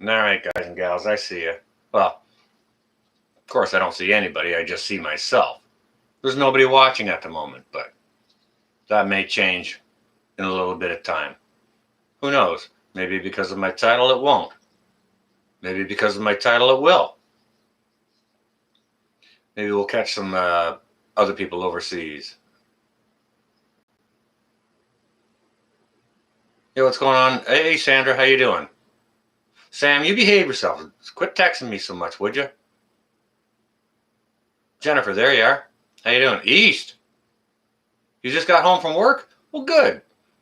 All right, guys and gals, I see you. Well, of course I don't see anybody. I just see myself. There's nobody watching at the moment, but that may change in a little bit of time. Who knows? Maybe because of my title it won't. Maybe because of my title it will. Maybe we'll catch some other people overseas. Hey, what's going on? Hey, Sandra, how you doing? Sam, you behave yourself. Quit texting me so much, would you? Jennifer, there you are. How you doing? East. You just got home from work? Well, good.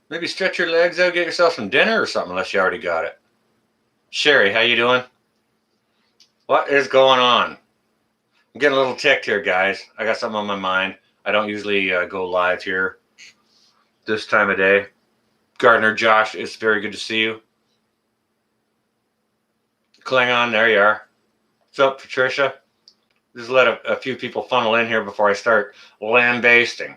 Maybe stretch your legs out, get yourself some dinner or something, unless you already got it. Sherry, how you doing? What is going on? I'm getting a little ticked here, guys. I got something on my mind. I don't usually go live here this time of day. Gardner, Josh, it's very good to see you. Klingon, there you are. What's up, Patricia? Just let a few people funnel in here before I start lambasting.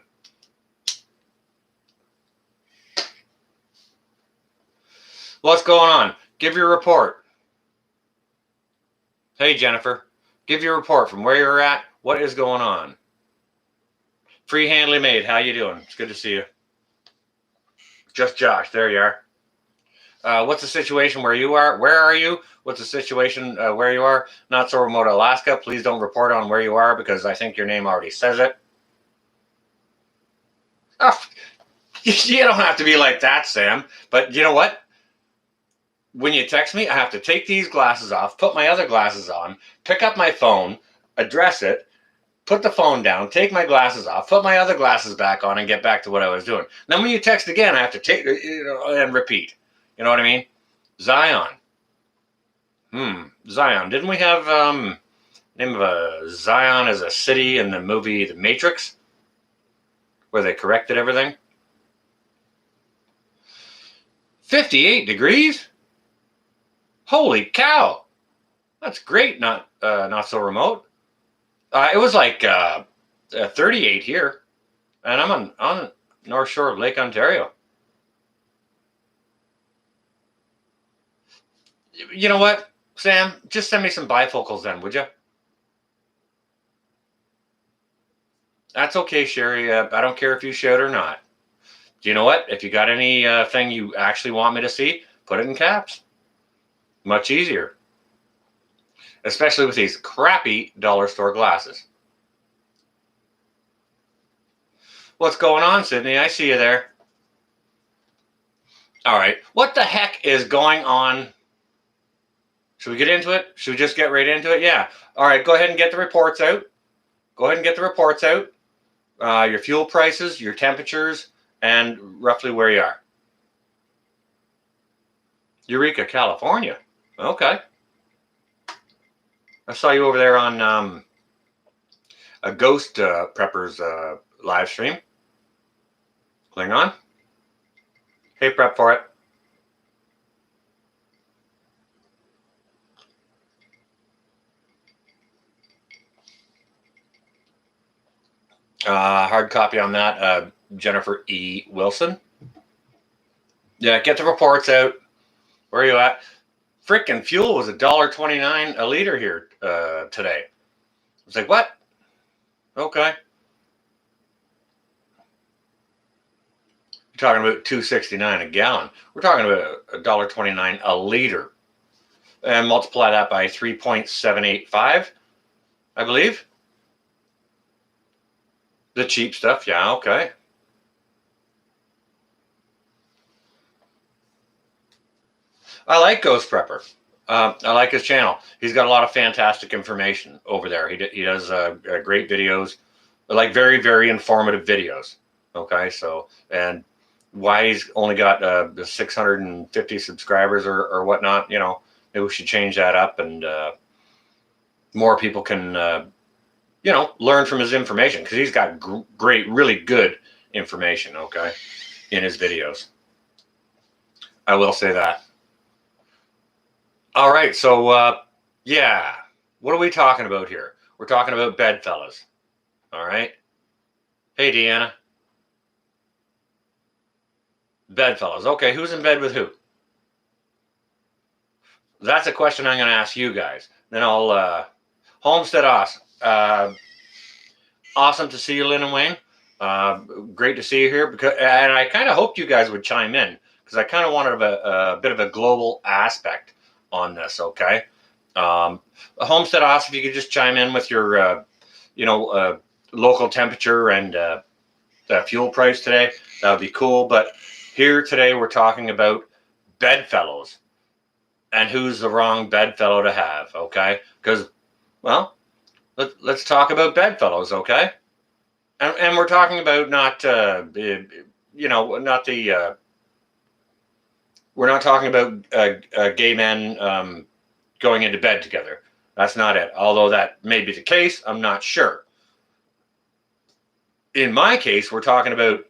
What's going on? Give your report. Hey, Jennifer. Give your report from where you're at. What is going on? Free Handly Made, how you doing? It's good to see you. Just Josh, there you are. What's the situation where you are? Where are you? What's the situation where you are? Not so remote Alaska. Please don't report on where you are because I think your name already says it. Oh, you don't have to be like that, Sam. But you know what? When you text me, I have to take these glasses off, put my other glasses on, pick up my phone, address it, put the phone down, take my glasses off, put my other glasses back on, and get back to what I was doing. Then when you text again, I have to take and repeat. You know what I mean? Zion. Zion. Didn't we have name of a Zion as a city in the movie The Matrix, where they corrected everything? 58 degrees? Holy cow! That's great. Not so remote. It was like 38 here, and I'm on North Shore of Lake Ontario. You know what, Sam? Just send me some bifocals then, would you? That's okay, Sherry. I don't care if you shout or not. Do you know what? If you got anything you actually want me to see, put it in caps. Much easier. Especially with these crappy dollar store glasses. What's going on, Sydney? I see you there. All right. What the heck is going on? Should we get into it? Should we just get right into it? Yeah. All right. Go ahead and get the reports out. Go ahead and get the reports out. Your fuel prices, your temperatures, and roughly where you are. Eureka, California. Okay. I saw you over there on a Ghost Preppers live stream. Klingon. Hey, prep for it. Hard copy on that, Jennifer E. Wilson. Yeah, get the reports out. Where are you at? Frickin' fuel was $1.29 a liter here today. I was like, what? Okay. You're talking about $2.69 a gallon. We're talking about $1.29 a liter. And multiply that by 3.785, I believe. The cheap stuff, yeah, okay. I like Ghost Prepper. I like his channel. He's got a lot of fantastic information over there. He does great videos, like very, very informative videos. Okay, so, and why he's only got 650 subscribers or whatnot, you know, maybe we should change that up and more people can, you know, learn from his information because he's got great, really good information, okay, in his videos. I will say that. All right, so yeah, what are we talking about here? We're talking about Bedfellows. All right. Hey, Deanna. Bedfellows. Okay, who's in bed with who? That's a question I'm going to ask you guys. Then I'll Homestead Awesome. Awesome to see you, Lynn and Wayne. Great to see you here, and I kind of hoped you guys would chime in because I kind of wanted a bit of a global aspect on this. Okay, Homestead Awesome, if you could just chime in with your local temperature and the fuel price today, that would be cool. But here today we're talking about bedfellows and who's the wrong bedfellow to have. Okay, because well, let's talk about bedfellows. Okay. And we're talking about not, not the. We're not talking about gay men going into bed together. That's not it. Although that may be the case, I'm not sure. In my case, we're talking about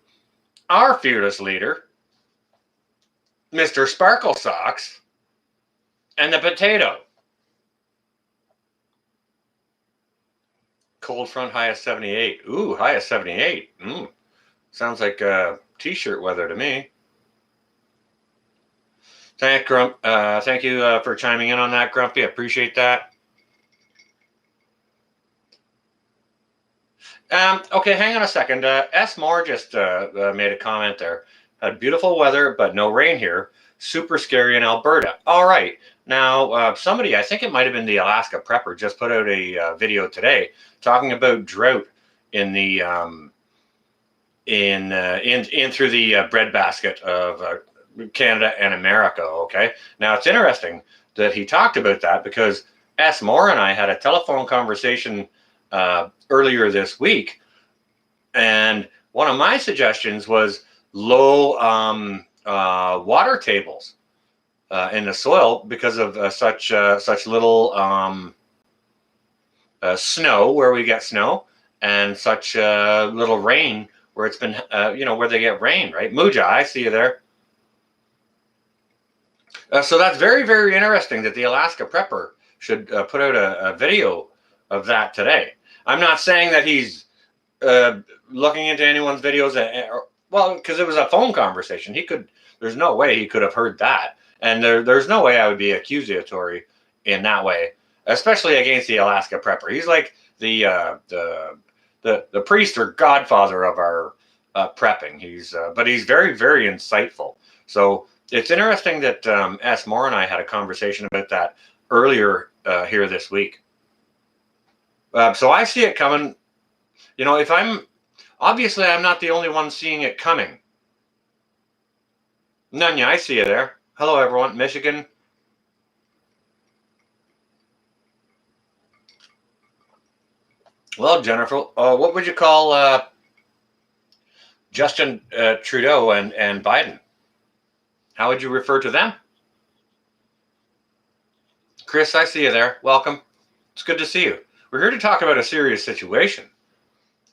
our fearless leader, Mr. Sparkle Socks, and the potato. Cold front high of 78. Ooh, high of 78. Sounds like t-shirt weather to me. Thank you for chiming in on that, Grumpy. I appreciate that. Okay, hang on a second. S. Moore just made a comment there. Had beautiful weather, but no rain here. Super scary in Alberta. All right. Now, somebody, I think it might have been the Alaska Prepper, just put out a video today talking about drought in the in through the breadbasket of Canada and America. Okay. Now it's interesting that he talked about that because S. Moore and I had a telephone conversation earlier this week, and one of my suggestions was low water tables in the soil because of such little snow where we get snow and such little rain where it's been where they get rain, right? Muja, I see you there. So that's very, very interesting that the Alaska Prepper should put out a video of that today. I'm not saying that he's looking into anyone's videos, well, because it was a phone conversation. There's no way he could have heard that. And there's no way I would be accusatory in that way, especially against the Alaska Prepper. He's like the priest or godfather of our prepping. But he's very, very insightful. So it's interesting that S. Moore and I had a conversation about that earlier here this week. So I see it coming. If I'm not the only one seeing it coming. Nunya, I see you there. Hello, everyone. Michigan. Well, Jennifer, what would you call Justin Trudeau and Biden? How would you refer to them? Chris, I see you there. Welcome. It's good to see you. We're here to talk about a serious situation.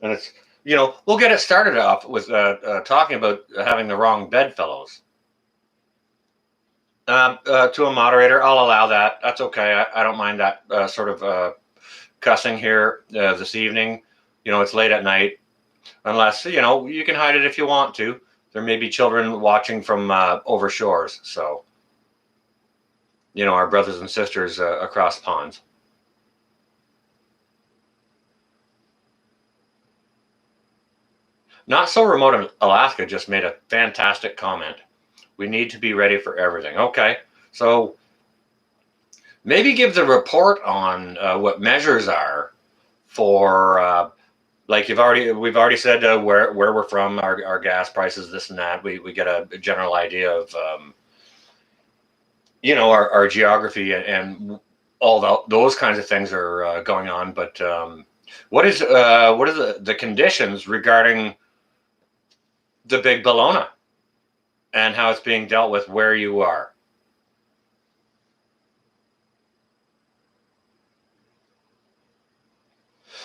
And it's, we'll get it started off with talking about having the wrong bedfellows. To a moderator, I'll allow that. That's okay. I don't mind that sort of cussing here this evening. It's late at night. Unless, you can hide it if you want to. There may be children watching from over shores. So, our brothers and sisters across ponds. Not So Remote Alaska just made a fantastic comment. We need to be ready for everything. Okay, so maybe give the report on what measures are for, like we've already said where we're from, our gas prices, this and that. We get a general idea of, our geography and all those kinds of things are going on. But what are the conditions regarding the big Bellona and how it's being dealt with where you are?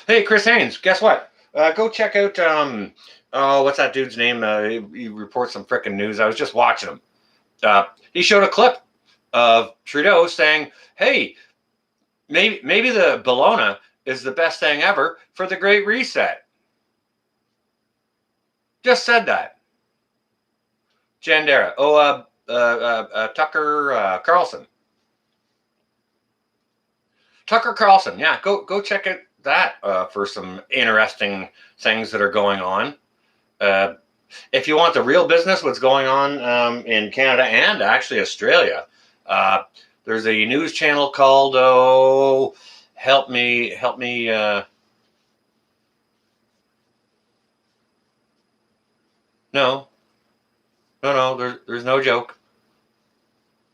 Hey, Chris Haynes, guess what? Go check out, what's that dude's name? He reports some frickin' news. I was just watching him. He showed a clip of Trudeau saying, hey, maybe the Bellona is the best thing ever for the Great Reset. Just said that. Jandera. Tucker Carlson. Tucker Carlson. Yeah, go check out that for some interesting things that are going on. If you want the real business, what's going on in Canada and actually Australia, there's a news channel called help me. No, there's no joke.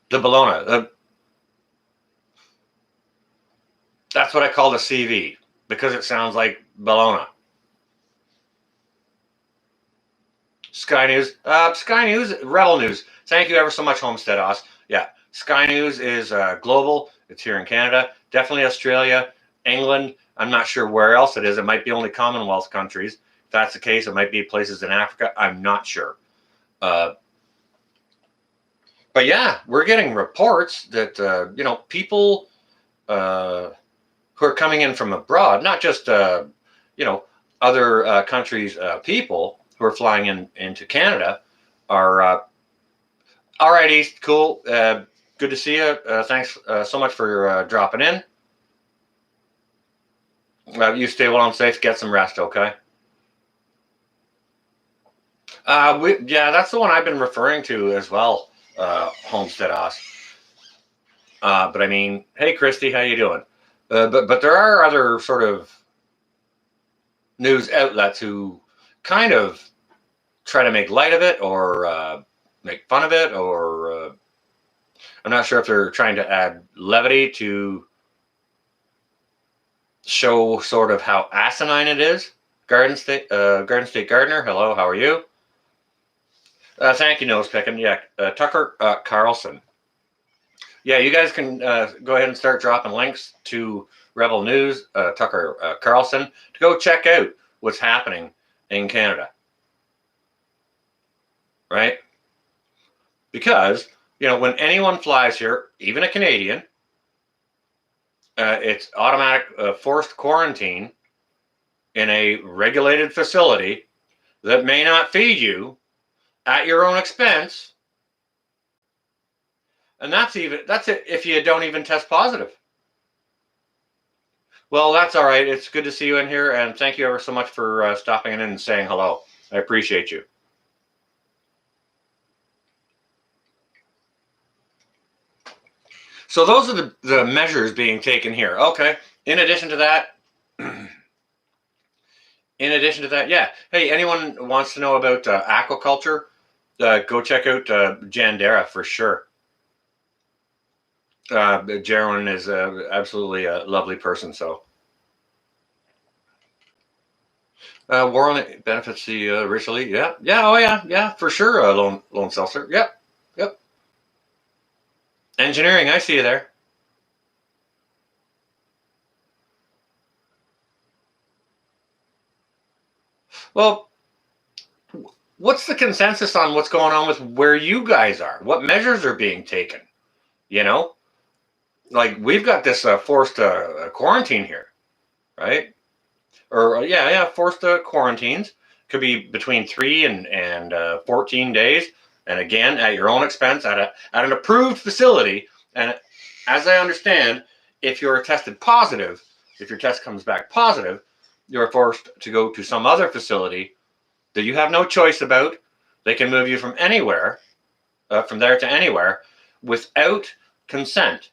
The Bologna. That's what I call the CV because it sounds like Bologna. Sky News. Sky News, Rebel News. Thank you ever so much, Homestead Oz. Yeah, Sky News is global. It's here in Canada. Definitely Australia, England. I'm not sure where else it is. It might be only Commonwealth countries. If that's the case, it might be places in Africa. I'm not sure. But yeah, we're getting reports that, people who are coming in from abroad, not just, other countries' people who are flying into Canada are, all righty, cool. Good to see you. Thanks so much for dropping in. You stay well and safe. Get some rest, okay? That's the one I've been referring to as well, Homestead Oz. But I mean, hey, Christy, how you doing? But there are other sort of news outlets who kind of try to make light of it or make fun of it, or I'm not sure if they're trying to add levity to show sort of how asinine it is. Garden State Gardener, hello, how are you? Thank you, Nose Picking. Yeah, Tucker Carlson. Yeah, you guys can go ahead and start dropping links to Rebel News, Tucker Carlson, to go check out what's happening in Canada. Right? Because, when anyone flies here, even a Canadian, it's automatic forced quarantine in a regulated facility that may not feed you at your own expense. And that's it if you don't even test positive. Well, that's all right. It's good to see you in here, and thank you ever so much for stopping in and saying hello. I appreciate you. So those are the measures being taken here. Okay. In addition to that, yeah. Hey, anyone wants to know about aquaculture? Go check out Jandera for sure. Jarwin is absolutely a lovely person. So, Warren benefits the rich elite. Yeah, oh yeah, for sure. Lone seltzer. Yep. Engineering, I see you there. Well, what's the consensus on what's going on with where you guys are? What measures are being taken? Like we've got this forced quarantine here, right? Or forced quarantines could be between 3 and 14 days, and again at your own expense at an approved facility. And as I understand, if you're tested positive, if your test comes back positive, you're forced to go to some other facility that you have no choice about. They can move you from anywhere, from there to anywhere, without consent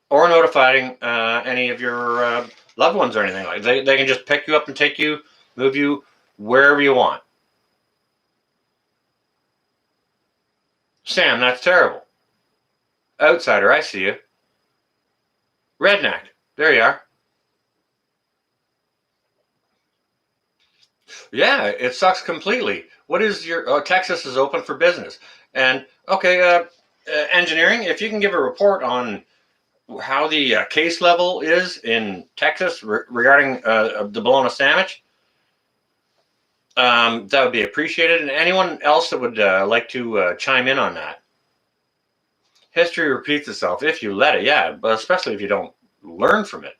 or notifying any of your loved ones or anything like that. They can just pick you up and take you, move you wherever you want. Sam, that's terrible. Outsider, I see you. Redneck, there you are. Yeah, it sucks completely. What is your Texas is open for business? And okay, engineering, if you can give a report on how the case level is in Texas regarding the bologna sandwich, that would be appreciated. And anyone else that would like to chime in on that. History repeats itself if you let it, yeah, but especially if you don't learn from it.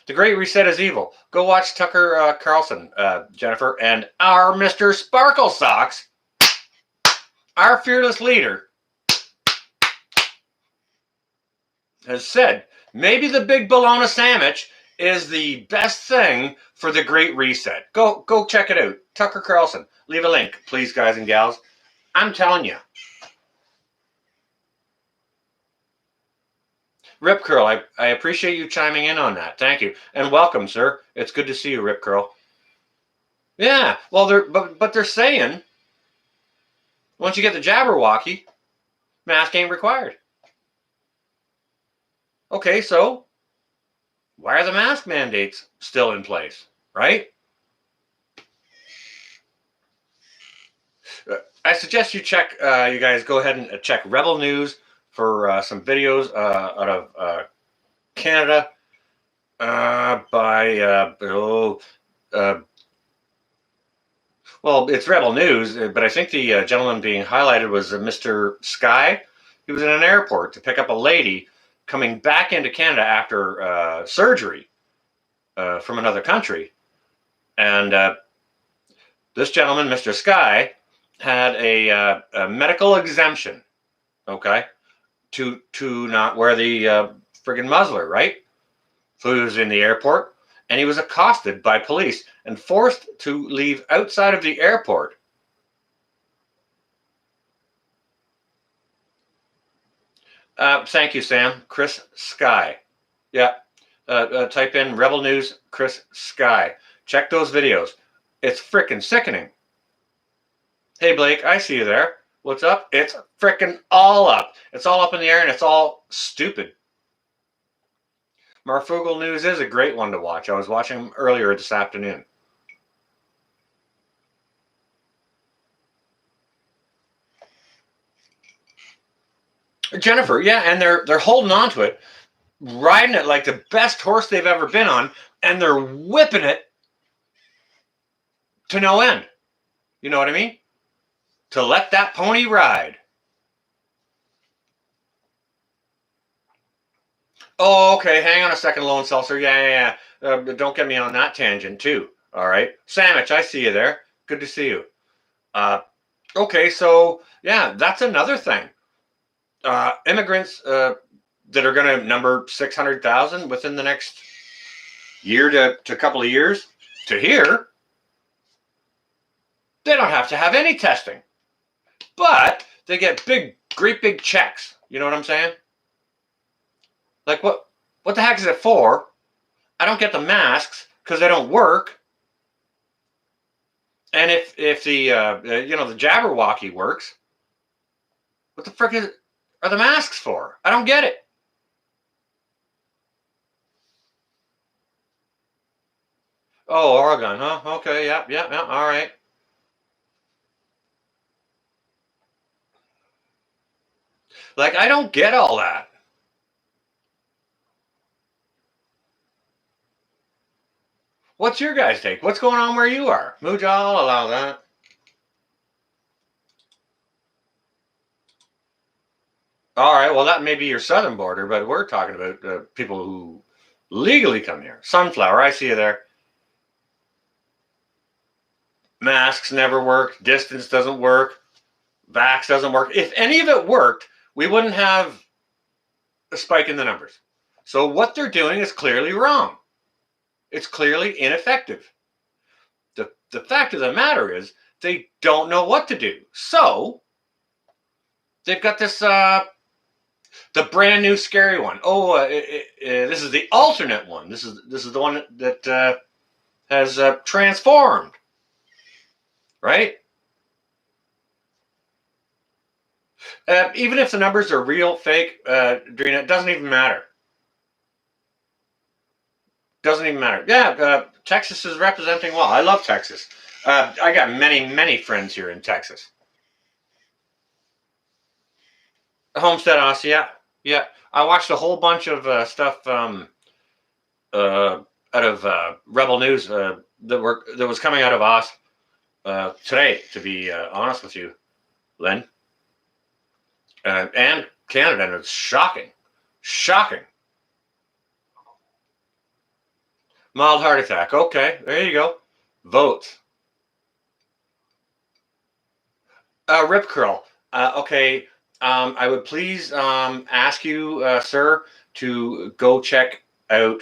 The Great Reset is evil. Go watch Tucker Carlson, Jennifer, and our Mr. Sparkle Socks, our fearless leader, has said Maybe the big bologna sandwich is the best thing for the Great Reset. Go check it out. Tucker Carlson. Leave a link, please, guys and gals. I'm telling you. Rip Curl, I appreciate you chiming in on that. Thank you. And welcome, sir. It's good to see you, Rip Curl. Yeah, well, but they're saying once you get the Jabberwocky, mask ain't required. Okay, so why are the mask mandates still in place, right? I suggest you check, you guys go ahead and check Rebel News for some videos out of Canada by, well, it's Rebel News, but I think the gentleman being highlighted was Mr. Sky. He was in an airport to pick up a lady coming back into Canada after surgery from another country. And this gentleman, Mr. Sky, had a medical exemption, okay, to not wear the friggin' muzzler, right? So he was in the airport, and he was accosted by police and forced to leave outside of the airport. Thank you, Sam. Chris Sky. Yeah. Type in Rebel News Chris Sky. Check those videos. It's frickin' sickening. Hey, Blake, I see you there. What's up? It's frickin' all up. It's all up in the air, and it's all stupid. Marfugal News is a great one to watch. I was watching them earlier this afternoon. Jennifer, yeah, and they're holding on to it, riding it like the best horse they've ever been on, and they're whipping it to no end. You know what I mean? To let that pony ride. Oh, okay. Hang on a second, Lone Seltzer. Yeah. Don't get me on that tangent, too. All right. Sandwich, I see you there. Good to see you. Okay, so, yeah, that's another thing. Immigrants that are going to number 600,000 within the next year to couple of years to here, they don't have to have any testing. But they get great big checks. You know what I'm saying? Like, what the heck is it for? I don't get the masks because they don't work. And if the the Jabberwocky works, what the frick are the masks for? I don't get it. Oh, Oregon, huh? Okay, yeah, all right. Like, I don't get all that. What's your guys' take? What's going on where you are? Mooja, I'll allow that. All right, well, that may be your southern border, but we're talking about people who legally come here. Sunflower, I see you there. Masks never work. Distance doesn't work. Vax doesn't work. If any of it worked, we wouldn't have a spike in the numbers. So what they're doing is clearly wrong. It's clearly ineffective. The fact of the matter is they don't know what to do. So they've got this the brand new scary one. Oh, this is the alternate one. This is the one that has transformed, right? Even if the numbers are real, fake, Drina, it doesn't even matter. Doesn't even matter. Yeah, Texas is representing well. I love Texas. I got many friends here in Texas. Homestead House, yeah. I watched a whole bunch of stuff out of Rebel News that was coming out of Oz today. To be honest with you, Len, and Canada, and it's shocking. Mild heart attack. Okay, there you go. Votes. Rip curl. Okay. I would please ask you, sir, to go check out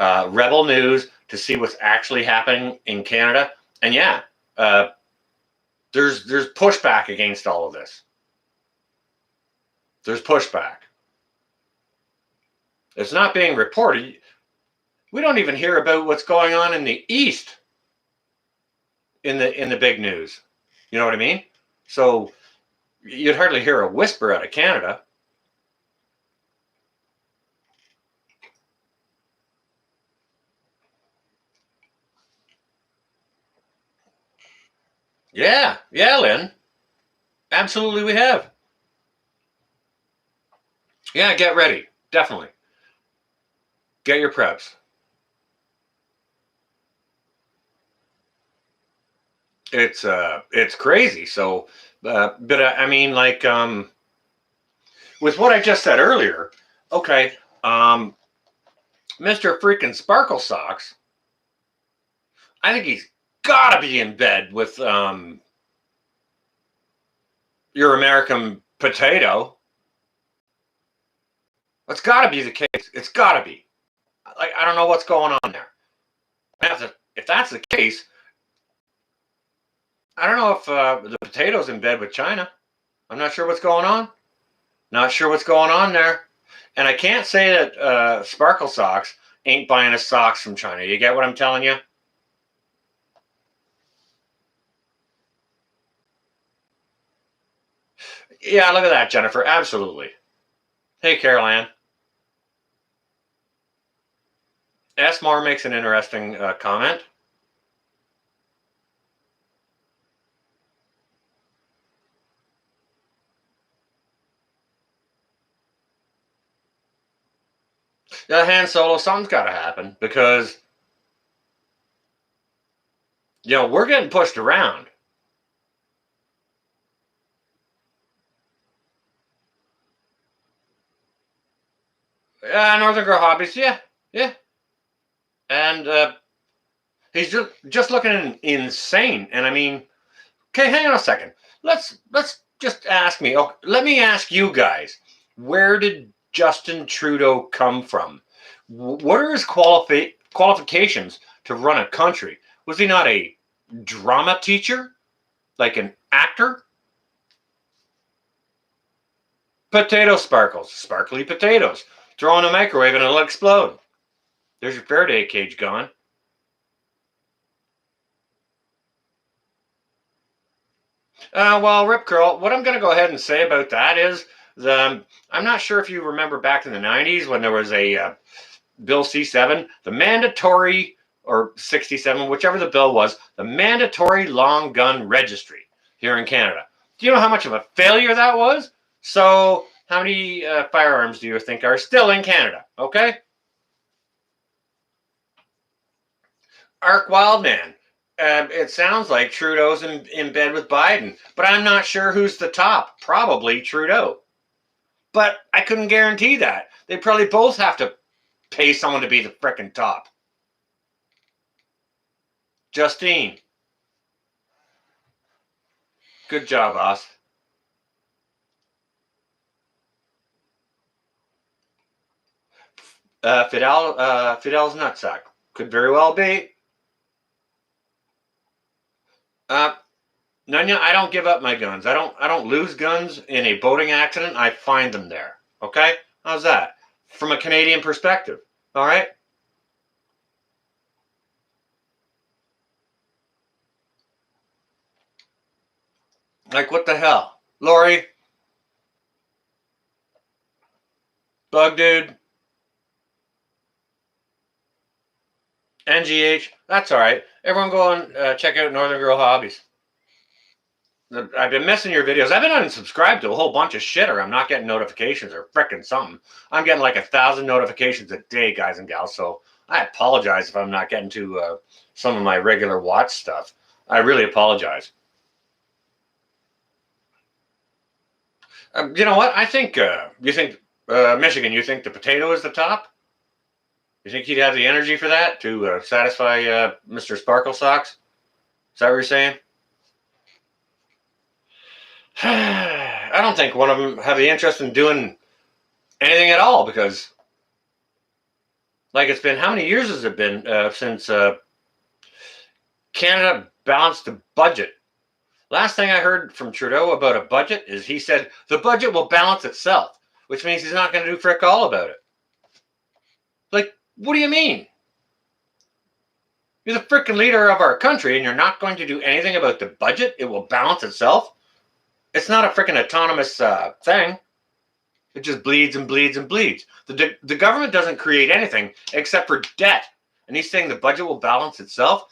Rebel News to see what's actually happening in Canada. And yeah, there's pushback against all of this. There's pushback. It's not being reported. We don't even hear about what's going on in the East in the big news. You know what I mean? So you'd hardly hear a whisper out of Canada. Yeah, Lynn. Absolutely, we have. Yeah, get ready. Definitely. Get your preps. It's crazy. So, but I mean, like, with what I just said earlier, okay, Mr. Freaking Sparkle Socks, I think he's got to be in bed with your American potato. That's got to be the case. It's got to be. Like, I don't know what's going on there. If that's the case, I don't know if the potato's in bed with China. I'm not sure what's going on. Not sure what's going on there. And I can't say that Sparkle Socks ain't buying his socks from China. You get what I'm telling you? Yeah, look at that, Jennifer. Absolutely. Hey, Carol Ann. S. Moore makes an interesting comment. Han Solo, something's got to happen because, we're getting pushed around. Northern Girl Hobbies, yeah. And he's just looking insane. And I mean, okay, hang on a second. Let's just ask me. Oh, let me ask you guys. Where did Justin Trudeau come from? What are his qualifications to run a country? Was he not a drama teacher? Like an actor? Potato sparkles. Sparkly potatoes. Throw in a microwave and it'll explode. There's your Faraday cage gone. Well, Rip Curl, what I'm going to go ahead and say about that is I'm not sure if you remember back in the 90s when there was a Bill C7, the mandatory, or 67, whichever the bill was, the mandatory long gun registry here in Canada. Do you know how much of a failure that was? So how many firearms do you think are still in Canada? Okay. Ark Wildman. It sounds like Trudeau's in bed with Biden, but I'm not sure who's the top. Probably Trudeau. But I couldn't guarantee that. They probably both have to pay someone to be the frickin' top. Justine. Good job, boss. Fidel's nutsack. Could very well be. Nunya, I don't give up my guns. I don't lose guns in a boating accident. I find them there. Okay? How's that? From a Canadian perspective. All right? Like, what the hell? Lori? Bug Dude? NGH? That's all right. Everyone go and check out Northern Girl Hobbies. I've been missing your videos. I've been unsubscribed to a whole bunch of shit, or I'm not getting notifications or frickin' something. I'm getting like 1,000 notifications a day, guys and gals. So I apologize if I'm not getting to some of my regular watch stuff. I really apologize. You know what? I think you think Michigan. You think the potato is the top? You think he'd have the energy for that to satisfy Mr. Sparkle Socks? Is that what you're saying? I don't think one of them have the interest in doing anything at all because Like it's been, how many years has it been since Canada balanced the budget? Last thing I heard from Trudeau about a budget is he said the budget will balance itself, which means he's not going to do frick all about it. Like, what do you mean? You're the freaking leader of our country and you're not going to do anything about the budget? It will balance itself? It's not a freaking autonomous thing. It just bleeds and bleeds and bleeds. The government doesn't create anything except for debt. And he's saying the budget will balance itself?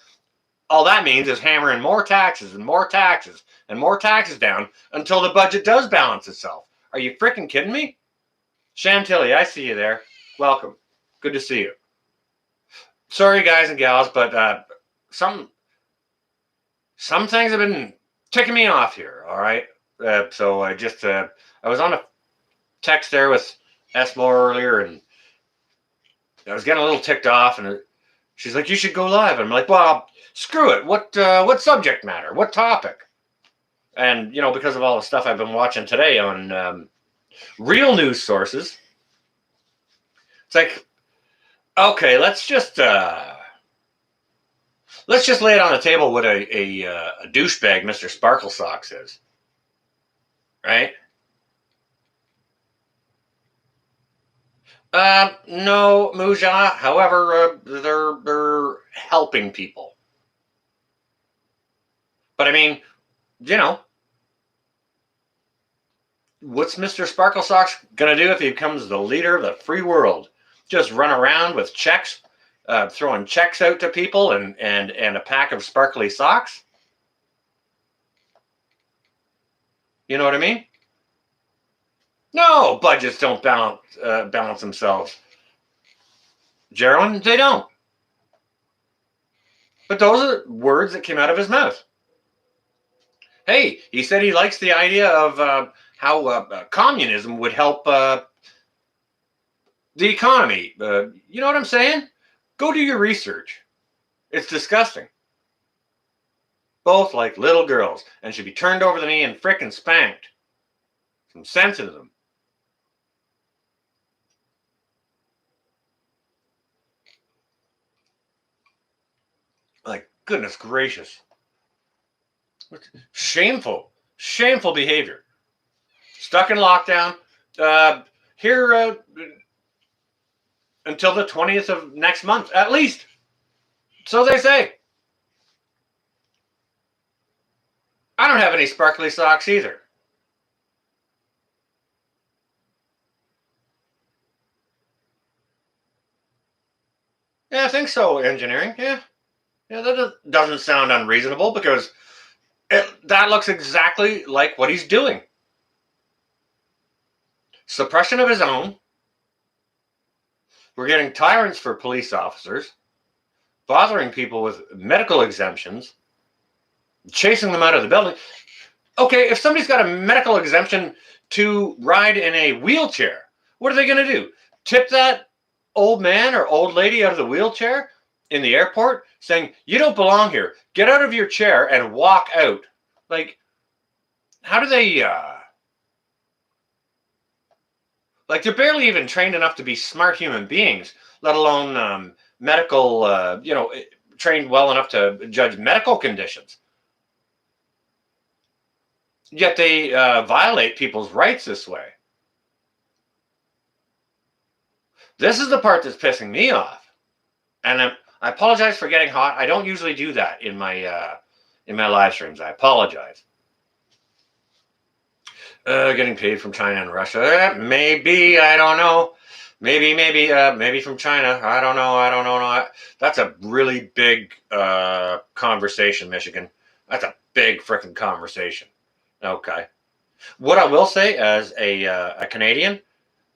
All that means is hammering more taxes and more taxes and more taxes down until the budget does balance itself. Are you freaking kidding me? Chantilly, I see you there. Welcome. Good to see you. Sorry, guys and gals, but some things have been ticking me off here, all right? So I was on a text there with Esmo earlier, and I was getting a little ticked off, and she's like, you should go live. And I'm like, well, screw it. What subject matter? What topic? And, because of all the stuff I've been watching today on real news sources, it's like, okay, let's just lay it on the table what a douchebag Mr. Sparkle Socks is, right? No, Muja. However, they're helping people. But I mean, what's Mr. Sparkle Socks gonna do if he becomes the leader of the free world? Just run around with checks, throwing checks out to people and a pack of sparkly socks? You know what I mean? No, budgets don't balance themselves. Geraldine, they don't. But those are words that came out of his mouth. Hey, he said he likes the idea of how communism would help the economy. You know what I'm saying? Go do your research. It's disgusting. Both like little girls and should be turned over the knee and frickin' spanked. Some sense into them. Like, goodness gracious. Shameful behavior. Stuck in lockdown. Here until the 20th of next month, at least. So they say. I don't have any sparkly socks either. Yeah, I think so, engineering. Yeah, that doesn't sound unreasonable because that looks exactly like what he's doing. Suppression of his own. We're getting tyrants for police officers, bothering people with medical exemptions, chasing them out of the building. Okay, if somebody's got a medical exemption to ride in a wheelchair, what are they going to do? Tip that old man or old lady out of the wheelchair in the airport saying, you don't belong here. Get out of your chair and walk out. Like, how do they... Like, they're barely even trained enough to be smart human beings, let alone medical, trained well enough to judge medical conditions. Yet they violate people's rights this way. This is the part that's pissing me off. And I apologize for getting hot. I don't usually do that in my live streams. I apologize. Getting paid from China and Russia. Maybe, I don't know. Maybe from China. I don't know. That's a really big conversation, Michigan. That's a big freaking conversation. Okay. What I will say as a Canadian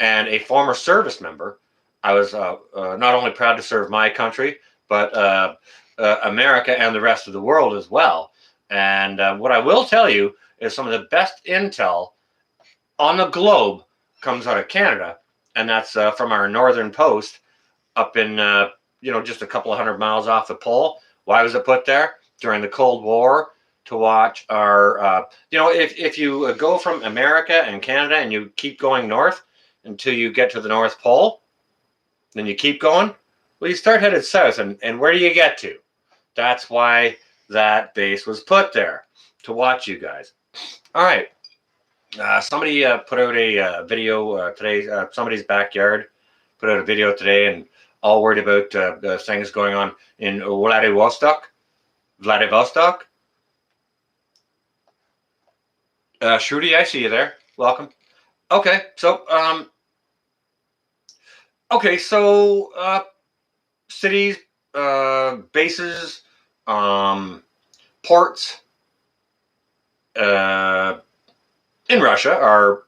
and a former service member, I was not only proud to serve my country, but America and the rest of the world as well. And what I will tell you is some of the best intel on the globe comes out of Canada, and that's from our northern post up in, just a couple of 100 miles off the pole. Why was it put there? During the Cold War to watch our, if you go from America and Canada and you keep going north until you get to the North Pole, then you keep going, Well, you start headed south, and where do you get to? That's why that base was put there, to watch you guys. All right. Somebody put out a video today. Somebody's backyard put out a video today, and all worried about the things going on in Vladivostok. Vladivostok. Shruti, I see you there. Welcome. Okay, so cities, bases, ports in Russia are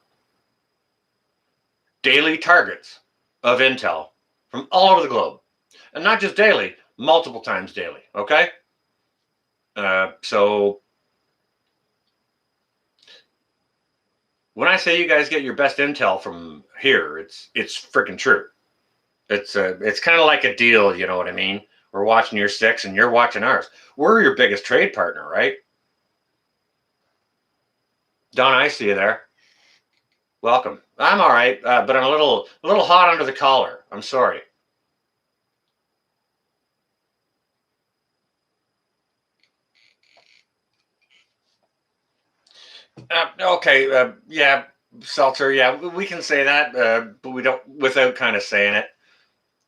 daily targets of intel from all over the globe, and not just daily, multiple times daily. Okay, so when I say you guys get your best intel from here, it's freaking true. It's kind of like a deal, you know what I mean? We're watching your six and you're watching ours. We're your biggest trade partner, right? Don, I see you there. Welcome. I'm all right, but I'm a little hot under the collar. I'm sorry. Okay, yeah, Seltzer, yeah, we can say that, but we don't without kind of saying it.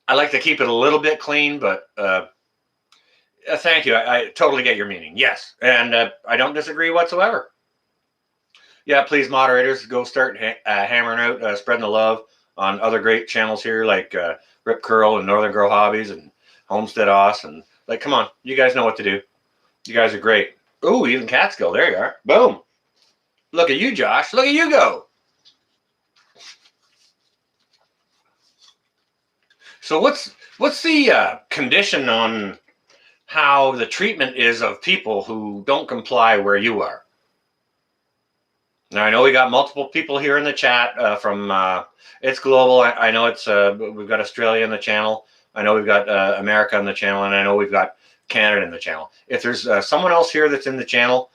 I like to keep it a little bit clean, but thank you. I totally get your meaning. Yes, and I don't disagree whatsoever. Yeah, please, moderators, go start hammering out, spreading the love on other great channels here like Rip Curl and Northern Girl Hobbies and Homestead Oss. And like, come on, you guys know what to do. You guys are great. Ooh, even Catskill. There you are. Boom. Look at you, Josh. Look at you go. So what's the condition on how the treatment is of people who don't comply where you are? Now, I know we got multiple people here in the chat from it's global. I know it's we've got Australia in the channel. I know we've got America in the channel, and I know we've got Canada in the channel. If there's someone else here that's in the channel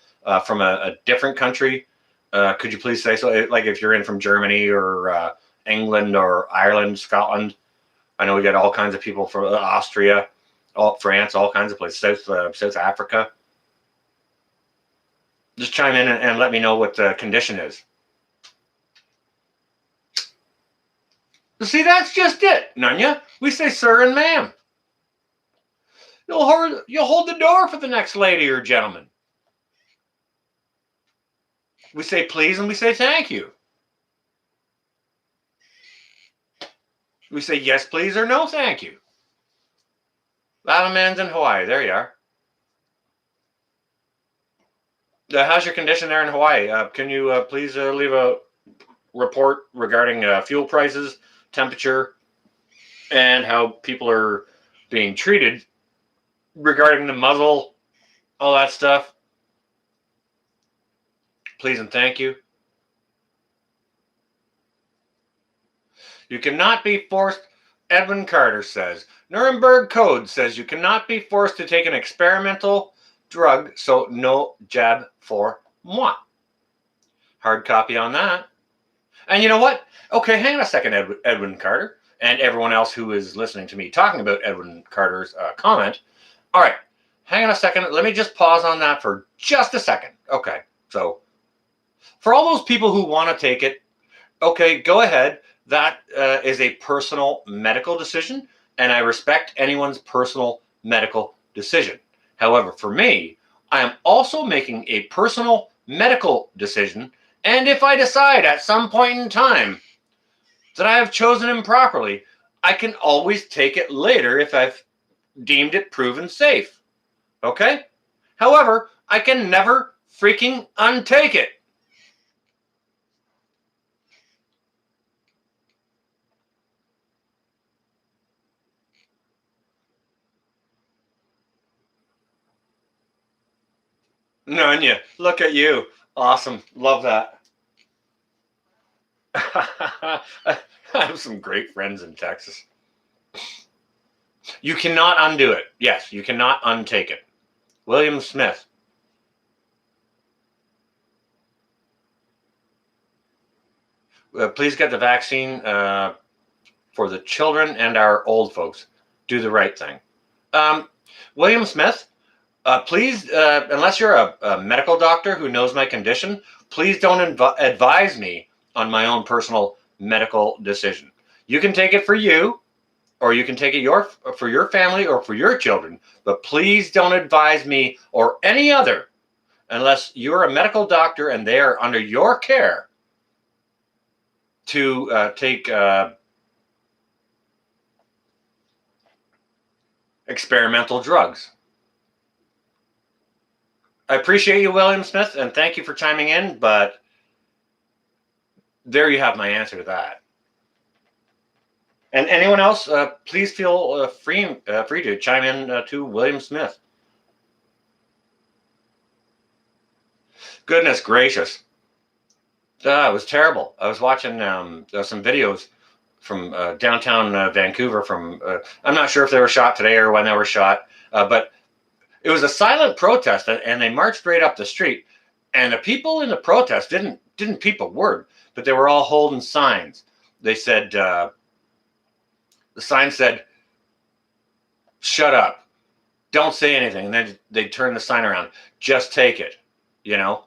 from a different country, could you please say so? Like if you're in from Germany or England or Ireland, Scotland. I know we got all kinds of people from Austria, France, all kinds of places, South Africa. Just chime in and let me know what the condition is. See, that's just it, Nunya. We say sir and ma'am. You'll hold the door for the next lady or gentleman. We say please and we say thank you. We say yes, please, or no, thank you. Lavaman's in Hawaii. There you are. How's your condition there in Hawaii? Can you please leave a report regarding fuel prices, temperature, and how people are being treated regarding the muzzle, all that stuff? Please and thank you. You cannot be forced, Edwin Carter says. Nuremberg Code says you cannot be forced to take an experimental drug, so no jab for moi. Hard copy on that. And you know what? Okay, hang on a second, Edwin Carter, and everyone else who is listening to me talking about Edwin Carter's comment. All right, hang on a second. Let me just pause on that for just a second. Okay, so for all those people who want to take it, okay, go ahead. That is a personal medical decision, and I respect anyone's personal medical decision. However, for me, I am also making a personal medical decision, and if I decide at some point in time that I have chosen improperly, I can always take it later if I've deemed it proven safe. Okay? However, I can never freaking untake it. Nunya, look at you. Awesome. Love that. I have some great friends in Texas. You cannot undo it. Yes, you cannot untake it. William Smith. Please get the vaccine for the children and our old folks. do the right thing. William Smith, please, unless you're a medical doctor who knows my condition, please don't advise me on my own personal medical decision. You can take it for you, or you can take it for your family or for your children, but please don't advise me or any other unless you're a medical doctor and they are under your care to take experimental drugs. I appreciate you, William Smith, and thank you for chiming in, but there you have my answer to that. And anyone else, please feel free to chime in to William Smith. Goodness gracious. It was terrible. I was watching some videos from downtown Vancouver from, I'm not sure if they were shot today or when they were shot, but it was a silent protest, and they marched right up the street, and the people in the protest didn't peep a word, but they were all holding signs. They said, the sign said, "Shut up, don't say anything," and then they'd turn the sign around, "Just take it," you know.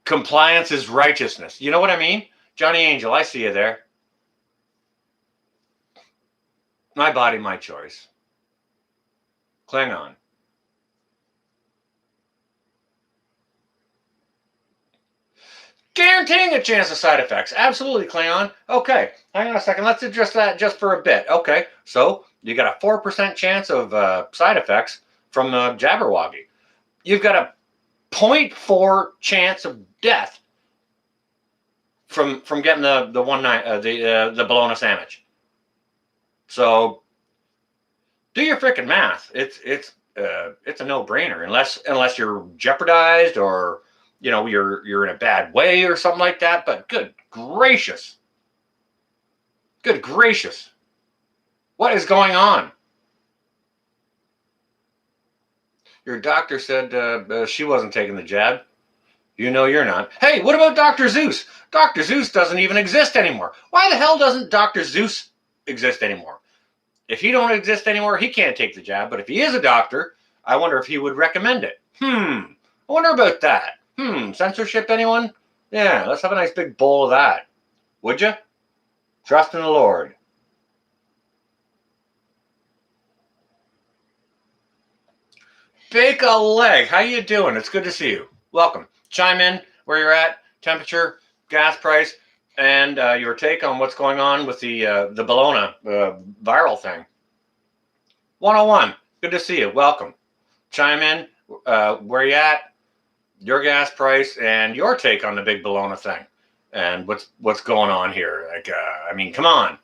Compliance is righteousness. You know what I mean? Johnny Angel, I see you there. My body, my choice. Klingon. Guaranteeing a chance of side effects. Absolutely, Klingon. Okay, hang on a second. Let's address that just for a bit. Okay, so you got a 4% chance of side effects from Jabberwocky. You've got a 0.4 chance of death from getting the bologna sandwich. So do your freaking math. It's a no-brainer unless you're jeopardized or you're in a bad way or something like that. But good gracious, what is going on? Your doctor said she wasn't taking the jab. You know you're not. Hey, what about Dr. Zeus? Dr. Zeus doesn't even exist anymore. Why the hell doesn't Dr. Zeus exist anymore? If he don't exist anymore, he can't take the jab. But if he is a doctor, I wonder if he would recommend it. I wonder about that. Censorship, anyone? Yeah, let's have a nice big bowl of that. Would you? Trust in the Lord. Bake a leg. How you doing? It's good to see you. Welcome. Chime in where you're at, temperature, gas price, and your take on what's going on with the bologna viral thing. 101. Good to see you. Welcome. Chime in where you at, your gas price, and your take on the big bologna thing, and what's going on here. Like, I mean, come on.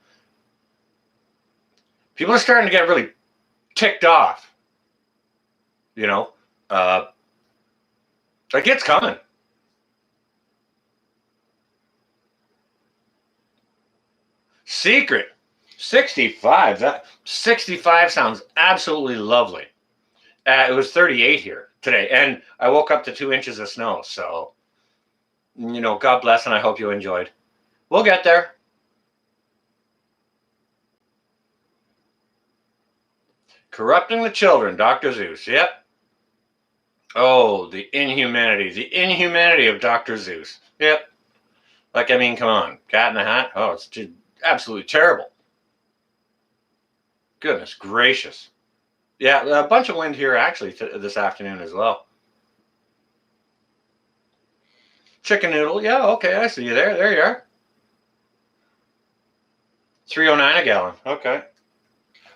People are starting to get really ticked off. Like it's coming. Secret 65. That 65 sounds absolutely lovely. It was 38 here today, and I woke up to 2 inches of snow. So, God bless, and I hope you enjoyed. We'll get there. Corrupting the children, Dr. Zeus. Yep. Oh, the inhumanity of Dr. Zeus. Yep. Like, I mean, come on. Cat in the Hat? Oh, it's just absolutely terrible. Goodness gracious. Yeah, a bunch of wind here actually this afternoon as well. Chicken noodle. Yeah, okay, I see you there. There you are. 309 a gallon. Okay.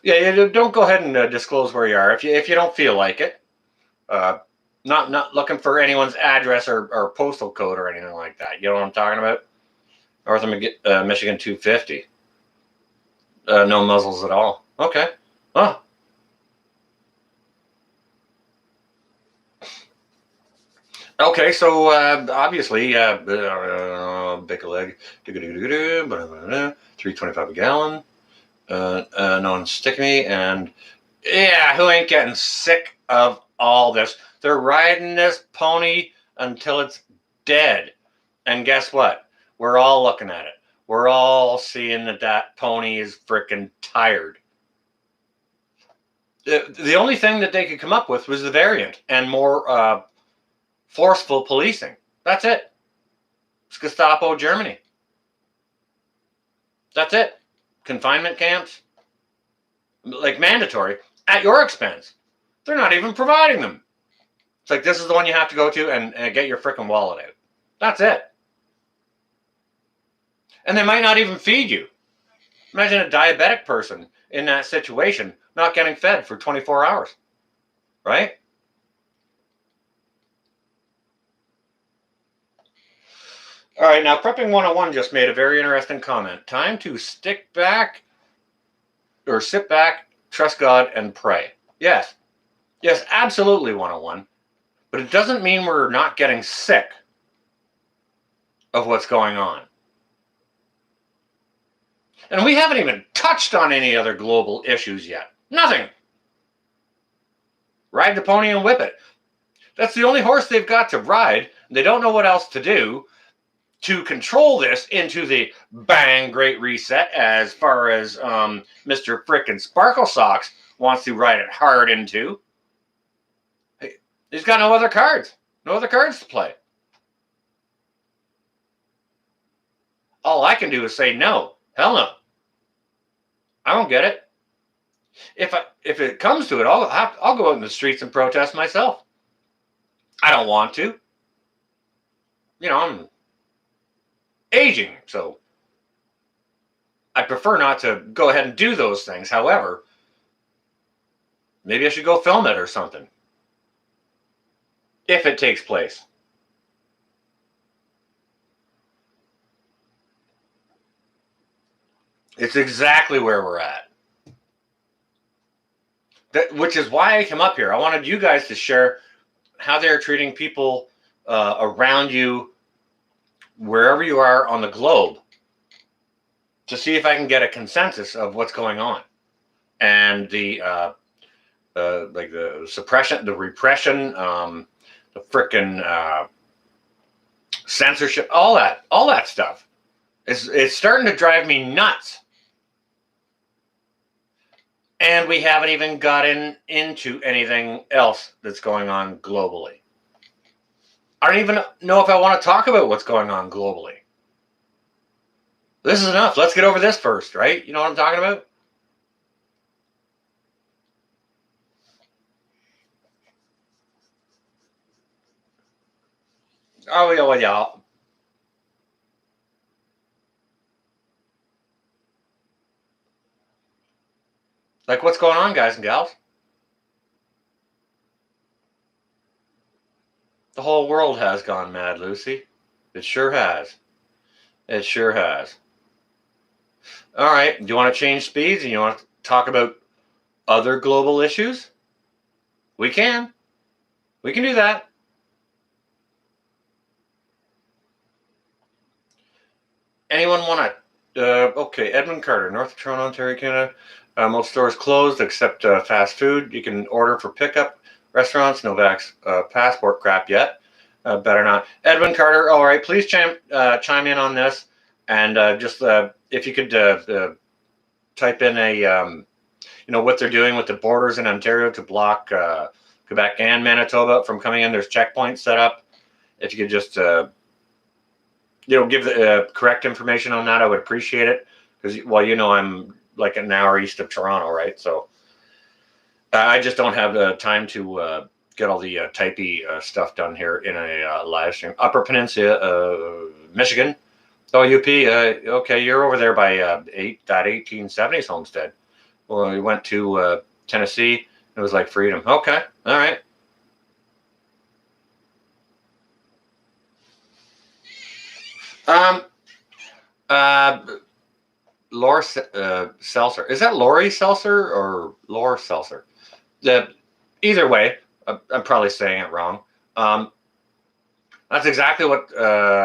Yeah, don't go ahead and disclose where you are if you don't feel like it. Not looking for anyone's address or postal code or anything like that. You know what I'm talking about? North of Michigan 250. No muzzles at all. Okay. Oh. Okay, so obviously, bake a leg, 325 a gallon, non-stick me, and yeah, who ain't getting sick of all this? They're riding this pony until it's dead, and guess what? We're all looking at it. we're all seeing that pony is freaking tired. The only thing that they could come up with was the variant and more forceful policing. That's it. It's Gestapo Germany. That's it. Confinement camps, like mandatory, at your expense. They're not even providing them. It's like, this is the one you have to go to and get your freaking wallet out. That's it. And they might not even feed you. Imagine a diabetic person in that situation not getting fed for 24 hours, right? All right, now Prepping 101 just made a very interesting comment. Time to sit back, trust God, and pray. Yes, absolutely 101. But it doesn't mean we're not getting sick of what's going on. And we haven't even touched on any other global issues yet. Nothing. Ride the pony and whip it. That's the only horse they've got to ride. They don't know what else to do to control this into the bang great reset, as far as Mr. Frickin' Sparkle Socks wants to ride it hard into. He's got no other cards. No other cards to play. All I can do is say no. Hell no. I don't get it. If it comes to it, I'll go out in the streets and protest myself. I don't want to. I'm aging, so I prefer not to go ahead and do those things. However, maybe I should go film it or something, if it takes place. It's exactly where we're at. Which is why I came up here. I wanted you guys to share how they're treating people around you, wherever you are on the globe, to see if I can get a consensus of what's going on, and the suppression, the repression, the frickin' censorship, all that stuff. It's starting to drive me nuts. And we haven't even gotten into anything else that's going on globally. I don't even know if I want to talk about what's going on globally. This is enough. Let's get over this first, right? You know what I'm talking about? Oh, yeah. Like, what's going on, guys and gals? The whole world has gone mad, Lucy. It sure has. It sure has. All right. Do you want to change speeds and you want to talk about other global issues? We can. We can do that. Anyone want to? Okay, Edmund Carter, North Toronto, Ontario, Canada. Most stores closed except fast food. You can order for pickup. Restaurants, no vax passport crap yet. Better not. Edmund Carter, all right, please chime in on this. And just if you could type in a, what they're doing with the borders in Ontario to block Quebec and Manitoba from coming in. There's checkpoints set up. If you could just, give the correct information on that, I would appreciate it. Because, I'm like an hour east of Toronto, right? So I just don't have the time to get all the typey stuff done here in a live stream. Upper Peninsula, Michigan. OUP, okay, you're over there by that 1870s homestead. Well, we went to Tennessee. It was like freedom. Okay, all right. Laura Seltzer. Is that Lori Seltzer or Laura Seltzer? Either way, I'm probably saying it wrong. That's exactly what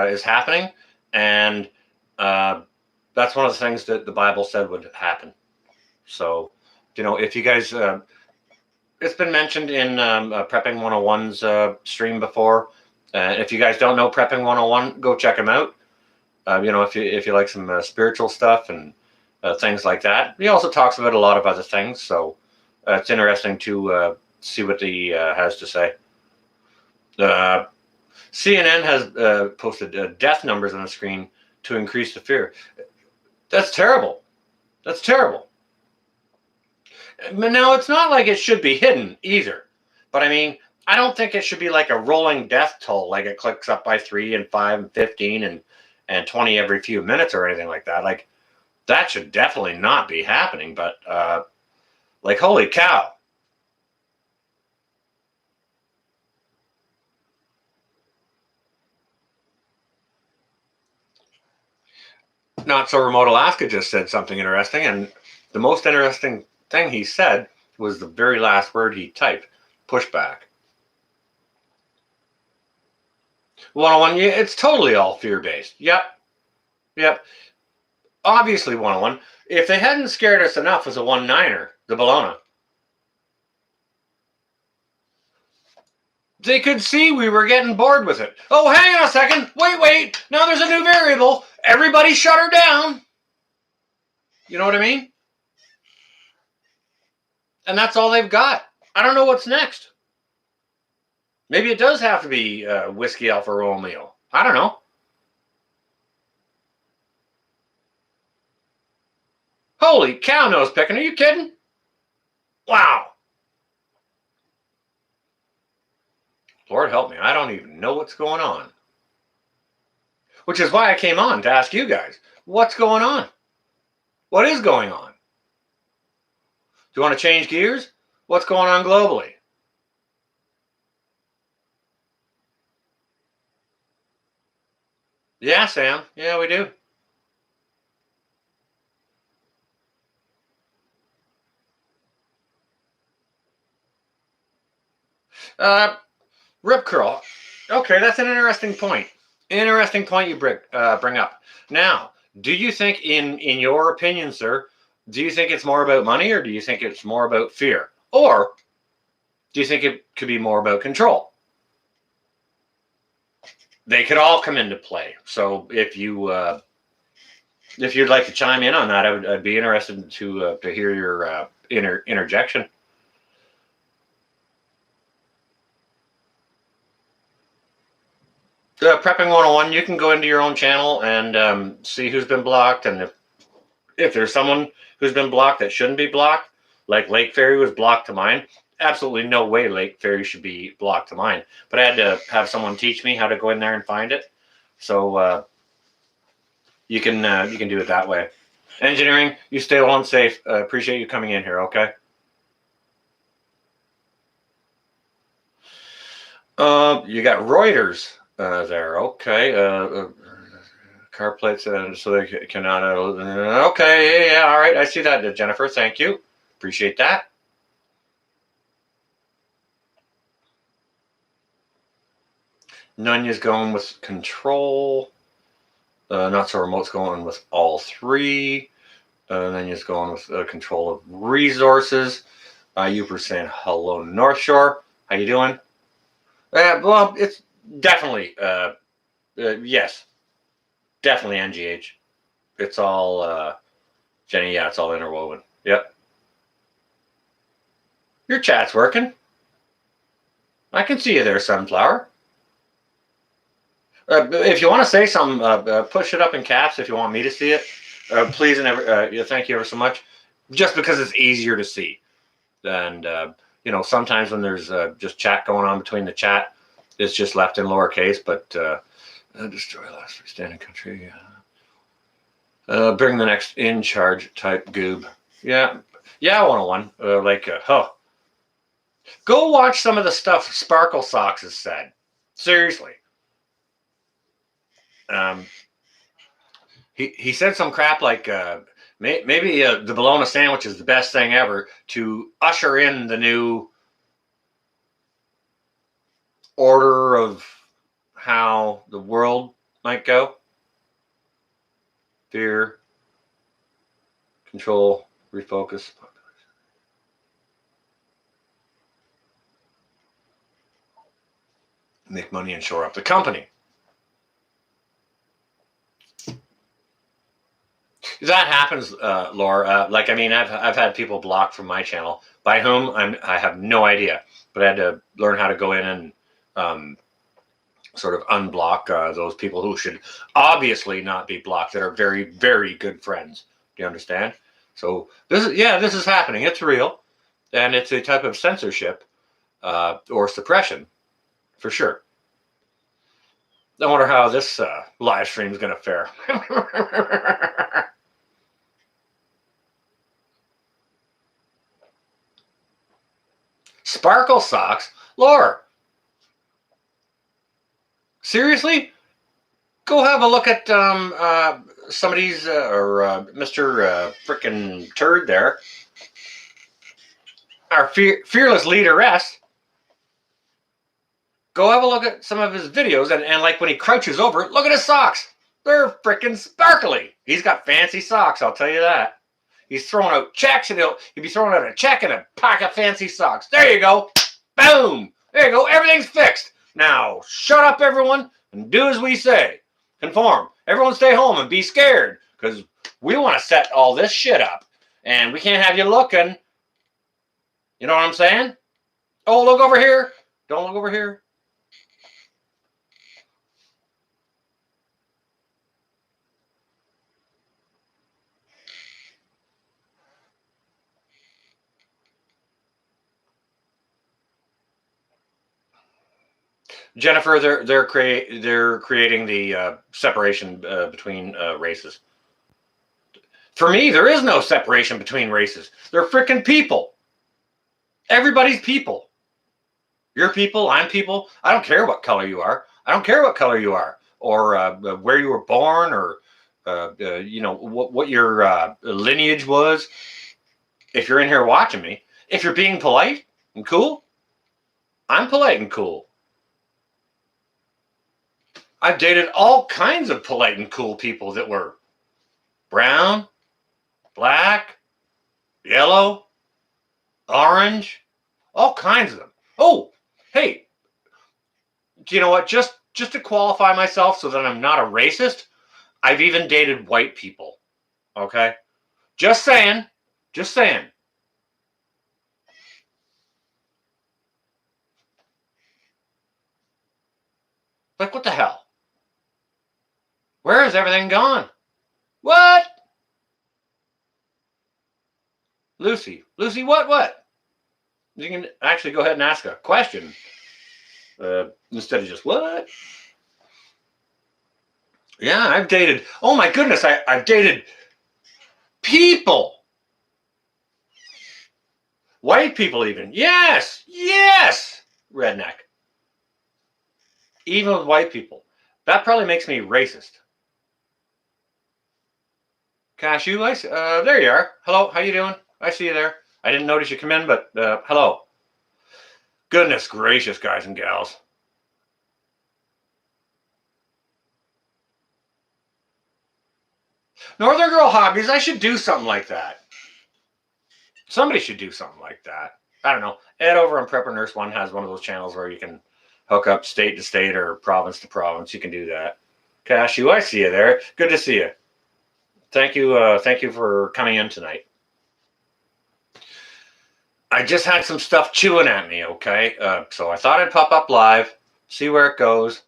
is happening, and that's one of the things that the Bible said would happen. So, if you guys, it's been mentioned in Prepping 101's stream before. If you guys don't know Prepping 101, go check him out. if you like some spiritual stuff and things like that. He also talks about a lot of other things, so it's interesting to see what he has to say. CNN has posted death numbers on the screen to increase the fear. That's terrible. That's terrible. Now, it's not like it should be hidden either. But I mean, I don't think it should be like a rolling death toll, like it clicks up by 3 and 5 and 15 and 20 every few minutes or anything like that. Like, that should definitely not be happening. But, like, holy cow. Not So Remote Alaska just said something interesting. And the most interesting thing he said was the very last word he typed, pushback. 101, yeah, it's totally all fear-based. Yep. Yep. Obviously 101. If they hadn't scared us enough as a 1-9er, the Bologna, they could see we were getting bored with it. Oh, hang on a second. Wait. Now there's a new variable. Everybody shut her down. You know what I mean? And that's all they've got. I don't know what's next. Maybe it does have to be Whiskey Alfa Romeo. I don't know. Holy cow, nose picking. Are you kidding? Wow. Lord help me. I don't even know what's going on. Which is why I came on to ask you guys, what's going on? What is going on? Do you want to change gears? What's going on globally? Yeah, Sam. Yeah, we do. Rip curl. Okay, that's an interesting point. Interesting point you bring up. Now, do you think, in your opinion, sir, do you think it's more about money, or do you think it's more about fear, or do you think it could be more about control? They could all come into play. So if you'd like to chime in on that, I'd be interested to hear your interjection. Prepping 101, you can go into your own channel and see who's been blocked, and if there's someone who's been blocked that shouldn't be blocked, like Lake Ferry was blocked to mine. Absolutely no way Lake Ferry should be blocked to mine. But I had to have someone teach me how to go in there and find it. So you can do it that way. Engineering, you stay well and safe. Appreciate you coming in here. Okay. You got Reuters there. Okay. Car plates, so they cannot. Okay. Yeah. All right. I see that, Jennifer. Thank you. Appreciate that. Nunya's going with control. Not So Remote's going with all three. Nunya's going with control of resources. You were saying hello, North Shore. How you doing? Well, it's definitely yes, definitely NGH. It's all Jenny. Yeah, it's all interwoven. Yep. Your chat's working. I can see you there, Sunflower. If you want to say something, push it up in caps if you want me to see it. Please and thank you ever so much. Just because it's easier to see. And, sometimes when there's just chat going on between the chat, it's just left in lowercase. But destroy last freestanding country. Bring the next in charge type goob. Yeah. 101. Go watch some of the stuff Sparkle Socks has said. Seriously. He said some crap like maybe the bologna sandwich is the best thing ever to usher in the new order of how the world might go. Fear, control, refocus. Make money and shore up the company. That happens, Laura. Like, I mean, I've had people blocked from my channel. By whom, I have no idea. But I had to learn how to go in and sort of unblock those people who should obviously not be blocked, that are very, very good friends. Do you understand? So this is happening. It's real, and it's a type of censorship or suppression for sure. I wonder how this live stream is going to fare. Sparkle socks, Laura. Seriously? Go have a look at somebody's or Mr. Frickin' Turd there. Our fearless leaderess. Go have a look at some of his videos, and like when he crouches over, look at his socks. They're frickin' sparkly. He's got fancy socks, I'll tell you that. He's throwing out checks, and he'll be throwing out a check and a pack of fancy socks. There you go. Boom. There you go. Everything's fixed. Now, shut up, everyone, and do as we say. Conform. Everyone stay home and be scared, because we want to set all this shit up, and we can't have you looking. You know what I'm saying? Oh, look over here. Don't look over here. Jennifer, they're creating the separation between races. For me, there is no separation between races. They're freaking people. Everybody's people. You're people. I'm people. I don't care what color you are. I don't care what color you are, or where you were born, or you know what your lineage was. If you're in here watching me, if you're being polite and cool, I'm polite and cool. I've dated all kinds of polite and cool people that were brown, black, yellow, orange, all kinds of them. Oh, hey, do you know what? Just to qualify myself so that I'm not a racist, I've even dated white people. Okay? Just saying. Just saying. Like, what the hell? Where is everything gone? What? Lucy, what? You can actually go ahead and ask a question instead of just what? Yeah, I've dated. Oh my goodness, I've dated people. White people even. Yes. Redneck. Even with white people. That probably makes me racist. Cashew, there you are. Hello, how you doing? I see you there. I didn't notice you come in, but hello. Goodness gracious, guys and gals. Northern Girl Hobbies, I should do something like that. Somebody should do something like that. I don't know. Ed over on Prepper Nurse One has one of those channels where you can hook up state to state or province to province. You can do that. Cashew, I see you there. Good to see you. Thank you for coming in tonight. I just had some stuff chewing at me, okay? So I thought I'd pop up live, see where it goes.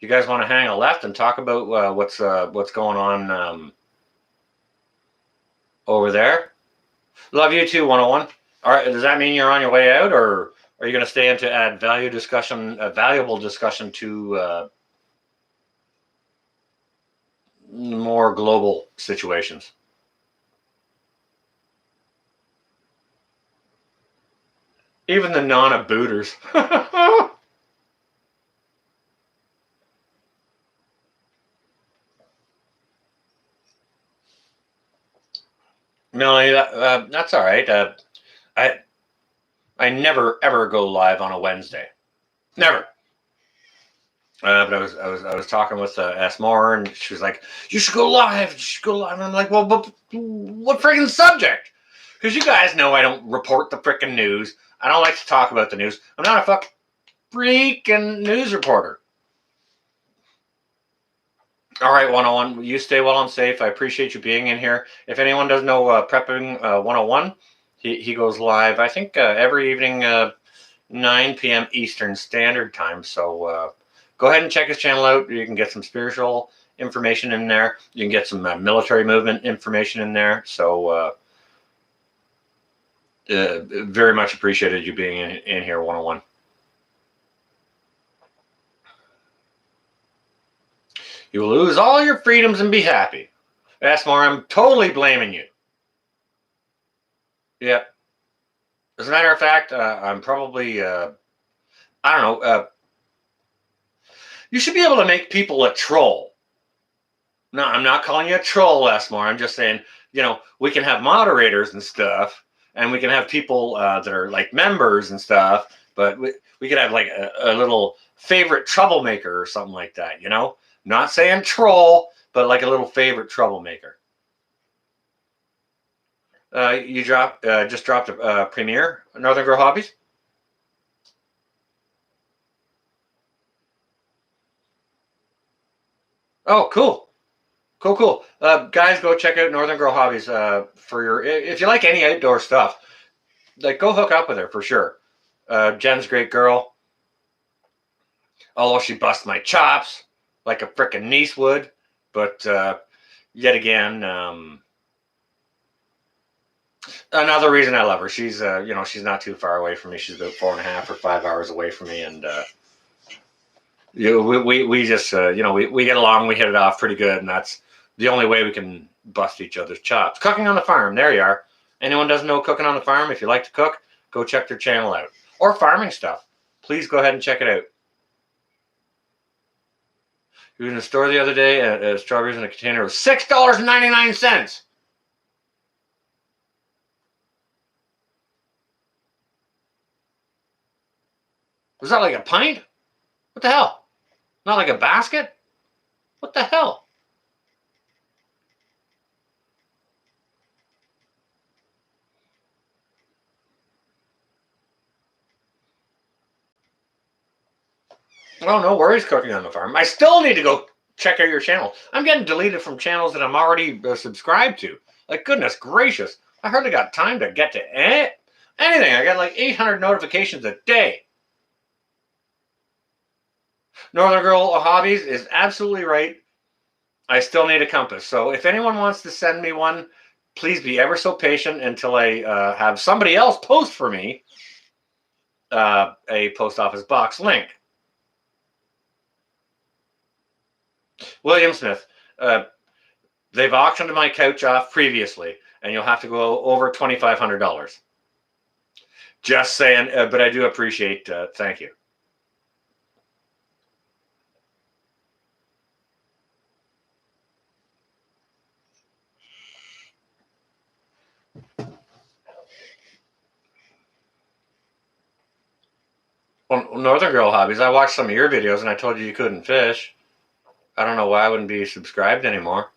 You guys want to hang a left and talk about what's going on over there? Love you too, 101. All right, does that mean you're on your way out, or are you going to stay in to add valuable discussion to more global situations? Even the non-abooters. Melanie, that's all right. I never ever go live on a Wednesday. Never. But I was talking with S Moore, and she was like, "You should go live. You should go live." And I'm like, "Well, but what freaking subject?" Because you guys know I don't report the freaking news. I don't like to talk about the news. I'm not a freaking news reporter. All right, 101. You stay well and safe. I appreciate you being in here. If anyone doesn't know Prepping 101, he goes live, I think, every evening, 9 p.m. Eastern Standard Time. So go ahead and check his channel out. You can get some spiritual information in there. You can get some military movement information in there. So very much appreciated you being in here, 101. You will lose all your freedoms and be happy. That's more. I'm totally blaming you. Yeah. As a matter of fact, I'm probably, I don't know, you should be able to make people a troll. No, I'm not calling you a troll, Lesmore. I'm just saying, we can have moderators and stuff, and we can have people that are like members and stuff, but we could have like a little favorite troublemaker or something like that, Not saying troll, but like a little favorite troublemaker. You just dropped a premiere, Northern Girl Hobbies? Oh, cool. Cool. Guys, go check out Northern Girl Hobbies for if you like any outdoor stuff, like go hook up with her for sure. Jen's a great girl. Although she busts my chops like a frickin' niece would, but yet again, another reason I love her. She's she's not too far away from me. She's about 4.5 or 5 hours away from me, and we just we get along. We hit it off pretty good, and that's the only way we can bust each other's chops. Cooking on the Farm. There you are. Anyone doesn't know Cooking on the Farm? If you like to cook, go check their channel out. Or farming stuff. Please go ahead and check it out. He was in the store the other day at strawberries in a container. It was $6.99. Was that like a pint? What the hell? Not like a basket? What the hell? Oh, no worries, Cooking on the Farm. I still need to go check out your channel. I'm getting deleted from channels that I'm already subscribed to. Like, goodness gracious. I hardly got time to get to anything. I got like 800 notifications a day. Northern Girl Hobbies is absolutely right. I still need a compass. So if anyone wants to send me one, please be ever so patient until I have somebody else post for me a post office box link. William Smith, they've auctioned my couch off previously, and you'll have to go over $2,500. Just saying, but I do appreciate. Thank you. Well, Northern Girl Hobbies, I watched some of your videos, and I told you couldn't fish. I don't know why I wouldn't be subscribed anymore.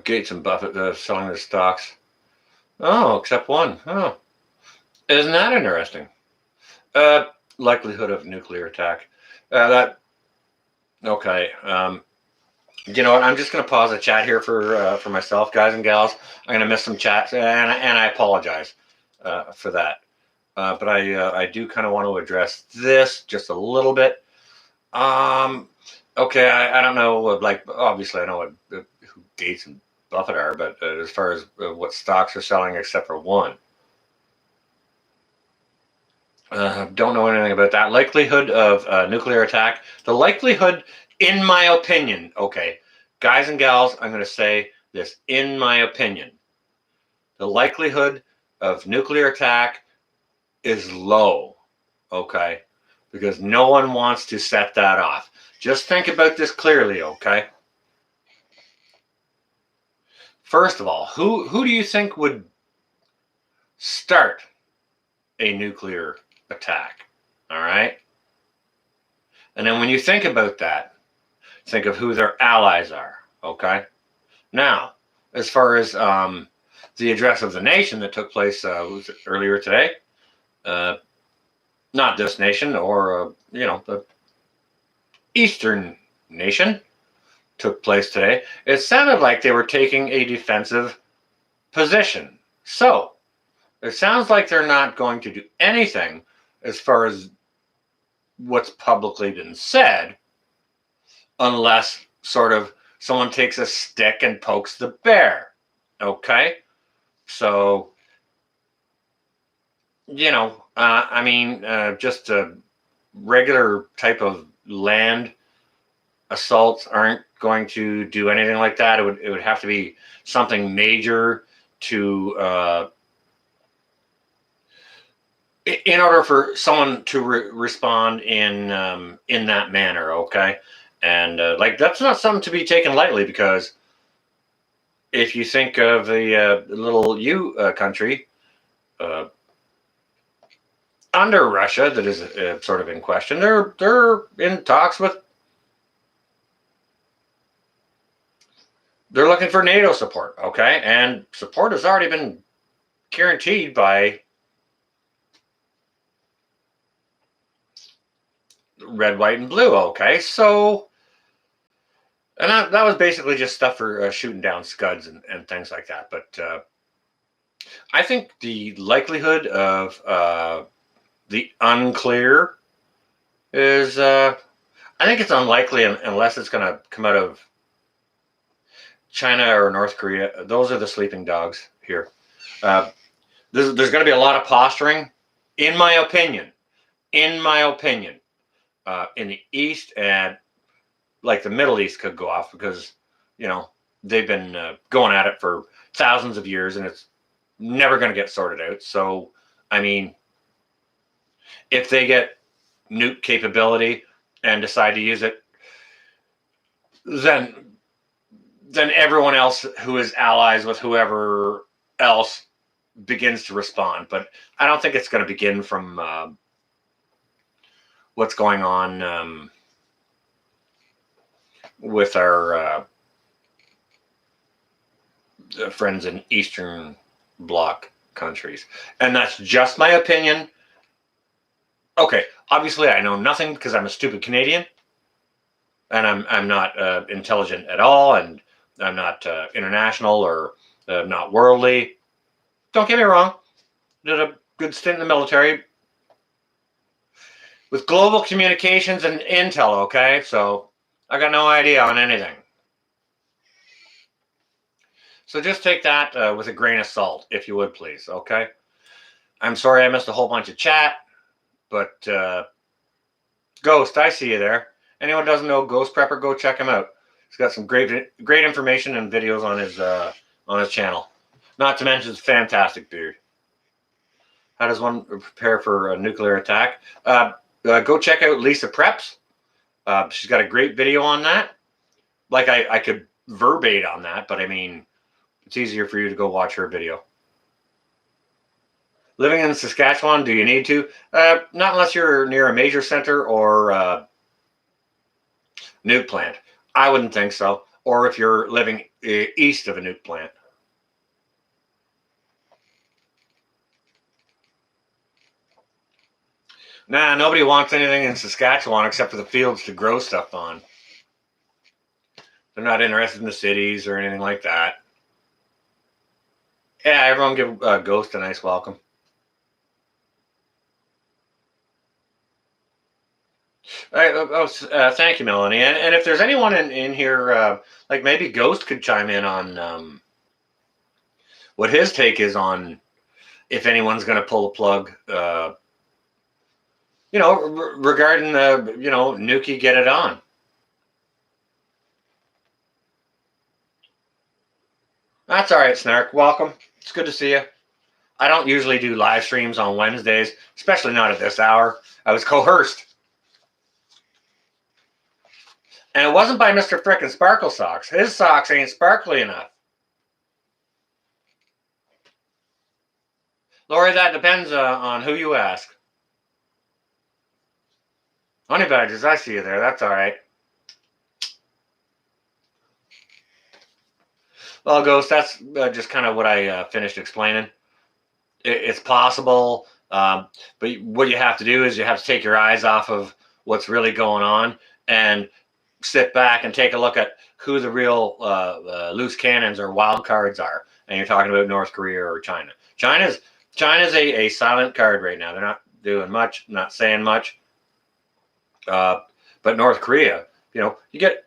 Gates and Buffett selling their stocks. Oh, except one. Oh, isn't that interesting? Likelihood of nuclear attack. Okay. You know what? I'm just going to pause the chat here for myself, guys and gals. I'm going to miss some chats, and I apologize for that. But I do kind of want to address this just a little bit. Okay, I don't know. Like, obviously, I know who Gates and Buffett are, but as far as what stocks are selling, except for one. Don't know anything about that. Likelihood of nuclear attack. The likelihood, in my opinion, okay, guys and gals, I'm going to say this, in my opinion, the likelihood of nuclear attack is low, okay, because no one wants to set that off. Just think about this clearly, okay? First of all, who do you think would start a nuclear attack? All right. And then when you think about that, think of who their allies are. Okay. Now, as far as the address of the nation that took place was earlier today, not this nation or, the Eastern nation took place today, it sounded like they were taking a defensive position. So it sounds like they're not going to do anything as far as what's publicly been said, unless sort of someone takes a stick and pokes the bear. Okay? So, just a regular type of land assaults aren't going to do anything like that. It would have to be something major to in order for someone to respond in that manner. Okay, and like that's not something to be taken lightly, because if you think of the little country under Russia that is sort of in question, they're in talks with. They're looking for NATO support, okay? And support has already been guaranteed by red, white, and blue, okay? So, and that was basically just stuff for shooting down scuds and things like that. But I think the likelihood of the unclear is, I think it's unlikely unless it's going to come out of China or North Korea. Those are the sleeping dogs here. There's going to be a lot of posturing, in my opinion. In the East, and like the Middle East could go off, because they've been going at it for thousands of years, and it's never going to get sorted out. So, I mean, if they get nuke capability and decide to use it, then everyone else who is allies with whoever else begins to respond. But I don't think it's going to begin from what's going on with our friends in Eastern Bloc countries. And that's just my opinion. Okay, obviously I know nothing because I'm a stupid Canadian, and I'm not intelligent at all, and I'm not international or not worldly. Don't get me wrong. Did a good stint in the military with global communications and intel, okay? So I got no idea on anything. So just take that with a grain of salt, if you would, please, okay? I'm sorry I missed a whole bunch of chat, but Ghost, I see you there. Anyone who doesn't know Ghost Prepper, go check him out. He's got some great information and videos on his channel. Not to mention his fantastic beard. How does one prepare for a nuclear attack? Go check out Lisa Preps. She's got a great video on that. Like I could verbate on that, but I mean, it's easier for you to go watch her video. Living in Saskatchewan, do you need to? Not unless you're near a major center or nuke plant. I wouldn't think so. Or if you're living east of a nuke plant. Nah, nobody wants anything in Saskatchewan except for the fields to grow stuff on. They're not interested in the cities or anything like that. Yeah, everyone give Ghost a nice welcome. Thank you, Melanie. And if there's anyone in here, like maybe Ghost could chime in on what his take is on if anyone's going to pull the plug, regarding the, Nuki get it on. That's all right, Snark. Welcome. It's good to see you. I don't usually do live streams on Wednesdays, especially not at this hour. I was coerced. And it wasn't by Mr. Frickin' Sparkle Socks. His socks ain't sparkly enough. Lori, that depends on who you ask. Honey Badgers, I see you there. That's all right. Well, Ghost, that's just kind of what I finished explaining. It's possible But what you have to do is you have to take your eyes off of what's really going on and sit back and take a look at who the real loose cannons or wild cards are. And you're talking about North Korea or China. China's a silent card right now. They're not doing much, not saying much. But North Korea, you get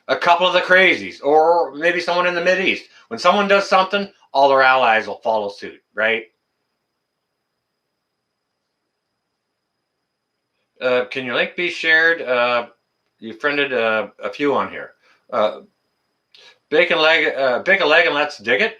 a couple of the crazies, or maybe someone in the Mideast. When someone does something, all their allies will follow suit, right? Can your link be shared? You friended a few on here. Bake a leg and let's dig it.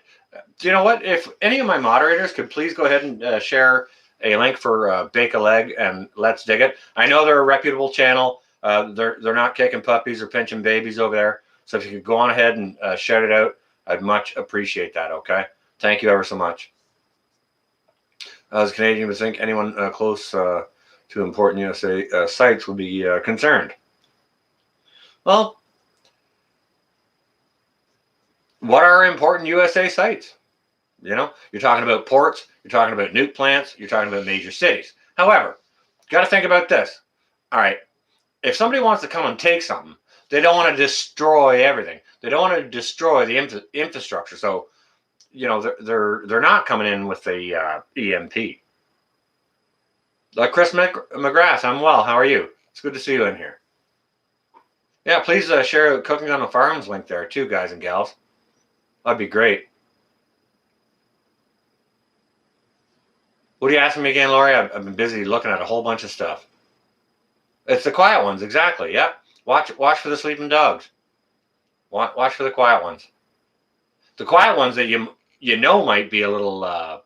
Do you know what? If any of my moderators could please go ahead and share a link for Bake a Leg and Let's Dig It. I know they're a reputable channel. They're not kicking puppies or pinching babies over there. So if you could go on ahead and shout it out, I'd much appreciate that. Okay, thank you ever so much. As a Canadian, would think anyone close to important USA sites would be concerned. Well, what are important USA sites? You're talking about ports, you're talking about nuke plants, you're talking about major cities. However, you got to think about this. All right, if somebody wants to come and take something, they don't want to destroy everything. They don't want to destroy the infrastructure. So, they're not coming in with the EMP. Like Chris McGrath, I'm well. How are you? It's good to see you in here. Yeah, please share a Cooking on the Farms link there too, guys and gals. That'd be great. What are you asking me again, Lori? I've been busy looking at a whole bunch of stuff. It's the quiet ones, exactly. Yep. Watch for the sleeping dogs. Watch for the quiet ones. The quiet ones that you know might be a little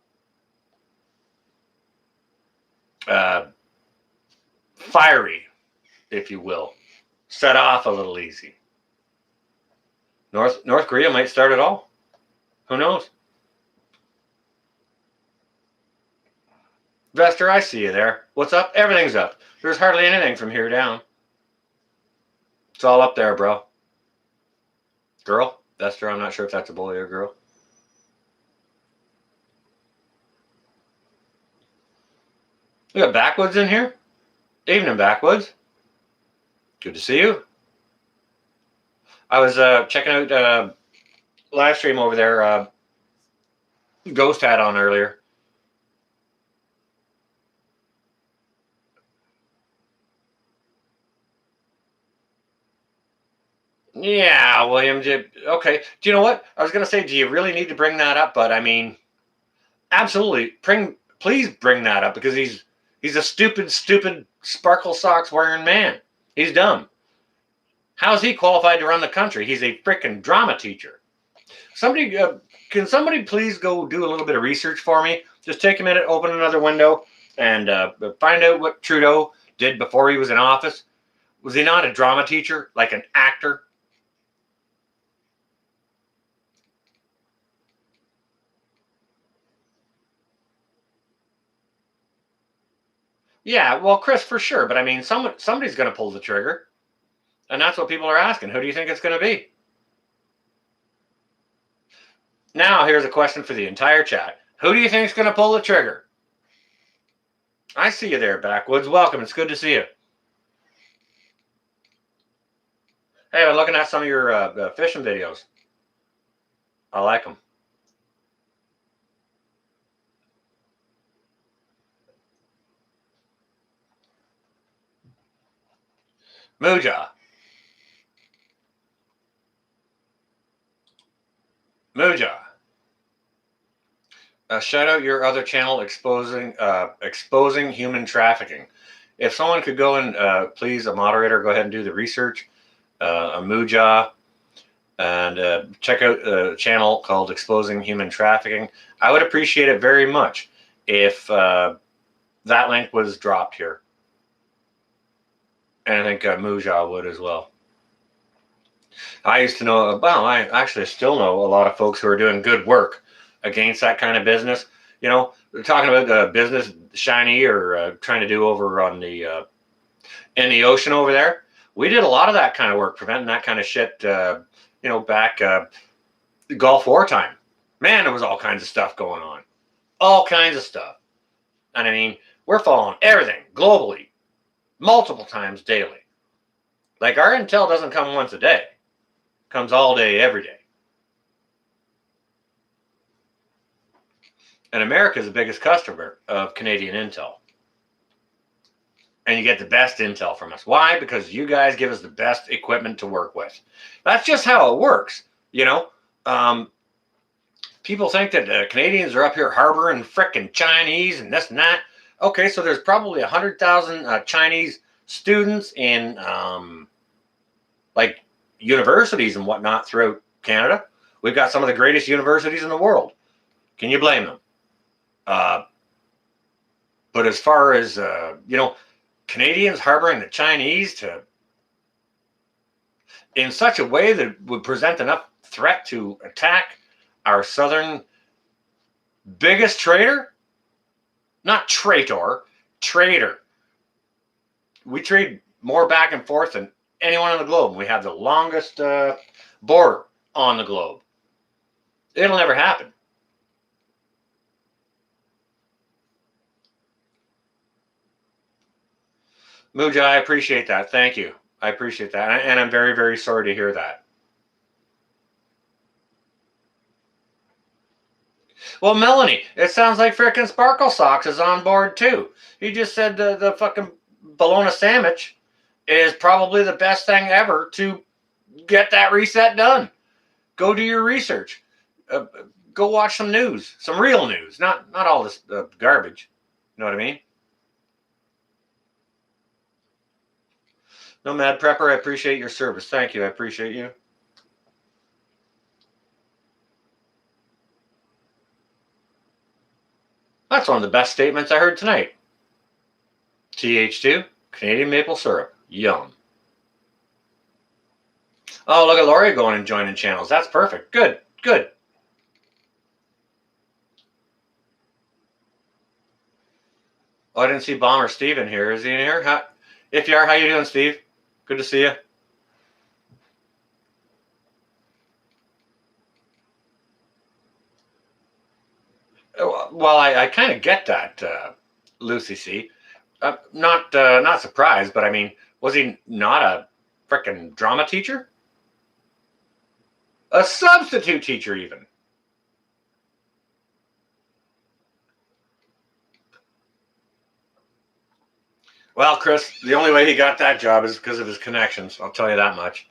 fiery, if you will. Set off a little easy. North Korea might start it all. Who knows? Vester, I see you there. What's up? Everything's up. There's hardly anything from here down. It's all up there, bro. Girl? Vester, I'm not sure if that's a boy or a girl. We got Backwoods in here. Evening, Backwoods. Good to see you. I was checking out live stream over there. Ghost had on earlier. Yeah, William. Okay. Do you know what? I was going to say, do you really need to bring that up? But I mean, absolutely. Please bring that up because he's a stupid sparkle socks wearing man. He's dumb. How is he qualified to run the country? He's a freaking drama teacher. Can somebody please go do a little bit of research for me? Just take a minute, open another window, and find out what Trudeau did before he was in office. Was he not a drama teacher, like an actor? Yeah, well, Chris, for sure. But I mean, somebody's going to pull the trigger. And that's what people are asking. Who do you think it's going to be? Now, here's a question for the entire chat. Who do you think is going to pull the trigger? I see you there, Backwoods. Welcome. It's good to see you. Hey, I'm looking at some of your fishing videos. I like them. Mooja. Shout out your other channel exposing human trafficking. If someone could go and please, a moderator, go ahead and do the research. Mooja, and check out a channel called Exposing Human Trafficking. I would appreciate it very much if that link was dropped here. And I think Mooja would as well. I used to know, well, I actually still know a lot of folks who are doing good work against that kind of business. They're talking about business shiny or trying to do over on the in the ocean over there. We did a lot of that kind of work, preventing that kind of shit, back Gulf War time. Man, there was all kinds of stuff going on. All kinds of stuff. And I mean, we're following everything globally, multiple times daily. Like our intel doesn't come once a day. It comes all day, every day. And America is the biggest customer of Canadian intel. And you get the best intel from us. Why? Because you guys give us the best equipment to work with. That's just how it works. You know, people think that Canadians are up here harboring frickin' Chinese and this and that. Okay, so there's probably 100,000 Chinese students in like universities and whatnot throughout Canada. We've got some of the greatest universities in the world. Can you blame them? But as far as, you know, Canadians harboring the Chinese in such a way that would present enough threat to attack our southern biggest trader, not traitor, trader. We trade more back and forth than anyone on the globe. We have the longest border on the globe. It'll never happen. Muja, I appreciate that. Thank you. I appreciate that. And I'm very, very sorry to hear that. Well, Melanie, it sounds like frickin' Sparkle Socks is on board too. He just said the fucking bologna sandwich is probably the best thing ever to get that reset done. Go do your research. Go watch some news, some real news, not all this garbage. You know what I mean? Nomad Prepper, I appreciate your service. Thank you. I appreciate you. That's one of the best statements I heard tonight. TH2, Canadian maple syrup. Yum. Oh, look at Lori going and joining channels. That's perfect. Good, good. Oh, I didn't see Bomber Steve in here. Is he in here? If you are, how you doing, Steve? Good to see you. Well, I kind of get that, Lucy C. Not surprised, but I mean, was he not a frickin' drama teacher? A substitute teacher, even. Well, Chris, the only way he got that job is because of his connections. I'll tell you that much.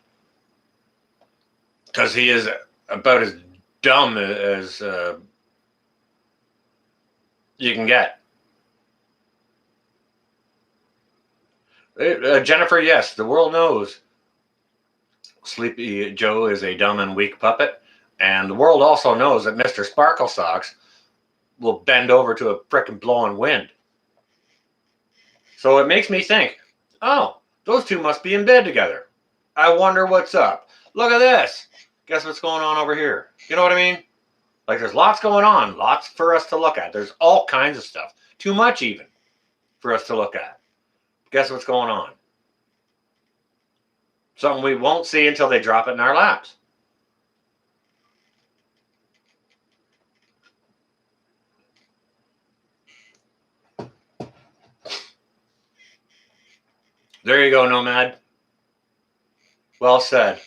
Because he is about as dumb as you can get. Jennifer, yes, the world knows Sleepy Joe is a dumb and weak puppet. And the world also knows that Mr. Sparkle Socks will bend over to a frickin' blowing wind. So it makes me think, oh, those two must be in bed together. I wonder what's up. Look at this. Guess what's going on over here? You know what I mean? Like there's lots going on, lots for us to look at. There's all kinds of stuff. Too much even for us to look at. Guess what's going on? Something we won't see until they drop it in our laps. There you go, Nomad. Well said.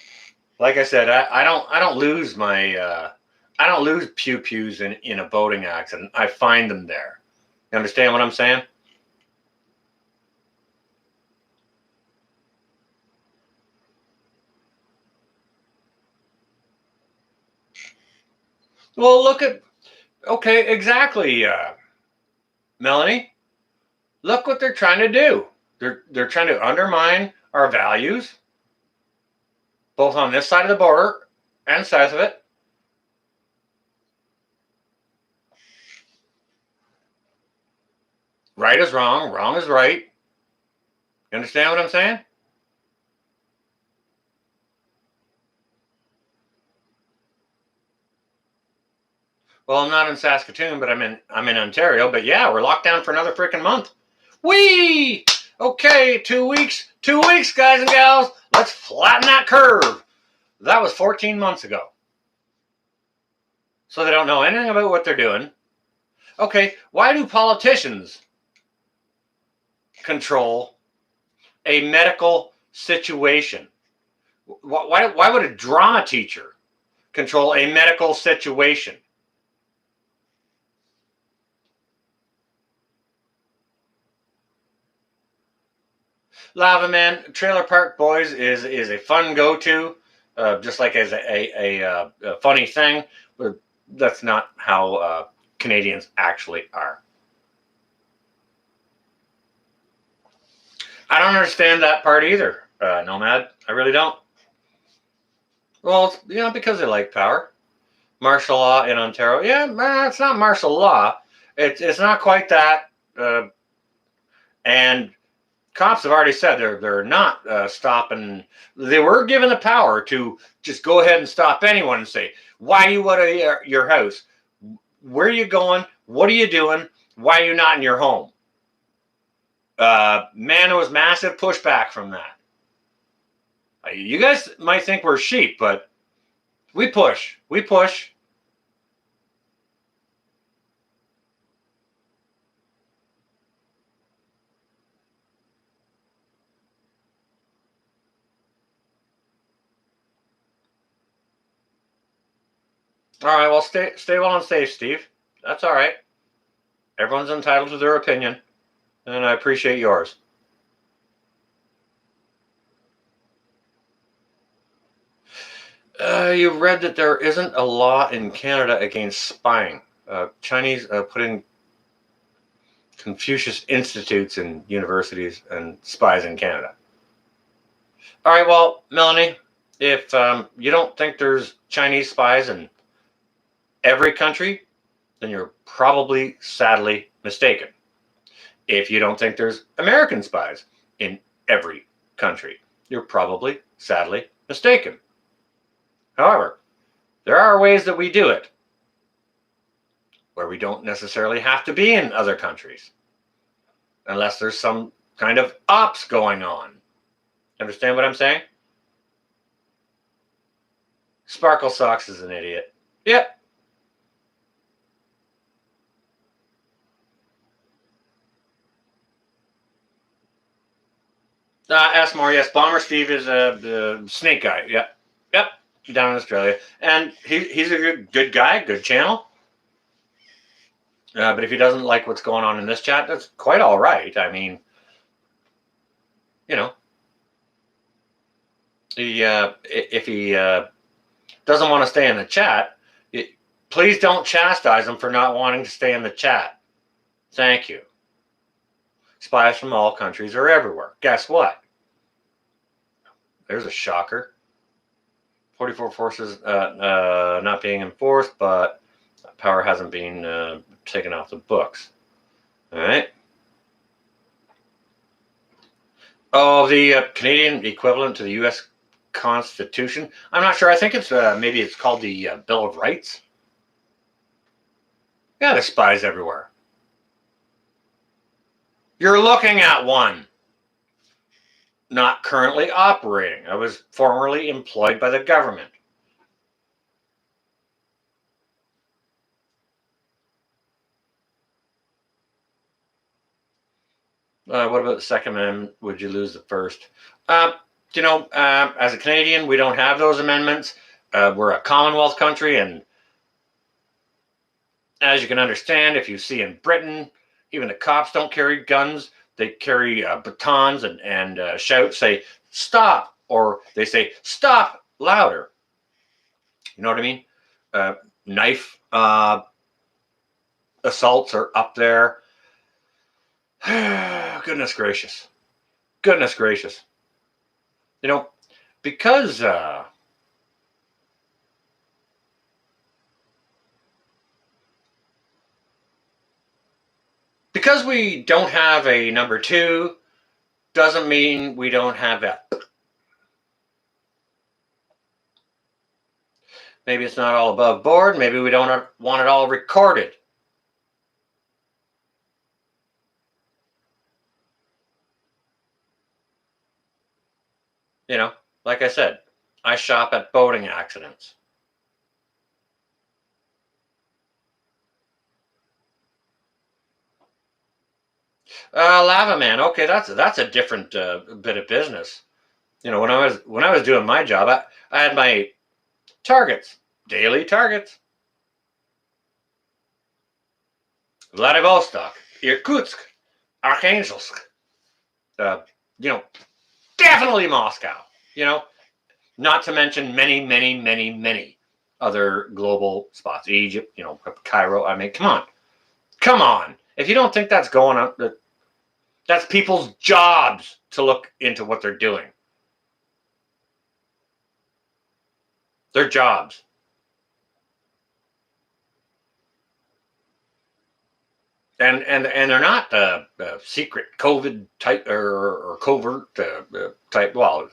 Like I said, I don't lose my I don't lose pews in a boating accident. I find them there. You understand what I'm saying? Well, look at okay, exactly, Melanie. Look what they're trying to do. They're trying to undermine our values, both on this side of the border and south of it. Right is wrong, wrong is right. You understand what I'm saying? Well, I'm not in Saskatoon, but I'm in Ontario. But yeah, we're locked down for another freaking month. Whee! Okay, 2 weeks. 2 weeks, guys and gals. Let's flatten that curve. That was 14 months ago. So they don't know anything about what they're doing. Okay, why do politicians control a medical situation? Why would a drama teacher control a medical situation? Lava Man, Trailer Park Boys is a fun go-to, just like as a funny thing, but that's not how Canadians actually are. I don't understand that part either, Nomad. I really don't. Well, because they like power. Martial law in Ontario. Yeah, it's not martial law. It's not quite that. And cops have already said they're not stopping. They were given the power to just go ahead and stop anyone and say, "Why are you out of your house? Where are you going? What are you doing? Why are you not in your home?" Man, there was massive pushback from that. You guys might think we're sheep, but we push. We push. All right, well, stay well and safe, Steve. That's all right. Everyone's entitled to their opinion, and I appreciate yours. You read that there isn't a law in Canada against spying. Chinese put in Confucius institutes and universities and spies in Canada. All right, well, Melanie, if you don't think there's Chinese spies in every country, then you're probably sadly mistaken. If you don't think there's American spies in every country, you're probably sadly mistaken. However, there are ways that we do it where we don't necessarily have to be in other countries unless there's some kind of ops going on. Understand what I'm saying? Sparkle Socks is an idiot. Yep. Ask more. Yes, Bomber Steve is a snake guy. Yep. Yep. Down in Australia. And he's a good guy, good channel. But if he doesn't like what's going on in this chat, that's quite all right. I mean, if he doesn't want to stay in the chat, please don't chastise him for not wanting to stay in the chat. Thank you. Spies from all countries are everywhere. Guess what? There's a shocker. 44 forces not being enforced, but power hasn't been taken off the books. All right. Oh, the Canadian equivalent to the U.S. Constitution. I'm not sure. I think it's maybe it's called the Bill of Rights. Yeah, there's spies everywhere. You're looking at one. Not currently operating. I was formerly employed by the government. What about the Second Amendment? Would you lose the first? As a Canadian, we don't have those amendments. We're a Commonwealth country, and as you can understand, if you see in Britain, even the cops don't carry guns. They carry batons and shout, say, "Stop," or they say, "Stop," louder. You know what I mean? Knife assaults are up there. Goodness gracious. Goodness gracious. Because we don't have a number 2 doesn't mean we don't have that. Maybe it's not all above board. Maybe we don't want it all recorded. Like I said, I shop at boating accidents. Lava Man. Okay, that's a different bit of business. You know, when I was doing my job, I had my targets, daily targets. Vladivostok, Irkutsk, Arkhangelsk. Uh, you know, definitely Moscow. You know, not to mention many, many, many, many other global spots. Egypt. You know, Cairo. I mean, come on. If you don't think that's going up, that's people's jobs to look into what they're doing. Their jobs. And they're not secret COVID type or covert type. Well,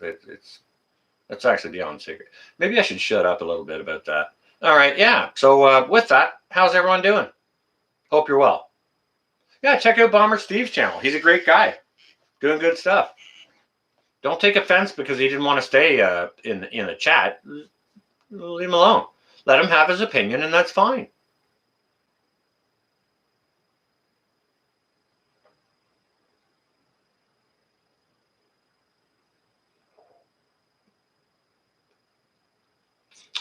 it's actually beyond secret. Maybe I should shut up a little bit about that. All right, yeah. So with that, how's everyone doing? Hope you're well. Yeah, check out Bomber Steve's channel. He's a great guy, doing good stuff. Don't take offense because he didn't want to stay in the chat. Leave him alone. Let him have his opinion, and that's fine.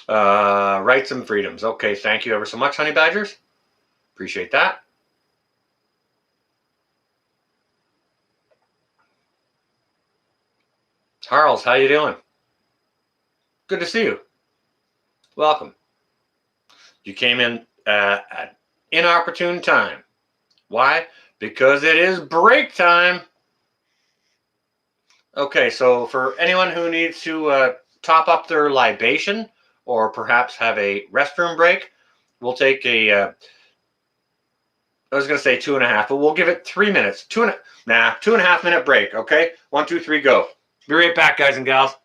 Rights and freedoms. Okay, thank you ever so much, honey badgers. Appreciate that. Charles, how you doing? Good to see you. Welcome. You came in at inopportune time. Why? Because it is break time. Okay, so for anyone who needs to top up their libation or perhaps have a restroom break, we'll take I was going to say 2.5, but we'll give it 3 minutes. 2.5 minute break. Okay, 1, 2, 3, go. Be right back, guys and gals.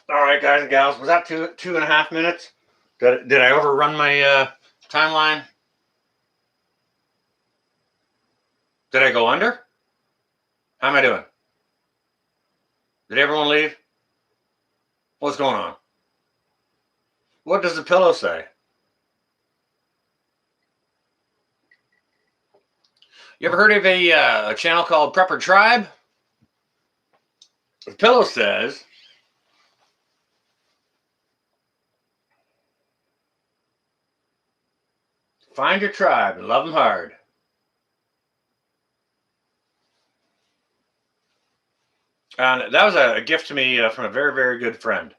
All right, guys and gals, was that 2.5 minutes? Did I overrun my timeline? Did I go under? How am I doing? Did everyone leave? What's going on? What does the pillow say? You ever heard of a channel called Prepper Tribe? The pillow says Find your tribe and love them hard. And that was a gift to me from a very, very good friend.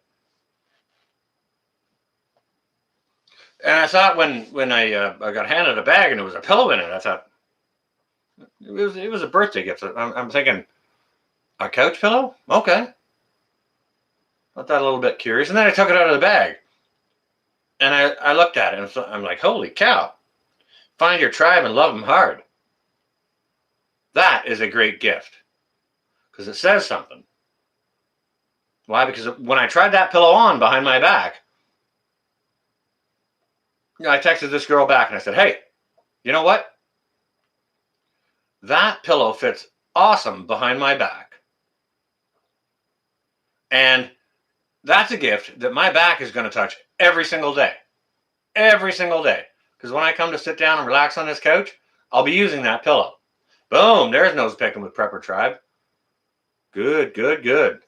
And I thought when I got handed a bag and there was a pillow in it, I thought it was a birthday gift. I'm thinking, a couch pillow? Okay. Thought that a little bit curious. And then I took it out of the bag. And I looked at it and I'm like, holy cow. Find your tribe and love them hard. That is a great gift. Because it says something. Why? Because when I tried that pillow on behind my back, I texted this girl back and I said, hey, you know what? That pillow fits awesome behind my back. And that's a gift that my back is going to touch every single day. Every single day. Because when I come to sit down and relax on this couch, I'll be using that pillow. Boom, there's nose picking with Prepper Tribe. Good, good, good.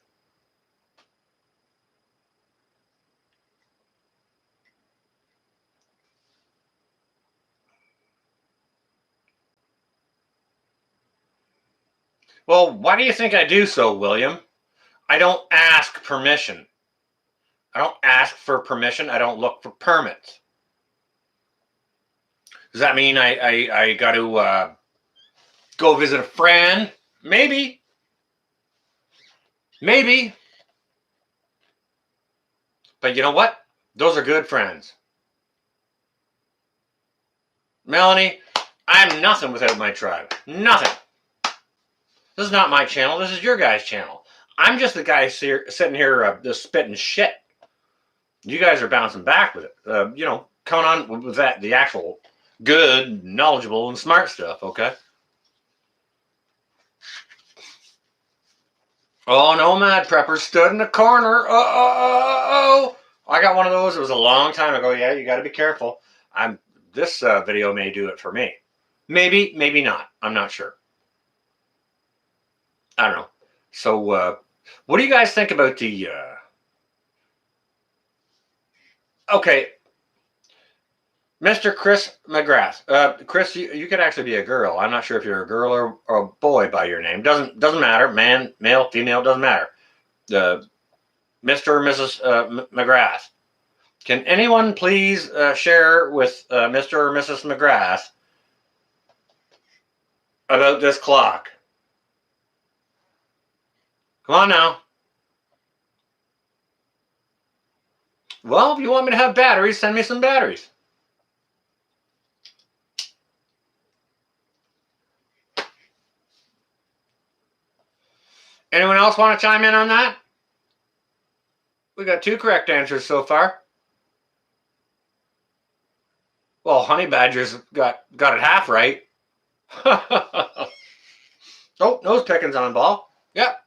Well, why do you think I do so, William? I don't ask permission. I don't ask for permission. I don't look for permits. Does that mean I got to go visit a friend? Maybe. Maybe. But you know what? Those are good friends. Melanie, I'm nothing without my tribe. Nothing. This is not my channel. This is your guys' channel. I'm just the guy sitting here just spitting shit. You guys are bouncing back with it. Coming on with that, the actual good, knowledgeable, and smart stuff, okay? Oh, Nomad Prepper stood in the corner. Oh. I got one of those. It was a long time ago. Yeah, you got to be careful. This video may do it for me. Maybe, maybe not. I'm not sure. I don't know. So, what do you guys think about the... Okay, Mr. Chris McGrath. Chris, you could actually be a girl. I'm not sure if you're a girl or a boy by your name. Doesn't matter. Man, male, female, doesn't matter. Mr. or Mrs. McGrath. Can anyone please share with Mr. or Mrs. McGrath about this clock? Come on now. Well, if you want me to have batteries, send me some batteries. Anyone else want to chime in on that? We got 2 correct answers so far. Well, Honey Badger's got it half right. Oh, nose picking's on ball. Yep.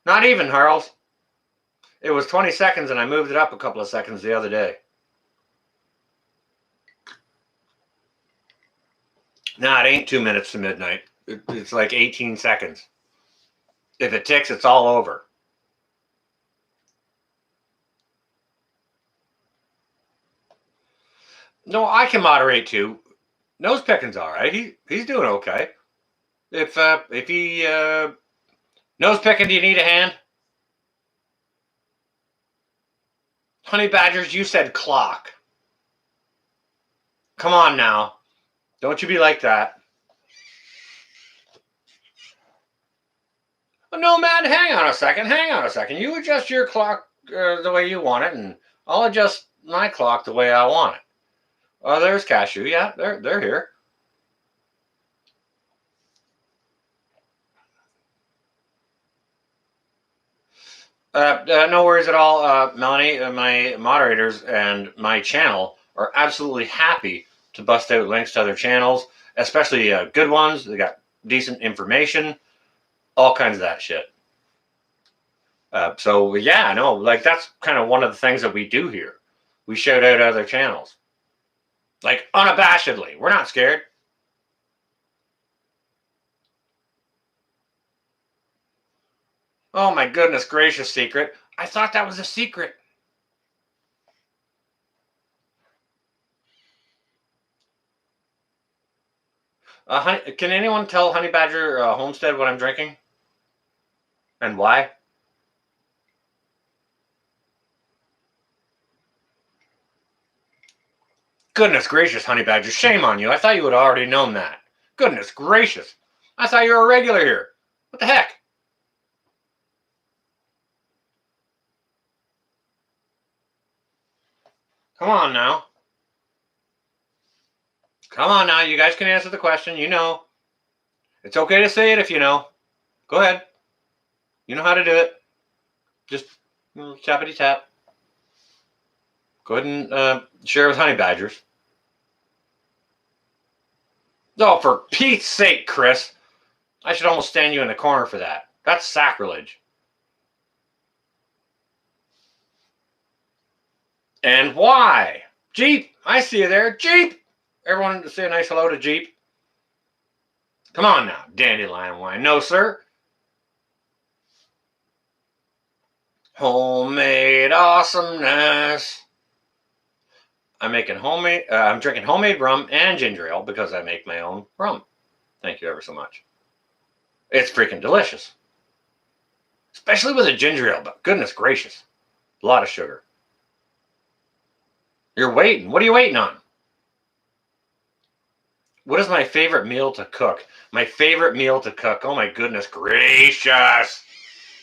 Not even, Harles. It was 20 seconds and I moved it up a couple of seconds the other day. Nah, it ain't 2 minutes to midnight. It's like 18 seconds. If it ticks, it's all over. No, I can moderate too. Nose picking's all right. He's doing okay. If he nose picking, do you need a hand? Honey Badgers, you said clock. Come on now. Don't you be like that. No, man, hang on a second. You adjust your clock the way you want it, and I'll adjust my clock the way I want it. Oh, there's Cashew. Yeah, they're here. No worries at all, Melanie. My moderators and my channel are absolutely happy to bust out links to other channels, especially good ones. They got decent information, all kinds of that shit. So yeah, no, like that's kind of one of the things that we do here. We shout out other channels, like unabashedly. We're not scared. Oh my goodness gracious, Secret. I thought that was a secret. Can anyone tell Honey Badger Homestead what I'm drinking? And why? Goodness gracious, Honey Badger, shame on you. I thought you would have already known that. Goodness gracious. I thought you were a regular here. What the heck? Come on now. Come on now. You guys can answer the question. You know. It's okay to say it if you know. Go ahead. You know how to do it. Just tappity tap. Go ahead and share with Honey Badgers. Oh, for Pete's sake, Chris. I should almost stand you in the corner for that. That's sacrilege. And why? Jeep, I see you there. Jeep! Everyone say a nice hello to Jeep. Come on now, dandelion wine. No, sir. Homemade awesomeness. I'm drinking homemade rum and ginger ale because I make my own rum. Thank you ever so much. It's freaking delicious. Especially with a ginger ale, but goodness gracious. A lot of sugar. You're waiting. What are you waiting on? What is my favorite meal to cook? My favorite meal to cook. Oh my goodness gracious.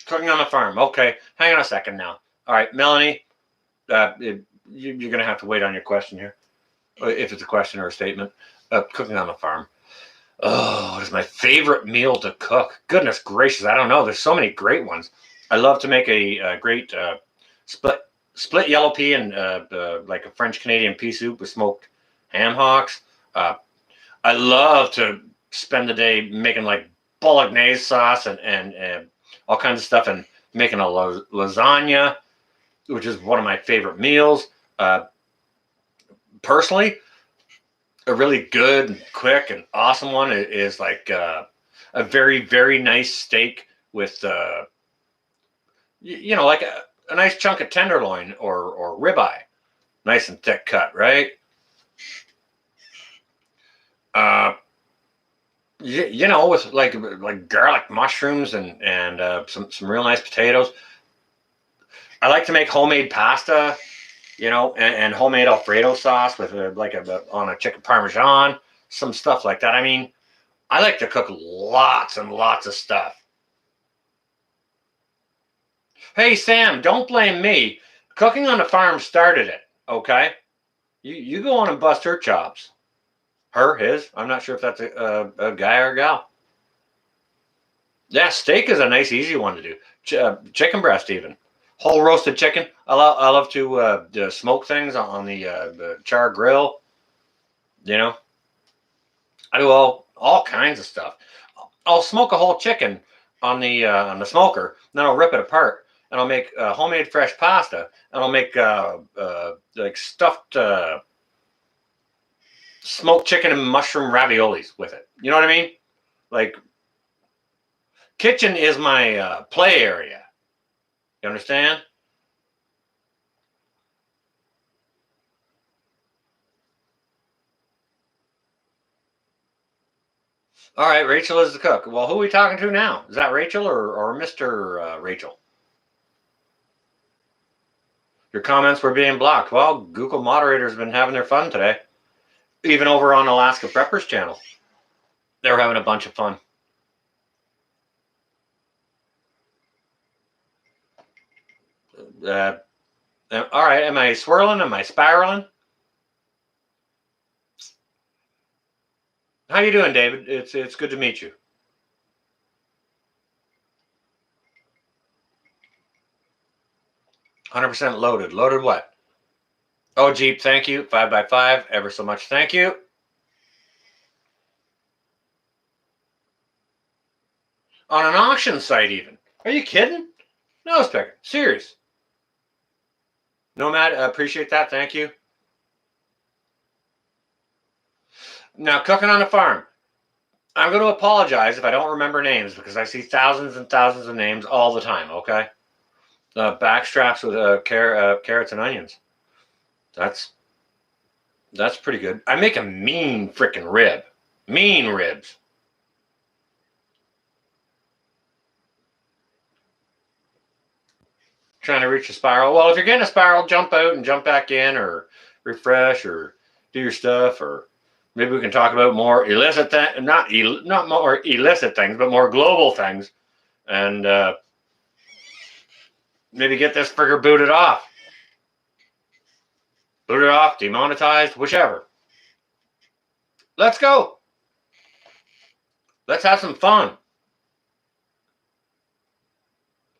Cooking on the farm. Okay. Hang on a second now. All right, Melanie, you're going to have to wait on your question here. If it's a question or a statement. Cooking on the farm. Oh, what is my favorite meal to cook? Goodness gracious. I don't know. There's so many great ones. I love to make a great split yellow pea and like a French Canadian pea soup with smoked ham hocks. I love to spend the day making like bolognese sauce and all kinds of stuff and making a lasagna, which is one of my favorite meals. Personally, a really good, and quick, and awesome one is like a very, very nice steak with, like a nice chunk of tenderloin or ribeye, nice and thick cut, right? With like garlic mushrooms and some real nice potatoes. I like to make homemade pasta, and homemade Alfredo sauce with on a chicken parmesan, some stuff like that. I mean, I like to cook lots and lots of stuff. Hey, Sam, don't blame me. Cooking on the farm started it, okay? You go on and bust her chops. Her, his. I'm not sure if that's a guy or a gal. Yeah, steak is a nice, easy one to do. Chicken breast, even. Whole roasted chicken. I love to smoke things on the char grill. I do all kinds of stuff. I'll smoke a whole chicken on the smoker, then I'll rip it apart, and I'll make homemade fresh pasta, and I'll make like stuffed smoked chicken and mushroom raviolis with it. You know what I mean? Like, kitchen is my play area. You understand? All right, Rachel is the cook. Well, who are we talking to now? Is that Rachel or Mr. Rachel? Your comments were being blocked. Well, Google moderators have been having their fun today. Even over on Alaska Preppers channel. They were having a bunch of fun. All right, am I swirling? Am I spiraling? How you doing, David? It's good to meet you. 100% loaded. Loaded what? Oh, Jeep, thank you. 5x5, ever so much. Thank you. On an auction site, even. Are you kidding? No, Specker. Serious. Nomad, appreciate that. Thank you. Now, cooking on a farm. I'm going to apologize if I don't remember names because I see thousands and thousands of names all the time, okay? Backstraps with carrots and onions. That's pretty good. I make a mean freaking rib. Mean ribs. Trying to reach a spiral. Well, if you're getting a spiral, jump out and jump back in, or refresh, or do your stuff, or maybe we can talk about more illicit things, not more illicit things, but more global things, and maybe get this fricker booted off. Booted off, demonetized, whichever. Let's go. Let's have some fun.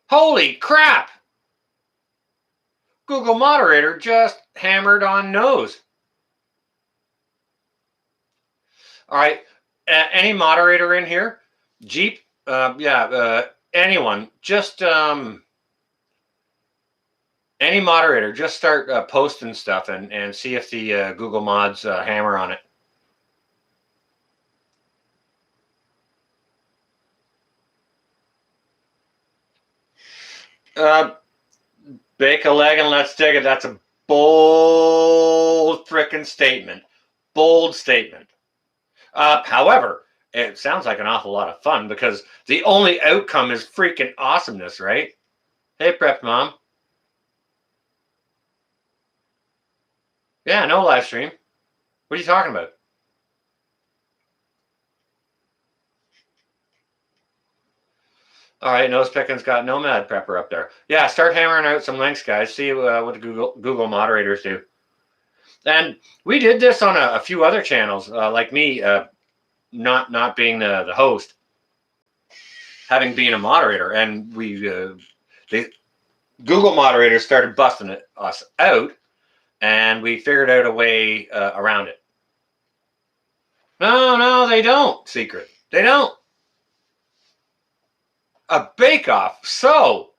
Holy crap! Google moderator just hammered on nose. All right. Any moderator in here? Jeep? Anyone. Just any moderator. Just start posting stuff and see if the Google mods hammer on it. Bake a leg and let's dig it. That's a bold frickin' statement. Bold statement. However, it sounds like an awful lot of fun because the only outcome is freaking awesomeness, right? Hey, Prep Mom. Yeah, no live stream. What are you talking about? All right, Nose Picking's got Nomad Prepper up there. Yeah, start hammering out some links, guys. See what the Google moderators do. And we did this on a few other channels, like me, not being the host, having been a moderator, and the Google moderators started busting us out, and we figured out a way around it. No, they don't. Secret, they don't. A bake-off. So,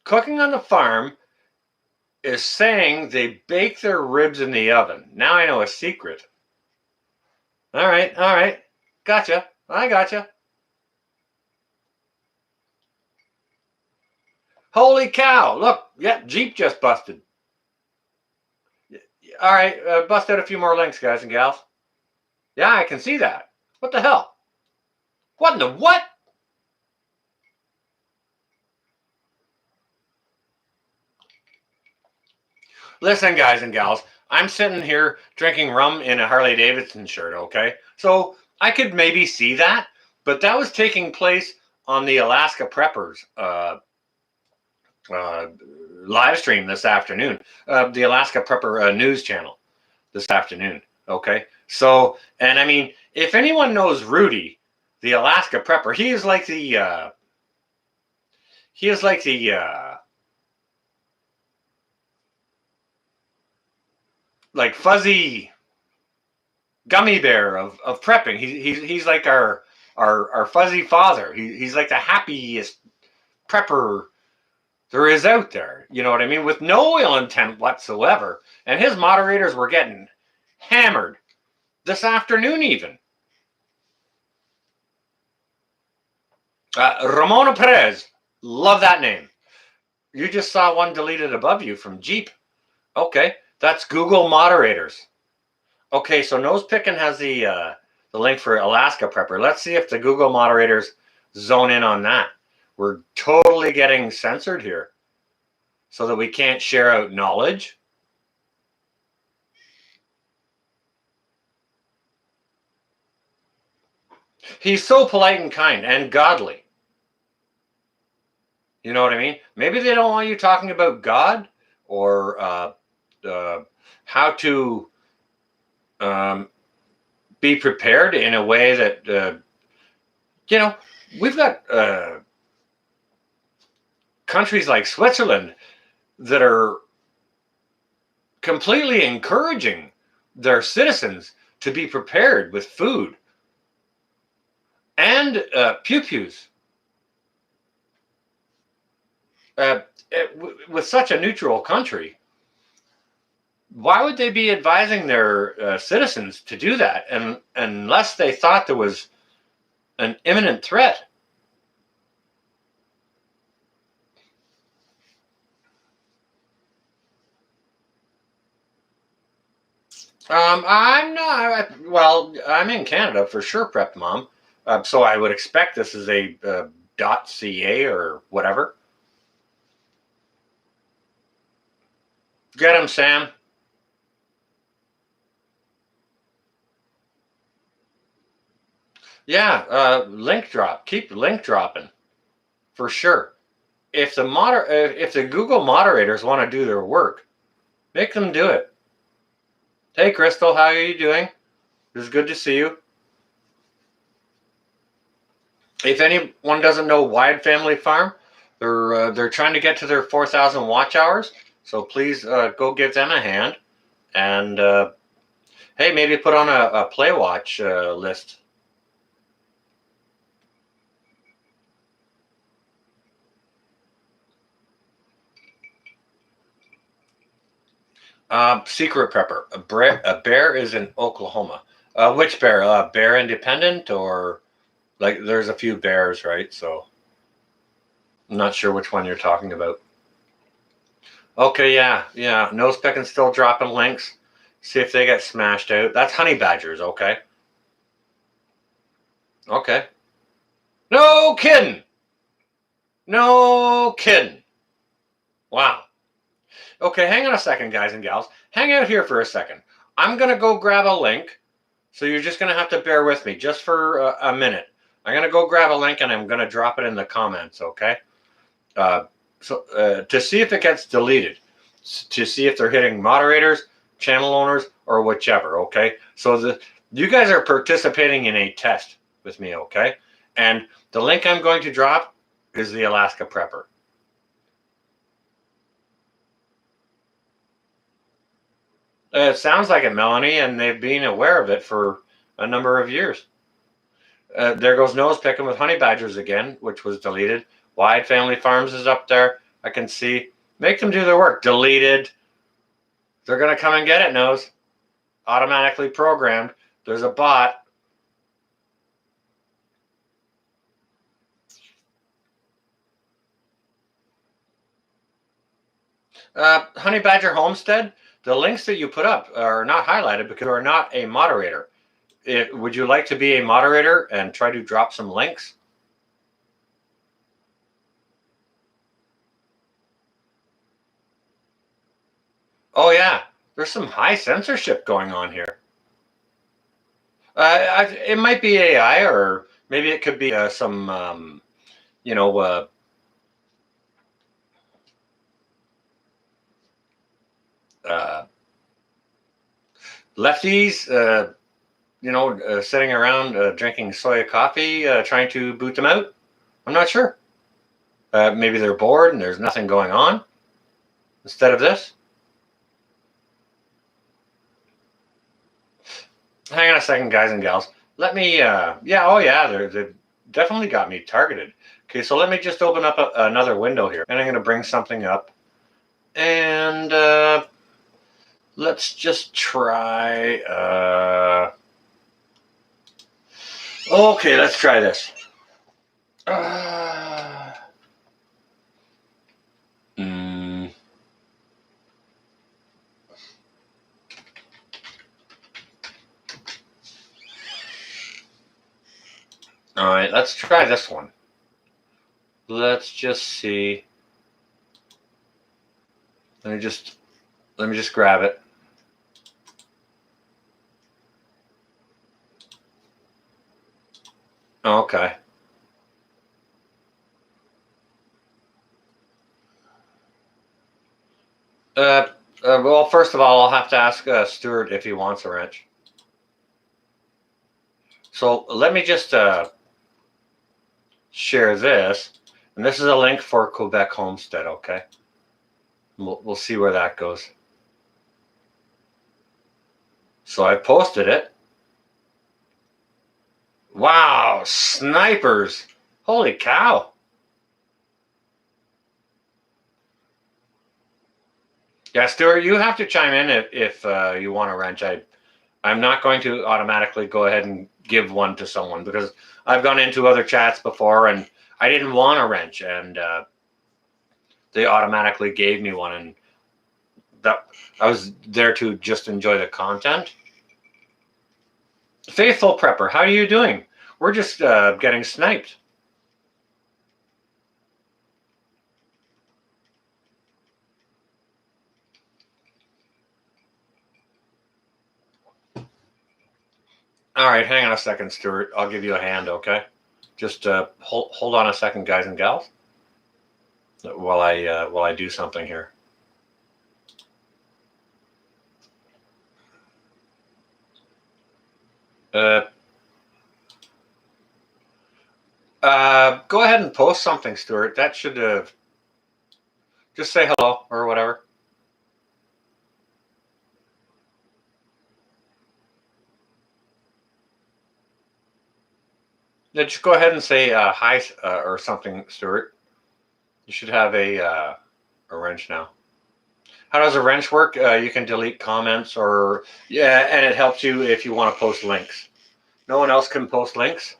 Cooking on the Farm is saying they bake their ribs in the oven. Now I know a secret. All right. Gotcha. I gotcha. Holy cow. Look, yeah, Jeep just busted. All right, bust out a few more links, guys and gals. Yeah, I can see that. What the hell? What in the what? Listen, guys and gals, I'm sitting here drinking rum in a Harley Davidson shirt, okay? So I could maybe see that, but that was taking place on the Alaska Preppers live stream this afternoon, the Alaska Prepper news channel this afternoon, okay? So, and I mean, if anyone knows Rudy, the Alaska Prepper, he is like the like fuzzy gummy bear of prepping. He's like our fuzzy father. He's like the happiest prepper there is out there. You know what I mean? With no ill intent whatsoever. And his moderators were getting hammered this afternoon even. Ramona Perez. Love that name. You just saw one deleted above you from Jeep. Okay, that's Google moderators. Okay, so Nose Picking has the link for Alaska Prepper. Let's see if the Google moderators zone in on that. We're totally getting censored here so that we can't share out knowledge. He's so polite and kind and godly. You know what I mean? Maybe they don't want you talking about God or how to be prepared in a way that, you know, we've got countries like Switzerland that are completely encouraging their citizens to be prepared with food and pew-pews. With such a neutral country, why would they be advising their citizens to do that unless they thought there was an imminent threat? I'm not. Well, I'm in Canada for sure, Prep Mom. So I would expect this is a .ca or whatever. Get him, Sam. Yeah, link drop. Keep link dropping for sure. If the Google moderators want to do their work, make them do it. Hey, Crystal, how are you doing? It's good to see you. If anyone doesn't know Wide Family Farm, they're trying to get to their 4,000 watch hours. So please go give them a hand. And hey, maybe put on a play watch list. Secret prepper. A bear is in Oklahoma. Which bear? Bear Independent or like? There's a few bears, right? So I'm not sure which one you're talking about. Okay, yeah. Nose picking still dropping links. See if they get smashed out. That's honey badgers. Okay. Okay. No kidding. No kidding. Wow. Okay, hang on a second, guys and gals. Hang out here for a second. I'm gonna go grab a link. So you're just gonna have to bear with me just for a minute. I'm gonna go grab a link and I'm gonna drop it in the comments. Okay. To see if it gets deleted, to see if they're hitting moderators, channel owners, or whichever. Okay. So you guys are participating in a test with me. Okay. And the link I'm going to drop is the Alaska Prepper. It sounds like it, Melanie, and they've been aware of it for a number of years. There goes Nose Picking with honey badgers again, which was deleted. Wide Family Farms is up there. I can see. Make them do their work. Deleted. They're going to come and get it, Nose. Automatically programmed. There's a bot. Honey Badger Homestead, the links that you put up are not highlighted because you are not a moderator. Would you like to be a moderator and try to drop some links? Oh, yeah. There's some high censorship going on here. It might be AI, or maybe it could be some, lefties, sitting around drinking soya coffee, trying to boot them out. I'm not sure. Maybe they're bored and there's nothing going on instead of this. Hang on a second, guys and gals. Let me, they've definitely got me targeted. Okay, so let me just open up another window here, and I'm going to bring something up. And let's just try, okay, let's try this. All right, let's try this one. Let's just see. Let me just grab it. Okay. Well, first of all, I'll have to ask Stuart if he wants a wrench. So let me just share this. And this is a link for Quebec Homestead, okay? We'll see where that goes. So I posted it. Wow, snipers. Holy cow. Yeah, Stuart, you have to chime in if you want a wrench. I'm not going to automatically go ahead and give one to someone because I've gone into other chats before and I didn't want a wrench and they automatically gave me one. And that I was there to just enjoy the content. Faithful Prepper, how are you doing? We're just getting sniped. All right, hang on a second, Stuart. I'll give you a hand, okay? Just hold on a second, guys and gals, while I do something here. Go ahead and post something, Stuart. That should just say hello or whatever. Yeah, just go ahead and say hi or something, Stuart. You should have a wrench now. How does a wrench work? You can delete comments or and it helps you if you want to post links. No one else can post links,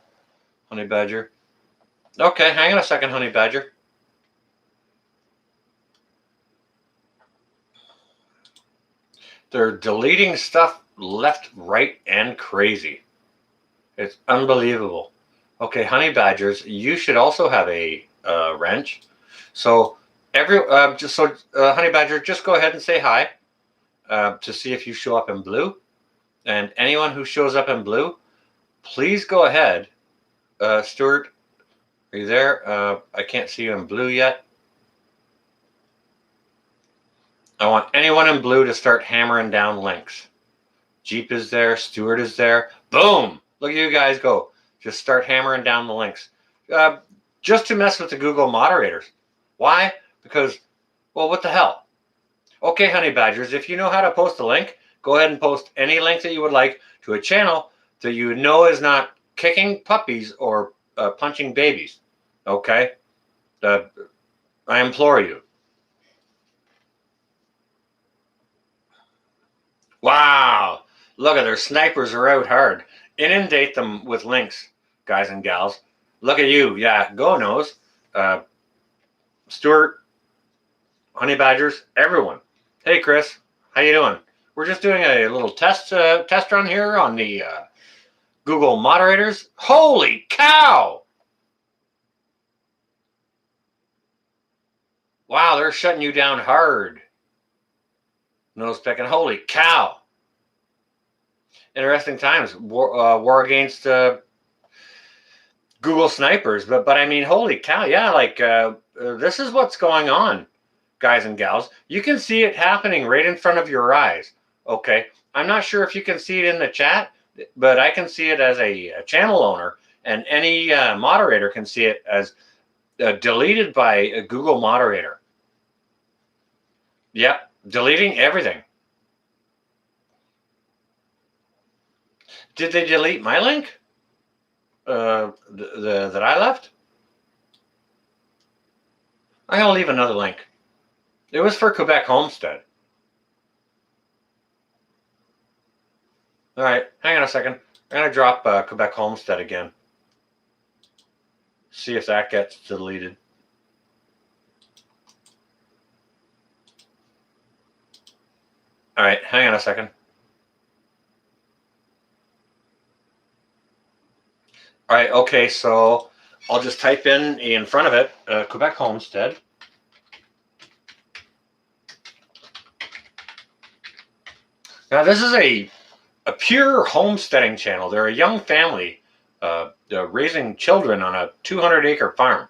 Honey Badger. Okay, hang on a second, Honey Badger. They're deleting stuff left, right, and crazy. It's unbelievable. Okay, Honey Badgers, you should also have a wrench. So Honey Badger, just go ahead and say hi to see if you show up in blue. And anyone who shows up in blue, please go ahead. Stuart, are you there? I can't see you in blue yet. I want anyone in blue to start hammering down links. Jeep is there. Stuart is there. Boom! Look at you guys go. Just start hammering down the links. Just to mess with the Google moderators. Why? Because, well, what the hell? Okay, Honey Badgers, if you know how to post a link, go ahead and post any link that you would like to a channel that you know is not kicking puppies or punching babies. Okay? I implore you. Wow! Look at their snipers are out hard. Inundate them with links, guys and gals. Look at you. Yeah, go Nose. Stuart, Honey Badgers, everyone. Hey, Chris. How you doing? We're just doing a little test run here on the Google moderators. Holy cow! Wow, they're shutting you down hard. Nose picking. Holy cow! Interesting times. War against Google snipers, but I mean, holy cow! Yeah, like this is what's going on, guys and gals. You can see it happening right in front of your eyes. Okay, I'm not sure if you can see it in the chat, but I can see it as a channel owner, and any moderator can see it as deleted by a Google moderator. Yep, deleting everything. Did they delete my link? That I left? I'll leave another link. It was for Quebec Homestead. All right, hang on a second. I'm going to drop Quebec Homestead again. See if that gets deleted. All right, hang on a second. All right, okay, so I'll just type in front of it, Quebec Homestead. Now, this is a pure homesteading channel. They're a young family raising children on a 200-acre farm.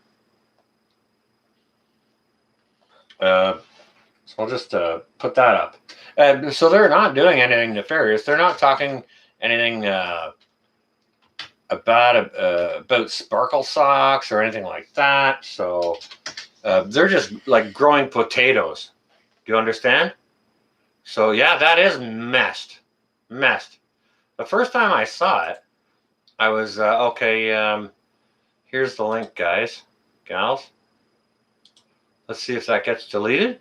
So I'll just put that up. So they're not doing anything nefarious. They're not talking anything about sparkle socks or anything like that. So they're just like growing potatoes. Do you understand? So yeah, that is messed. The first time I saw it, I was okay. Here's the link, guys, gals. Let's see if that gets deleted.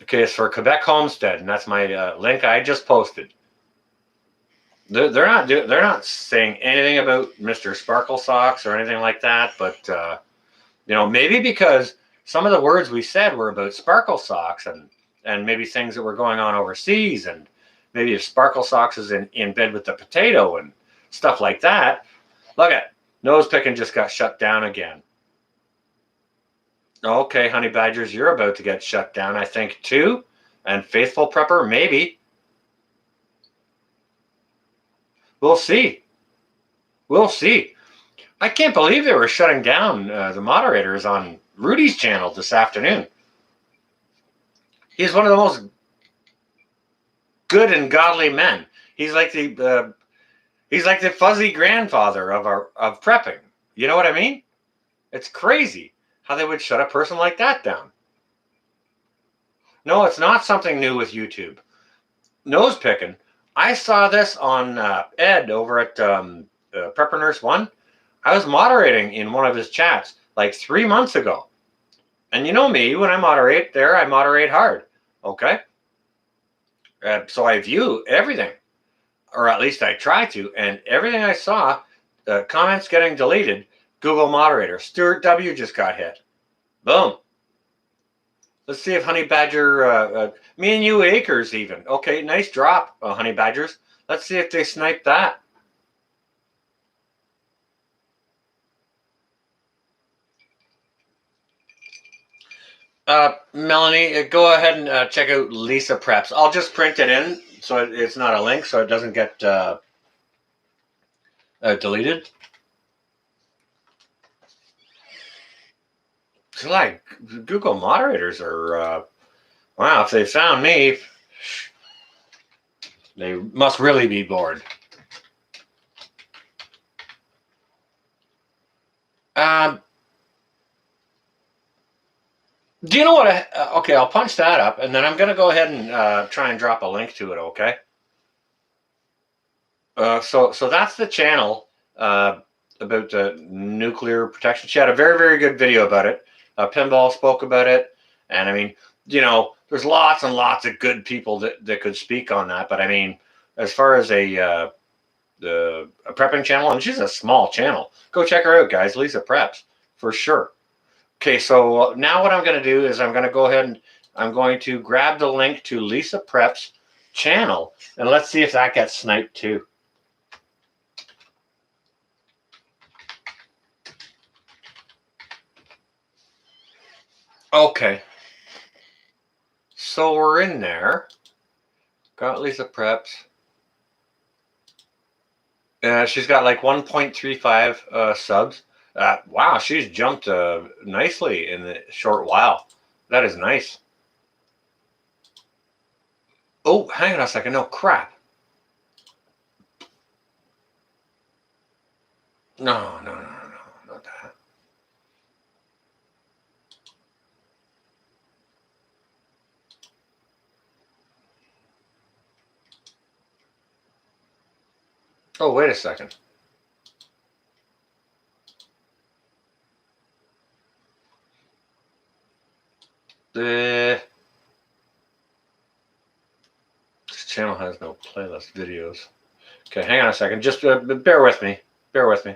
Okay, it's for Quebec Homestead, and that's my link I just posted. They're not saying anything about Mr. Sparkle Socks or anything like that, but maybe because some of the words we said were about Sparkle Socks, and and maybe things that were going on overseas, and maybe if Sparkle Socks is in bed with the potato and stuff like that. Look at Nose Picking just got shut down again. Okay, Honey Badgers, you're about to get shut down, I think, too. And Faithful Prepper, maybe. We'll see. We'll see. I can't believe they were shutting down the moderators on Rudy's channel this afternoon. He's one of the most good and godly men. He's like the fuzzy grandfather of prepping. You know what I mean? It's crazy how they would shut a person like that down. No, it's not something new with YouTube. Nose Picking. I saw this on Ed over at Prepper Nurse 1. I was moderating in one of his chats like 3 months ago. And you know me, when I moderate there, I moderate hard. Okay? So I view everything, or at least I try to, and everything I saw, comments getting deleted, Google moderator. Stuart W. just got hit. Boom. Let's see if Honey Badger, me and you acres even. Okay, nice drop, Honey Badgers. Let's see if they snipe that. Melanie, go ahead and check out Lisa Preps. I'll just print it in so it's not a link, so it doesn't get deleted. It's like Google moderators are, wow, if they found me, they must really be bored. Do you know what? Okay, I'll punch that up, and then I'm going to go ahead and try and drop a link to it, okay? So that's the channel about nuclear protection. She had a very, very good video about it. Pinball spoke about it, and I mean, you know, there's lots and lots of good people that could speak on that. But I mean, as far as a prepping channel, and she's a small channel, go check her out, guys. Lisa Preps for sure. Okay, so now what I'm going to do is I'm going to go ahead and I'm going to grab the link to Lisa Preps channel, and let's see if that gets sniped too. Okay, so we're in there. Got Lisa Preps. She's got like 1.35 subs. Wow, she's jumped nicely in a short while. That is nice. Oh, hang on a second. No, crap. No, not that. Oh, wait a second. This channel has no playlist videos. Okay, hang on a second. Just bear with me. Bear with me.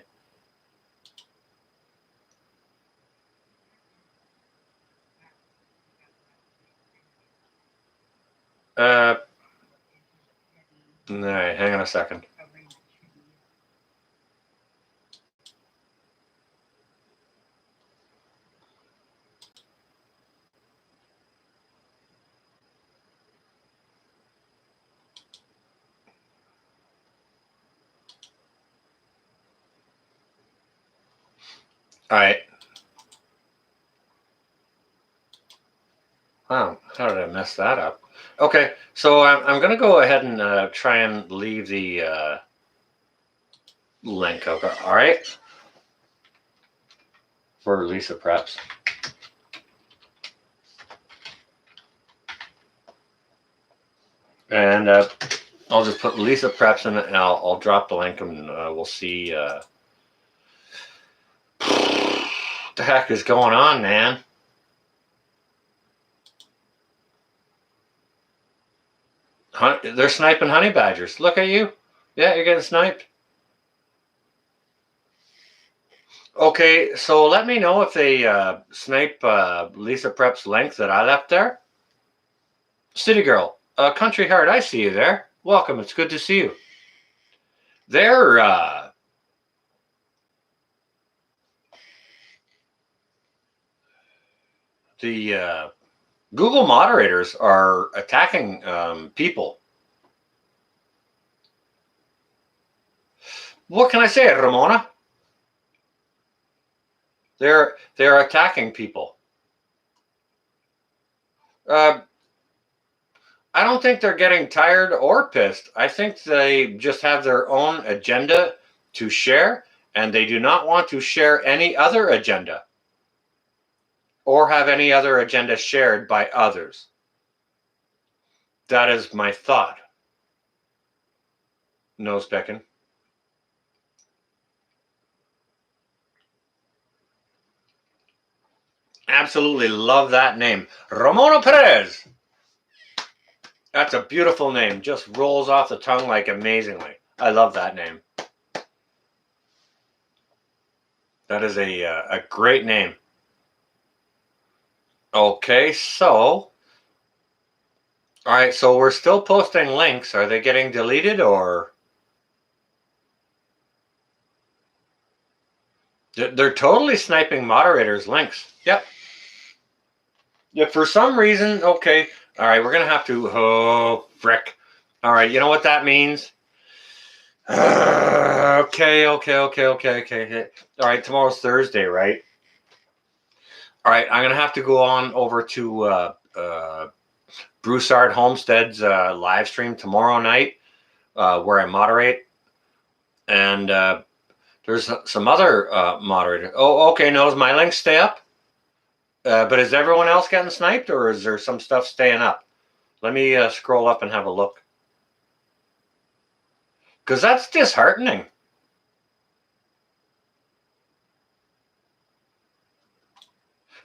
All right, hang on a second. All right. Wow, how did I mess that up? Okay, so I'm going to go ahead and try and leave the link. Okay, all right, for Lisa Preps. And I'll just put Lisa Preps in it, and I'll drop the link, and we'll see. What the heck is going on, man? They're sniping honey badgers. Look at you. Yeah, you're getting sniped. Okay, so let me know if they snipe Lisa Prep's link that I left there. City Girl, Country Heart, I see you there. Welcome. It's good to see you. They're the Google moderators are attacking people. What can I say, Ramona? They're attacking people. I don't think they're getting tired or pissed. I think they just have their own agenda to share, and they do not want to share any other agenda or have any other agenda shared by others. That is my thought. Nose Beckin. Absolutely love that name. Ramona Perez. That's a beautiful name. Just rolls off the tongue like amazingly. I love that name. That is a great name. Okay, so all right, so we're still posting links. Are they getting deleted or? They're totally sniping moderators' links. Yep. Yeah, for some reason, okay. All right, we're going to have to, oh, frick. All right, you know what that means? Okay. All right, tomorrow's Thursday, right? All right, I'm going to have to go on over to Broussard Homestead's live stream tomorrow night where I moderate. And there's some other moderator. Oh, okay, no, does my link stay up? But is everyone else getting sniped or is there some stuff staying up? Let me scroll up and have a look. Because that's disheartening.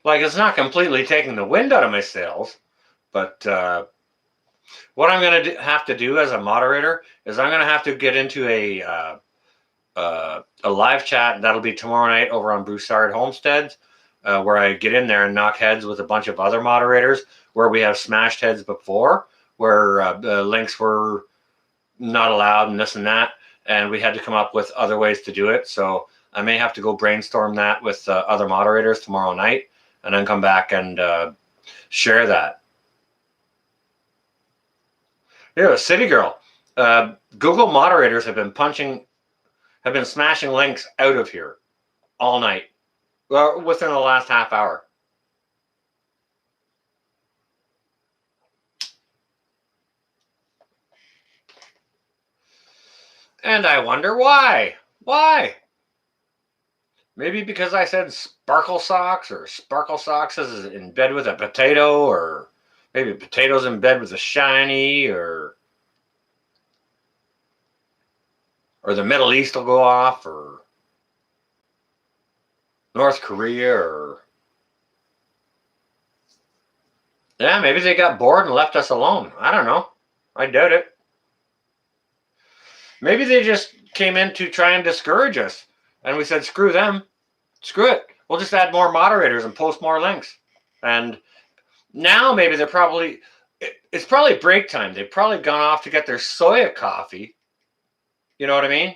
Like, it's not completely taking the wind out of my sails, but what I'm going to have to do as a moderator is I'm going to have to get into a live chat. That'll be tomorrow night over on Broussard Homesteads, where I get in there and knock heads with a bunch of other moderators, where we have smashed heads before, where the links were not allowed and this and that, and we had to come up with other ways to do it. So I may have to go brainstorm that with other moderators tomorrow night, and then come back and share that. Yeah, City Girl. Google moderators have been smashing links out of here all night, well, within the last half hour. And I wonder why. Why? Maybe because I said sparkle socks, or sparkle socks is in bed with a potato, or maybe potatoes in bed with a shiny, or the Middle East will go off, or North Korea, or yeah, maybe they got bored and left us alone. I don't know. I doubt it. Maybe they just came in to try and discourage us, and we said, screw them. Screw it. We'll just add more moderators and post more links. And now maybe they're probably, it's probably break time. They've probably gone off to get their soya coffee. You know what I mean?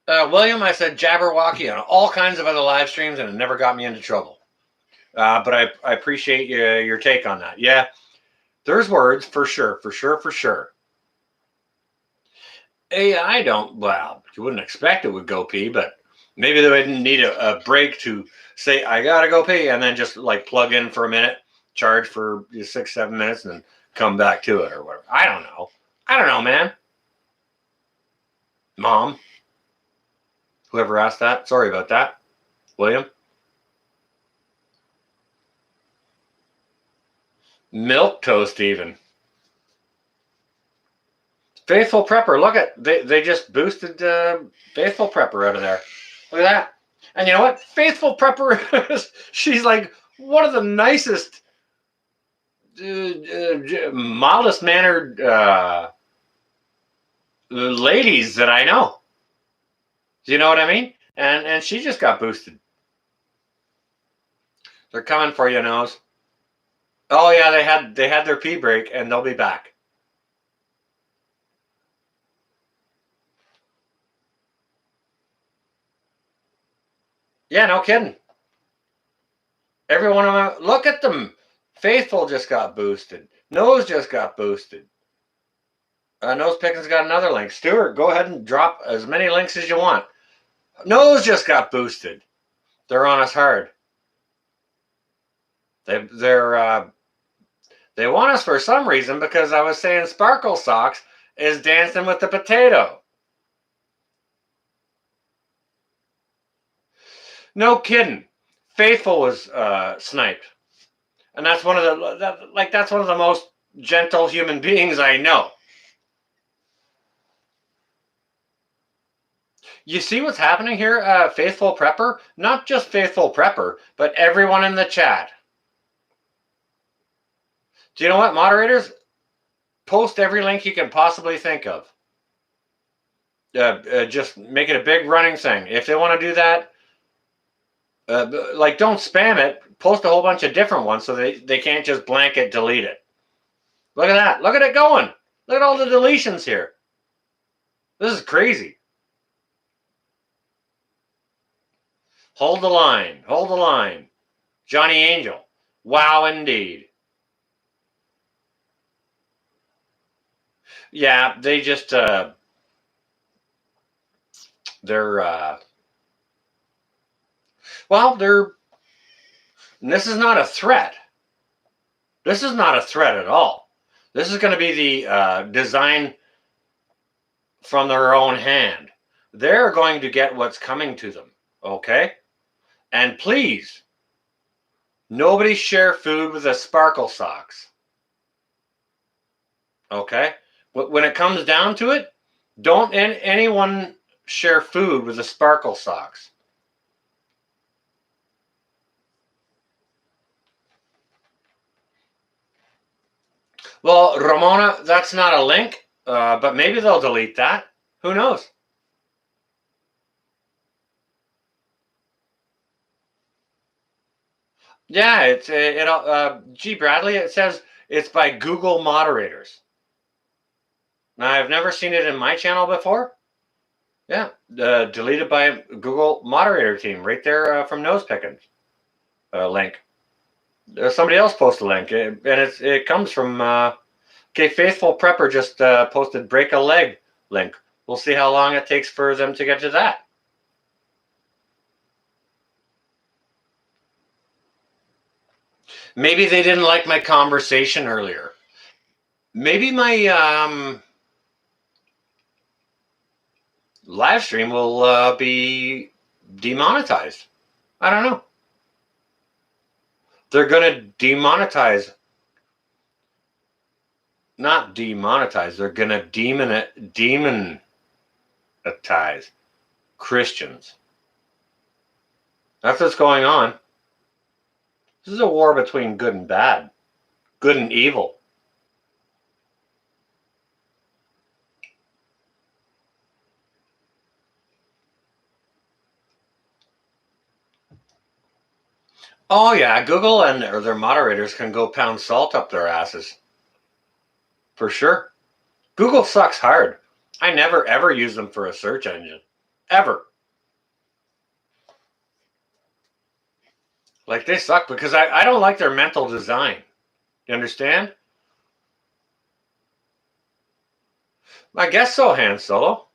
William, I said Jabberwocky on all kinds of other live streams, and it never got me into trouble. But I appreciate your take on that. Yeah, there's words for sure. AI don't, well, you wouldn't expect it would go pee, but maybe they wouldn't need a break to say, I gotta go pee, and then just like plug in for a minute, charge for 6-7 minutes, and then come back to it or whatever. I don't know, man. Mom, whoever asked that, sorry about that. William? Milk toast even. Faithful Prepper, look at, they just boosted Faithful Prepper out of there. Look at that. And you know what? Faithful Prepper is, she's like one of the nicest, mildest mannered ladies that I know. Do you know what I mean? And she just got boosted. They're coming for you, Nose. Oh yeah, they had their pee break and they'll be back. Yeah, no kidding. Every one of them. Look at them. Faithful just got boosted. Nose just got boosted. Nose Pickens got another link. Stuart, go ahead and drop as many links as you want. Nose just got boosted. They're on us hard. They want us for some reason because I was saying Sparkle Socks is dancing with the potato. No kidding. Faithful was sniped, and that's one of the most gentle human beings I know. You see what's happening here, Faithful Prepper? Not just Faithful Prepper, but everyone in the chat. Do you know what, moderators? Post every link you can possibly think of. Just make it a big running thing. If they want to do that, don't spam it. Post a whole bunch of different ones so they can't just blanket delete it. Look at that. Look at it going. Look at all the deletions here. This is crazy. Hold the line. Hold the line. Johnny Angel. Wow, indeed. Yeah, they just, this is not a threat. This is not a threat at all. This is going to be the design from their own hand. They're going to get what's coming to them, okay? And please, nobody share food with the Sparkle Socks, okay? When it comes down to it, don't anyone share food with the Sparkle Socks. Well, Ramona, that's not a link, but maybe they'll delete that. Who knows? Yeah, G. Bradley, it says it's by Google moderators. Now, I've never seen it in my channel before. Yeah, deleted by Google moderator team right there from Nose Pickens. Link. Somebody else posted a link, and it comes from Faithful Prepper just posted break a leg link. We'll see how long it takes for them to get to that. Maybe they didn't like my conversation earlier. Maybe my live stream will be demonetized. I don't know. They're going to demonetize. Not demonetize. They're going to demonize Christians. That's what's going on. This is a war between good and bad, good and evil. Oh yeah, Google and their moderators can go pound salt up their asses. For sure. Google sucks hard. I never ever use them for a search engine. Ever. Like they suck because I don't like their mental design. You understand? I guess so, Han Solo.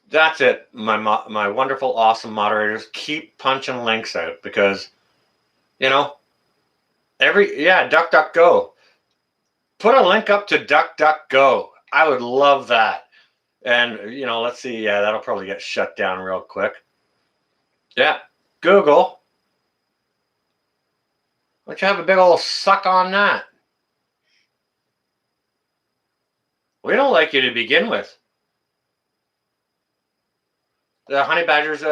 That's it. My wonderful, awesome moderators. Keep punching links out because, DuckDuckGo. Put a link up to DuckDuckGo. I would love that. And, let's see. Yeah, that'll probably get shut down real quick. Yeah. Google. Why don't you have a big old suck on that? We don't like you to begin with. The honey badgers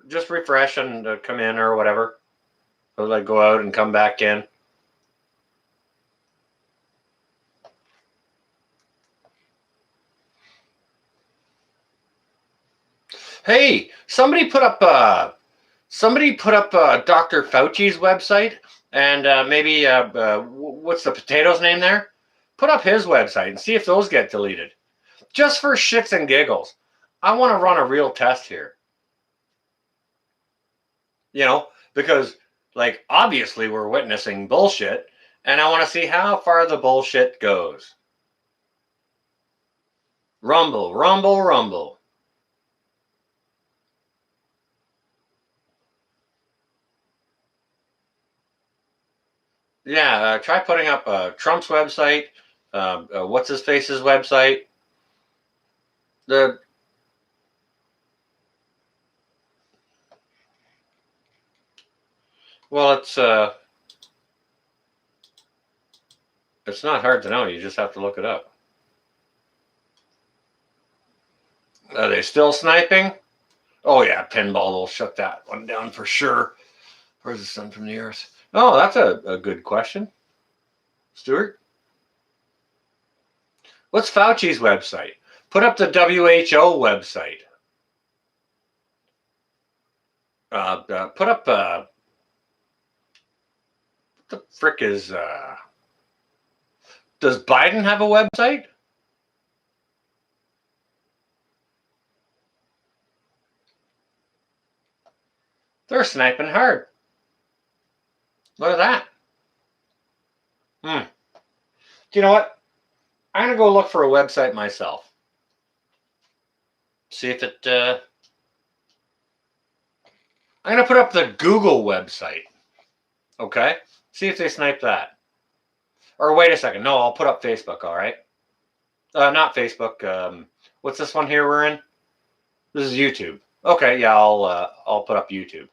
just refresh and come in or whatever. Or go out and come back in. Hey, somebody put up Dr. Fauci's website, and maybe what's the potato's name there? Put up his website and see if those get deleted. Just for shits and giggles. I want to run a real test here. Because like obviously we're witnessing bullshit, and I want to see how far the bullshit goes. Rumble, rumble, rumble. Yeah, try putting up Trump's website, what's his face's website. The well, it's not hard to know. You just have to look it up. Are they still sniping? Oh yeah, pinball will shut that one down for sure. Where's the sun from the earth? Oh, that's a good question, Stuart. What's Fauci's website? Put up the WHO website. Put up what the frick is? Does Biden have a website? They're sniping hard. Look at that. Do you know what? I'm gonna go look for a website myself. See if it. I'm gonna put up the Google website. Okay. See if they snipe that. Or wait a second. No, I'll put up Facebook. All right. Not Facebook. What's this one here we're in? This is YouTube. Okay. Yeah, I'll put up YouTube.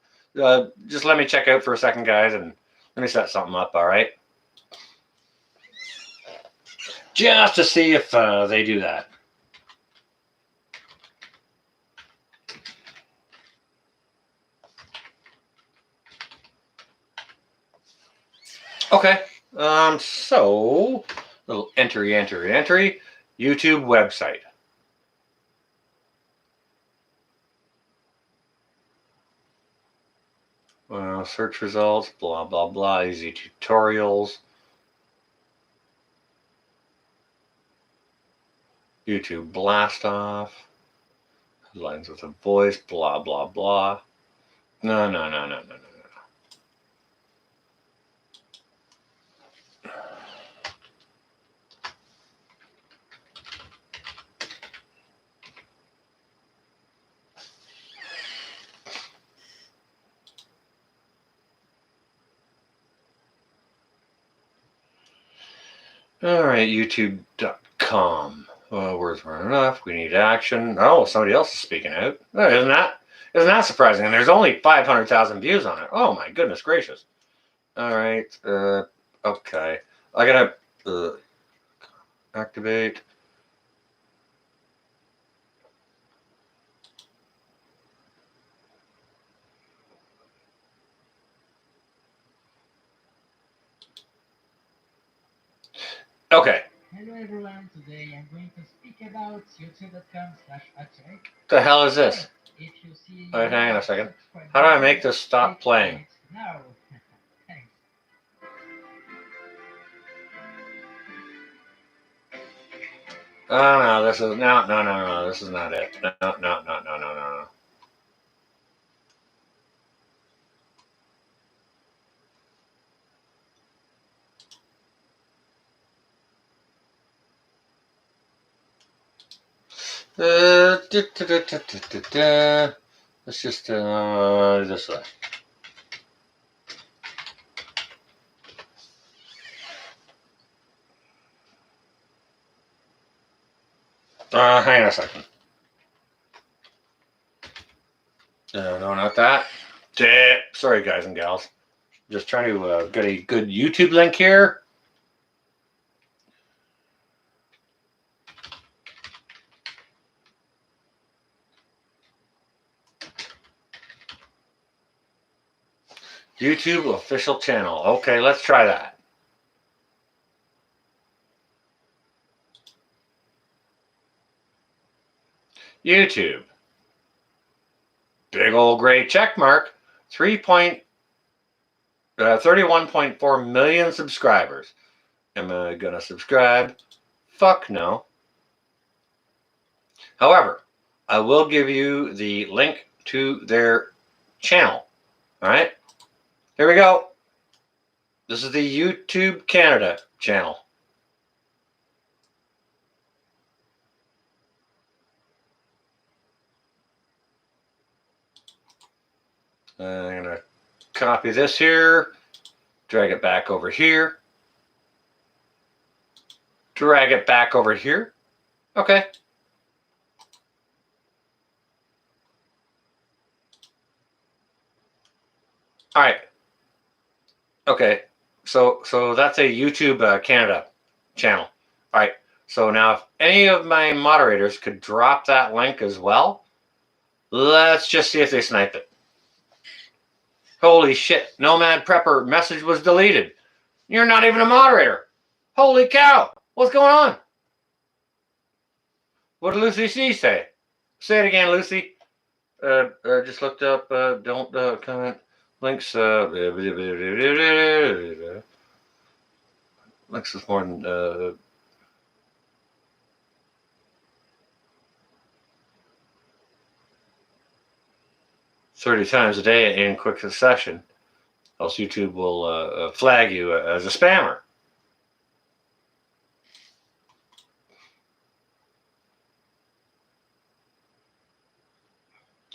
Just let me check out for a second, guys, and let me set something up. All right. Just to see if they do that. Okay. So little entry. YouTube website. Search results. Blah blah blah. Easy tutorials. YouTube blast off. Headlines with a voice. Blah blah blah. No. All right, YouTube.com. Words weren't enough. We need action. Oh, somebody else is speaking out. Isn't that surprising? And there's only 500,000 views on it. Oh my goodness gracious! All right. Okay. I gotta activate. Okay. Hello everyone, today I'm going to speak about youtube.com/attack. The hell is this? If you see All right, hang on a second. How do I make this stop playing? Now, thanks. Oh no, this is no. This is not it. No. Let's just this way. Hang on a second. No, not that. Sorry, guys and gals. Just trying to get a good YouTube link here. YouTube official channel. Okay, let's try that. YouTube. Big old gray check mark. 31.4 million subscribers. Am I gonna subscribe? Fuck no. However, I will give you the link to their channel. All right, here we go. This is the YouTube Canada channel. I'm gonna copy this here, drag it back over here, drag it back over here. Okay. All right. Okay. So that's a YouTube Canada channel. All right. So now if any of my moderators could drop that link as well, let's just see if they snipe it. Holy shit. Nomad Prepper message was deleted. You're not even a moderator. Holy cow. What's going on? What did Lucy C say? Say it again, Lucy. Just looked up, don't comment links. Links is more than 30 times a day in quick succession, else YouTube will flag you as a spammer.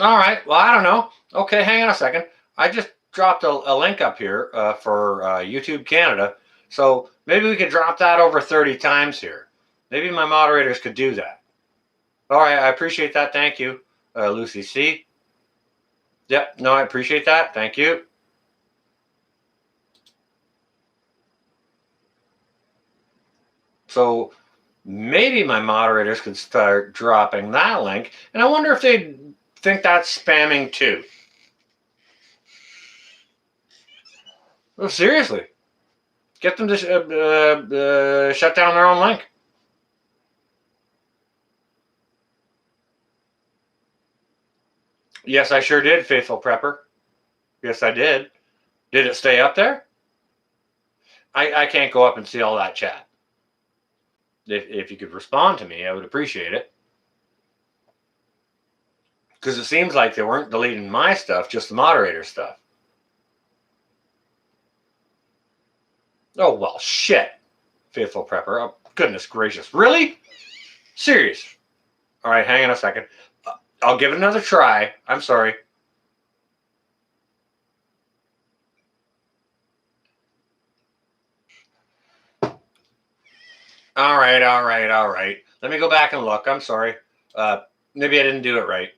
All right. Well, I don't know. Okay, hang on a second. I just dropped a link up here for YouTube Canada. So maybe we could drop that over 30 times here. Maybe my moderators could do that. All right. I appreciate that. Thank you, Lucy C. Yep. No, I appreciate that. Thank you. So maybe my moderators could start dropping that link. And I wonder if they think that's spamming too. Oh, seriously. Get them to shut down their own link. Yes, I sure did, Faithful Prepper. Yes, I did. Did it stay up there? I can't go up and see all that chat. If you could respond to me, I would appreciate it. Because it seems like they weren't deleting my stuff, just the moderator stuff. Oh, well, shit, Faithful Prepper. Oh, goodness gracious. Really? Serious? All right, hang on a second. I'll give it another try. I'm sorry. All right. Let me go back and look. I'm sorry. Maybe I didn't do it right.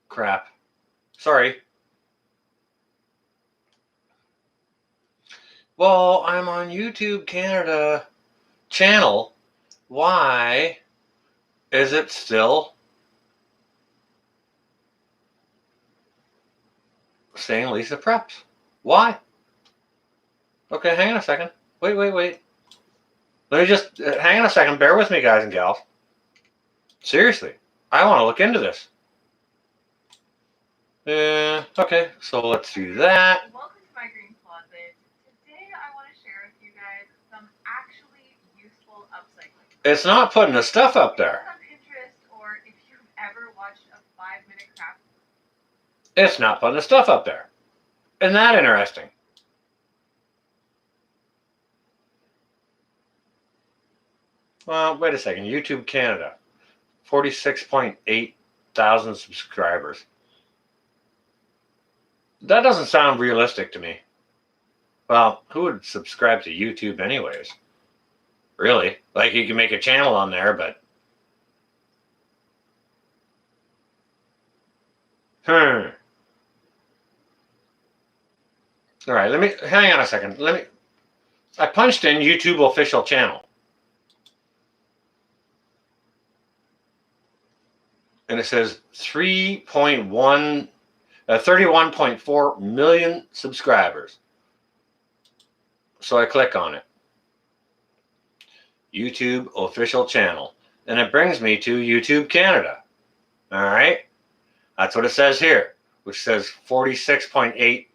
Crap. Sorry. Well, I'm on YouTube Canada channel. Why is it still saying Lisa Preps? Why? Okay, hang on a second. Wait. Let me just hang on a second. Bear with me, guys and gals. Seriously, I want to look into this. Okay, so let's do that. Welcome to my green closet. Today I want to share with you guys some actually useful upcycling. It's not putting the stuff up there. On Pinterest, or if you've ever watched a 5-minute craft. It's not putting the stuff up there. Isn't that interesting? Well, wait a second. YouTube Canada, 46.8 thousand subscribers. That doesn't sound realistic to me. Well, who would subscribe to YouTube anyways? Really? Like, you can make a channel on there, but... All right, let me... Hang on a second. I punched in YouTube official channel. And it says 31.4 million subscribers. So I click on it. YouTube official channel. And it brings me to YouTube Canada. All right. That's what it says here, which says 46.8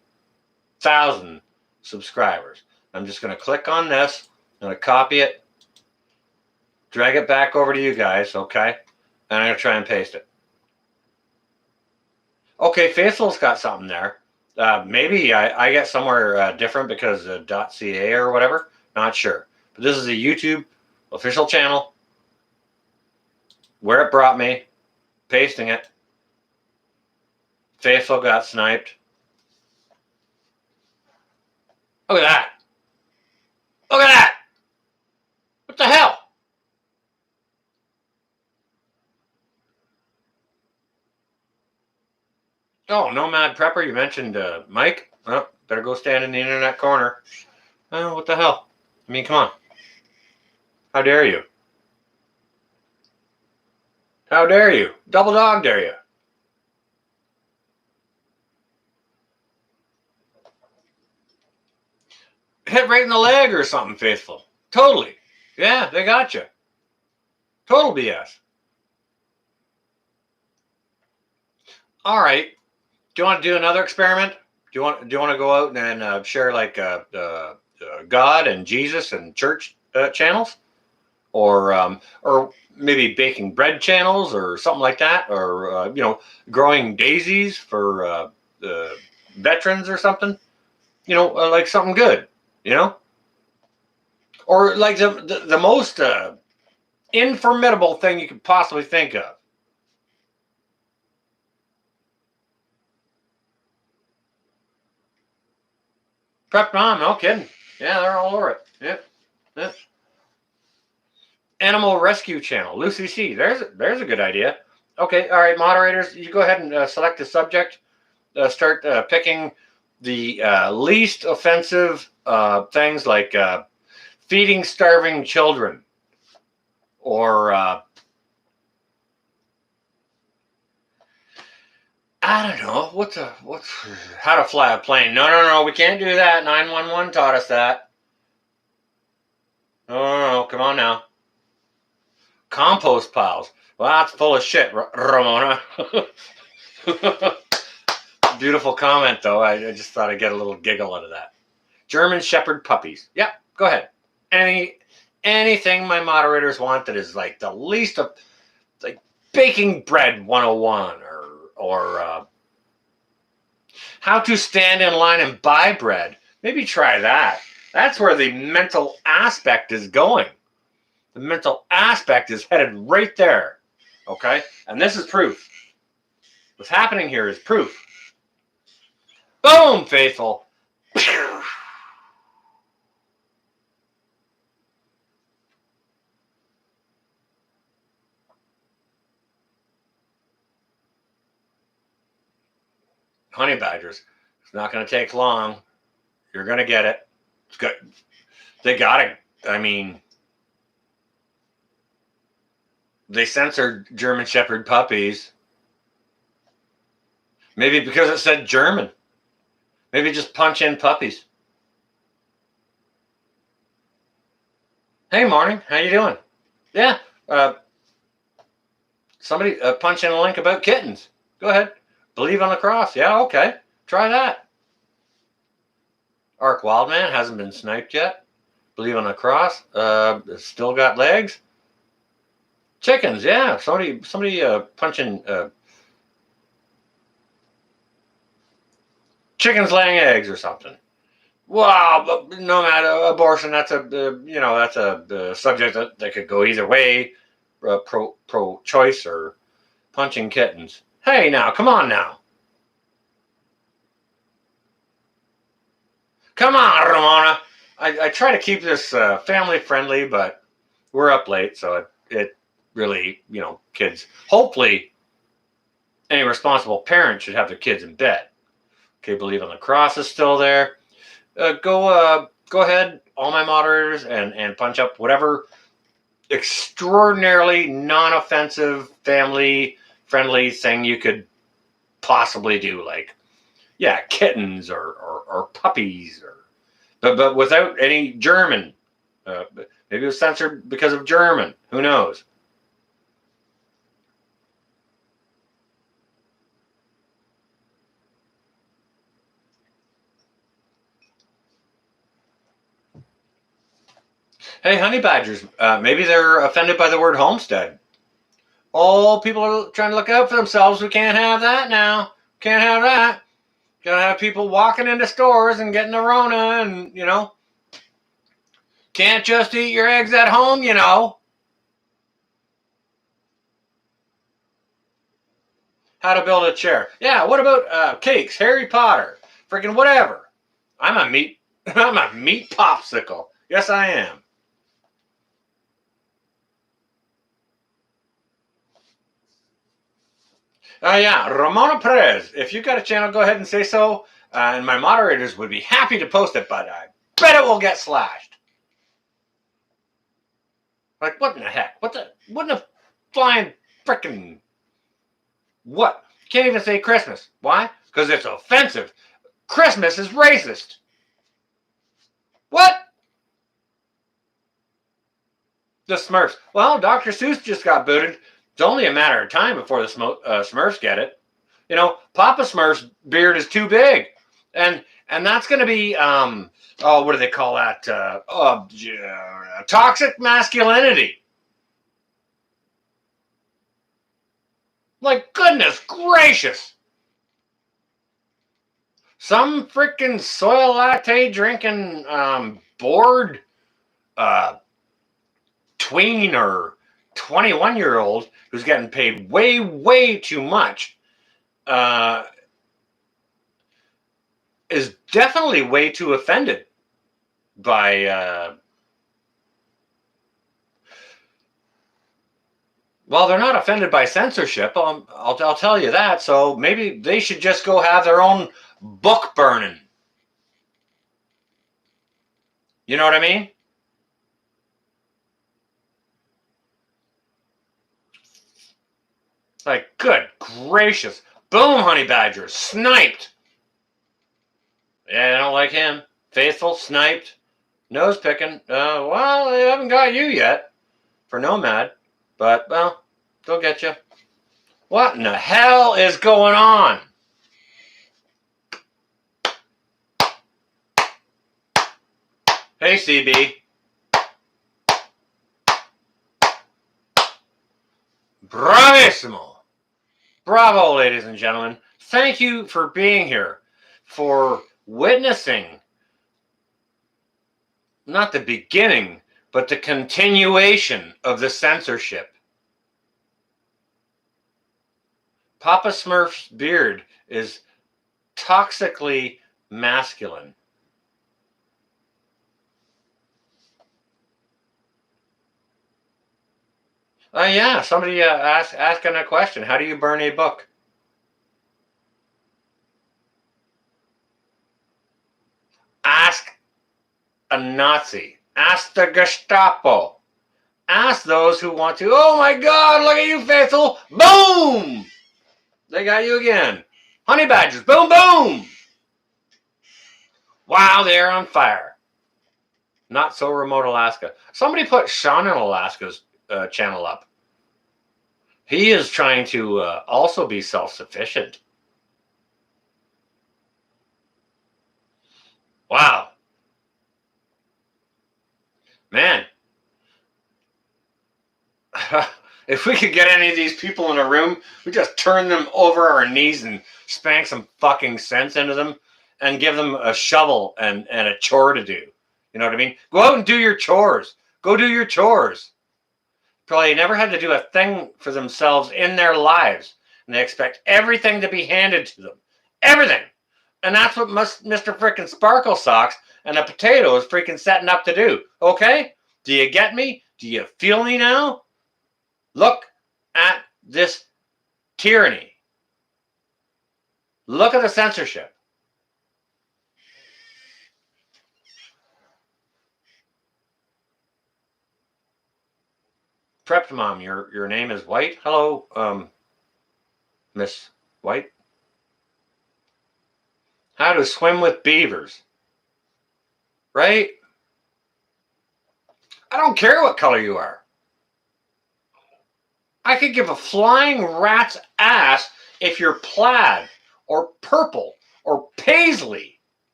thousand subscribers. I'm just going to click on this. I'm going to copy it, drag it back over to you guys, okay? And I'm going to try and paste it. Okay, Faithful's got something there. Maybe I get somewhere different because of .ca or whatever. Not sure. But this is a YouTube official channel where it brought me, pasting it. Faithful got sniped. Look at that. Look at that. What the hell? Oh, Nomad Prepper, you mentioned Mike. Oh, better go stand in the internet corner. Oh, what the hell? I mean, come on. How dare you? How dare you? Double dog dare you? Hit right in the leg or something, Faithful. Totally. Yeah, they got you. Total BS. All right. Do you want to do another experiment? Do you want to go out and share like God and Jesus and church channels, or maybe baking bread channels or something like that, or growing daisies for veterans or something? Like something good, or like the most informidable thing you could possibly think of. Prep Mom, no kidding. Yeah, they're all over it. Yeah. Animal Rescue Channel, Lucy C. There's a good idea. Okay, all right, moderators, you go ahead and select a subject. Start picking the least offensive things like feeding starving children, or I don't know what's how to fly a plane. No, we can't do that. 911 taught us that. No, come on now. Compost piles. Well, that's full of shit, Ramona. Beautiful comment, though. I just thought I'd get a little giggle out of that. German Shepherd puppies. Yep, go ahead. Anything my moderators want that is like the least of, like baking bread 101, or how to stand in line and buy bread. Maybe try that. That's where the mental aspect is going. The mental aspect is headed right there. Okay? And this is proof. What's happening here is proof. Boom, Faithful. Honey badgers. It's not going to take long. You're going to get it. It's good. They got it. I mean, they censored German Shepherd puppies. Maybe because it said German. Maybe just punch in puppies. Hey, morning. How you doing? Yeah. Somebody punch in a link about kittens. Go ahead. Believe on the cross. Yeah, okay. Try that. Ark Wildman hasn't been sniped yet. Believe on the cross. Still got legs. Chickens. Yeah. Somebody punch in chickens laying eggs or something. Wow, no matter abortion, that's a subject that could go either way, pro-choice or punching kittens. Hey, now, come on now. Come on, Ramona. I try to keep this family friendly, but we're up late, so it really, kids. Hopefully, any responsible parent should have their kids in bed. Okay, Believe on the Cross is still there. Go ahead, all my moderators, and punch up whatever extraordinarily non-offensive, family-friendly thing you could possibly do, like, yeah, kittens or puppies, but without any German. Maybe it was censored because of German. Who knows? Hey, honey badgers, maybe they're offended by the word homestead. Oh, people are trying to look out for themselves. We can't have that now. Can't have that. Gotta have people walking into stores and getting the Rona, and can't just eat your eggs at home. How to build a chair. Yeah, what about cakes, Harry Potter, freaking whatever. I'm a meat I'm a meat popsicle. Yes, I am. Yeah, Ramona Perez. If you've got a channel, go ahead and say so. And my moderators would be happy to post it, but I bet it will get slashed. Like, what in the heck? What in the flying frickin' what? You can't even say Christmas. Why? Because it's offensive. Christmas is racist. What? The Smurfs. Well, Dr. Seuss just got booted. It's only a matter of time before the Smurfs get it. Papa Smurf's beard is too big, and that's going to be what do they call that? Toxic masculinity. Like, goodness gracious. Some freaking soy latte drinking bored tween or 21-year-old who's getting paid way, way too much is definitely way too offended by well, they're not offended by censorship. I'll tell you that. So maybe they should just go have their own book burning. You know what I mean? Like, good gracious. Boom, honey badger. Sniped. Yeah, I don't like him. Faithful, sniped. Nose picking. Well, they haven't got you yet for Nomad. But, well, they'll get you. What in the hell is going on? Hey, CB. Bravissimo. Bravo, ladies and gentlemen. Thank you for being here, for witnessing not the beginning, but the continuation of the censorship. Papa Smurf's beard is toxically masculine. Yeah, somebody asking a question. How do you burn a book? Ask a Nazi. Ask the Gestapo. Ask those who want to. Oh my God, look at you, Faithful. Boom! They got you again. Honey badgers. Boom, boom. Wow, they're on fire. Not so remote Alaska. Somebody put Sean in Alaska's channel up. He is trying to also be self-sufficient. Wow. Man. If we could get any of these people in a room, we just turn them over our knees and spank some fucking sense into them and give them a shovel and a chore to do. You know what I mean? Go out and do your chores. Go do your chores. Probably never had to do a thing for themselves in their lives. And they expect everything to be handed to them. Everything. And that's what Mr. Frickin' Sparkle Socks and a potato is freaking setting up to do. Okay? Do you get me? Do you feel me now? Look at this tyranny. Look at the censorship. Prepped Mom, your name is White. Hello, Miss White. How to swim with beavers. Right? I don't care what color you are. I could give a flying rat's ass if you're plaid or purple or paisley.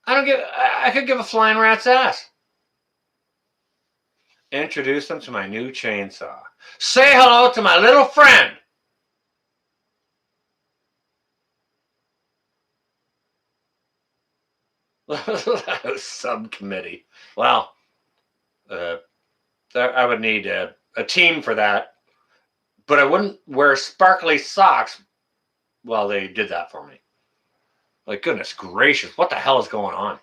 I could give a flying rat's ass. Introduce them to my new chainsaw. Say hello to my little friend. Subcommittee. Well, I would need a team for that, but I wouldn't wear sparkly socks while they did that for me. Like, goodness gracious, what the hell is going on?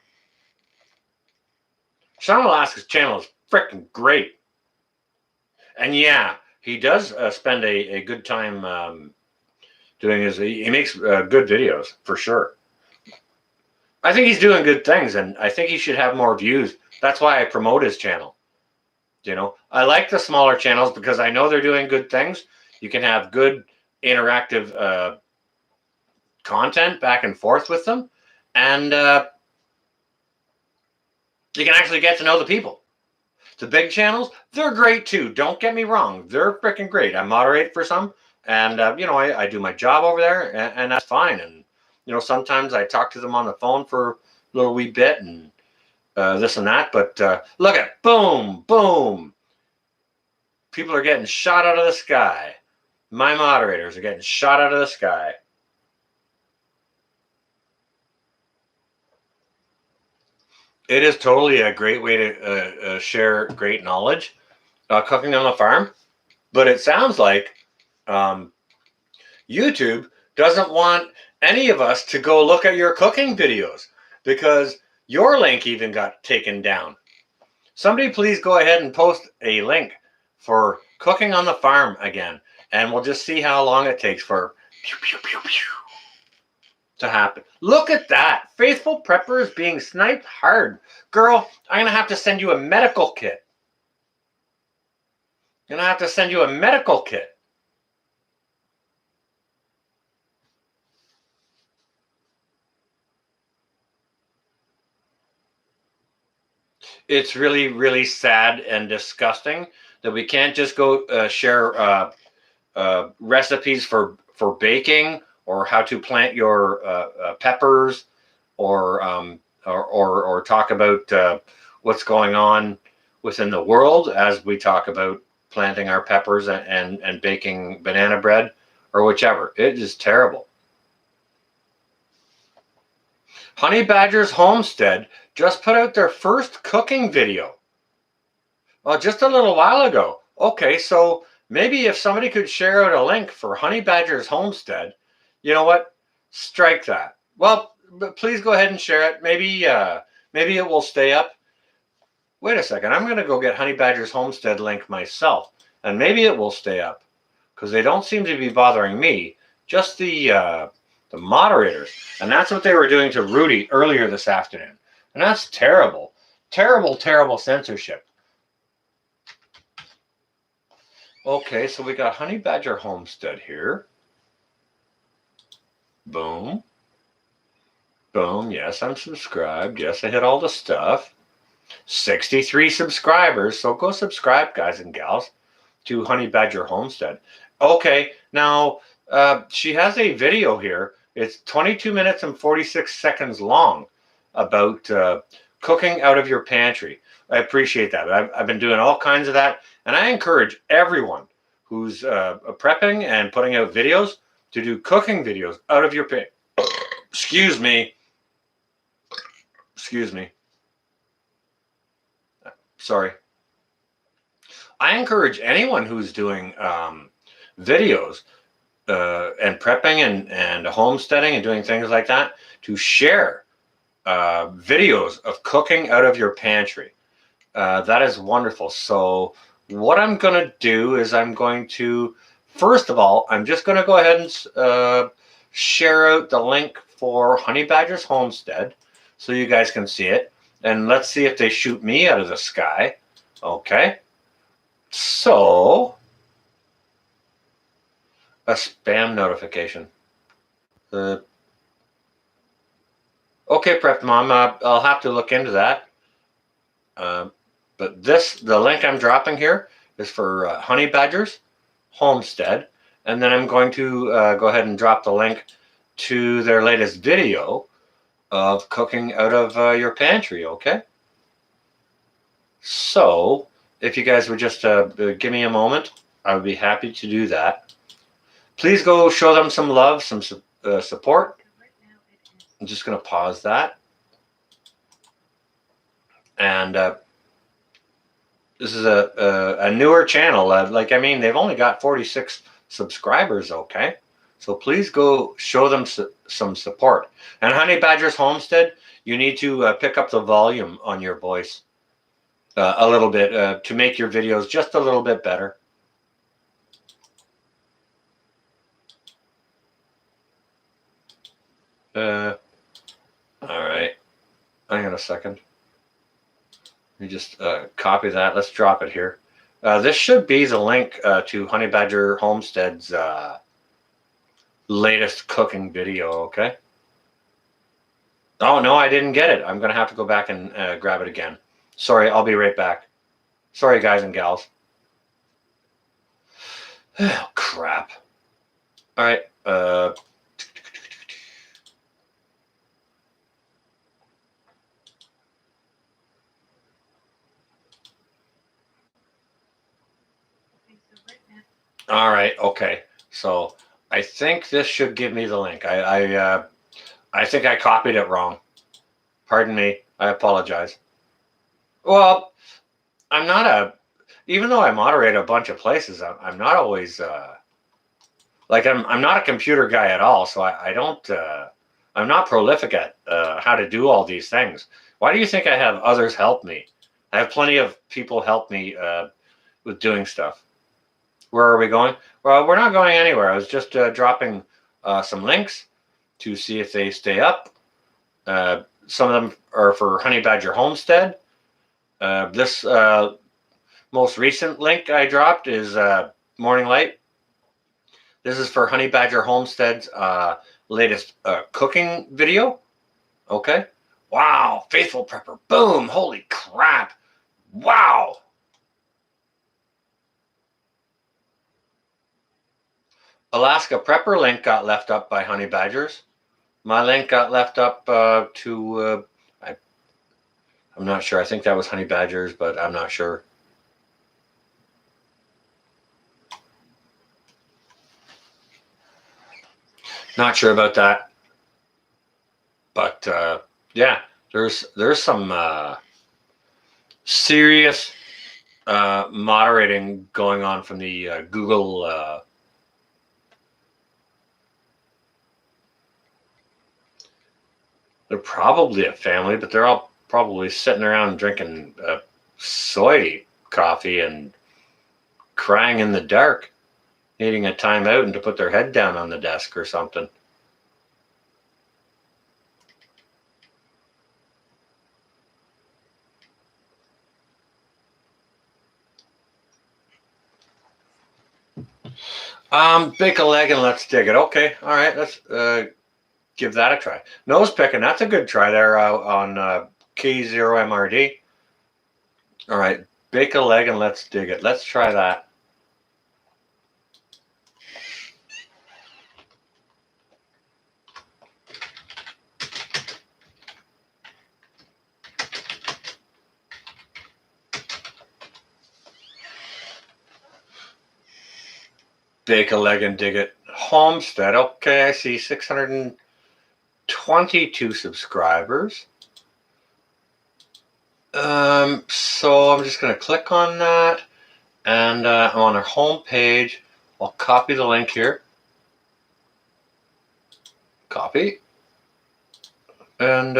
Sean Alaska's channel is freaking great. And yeah, he does spend a good time doing his, he makes good videos for sure. I think he's doing good things, and I think he should have more views. That's why I promote his channel. You know, I like the smaller channels because I know they're doing good things. You can have good interactive content back and forth with them, and you can actually get to know the people. The big channels, they're great too. Don't get me wrong. They're freaking great. I moderate for some, and you know, I do my job over there, and that's fine. And you know, sometimes I talk to them on the phone for a little wee bit and this and that. But look at boom, boom. People are getting shot out of the sky. My moderators are getting shot out of the sky. It is totally a great way to share great knowledge cooking on the farm. But it sounds like YouTube doesn't want any of us to go look at your cooking videos because your link even got taken down. Somebody please go ahead and post a link for cooking on the farm again, and we'll just see how long it takes for pew, pew, pew, pew, to happen. Look at that. Faithful Prepper is being sniped hard. Girl, I'm going to have to send you a medical kit. I'm going to have to send you a medical kit. It's really, really sad and disgusting that we can't just go share recipes for baking or how to plant your peppers or talk about what's going on within the world as we talk about planting our peppers and baking banana bread or whichever. It is terrible. Honey Badger's Homestead just put out their first cooking video. Well, just a little while ago. Okay, so maybe if somebody could share out a link for Honey Badger's Homestead, you know what? Strike that. Well, but please go ahead and share it. Maybe it will stay up. Wait a second. I'm going to go get Honey Badger's Homestead link myself, and maybe it will stay up because they don't seem to be bothering me. Just the moderators, and that's what they were doing to Rudy earlier this afternoon, and that's terrible, terrible, terrible censorship. Okay, so we got Honey Badger Homestead here. Boom. Boom. Yes, I'm subscribed. Yes, I hit all the stuff. 63 subscribers. So go subscribe, guys and gals, to Honey Badger Homestead. Okay, now she has a video here. It's 22 minutes and 46 seconds long about cooking out of your pantry. I appreciate that. I've been doing all kinds of that. And I encourage everyone who's prepping and putting out videos to do cooking videos out of your pantry. Excuse me. Excuse me. Sorry. I encourage anyone who's doing videos and prepping and homesteading and doing things like that to share videos of cooking out of your pantry. That is wonderful. So what I'm going to do is I'm going to, first of all, I'm just going to go ahead and share out the link for Honey Badger's Homestead so you guys can see it. And let's see if they shoot me out of the sky. Okay. So, a spam notification. Okay, Prep Mom, I'll have to look into that. But the link I'm dropping here is for Honey Badger's Homestead. And then I'm going to go ahead and drop the link to their latest video of cooking out of your pantry, okay? So, if you guys would just give me a moment, I would be happy to do that. Please go show them some love, some support. I'm just going to pause that. And this is a newer channel. Like, I mean, they've only got 46 subscribers, okay? So please go show them some support. And Honey Badger's Homestead, you need to pick up the volume on your voice a little bit to make your videos just a little bit better. All right. Hang on a second. Let me just copy that. Let's drop it here. This should be the link to Honey Badger Homestead's latest cooking video, okay? Oh, no, I didn't get it. I'm going to have to go back and grab it again. Sorry, I'll be right back. Sorry, guys and gals. Oh, crap. All right. All right. Okay. So I think this should give me the link. I think I copied it wrong. Pardon me. I apologize. Well, I'm not even though I moderate a bunch of places, I'm not always like I'm not a computer guy at all. So I don't I'm not prolific at how to do all these things. Why do you think I have others help me? I have plenty of people help me with doing stuff. Where are we going? Well, we're not going anywhere. I was just dropping some links to see if they stay up. Some of them are for Honey Badger Homestead. This most recent link I dropped is Morning Light. This is for Honey Badger Homestead's latest cooking video. Okay. Wow. Faithful Prepper. Boom. Holy crap. Wow. Alaska Prepper link got left up by Honey Badgers. My link got left up to, I'm not sure. I think that was Honey Badgers, but I'm not sure. Not sure about that. But yeah, there's some serious moderating going on from the Google they're probably a family, but they're all probably sitting around drinking soy coffee and crying in the dark, needing a timeout and to put their head down on the desk or something. Bake a leg and let's dig it. Okay, all right, let's give that a try. Nose picking, that's a good try there on K0MRD. All right, bake a leg and let's dig it. Let's try that. Bake a leg and dig it. Homestead. Okay, I see 622 subscribers. So I'm just going to click on that, and I'm on our home page. I'll copy the link here. Copy. And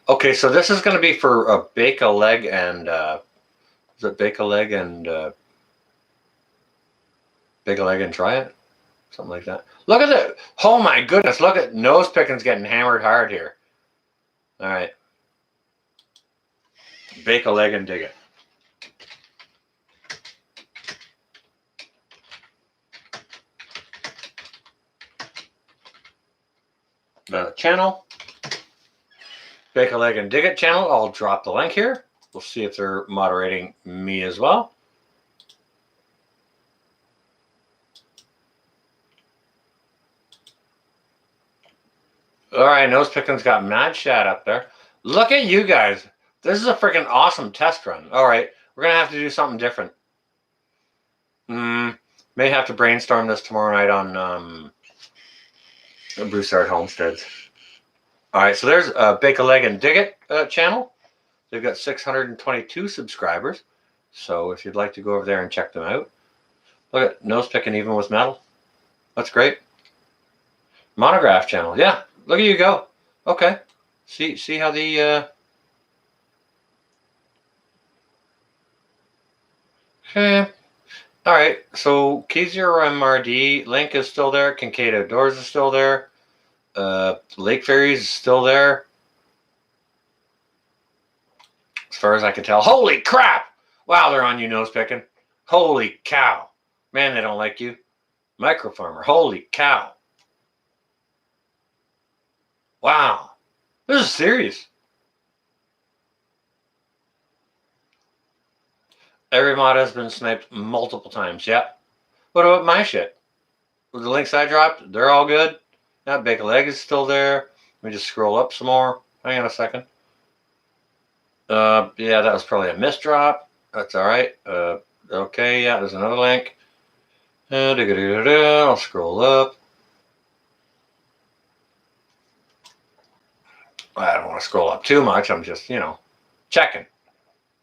okay, so this is going to be for bake a leg and is it bake a leg and bake a leg and try it? Something like that. Look at it. Oh my goodness. Look at nose picking's getting hammered hard here. All right. Bake a leg and dig it. The channel. Bake a leg and dig it channel. I'll drop the link here. We'll see if they're moderating me as well. All right, nose picking's got mad chat up there. Look at you guys. This is a freaking awesome test run. All right, We're gonna have to do something different. May have to brainstorm this tomorrow night on Broussard Homesteads. All right, so there's Bake a Leg and Dig It channel. They've got 622 subscribers. So if you'd like to go over there and check them out. Look at nose picking even with metal. That's great. Monograph channel. Yeah, look at you go. Okay. See how the okay. All right. So Keezier MRD link is still there. Kincaid Outdoors is still there. Lake Fairies is still there. As far as I can tell. Holy crap! Wow, they're on you nose picking. Holy cow. Man, they don't like you. Micro Farmer. Holy cow. Wow. This is serious. Every mod has been sniped multiple times. Yep. What about my shit? With the links I dropped, they're all good. That Bake a Leg is still there. Let me just scroll up some more. Hang on a second. Yeah, that was probably a misdrop. That's all right. Okay, yeah, there's another link. I'll scroll up. I don't want to scroll up too much. I'm just, checking.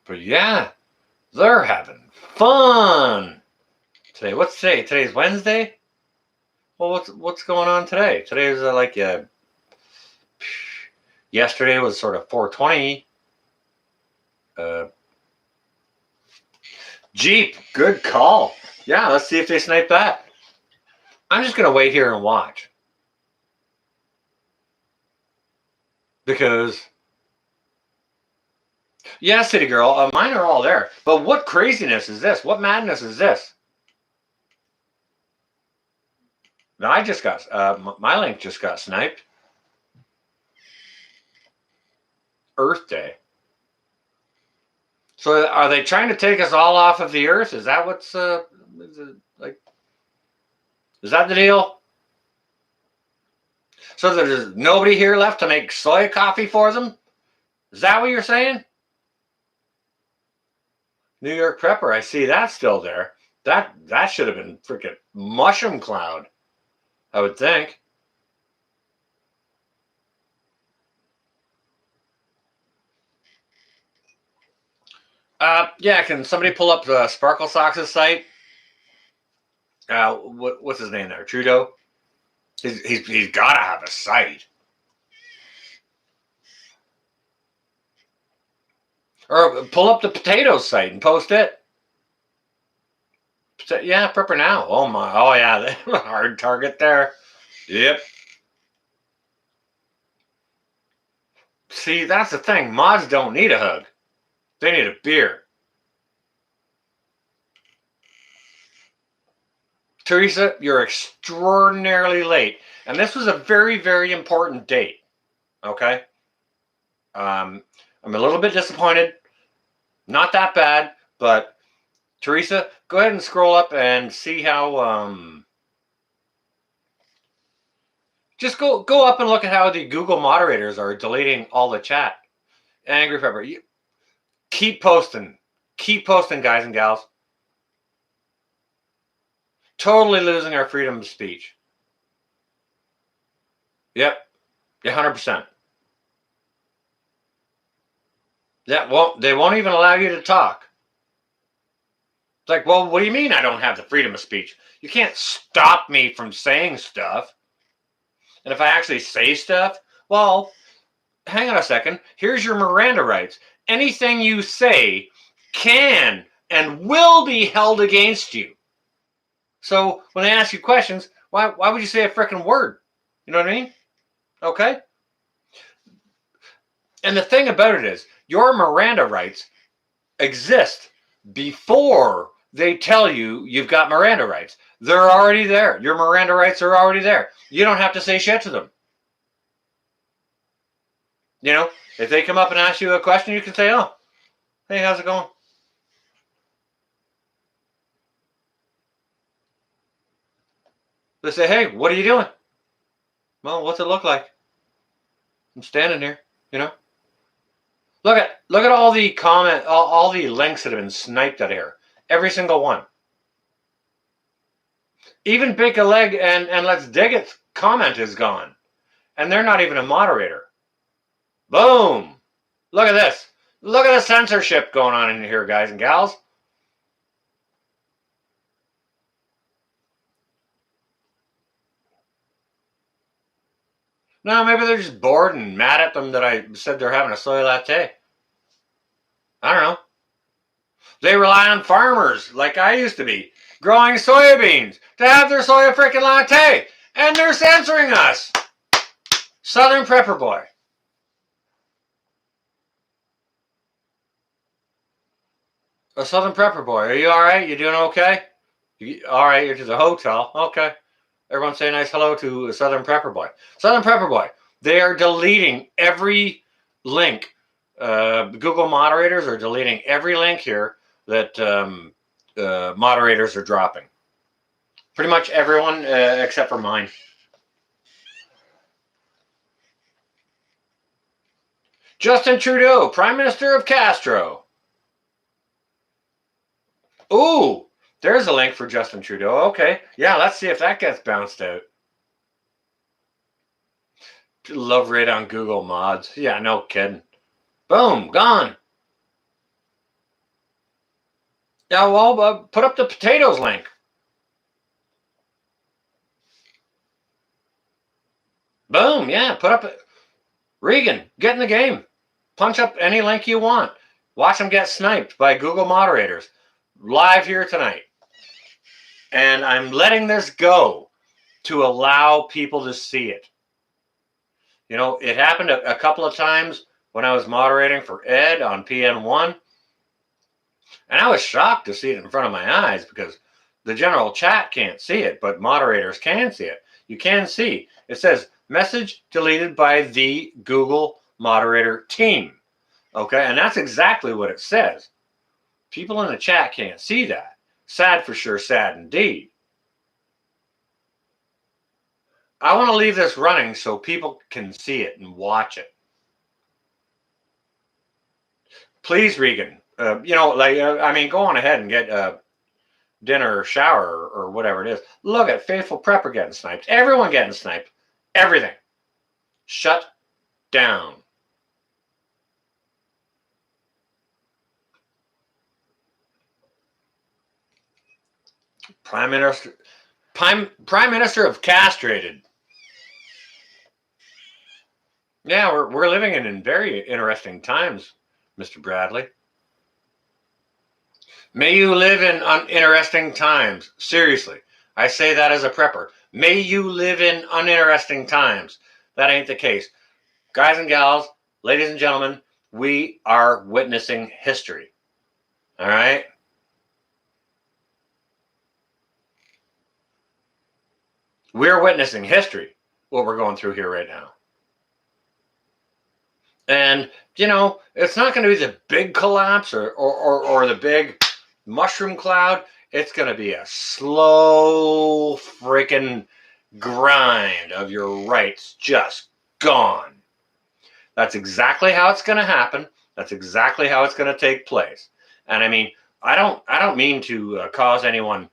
But yeah, they're having fun today. What's today? Today's Wednesday. Well, what's going on today? Today is yesterday was sort of 420. Jeep, good call. Yeah, let's see if they snipe that. I'm just gonna wait here and watch because yeah, City Girl, mine are all there. But what craziness is this? What madness is this? Now I just got my link just got sniped. Earth Day. So are they trying to take us all off of the Earth? Is that what's like? Is that the deal? So there's nobody here left to make soy coffee for them? Is that what you're saying? New York Prepper, I see that's still there. That should have been freaking Mushroom Cloud, I would think. Yeah, can somebody pull up the Sparkle Socks' site? What's his name there? Trudeau? He's got to have a site. Or pull up the potatoes site and post it. Yeah, Prepper Now. Oh my. Oh yeah, hard target there. Yep. See, that's the thing. Mods don't need a hug. They need a beer. Teresa, you're extraordinarily late. And this was a very, very important date. Okay? I'm a little bit disappointed. Not that bad, but Teresa, go ahead and scroll up and see how just go up and look at how the Google moderators are deleting all the chat. Angry Pepper, you keep posting. Keep posting, guys and gals. Totally losing our freedom of speech. Yep. 100%. Yeah, well, they won't even allow you to talk. It's like, well, what do you mean I don't have the freedom of speech? You can't stop me from saying stuff. And if I actually say stuff, well, hang on a second. Here's your Miranda rights. Anything you say can and will be held against you. So when they ask you questions, why would you say a freaking word? You know what I mean? Okay? And the thing about it is, your Miranda rights exist before they tell you you've got Miranda rights. They're already there. Your Miranda rights are already there. You don't have to say shit to them. You know, if they come up and ask you a question, you can say, oh, hey, how's it going? They say, hey, what are you doing? Well, what's it look like? I'm standing here, you know. Look at all the all the links that have been sniped out of here. Every single one. Even Bake a Leg and Let's Dig It comment is gone. And they're not even a moderator. Boom! Look at this. Look at the censorship going on in here, guys and gals. No, maybe they're just bored and mad at them that I said they're having a soy latte. I don't know. They rely on farmers, like I used to be, growing soybeans to have their soy freaking latte. And they're censoring us. Southern Prepper Boy. A Southern Prepper Boy. Are you all right? You doing okay? All right, you're to the hotel. Okay. Everyone say a nice hello to Southern Prepper Boy. Southern Prepper Boy. They are deleting every link. Google moderators are deleting every link here that moderators are dropping. Pretty much everyone except for mine. Justin Trudeau, Prime Minister of Castro. Ooh, there's a link for Justin Trudeau. Okay. Yeah, let's see if that gets bounced out. Love rate on Google mods. Yeah, no kidding. Boom, gone. Yeah, well, put up the potatoes link. Boom, yeah, put up Regan, get in the game. Punch up any link you want. Watch them get sniped by Google moderators live here tonight. And I'm letting this go to allow people to see it. You know, it happened a couple of times when I was moderating for Ed on PN1. And I was shocked to see it in front of my eyes because the general chat can't see it, but moderators can see it. You can see. It says, message deleted by the Google moderator team. Okay, and that's exactly what it says. People in the chat can't see that. Sad for sure, sad indeed. I want to leave this running so people can see it and watch it. Please, Regan, you know, like, I mean, go on ahead and get dinner or shower or whatever it is. Look at Faithful Prepper getting sniped. Everyone getting sniped. Everything. Shut down. Prime Minister of castrated. Yeah, we're living in very interesting times, Mr. Bradley. May you live in uninteresting times. Seriously, I say that as a prepper. May you live in uninteresting times. That ain't the case. Guys and gals, ladies and gentlemen, we are witnessing history. All right? We're witnessing history, what we're going through here right now. And, you know, it's not going to be the big collapse or the big mushroom cloud. It's going to be a slow freaking grind of your rights just gone. That's exactly how it's going to happen. That's exactly how it's going to take place. And I mean, I don't mean to cause anyone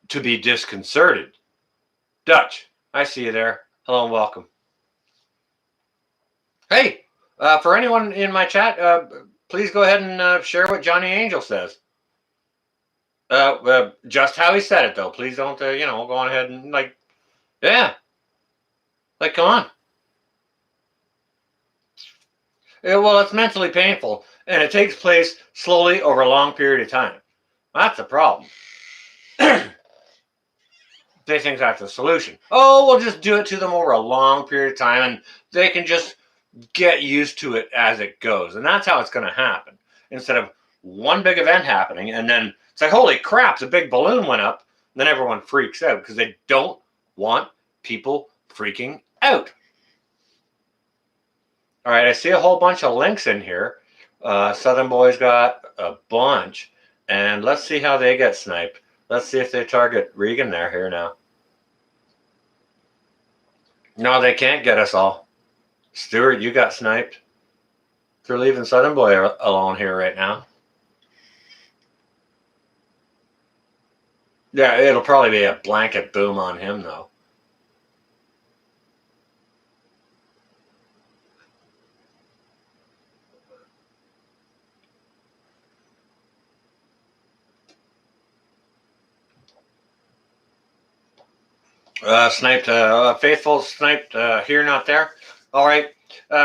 to be disconcerted. Dutch, I see you there. Hello and welcome. Hey, for anyone in my chat, please go ahead and share what Johnny Angel says. Just how he said it, though. Please don't, you know, go on ahead and, like, yeah. Like, come on. Yeah, well, it's mentally painful, and it takes place slowly over a long period of time. That's the problem. They think that's the solution. Oh, we'll just do it to them over a long period of time, and they can just get used to it as it goes. And that's how it's going to happen. Instead of one big event happening, and then it's like, holy crap, the big balloon went up. And then everyone freaks out because they don't want people freaking out. All right, I see a whole bunch of links in here. Southern Boy's got a bunch. And let's see how they get sniped. Let's see if they target Regan there here now. No, they can't get us all. Stuart, you got sniped. They're leaving Southern Boy alone here right now. Yeah, it'll probably be a blanket boom on him, though. Faithful sniped here, not there. All right.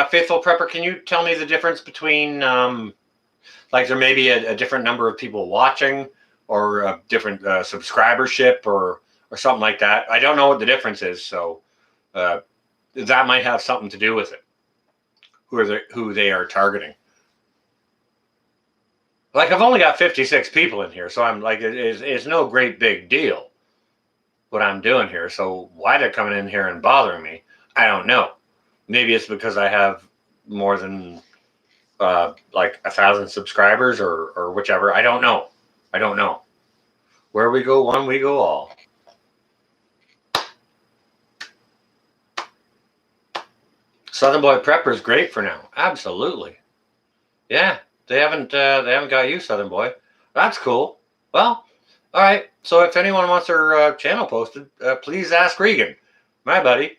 Faithful Prepper, can you tell me the difference between, like there may be a different number of people watching or a different subscribership or something like that? I don't know what the difference is, so that might have something to do with it, who they are targeting. Like I've only got 56 people in here, so I'm like, it's no great big deal what I'm doing here. So why they're coming in here and bothering me, I don't know. Maybe it's because I have more than like 1,000 subscribers or whichever. I don't know. I don't know. Where we go one, we go all. Southern Boy Prepper is great for now. Absolutely. Yeah, they haven't got you, Southern Boy. That's cool. Well, all right. So if anyone wants their channel posted, please ask Regan, my buddy,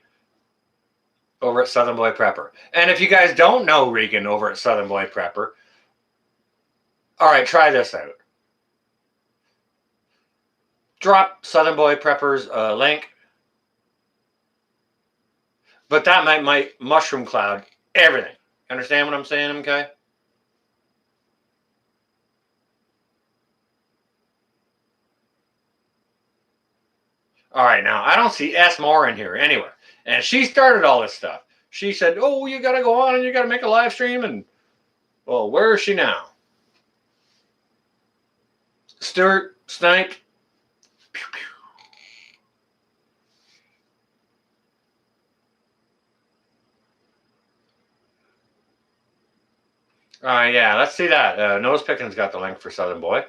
over at Southern Boy Prepper. And if you guys don't know Regan over at Southern Boy Prepper, all right, try this out. Drop Southern Boy Prepper's link, but that might mushroom cloud everything. Understand what I'm saying, okay? All right, now I don't see S. Moore in here anywhere. And she started all this stuff. She said, oh, you got to go on and you got to make a live stream. And, well, where is she now? Stuart sniped. Pew, pew. Yeah, let's see that. Nose Pickens got the link for Southern Boy.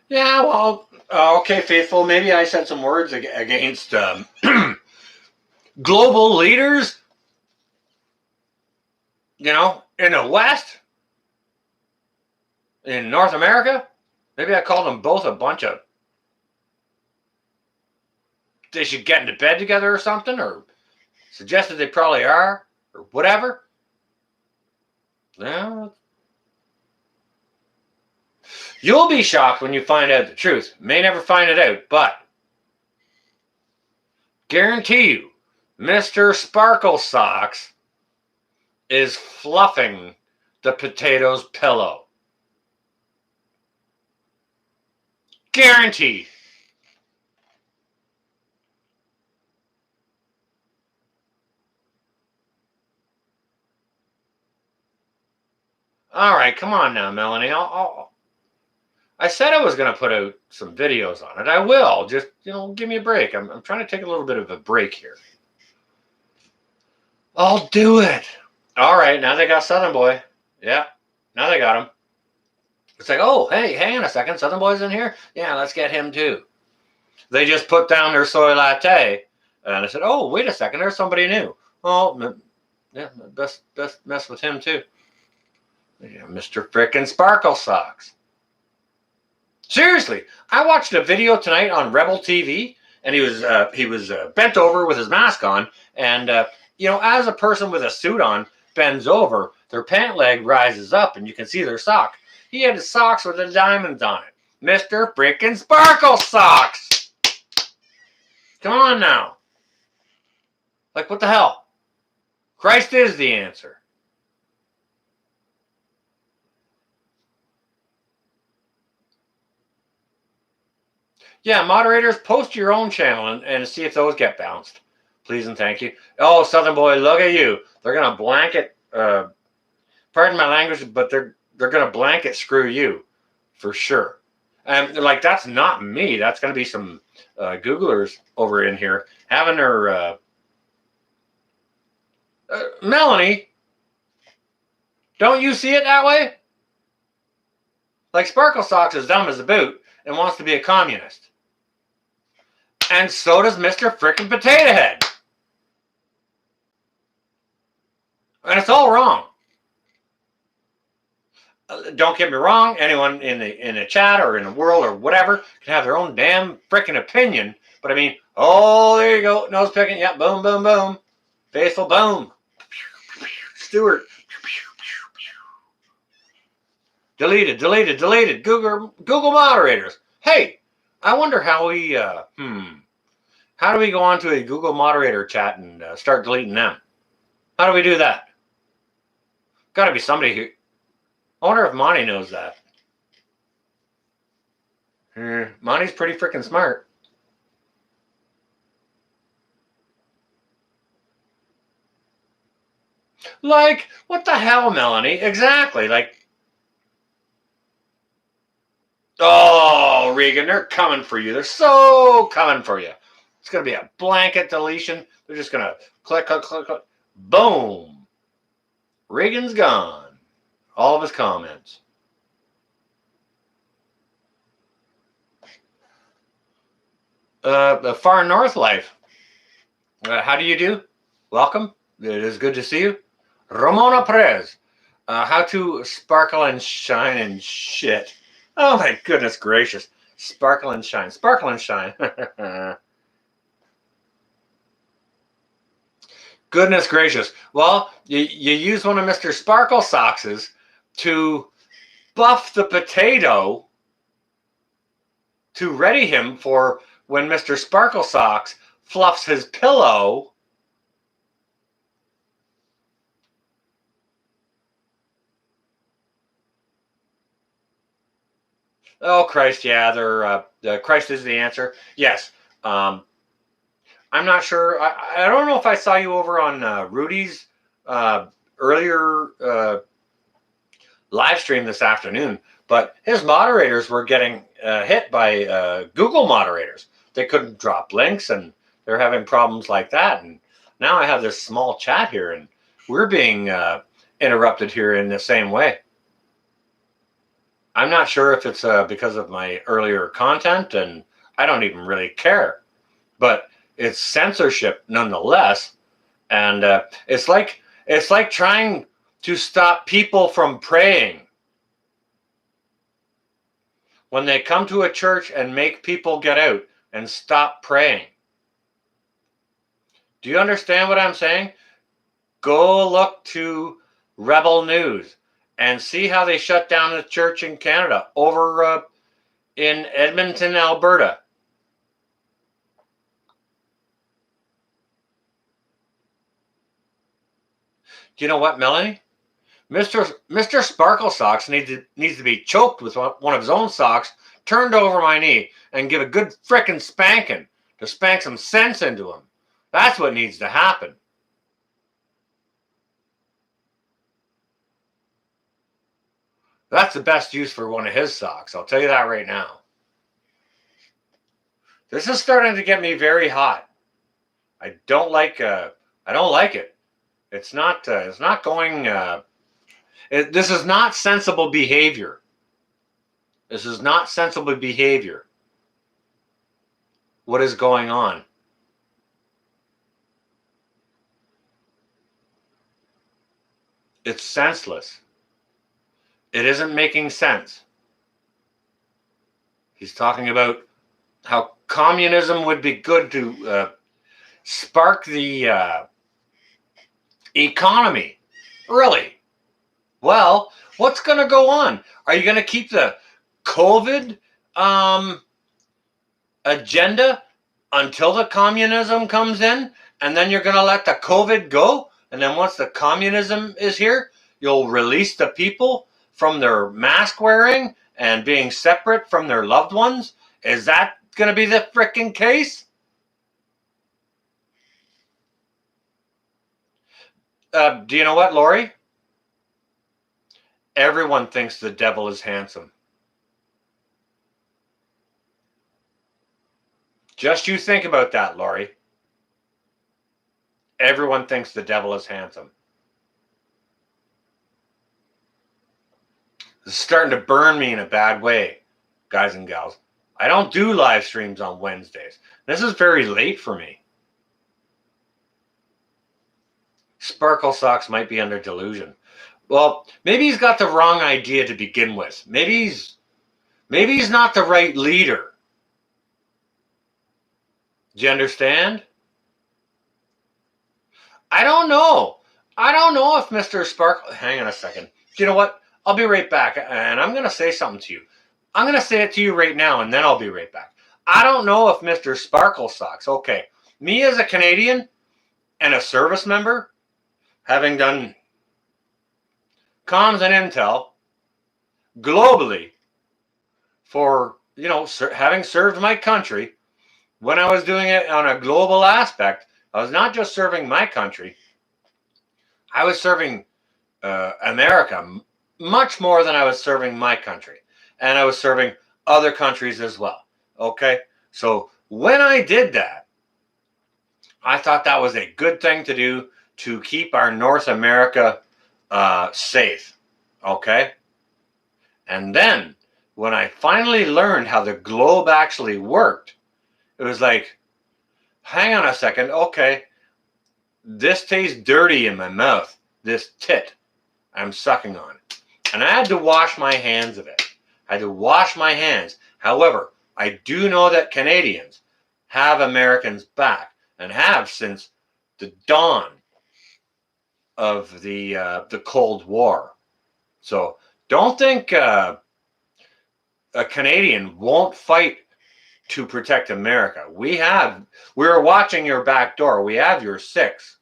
Yeah, well, okay, Faithful. Maybe I said some words against global leaders, you know, in the West, in North America. Maybe I called them both a bunch of, they should get into bed together or something, or suggested they probably are, or whatever. Yeah. You'll be shocked when you find out the truth. May never find it out, but guarantee you, Mr. Sparkle Socks is fluffing the potato's pillow. Guaranteed. All right, come on now, Melanie. I said I was going to put out some videos on it. I will. Just, give me a break. I'm trying to take a little bit of a break here. I'll do it. All right, now they got Southern Boy. Yeah, now they got him. It's like, oh, hey, hang on a second. Southern Boy's in here? Yeah, let's get him too. They just put down their soy latte. And I said, oh, wait a second. There's somebody new. Oh, yeah, best mess with him too. Yeah, Mr. Frickin' Sparkle Socks. Seriously, I watched a video tonight on Rebel TV, and he was bent over with his mask on, and as a person with a suit on bends over, their pant leg rises up, and you can see their sock. He had his socks with the diamonds on it. Mr. Frickin' Sparkle Socks. Come on now. Like, what the hell? Christ is the answer. Yeah, moderators, post your own channel and see if those get bounced. Please and thank you. Oh, Southern Boy, look at you. They're going to blanket, pardon my language, but they're going to blanket screw you for sure. And like, that's not me. That's going to be some Googlers over in here having their... Melanie, don't you see it that way? Like, Sparkle Socks is dumb as a boot and wants to be a communist. And so does Mr. Frickin' Potato Head. And it's all wrong. Don't get me wrong. Anyone in the chat or in the world or whatever can have their own damn frickin' opinion. But I mean, oh, there you go. Nose picking. Yeah, boom, boom, boom. Faithful, boom. Stewart. Deleted. Google moderators. Hey, I wonder how we, how do we go onto a Google moderator chat and start deleting them? How do we do that? Got to be somebody who, I wonder if Monty knows that. Monty's pretty freaking smart. Like, what the hell, Melanie? Exactly. Like, oh, Regan, they're coming for you. They're so coming for you. It's going to be a blanket deletion. They're just going to click. Boom. Regan's gone. All of his comments. The Far North Life. How do you do? Welcome. It is good to see you. Ramona Perez. How to sparkle and shine and shit. Oh my goodness gracious. Sparkle and shine. Sparkle and shine. Goodness gracious. Well, you use one of Mr. Sparkle Socks's to buff the potato to ready him for when Mr. Sparkle Socks fluffs his pillow. Oh, Christ, yeah, Christ is the answer. Yes. I'm not sure. I don't know if I saw you over on Rudy's earlier live stream this afternoon, but his moderators were getting hit by Google moderators. They couldn't drop links, and they're having problems like that. And now I have this small chat here, and we're being interrupted here in the same way. I'm not sure if it's because of my earlier content, and I don't even really care. But it's censorship nonetheless, and it's like trying to stop people from praying. When they come to a church and make people get out and stop praying. Do you understand what I'm saying? Go look to Rebel News and see how they shut down the church in Canada over in Edmonton, Alberta. Do you know what, Melanie? Mr. Sparkle Socks needs to be choked with one of his own socks, turned over my knee, and give a good frickin' spanking to spank some sense into him. That's what needs to happen. That's the best use for one of his socks. I'll tell you that right now. This is starting to get me very hot. I don't like it. It's not going. This is not sensible behavior. This is not sensible behavior. What is going on? It's senseless. It isn't making sense. He's talking about how communism would be good to spark the economy. Really? Well, what's going to go on? Are you going to keep the COVID agenda until the communism comes in, and then you're going to let the COVID go? And then once the communism is here, you'll release the people from their mask wearing and being separate from their loved ones? Is that going to be the frickin' case? Do you know what, Lori? Everyone thinks the devil is handsome. Just you think about that, Lori. Everyone thinks the devil is handsome. This is starting to burn me in a bad way, guys and gals. I don't do live streams on Wednesdays. This is very late for me. Sparkle Socks might be under delusion. Well, maybe he's got the wrong idea to begin with. Maybe he's not the right leader. Do you understand? I don't know. I don't know if Mr. Sparkle... Hang on a second. Do you know what? I'll be right back, and I'm going to say something to you. I'm going to say it to you right now, and then I'll be right back. I don't know if Mr. Sparkle Socks... Okay, me as a Canadian and a service member, having done comms and intel globally for, having served my country, when I was doing it on a global aspect, I was not just serving my country, I was serving America much more than I was serving my country. And I was serving other countries as well. Okay? So when I did that, I thought that was a good thing to do to keep our North America safe. Okay? And then when I finally learned how the globe actually worked, it was like, hang on a second. Okay, this tastes dirty in my mouth. This tit I'm sucking on. And I had to wash my hands of it. I had to wash my hands. However, I do know that Canadians have Americans back and have since the dawn of the Cold War. So don't think a Canadian won't fight to protect America. We're watching your back door. We have your six.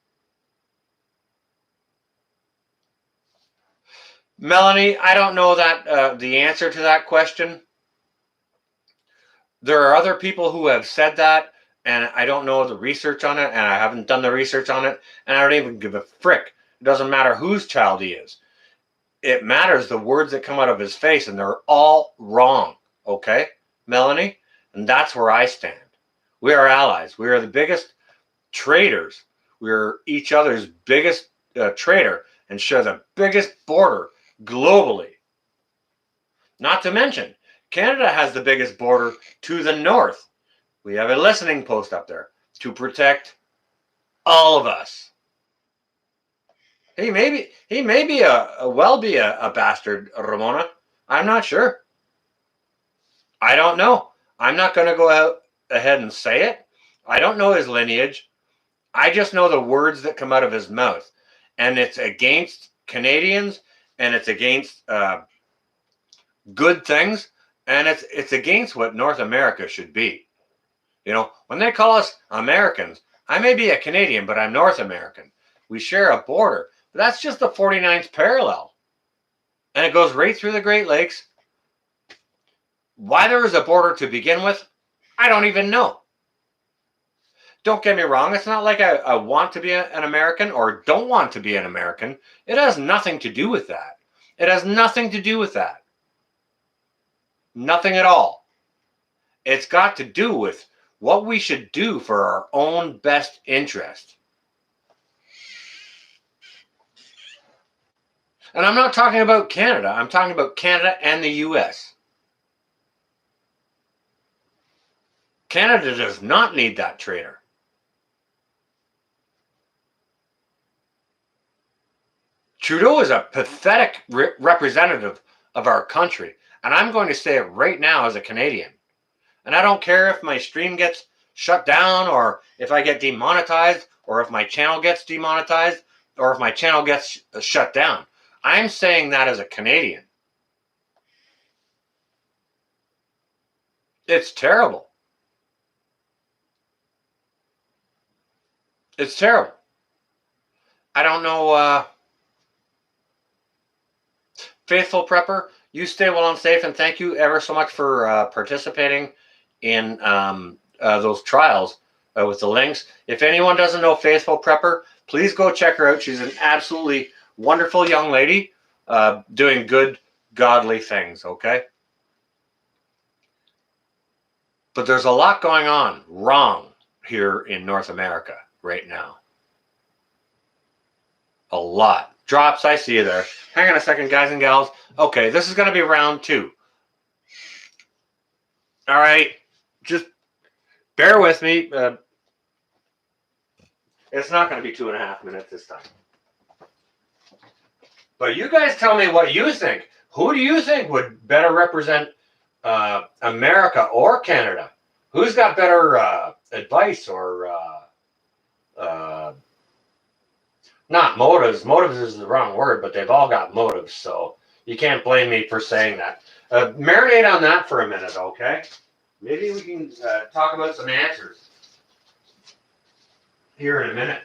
Melanie, I don't know that the answer to that question. There are other people who have said that, and I don't know the research on it, and I haven't done the research on it, and I don't even give a frick. It doesn't matter whose child he is. It matters the words that come out of his face, and they're all wrong. Okay, Melanie? And that's where I stand. We are allies. We are the biggest traders. We are each other's biggest trader and share the biggest border globally. Not to mention, Canada has the biggest border to the north. We have a listening post up there to protect all of us. He may be a bastard, Ramona. I'm not sure. I don't know. I'm not going to go out ahead and say it. I don't know his lineage. I just know the words that come out of his mouth. And it's against Canadians, and it's against good things, and it's against what North America should be. When they call us Americans, I may be a Canadian, but I'm North American. We share a border. But that's just the 49th parallel. And it goes right through the Great Lakes. Why there is a border to begin with, I don't even know. Don't get me wrong. It's not like I want to be an American or don't want to be an American. It has nothing to do with that. It has nothing to do with that. Nothing at all. It's got to do with what we should do for our own best interest. And I'm not talking about Canada. I'm talking about Canada and the U.S. Canada does not need that trader. Trudeau is a pathetic representative of our country. And I'm going to say it right now as a Canadian. And I don't care if my stream gets shut down or if I get demonetized or if my channel gets demonetized or if my channel gets shut down. I'm saying that as a Canadian. It's terrible. It's terrible. I don't know. Faithful Prepper, you stay well and safe, and thank you ever so much for participating in those trials with the links. If anyone doesn't know Faithful Prepper, please go check her out. She's an absolutely wonderful young lady doing good, godly things, okay? But there's a lot going on wrong here in North America right now. A lot. Drops, I see you there. Hang on a second, guys and gals. Okay, this is going to be round 2. All right, just bear with me. It's not going to be 2.5 minutes this time. But you guys tell me what you think. Who do you think would better represent America or Canada? Who's got better advice or not motives? Motives is the wrong word, but they've all got motives, so you can't blame me for saying that. Marinate on that for a minute, okay? Maybe we can talk about some answers here in a minute.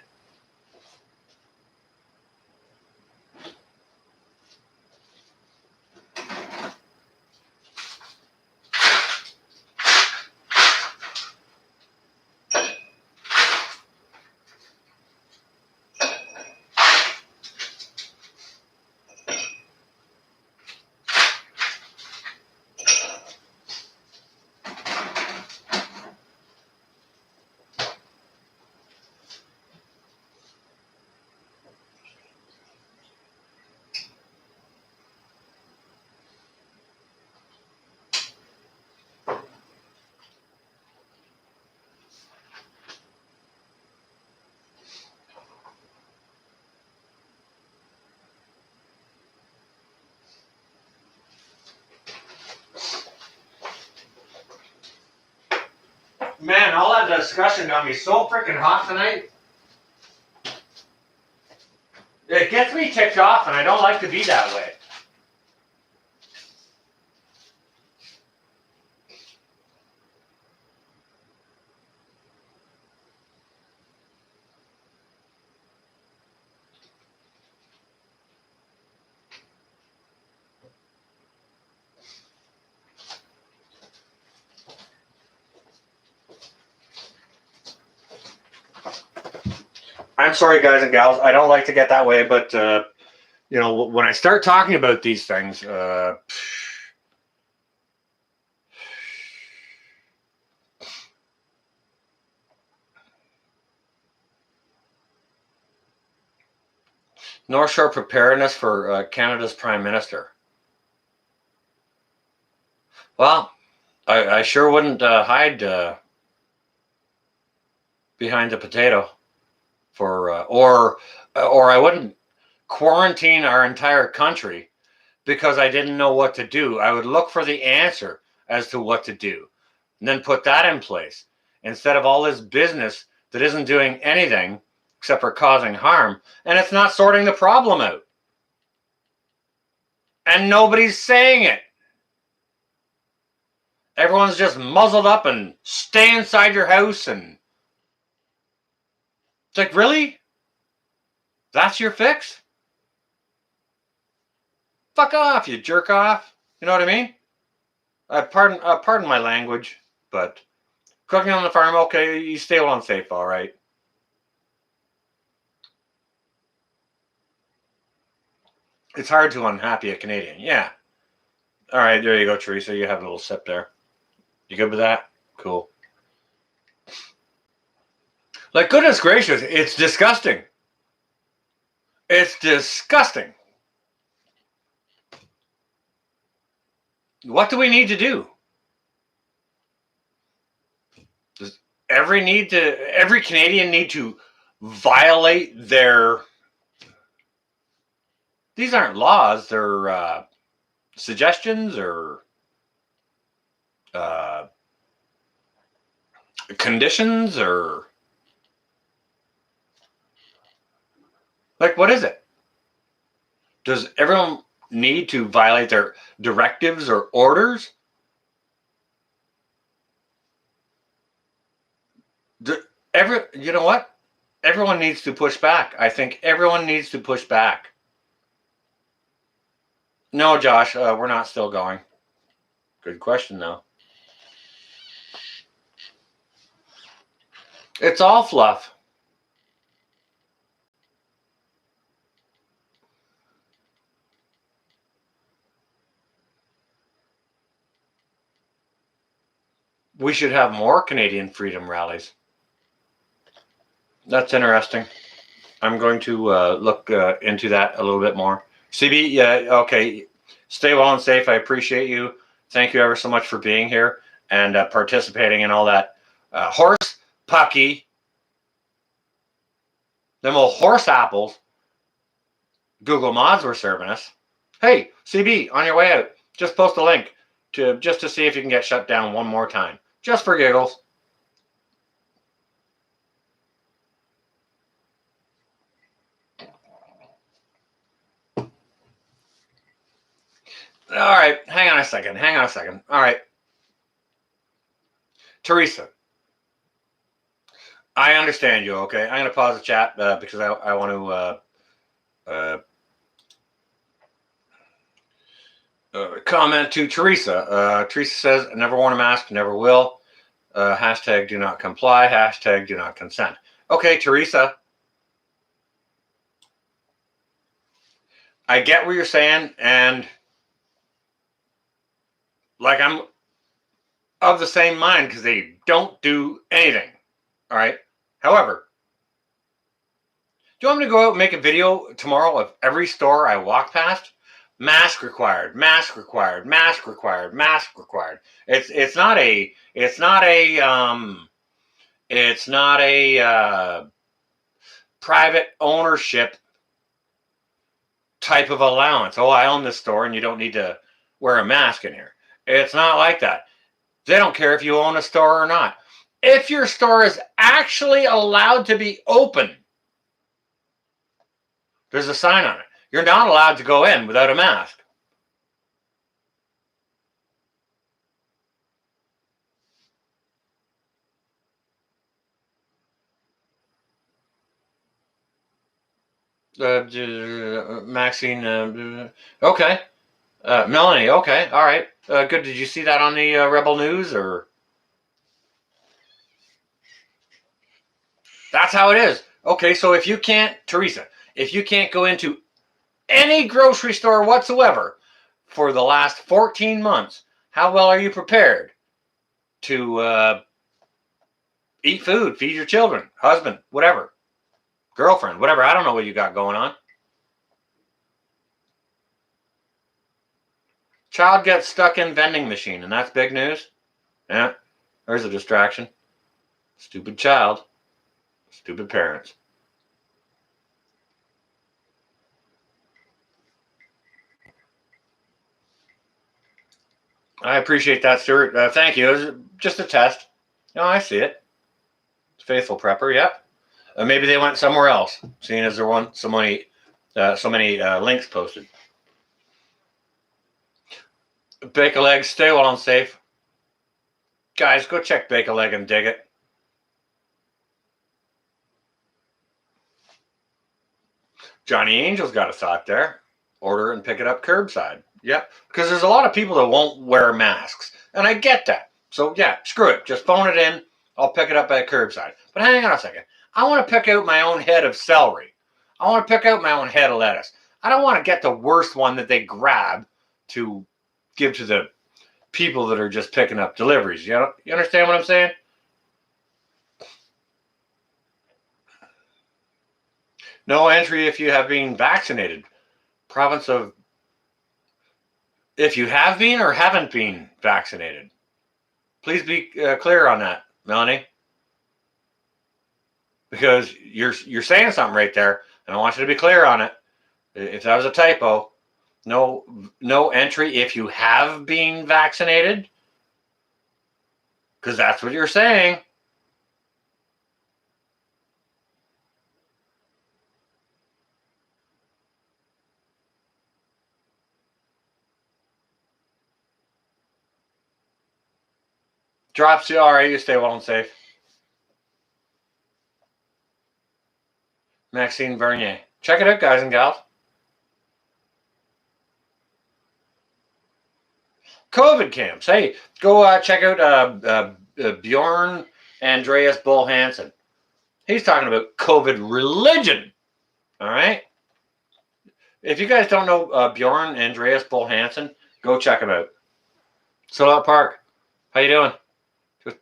Man, all that discussion got me so freaking hot tonight. It gets me ticked off, and I don't like to be that way. I'm sorry, guys and gals. I don't like to get that way, but you know, when I start talking about these things, North Shore preparedness for Canada's Prime Minister. Well, I sure wouldn't hide behind the potato for, or I wouldn't quarantine our entire country because I didn't know what to do. I would look for the answer as to what to do and then put that in place instead of all this business that isn't doing anything except for causing harm, and it's not sorting the problem out. And nobody's saying it. Everyone's just muzzled up and stay inside your house, and it's like, really? That's your fix? Fuck off, you jerk off. You know what I mean? Pardon my language, but cooking on the farm, okay, you stay well and safe, all right. It's hard to unhappy a Canadian. Yeah. All right, there you go, Teresa. You have a little sip there. You good with that? Cool. Like, goodness gracious, it's disgusting. It's disgusting. What do we need to do? Does every Canadian need to violate their... These aren't laws, they're suggestions or conditions, or like, what is it? Does everyone need to violate their directives or orders? You know what? Everyone needs to push back. I think everyone needs to push back. No, Josh, we're not still going. Good question, though. It's all fluff. We should have more Canadian freedom rallies. That's interesting. I'm going to look into that a little bit more. CB, yeah, okay. Stay well and safe. I appreciate you. Thank you ever so much for being here. and participating in all that horse pucky, them old horse apples Google Mods were serving us. Hey, CB, on your way out, just post a link just to see if you can get shut down one more time, just for giggles. All right, hang on a second. All right, Teresa, I understand you. Okay, I'm gonna pause the chat because I want to comment to Teresa. Teresa says, "Never worn a mask, never will." Hashtag do not comply. Hashtag do not consent. Okay, Teresa, I get what you're saying, and like I'm of the same mind because they don't do anything. All right. However, do you want me to go out and make a video tomorrow of every store I walk past? Mask required, mask required, mask required, mask required. It's not a private ownership type of allowance. Oh, I own this store and you don't need to wear a mask in here. It's not like that. They don't care if you own a store or not. If your store is actually allowed to be open, there's a sign on it. You're not allowed to go in without a mask. Maxine, okay. Melanie, okay, all right. Good. Did you see that on the Rebel News or? That's how it is. Okay, so if you can't, Teresa, if you can't go into any grocery store whatsoever for the last 14 months, how well are you prepared to eat food, feed your children, husband, whatever, girlfriend, whatever? I don't know what you got going on. Child gets stuck in vending machine, and that's big news. Yeah, there's a distraction. Stupid child. Stupid parents. I appreciate that, Stuart. Thank you. It was just a test. No, I see it. Faithful prepper, yep. Maybe they went somewhere else, seeing as there weren't so many links posted. Bake a leg, stay well and safe. Guys, go check Bake a Leg and dig it. Johnny Angel's got a thought there. Order and pick it up curbside. Yep, because there's a lot of people that won't wear masks, and I get that. So yeah, screw it. Just phone it in. I'll pick it up at curbside. But hang on a second. I want to pick out my own head of celery. I want to pick out my own head of lettuce. I don't want to get the worst one that they grab to give to the people that are just picking up deliveries. You understand what I'm saying? No entry if you have been vaccinated. Province of if you have been or haven't been vaccinated. Please be clear on that, Melanie. Because you're saying something right there, and I want you to be clear on it. If that was a typo, no entry if you have been vaccinated. Because that's what you're saying. Drops you. All right, you stay well and safe. Maxine Bernier. Check it out, guys and gals. COVID camps. Hey, go check out Bjorn Andreas Bull Hansen. He's talking about COVID religion. All right. If you guys don't know Bjorn Andreas Bull Hansen, go check him out. Solar Park. How you doing? Just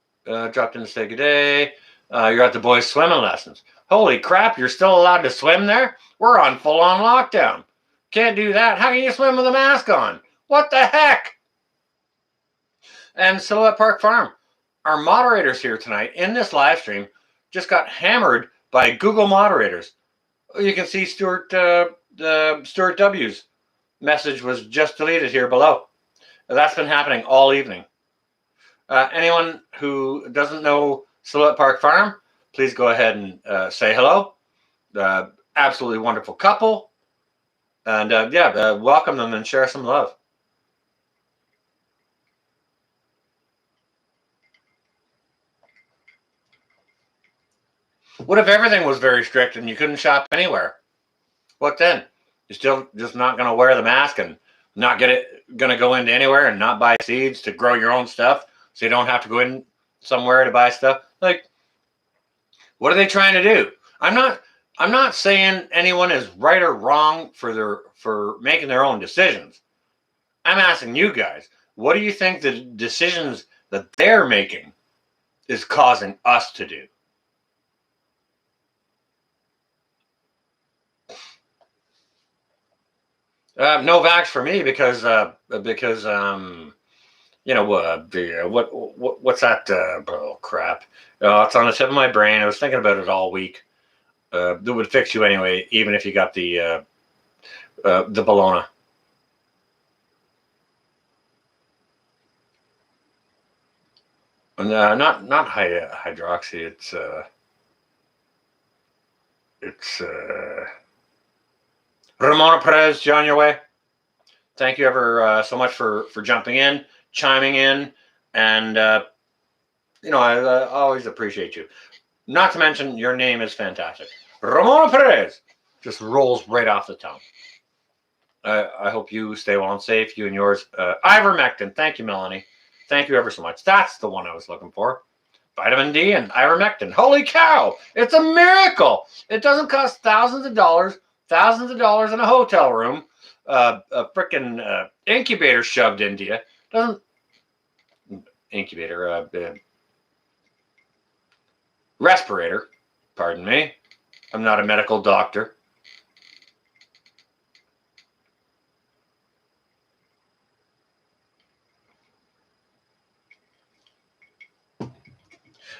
dropped in to say good day. You're at the boys' swimming lessons. Holy crap, you're still allowed to swim there? We're on full-on lockdown. Can't do that. How can you swim with a mask on? What the heck? And Silhouette Park Farm. Our moderators here tonight in this live stream just got hammered by Google moderators. You can see Stuart W's message was just deleted here below. That's been happening all evening. Anyone who doesn't know Silhouette Park Farm, please go ahead and say hello. Absolutely wonderful couple. And welcome them and share some love. What if everything was very strict and you couldn't shop anywhere? What then? You're still just not going to wear the mask and not going to go into anywhere and not buy seeds to grow your own stuff so you don't have to go in somewhere to buy stuff? Like, what are they trying to do? I'm not saying anyone is right or wrong for making their own decisions. I'm asking you guys, what do you think the decisions that they're making is causing us to do? No vax for me because what's that crap? It's on the tip of my brain. I was thinking about it all week. That would fix you anyway, even if you got the bologna. Not hydroxy. It's Ramona Perez, John, your way. Thank you ever so much for jumping in, chiming in, and I always appreciate you. Not to mention your name is fantastic. Ramona Perez just rolls right off the tongue. I hope you stay well and safe, you and yours. Ivermectin. Thank you, Melanie. Thank you ever so much. That's the one I was looking for. Vitamin D and ivermectin. Holy cow! It's a miracle. It doesn't cost thousands of dollars in a hotel room. A freaking incubator shoved into you. Doesn't incubator respirator. Pardon me. I'm not a medical doctor.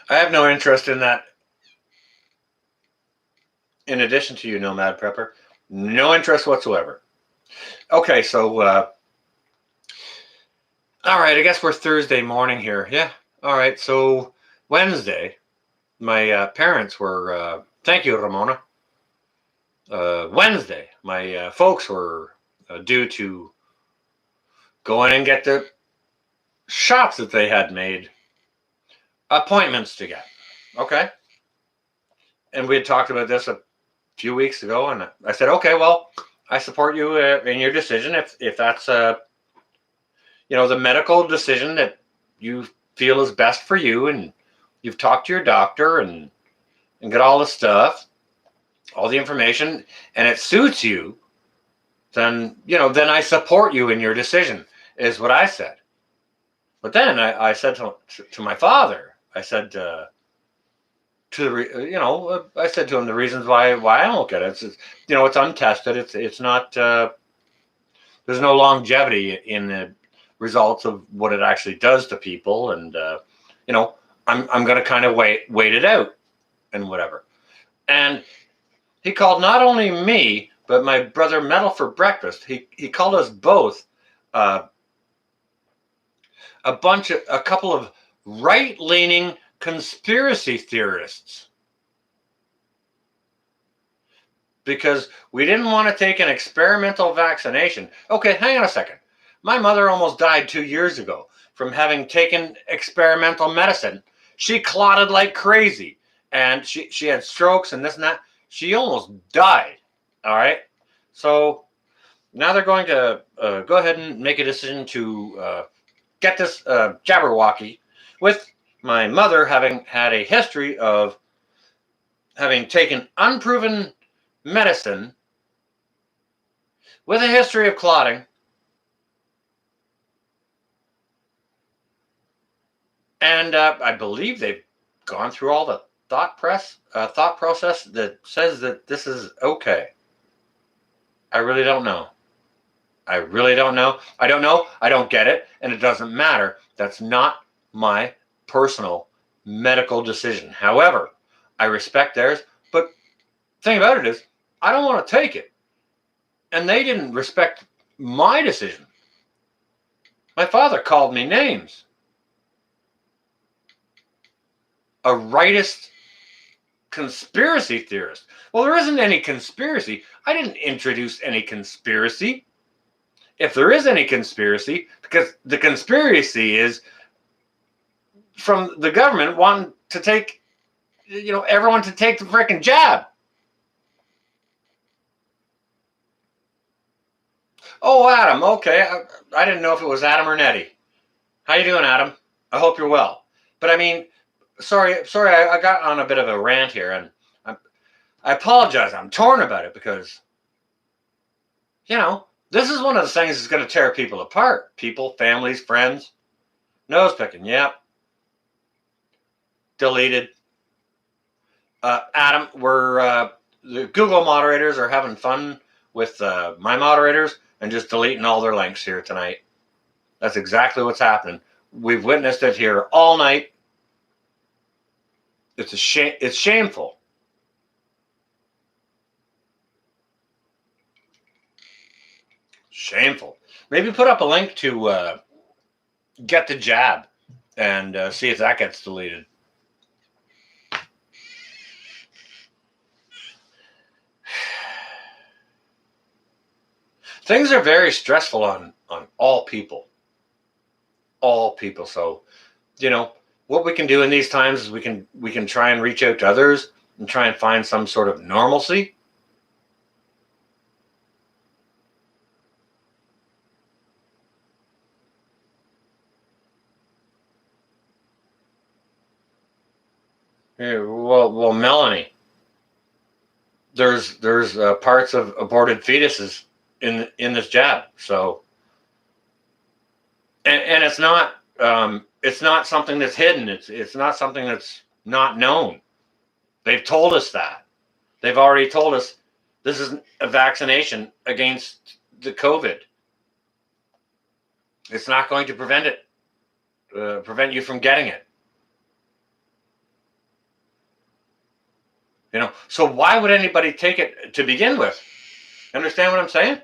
I have no interest in that. In addition to you, Nomad Prepper, no interest whatsoever. Okay, so all right, I guess we're Thursday morning here. Yeah, all right. So Wednesday, my parents were. Thank you, Ramona. Wednesday, my folks were due to go in and get the shots that they had made appointments to get. Okay. And we had talked about this a few weeks ago, and I said, okay, well, I support you in your decision if that's the medical decision that you feel is best for you, and you've talked to your doctor and got all the stuff, all the information, and it suits you, then I support you in your decision, is what I said. But then I said to my father, I said I said to him the reasons why I won't get it. It's untested. It's not. There's no longevity in the results of what it actually does to people, and I'm going to kind of wait it out and whatever. And he called not only me but my brother Metal for breakfast. He called us both a couple of right-leaning conspiracy theorists, because we didn't want to take an experimental vaccination. Okay, hang on a second. My mother almost died 2 years ago from having taken experimental medicine. She clotted like crazy, and she had strokes and this and that. She almost died. All right. So now they're going to go ahead and make a decision to get this Jabberwocky, with my mother having had a history of having taken unproven medicine with a history of clotting, and I believe they've gone through all the thought process that says that this is okay. I really don't know. I really don't know. I don't know. I don't get it. And it doesn't matter. That's not my personal medical decision. However, I respect theirs. But the thing about it is, I don't want to take it. And they didn't respect my decision. My father called me names. A rightist conspiracy theorist. Well, there isn't any conspiracy. I didn't introduce any conspiracy. If there is any conspiracy, because the conspiracy is from the government wanting to take, everyone to take the freaking jab. Oh, Adam. Okay. I didn't know if it was Adam or Nettie. How you doing, Adam? I hope you're well. But I mean, sorry, I got on a bit of a rant here, and I apologize. I'm torn about it because, this is one of the things that's going to tear people apart. People, families, friends. Nose picking. Yep. Deleted. Adam, the Google moderators are having fun with my moderators and just deleting all their links here tonight. That's exactly what's happening. We've witnessed it here all night. It's a shame. It's shameful. Shameful. Maybe put up a link to get the jab and see if that gets deleted. Things are very stressful on all people. All people. So, what we can do in these times is we can try and reach out to others and try and find some sort of normalcy. Yeah, well, Melanie, there's parts of aborted fetuses in this jab. So, and it's not something that's hidden. It's not something that's not known. They've told us that. They've already told us this is a vaccination against the COVID. It's not going to prevent you from getting it. So why would anybody take it to begin with? Understand what I'm saying?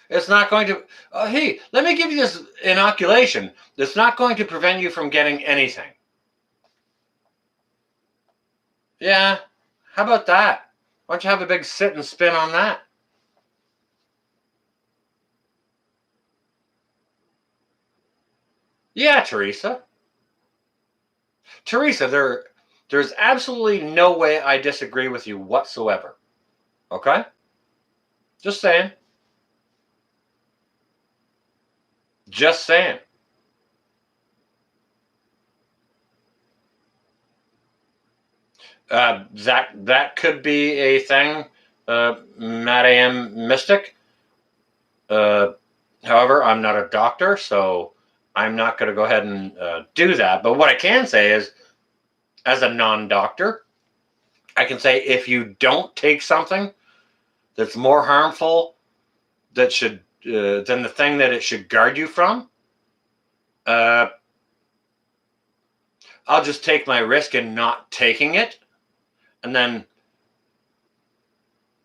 It's not going to, hey, let me give you this inoculation. That's not going to prevent you from getting anything. Yeah, how about that? Why don't you have a big sit and spin on that? Yeah, Teresa. Teresa, there's absolutely no way I disagree with you whatsoever. Okay? Just saying. Just saying. That could be a thing, Matt AM Mystic. However, I'm not a doctor, so I'm not going to go ahead and do that. But what I can say is, as a non-doctor, I can say if you don't take something that's more harmful than the thing that it should guard you from, I'll just take my risk in not taking it. And then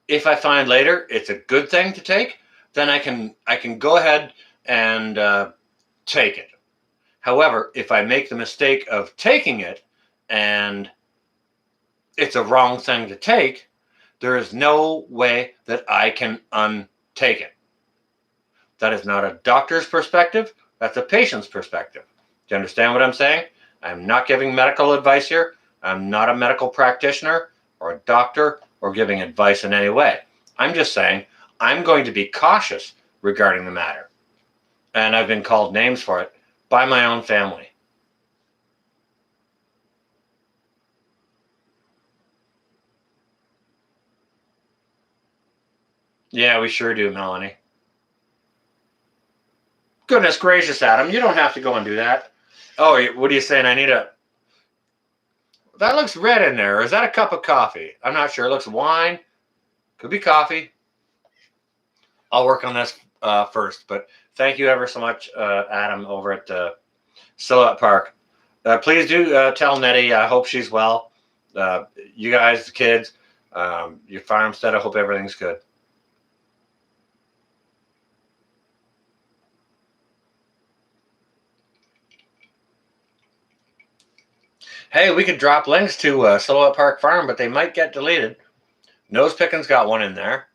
if I find later it's a good thing to take, then I can go ahead and take it. However, if I make the mistake of taking it and it's a wrong thing to take, there is no way that I can untake it. That is not a doctor's perspective. That's a patient's perspective. Do you understand what I'm saying? I'm not giving medical advice here. I'm not a medical practitioner or a doctor or giving advice in any way. I'm just saying I'm going to be cautious regarding the matter. And I've been called names for it by my own family. Yeah, we sure do, Melanie. Goodness gracious, Adam, you don't have to go and do that. Oh, what are you saying? That looks red in there. Is that a cup of coffee? I'm not sure. It looks wine. Could be coffee. I'll work on this first. But thank you ever so much, Adam, over at Silhouette Park. Please do tell Nettie. I hope she's well. You guys, the kids, your farmstead. I hope everything's good. Hey, we could drop links to Silhouette Park Farm, but they might get deleted. Nose Pickins got one in there.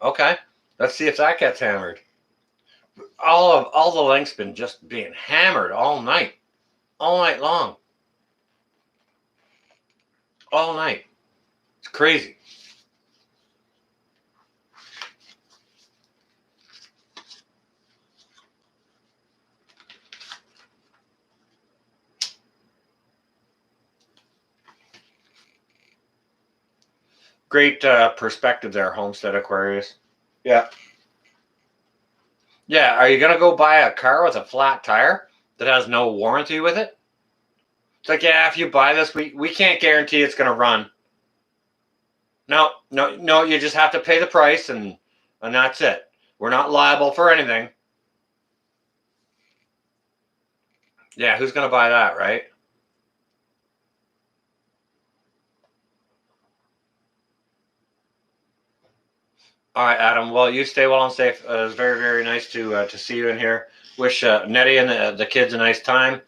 Okay, let's see if that gets hammered. All the links been just being hammered all night long, all night. It's crazy. Great perspective there, Homestead Aquarius. Yeah. Yeah, are you going to go buy a car with a flat tire that has no warranty with it? It's like, yeah, if you buy this, we can't guarantee it's going to run. No, you just have to pay the price and that's it. We're not liable for anything. Yeah, who's going to buy that, right? All right, Adam. Well, you stay well and safe. It's very, very nice to see you in here. Wish Nettie and the kids a nice time,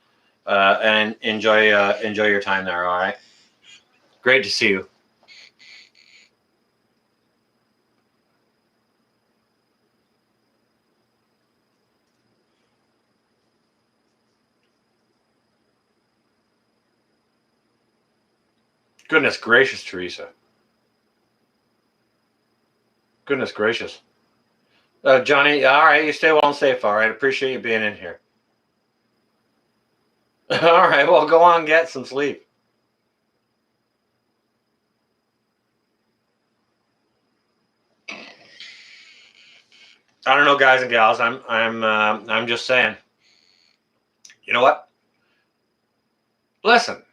and enjoy your time there. All right. Great to see you. Goodness gracious, Teresa. Goodness gracious. Johnny, all right, you stay well and safe. All right, appreciate you being in here. All right, well, go on, get some sleep. I don't know, guys and gals. I'm just saying. You know what? Listen.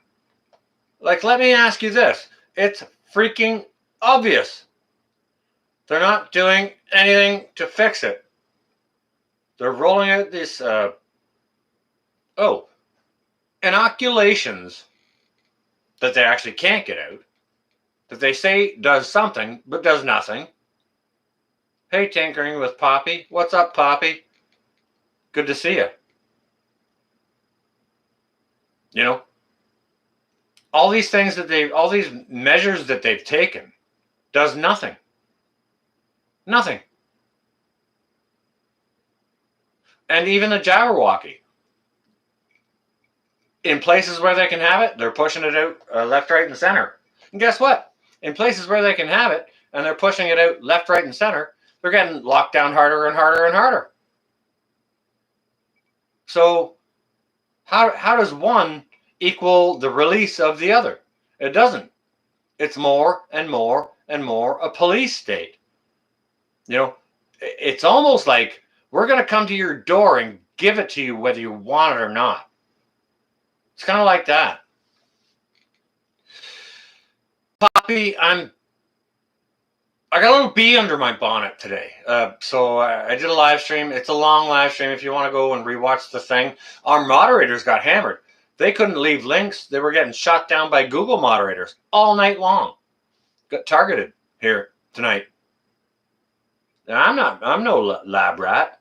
Like, let me ask you this. It's freaking obvious. They're not doing anything to fix it. They're rolling out this, inoculations that they actually can't get out, that they say does something, but does nothing. Hey, Tinkering with Poppy. What's up, Poppy? Good to see you. You know, all these things all these measures that they've taken does nothing. Nothing. And even the Jabberwocky, in places where they can have it, they're pushing it out left, right, and center. And guess what? In places where they can have it, and they're pushing it out left, right, and center, they're getting locked down harder and harder and harder. So how does one equal the release of the other? It doesn't. It's more and more and more a police state. You know, it's almost like we're going to come to your door and give it to you whether you want it or not. It's kind of like that. Poppy, I got a little bee under my bonnet today. So I did a live stream. It's a long live stream. If you want to go and rewatch the thing, our moderators got hammered. They couldn't leave links. They were getting shot down by Google moderators all night long. Got targeted here tonight. Now, I'm no lab rat.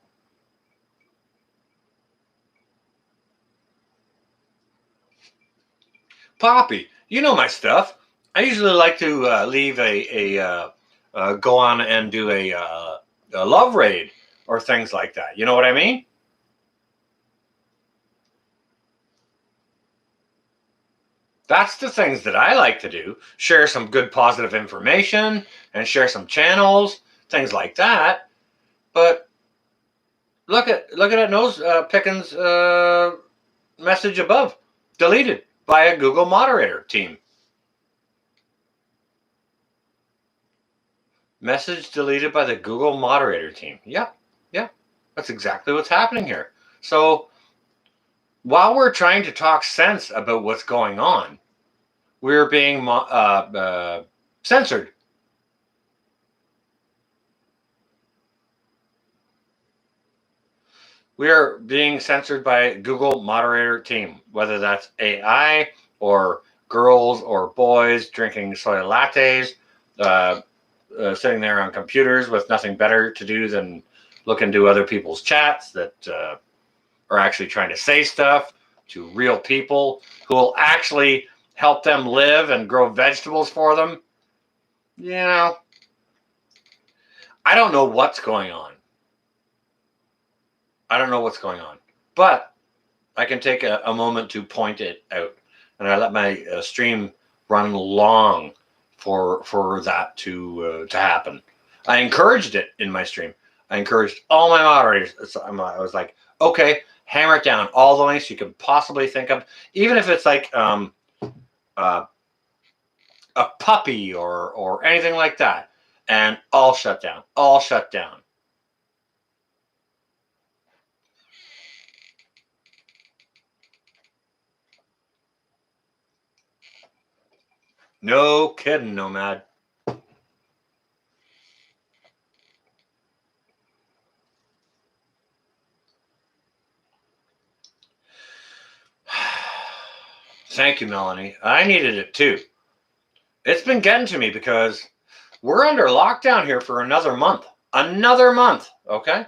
Poppy, you know my stuff. I usually like to leave go on and do a love raid or things like that. You know what I mean? That's the things that I like to do. Share some good positive information and share some channels, things like that. But look at that Nose Pickens message above. Deleted by a Google moderator team. Message deleted by the Google moderator team. Yeah. That's exactly what's happening here. So while we're trying to talk sense about what's going on, we're being censored. We are being censored by Google moderator team, whether that's AI or girls or boys drinking soy lattes, sitting there on computers with nothing better to do than look into other people's chats that are actually trying to say stuff to real people who will actually help them live and grow vegetables for them. You know, I don't know what's going on. I don't know what's going on, but I can take a moment to point it out, and I let my stream run long for that to happen. I encouraged it in my stream. I encouraged all my moderators. I was like, okay, hammer it down, all the lengths you could possibly think of, even if it's like a puppy or anything like that, and all shut down, all shut down. No kidding, Nomad. Thank you, Melanie. I needed it too. It's been getting to me because we're under lockdown here for another month. Another month, okay?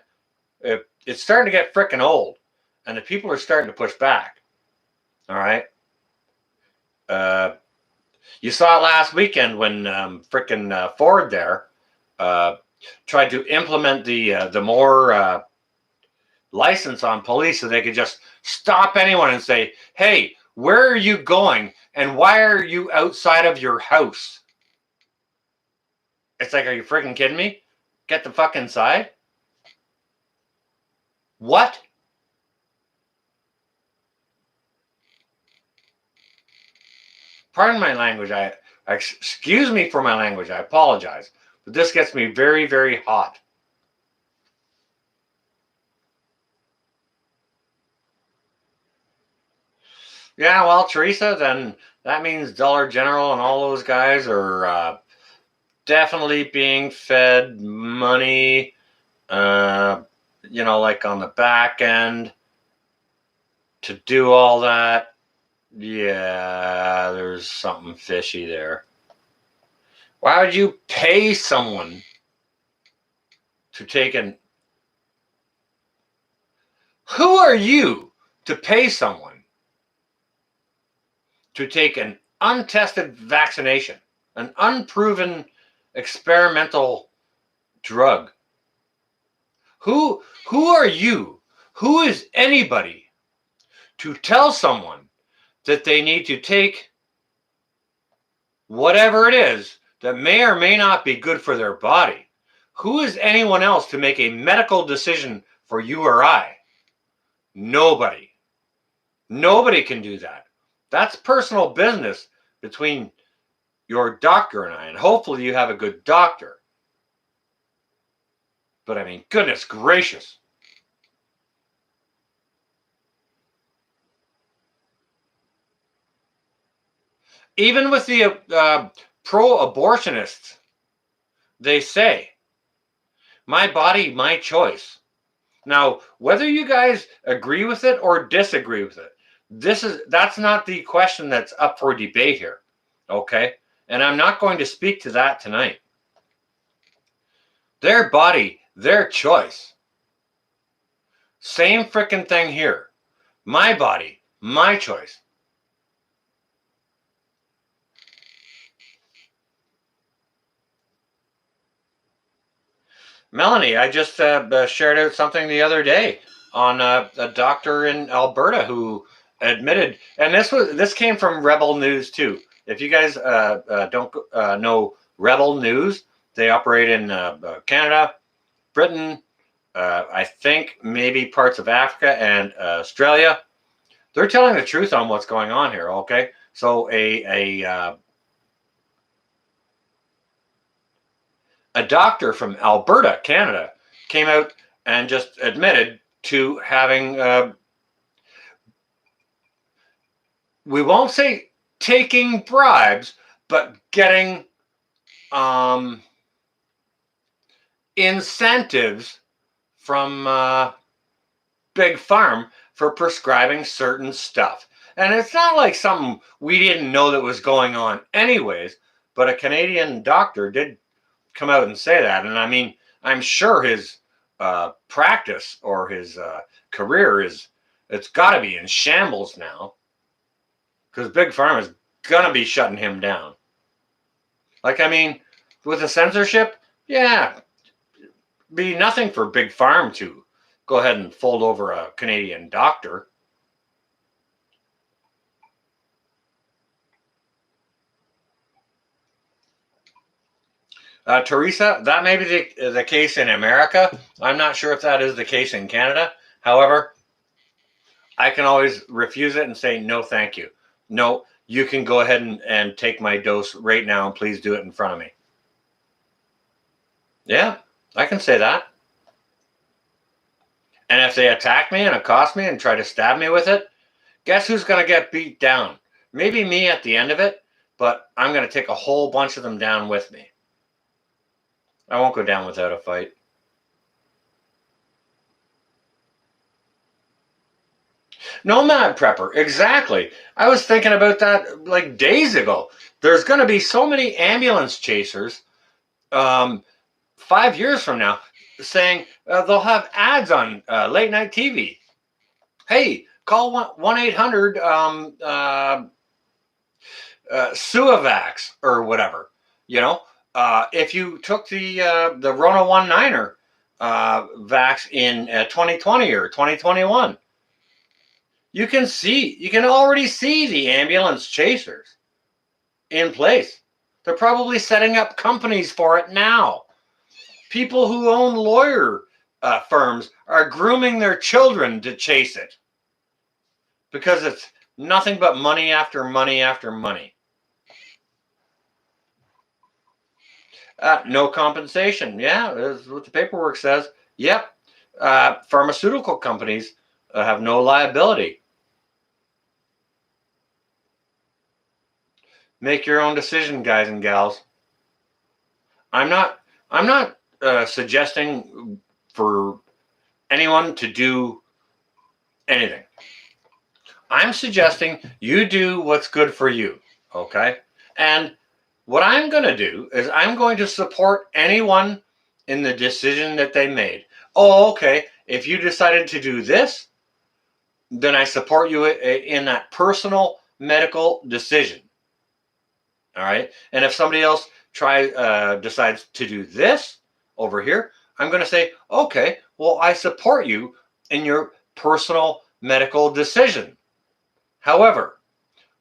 It's starting to get freaking old, and the people are starting to push back. All right. You saw it last weekend when freaking Ford there tried to implement the more license on police so they could just stop anyone and say, "Hey, where are you going? And why are you outside of your house?" It's like, are you freaking kidding me? Get the fuck inside. What? Pardon my language. Excuse me for my language. I apologize, but this gets me very, very hot. Yeah, well, Teresa, then that means Dollar General and all those guys are definitely being fed money, like on the back end to do all that. Yeah, there's something fishy there. Why would you pay someone to take an... Who are you to pay someone to take an untested vaccination, an unproven experimental drug? Who are you? Who is anybody to tell someone that they need to take whatever it is that may or may not be good for their body? Who is anyone else to make a medical decision for you or I? Nobody. Nobody can do that. That's personal business between your doctor and I, and hopefully you have a good doctor. But I mean, goodness gracious. Even with the pro-abortionists, they say, my body, my choice. Now, whether you guys agree with it or disagree with it, that's not the question that's up for debate here, okay? And I'm not going to speak to that tonight. Their body, their choice. Same freaking thing here. My body, my choice. Melanie, I just shared out something the other day on a doctor in Alberta who admitted, and this came from Rebel News too. If you guys don't know Rebel News, they operate in Canada, Britain, I think maybe parts of Africa and Australia. They're telling the truth on what's going on here. Okay, so a doctor from Alberta, Canada, came out and just admitted to having, we won't say taking bribes, but getting incentives from Big Farm for prescribing certain stuff. And it's not like something we didn't know that was going on anyways, but a Canadian doctor did come out and say that. And I mean, I'm sure his practice or his career it's got to be in shambles now, because Big Pharma is gonna be shutting him down. Like, I mean, with the censorship, yeah, be nothing for Big Farm to go ahead and fold over a Canadian doctor. Teresa, that may be the case in America. I'm not sure if that is the case in Canada. However, I can always refuse it and say, no, thank you. No, you can go ahead and take my dose right now, and please do it in front of me. Yeah, I can say that. And if they attack me and accost me and try to stab me with it, guess who's going to get beat down? Maybe me at the end of it, but I'm going to take a whole bunch of them down with me. I won't go down without a fight. Nomad prepper, exactly. I was thinking about that like days ago. There's going to be so many ambulance chasers 5 years from now saying they'll have ads on late night TV. Hey, call 1-800 Suavax or whatever. You know, if you took the Rona 19er vax in 2020 or 2021, you can already see the ambulance chasers in place. They're probably setting up companies for it now. People who own lawyer firms are grooming their children to chase it, because it's nothing but money after money after money. No compensation. Yeah, that's what the paperwork says. Yep. Pharmaceutical companies have no liability. Make your own decision, guys and gals. I'm not suggesting for anyone to do anything. I'm suggesting you do what's good for you, okay? And what I'm going to do is I'm going to support anyone in the decision that they made. Oh, okay, if you decided to do this, then I support you in that personal medical decision. All right? And if somebody else decides to do this over here, I'm going to say, okay, well, I support you in your personal medical decision. However,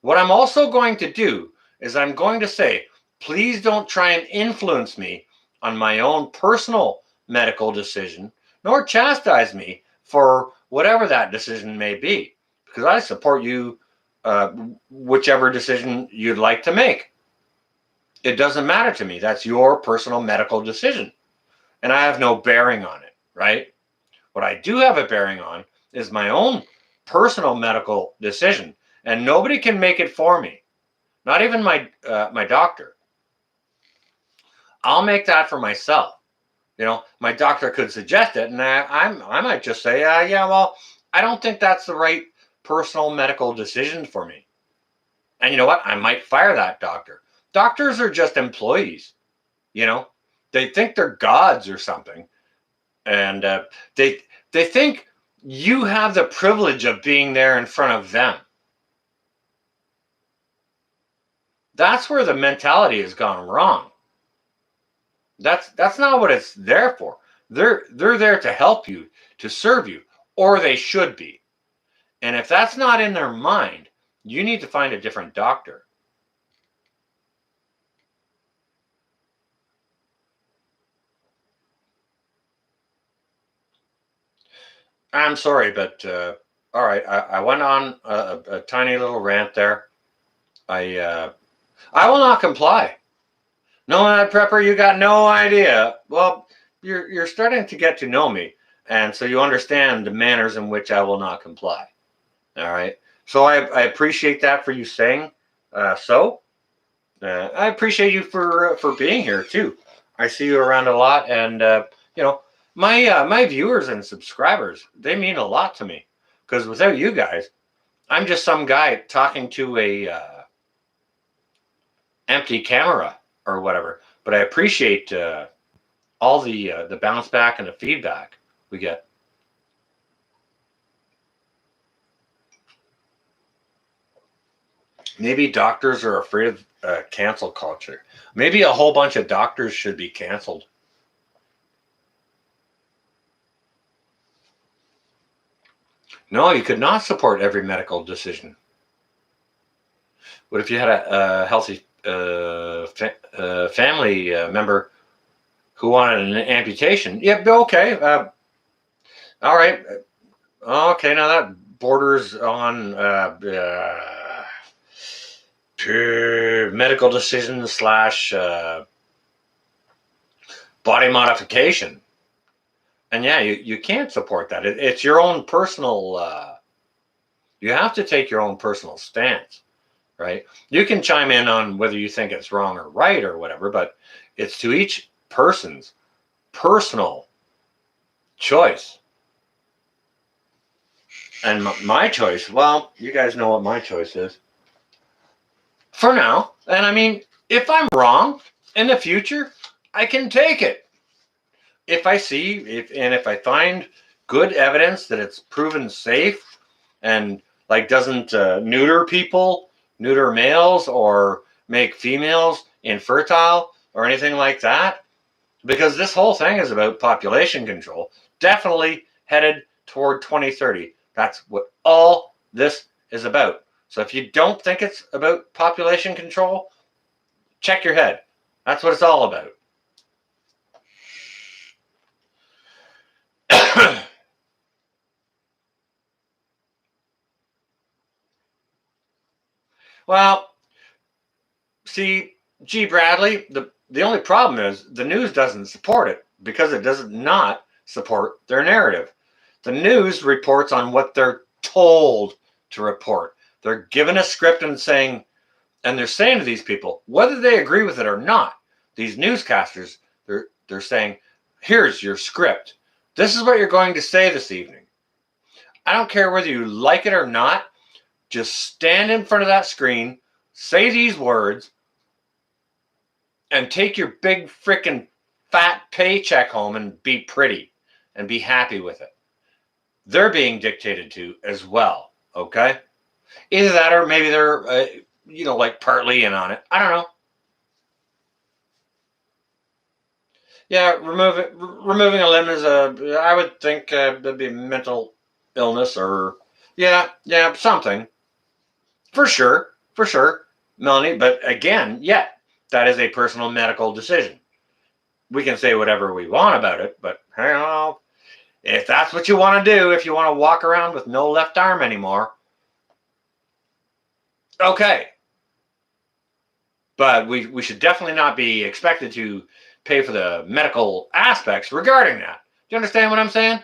what I'm also going to do is I'm going to say, please don't try and influence me on my own personal medical decision, nor chastise me for whatever that decision may be, because I support you whichever decision you'd like to make. It doesn't matter to me. That's your personal medical decision, and I have no bearing on it, right? What I do have a bearing on is my own personal medical decision, and nobody can make it for me. Not even my doctor. I'll make that for myself. You know, my doctor could suggest it, and I might just say, yeah, well, I don't think that's the right personal medical decision for me. And you know what? I might fire that doctor. Doctors are just employees. You know, they think they're gods or something, and they think you have the privilege of being there in front of them. That's where the mentality has gone wrong. That's not what it's there for. They're there to help you, to serve you, or they should be. And if that's not in their mind, you need to find a different doctor. I'm sorry, but all right, I went on a tiny little rant there. I will not comply. No, prepper, you got no idea. Well, you're starting to get to know me, and so you understand the manners in which I will not comply. All right. So I appreciate that for you saying so. I appreciate you for being here too. I see you around a lot, and you know, My viewers and subscribers, they mean a lot to me, because without you guys, I'm just some guy talking to a empty camera or whatever. But I appreciate all the bounce back and the feedback we get. Maybe doctors are afraid of cancel culture. Maybe a whole bunch of doctors should be canceled. No, you could not support every medical decision. What if you had a healthy family member who wanted an amputation? Yep, okay. All right. Okay, now that borders on medical decision slash body modification. And yeah, you can't support that. It's your own personal, you have to take your own personal stance, right? You can chime in on whether you think it's wrong or right or whatever, but it's to each person's personal choice. And my choice, well, you guys know what my choice is. For now. And I mean, if I'm wrong in the future, I can take it. If I see, if I find good evidence that it's proven safe and like doesn't neuter people, neuter males, or make females infertile or anything like that, because this whole thing is about population control, definitely headed toward 2030. That's what all this is about. So if you don't think it's about population control, check your head. That's what it's all about. Well, see, G. Bradley, the only problem is the news doesn't support it because it does not support their narrative. The news reports on what they're told to report. They're given a script and saying, and they're saying to these people, whether they agree with it or not, these newscasters, they're saying, here's your script. This is what you're going to say this evening. I don't care whether you like it or not. Just stand in front of that screen, say these words, and take your big freaking fat paycheck home and be pretty and be happy with it. They're being dictated to as well, okay? Either that or maybe they're, like partly in on it. I don't know. Yeah, removing a limb is I would think that'd be mental illness or, yeah, something. For sure, Melanie. But again, yeah, that is a personal medical decision. We can say whatever we want about it, but if that's what you want to do, if you want to walk around with no left arm anymore, okay. But we should definitely not be expected to pay for the medical aspects regarding that. Do you understand what I'm saying?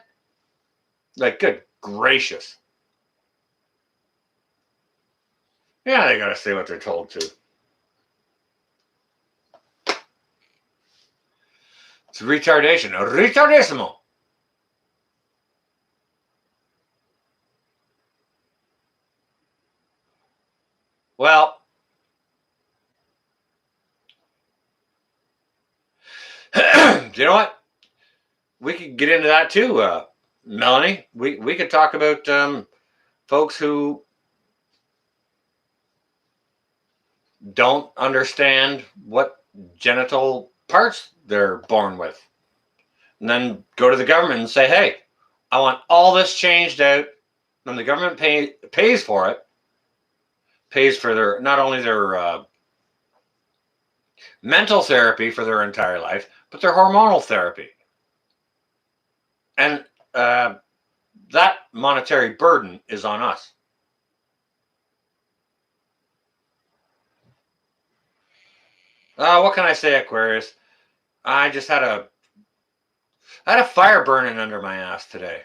Like, good gracious. Yeah, they gotta say what they're told to. It's retardation. Retardissimo. Well, do you know what? We could get into that too, Melanie. We could talk about folks who don't understand what genital parts they're born with. And then go to the government and say, hey, I want all this changed out. And the government pays for it, pays for their not only their mental therapy for their entire life, but their hormonal therapy. And that monetary burden is on us. What can I say, Aquarius? I just had a fire burning under my ass today.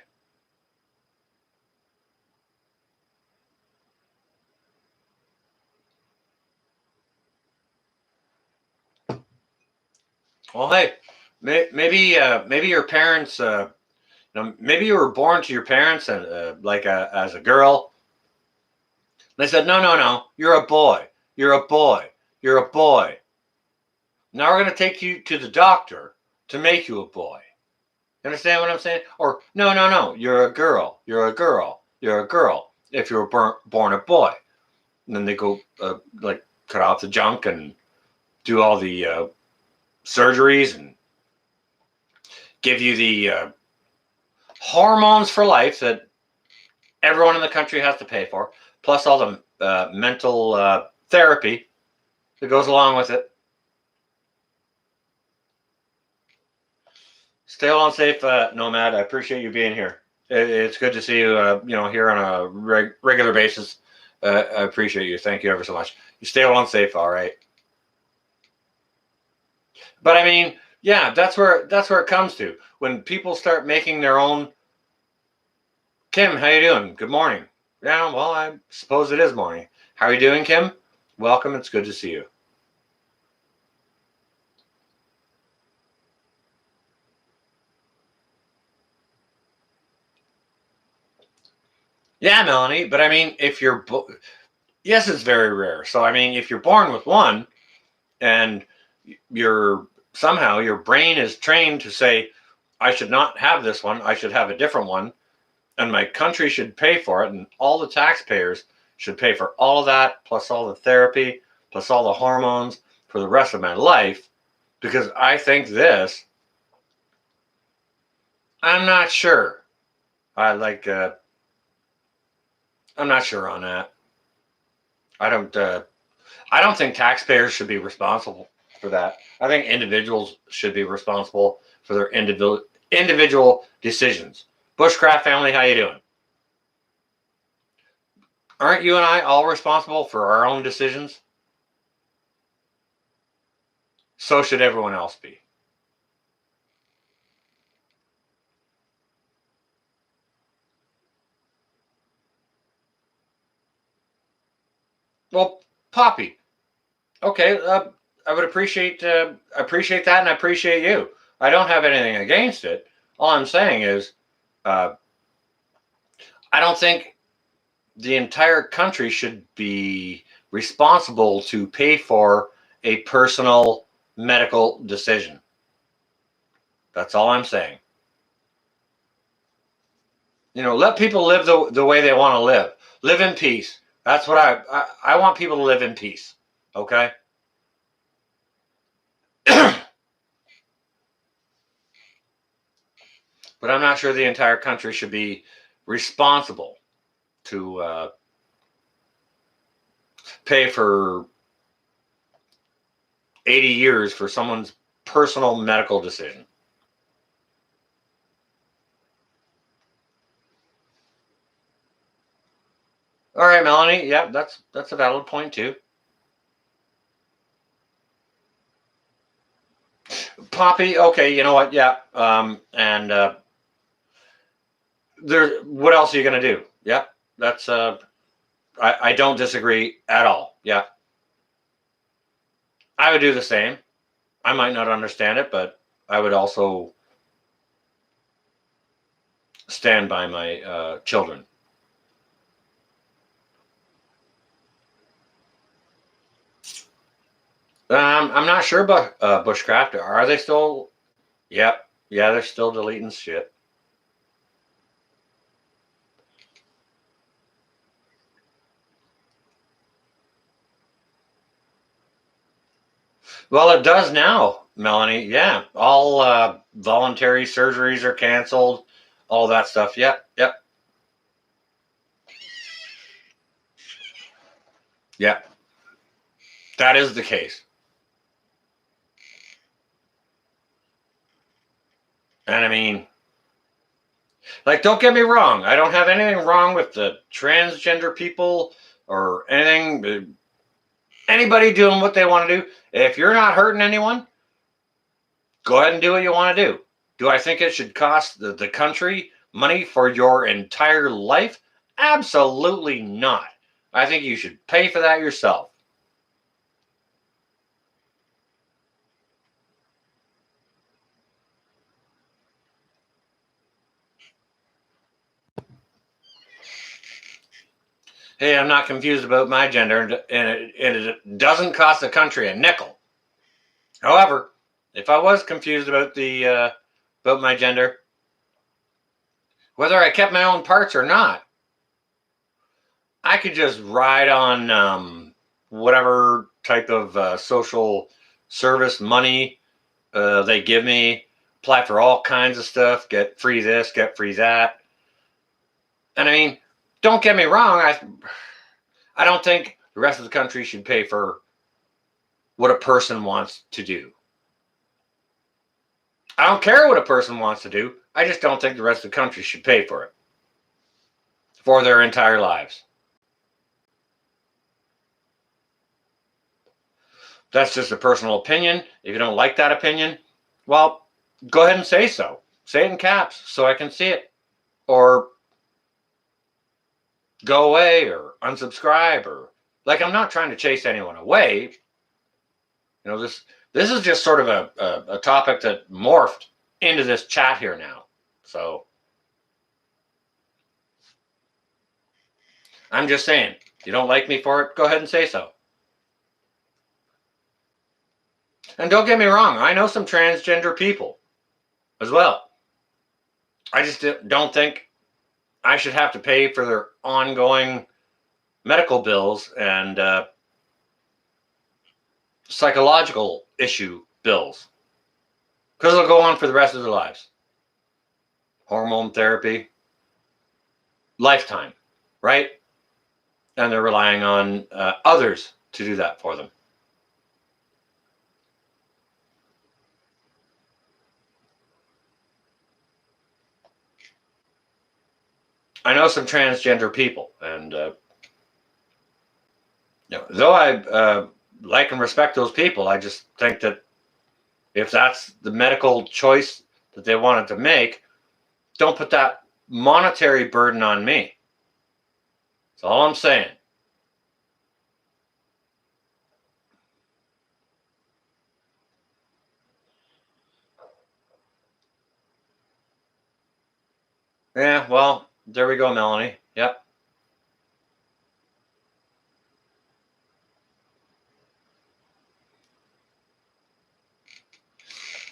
Well, hey, Maybe your parents, maybe you were born to your parents and as a girl. They said, no, no, no, you're a boy. You're a boy. You're a boy. Now we're going to take you to the doctor to make you a boy. You understand what I'm saying? Or, no, no, no, you're a girl. You're a girl. You're a girl. If you were born a boy. And then they go, cut off the junk and do all the surgeries and give you the hormones for life that everyone in the country has to pay for, plus all the mental therapy that goes along with it. Stay on safe, Nomad. I appreciate you being here. It's good to see you, here on a regular basis. I appreciate you. Thank you ever so much. You stay on safe, all right? But I mean, yeah, that's where it comes to. When people start making their own. Kim, how you doing? Good morning. Yeah, well, I suppose it is morning. How are you doing, Kim? Welcome. It's good to see you. Yeah, Melanie, but I mean, if you're, yes, it's very rare. So, I mean, if you're born with one and somehow your brain is trained to say, I should not have this one, I should have a different one, and my country should pay for it, and all the taxpayers should pay for all of that, plus all the therapy, plus all the hormones for the rest of my life, because I think this, I'm not sure. I'm not sure on that. I don't think taxpayers should be responsible for that. I think individuals should be responsible for their individual decisions. Bushcraft family, how you doing? Aren't you and I all responsible for our own decisions? So should everyone else be. Well, Poppy, okay, I would appreciate that, and I appreciate you. I don't have anything against it. All I'm saying is, I don't think the entire country should be responsible to pay for a personal medical decision. That's all I'm saying. Let people live the way they want to live. Live in peace. That's what I want people to live in peace. Okay? But I'm not sure the entire country should be responsible to pay for 80 years for someone's personal medical decision. All right, Melanie. Yeah, that's a valid point too. Poppy. Okay, you know what? Yeah. And what else are you gonna do? Yeah, that's I don't disagree at all. Yeah, I would do the same. I might not understand it, but I would also stand by my children. I'm not sure about Bushcraft. Are they still? Yep. Yeah, they're still deleting shit. Well, it does now, Melanie. Yeah, all voluntary surgeries are canceled. All that stuff. Yep. Yep. Yep. That is the case. And I mean, don't get me wrong. I don't have anything wrong with the transgender people or anything. Anybody doing what they want to do. If you're not hurting anyone, go ahead and do what you want to do. Do I think it should cost the country money for your entire life? Absolutely not. I think you should pay for that yourself. hey, I'm not confused about my gender, and it doesn't cost the country a nickel. However, if I was confused about about my gender, whether I kept my own parts or not, I could just ride on whatever type of social service money they give me, apply for all kinds of stuff, get free this, get free that. And I mean, don't get me wrong, I don't think the rest of the country should pay for what a person wants to do. I don't care what a person wants to do. I just don't think the rest of the country should pay for it for their entire lives. That's just a personal opinion. If you don't like that opinion, well, go ahead and say so. Say it in caps so I can see it. Or go away or unsubscribe, or like, I'm not trying to chase anyone away. You know, this is just sort of a topic that morphed into this chat here now. So I'm just saying, if you don't like me for it, go ahead and say so. And don't get me wrong, I know some transgender people as well. I just don't think I should have to pay for their ongoing medical bills and psychological issue bills, because it'll go on for the rest of their lives. Hormone therapy, lifetime, right? And they're relying on others to do that for them. I know some transgender people, and though I like and respect those people, I just think that if that's the medical choice that they wanted to make, don't put that monetary burden on me. That's all I'm saying. Yeah, well, there we go, Melanie. Yep.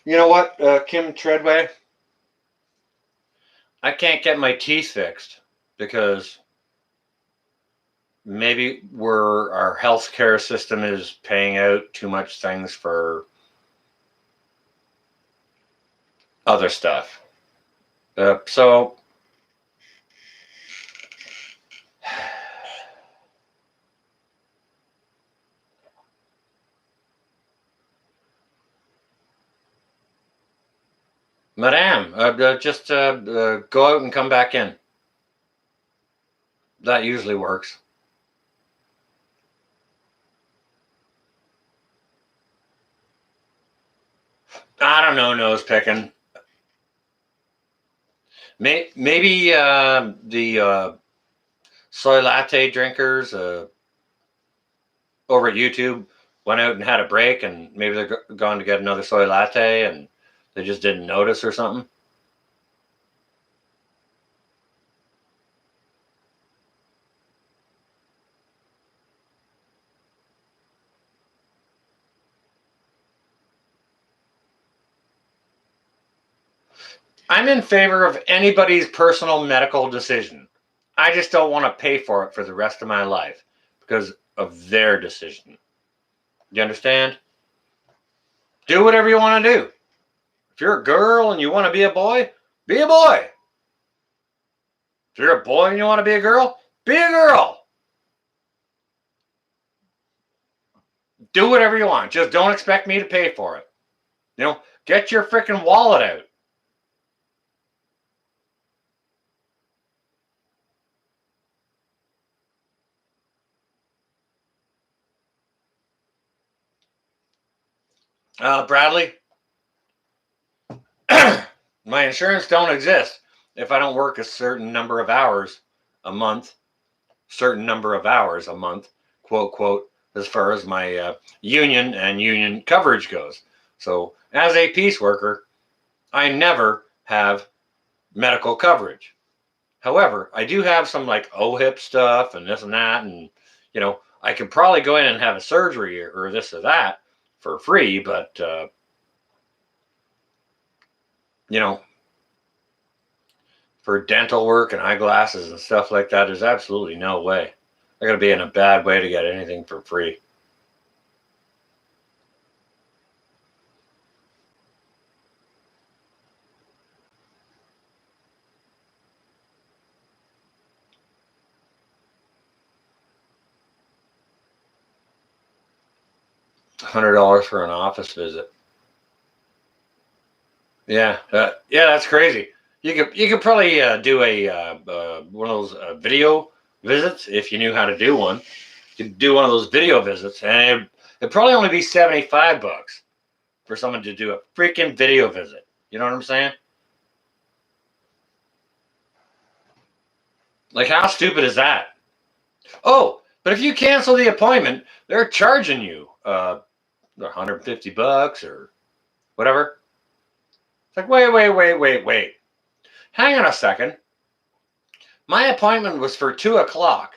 You know what, Kim Treadway? I can't get my teeth fixed because maybe our healthcare system is paying out too much things for other stuff. So Madame, just go out and come back in. That usually works. I don't know, nose picking. Maybe the soy latte drinkers over at YouTube went out and had a break, and maybe they're gone to get another soy latte and they just didn't notice or something. I'm in favor of anybody's personal medical decision. I just don't want to pay for it for the rest of my life because of their decision. You understand? Do whatever you want to do. If you're a girl and you want to be a boy, be a boy. If you're a boy and you want to be a girl, be a girl. Do whatever you want. Just don't expect me to pay for it. You know, get your freaking wallet out. Bradley, my insurance don't exist if I don't work a certain number of hours a month, quote, quote, as far as my union and union coverage goes. So as a piece worker, I never have medical coverage. However, I do have some like OHIP stuff and this and that, and I could probably go in and have a surgery or this or that for free, but for dental work and eyeglasses and stuff like that, there's absolutely no way. I gotta be in a bad way to get anything for free. $100 for an office visit. Yeah, that's crazy. You could probably do a one of those video visits if you knew how to do one. You could do one of those video visits, and it'd probably only be $75 for someone to do a freaking video visit. You know what I'm saying? Like, how stupid is that? Oh, but if you cancel the appointment, they're charging you $150 or whatever. It's like, wait. Hang on a second. My appointment was for 2:00.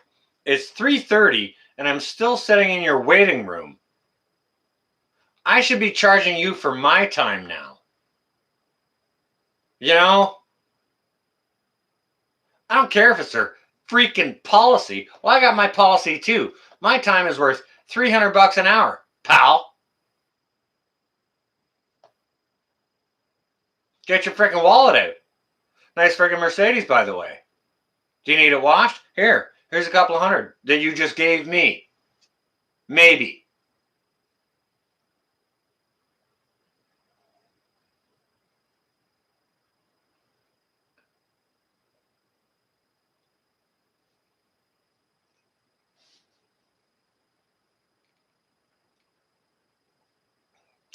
It's 3:30, and I'm still sitting in your waiting room. I should be charging you for my time now. I don't care if it's their freaking policy. Well, I got my policy too. My time is worth $300 an hour, pal. Get your freaking wallet out. Nice freaking Mercedes, by the way. Do you need it washed? Here's a couple of $100 that you just gave me. Maybe.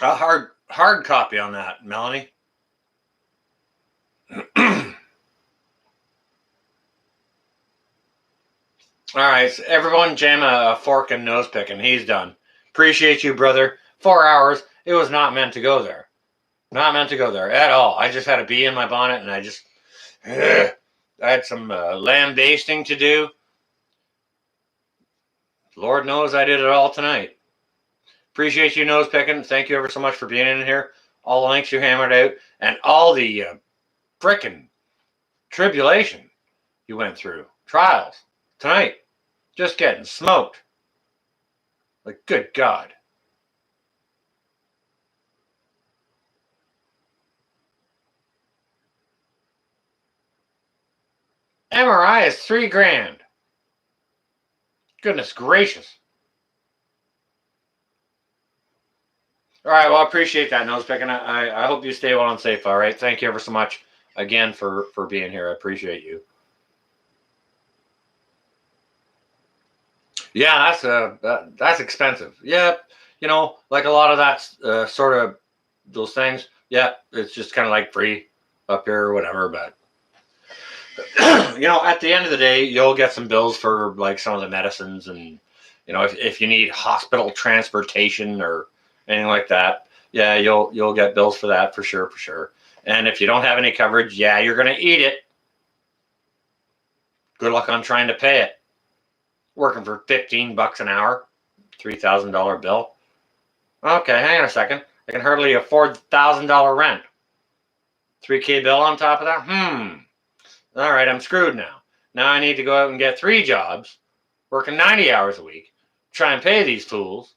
A hard copy on that, Melanie. All right, so everyone jam a fork and nose picking. He's done. Appreciate you, brother. 4 hours. It was not meant to go there. Not meant to go there at all. I just had a bee in my bonnet, and I had some lamb basting to do. Lord knows I did it all tonight. Appreciate you, nose picking. Thank you ever so much for being in here. All the links you hammered out, and all the frickin' tribulation you went through. Trials tonight. Just getting smoked. Like, good God. MRI is $3,000. Goodness gracious. All right, well, I appreciate that, nose picking. I hope you stay well and safe, all right? Thank you ever so much again for being here. I appreciate you. Yeah, that's expensive. Yeah, like a lot of that sort of those things. Yeah, it's just kind of like free up here or whatever. But at the end of the day, you'll get some bills for like some of the medicines, and if you need hospital transportation or anything like that, yeah, you'll get bills for that for sure. And if you don't have any coverage, yeah, you're gonna eat it. Good luck on trying to pay it. Working for $15 an hour, $3,000 bill. Okay, hang on a second. I can hardly afford $1,000 rent. $3,000 bill on top of that? All right, I'm screwed now. Now I need to go out and get 3 jobs, working 90 hours a week, try and pay these fools.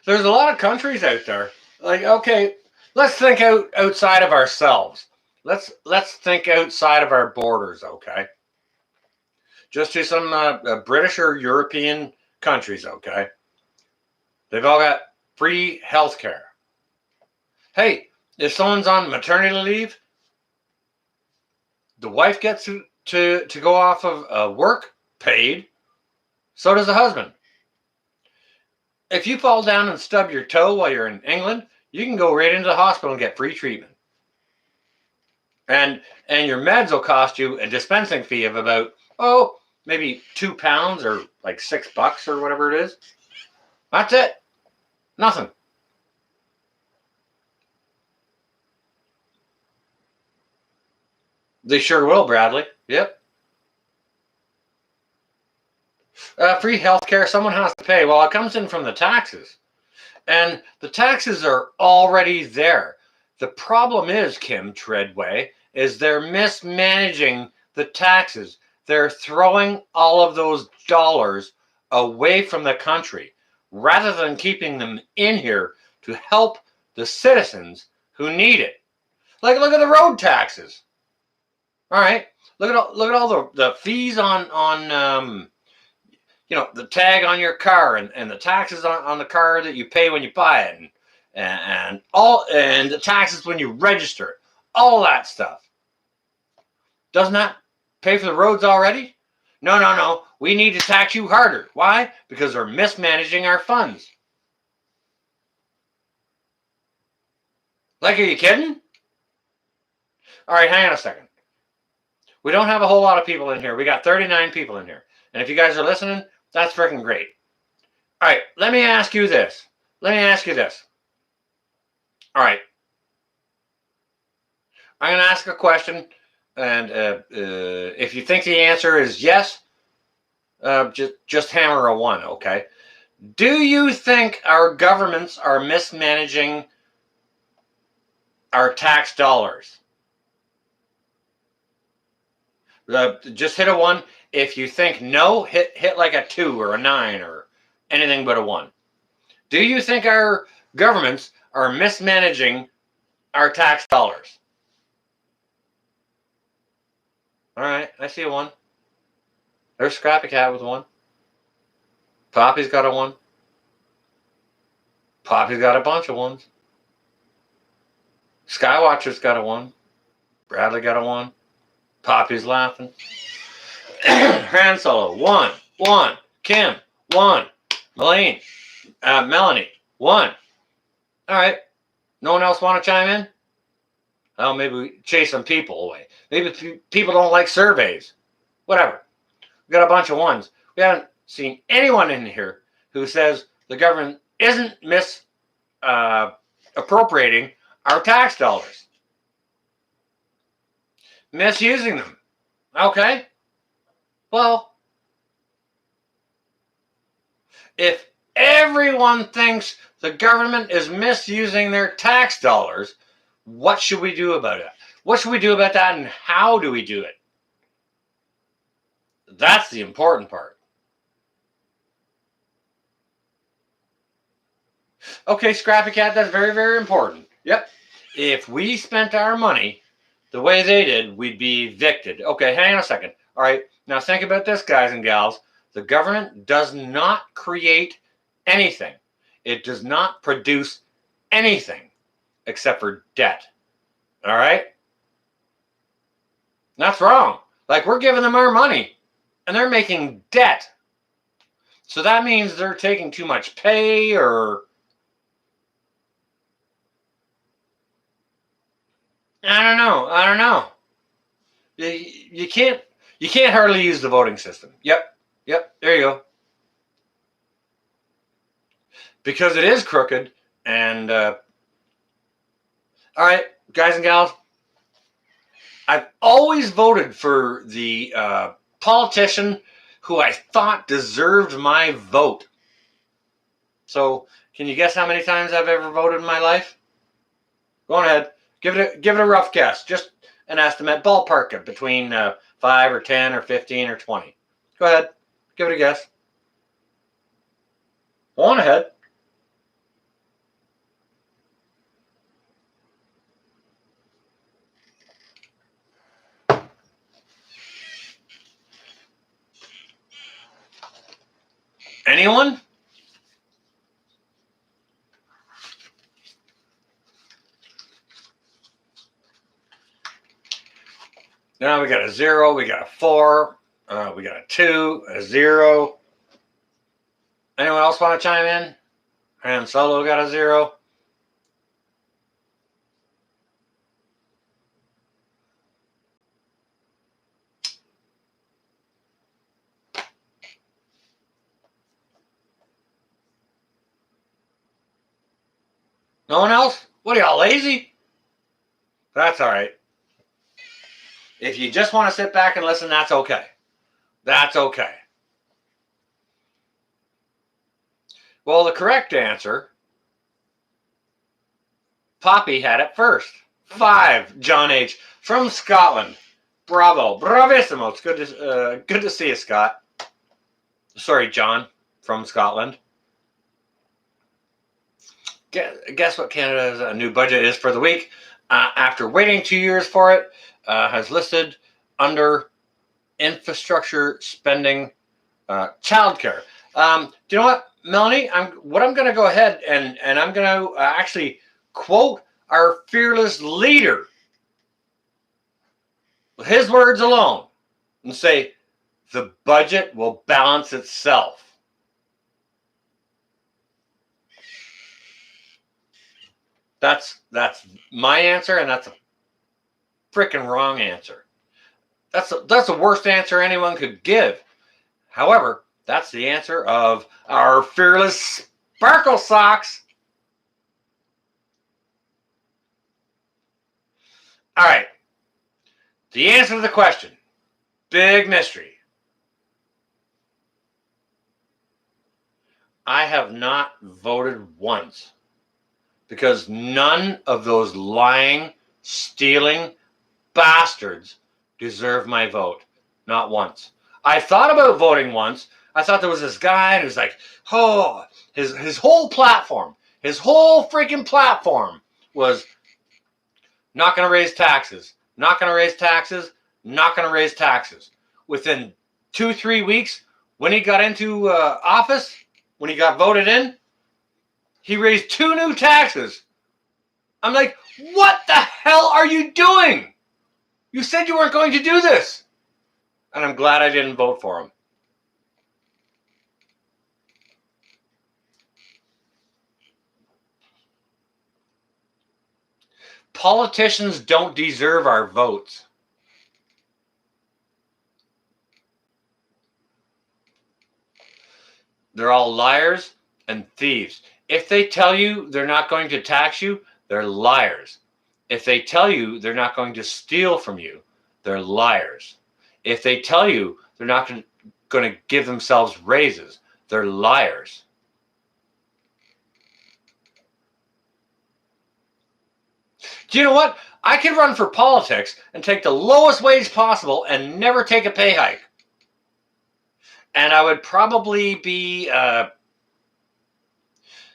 There's a lot of countries out there. Like, okay, let's think outside of ourselves. Let's think outside of our borders, okay? Just to some British or European countries, okay? They've all got free health care. Hey, if someone's on maternity leave, the wife gets to go off of work paid. So does the husband. If you fall down and stub your toe while you're in England, you can go right into the hospital and get free treatment. And your meds will cost you a dispensing fee of about maybe 2 pounds or like $6 or whatever it is. That's it. Nothing. They sure will, Bradley. Yep. Free health care, someone has to pay. Well, it comes in from the taxes. And the taxes are already there. The problem is, Kim Treadway, is they're mismanaging the taxes. They're throwing all of those dollars away from the country rather than keeping them in here to help the citizens who need it. Like, look at the road taxes. All right, look at all the fees on the tag on your car and the taxes on the car that you pay when you buy it and the taxes when you register it, all that stuff. Doesn't that pay for the roads already? No. We need to tax you harder. Why? Because they're mismanaging our funds. Like, are you kidding? All right, hang on a second. We don't have a whole lot of people in here. We got 39 people in here. And if you guys are listening, that's freaking great. All right, let me ask you this. All right. I'm going to ask a question, and if you think the answer is yes, just hammer a 1, okay? Do you think our governments are mismanaging our tax dollars? Just hit a 1. If you think no, hit like a 2 or a 9 or anything but a 1. Do you think our governments are mismanaging our tax dollars? All right, I see a 1. There's Scrappy Cat with a 1. Poppy's got a 1. Poppy's got a bunch of 1s. Skywatcher's got a 1. Bradley got a 1. Poppy's laughing. Han Solo, 1. Kim, 1. Melanie, 1. All right. No one else want to chime in? Oh, maybe we chase some people away. Maybe people don't like surveys. Whatever. We got a bunch of 1s. We haven't seen anyone in here who says the government isn't appropriating our tax dollars. Misusing them. Okay. Well, if everyone thinks the government is misusing their tax dollars, what should we do about it? What should we do about that, and how do we do it? That's the important part. Okay, Scrappy Cat, that's very, very important. Yep. If we spent our money the way they did, we'd be evicted. Okay, hang on a second. All right, now think about this, guys and gals. The government does not create anything. It does not produce anything except for debt. All right? That's wrong. Like, we're giving them our money, and they're making debt. So that means they're taking too much pay, or I don't know. You can't hardly use the voting system. Yep. There you go. Because it is crooked, and all right, guys and gals, I've always voted for the politician who I thought deserved my vote. So, can you guess how many times I've ever voted in my life? Go on ahead. Give it a rough guess. Just an estimate. Ballpark it between 5 or 10 or 15 or 20. Go ahead. Give it a guess. Go on ahead. Anyone? Now we got a 0, we got a 4, we got a 2, a 0. Anyone else want to chime in? Han Solo got a 0. No one else? What are y'all, lazy? That's all right. If you just want to sit back and listen, that's okay. That's okay. Well, the correct answer, Poppy had it first. 5, John H. from Scotland. Bravo. Bravissimo. It's good to see you, Scott. Sorry, John from Scotland. Guess what Canada's new budget is for the week? After waiting 2 years for it, has listed under infrastructure spending, childcare. Do you know what, Melanie? I'm going to go ahead and I'm going to actually quote our fearless leader, his words alone, and say, the budget will balance itself. That's my answer, and that's a freaking wrong answer. That's the worst answer anyone could give. However, that's the answer of our fearless Sparkle Socks. All right. The answer to the question, big mystery. I have not voted once because none of those lying, stealing bastards deserve my vote. Not once. I thought about voting once. I thought there was this guy who's like, oh, his whole platform, his whole freaking platform was not going to raise taxes, not going to raise taxes, not going to raise taxes. Within 2-3 weeks, when he got into office, when he got voted in, he raised 2 new taxes. I'm like, what the hell are you doing? You said you weren't going to do this. And I'm glad I didn't vote for him. Politicians don't deserve our votes. They're all liars and thieves. If they tell you they're not going to tax you, they're liars. If they tell you they're not going to steal from you, they're liars. If they tell you they're not going to give themselves raises, they're liars. Do you know what? I could run for politics and take the lowest wage possible and never take a pay hike. And I would probably be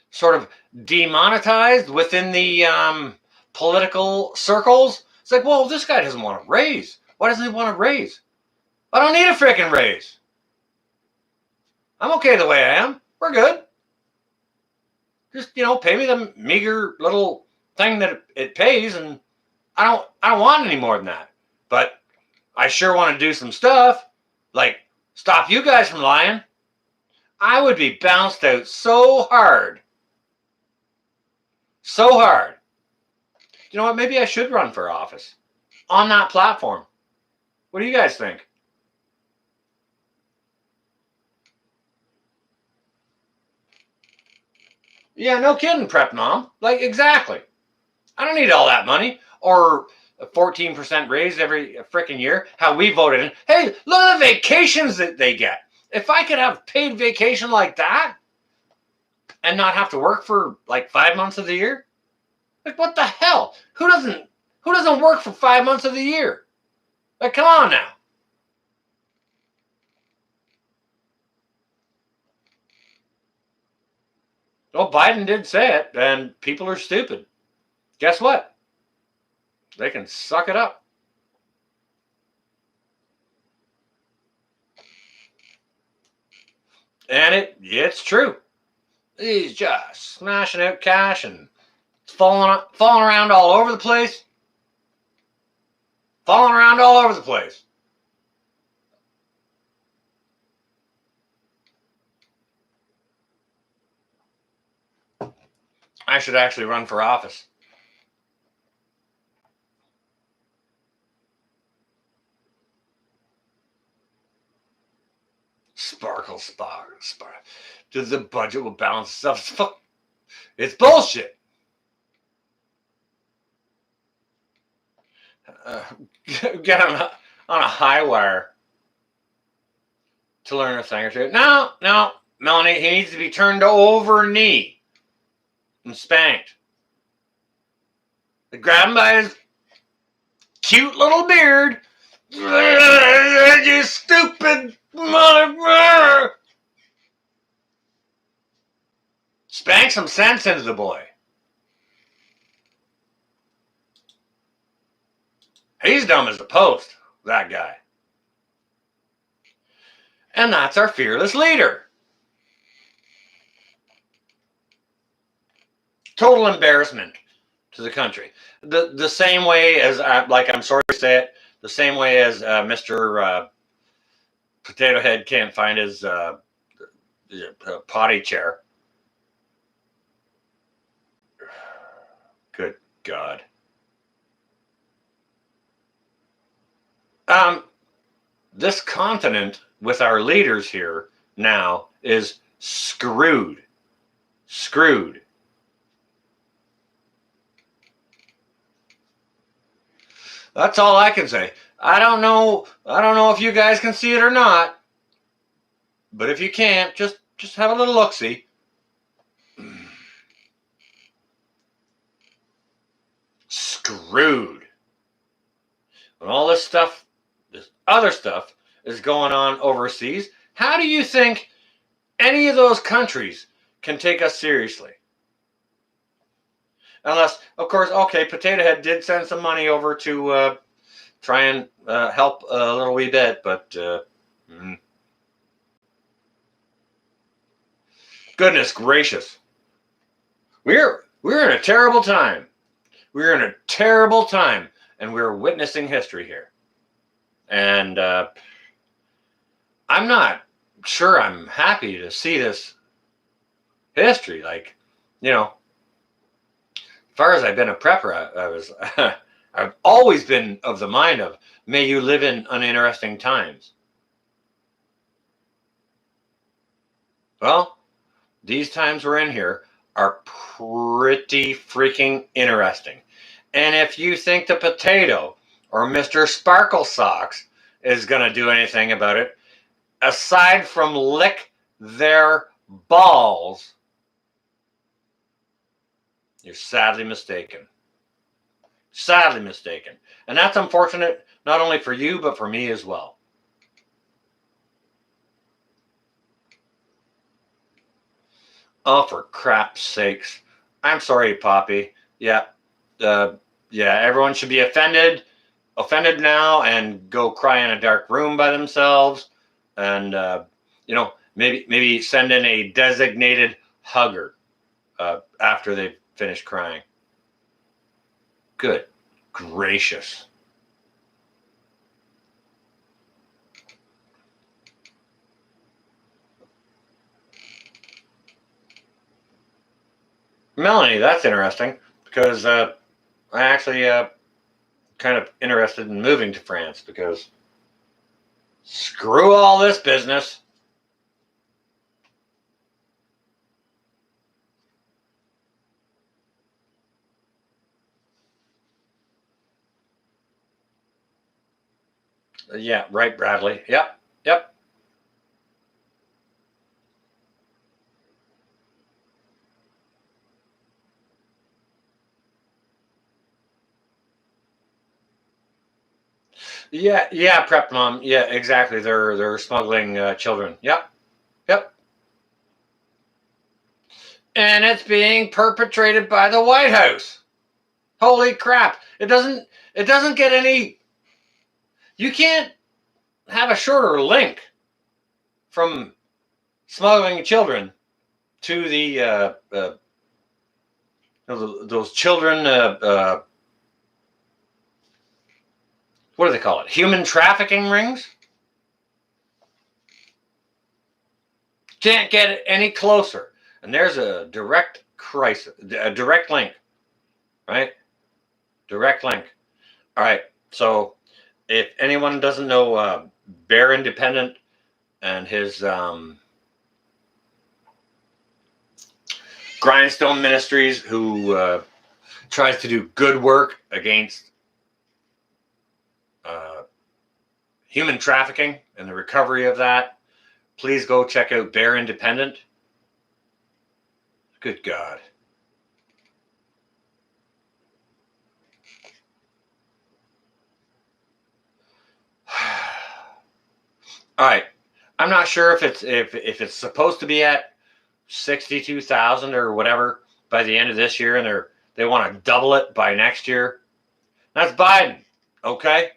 sort of demonetized within the political circles. It's like, well, this guy doesn't want to raise. Why doesn't he want to raise? I don't need a freaking raise. I'm okay the way I am. We're good. Just, pay me the meager little thing that it pays, and I don't want any more than that. But I sure want to do some stuff, like stop you guys from lying. I would be bounced out so hard. So hard. You know what? Maybe I should run for office on that platform. What do you guys think? Yeah, no kidding, Prep Mom. Like, exactly. I don't need all that money or a 14% raise every freaking year. How we voted in. Hey, look at the vacations that they get. If I could have paid vacation like that and not have to work for like 5 months of the year, like what the hell? Who doesn't work for 5 months of the year? Like, come on now. Well, Biden did say it, and people are stupid. Guess what? They can suck it up. And it's true. He's just smashing out cash and falling around all over the place. Falling around all over the place. I should actually run for office. Sparkle. The budget will balance itself. It's bullshit. get on a high wire to learn a thing or two. No, Melanie, he needs to be turned over knee and spanked. They grab him by his cute little beard. You stupid mother. Spank some sense into the boy. He's dumb as a post, that guy. And that's our fearless leader. Total embarrassment to the country. The same way as, I'm sorry to say it, the same way as Mr. Potato Head can't find his potty chair. Good God. This continent with our leaders here now is screwed. Screwed. That's all I can say. I don't know if you guys can see it or not. But if you can't, just have a little look-see. Screwed. When all this stuff, this other stuff, is going on overseas, how do you think any of those countries can take us seriously? Unless, of course, okay, Potato Head did send some money over to try and help a little wee bit, but goodness gracious. We're in a terrible time. We're in a terrible time, and we're witnessing history here. And I'm not sure I'm happy to see this history. Like, you know, as far as I've been a prepper, I was I've always been of the mind of, may you live in uninteresting times. Well, these times we're in here are pretty freaking interesting. And if you think the potato or Mr. Sparkle Socks is going to do anything about it, aside from lick their balls, you're sadly mistaken. Sadly mistaken. And that's unfortunate, not only for you, but for me as well. Oh, for crap's sakes. I'm sorry, Poppy. Yeah. Everyone should be offended now and go cry in a dark room by themselves. And, maybe send in a designated hugger after they've finished crying. Good gracious. Melanie, that's interesting, because I actually kind of interested in moving to France, because screw all this business. Yeah, right, Bradley. Yep. Yeah, Prep Mom. Yeah, exactly. They're smuggling children. Yep. And it's being perpetrated by the White House. Holy crap. It doesn't get any. You can't have a shorter link from smuggling children to the those children, what do they call it? Human trafficking rings? Can't get any closer. And there's a direct link, right? Direct link. All right. So if anyone doesn't know Bear Independent and his Grindstone Ministries, who tries to do good work against human trafficking and the recovery of that, please go check out Bear Independent. Good God. All right. I'm not sure if it's supposed to be at 62,000 or whatever by the end of this year, and they want to double it by next year. That's Biden, okay?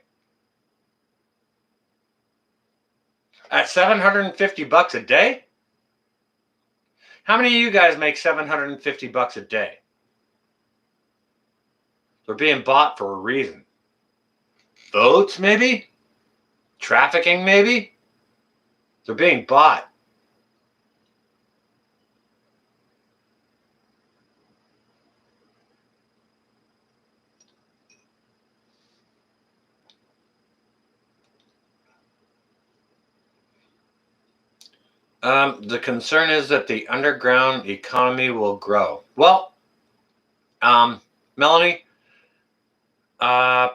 At $750 a day? How many of you guys make $750 a day? They're being bought for a reason. Votes, maybe? Trafficking, maybe? They're being bought. The concern is that the underground economy will grow. Well, Melanie, I'm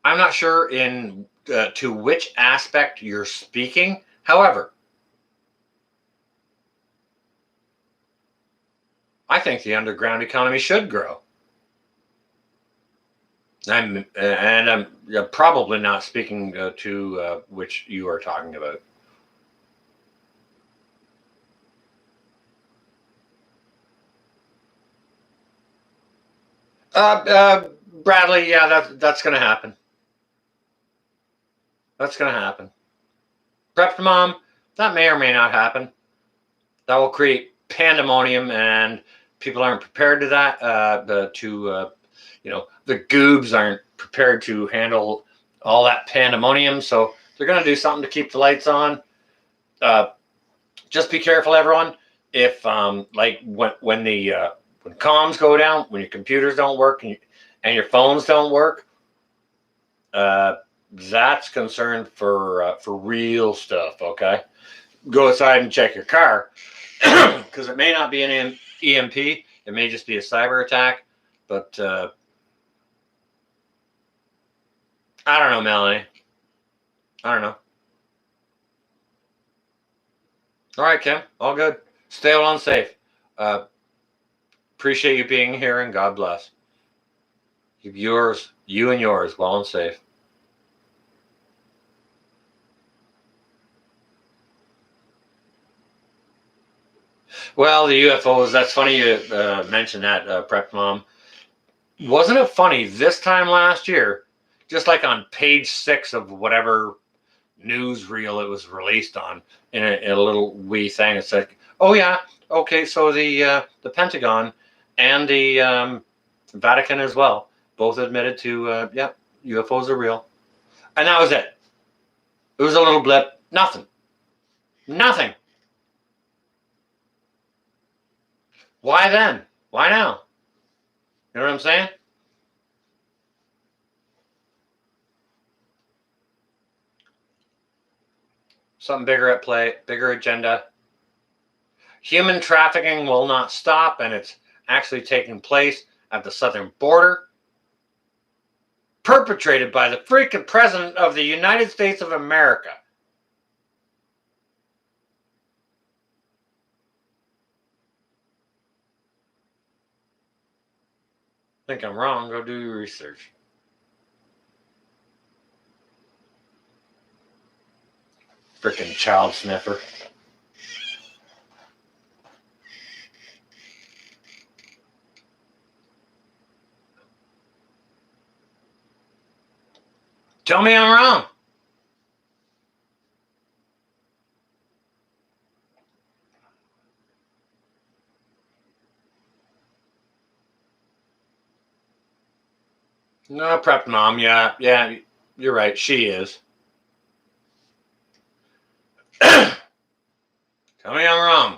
not sure to which aspect you're speaking. However, I think the underground economy should grow. I'm probably not speaking to which you are talking about. Bradley, yeah, that's going to happen. That's going to happen. Prep Mom, that may or may not happen. That will create pandemonium, and people aren't prepared to that. The goobs aren't prepared to handle all that pandemonium, so they're going to do something to keep the lights on. Just be careful, everyone. If like when comms go down, when your computers don't work and your phones don't work, that's concern for real stuff. Okay, go outside and check your car because it may not be an EMP. It may just be a cyber attack. But I don't know, Melanie. I don't know. All right, Kim. All good. Stay well and safe. Appreciate you being here, and God bless. Keep you and yours well and safe. Well, the UFOs, that's funny you mentioned that, Prep Mom. Wasn't it funny this time last year, just like on page 6 of whatever newsreel it was released on in a little wee thing, it's like, oh yeah, okay, so the Pentagon and the Vatican as well both admitted to, yeah, UFOs are real. And that was it. It was a little blip. Nothing. Why then? Why now? You know what I'm saying? Something bigger at play, bigger agenda. Human trafficking will not stop, and it's actually taking place at the southern border, perpetrated by the freaking President of the United States of America. Think I'm wrong? Go do your research. Freaking child sniffer. Tell me I'm wrong. No, Prep Mom. Yeah, you're right. She is. Tell me I'm wrong.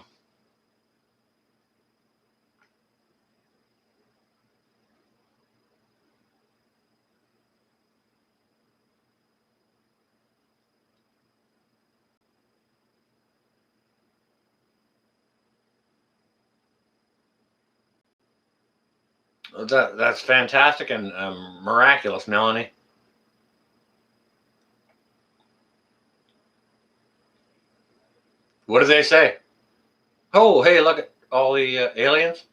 That's fantastic and miraculous, Melanie. What do they say? Oh, hey, look at all the aliens.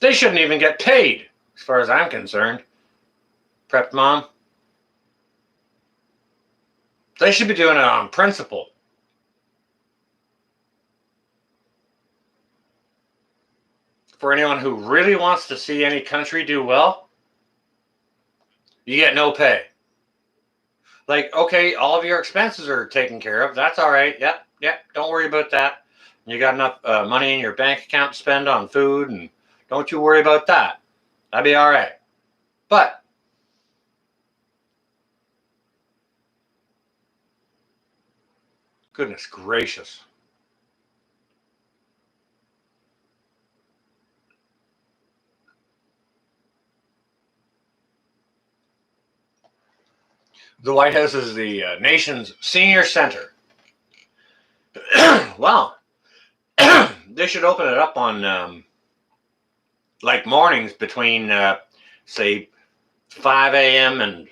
They shouldn't even get paid, as far as I'm concerned. Prep Mom. They should be doing it on principle. For anyone who really wants to see any country do well, you get no pay. Like, okay, all of your expenses are taken care of. That's all right. Yep. Don't worry about that. You got enough money in your bank account to spend on food, and don't you worry about that. That'd be all right. But goodness gracious. The White House is the nation's senior center. Wow. They should open it up on like mornings between say 5 a.m. and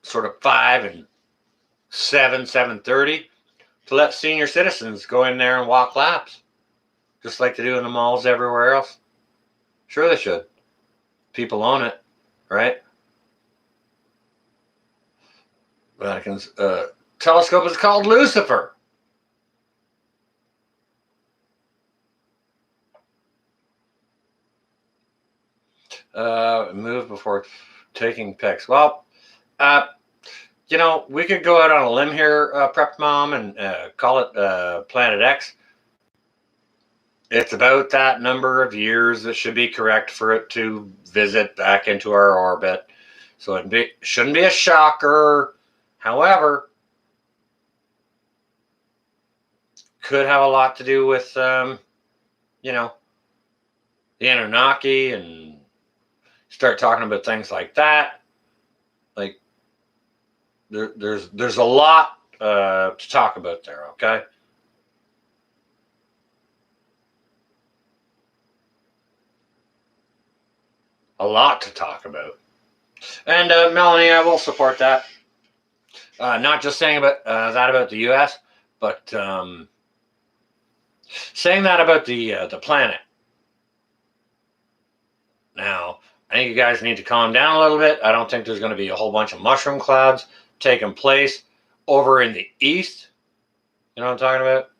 sort of 5 and 7:30 to let senior citizens go in there and walk laps, just like they do in the malls everywhere else. Sure, they should. People own it, right? Vatican's telescope is called Lucifer. Move before taking pics. Well, we could go out on a limb here, Prep Mom, and call it Planet X. It's about that number of years that should be correct for it to visit back into our orbit. So it shouldn't be a shocker. However, could have a lot to do with, the Anunnaki, and start talking about things like that. Like, there's a lot to talk about there, okay? A lot to talk about. And Melanie, I will support that. Not just saying about that about the U.S., but saying that about the planet. Now, I think you guys need to calm down a little bit. I don't think there's going to be a whole bunch of mushroom clouds taking place over in the east. You know what I'm talking about?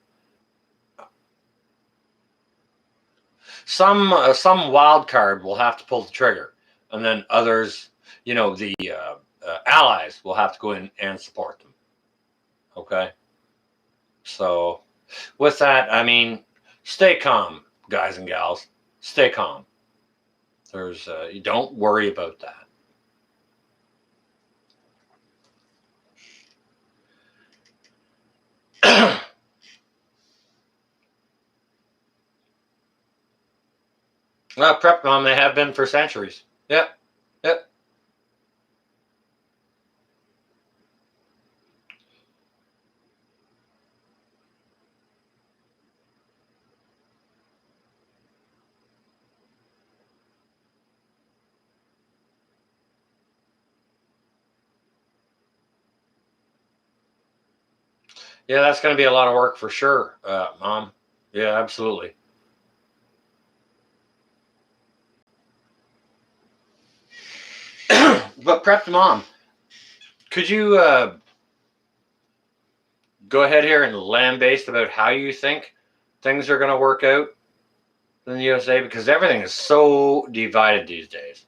Some wild card will have to pull the trigger, and then others, the allies will have to go in and support them. Okay. So, with that, I mean, stay calm, guys and gals. Stay calm. You don't worry about that. Well, Prep Mom, they have been for centuries. Yep. Yeah, that's going to be a lot of work for sure, Mom. Yeah, absolutely. But Prep Mom, could you go ahead here and lambaste about how you think things are going to work out in the USA? Because everything is so divided these days.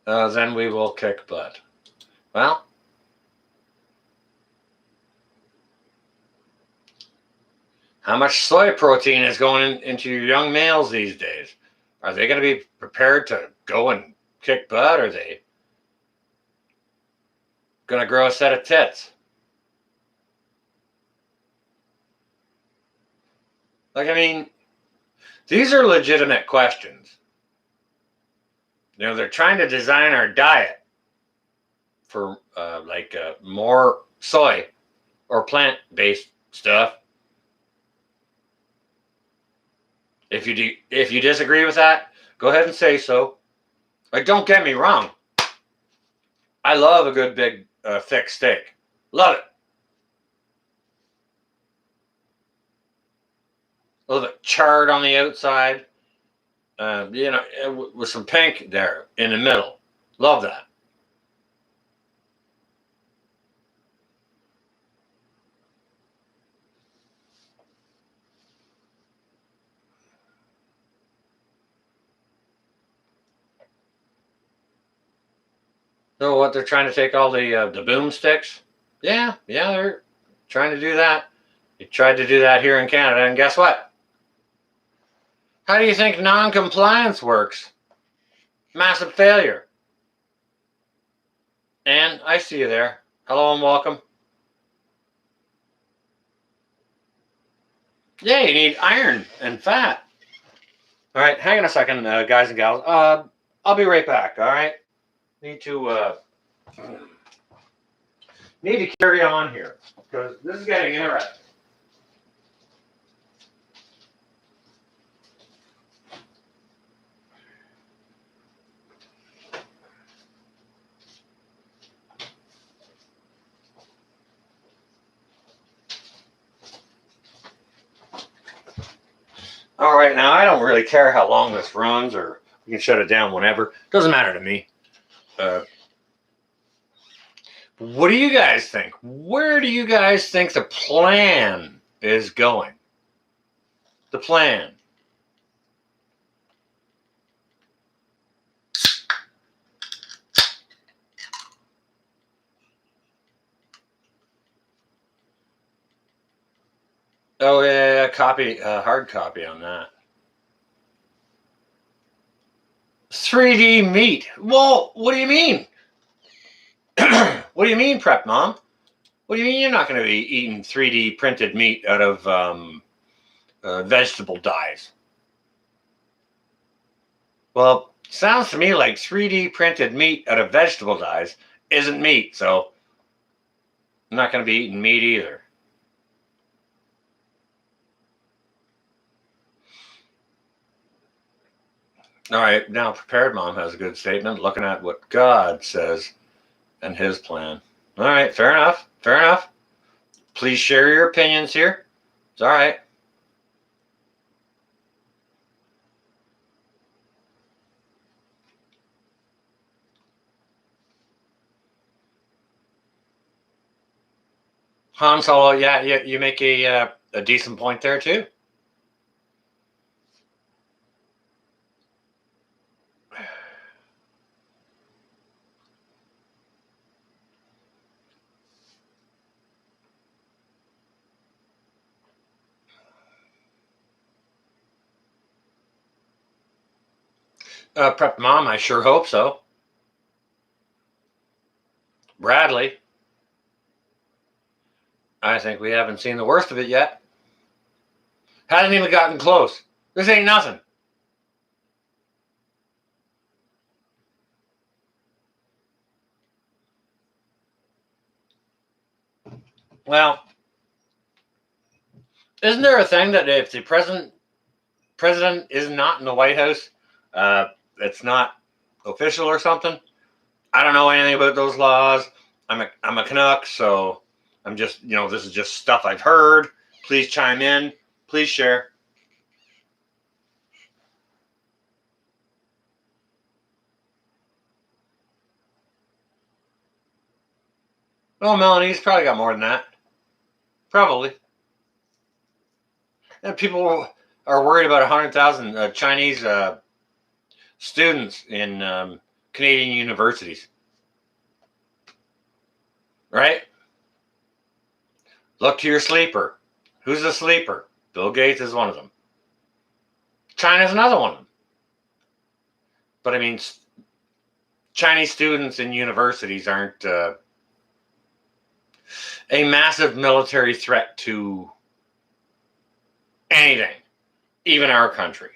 Then we will kick butt. Well, how much soy protein is going into your young males these days? Are they going to be prepared to go and kick butt? Or are they going to grow a set of tits? Like, I mean, these are legitimate questions. You know, they're trying to design our diet for more soy or plant-based stuff. If you disagree with that, go ahead and say so. Like, don't get me wrong. I love a good big thick steak. Love it. A little bit charred on the outside. With some pink there in the middle. Love that. So what, they're trying to take all the boomsticks? Yeah, they're trying to do that. They tried to do that here in Canada, and guess what? How do you think non-compliance works? Massive failure. And I see you there. Hello and welcome. Yeah, you need iron and fat. All right, hang on a second, guys and gals. I'll be right back. All right, need to carry on here because this is getting interesting. All right, now I don't really care how long this runs, or we can shut it down whenever. Doesn't matter to me. What do you guys think? Where do you guys think the plan is going? The plan. Oh yeah, copy, hard copy on that. 3D meat. Well, what do you mean? What do you mean, Prep Mom? What do you mean you're not going to be eating 3D printed meat out of vegetable dyes? Well, sounds to me like 3D printed meat out of vegetable dyes isn't meat, so I'm not going to be eating meat either. All right, now Prepared Mom has a good statement looking at what God says and his plan. All right, fair enough. Fair enough. Please share your opinions here. It's all right. Han Solo, yeah, you make a decent point there too. Prep Mom, I sure hope so. Bradley, I think we haven't seen the worst of it yet. Hasn't even gotten close. This ain't nothing. Well, isn't there a thing that if the president is not in the White House, it's not official or something? I don't know anything about those laws. I'm a Canuck, so I'm just, this is just stuff I've heard. Please chime in. Please share. Oh, Melanie's probably got more than that. Probably. And people are worried about 100,000 Chinese students in Canadian universities. Right? Look to your sleeper. Who's the sleeper? Bill Gates is one of them. China's another one of them. But I mean, Chinese students in universities aren't a massive military threat to anything. even our country.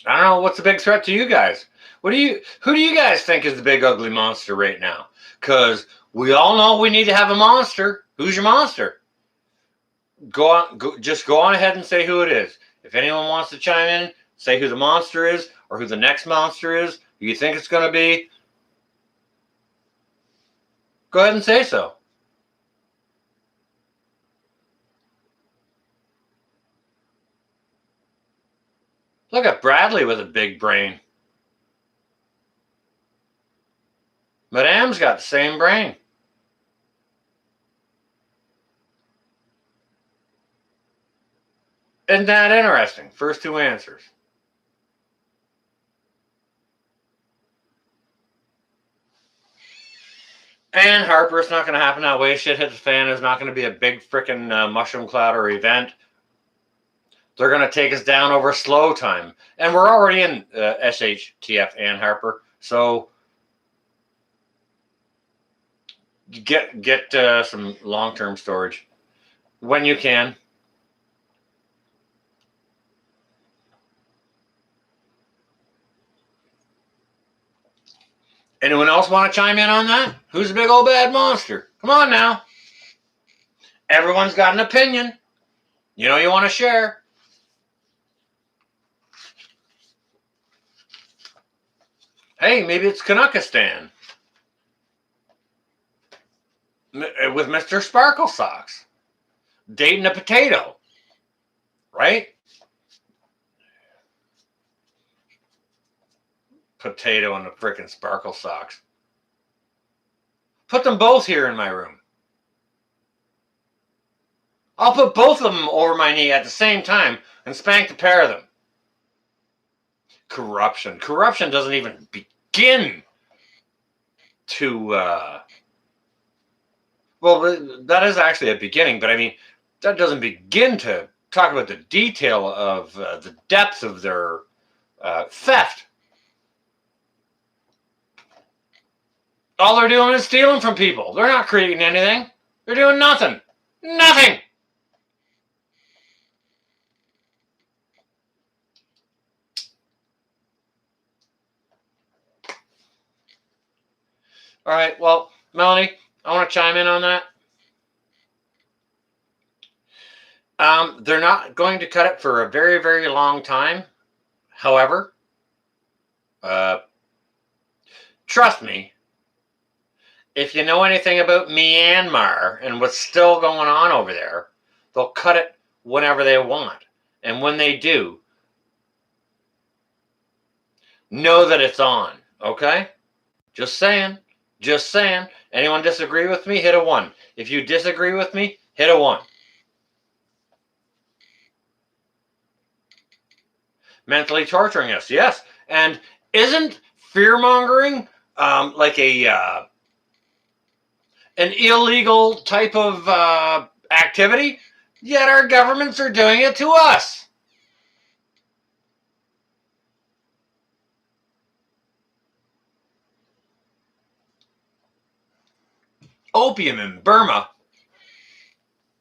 I don't know what's the big threat to you guys. Who do you guys think is the big ugly monster right now? Because we all know we need to have a monster. Who's your monster? Just go on ahead and say who it is. If anyone wants to chime in, say who the monster is or who the next monster is, who you think it's going to be. Go ahead and say so. Look at Bradley with a big brain. Madame's got the same brain. Isn't that interesting? First two answers. And Harper, it's not going to happen that way. Shit hits the fan. Is not going to be a big freaking mushroom cloud or event. They're going to take us down over slow time. And we're already in SHTF and Harper. So get some long-term storage when you can. Anyone else want to chime in on that? Who's the big old bad monster? Come on now. Everyone's got an opinion. You know you want to share. Hey, maybe it's Kanakistan with Mr. Sparkle Socks dating a potato, right? Potato and the frickin' Sparkle Socks. Put them both here in my room. I'll put both of them over my knee at the same time and spank the pair of them. Corruption. Corruption doesn't even begin to, well, that is actually a beginning, but I mean, that doesn't begin to talk about the detail of the depth of their theft. All they're doing is stealing from people. They're not creating anything. They're doing nothing. Nothing. All right, well, Melanie, I want to chime in on that. They're not going to cut it for a very, very long time. However, trust me, if you know anything about Myanmar and what's still going on over there, they'll cut it whenever they want. And when they do, know that it's on, okay? Just saying. Just saying. Anyone disagree with me? Hit a 1. If you disagree with me, hit a 1. Mentally torturing us, yes. And isn't fear-mongering like an illegal type of activity? Yet our governments are doing it to us. Opium in Burma.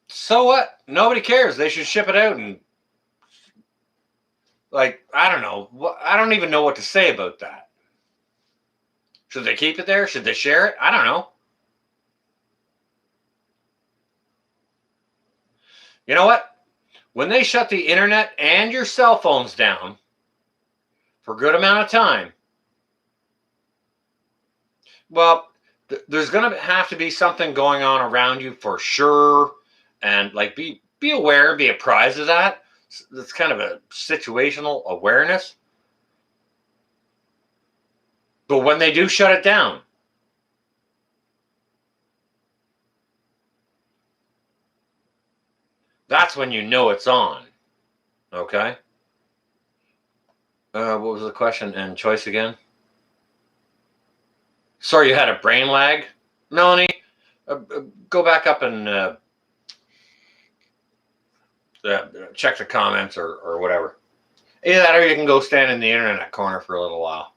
So what? Nobody cares. They should ship it out and, like, I don't know. I don't even know what to say about that. Should they keep it there? Should they share it? I don't know. You know what? When they shut the internet and your cell phones down for a good amount of time, well, there's going to have to be something going on around you for sure. And like be aware, be apprised of that. That's kind of a situational awareness. But when they do shut it down, that's when you know it's on. Okay? What was the question and choice again? Sorry, you had a brain lag? Melanie, go back up and check the comments or whatever. Either that or you can go stand in the internet corner for a little while.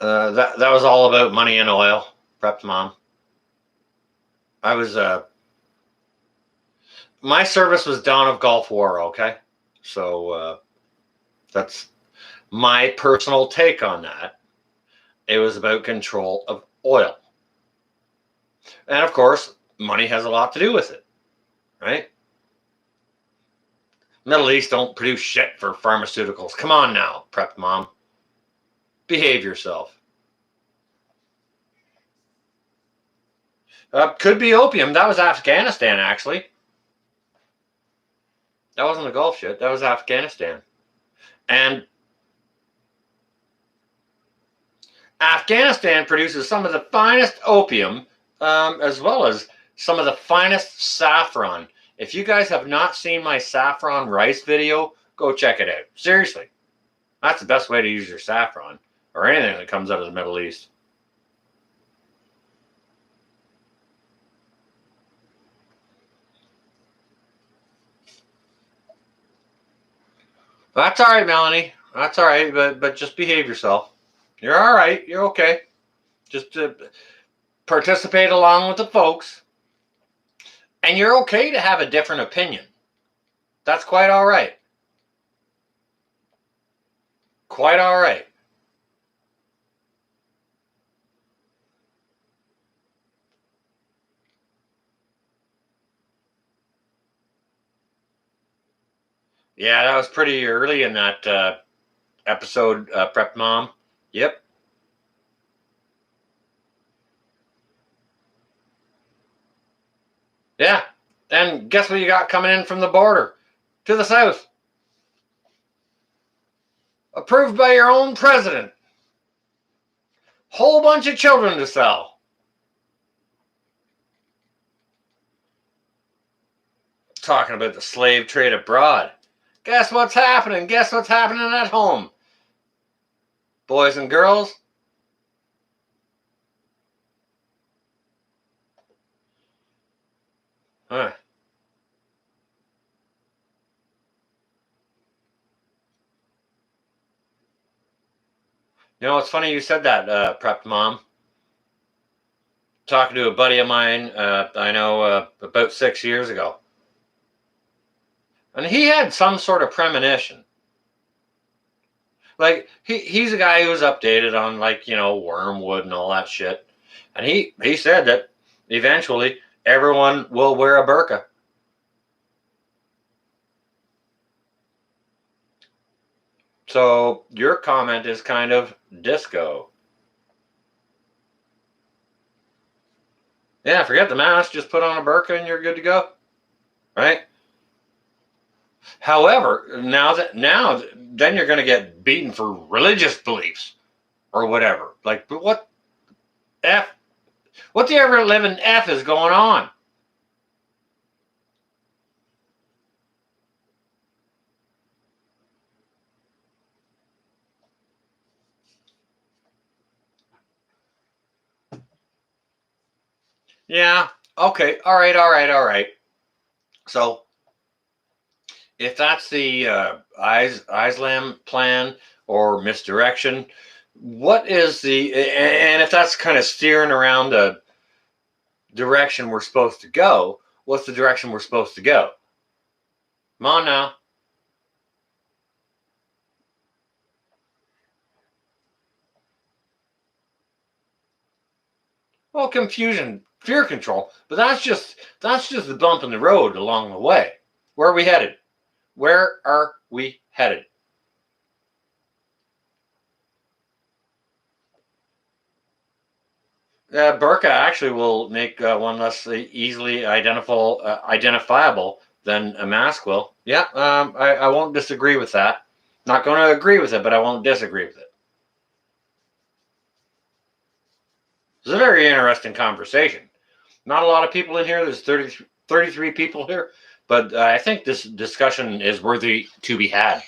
That was all about money and oil. Prepped mom. I was my service was dawn of Gulf War. Okay, so that's my personal take on that. It was about control of oil, and of course, money has a lot to do with it, right? Middle East don't produce shit for pharmaceuticals. Come on now, Prepped mom. Behave yourself. Could be opium. That was Afghanistan, actually. That wasn't the Gulf shit. That was Afghanistan. And Afghanistan produces some of the finest opium, as well as some of the finest saffron. If you guys have not seen my saffron rice video, go check it out. Seriously. That's the best way to use your saffron, or anything that comes out of the Middle East. That's all right, Melanie. That's all right, but just behave yourself. You're all right. You're okay. Just participate along with the folks. And you're okay to have a different opinion. That's quite all right. Quite all right. Yeah, that was pretty early in that episode, Prep Mom. Yep. Yeah. And guess what you got coming in from the border? To the south. Approved by your own president. Whole bunch of children to sell. Talking about the slave trade abroad. Guess what's happening? Guess what's happening at home? Boys and girls. Huh. You know, it's funny you said that, Prep Mom. Talking to a buddy of mine, I know about 6 years ago. And he had some sort of premonition. Like, he's a guy who's updated on, like, you know, wormwood and all that shit. And he said that eventually everyone will wear a burqa. So your comment is kind of disco. Yeah, forget the mask. Just put on a burqa and you're good to go. Right? However, then you're going to get beaten for religious beliefs or whatever. Like, what the ever living F is going on? Yeah. Okay. All right. So if that's the Islam plan or misdirection, what is and if that's kind of steering around the direction we're supposed to go, what's the direction we're supposed to go? Come on now. Well, confusion, fear control, but that's just the bump in the road along the way. Where are we headed? Where are we headed? Burqa actually will make one less easily identifiable than a mask will. Yeah, I won't disagree with that. Not going to agree with it, but I won't disagree with it. It's a very interesting conversation. Not a lot of people in here. There's 33 people here, but I think this discussion is worthy to be had.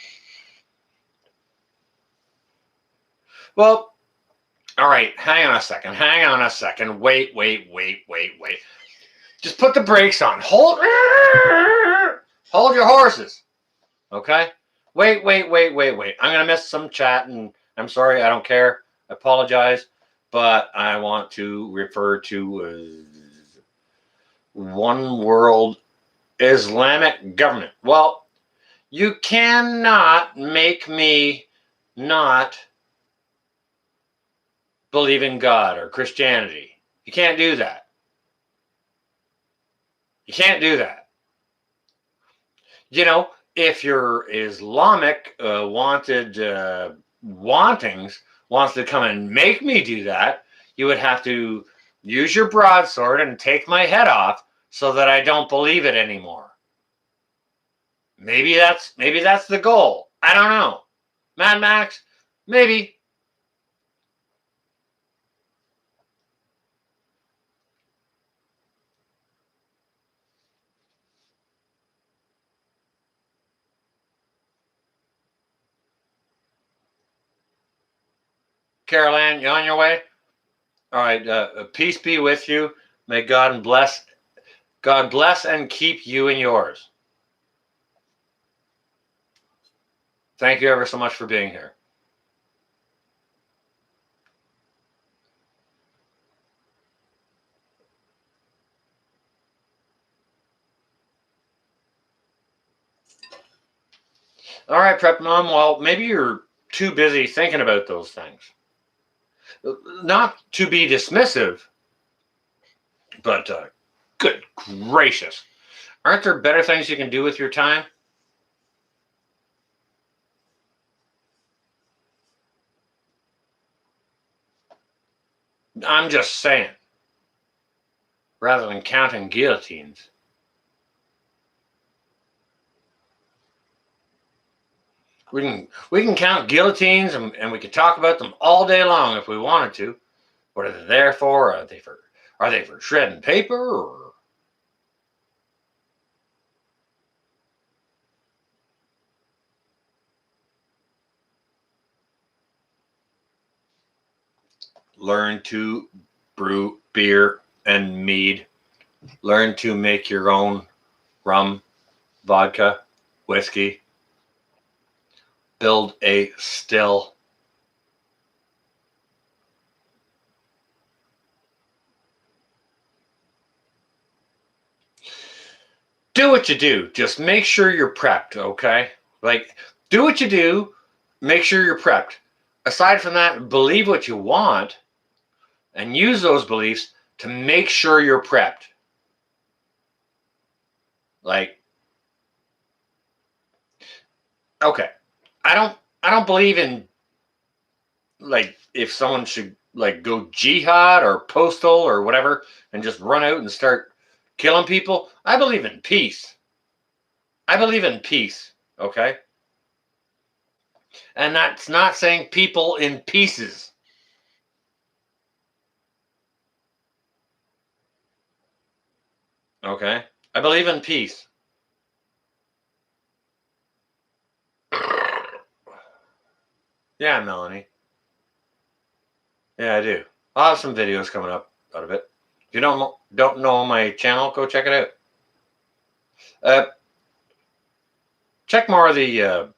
Well, all right, hang on a second. Wait. Just put the brakes on. Hold your horses. Okay? Wait. I'm going to miss some chat, and I'm sorry, I don't care. I apologize, but I want to refer to one world Islamic government. Well, you cannot make me not believe in God or Christianity. You can't do that. You can't do that. You know, if your Islamic wantings wants to come and make me do that, you would have to use your broadsword and take my head off so that I don't believe it anymore. Maybe that's the goal. I don't know. Mad Max, maybe. Carol Ann, you on your way? All right. Peace be with you. May God bless and keep you and yours. Thank you ever so much for being here. All right, Prep Mom. Well, maybe you're too busy thinking about those things. Not to be dismissive, but good gracious. Aren't there better things you can do with your time? I'm just saying. Rather than counting guillotines. We can count guillotines and we can talk about them all day long if we wanted to. What are they there for? Are they for shredding paper or learn to brew beer and mead? Learn to make your own rum, vodka, whiskey. Build a still. Do what you do. Just make sure you're prepped, okay? Like, do what you do. Make sure you're prepped. Aside from that, believe what you want and use those beliefs to make sure you're prepped. Like, okay, I don't believe in, like, if someone should like go jihad or postal or whatever and just run out and start killing people. I believe in peace. I believe in peace, okay? And that's not saying people in pieces. Okay? I believe in peace. Yeah, Melanie. Yeah, I do. I'll have some videos coming up out of it. If you don't know my channel, go check it out. Check more of the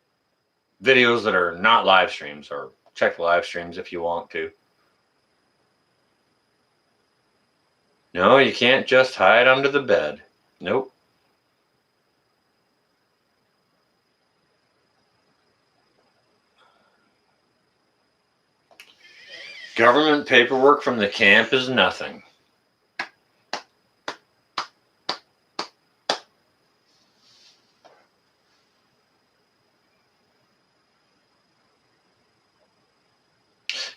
videos that are not live streams, or check the live streams if you want to. No, you can't just hide under the bed. Nope. Government paperwork from the camp is nothing.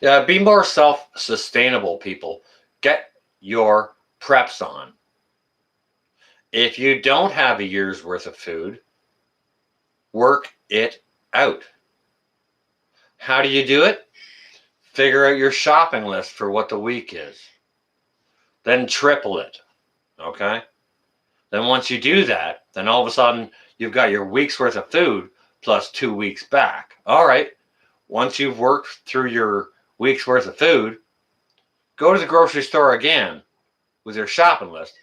Yeah, be more self-sustainable, people. Get your preps on. If you don't have a year's worth of food, work it out. How do you do it? Figure out your shopping list for what the week is. Then triple it. Okay? Then once you do that, then all of a sudden you've got your week's worth of food plus 2 weeks back. All right. Once you've worked through your week's worth of food, go to the grocery store again with your shopping list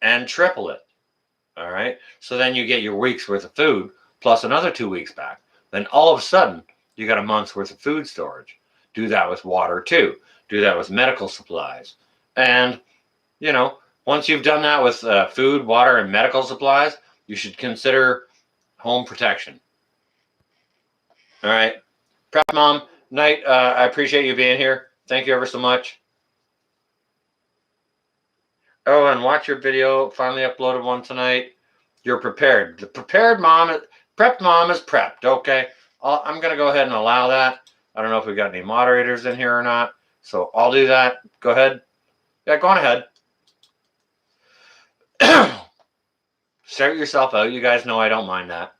and triple it. All right. So then you get your week's worth of food plus another 2 weeks back. Then all of a sudden you got a month's worth of food storage. Do that with water too. Do that with medical supplies. And, you know, once you've done that with food, water, and medical supplies, you should consider home protection. All right. Prep Mom, night. I appreciate you being here. Thank you ever so much. Oh, and watch your video. Finally uploaded one tonight. You're prepared. The prepared mom, prepped mom is prepped. Okay. I'm going to go ahead and allow that. I don't know if we got any moderators in here or not. So I'll do that. Go ahead. Yeah, go on ahead. Start yourself out. You guys know I don't mind that.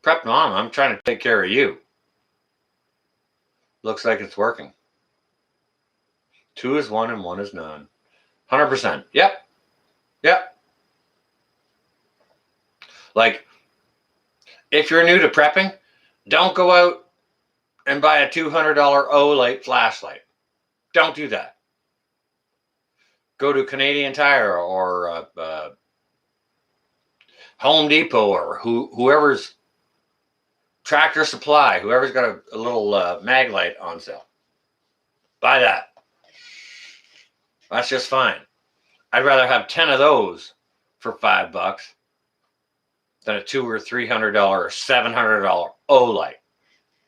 Prepped mom, I'm trying to take care of you. Looks like it's working. 2 is 1 and 1 is none. 100%. Yep. Yep. Like, if you're new to prepping, don't go out and buy a $200 Olight flashlight. Don't do that. Go to Canadian Tire or Home Depot or whoever's Tractor Supply, whoever's got a little mag light on sale. Buy that. That's just fine. I'd rather have 10 of those for $5 than a $200 or $300 or $700 Olight.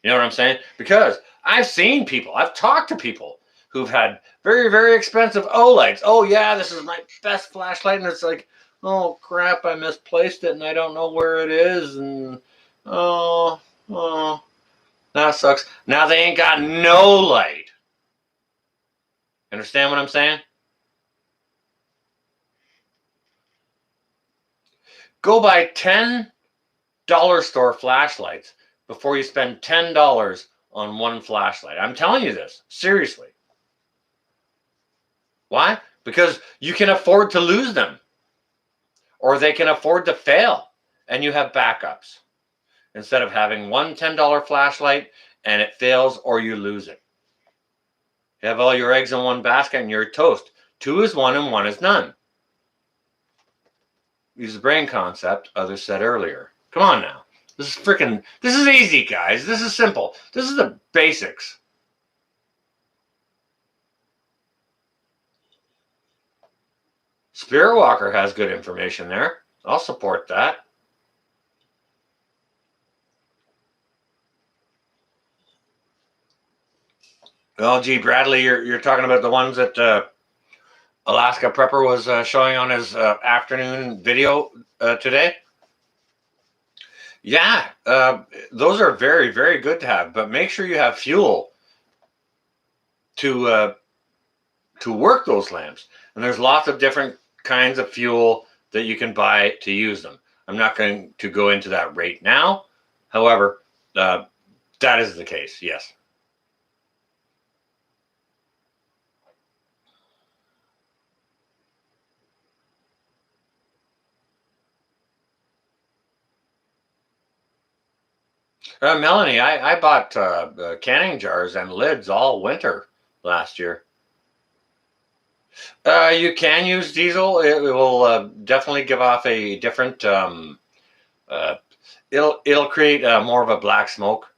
You know what I'm saying? Because I've seen people, I've talked to people who've had very, very expensive Olights. Oh yeah, this is my best flashlight, and it's like, oh crap, I misplaced it and I don't know where it is, and oh, that sucks. Now they ain't got no light. Understand what I'm saying? Go buy 10 dollar store flashlights before you spend $10 on one flashlight. I'm telling you this, seriously. Why? Because you can afford to lose them, or they can afford to fail, and you have backups instead of having one $10 flashlight and it fails or you lose it. You have all your eggs in one basket and you're toast. 2 is 1 and 1 is none. Use the brain concept others said earlier. Come on now. This is easy, guys. This is simple. This is the basics. Spirit Walker has good information there. I'll support that. Well, gee, Bradley, you're talking about the ones that Alaska Prepper was showing on his afternoon video today. Yeah, those are very, very good to have, but make sure you have fuel to work those lamps. And there's lots of different kinds of fuel that you can buy to use them. I'm not going to go into that right now. However, that is the case, yes. Melanie, I bought canning jars and lids all winter last year. You can use diesel. It will definitely give off a different. It'll create more of a black smoke.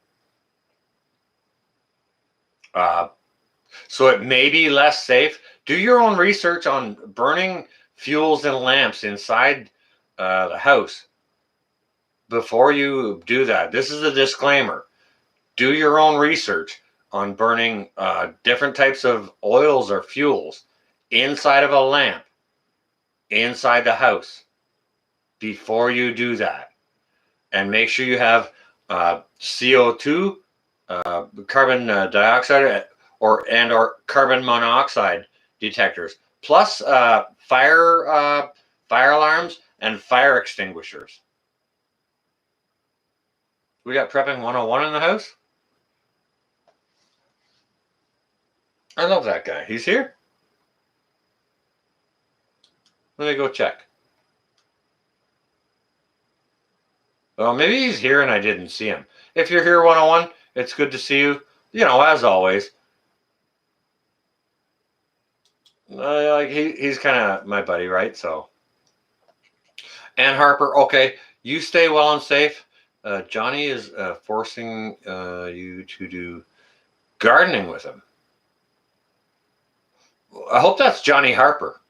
So it may be less safe. Do your own research on burning fuels and lamps inside the house before you do that. This is a disclaimer. Do your own research on burning different types of oils or fuels inside of a lamp, inside the house, before you do that. And make sure you have CO2, carbon dioxide, or carbon monoxide detectors, plus fire alarms and fire extinguishers. We got Prepping 101 in the house. I love that guy. He's here. Let me go check. Well, maybe he's here and I didn't see him. If you're here, 101, it's good to see you. You know, as always. He's kind of my buddy, right? So, Ann Harper, okay, you stay well and safe. Johnny is forcing you to do gardening with him. I hope that's Johnny Harper.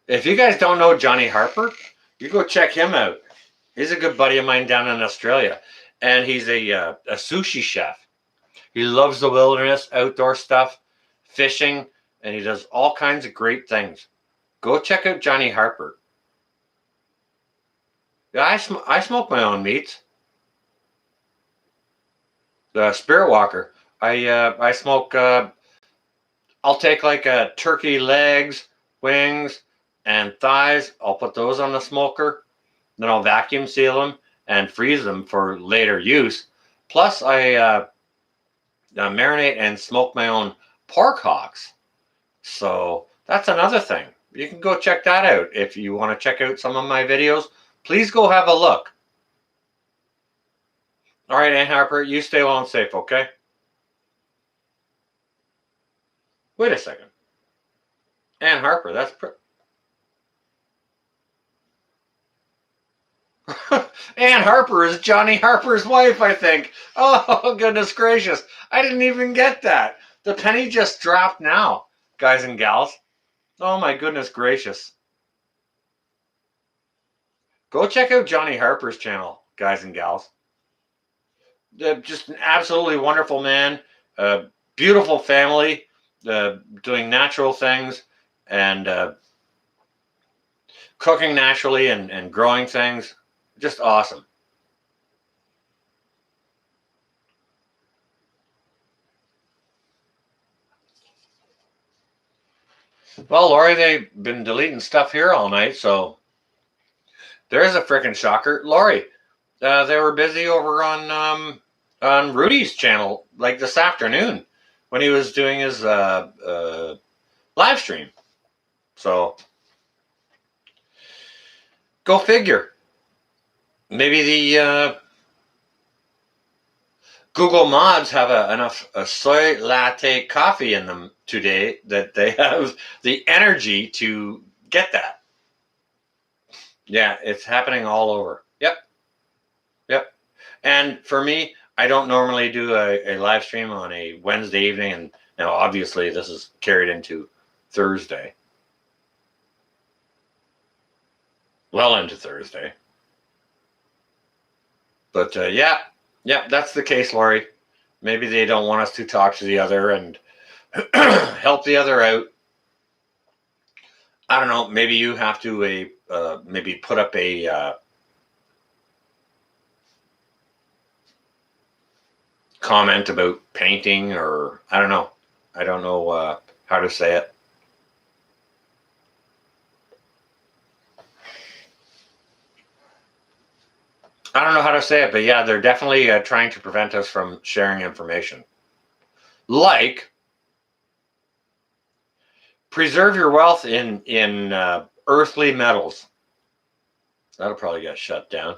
If you guys don't know Johnny Harper, you go check him out. He's a good buddy of mine down in Australia, and he's a sushi chef. He loves the wilderness, outdoor stuff, fishing, and he does all kinds of great things. Go check out Johnny Harper. Yeah, I smoke my own meats. The Spirit Walker. I smoke. I'll take like turkey legs, wings, and thighs. I'll put those on the smoker. Then I'll vacuum seal them and freeze them for later use. Plus, I marinate and smoke my own pork hocks. So that's another thing. You can go check that out. If you want to check out some of my videos, please go have a look. All right, Ann Harper, you stay well and safe, okay? Wait a second. Ann Harper, that's Ann Harper is Johnny Harper's wife, I think. Oh, goodness gracious. I didn't even get that. The penny just dropped now, guys and gals. Oh, my goodness gracious. Go check out Johnny Harper's channel, guys and gals. Just an absolutely wonderful man, beautiful family, doing natural things and cooking naturally and growing things. Just awesome. Well, Lori, they've been deleting stuff here all night, so there's a freaking shocker. Lori, they were busy over on Rudy's channel like this afternoon when he was doing his live stream. So go figure. Maybe the Google mods have enough soy latte coffee in them today that they have the energy to get that. Yeah, it's happening all over. Yep. And for me, I don't normally do a live stream on a Wednesday evening, and now obviously this is carried into Thursday. Well into Thursday. But yeah, that's the case, Lori. Maybe they don't want us to talk to the other and help the other out. I don't know. Maybe you have to maybe put up a comment about painting, or I don't know. I don't know how to say it. I don't know how to say it, but yeah, they're definitely trying to prevent us from sharing information. Like, preserve your wealth in earthly metals. That'll probably get shut down.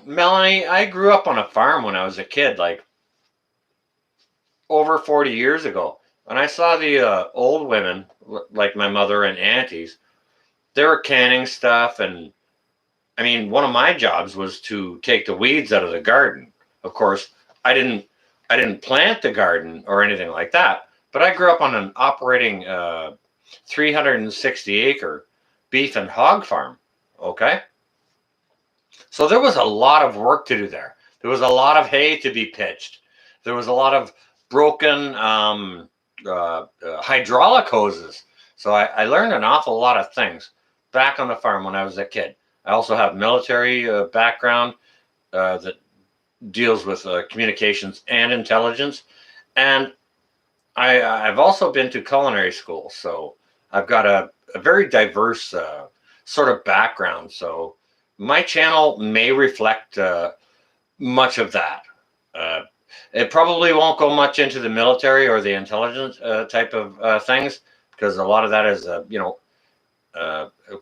Melanie, I grew up on a farm when I was a kid, like over 40 years ago. And I saw the old women, like my mother and aunties, they were canning stuff. And I mean, one of my jobs was to take the weeds out of the garden. Of course, I didn't plant the garden or anything like that, but I grew up on an operating 360 acre beef and hog farm. Okay. So there was a lot of work to do there. There was a lot of hay to be pitched. There was a lot of broken hydraulic hoses. So I learned an awful lot of things back on the farm when I was a kid. I also have military background that deals with communications and intelligence. And I've also been to culinary school. So I've got a very diverse sort of background. So my channel may reflect much of that. It probably won't go much into the military or the intelligence type of things, because a lot of that is,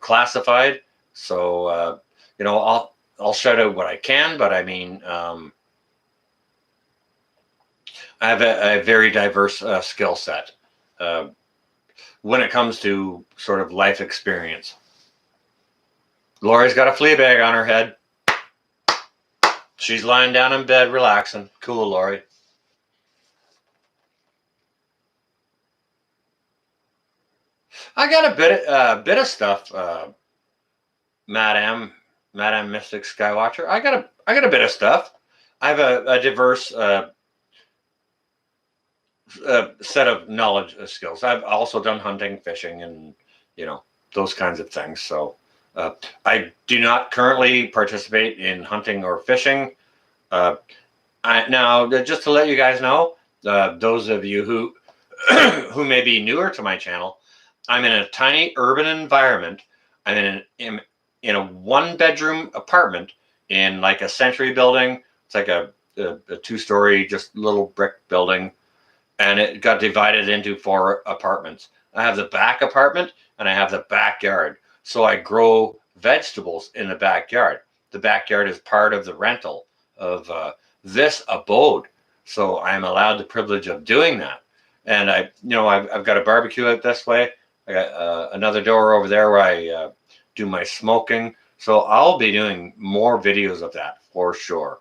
classified. So, I'll shout out what I can, but I mean, I have a very diverse skill set. when it comes to sort of life experience. Lori's got a flea bag on her head. She's lying down in bed relaxing. Cool, Lori. I got a bit of stuff, Madame Mystic Skywatcher. I got a bit of stuff. I have a diverse set of knowledge skills. I've also done hunting, fishing, and those kinds of things. So I do not currently participate in hunting or fishing. Now, just to let you guys know, those of you who who may be newer to my channel, I'm in a tiny urban environment. I'm in a one-bedroom apartment in like a Century building. It's like a 2-story, just little brick building, and it got divided into 4 apartments. I have the back apartment and I have the backyard. So I grow vegetables in the backyard. The backyard is part of the rental of this abode. So I'm allowed the privilege of doing that. And I've got a barbecue out this way. I got another door over there where I do my smoking. So I'll be doing more videos of that for sure.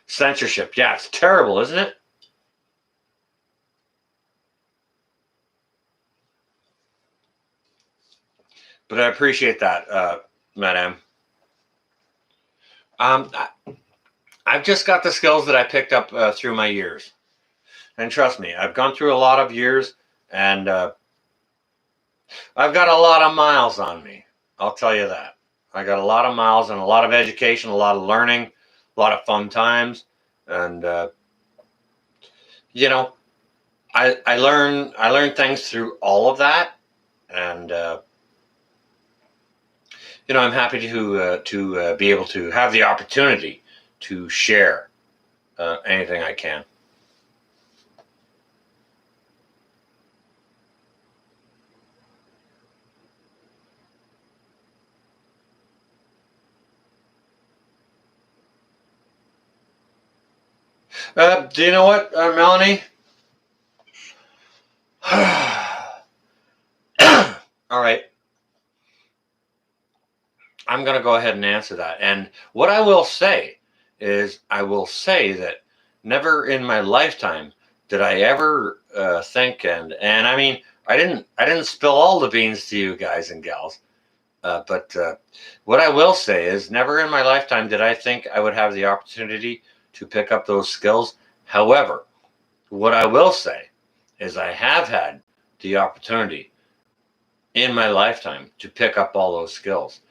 Censorship. Yeah, it's terrible, isn't it? But I appreciate that, Madame. I've just got the skills that I picked up through my years. And trust me, I've gone through a lot of years, and I've got a lot of miles on me. I'll tell you that. I got a lot of miles and a lot of education, a lot of learning, a lot of fun times. And, I learn things through all of that. And, I'm happy to be able to have the opportunity to share anything I can. Do you know what, Melanie? All right. I'm going to go ahead and answer that. And what I will say is I will say that never in my lifetime did I ever think, and I mean, I didn't spill all the beans to you guys and gals. But what I will say is never in my lifetime did I think I would have the opportunity to pick up those skills. However, what I will say is I have had the opportunity in my lifetime to pick up all those skills.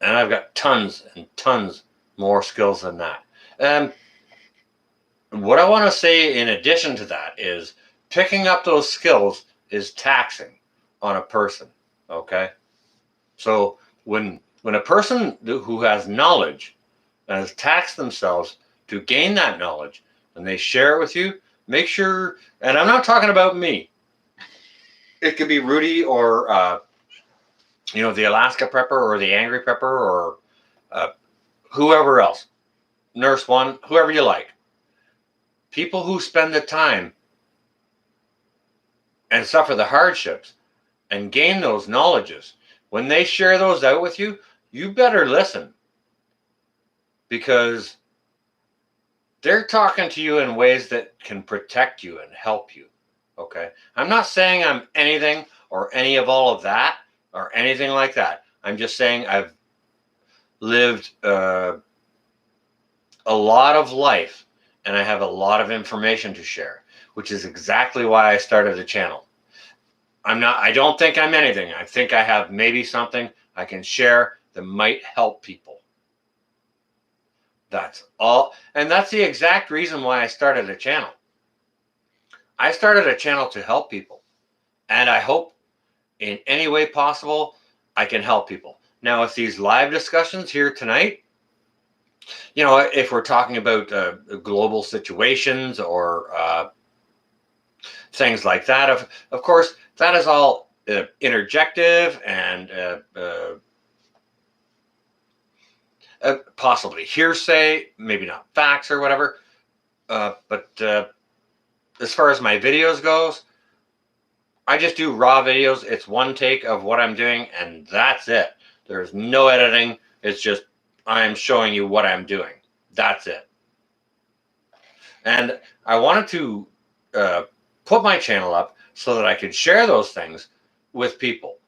And I've got tons and tons more skills than that. What I want to say in addition to that is picking up those skills is taxing on a person, okay? So when a person who has knowledge and has taxed themselves to gain that knowledge and they share it with you, make sure, and I'm not talking about me. It could be Rudy or, the Alaska Prepper or the Angry Prepper or whoever else, Nurse One, whoever you like. People who spend the time and suffer the hardships and gain those knowledges, when they share those out with you, you better listen, because they're talking to you in ways that can protect you and help you. Okay? I'm not saying I'm anything or any of all of that or anything like that. I'm just saying I've lived a lot of life and I have a lot of information to share, which is exactly why I started a channel. I don't think I'm anything. I think I have maybe something I can share that might help people. That's all. And that's the exact reason why I started a channel. I started a channel to help people. And I hope in any way possible, I can help people. Now, with these live discussions here tonight, if we're talking about global situations or things like that, of course, that is all interjective and possibly hearsay, maybe not facts or whatever. But as far as my videos goes, I just do raw videos. It's one take of what I'm doing, and that's it. There's no editing. It's just I'm showing you what I'm doing. That's it. And I wanted to put my channel up so that I could share those things with people.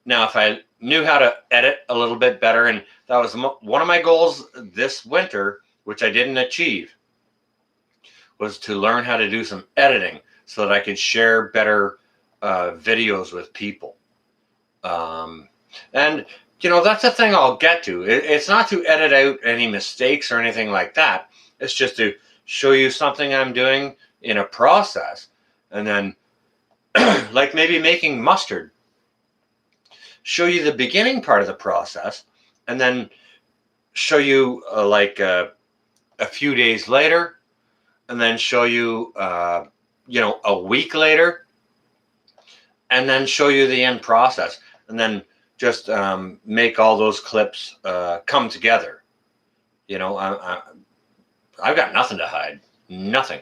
Now, if I knew how to edit a little bit better, and that was one of my goals this winter, which I didn't achieve, was to learn how to do some editing so that I could share better videos with people. And that's the thing I'll get to. It's not to edit out any mistakes or anything like that. It's just to show you something I'm doing in a process, and then like maybe making mustard, show you the beginning part of the process, and then show you a few days later, and then show you a week later, and then show you the end process, and then just make all those clips come together. I've got nothing to hide. Nothing.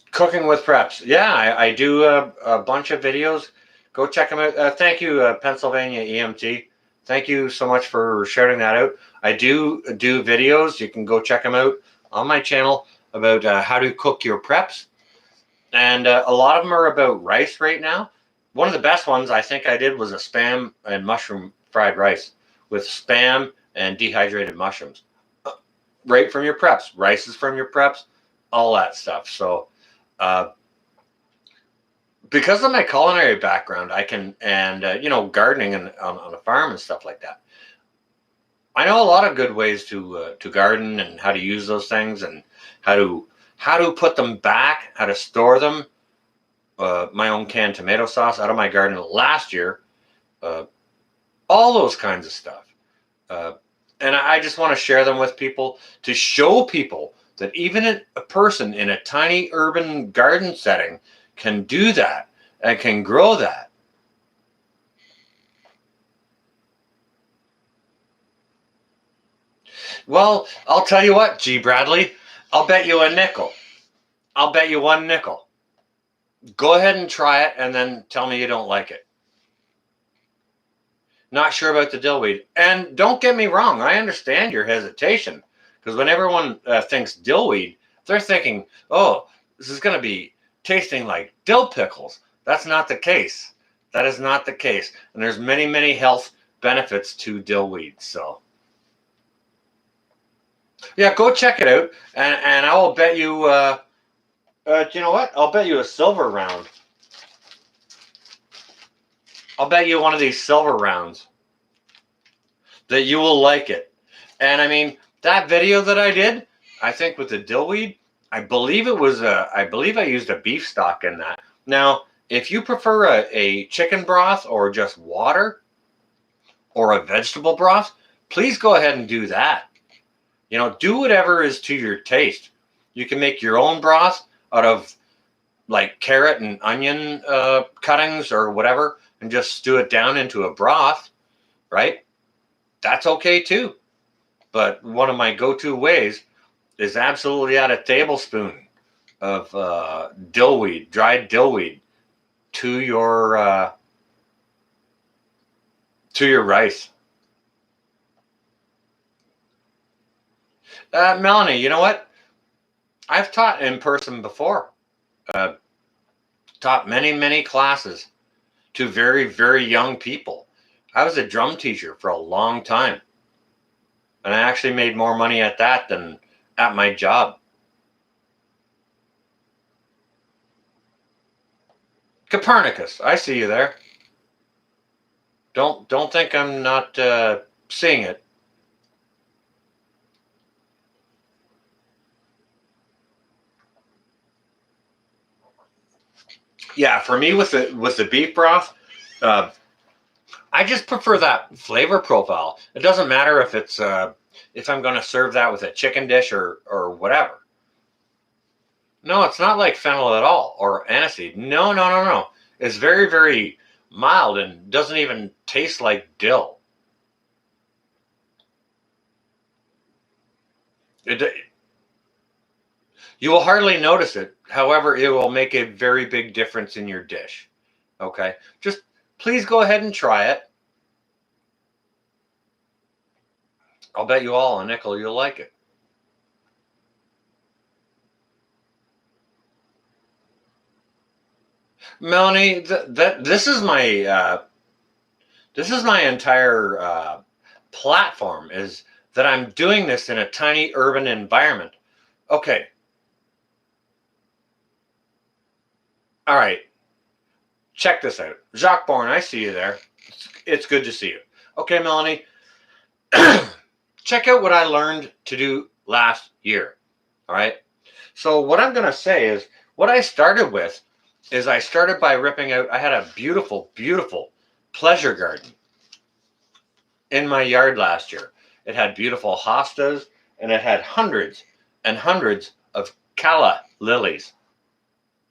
Cooking with preps. Yeah, I do a bunch of videos. Go check them out. Thank you, Pennsylvania EMT. Thank you so much for sharing that out. I do videos. You can go check them out on my channel about how to cook your preps. And a lot of them are about rice right now. One of the best ones I think I did was a spam and mushroom fried rice with spam and dehydrated mushrooms. Right from your preps. Rice is from your preps. All that stuff. So because of my culinary background, I can, and gardening and on a farm and stuff like that, I know a lot of good ways to garden and how to use those things and how to put them back, how to store them. My own canned tomato sauce out of my garden last year, all those kinds of stuff. And I just want to share them with people to show people that even a person in a tiny urban garden setting can do that and can grow that. Well, I'll tell you what, G. Bradley, I'll bet you a nickel. I'll bet you one nickel. Go ahead and try it and then tell me you don't like it. Not sure about the dillweed. And don't get me wrong, I understand your hesitation, because when everyone thinks dillweed, they're thinking, oh, this is going to be tasting like dill pickles. That's not the case. That is not the case. And there's many, many health benefits to dillweed. So yeah, go check it out. And I will bet you, you know what? I'll bet you a silver round. I'll bet you one of these silver rounds that you will like it. And I mean, that video that I did, I think with the dillweed, I believe I used a beef stock in that. Now, if you prefer a chicken broth or just water or a vegetable broth, please go ahead and do that. Do whatever is to your taste. You can make your own broth out of like carrot and onion cuttings or whatever, and just stew it down into a broth, right? That's okay too. But one of my go-to ways is absolutely add a tablespoon of dillweed, dried dillweed, to your rice. Melanie, you know what? I've taught in person before. Taught many, many classes to very, very young people. I was a drum teacher for a long time. And I actually made more money at that than at my job. Copernicus, I see you there. Don't think I'm not seeing it. Yeah, for me with the beef broth, I just prefer that flavor profile. It doesn't matter if it's if I'm going to serve that with a chicken dish or whatever. No, it's not like fennel at all or aniseed. No, no, no, no. It's very, very mild and doesn't even taste like dill. It You will hardly notice it. However, it will make a very big difference in your dish. Okay? Just please go ahead and try it. I'll bet you all a nickel you'll like it. Melanie, this is my entire platform is that I'm doing this in a tiny urban environment. Okay. All right. Check this out. Jacques Bourne, I see you there. It's good to see you. Okay, Melanie. Check out what I learned to do last year. All right. So what I'm going to say is what I started with is I started by ripping out, I had a beautiful, beautiful pleasure garden in my yard last year. It had beautiful hostas and it had hundreds and hundreds of calla lilies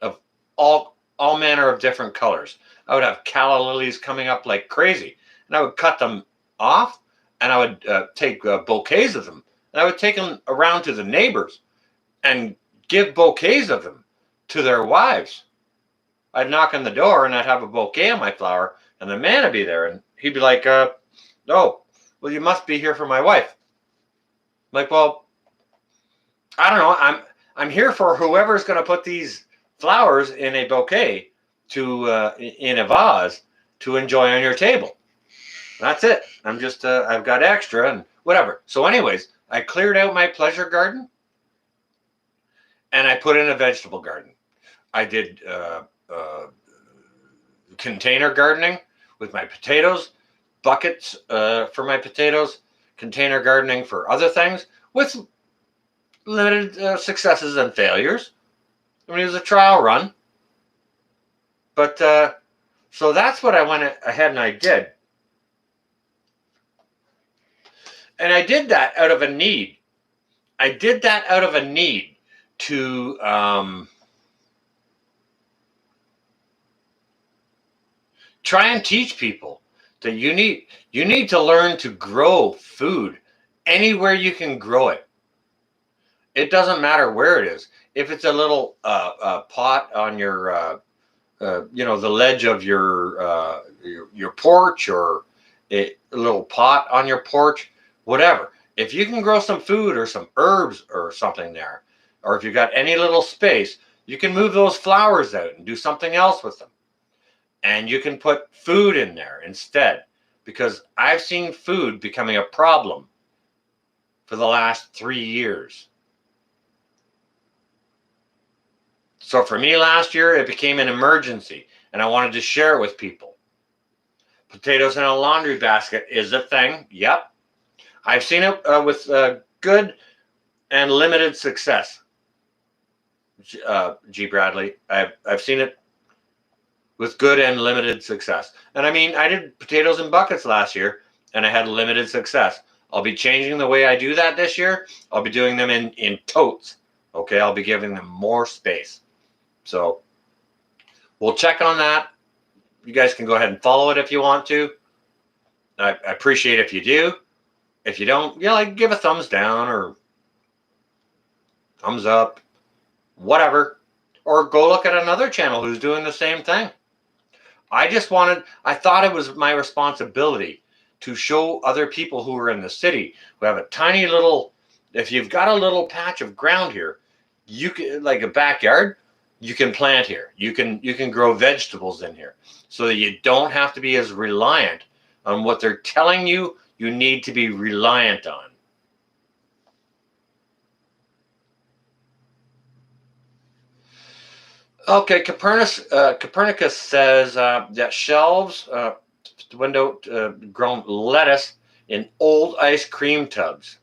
of all manner of different colors. I would have calla lilies coming up like crazy, and I would cut them off, and I would take bouquets of them, and I would take them around to the neighbors and give bouquets of them to their wives. I'd knock on the door, and I'd have a bouquet of my flower, and the man would be there, and he'd be like, "Oh, well, you must be here for my wife." I'm like, well, I don't know. I'm here for whoever's going to put these flowers in a bouquet in a vase to enjoy on your table. That's it. I'm just I've got extra and whatever. So anyways, I cleared out my pleasure garden and I put in a vegetable garden. I did container gardening with my potatoes, buckets for my potatoes, container gardening for other things with limited successes and failures. I mean, it was a trial run. But so that's what I went ahead and I did. And I did that out of a need. I did that out of a need to try and teach people that you need to learn to grow food anywhere you can grow it. It doesn't matter where it is. If it's a little pot on your the ledge of your porch, or a little pot on your porch, whatever. If you can grow some food or some herbs or something there, or if you've got any little space, you can move those flowers out and do something else with them. And you can put food in there instead, because I've seen food becoming a problem for the last 3 years. So for me last year, it became an emergency, and I wanted to share it with people. Potatoes in a laundry basket is a thing. Yep. I've seen it with good and limited success. G. Bradley. I've seen it with good and limited success. And I mean, I did potatoes in buckets last year, and I had limited success. I'll be changing the way I do that this year. I'll be doing them in totes. Okay, I'll be giving them more space. So we'll check on that. You guys can go ahead and follow it if you want to. I appreciate if you do. If you don't, give a thumbs down or thumbs up, whatever. Or go look at another channel who's doing the same thing. I thought it was my responsibility to show other people who are in the city, who have a tiny little, if you've got a little patch of ground here, you can, like a backyard, you can plant here. You can grow vegetables in here, so that you don't have to be as reliant on what they're telling you need to be reliant on. Okay, Copernicus says that shelves, window grown lettuce in old ice cream tubs.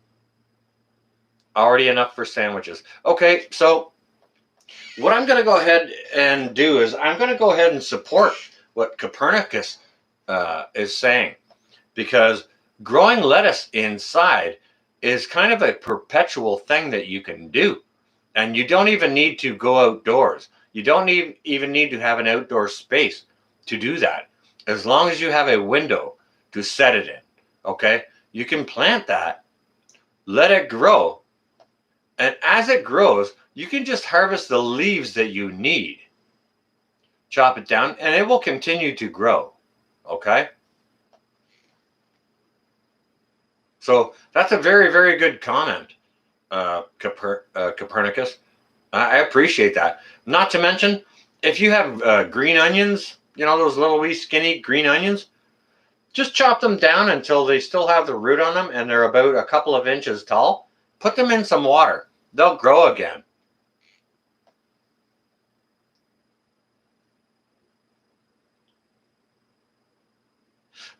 Already enough for sandwiches. Okay, so what I'm going to go ahead and do is I'm going to go ahead and support what Copernicus is saying, because growing lettuce inside is kind of a perpetual thing that you can do. And you don't even need to go outdoors. You don't even need to have an outdoor space to do that. As long as you have a window to set it in, okay? You can plant that, let it grow, and as it grows, you can just harvest the leaves that you need, chop it down, and it will continue to grow. Okay? So that's a very, very good comment, Copernicus. I appreciate that. Not to mention, if you have green onions, you know, those little wee skinny green onions, just chop them down until they still have the root on them and they're about a couple of inches tall. Put them in some water. They'll grow again.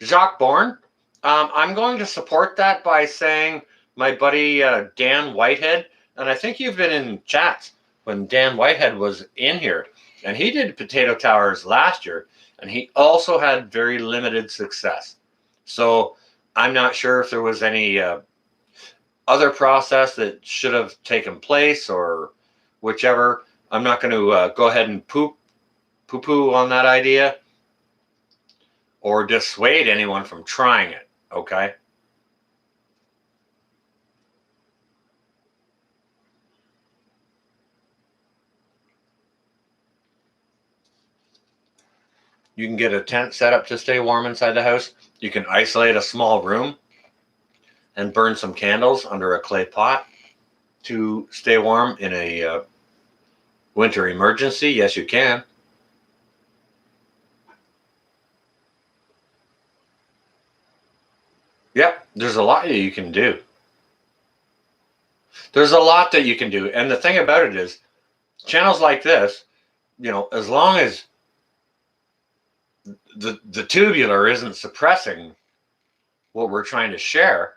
Jacques Bourne, I'm going to support that by saying my buddy Dan Whitehead, and I think you've been in chats when Dan Whitehead was in here, and he did potato towers last year, and he also had very limited success. So I'm not sure if there was any other process that should have taken place or whichever. I'm not going to go ahead and poo-poo on that idea or dissuade anyone from trying it, okay? You can get a tent set up to stay warm inside the house. You can isolate a small room and burn some candles under a clay pot to stay warm in a winter emergency. Yes, you can. Yep, there's a lot that you can do. There's a lot that you can do. And the thing about it is, channels like this, you know, as long as the tubular isn't suppressing what we're trying to share,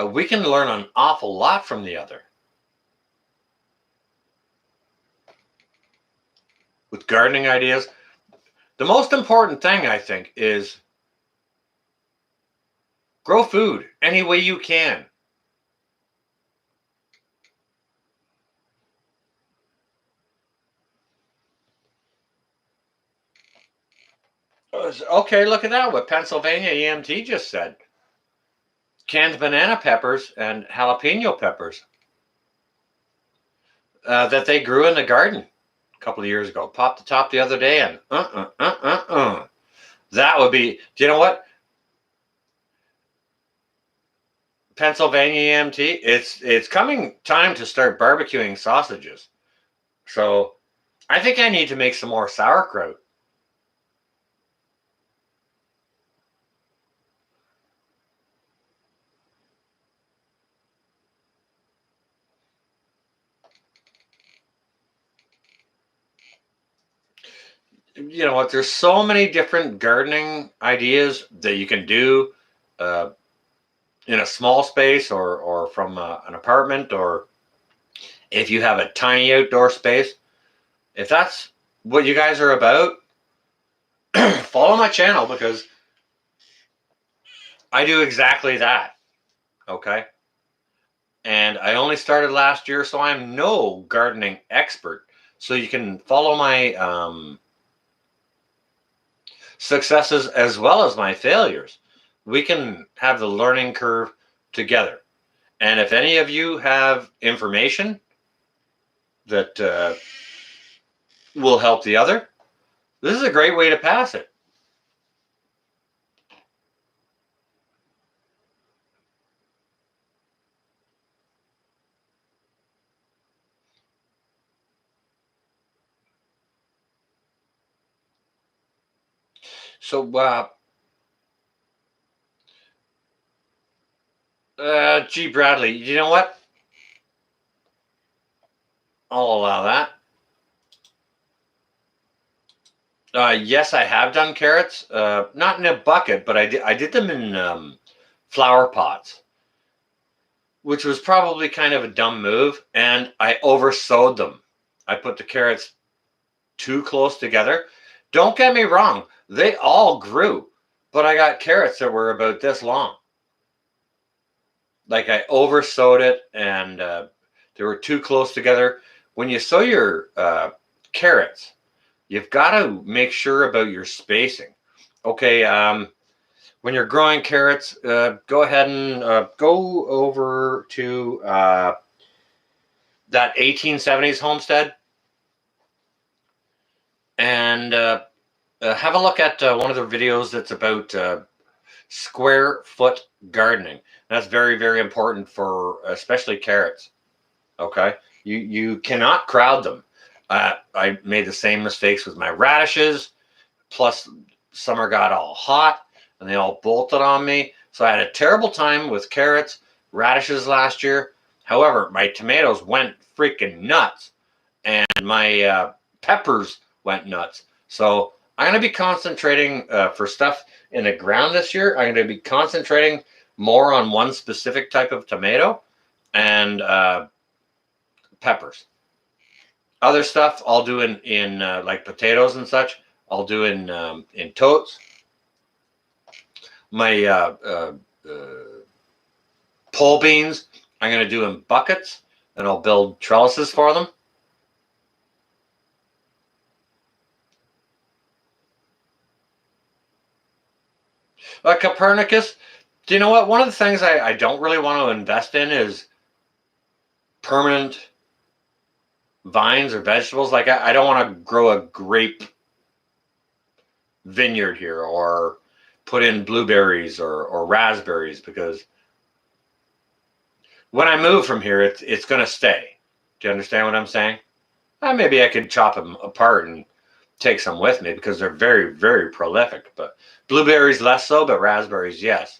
we can learn an awful lot from the other. With gardening ideas, the most important thing, I think, is grow food any way you can. Okay, look at that, what Pennsylvania EMT just said. Canned banana peppers and jalapeno peppers that they grew in the garden a couple of years ago. Popped the top the other day and that would be, do you know what? Pennsylvania EMT, it's coming time to start barbecuing sausages. So I think I need to make some more sauerkraut. You know what? There's so many different gardening ideas that you can do in a small space or from an apartment, or if you have a tiny outdoor space. If that's what you guys are about, follow my channel because I do exactly that. Okay. And I only started last year, so I'm no gardening expert. So you can follow my successes as well as my failures. We can have the learning curve together. And if any of you have information that will help the other, this is a great way to pass it. So, G. Bradley, you know what? I'll allow that. Yes, I have done carrots. Not in a bucket, but I did them in flower pots, which was probably kind of a dumb move. And I oversowed them. I put the carrots too close together. Don't get me wrong, they all grew, but I got carrots that were about this long. Like I oversowed it, and they were too close together. When you sow your carrots, you've got to make sure about your spacing. Okay, when you're growing carrots, go ahead and go over to that 1870s homestead, and have a look at one of their videos that's about square foot gardening. That's very, very important for especially carrots. Okay, you cannot crowd them. I made the same mistakes with my radishes. Plus, summer got all hot and they all bolted on me. So I had a terrible time with carrots, radishes last year. However, my tomatoes went freaking nuts, and my peppers went nuts. So I'm going to be concentrating for stuff in the ground this year. I'm going to be concentrating more on one specific type of tomato and peppers. Other stuff I'll do in like potatoes and such. I'll do in totes. My pole beans I'm going to do in buckets, and I'll build trellises for them. Copernicus, do you know what? One of the things I don't really want to invest in is permanent vines or vegetables. Like I don't want to grow a grape vineyard here or put in blueberries or raspberries, because when I move from here, it's going to stay. Do you understand what I'm saying? Maybe I could chop them apart and take some with me because they're very, very prolific. But blueberries less so, but raspberries, yes.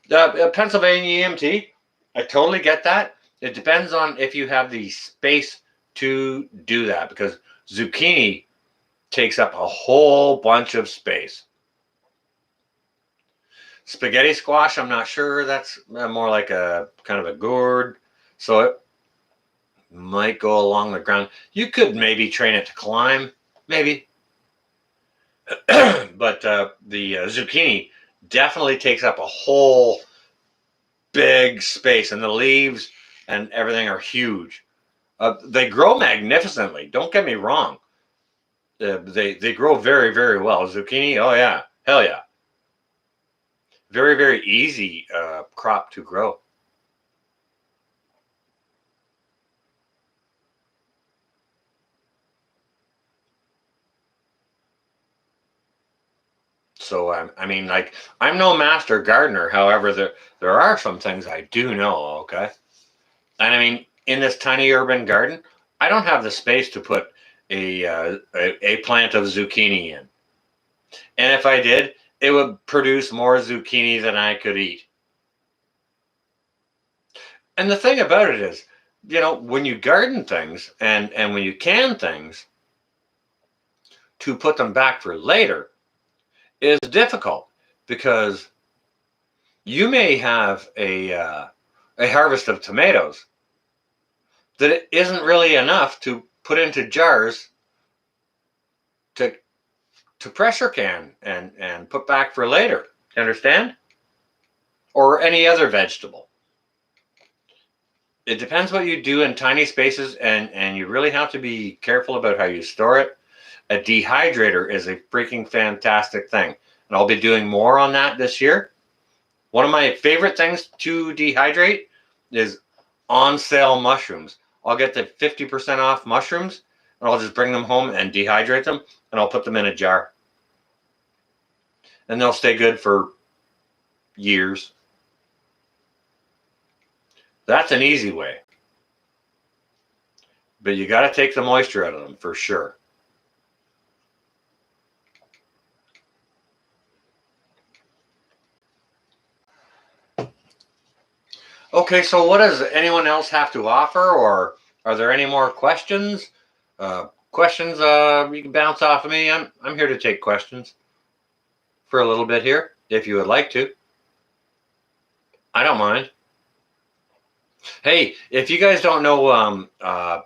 Pennsylvania EMT, I totally get that. It depends on if you have the space to do that, because zucchini takes up a whole bunch of space. Spaghetti squash, I'm not sure. That's more like a kind of a gourd. So it might go along the ground. You could maybe train it to climb, maybe. But the zucchini definitely takes up a whole big space, and the leaves and everything are huge. They grow magnificently. Don't get me wrong. They grow very, very well. Zucchini, oh yeah, hell yeah. Very, very easy crop to grow. So I mean, like, I'm no master gardener. However, there are some things I do know. Okay, and I mean, in this tiny urban garden, I don't have the space to put a plant of zucchini in. And if I did, it would produce more zucchini than I could eat. And the thing about it is, when you garden things and when you can things, to put them back for later is difficult, because you may have a harvest of tomatoes that it isn't really enough to put into jars to pressure can and put back for later. Understand? Or any other vegetable. It depends what you do in tiny spaces, and you really have to be careful about how you store it. A dehydrator is a freaking fantastic thing, and I'll be doing more on that this year. One of my favorite things to dehydrate is on sale mushrooms. I'll get the 50% off mushrooms, and I'll just bring them home and dehydrate them, and I'll put them in a jar. And they'll stay good for years. That's an easy way. But you got to take the moisture out of them for sure. Okay, so what does anyone else have to offer, or are there any more questions? Questions you can bounce off of me. I'm here to take questions for a little bit here, if you would like to. I don't mind. Hey, if you guys don't know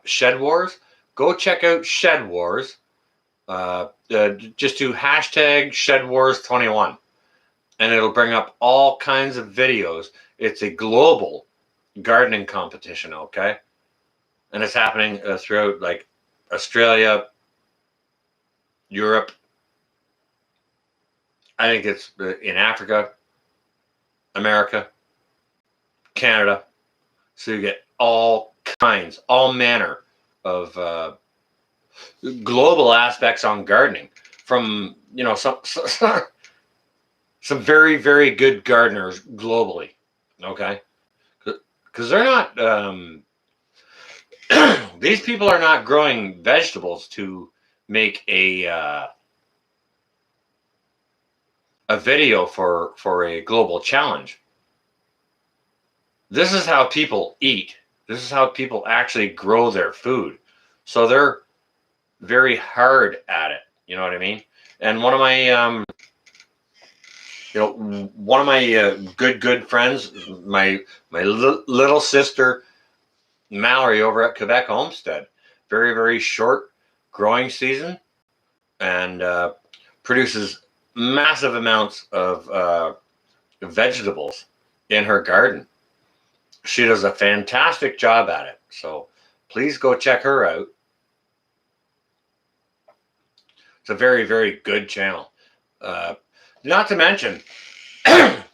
Shed Wars, go check out Shed Wars. Just do hashtag Shed Wars 21, and it'll bring up all kinds of videos. It's a global gardening competition, okay? And it's happening throughout, like, Australia, Europe. I think it's in Africa, America. Canada. So you get all kinds, all manner of global aspects on gardening from, some very, very good gardeners globally. Okay. Because they're not, these people are not growing vegetables to make a video for a global challenge. This is how people eat. This is how people actually grow their food. So they're very hard at it. You know what I mean? And one of my good friends, my little sister Mallory over at Quebec Homestead, very, very short growing season, and produces massive amounts of vegetables in her garden. She does a fantastic job at it. So please go check her out. It's a very, very good channel. Not to mention,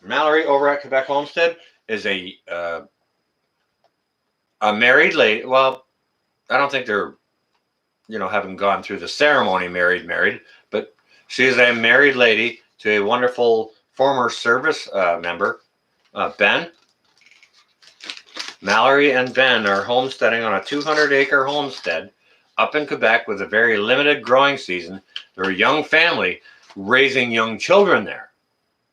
Mallory over at Quebec Homestead is a married lady. Well, I don't think they're, haven't gone through the ceremony married, but she is a married lady to a wonderful former service member, Ben. Mallory and Ben are homesteading on a 200-acre homestead up in Quebec with a very limited growing season. They're a young family raising young children there.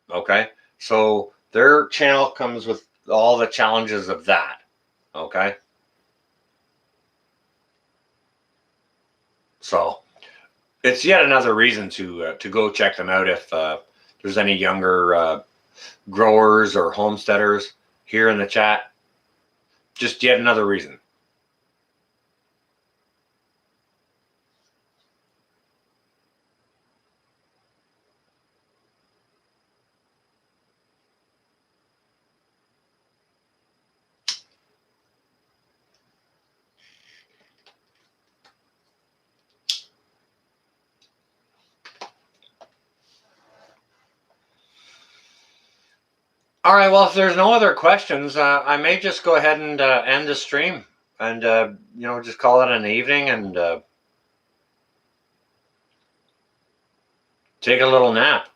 Okay, so their channel comes with all the challenges of that. Okay, so it's yet another reason to go check them out if there's any younger growers or homesteaders here in the chat. Just yet another reason. All right, well, if there's no other questions, I may just go ahead and end the stream and, just call it an evening and take a little nap.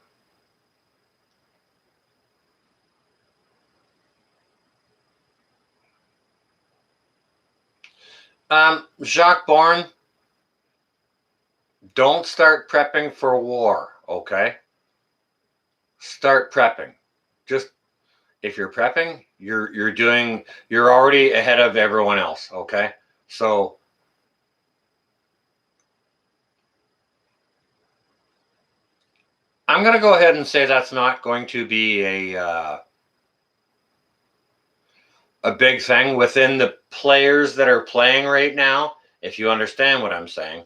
Jacques Bourne, don't start prepping for war, okay? Start prepping. Just, if you're prepping, you're already ahead of everyone else, okay? So I'm going to go ahead and say that's not going to be a big thing within the players that are playing right now. If you understand what I'm saying,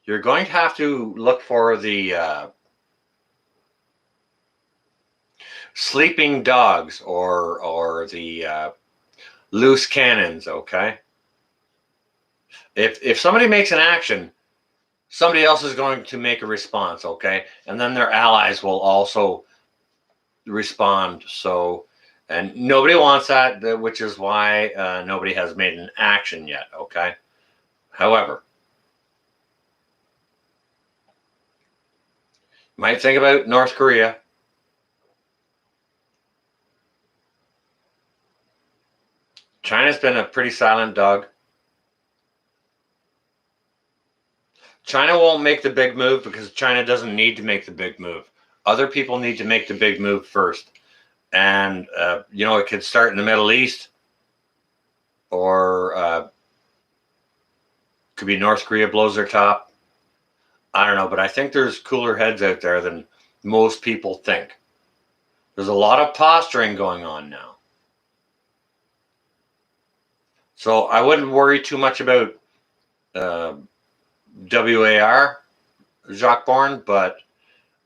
you're going to have to look for the sleeping dogs or the loose cannons. Okay, if somebody makes an action, somebody else is going to make a response. Okay, and then their allies will also respond. So, and nobody wants that, which is why nobody has made an action yet. Okay, however, might think about North Korea. China's been a pretty silent dog. China won't make the big move because China doesn't need to make the big move. Other people need to make the big move first. And, it could start in the Middle East or could be North Korea blows their top. I don't know, but I think there's cooler heads out there than most people think. There's a lot of posturing going on now. So I wouldn't worry too much about WAR, Jacques Bourne, but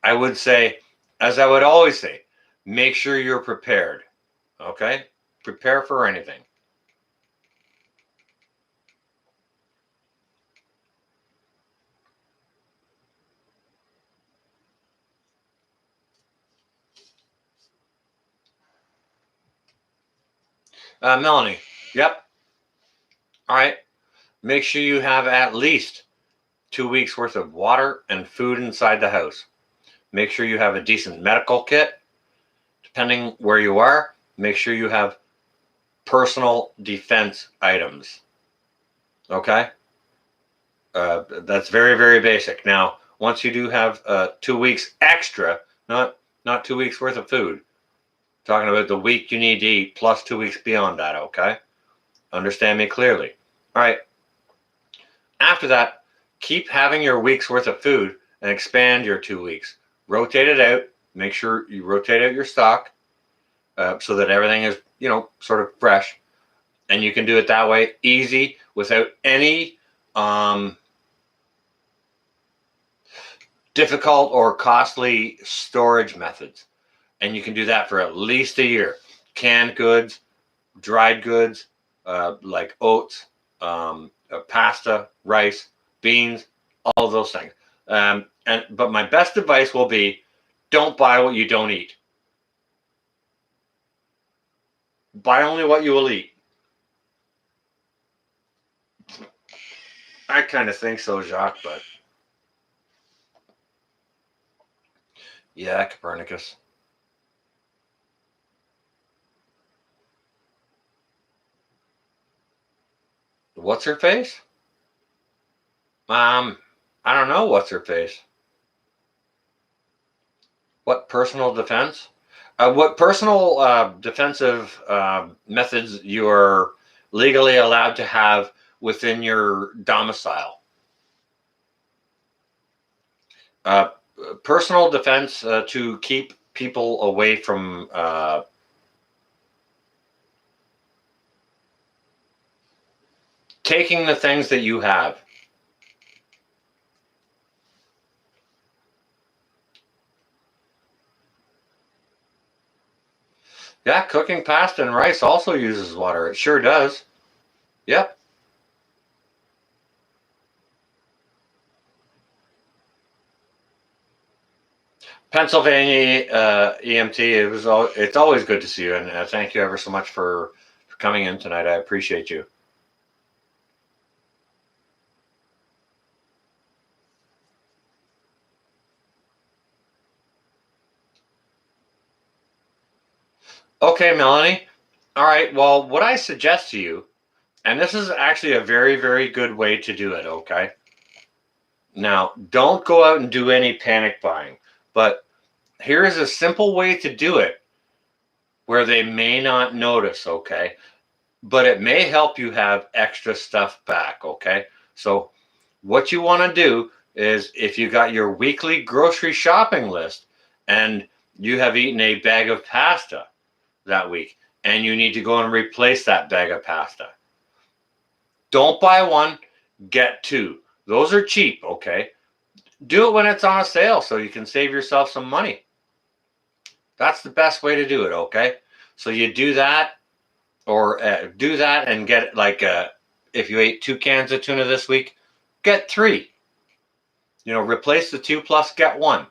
I would say, as I would always say, make sure you're prepared. Okay? Prepare for anything. Melanie. Yep. All right. Make sure you have at least 2 weeks worth of water and food inside the house. Make sure you have a decent medical kit. Depending where you are, make sure you have personal defense items. Okay? That's very, very basic. Now, once you do have 2 weeks extra, not 2 weeks worth of food, talking about the week you need to eat plus 2 weeks beyond that, okay? Understand me clearly. All right. After that, keep having your week's worth of food and expand your 2 weeks. Rotate it out. Make sure you rotate out your stock so that everything is, sort of fresh. And you can do it that way, easy, without any difficult or costly storage methods. And you can do that for at least a year. Canned goods, dried goods, like oats, pasta, rice, beans, all of those things. But my best advice will be, don't buy what you don't eat. Buy only what you will eat. I kind of think so, Jacques, but yeah, Copernicus. What's her face? I don't know what's her face. What personal defense? What personal defensive methods you are legally allowed to have within your domicile? Personal defense to keep people away from taking the things that you have. Yeah, cooking pasta and rice also uses water. It sure does. Yep. Pennsylvania EMT. It's always good to see you, and thank you ever so much for coming in tonight. I appreciate you. Okay, Melanie. All right. Well, what I suggest to you, and this is actually a very, very good way to do it. Okay. Now, don't go out and do any panic buying, but here is a simple way to do it where they may not notice. Okay. But it may help you have extra stuff back. Okay. So, what you want to do is if you got your weekly grocery shopping list and you have eaten a bag of pasta that week and you need to go and replace that bag of pasta, don't buy one, get two. Those are cheap. Okay. Do it when it's on a sale so you can save yourself some money. That's the best way to do it. Okay. So you do that, or do that and get like if you ate 2 cans of tuna this week, get 3. Replace the 2 plus get 1.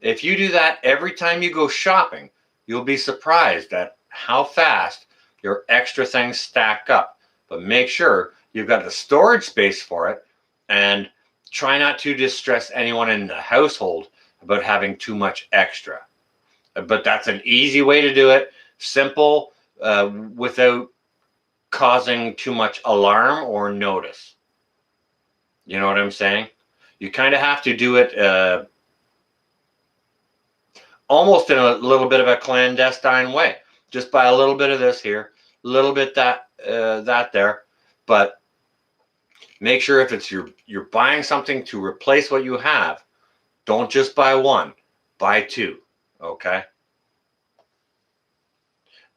If you do that every time you go shopping, you'll be surprised at how fast your extra things stack up. But make sure you've got the storage space for it, and try not to distress anyone in the household about having too much extra. But that's an easy way to do it, simple, without causing too much alarm or notice. You know what I'm saying? You kind of have to do it almost in a little bit of a clandestine way. Just buy a little bit of this here, a little bit that there, but make sure if it's you're buying something to replace what you have, don't just buy 1, buy 2. Okay.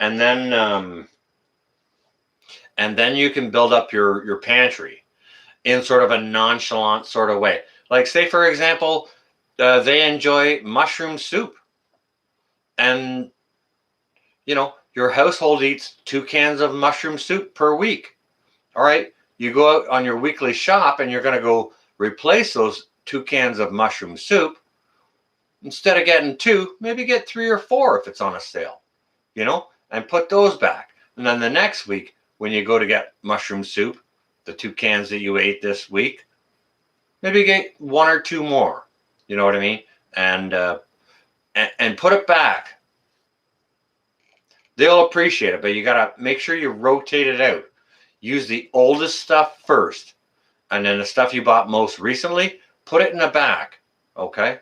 And then you can build up your pantry in sort of a nonchalant sort of way. Like, say, for example, they enjoy mushroom soup. And, your household eats 2 cans of mushroom soup per week. All right. You go out on your weekly shop and you're going to go replace those 2 cans of mushroom soup. Instead of getting 2, maybe get 3 or 4 if it's on a sale, and put those back. And then the next week, when you go to get mushroom soup, the 2 cans that you ate this week, maybe get 1 or 2 more. You know what I mean? And put it back. They'll appreciate it, but you gotta make sure you rotate it out. Use the oldest stuff first, and then the stuff you bought most recently, put it in the back. Okay.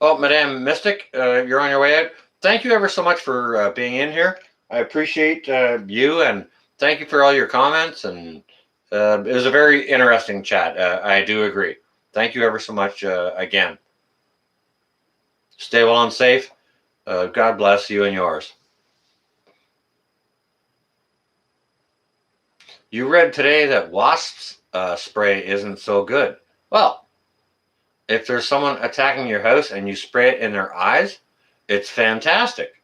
Oh, Madame Mystic, you're on your way out. Thank you ever so much for being in here. I appreciate you, and thank you for all your comments. And it was a very interesting chat. I do agree. Thank you ever so much again. Stay well and safe. God bless you and yours. You read today that wasps spray isn't so good. Well, if there's someone attacking your house and you spray it in their eyes, it's fantastic.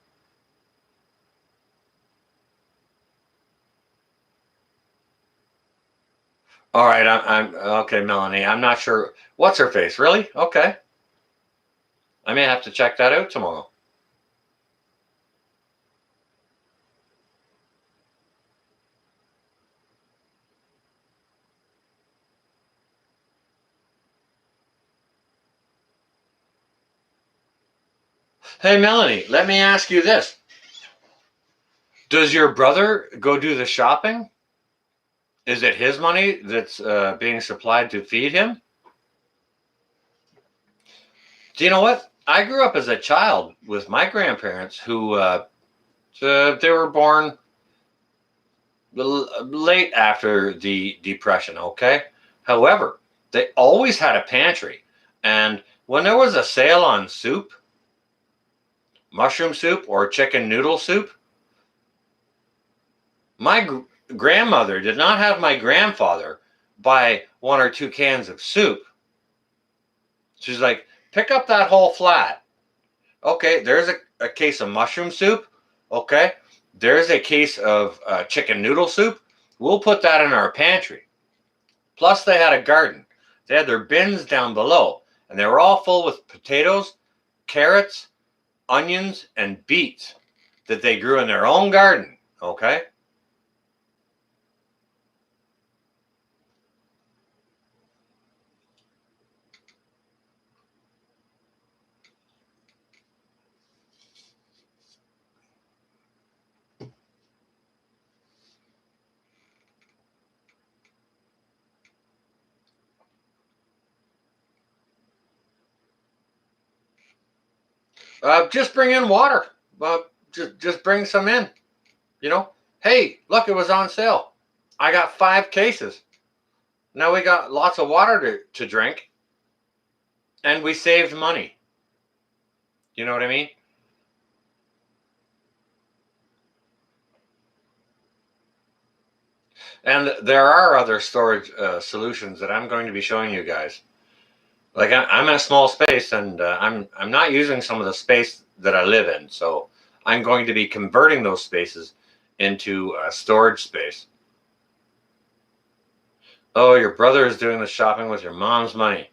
All right, I'm okay, Melanie. I'm not sure. What's her face? Really? Okay. I may have to check that out tomorrow. Hey, Melanie, let me ask you this. Does your brother go do the shopping? Is it his money that's being supplied to feed him? Do you know what? I grew up as a child with my grandparents who they were born late after the Depression, okay? However, they always had a pantry. And when there was a sale on soup, mushroom soup or chicken noodle soup, my grandmother did not have my grandfather buy 1 or 2 cans of soup. She's like, pick up that whole flat. Okay, there's a case of mushroom soup. Okay, there's a case of chicken noodle soup. We'll put that in our pantry. Plus, they had a garden. They had their bins down below, and they were all full with potatoes, carrots, onions, and beets that they grew in their own garden. Okay. Just bring in water. Just bring some in. You know, hey, look, it was on sale. I got 5 cases. Now we got lots of water to drink, and we saved money. You know what I mean? And there are other storage solutions that I'm going to be showing you guys. Like I'm in a small space, and I'm not using some of the space that I live in, so I'm going to be converting those spaces into storage space. Oh, your brother is doing the shopping with your mom's money.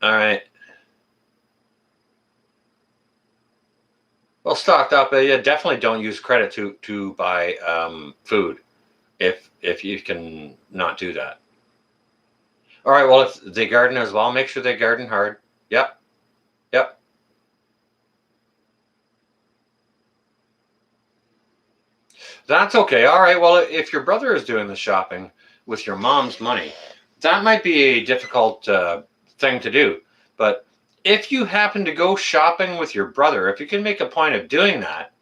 All right. Well, stocked up. Yeah, definitely don't use credit to buy food if you can not do that. All right. Well, if they garden as well, make sure they garden hard. Yep. Yep. That's okay. All right. Well, if your brother is doing the shopping with your mom's money, that might be a difficult thing to do. But if you happen to go shopping with your brother, if you can make a point of doing that,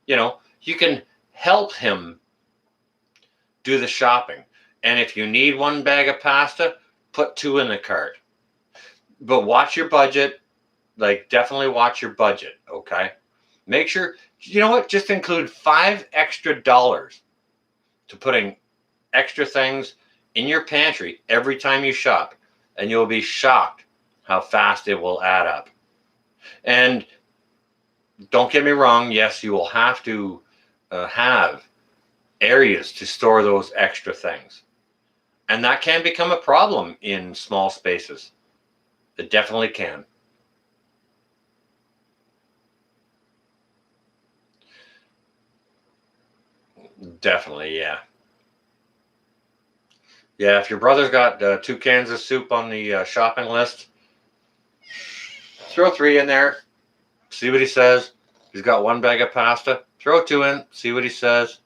you can help him do the shopping. And if you need 1 bag of pasta, put 2 in the cart. But watch your budget. Like, definitely watch your budget, okay? Make sure, you know what? Just include $5 extra to putting extra things in your pantry every time you shop, and you'll be shocked how fast it will add up. And don't get me wrong, yes, you will have to have areas to store those extra things. And that can become a problem in small spaces. It definitely can. Definitely, yeah. Yeah, if your brother's got 2 cans of soup on the shopping list, throw 3 in there. See what he says. If he's got 1 bag of pasta, throw 2 in. See what he says.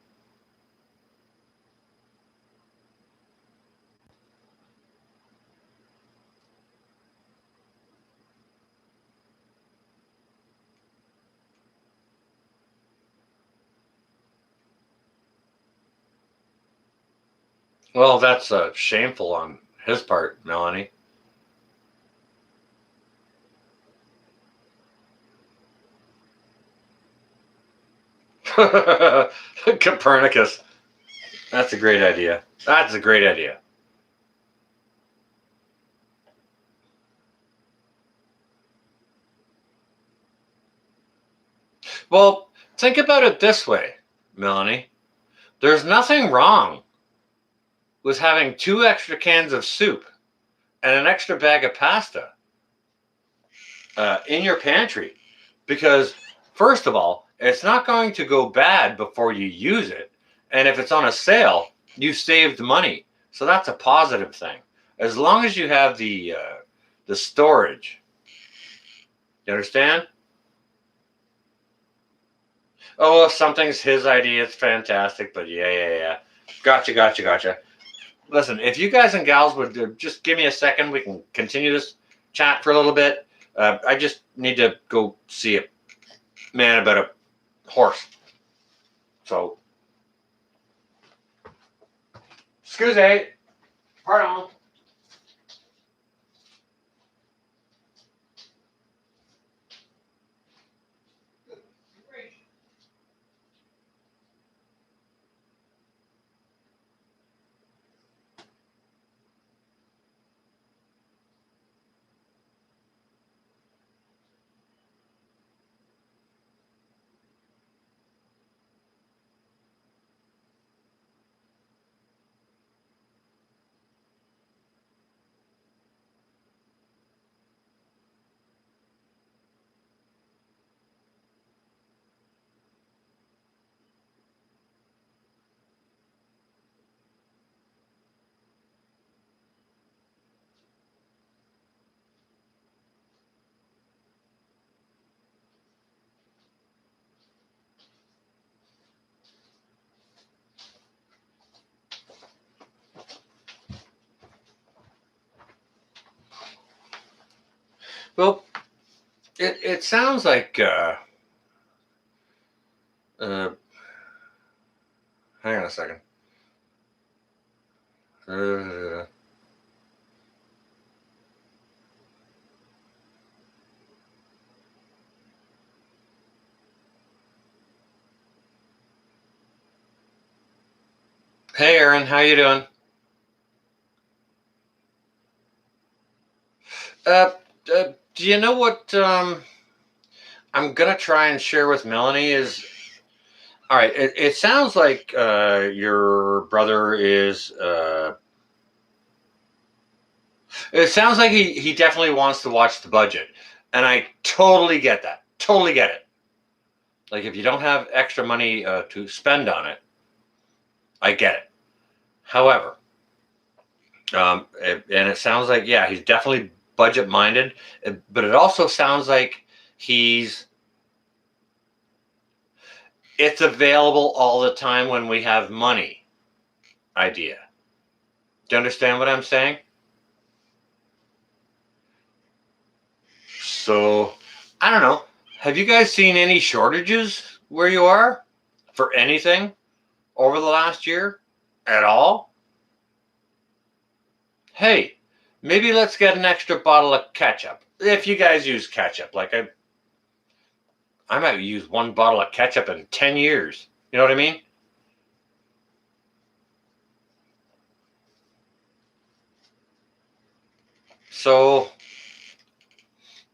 Well, that's shameful on his part, Melanie. Copernicus. That's a great idea. That's a great idea. Well, think about it this way, Melanie. There's nothing wrong with having 2 extra cans of soup and an extra bag of pasta in your pantry because, first of all, it's not going to go bad before you use it. And if it's on a sale, you saved money. So that's a positive thing. As long as you have the storage. You understand? Oh, if something's his idea, it's fantastic. But yeah. Gotcha. Listen, if you guys and gals would just give me a second, we can continue this chat for a little bit. I just need to go see a man about a horse. So, excuse me. Pardon. Well, it sounds like uh, hang on a second. Uh, hey, Aaron, how you doing? Uh, do you know what I'm gonna try and share with Melanie is all right. It sounds like your brother is. It sounds like he definitely wants to watch the budget, and I totally get that. Totally get it. Like if you don't have extra money to spend on it, I get it. However, and it sounds like yeah, he's definitely budget minded, but it also sounds like he's it's available all the time when we have money idea. Do you understand what I'm saying? So, I don't know. Have you guys seen any shortages where you are for anything over the last year at all? Hey, maybe let's get an extra bottle of ketchup. If you guys use ketchup, like I might use 1 bottle of ketchup in 10 years. You know what I mean? So,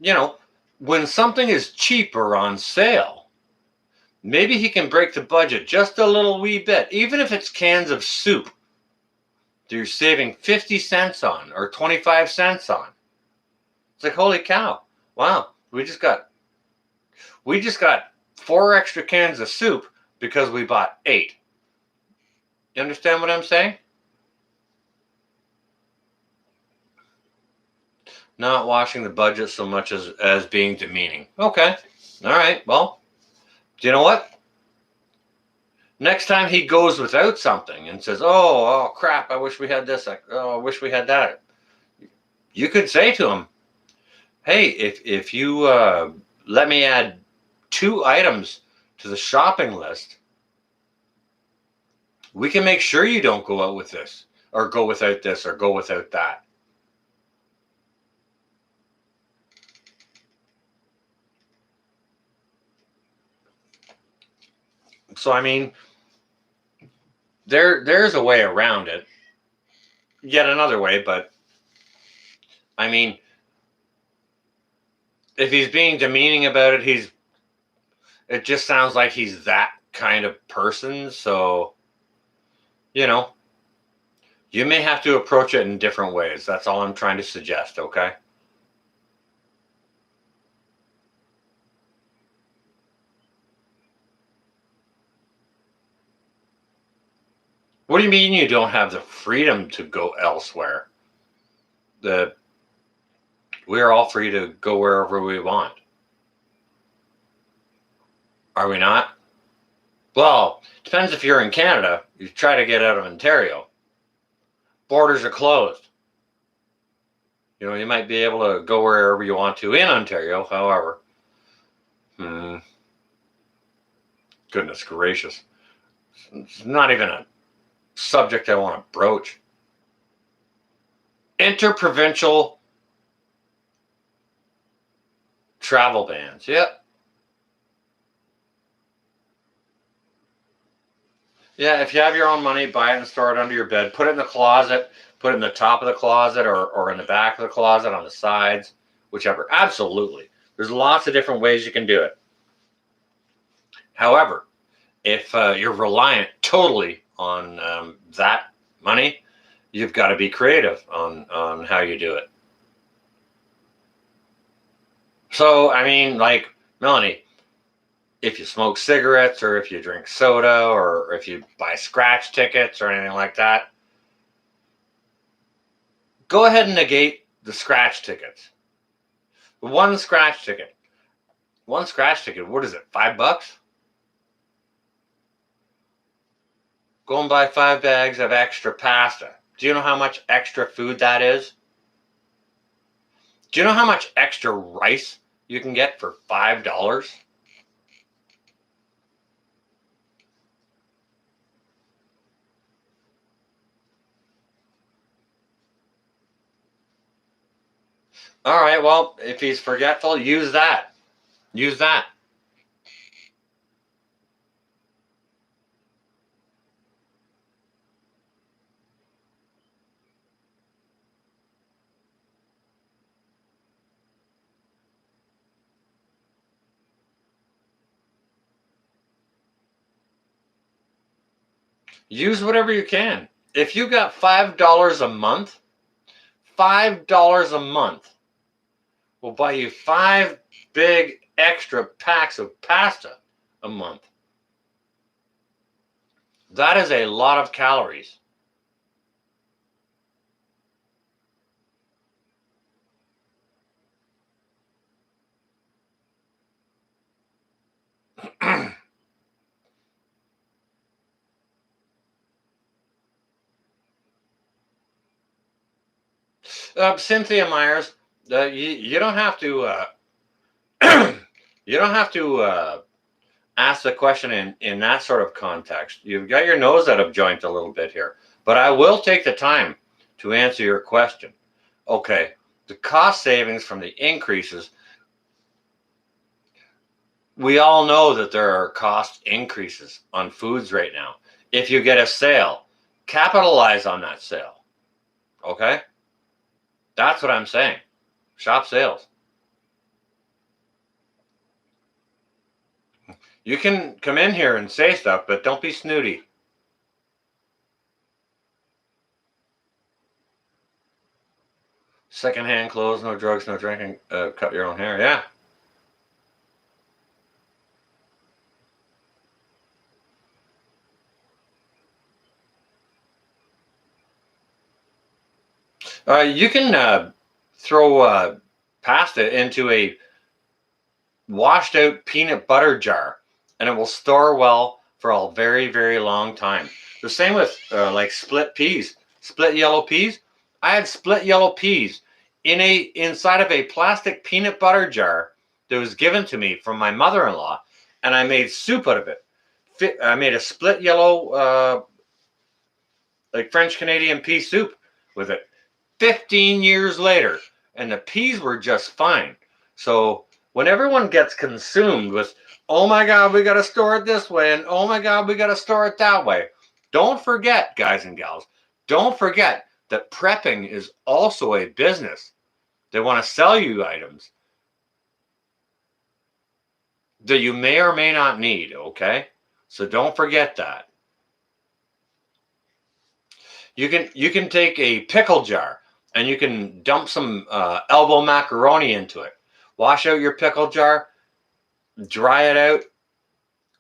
you know, when something is cheaper on sale, maybe he can break the budget just a little wee bit, even if it's cans of soup that you're saving 50 cents on or 25 cents on. It's like, holy cow. Wow, we just got 4 extra cans of soup because we bought 8. You understand what I'm saying? Not watching the budget so much as being demeaning. Okay. All right. Well, do you know what? Next time he goes without something and says, oh crap, I wish we had this. Oh, I wish we had that. You could say to him, hey, if you let me add 2 items to the shopping list, we can make sure you don't go out with this or go without this or go without that. So I mean, there's a way around it. Yet another way, but I mean, if he's being demeaning about it, it just sounds like he's that kind of person. So, you know, you may have to approach it in different ways. That's all I'm trying to suggest, okay? What do you mean you don't have the freedom to go elsewhere? We're all free to go wherever we want. Are we not? Well, depends if you're in Canada. You try to get out of Ontario. Borders are closed. You know, you might be able to go wherever you want to in Ontario. However, goodness gracious. It's not even a subject I want to broach. Interprovincial travel bans. Yep. Yeah, if you have your own money, buy it and store it under your bed. Put it in the closet. Put it in the top of the closet or in the back of the closet on the sides, whichever. Absolutely. There's lots of different ways you can do it. However, if you're reliant totally on that money, you've got to be creative on how you do it. So, I mean, like, Melanie, if you smoke cigarettes or if you drink soda or if you buy scratch tickets or anything like that, go ahead and negate the scratch tickets. One scratch ticket, what is it, $5? Go and buy 5 bags of extra pasta. Do you know how much extra food that is? Do you know how much extra rice you can get for $5? All right, well, if he's forgetful, use that. Use that. Use whatever you can. If you got $5 a month, $5 a month will buy you 5 big extra packs of pasta a month. That is a lot of calories. Cynthia Myers, you don't have to you don't have to ask the question in that sort of context. You've got your nose out of joint a little bit here, but I will take the time to answer your question. Okay, the cost savings from the increases. We all know that there are cost increases on foods right now. If you get a sale, capitalize on that sale. Okay? That's what I'm saying. Shop sales. You can come in here and say stuff, but don't be snooty. Secondhand clothes, no drugs, no drinking, cut your own hair. Yeah. You can throw pasta into a washed out peanut butter jar, and it will store well for a very, very long time. The same with like split peas, split yellow peas. I had split yellow peas inside of a plastic peanut butter jar that was given to me from my mother-in-law, and I made soup out of it. I made a split yellow like French Canadian pea soup with it 15 years later, and the peas were just fine. So when everyone gets consumed with, oh my God, we got to store it this way, and oh my God, we got to store it that way, don't forget, guys and gals, don't forget that prepping is also a business. They want to sell you items that you may or may not need, okay? So don't forget that. You can take a pickle jar and you can dump some elbow macaroni into it. Wash out your pickle jar, dry it out,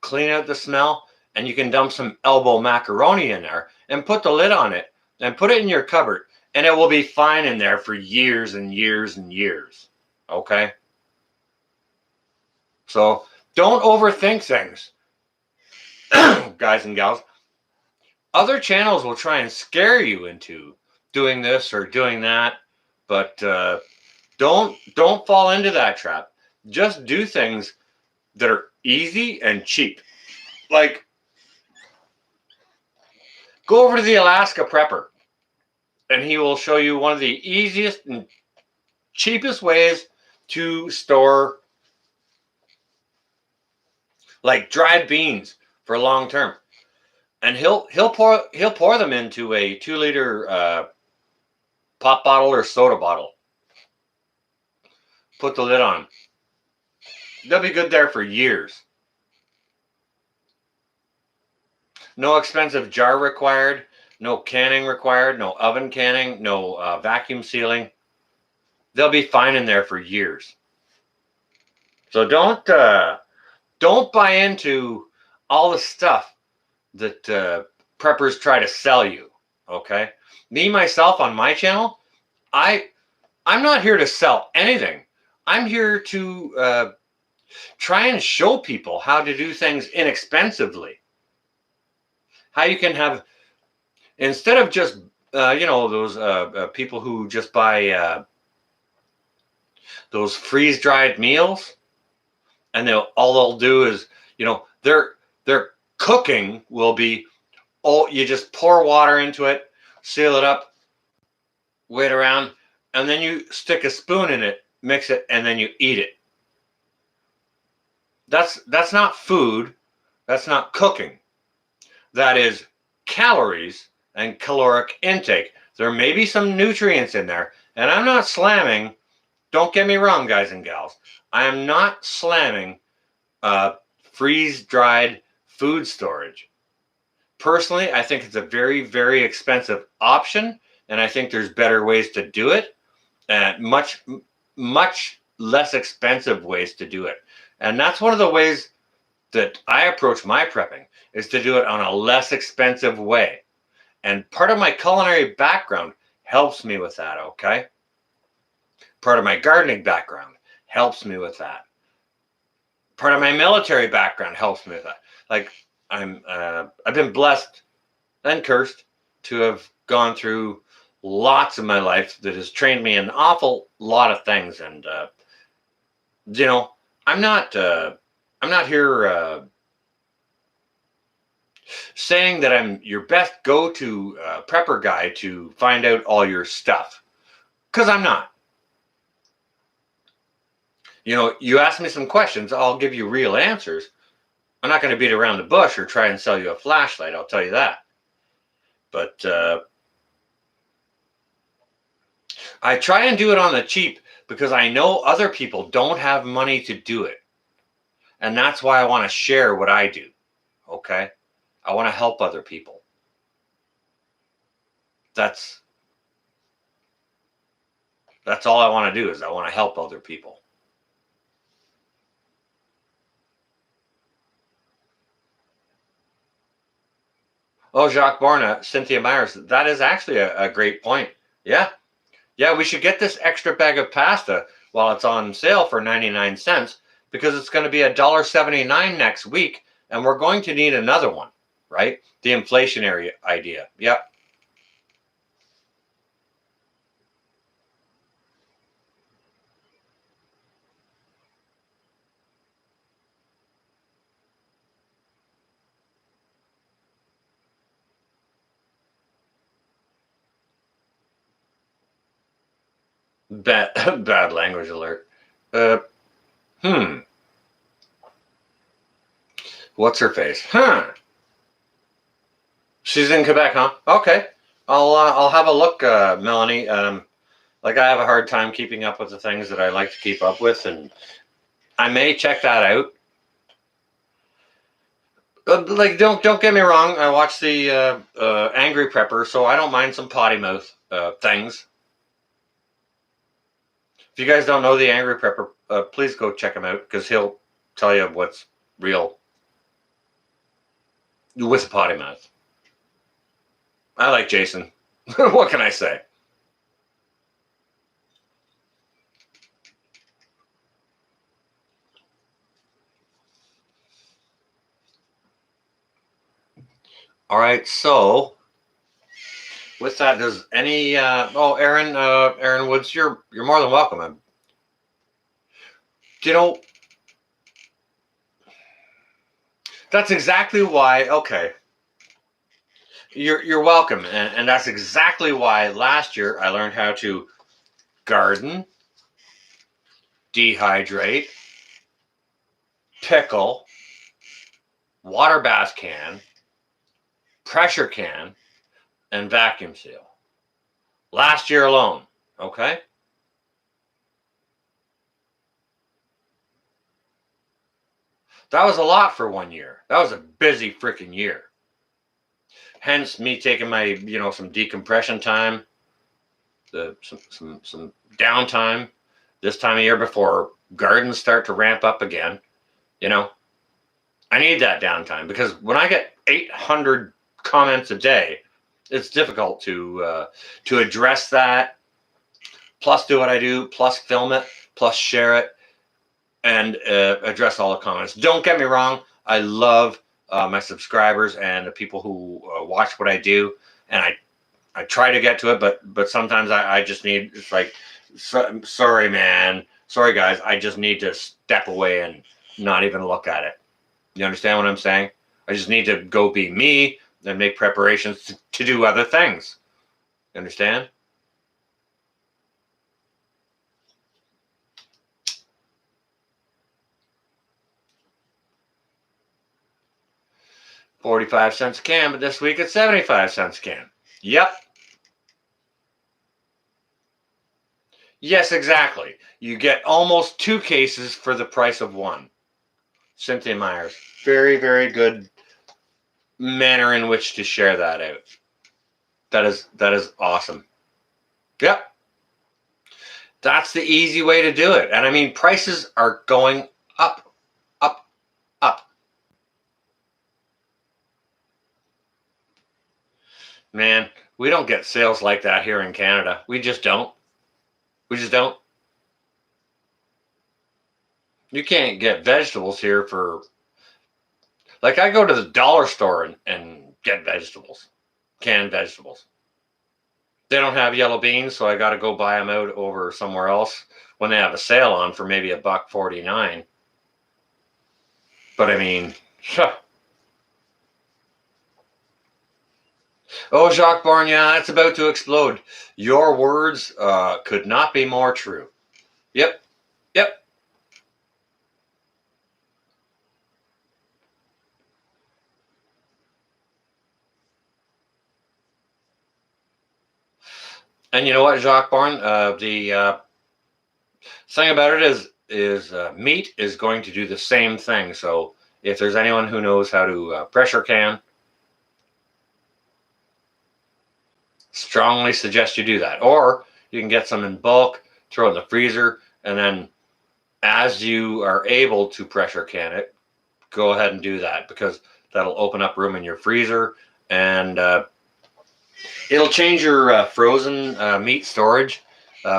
clean out the smell, and you can dump some elbow macaroni in there and put the lid on it and put it in your cupboard, and it will be fine in there for years and years and years. Okay? So don't overthink things, guys and gals. Other channels will try and scare you into doing this or doing that, but don't fall into that trap. Just do things that are easy and cheap. Like, go over to the Alaska Prepper, and he will show you one of the easiest and cheapest ways to store like dried beans for long term. And he'll pour them into a 2-liter pop bottle or soda bottle. Put the lid on. They'll be good there for years. No expensive jar required, no canning required, no oven canning, no vacuum sealing. They'll be fine in there for years. So don't buy into all the stuff that preppers try to sell you. Okay, me myself on my channel, I'm not here to sell anything. I'm here to try and show people how to do things inexpensively. How you can have, instead of just those people who just buy those freeze dried meals, and all they'll do is, their cooking will be, oh, you just pour water into it, seal it up, wait around, and then you stick a spoon in it, mix it, and then you eat it. That's not food. That's not cooking. That is calories and caloric intake. There may be some nutrients in there, and I'm not slamming. Don't get me wrong, guys and gals. I am not slamming freeze-dried food storage. Personally, I think it's a very, very expensive option, and I think there's better ways to do it, and much, much less expensive ways to do it. And that's one of the ways that I approach my prepping, is to do it on a less expensive way. And part of my culinary background helps me with that, okay? Part of my gardening background helps me with that. Part of my military background helps me with that. Like, I've been blessed and cursed to have gone through lots of my life that has trained me an awful lot of things. And I'm not here saying that I'm your best go-to prepper guy to find out all your stuff, because I'm not. You ask me some questions, I'll give you real answers. I'm not going to beat around the bush or try and sell you a flashlight, I'll tell you that. But I try and do it on the cheap because I know other people don't have money to do it. And that's why I want to share what I do, okay? I want to help other people. That's all I want to do, is I want to help other people. Oh, Jacques Borna, Cynthia Myers, that is actually a great point. Yeah. Yeah, we should get this extra bag of pasta while it's on sale for 99 cents because it's going to be $1.79 next week and we're going to need another one, right? The inflationary idea. Yep. Bad, bad language alert. Uh, hmm. What's her face? Huh. She's in Quebec, huh? Okay. I'll have a look, Melanie. Like I have a hard time keeping up with the things that I like to keep up with, and I may check that out. Like don't get me wrong. I watch the Angry Prepper, so I don't mind some potty mouth things. If you guys don't know the Angry Prepper, please go check him out because he'll tell you what's real with a potty mouth. I like Jason. What can I say? All right, so with that, does any Aaron Woods, you're more than welcome. You know, that's exactly why. Okay, you're welcome, and that's exactly why last year I learned how to garden, dehydrate, pickle, water bath can, pressure can, and vacuum seal. Last year alone. Okay. That was a lot for 1 year. That was a busy freaking year. Hence me taking my, some decompression time, some downtime this time of year before gardens start to ramp up again. I need that downtime because when I get 800 comments a day, it's difficult to address that, plus do what I do, plus film it, plus share it, and address all the comments. Don't get me wrong. I love my subscribers and the people who watch what I do, and I try to get to it, but sometimes I just need, it's like, sorry, man. Sorry, guys. I just need to step away and not even look at it. You understand what I'm saying? I just need to go be me and make preparations to do other things. You understand? $0.45 a can, but this week it's 75 cents a can. Yep. Yes, exactly. You get almost 2 cases for the price of 1. Cynthia Myers. Very, very good manner in which to share that out. That is awesome. Yep. That's the easy way to do it. And I mean, prices are going up, up, up. Man, we don't get sales like that here in Canada. We just don't. We just don't. You can't get vegetables here for, like, I go to the dollar store and get vegetables, canned vegetables. They don't have yellow beans, so I got to go buy them out over somewhere else when they have a sale on for maybe $1.49. But I mean, oh, Jacques Barn, yeah, it's about to explode. Your words could not be more true. Yep, yep. And you know what, Jacques Barn? The thing about it is meat is going to do the same thing. So if there's anyone who knows how to pressure can, strongly suggest you do that. Or you can get some in bulk, throw it in the freezer, and then as you are able to pressure can it, go ahead and do that because that'll open up room in your freezer and it'll change your frozen meat storage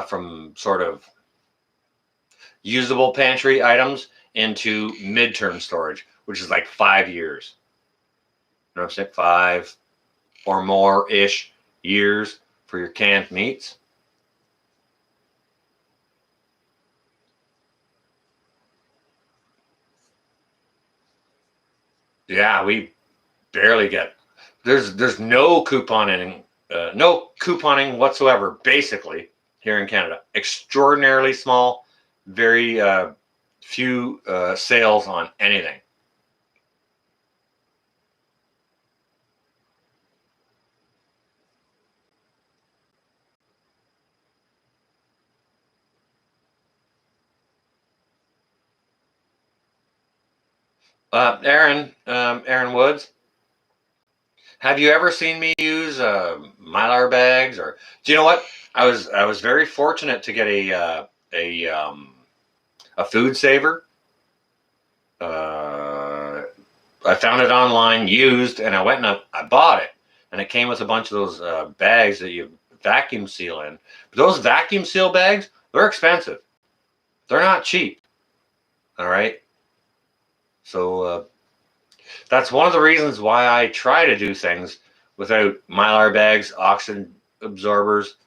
from sort of usable pantry items into midterm storage, which is like 5 years. You know what I'm saying? 5 or more-ish years for your canned meats. Yeah, we barely get. There's no couponing whatsoever, basically, here in Canada. Extraordinarily small, very few sales on anything. Aaron Woods, have you ever seen me use Mylar bags? Or do you know what? I was very fortunate to get a food saver. I found it online used, and I went and I bought it, and it came with a bunch of those bags that you vacuum seal in. But those vacuum seal bags, they're expensive. They're not cheap. All right. So that's one of the reasons why I try to do things without Mylar bags, oxygen absorbers,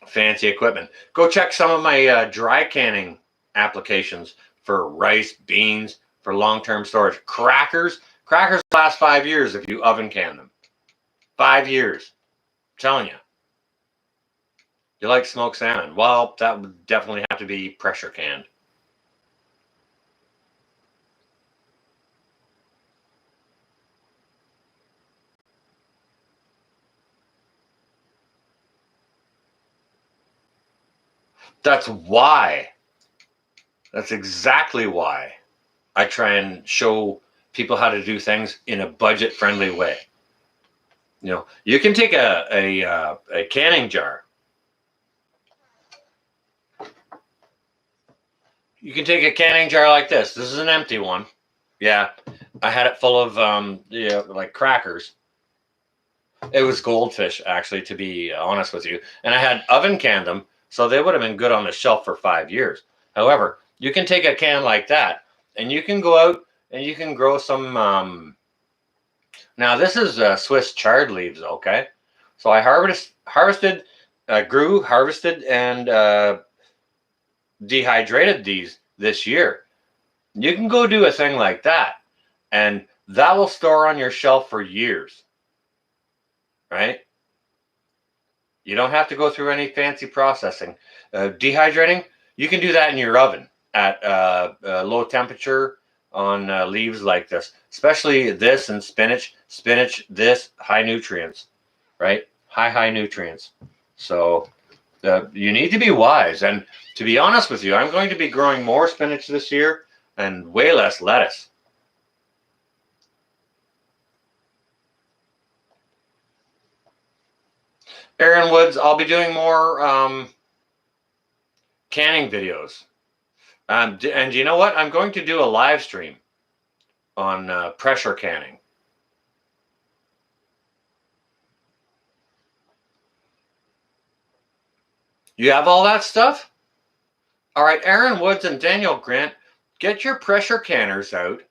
fancy equipment. Go check some of my dry canning applications for rice, beans, for long-term storage. Crackers last 5 years if you oven can them. 5 years. I'm telling you. You like smoked salmon? Well, that would definitely have to be pressure canned. That's why. That's exactly why I try and show people how to do things in a budget-friendly way. You know, you can take a canning jar. You can take a canning jar like this. This is an empty one. Yeah, I had it full of like crackers. It was goldfish, actually, to be honest with you. And I had oven canned them, so they would have been good on the shelf for 5 years. However, you can take a can like that, and you can go out and you can grow some. Now this is Swiss chard leaves, okay? So I harvested, and dehydrated these this year. You can go do a thing like that, and that will store on your shelf for years, right? You don't have to go through any fancy processing. Dehydrating, you can do that in your oven at low temperature on leaves like this, especially this and spinach. Spinach, this, high nutrients, right? High nutrients. So you need to be wise. And to be honest with you, I'm going to be growing more spinach this year and way less lettuce. Aaron Woods, I'll be doing more canning videos. And you know what? I'm going to do a live stream on pressure canning. You have all that stuff? All right, Aaron Woods and Daniel Grant, get your pressure canners out,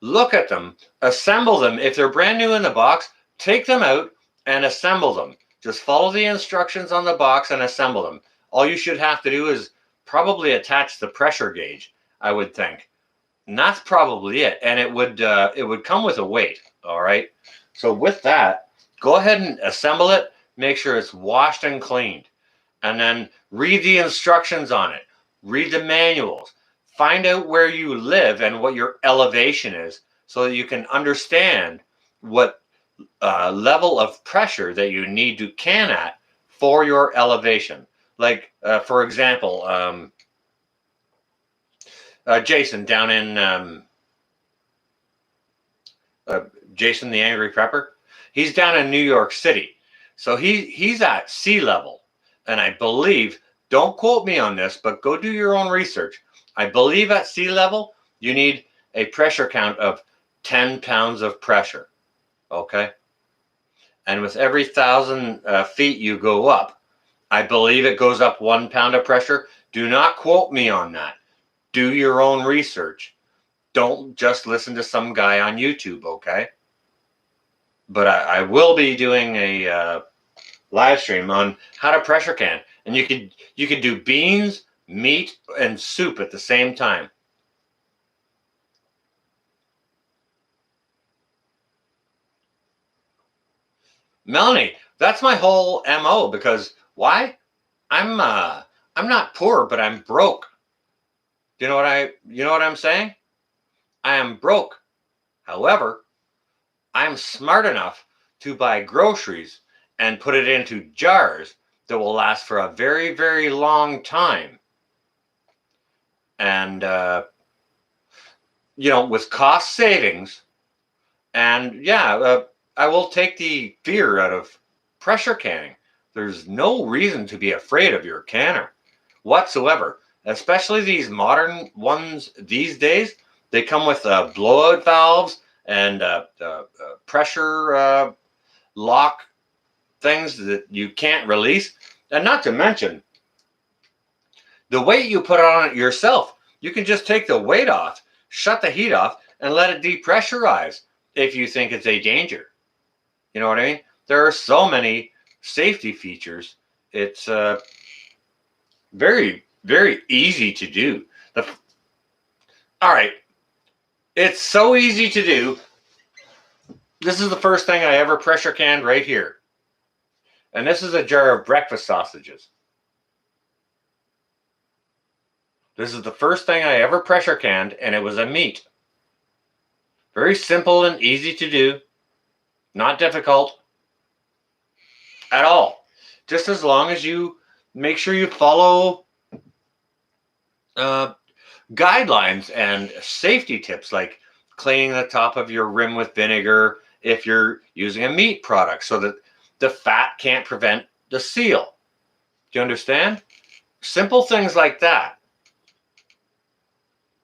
look at them, assemble them. If they're brand new in the box, take them out and assemble them. Just follow the instructions on the box and assemble them. All you should have to do is probably attach the pressure gauge, I would think. And that's probably it. And it would come with a weight, all right? So with that, go ahead and assemble it. Make sure it's washed and cleaned. And then read the instructions on it. Read the manuals. Find out where you live and what your elevation is so that you can understand what level of pressure that you need to can at for your elevation. Like, for example, Jason down in Jason the Angry Prepper, he's down in New York City. So he's at sea level. And I believe, don't quote me on this, but go do your own research. I believe at sea level, you need a pressure count of 10 pounds of pressure. Okay? And with every 1,000 feet you go up, I believe it goes up 1 pound of pressure. Do not quote me on that. Do your own research. Don't just listen to some guy on YouTube, okay? But I will be doing a live stream on how to pressure can, and you could do beans, meat, and soup at the same time. Melanie, that's my whole MO, because why? I'm not poor, but I'm broke. You know what I'm saying? I am broke. However, I'm smart enough to buy groceries and put it into jars that will last for a very, very long time. And with cost savings, and I will take the fear out of pressure canning. There's no reason to be afraid of your canner whatsoever, especially these modern ones these days. They come with blowout valves and pressure lock things that you can't release. And not to mention, the weight you put on it yourself. You can just take the weight off, shut the heat off, and let it depressurize if you think it's a danger. You know what I mean? There are so many safety features. It's very, very easy to do. All right. It's so easy to do. This is the first thing I ever pressure canned right here. And this is a jar of breakfast sausages. This is the first thing I ever pressure canned, and it was a meat. Very simple and easy to do. Not difficult at all. Just as long as you make sure you follow guidelines and safety tips, like cleaning the top of your rim with vinegar if you're using a meat product, so that the fat can't prevent the seal. Do you understand? Simple things like that.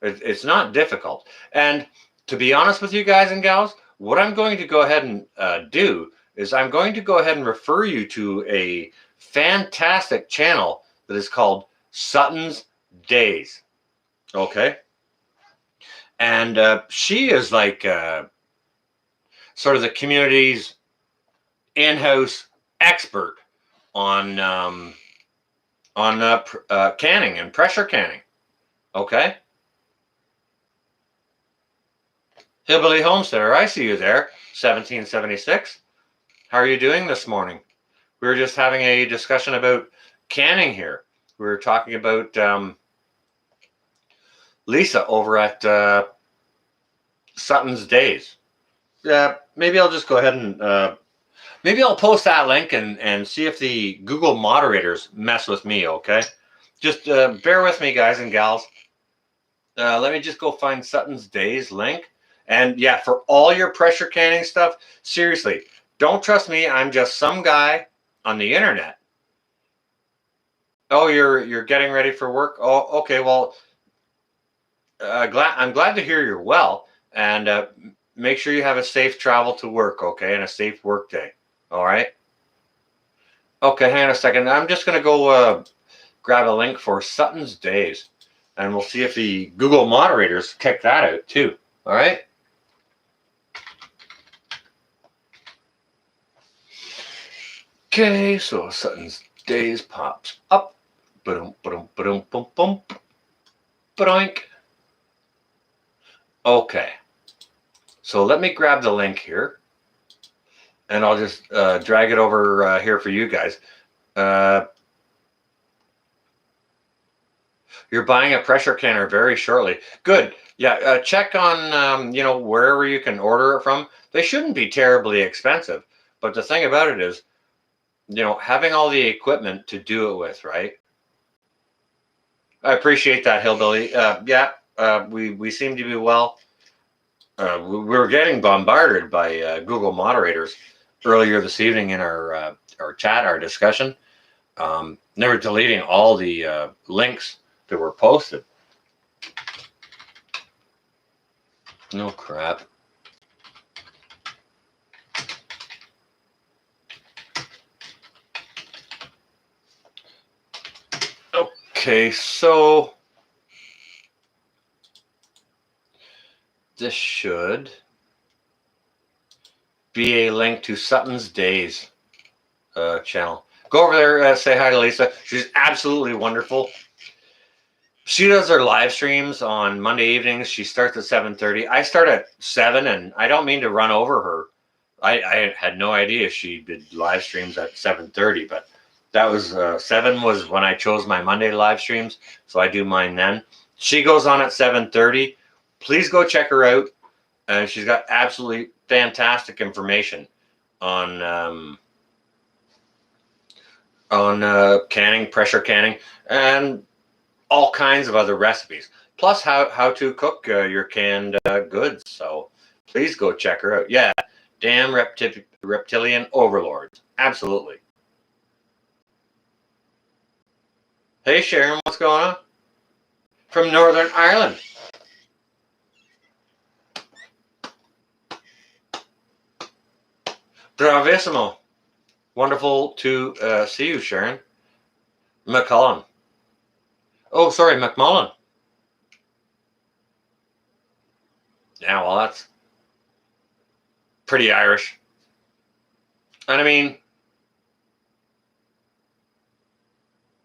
It's not difficult. And to be honest with you guys and gals, what I'm going to go ahead and do is I'm going to go ahead and refer you to a fantastic channel that is called Sutton's Days. Okay? And she is like sort of the community's in-house expert on canning and pressure canning. Okay? Hillbilly Homesteader, I see you there, 1776. How are you doing this morning? We were just having a discussion about canning here. We were talking about Lisa over at Sutton's Days. Maybe I'll just go ahead and maybe I'll post that link and see if the Google moderators mess with me, okay? Just bear with me, guys and gals. Let me just go find Sutton's Days link. And yeah, for all your pressure canning stuff, seriously, don't trust me. I'm just some guy on the internet. Oh, you're getting ready for work? Oh, okay. Well, I'm glad to hear you're well, and make sure you have a safe travel to work, okay, and a safe work day. All right. Okay, hang on a second. I'm just gonna go grab a link for Sutton's Days, and we'll see if the Google moderators kick that out too. All right. Okay, so Sutton's Days pops up. Ba-dum, ba-dum, ba-dum, bum, bum. Ba-doink. Okay. So let me grab the link here, and I'll just drag it over here for you guys. You're buying a pressure canner very shortly. Good. Yeah, check on, wherever you can order it from. They shouldn't be terribly expensive. But the thing about it is, having all the equipment to do it with, right? I appreciate that, Hillbilly. We seem to be well. We were getting bombarded by Google moderators earlier this evening in our chat, our discussion. They were deleting all the links that were posted. No crap. Okay, so this should be a link to Sutton's Days channel. Go over there, say hi to Lisa. She's absolutely wonderful. She does her live streams on Monday evenings. She starts at 7:30. I start at 7, and I don't mean to run over her. I had no idea she did live streams at 7:30, but that was 7 was when I chose my Monday live streams, so I do mine then. She goes on at 7:30. Please go check her out. She's got absolutely fantastic information on canning, pressure canning, and all kinds of other recipes. Plus, how to cook your canned goods. So please go check her out. Yeah, damn reptilian overlords. Absolutely. Hey Sharon, what's going on? From Northern Ireland. Bravissimo. Wonderful to see you, Sharon. McCullen. Oh, sorry, McMullen. Yeah, well, that's pretty Irish. And I mean,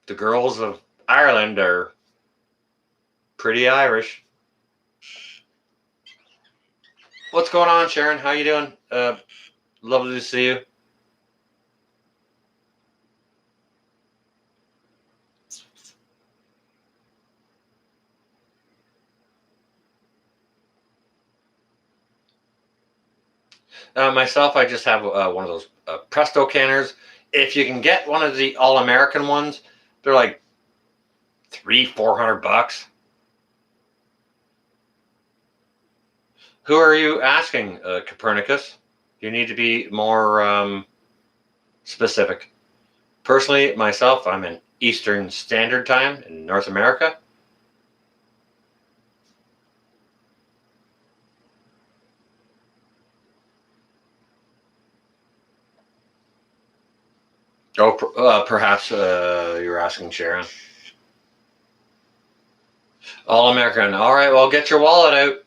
the girls of Ireland are pretty Irish. What's going on, Sharon? How you doing? Lovely to see you. Myself, I just have one of those Presto canners. If you can get one of the all-American ones, they're like $300-400. Who are you asking, Copernicus? You need to be more specific. Personally, myself, I'm in Eastern Standard Time in North America. Oh, perhaps you're asking Sharon. All American. All right, well, get your wallet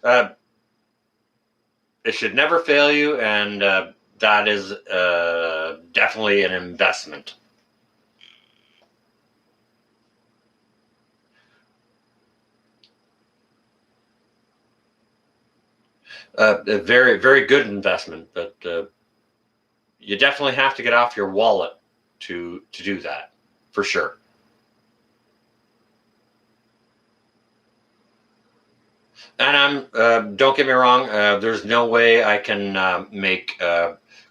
out. It should never fail you, and that is definitely an investment. A very, very good investment, but you definitely have to get off your wallet to do that, for sure. And I'm don't get me wrong. There's no way I can make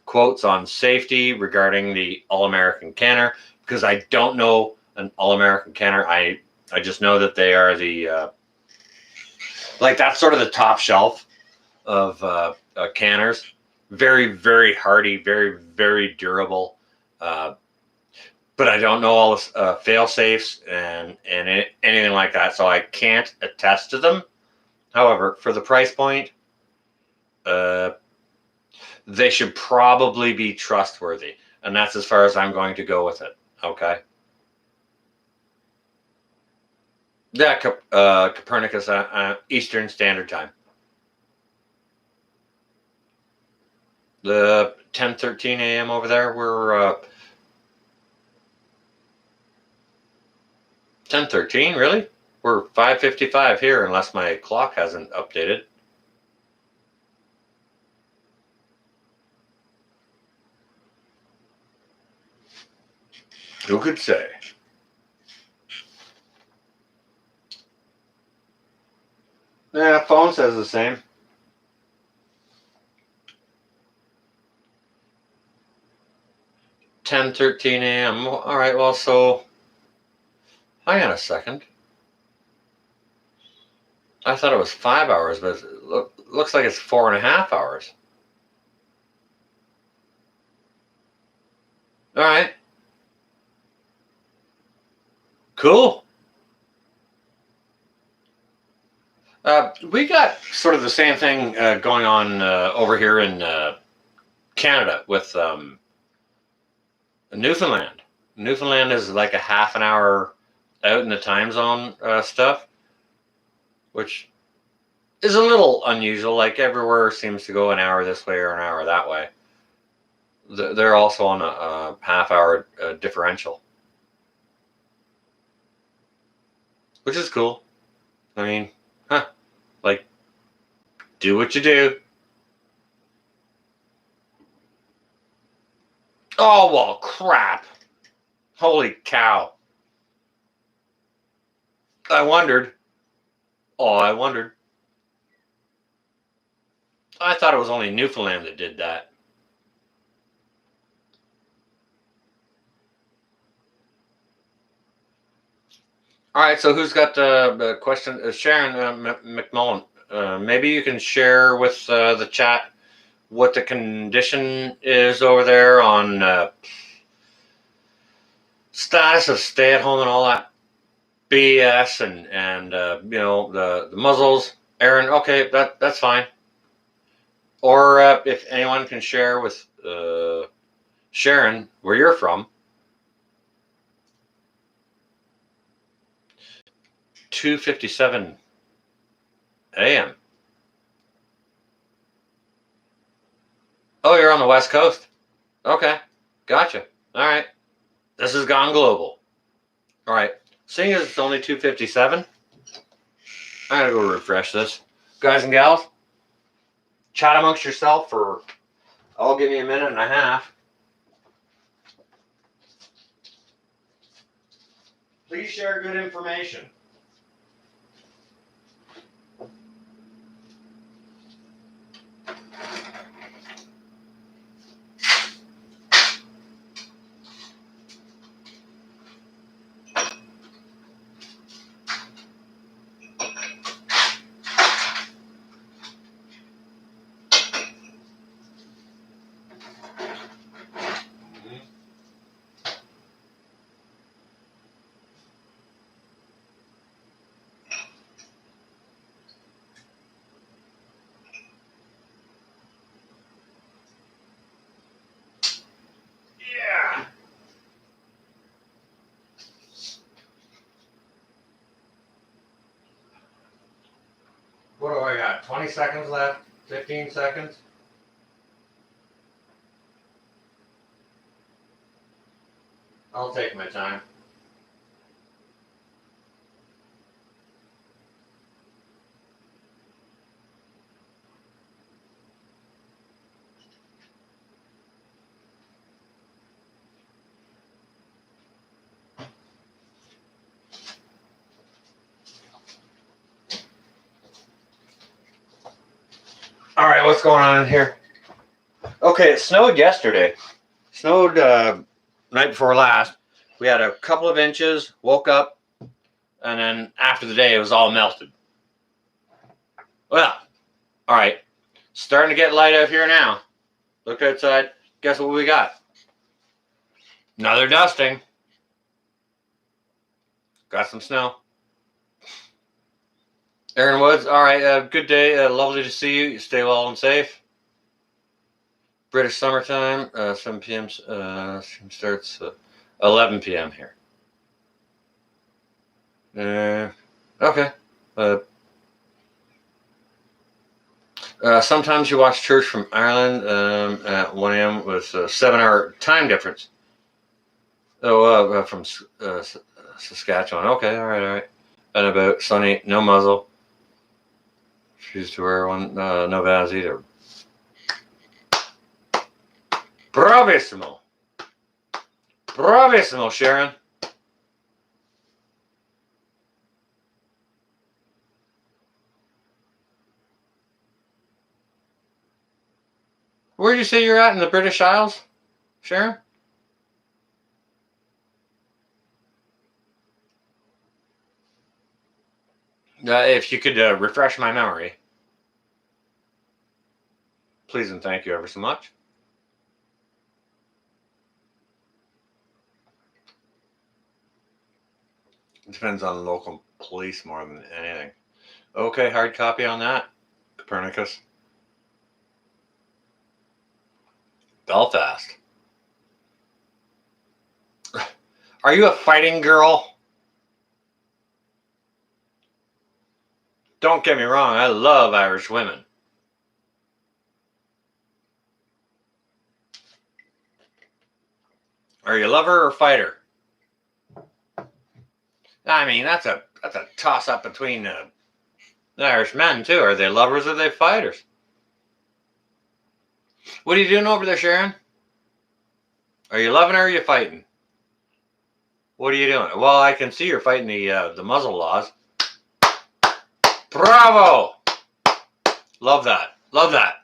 quotes on safety regarding the All-American canner because I don't know an All-American canner. I just know that they are the like that's sort of the top shelf of canners. Very, very hardy, very, very durable. But I don't know all the fail safes and anything like that, so I can't attest to them. However, for the price point, they should probably be trustworthy, and that's as far as I'm going to go with it. Okay. Yeah, Copernicus, Eastern Standard Time. The 10:13 a.m. over there, we're 10:13. Really? We're 5:55 here, unless my clock hasn't updated. Who could say? Yeah, phone says the same. 10:13 a.m. All right, well, so hang on a second. I thought it was 5 hours, but it looks like it's 4.5 hours. All right. Cool. We got sort of the same thing going on over here in Canada with Newfoundland. Newfoundland is like a half an hour out in the time zone stuff, which is a little unusual. Like everywhere seems to go an hour this way or an hour that way. They're also on a half hour differential, which is cool. I mean, like, do what you do. Oh, well, crap. Holy cow. I wondered. Oh, I wondered. I thought it was only Newfoundland that did that. All right, so who's got the question? Sharon McMullen. Maybe you can share with the chat what the condition is over there on status of stay at home and all that BS and you know the muzzles. Aaron, okay, that's fine. Or if anyone can share with Sharon where you're from. 2:57 a.m. Oh, you're on the West Coast. Okay, gotcha. All right, this has gone global. All right, seeing as it's only 2:57, I gotta go refresh this. Guys and gals, chat amongst yourself for, I'll give you a minute and a half. Please share good information. Yeah. What do I got? 20 seconds left? 15 seconds? I'll take my time. All right, what's going on in here? Okay, it snowed yesterday. Snowed night before last. We had a couple of inches, woke up, and then after the day, it was all melted. Well, all right. Starting to get light out here now. Look outside. Guess what we got? Another dusting. Got some snow. Aaron Woods, all right. Good day. Lovely to see you. You stay well and safe. British summertime. 7 p.m. Starts 11 p.m. here. Okay. Sometimes you watch church from Ireland at 1 a.m. with a 7-hour time difference. Oh, from Saskatchewan. Okay, all right. And about sunny, no muzzle. Choose to wear one, no bands either. Bravissimo. Bravissimo, Sharon. Where'd you say you're at in the British Isles, Sharon? If you could refresh my memory. Please and thank you ever so much. It depends on local police more than anything. Okay, hard copy on that. Copernicus. Belfast. Are you a fighting girl? Don't get me wrong, I love Irish women. Are you a lover or fighter? I mean, that's a toss up between the Irish men too. Are they lovers or are they fighters? What are you doing over there, Sharon? Are you loving or are you fighting? What are you doing? Well, I can see you're fighting the muzzle laws. Bravo! Love that. Love that.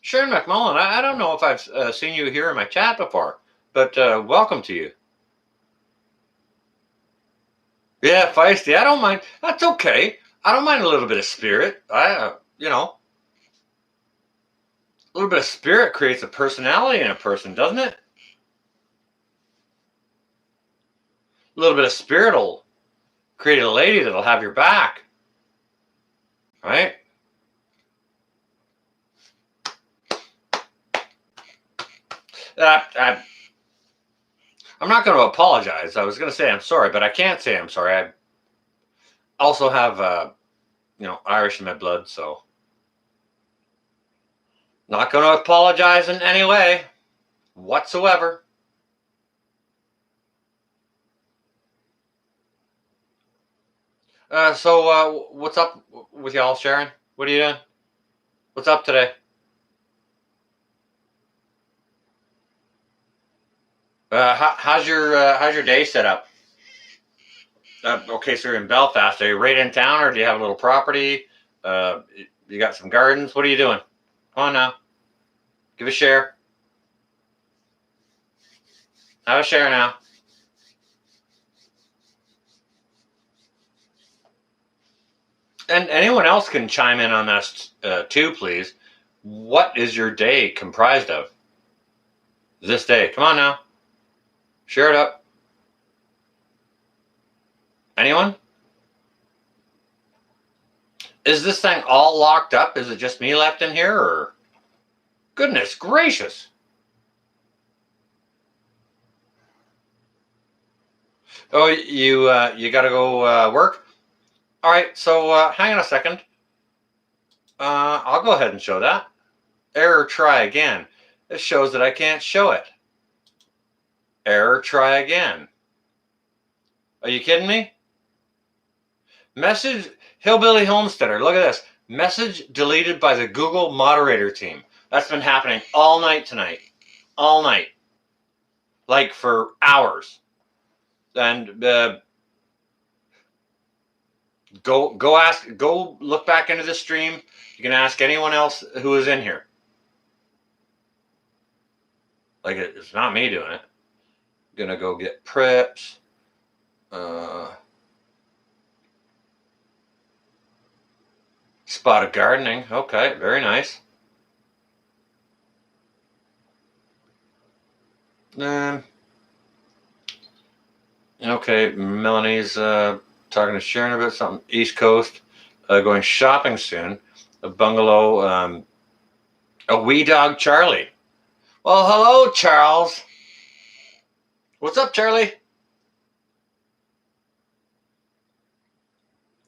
Sharon McMullen, I don't know if I've seen you here in my chat before, but welcome to you. Yeah, feisty. I don't mind. That's okay. I don't mind a little bit of spirit. You know, a little bit of spirit creates a personality in a person, doesn't it? A little bit of spirit will create a lady that'll have your back, right? I'm not going to apologize. I was going to say I'm sorry, but I can't say I'm sorry. I also have, Irish in my blood, so not going to apologize in any way whatsoever. So what's up with y'all, Sharon? What are you doing? What's up today? How's your day set up? Okay, so you're in Belfast. Are you right in town, or do you have a little property? You got some gardens. What are you doing? Come on now, give a share. Have a share now. And anyone else can chime in on this too, please. What is your day comprised of? This day. Come on now. Share it up. Anyone? Is this thing all locked up? Is it just me left in here, or? Goodness gracious. Oh, you got to go work? All right, so hang on a second. I'll go ahead and show that. Error, try again. It shows that I can't show it. Error, try again. Are you kidding me? Message, Hillbilly Homesteader, look at this. Message deleted by the Google moderator team. That's been happening all night tonight. All night. Like for hours. And go look back into the stream. You can ask anyone else who is in here. Like it's not me doing it. Gonna go get preps. Spotted gardening. Okay, very nice. Okay, Melanie's talking to Sharon about something. East Coast, going shopping soon. A bungalow. A wee dog, Charlie. Well, hello, Charles. What's up, Charlie?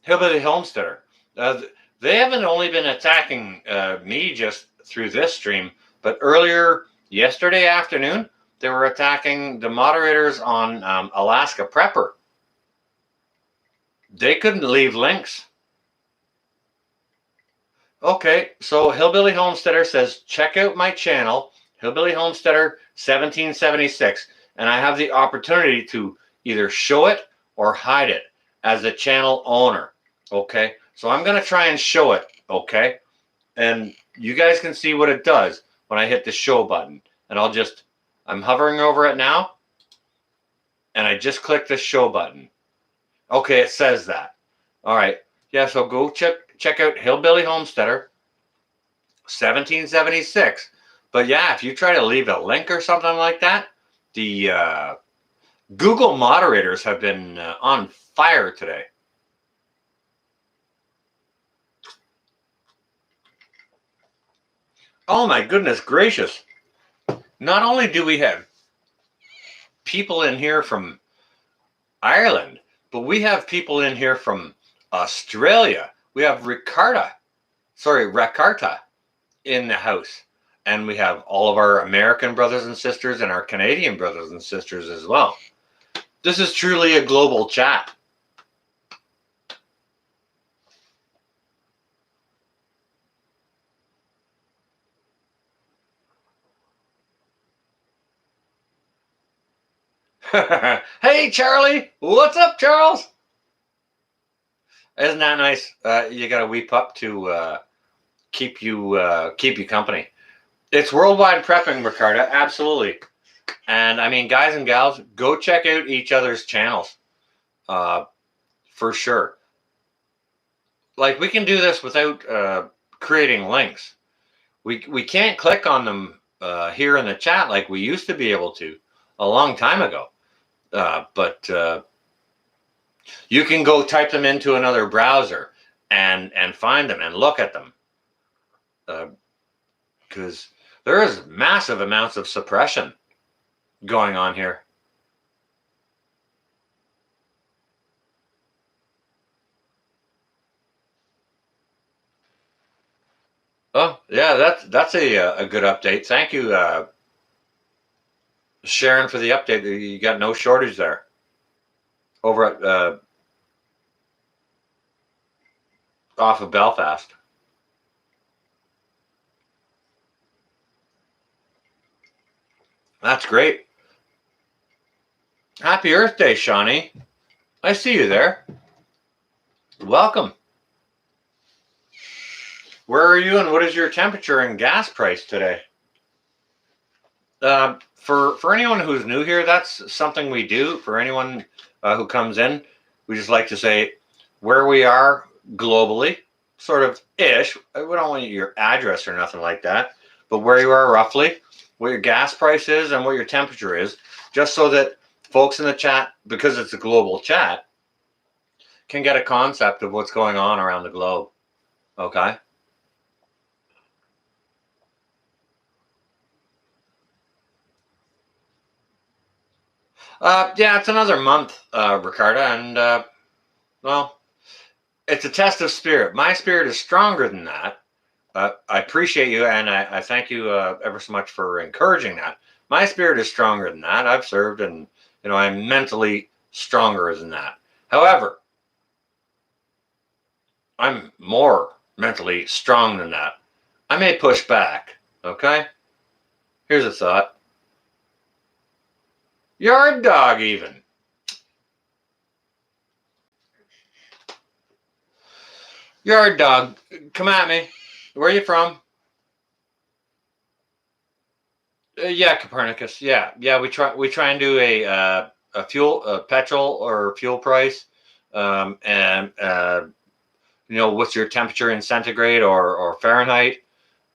Hillbilly Homesteader. They haven't only been attacking me just through this stream, but earlier yesterday afternoon, they were attacking the moderators on Alaska Prepper. They couldn't leave links. Okay, so Hillbilly Homesteader says, check out my channel, Hillbilly Homesteader 1776, and I have the opportunity to either show it or hide it as the channel owner. Okay, so I'm going to try and show it, okay? And you guys can see what it does when I hit the show button. And I'm hovering over it now, and I just click the show button. Okay, it says that. All right, yeah, so go check out Hillbilly Homesteader 1776. But yeah, if you try to leave a link or something like that, the Google moderators have been on fire today. Oh my goodness gracious. Not only do we have people in here from Ireland, but we have people in here from Australia. We have Rakarta in the house. And we have all of our American brothers and sisters and our Canadian brothers and sisters as well. This is truly a global chat. Hey, Charlie. What's up, Charles? Isn't that nice? You got a wee pup to keep you company. It's worldwide prepping, Ricardo. Absolutely. And I mean, guys and gals, go check out each other's channels. For sure. Like, we can do this without creating links. We can't click on them here in the chat like we used to be able to a long time ago. But you can go type them into another browser and find them and look at them. Because there is massive amounts of suppression going on here. Oh, yeah, that's a good update. Thank you, Sharon, for the update. You got no shortage there over at off of Belfast. That's great. Happy Earth Day, Shawnee. I see you there. Welcome. Where are you, and what is your temperature and gas price today? For anyone who's new here, that's something we do. For anyone who comes in, we just like to say where we are globally, sort of ish. We don't want your address or nothing like that, but where you are roughly, what your gas price is, and what your temperature is, just so that folks in the chat, because it's a global chat, can get a concept of what's going on around the globe. Okay? Yeah, it's another month, Ricardo, and well, it's a test of spirit. My spirit is stronger than that. I appreciate you, and I thank you ever so much for encouraging that. My spirit is stronger than that. I've served, and I'm mentally stronger than that. However, I'm more mentally strong than that. I may push back. Okay. Here's a thought. Yard dog, even. Yard dog, come at me. Where are you from? Yeah, Copernicus. Yeah. We try and do a petrol or fuel price, and what's your temperature in centigrade or Fahrenheit,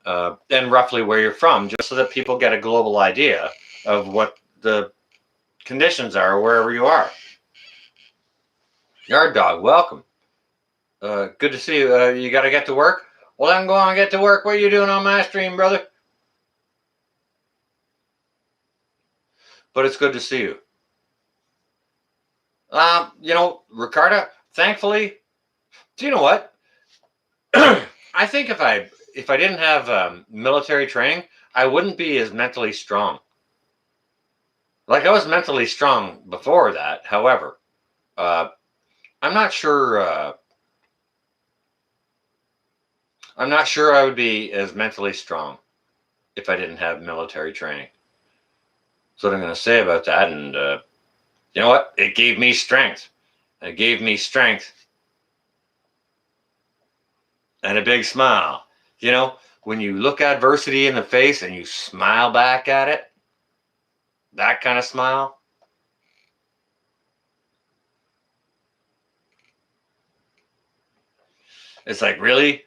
and roughly where you're from, just so that people get a global idea of what the conditions are wherever you are. Yard dog, welcome. Good to see you. You got to get to work? Well, then go on and get to work. What are you doing on my stream, brother? But it's good to see you. Ricardo, thankfully, do you know what? I think if I didn't have military training, I wouldn't be as mentally strong. Like, I was mentally strong before that. However, I'm not sure. I'm not sure I would be as mentally strong if I didn't have military training. That's what I'm going to say about that. And you know what? It gave me strength. It gave me strength and a big smile. When you look adversity in the face and you smile back at it, that kind of smile. It's like, really?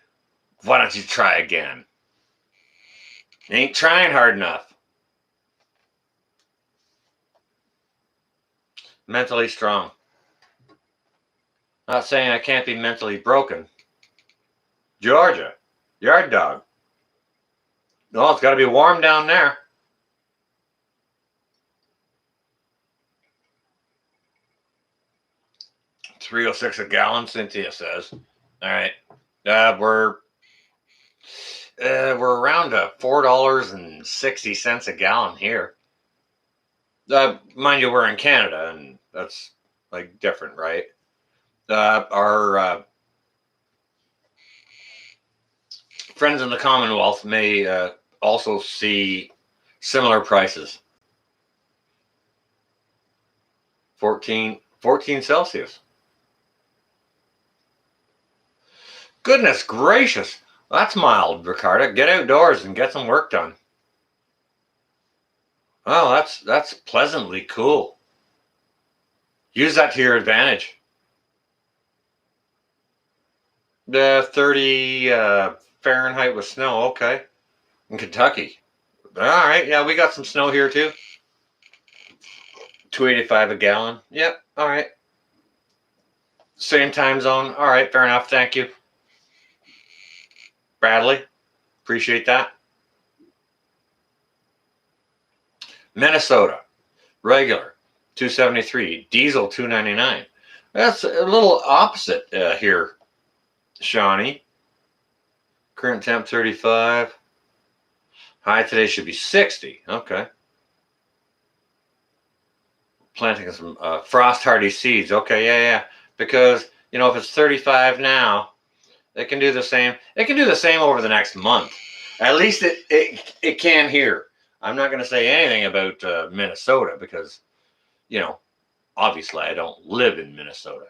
Why don't you try again? You ain't trying hard enough. Mentally strong. Not saying I can't be mentally broken. Georgia, yard dog. No, it's got to be warm down there. 306 a gallon, Cynthia says. All right. We're around $4.60 a gallon here. Mind you, we're in Canada, and that's like different, right? Our friends in the Commonwealth may also see similar prices. 14 Celsius. Goodness gracious. That's mild, Ricardo. Get outdoors and get some work done. Oh, that's pleasantly cool. Use that to your advantage. The 30 Fahrenheit with snow. Okay. In Kentucky. All right. Yeah, we got some snow here too. $2.85 a gallon. Yep. All right. Same time zone. All right. Fair enough. Thank you. Bradley. Appreciate that. Minnesota. Regular. $2.73. Diesel. $2.99. That's a little opposite here, Shawnee. Current temp 35. High today should be 60. Okay. Planting some frost hardy seeds. Okay, yeah. Because, if it's 35 now, it can do the same. It can do the same over the next month. At least it can here. I'm not going to say anything about Minnesota because, obviously I don't live in Minnesota.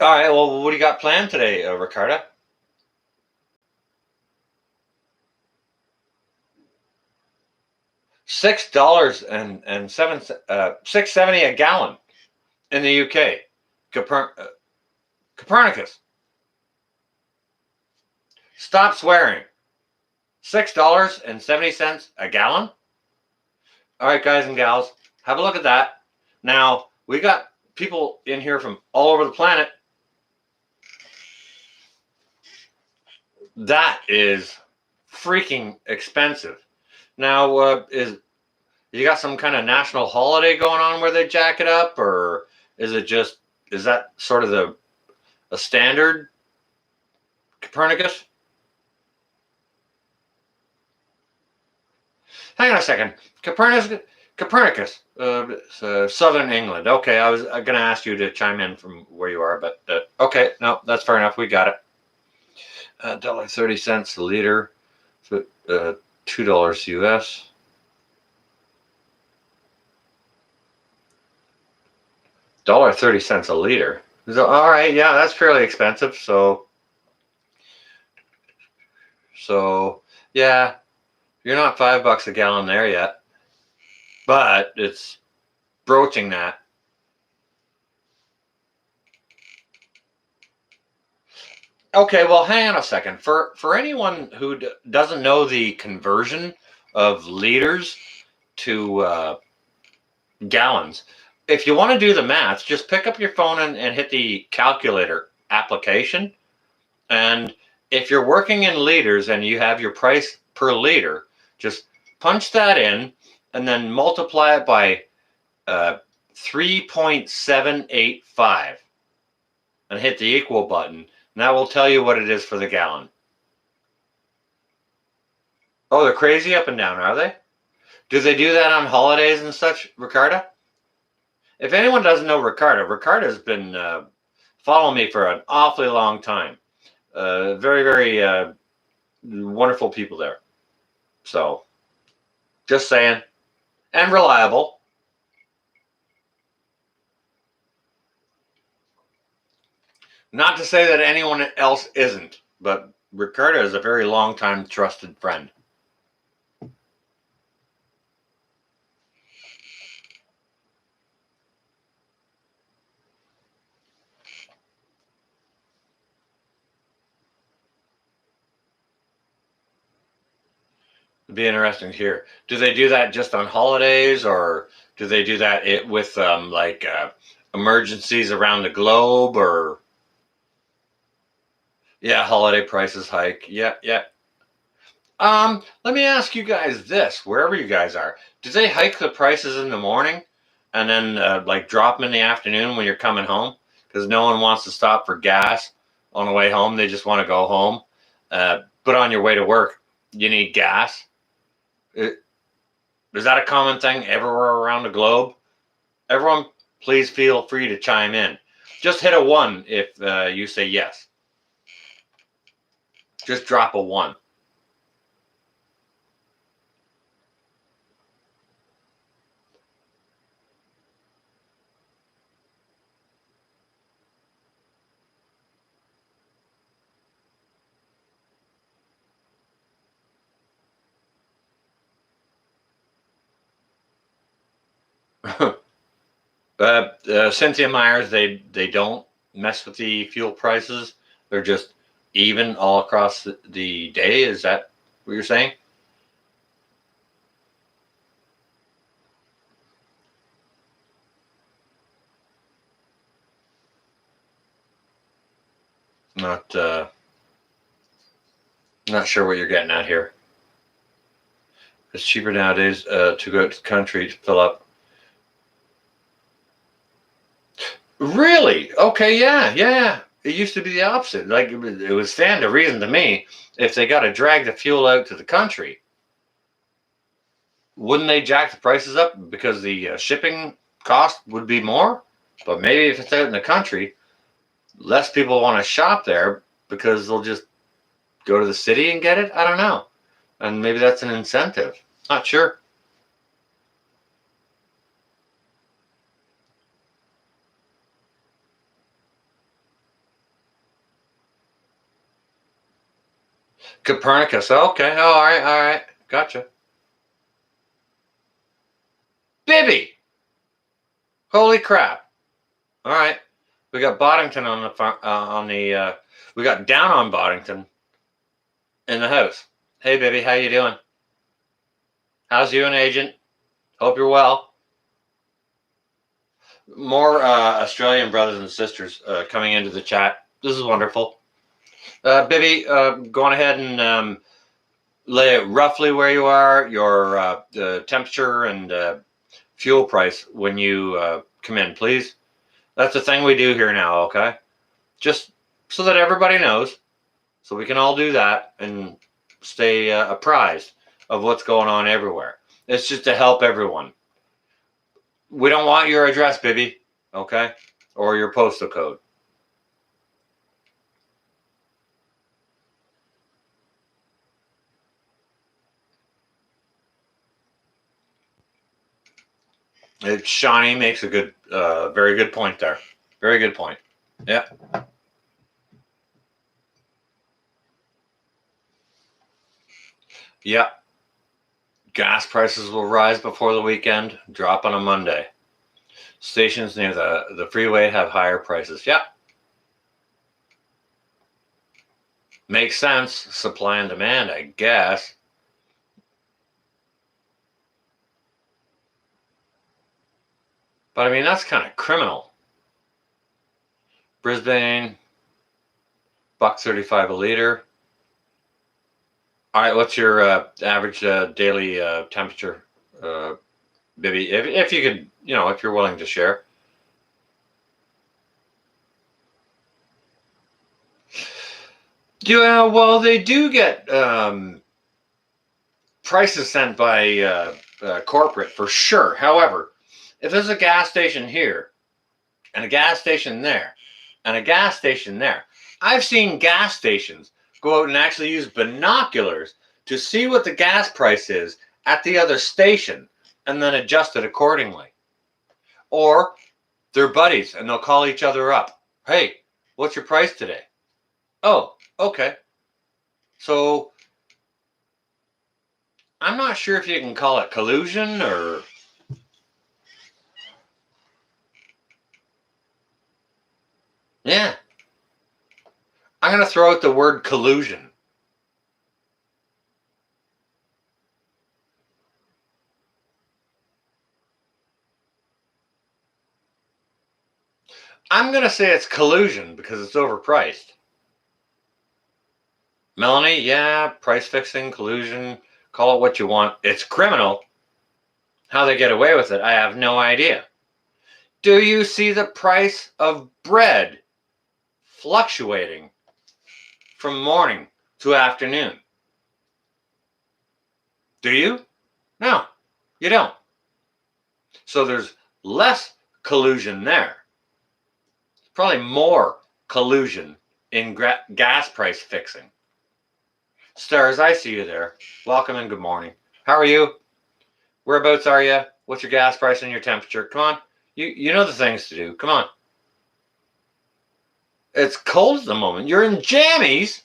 All right, well, what do you got planned today, Ricardo? $6.07, $6.70 a gallon in the UK. Copernicus. Stop swearing. $6.70 a gallon. All right, guys and gals, have a look at that. Now, we got people in here from all over the planet. That is freaking expensive. Now, you got some kind of national holiday going on where they jack it up, or is that sort of a standard Copernicus? Hang on a second. Copernicus, Southern England. Okay, I was going to ask you to chime in from where you are, but okay, no, that's fair enough. We got it. $1.30 a liter, so $2 US. $1.30 a liter. So, all right, yeah, that's fairly expensive. So yeah, you're not $5 a gallon there yet, but it's broaching that. Okay, well, hang on a second. For anyone who doesn't know the conversion of liters to gallons, if you want to do the math, just pick up your phone and hit the calculator application. And if you're working in liters and you have your price per liter, just punch that in and then multiply it by 3.785 and hit the equal button. And that will tell you what it is for the gallon. Oh, they're crazy up and down, are they? Do they do that on holidays and such, Ricardo? If anyone doesn't know Ricardo's been following me for an awfully long time. Very, very wonderful people there. So, just saying. And reliable. Not to say that anyone else isn't, but Ricardo is a very long-time trusted friend. It'd be interesting to hear. Do they do that just on holidays, or do they do that with emergencies around the globe, or yeah, holiday prices hike. Yeah. Let me ask you guys this: wherever you guys are, do they hike the prices in the morning and then like drop them in the afternoon when you're coming home? Because no one wants to stop for gas on the way home; they just want to go home. But on your way to work, you need gas. Is that a common thing everywhere around the globe? Everyone, please feel free to chime in. Just hit a 1 if you say yes. Just drop a 1. Cynthia Myers, they don't mess with the fuel prices. They're just even all across the day. Is that what you're saying? Not not sure what you're getting at here. It's cheaper nowadays to go to the country to fill up. Really? Okay, yeah. It used to be the opposite. Like it would stand to reason to me if they got to drag the fuel out to the country, wouldn't they jack the prices up because the shipping cost would be more? But maybe if it's out in the country, less people want to shop there because they'll just go to the city and get it. I don't know, and maybe that's an incentive. Not sure. Copernicus. Okay. Oh, all right. Gotcha. Bibby. Holy crap. All right. We got Boddington on the we got down on Boddington in the house. Hey, Bibby, how you doing? How's you and Agent? Hope you're well. More Australian brothers and sisters coming into the chat. This is wonderful. Bibby, go on ahead and lay it roughly where you are, your temperature and fuel price when you come in, please. That's the thing we do here now, okay? Just so that everybody knows, so we can all do that and stay apprised of what's going on everywhere. It's just to help everyone. We don't want your address, Bibby, okay? Or your postal code. Shawnee makes a good, very good point there. Very good point. Yeah. Yeah. Gas prices will rise before the weekend, drop on a Monday. Stations near the freeway have higher prices. Yeah. Makes sense. Supply and demand, I guess. But I mean, that's kind of criminal. Brisbane, $1.35 a liter. All right, what's your average daily temperature, Bibby? If you could, if you're willing to share. Yeah, well, they do get prices sent by corporate for sure. However, if there's a gas station here and a gas station there and a gas station there, I've seen gas stations go out and actually use binoculars to see what the gas price is at the other station and then adjust it accordingly. Or they're buddies and they'll call each other up. Hey, what's your price today? Oh, okay. So I'm not sure if you can call it collusion or. Yeah. I'm going to throw out the word collusion. I'm going to say it's collusion because it's overpriced. Melanie, yeah, price fixing, collusion, call it what you want. It's criminal. How they get away with it, I have no idea. Do you see the price of bread fluctuating from morning to afternoon? Do you? No, you don't. So there's less collusion there. Probably more collusion in gas price fixing. Stars, I see you there. Welcome and good morning. How are you? Whereabouts are you? What's your gas price and your temperature? Come on. You know the things to do. Come on. It's cold at the moment. You're in jammies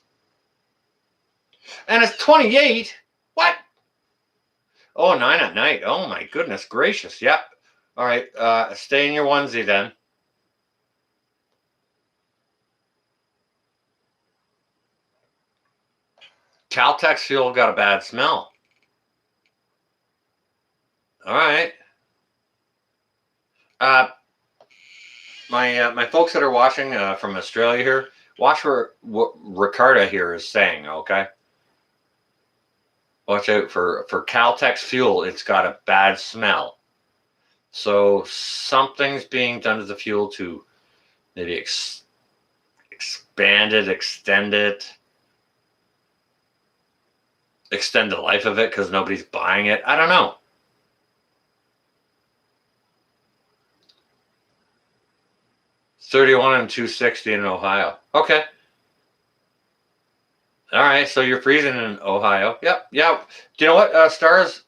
and it's 28. What? Oh, 9 at night. Oh my goodness gracious. Yep. All right. Stay in your onesie then. Caltex fuel got a bad smell. All right. My folks that are watching from Australia here, watch what Ricarda here is saying. Okay. Watch out for Caltex fuel. It's got a bad smell. So something's being done to the fuel to maybe expand it, extend the life of it because nobody's buying it. I don't know. $31 and $2.60 in Ohio. Okay. All right. So you're freezing in Ohio. Yep. Yeah. Do you know what, Stars?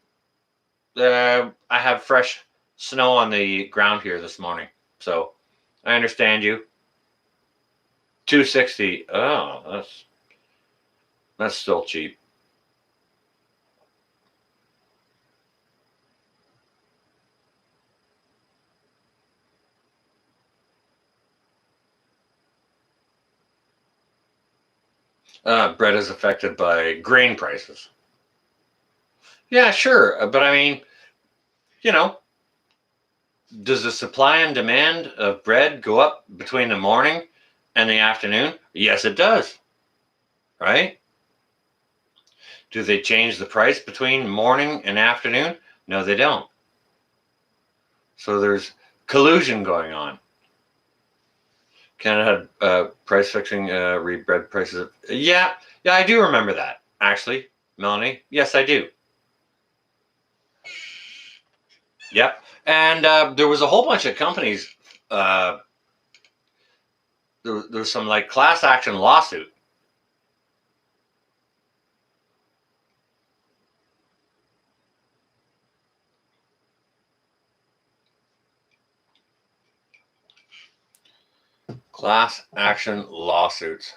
I have fresh snow on the ground here this morning. So I understand you. 260. Oh, that's still cheap. Bread is affected by grain prices. Yeah, sure. But I mean, you know, does the supply and demand of bread go up between the morning and the afternoon? Yes, it does. Right? Do they change the price between morning and afternoon? No, they don't. So there's collusion going on. Canada had price fixing, read bread prices. Yeah, I do remember that, actually, Melanie. Yes, I do. Yep. And there was a whole bunch of companies. There was some like class action lawsuit. Class action lawsuits.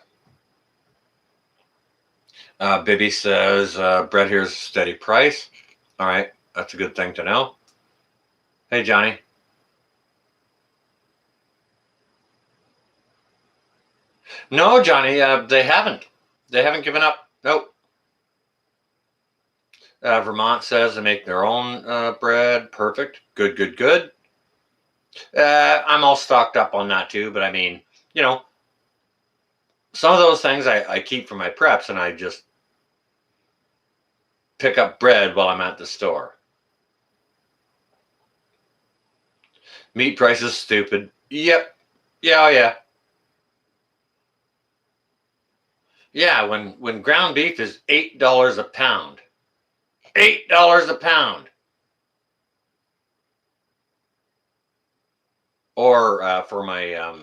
Bibby says bread here is a steady price. All right, that's a good thing to know. Hey, Johnny. No, Johnny, they haven't. They haven't given up. Nope. Vermont says they make their own bread. Perfect. Good, good, good. I'm all stocked up on that too, but I mean, you know, some of those things I keep for my preps and I just pick up bread while I'm at the store. Meat prices stupid. Yep. Yeah, oh yeah. Yeah, when ground beef is $8 a pound. $8 a pound. Or for my uh,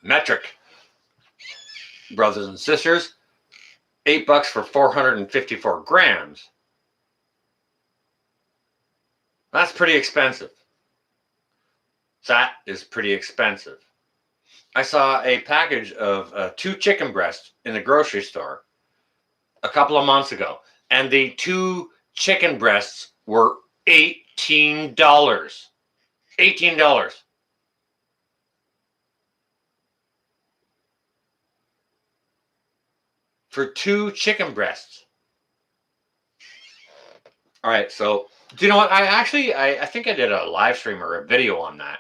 metric brothers and sisters, $8 for 454 grams. That's pretty expensive. That is pretty expensive. I saw a package of 2 chicken breasts in the grocery store a couple of months ago, and the 2 chicken breasts were $18. $18. For 2 chicken breasts. All right, so do you know what? I think I did a live stream or a video on that.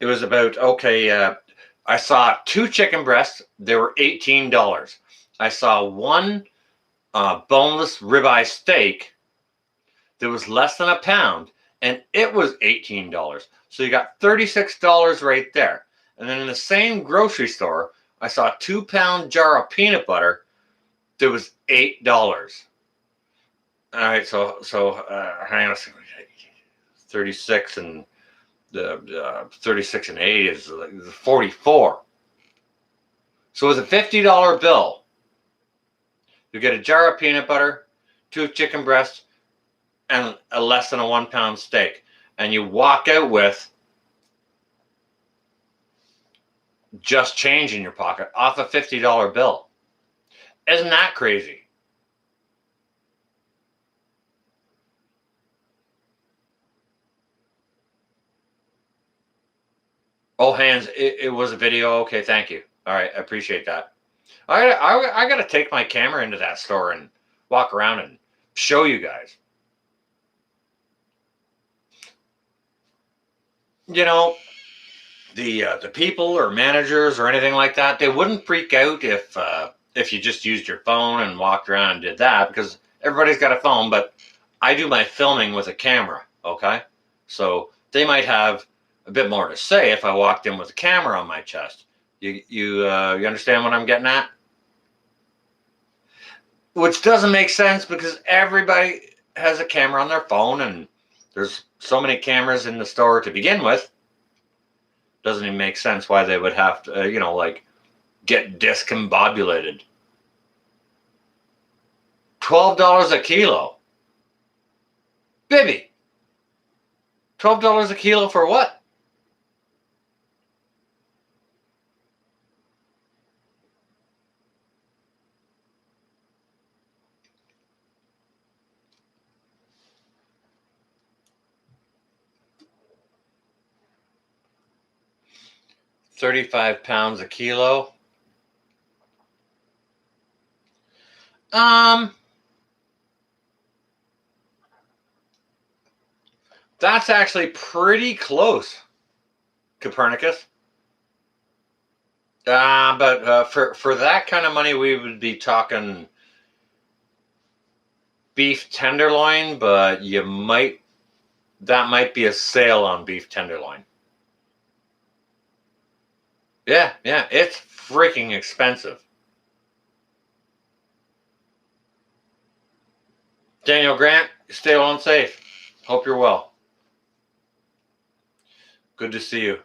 It was about, okay, I saw 2 chicken breasts. They were $18. I saw 1 boneless ribeye steak that was less than a pound, and it was $18. So you got $36 right there. And then in the same grocery store, I saw a 2-pound jar of peanut butter that was $8. All right, so hang on a second. 36 and the 36 and 8 is like 44. So with a $50 bill, you get a jar of peanut butter, 2 chicken breasts, and a less than a 1-pound steak, and you walk out with just change in your pocket off a $50 bill. Isn't that crazy? Oh, hands, it was a video. Okay, thank you. All right, I appreciate that. I got to take my camera into that store and walk around and show you guys. You know, the people or managers or anything like that, they wouldn't freak out if you just used your phone and walked around and did that, because everybody's got a phone. But I do my filming with a camera, okay? So they might have a bit more to say if I walked in with a camera on my chest. You understand what I'm getting at? Which doesn't make sense because everybody has a camera on their phone, and there's so many cameras in the store to begin with. Doesn't even make sense why they would have to, like, get discombobulated. $12 a kilo. Bibby, $12 a kilo for what? £35 a kilo. That's actually pretty close, Copernicus. But for that kind of money, we would be talking beef tenderloin, but that might be a sale on beef tenderloin. Yeah, it's freaking expensive. Daniel Grant, stay on safe. Hope you're well. Good to see you.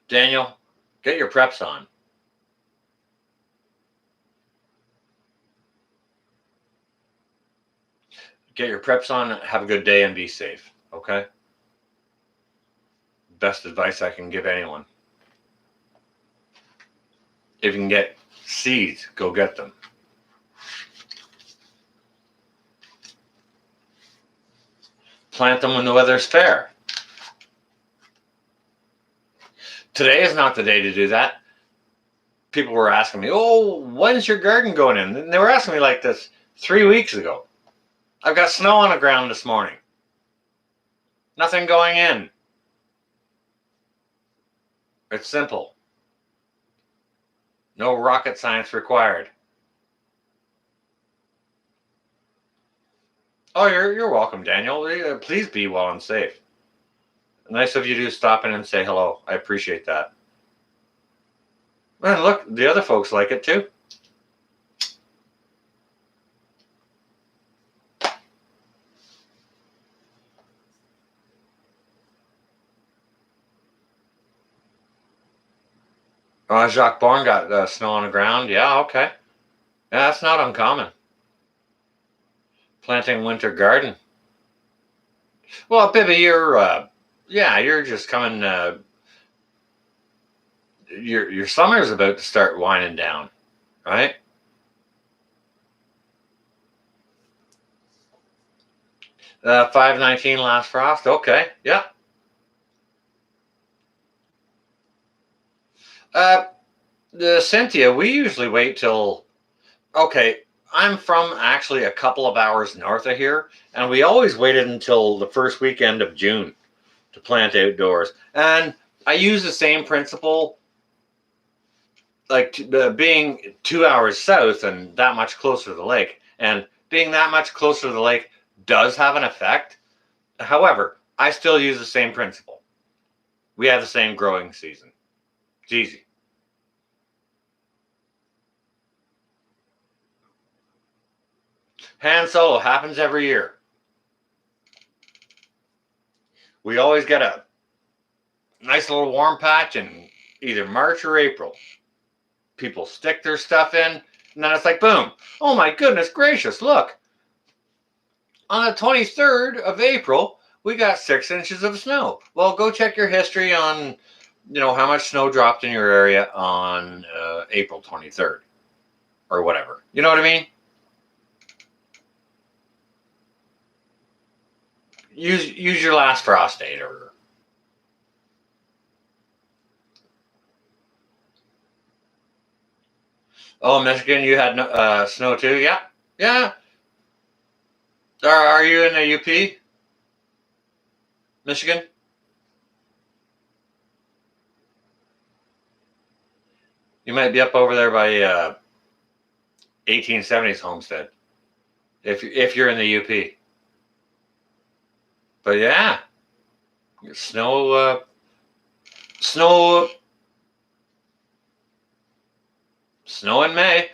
Daniel, get your preps on. Get your preps on. Have a good day and be safe. Okay? Best advice I can give anyone. If you can get seeds, go get them. Plant them when the weather's fair. Today is not the day to do that. People were asking me, oh, when's your garden going in? And they were asking me like this 3 weeks ago. I've got snow on the ground this morning. Nothing going in. It's simple. No rocket science required. Oh, you're welcome, Daniel. Please be well and safe. Nice of you to stop in and say hello. I appreciate that. Man, look, the other folks like it too. Jacques Bourne got snow on the ground. Yeah, okay. Yeah, that's not uncommon. Planting winter garden. Well, Bibby, you're just coming. Your summer's about to start winding down, right? $5.19 last frost. Okay, yeah. Cynthia, we usually wait till. Okay, I'm from actually a couple of hours north of here, and we always waited until the first weekend of June to plant outdoors. And I use the same principle, like being 2 hours south and that much closer to the lake. And being that much closer to the lake does have an effect. However, I still use the same principle. We have the same growing season. It's easy. Han Solo happens every year. We always get a nice little warm patch in either March or April. People stick their stuff in, and then it's like, boom. Oh my goodness gracious, look. On the 23rd of April, we got 6 inches of snow. Well, go check your history on, how much snow dropped in your area on April 23rd or whatever. You know what I mean? Use your last frost date or. Oh, Michigan, you had snow too? Yeah. Yeah. Are you in the UP? Michigan? You might be up over there by 1870s Homestead, if you're in the UP. But yeah, snow in May.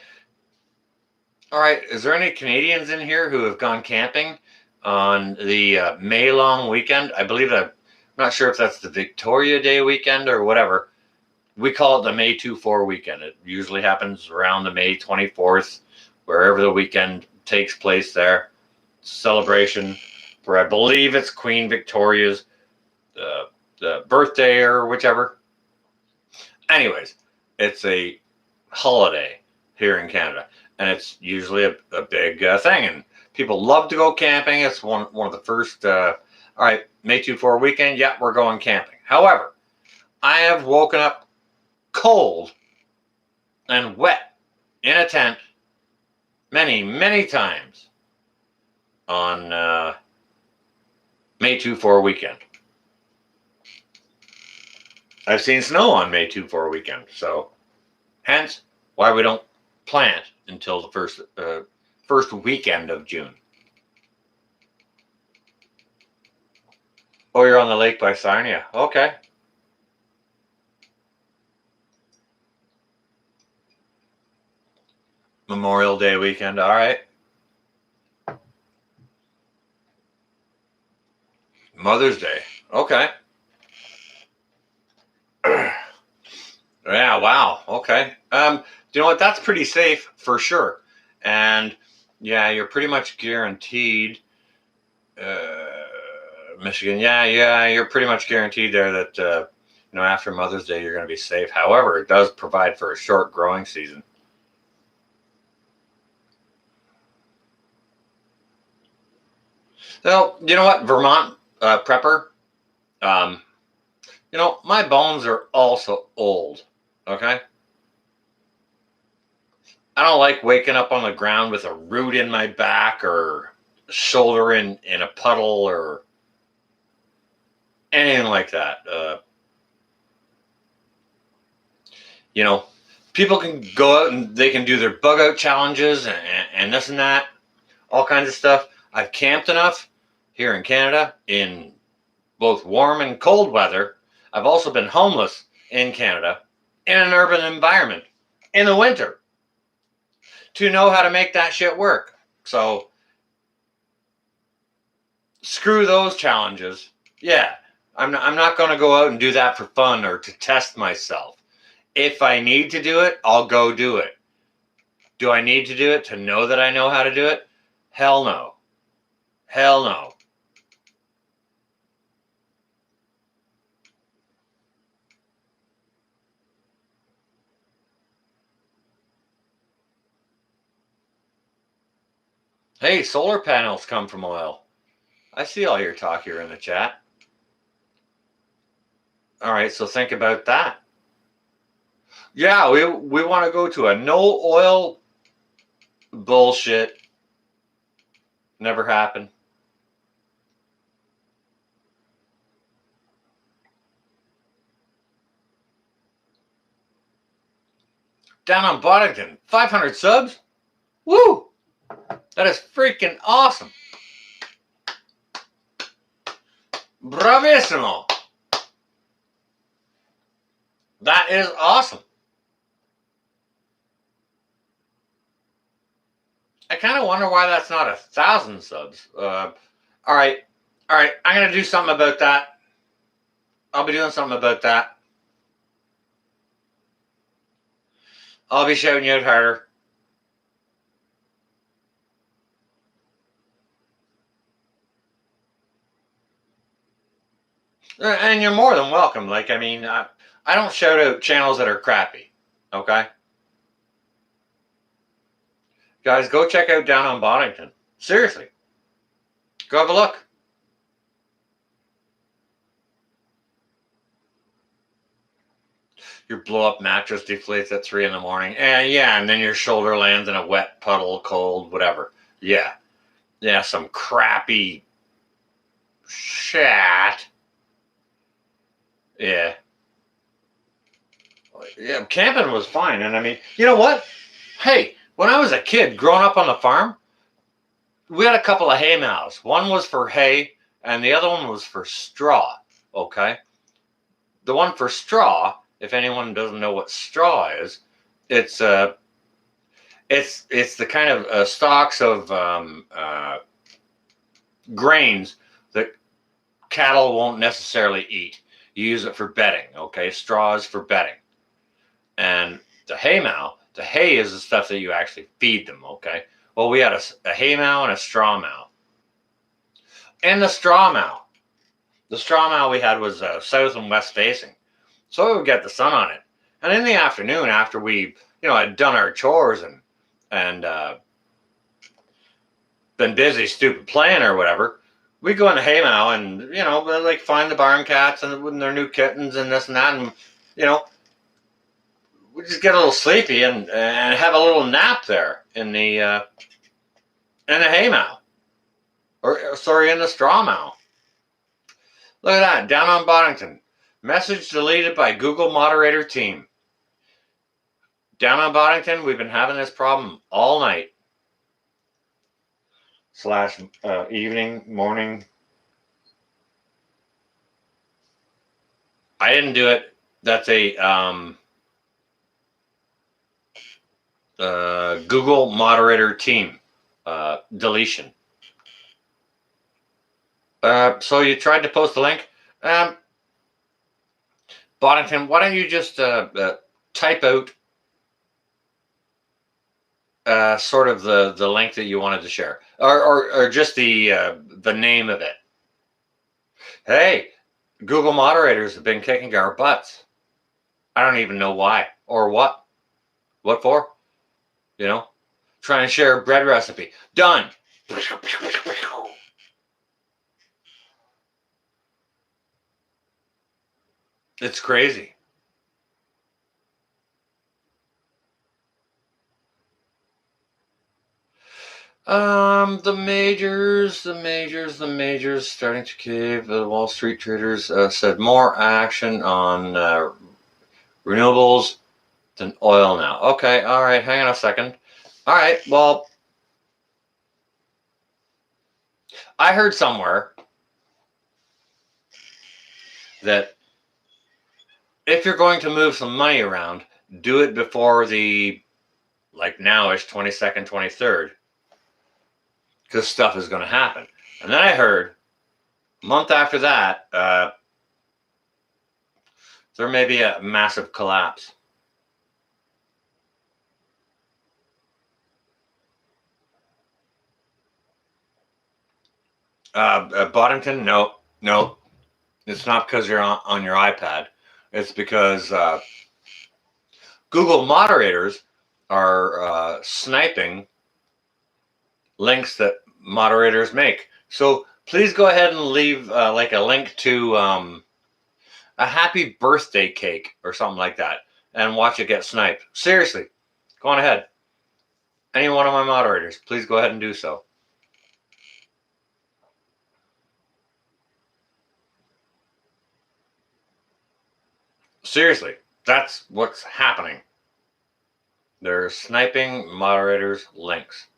All right, is there any Canadians in here who have gone camping on the May long weekend? I believe that. I'm not sure if that's the Victoria Day weekend or whatever. We call it the May 2-4 weekend. It usually happens around the May 24th, wherever the weekend takes place there. Celebration for, I believe it's Queen Victoria's the birthday or whichever. Anyways, it's a holiday here in Canada, and it's usually a big thing, and people love to go camping. It's one of the first, all right, May 2-4 weekend, yeah, we're going camping. However, I have woken up cold and wet in a tent many, many times on May 2-4 weekend. I've seen snow on May 2-4 weekend, so hence why we don't plant until the first weekend of June. Oh, you're on the lake by Sarnia. Okay. Memorial Day weekend. All right. Mother's Day. Okay. Yeah, wow. Okay. You know what? That's pretty safe for sure. And yeah, you're pretty much guaranteed, Michigan. Yeah, you're pretty much guaranteed there that, after Mother's Day, you're going to be safe. However, it does provide for a short growing season. So, you know what? Vermont prepper. My bones are also old. Okay. I don't like waking up on the ground with a root in my back or shoulder in a puddle or anything like that. People can go out and they can do their bug out challenges and this and that, all kinds of stuff. I've camped enough here in Canada in both warm and cold weather. I've also been homeless in Canada in an urban environment in the winter to know how to make that shit work. So screw those challenges. Yeah, I'm not going to go out and do that for fun or to test myself. If I need to do it, I'll go do it. Do I need to do it to know that I know how to do it? Hell no. Hell no. Hey, solar panels come from oil. I see all your talk here in the chat. All right, so think about that. Yeah, we want to go to a no oil bullshit. Never happened. down on Boddington, 500 subs. Woo! That is freaking awesome. Bravissimo. That is awesome. I kind of wonder why that's not 1,000 subs. All right. I'm going to do something about that. I'll be doing something about that. I'll be shouting you out harder. And you're more than welcome. Like, I mean, I don't shout out channels that are crappy. Okay? Guys, go check out Down on Boddington. Seriously. Go have a look. Your blow-up mattress deflates at 3 in the morning. And yeah, and then your shoulder lands in a wet puddle, cold, whatever. Yeah. Yeah, some crappy shit. Yeah. Yeah, camping was fine. And I mean, you know what? Hey, when I was a kid growing up on the farm, we had a couple of hay mows. One was for hay, and the other one was for straw. Okay? The one for straw, if anyone doesn't know what straw is, it's the kind of stalks of grains that cattle won't necessarily eat. You use it for bedding. Okay, straw is for bedding, and the hay is the stuff that you actually feed them. Okay, well, we had a hay mow and a straw mow, and the straw mow we had was south and west facing, so it would get the sun on it. And in the afternoon, after we had done our chores and been busy, stupid playing or whatever, we go in the hay mow and like find the barn cats and their new kittens and this and that, and we just get a little sleepy and have a little nap there in the hay mow, or sorry, in the straw mow. Look at that, Down on Boddington. Message deleted by Google moderator team. Down on Boddington, we've been having this problem all night. / evening, morning. I didn't do it. That's a Google moderator team deletion. So you tried to post the link. Boddington, why don't you just type out sort of the link that you wanted to share, or just the name of it. Hey, Google moderators have been kicking our butts. I don't even know why or what. What for? Trying to share a bread recipe. Done. It's crazy. The majors starting to cave. The Wall Street traders said more action on renewables than oil now. Okay, all right, hang on a second. All right, well, I heard somewhere that if you're going to move some money around, do it before the, like now-ish 22nd, 23rd, because stuff is going to happen. And then I heard a month after that, there may be a massive collapse. Boddington, no, it's not because you're on your iPad. It's because Google moderators are sniping links that moderators make. So please go ahead and leave like a link to a happy birthday cake or something like that, and watch it get sniped. Seriously, go on ahead. Any one of my moderators, please go ahead and do so. Seriously, that's what's happening. They're sniping moderators' links.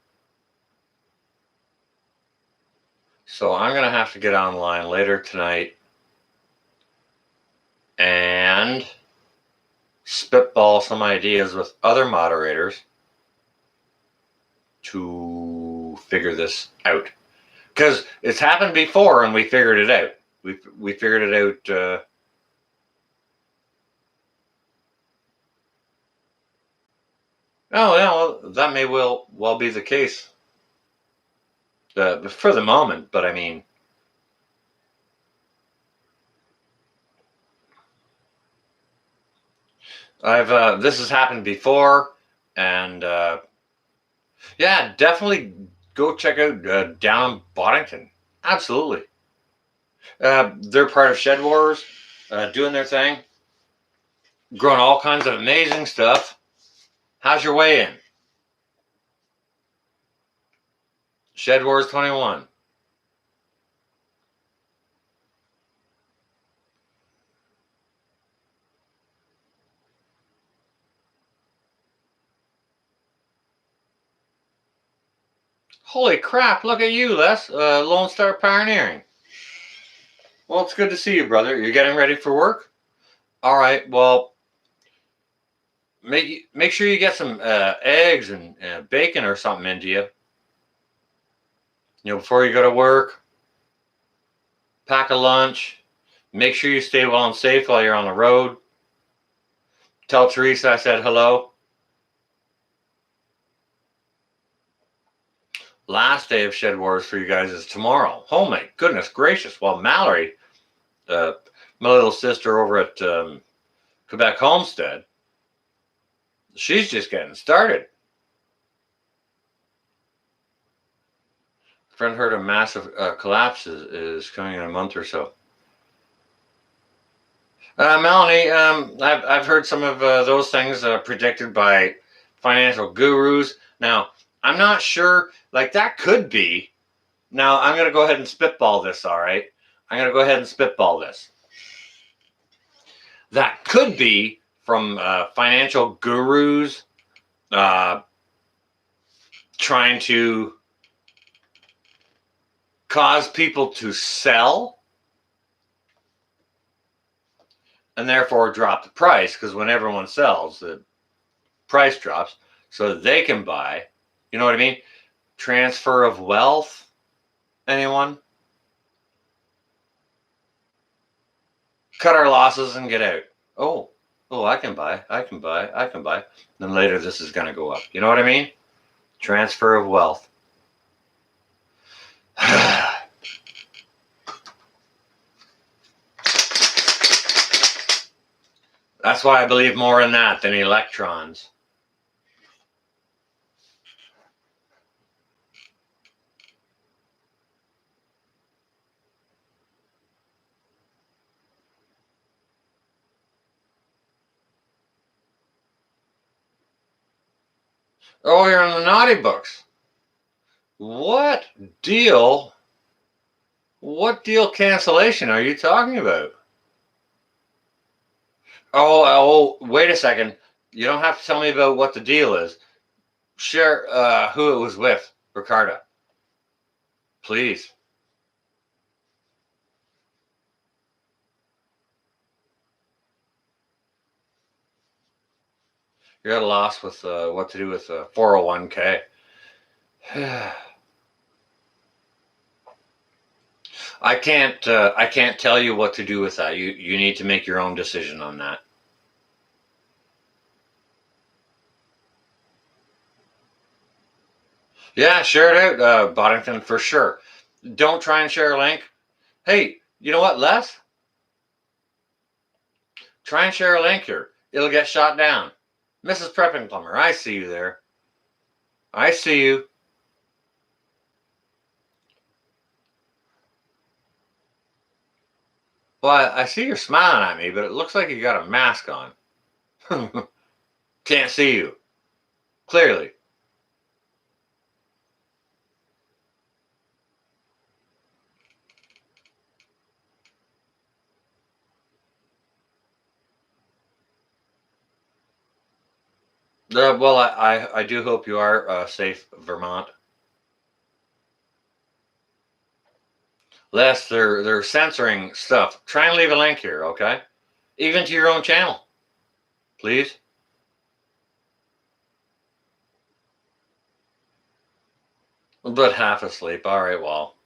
So I'm going to have to get online later tonight and spitball some ideas with other moderators to figure this out. Because it's happened before and we figured it out. We figured it out. Oh, yeah, well, that may well be the case for the moment. But I mean, this has happened before, and yeah, definitely go check out down Boddington. Absolutely, they're part of Shed Wars, doing their thing, growing all kinds of amazing stuff. How's your weigh in? Shed Wars 21. Holy crap! Look at you, Les. Lone Star Pioneering. Well, it's good to see you, brother. You're getting ready for work? All right. Well, make sure you get some eggs and bacon or something into you. You know, before you go to work. Pack a lunch. Make sure you stay well and safe while you're on the road. Tell Teresa I said hello. Last day of Shed Wars for you guys is tomorrow. Oh my goodness gracious. Well, Mallory, my little sister over at Quebec Homestead, she's just getting started. A friend heard a massive collapse is coming in a month or so. Melanie, I've heard some of those things predicted by financial gurus. Now, I'm not sure, like that could be. Now, I'm going to go ahead and spitball this, all right? I'm going to go ahead and spitball this. That could be from financial gurus trying to cause people to sell and therefore drop the price, because when everyone sells, the price drops so that they can buy. You know what I mean? Transfer of wealth. Anyone? Cut our losses and get out. Oh, I can buy. Then later this is going to go up. You know what I mean? Transfer of wealth. That's why I believe more in that than electrons. Oh, you're in the naughty books. What deal? What deal cancellation are you talking about? Oh, wait a second. You don't have to tell me about what the deal is. Share who it was with, Ricarda. Please. You're at a loss with what to do with 401k. I can't tell you what to do with that. You need to make your own decision on that. Yeah, share it out, Boddington, for sure. Don't try and share a link. Hey, you know what, Les? Try and share a link here. It'll get shot down. Mrs. Prepping Plumber, I see you there. I see you. Well, I see you're smiling at me, but it looks like you got a mask on. Can't see you. Clearly. Well, I do hope you are safe, Vermont. Les, they're censoring stuff. Try and leave a link here, okay? Even to your own channel, please. But half asleep. All right, well,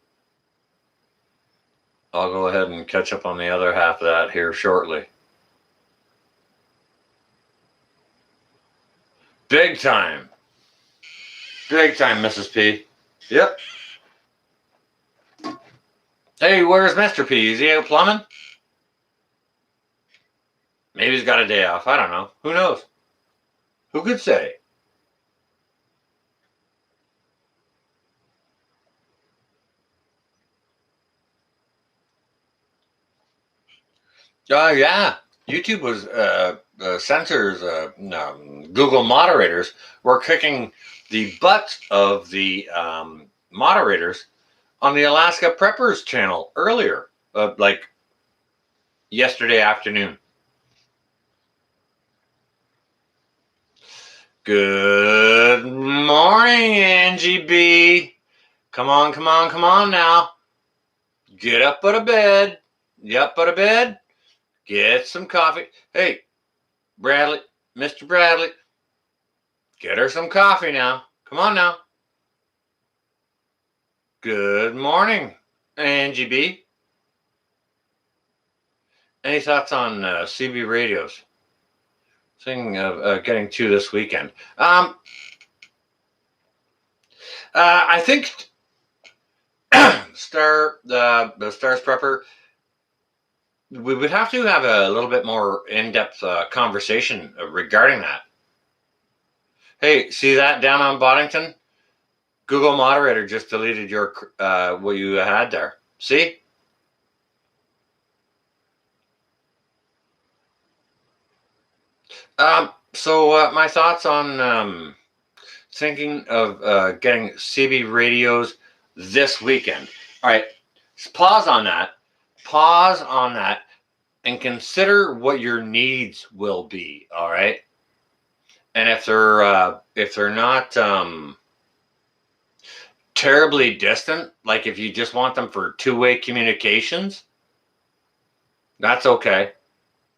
I'll go ahead and catch up on the other half of that here shortly. Big time. Big time, Mrs. P. Yep. Hey, where's Mr. P? Is he out plumbing? Maybe he's got a day off. I don't know. Who knows? Who could say? Yeah. YouTube was censors. Google moderators were kicking the butt of the moderators on the Alaska Preppers channel earlier, like yesterday afternoon. Good morning, Angie B. Come on, come on, come on now. Get up out of bed. You up out of bed? Get some coffee. Hey, Bradley, Mr. Bradley, get her some coffee now. Come on now. Good morning, Angie B. Any thoughts on CB radios? Thing of getting to this weekend. I think the Stars Prepper, we would have to have a little bit more in-depth conversation regarding that. Hey, see that down on Boddington? Google moderator just deleted your what you had there. See? So my thoughts on thinking of getting CB radios this weekend. All right, pause on that. Pause on that, and consider what your needs will be. All right, and if they're not terribly distant, like if you just want them for two-way communications, that's okay.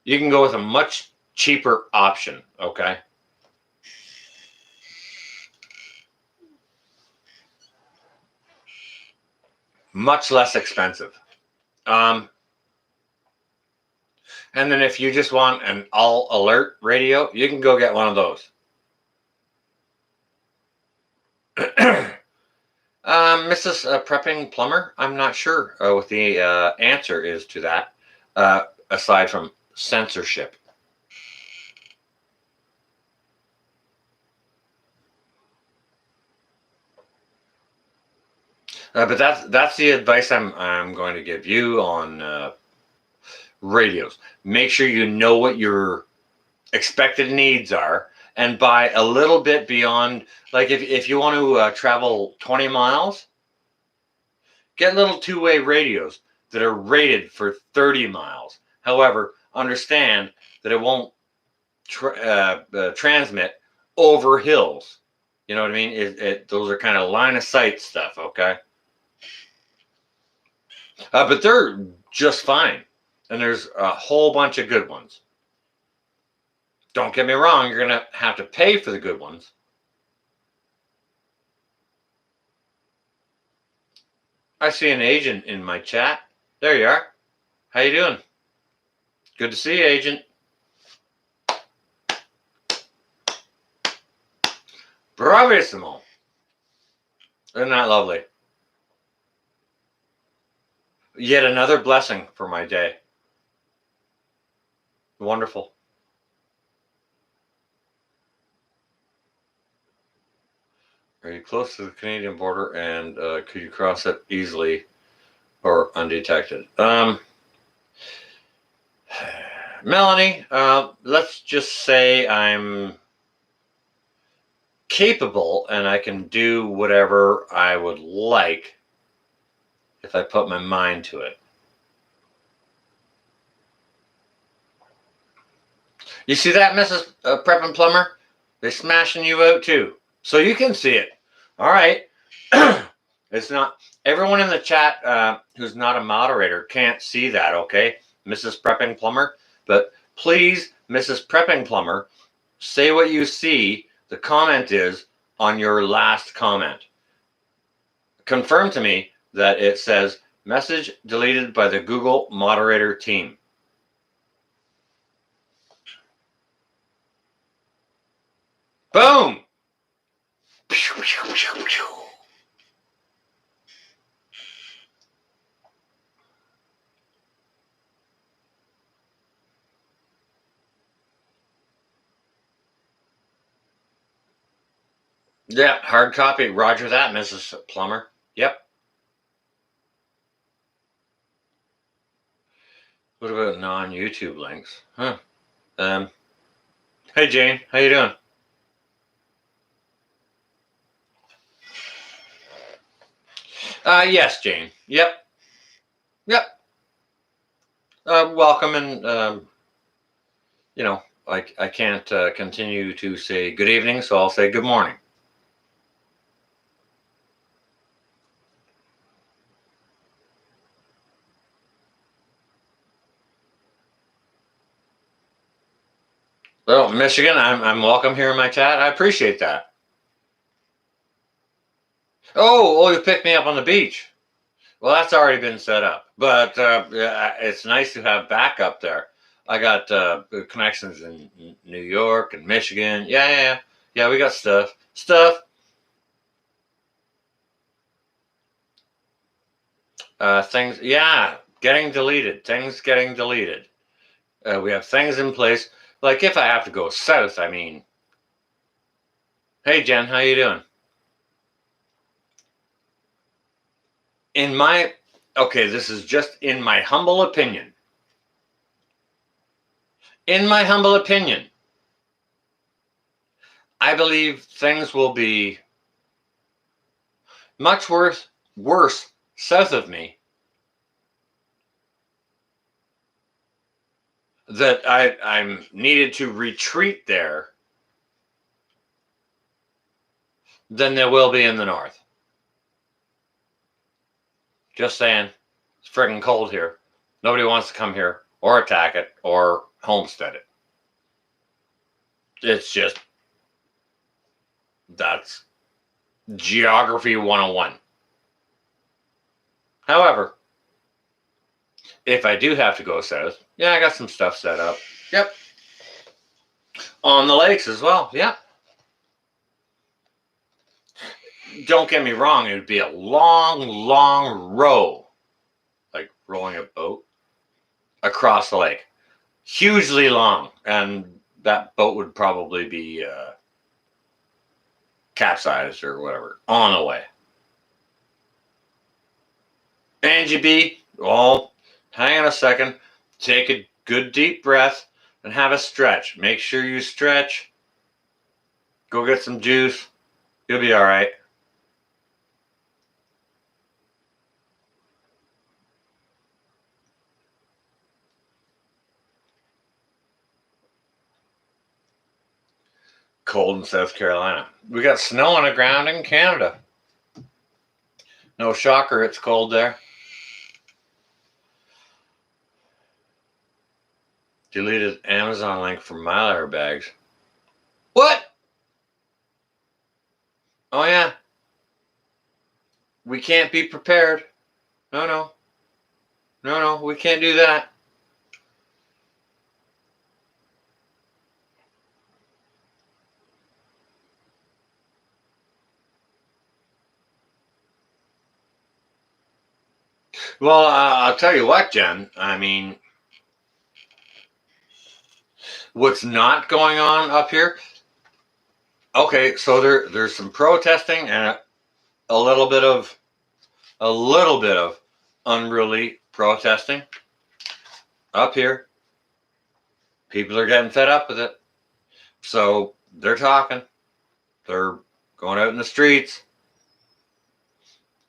You can go with a much cheaper option. Okay. Much less expensive. And then if you just want an all alert radio, you can go get one of those. Mrs. Prepping Plumber, I'm not sure what the answer is to that, aside from censorship. But that's the advice I'm going to give you on radios. Make sure you know what your expected needs are, and buy a little bit beyond. Like if you want to travel 20 miles, get little two-way radios that are rated for 30 miles. However, understand that it won't transmit over hills. You know what I mean? Those are kind of line of sight stuff, okay? But they're just fine. And there's a whole bunch of good ones. Don't get me wrong, you're going to have to pay for the good ones. I see an agent in my chat. There you are. How you doing? Good to see you, agent. Bravissimo. Isn't that lovely? Yet another blessing for my day. Wonderful. Are you close to the Canadian border, and could you cross it easily or undetected? Melanie, let's just say I'm capable and I can do whatever I would like if I put my mind to it. You see that, Mrs. Prep and Plumber? They're smashing you out too. So you can see it. All right. It's not everyone in the chat who's not a moderator can't see that, okay? Mrs. Prepping Plumber. But please, Mrs. Prepping Plumber, say what you see. The comment is on your last comment. Confirm to me that it says message deleted by the Google moderator team. Boom! Yeah, hard copy. Roger that, Mrs. Plumber. Yep. What about non-YouTube links? Huh. Hey Jane, how you doing? Yes, Jane. Yep. Welcome, and you know, I can't continue to say good evening, so I'll say good morning. Well, Michigan, I'm welcome here in my chat. I appreciate that. Oh, you picked me up on the beach. Well, that's already been set up, but yeah, it's nice to have backup there. I got connections in New York and Michigan. Yeah. We got stuff. Things. Yeah, getting deleted. Things getting deleted. We have things in place. Like if I have to go south, I mean. Hey Jen, how you doing? Okay, this is just in my humble opinion. In my humble opinion, I believe things will be much worse south of me. That I'm needed to retreat there than there will be in the north. Just saying, it's friggin' cold here. Nobody wants to come here or attack it or homestead it. It's just, that's geography 101. However, if I do have to go south, yeah, I got some stuff set up. Yep. On the lakes as well. Yep. Don't get me wrong, it would be a long row, like rowing a boat across the lake. Hugely long, and that boat would probably be capsized or whatever on the way. Angie B, well, hang on a second. Take a good deep breath and have a stretch. Make sure you stretch. Go get some juice. You'll be all right. Cold in South Carolina. We got snow on the ground in Canada. No shocker, it's cold there. Deleted Amazon link for Mylar bags. What? Oh yeah. We can't be prepared. No, we can't do that. Well, I'll tell you what, Jen. I mean, what's not going on up here? Okay, so there's some protesting and a little bit of unruly protesting up here. People are getting fed up with it, so they're talking. They're going out in the streets,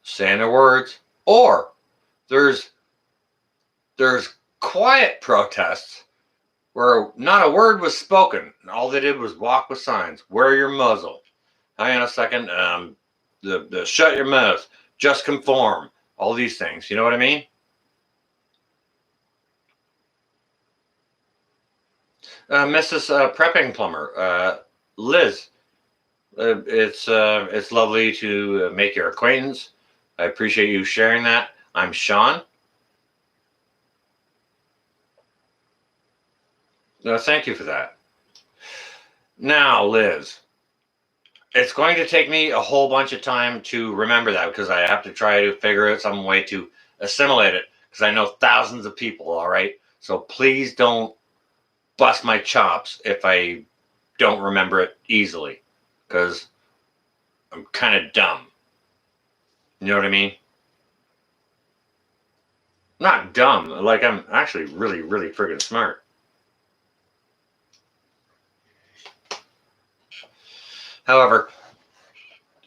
saying their words, or there's quiet protests where not a word was spoken. All they did was walk with signs. Wear your muzzle. Hang on a second. The shut your mouth. Just conform. All these things. You know what I mean? Mrs. Prepping Plumber, Liz. It's lovely to make your acquaintance. I appreciate you sharing that. I'm Sean. Thank you for that. Now, Liz, it's going to take me a whole bunch of time to remember that because I have to try to figure out some way to assimilate it because I know thousands of people, all right? So please don't bust my chops if I don't remember it easily because I'm kind of dumb. You know what I mean? Not dumb, like I'm actually really, really friggin' smart. However,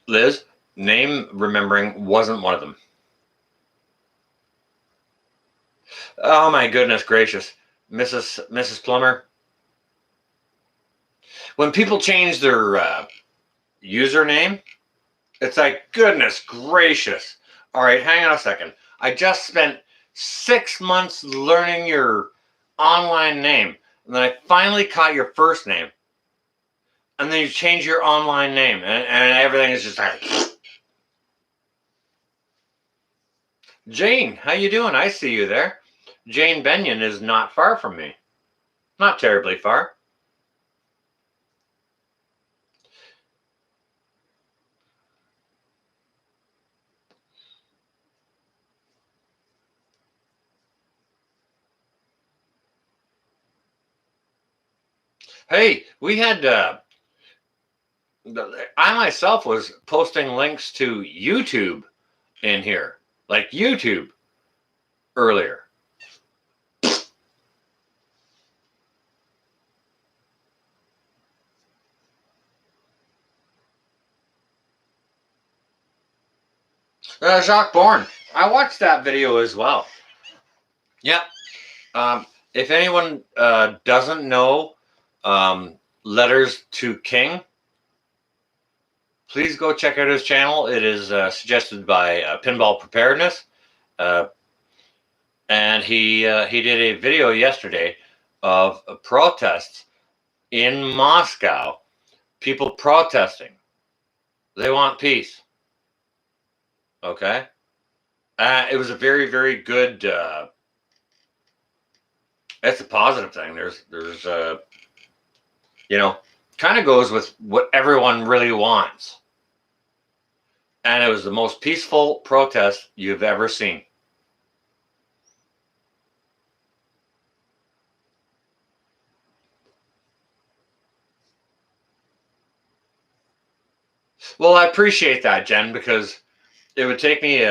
Liz, name remembering wasn't one of them. Oh my goodness gracious, Mrs. Plummer. When people change their username, it's like goodness gracious. All right, hang on a second. I just spent 6 months learning your online name, and then I finally caught your first name, and then you change your online name, and everything is just like. Jane, how you doing? I see you there. Jane Benyon is not far from me. Not terribly far. Hey, we had I myself was posting links to YouTube in here, like YouTube earlier. Jacques Bourne, I watched that video as well. Yep. If anyone doesn't know Letters to King, please go check out his channel. It is suggested by Pinball Preparedness. And he did a video yesterday of protests in Moscow. People protesting. They want peace. Okay? It was a very, very good... it's a positive thing. There's you know, kind of goes with what everyone really wants. And it was the most peaceful protest you've ever seen. Well, I appreciate that, Jen, because it would take me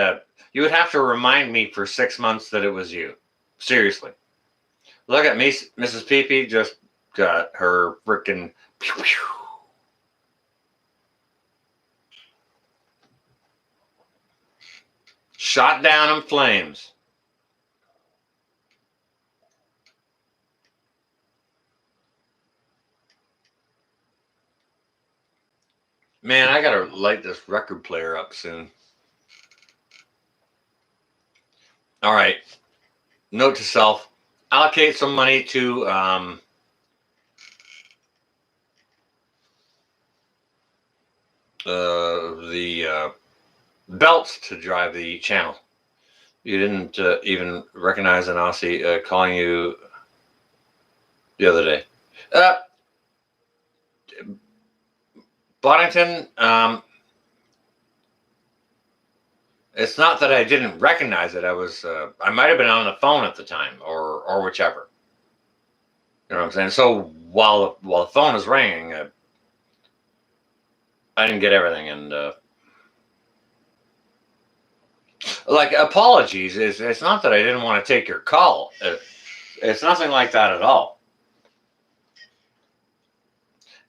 you would have to remind me for 6 months that it was you. Seriously. Look at me, Mrs. Peepee just got her frickin' shot down in flames. Man, I gotta light this record player up soon. All right. Note to self: allocate some money to the belts to drive the channel. You didn't even recognize an Aussie calling you the other day. Boddington, it's not that I didn't recognize it. I might have been on the phone at the time, or whichever. You know what I'm saying? So while the phone is ringing, I didn't get everything, and like apologies. It's not that I didn't want to take your call. It's nothing like that at all.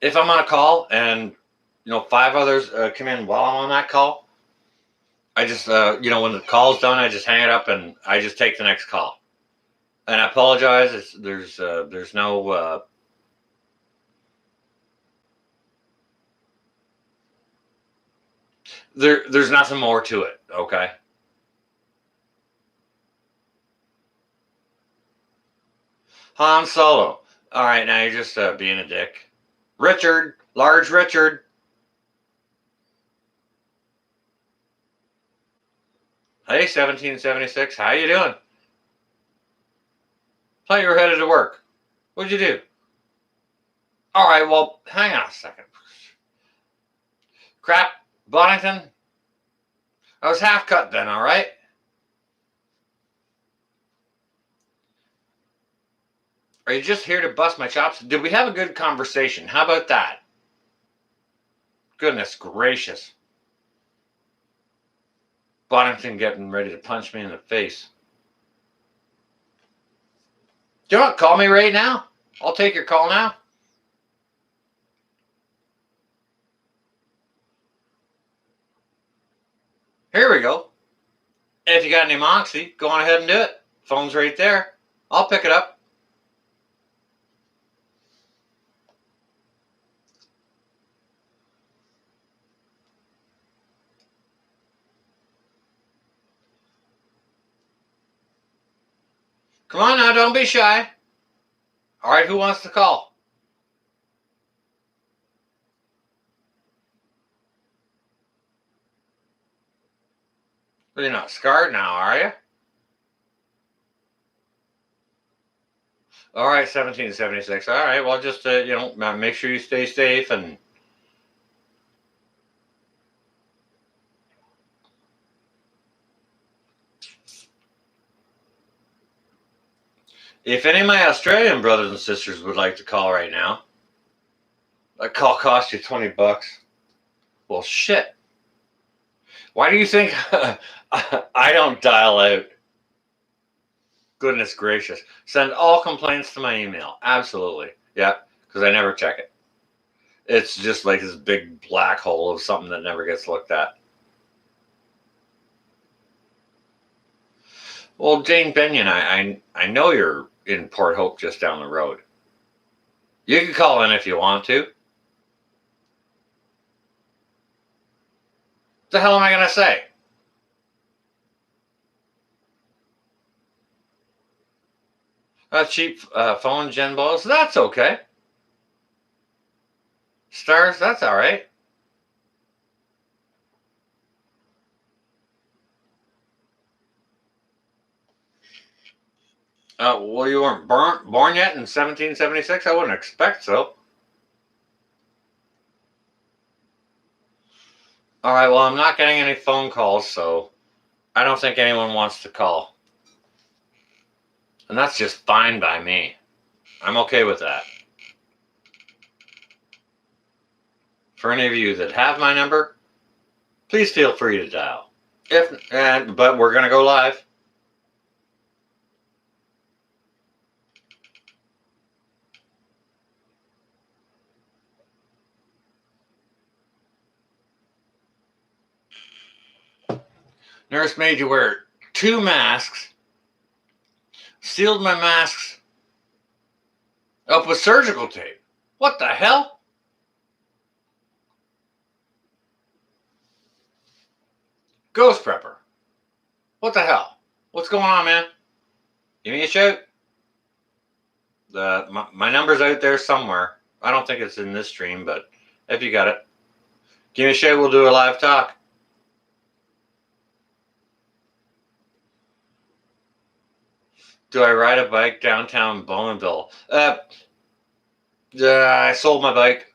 If I'm on a call and 5 others come in while I'm on that call, I just when the call's done, I just hang it up and I just take the next call. And I apologize. There's no there's nothing more to it. Okay. Han Solo. All right, now you're just being a dick. Richard, large Richard. Hey, 1776. How you doing? Thought you were headed to work. What'd you do? All right, well, hang on a second. Crap, Bonington. I was half cut then, all right? Are you just here to bust my chops? Did we have a good conversation? How about that? Goodness gracious. Bonington getting ready to punch me in the face. Do you want to call me right now? I'll take your call now. Here we go. If you got any moxie, go on ahead and do it. Phone's right there. I'll pick it up. Come on now, don't be shy. All right, who wants to call? Well, you're not scarred now, are you? All right, 1776. All right, well, just, make sure you stay safe and... If any of my Australian brothers and sisters would like to call right now, that call costs you $20. Well, shit. Why do you think I don't dial out? Goodness gracious. Send all complaints to my email. Absolutely. Yeah, because I never check it. It's just like this big black hole of something that never gets looked at. Well, Jane Benyon, I know you're in Port Hope just down the road. You can call in if you want to. What the hell am I going to say? Cheap phone Gen Balls? That's okay. Stars? That's all right. Well, you weren't born yet in 1776? I wouldn't expect so. All right, well, I'm not getting any phone calls, so I don't think anyone wants to call. And that's just fine by me. I'm okay with that. For any of you that have my number, please feel free to dial. But we're going to go live. Nurse made you wear 2 masks, sealed my masks up with surgical tape. What the hell? Ghost Prepper. What the hell? What's going on, man? Give me a shout. My number's out there somewhere. I don't think it's in this stream, but if you got it, give me a shout. We'll do a live talk. Do I ride a bike downtown Bowmanville? I sold my bike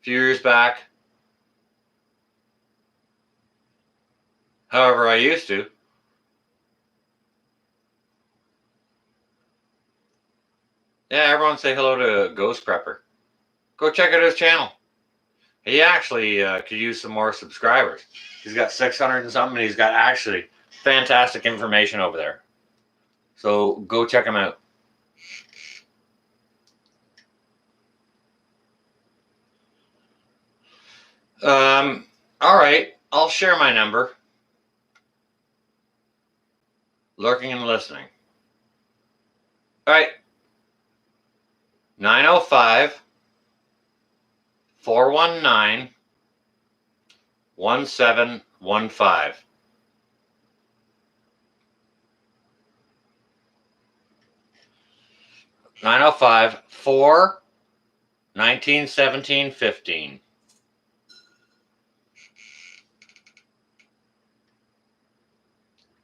a few years back. However, I used to. Yeah, everyone say hello to Ghost Prepper. Go check out his channel. He actually could use some more subscribers. He's got 600 and something, and he's got actually fantastic information over there. So go check him out. All right, I'll share my number. Lurking and listening. All right. 905 419 1715. 905 4 19 17 15.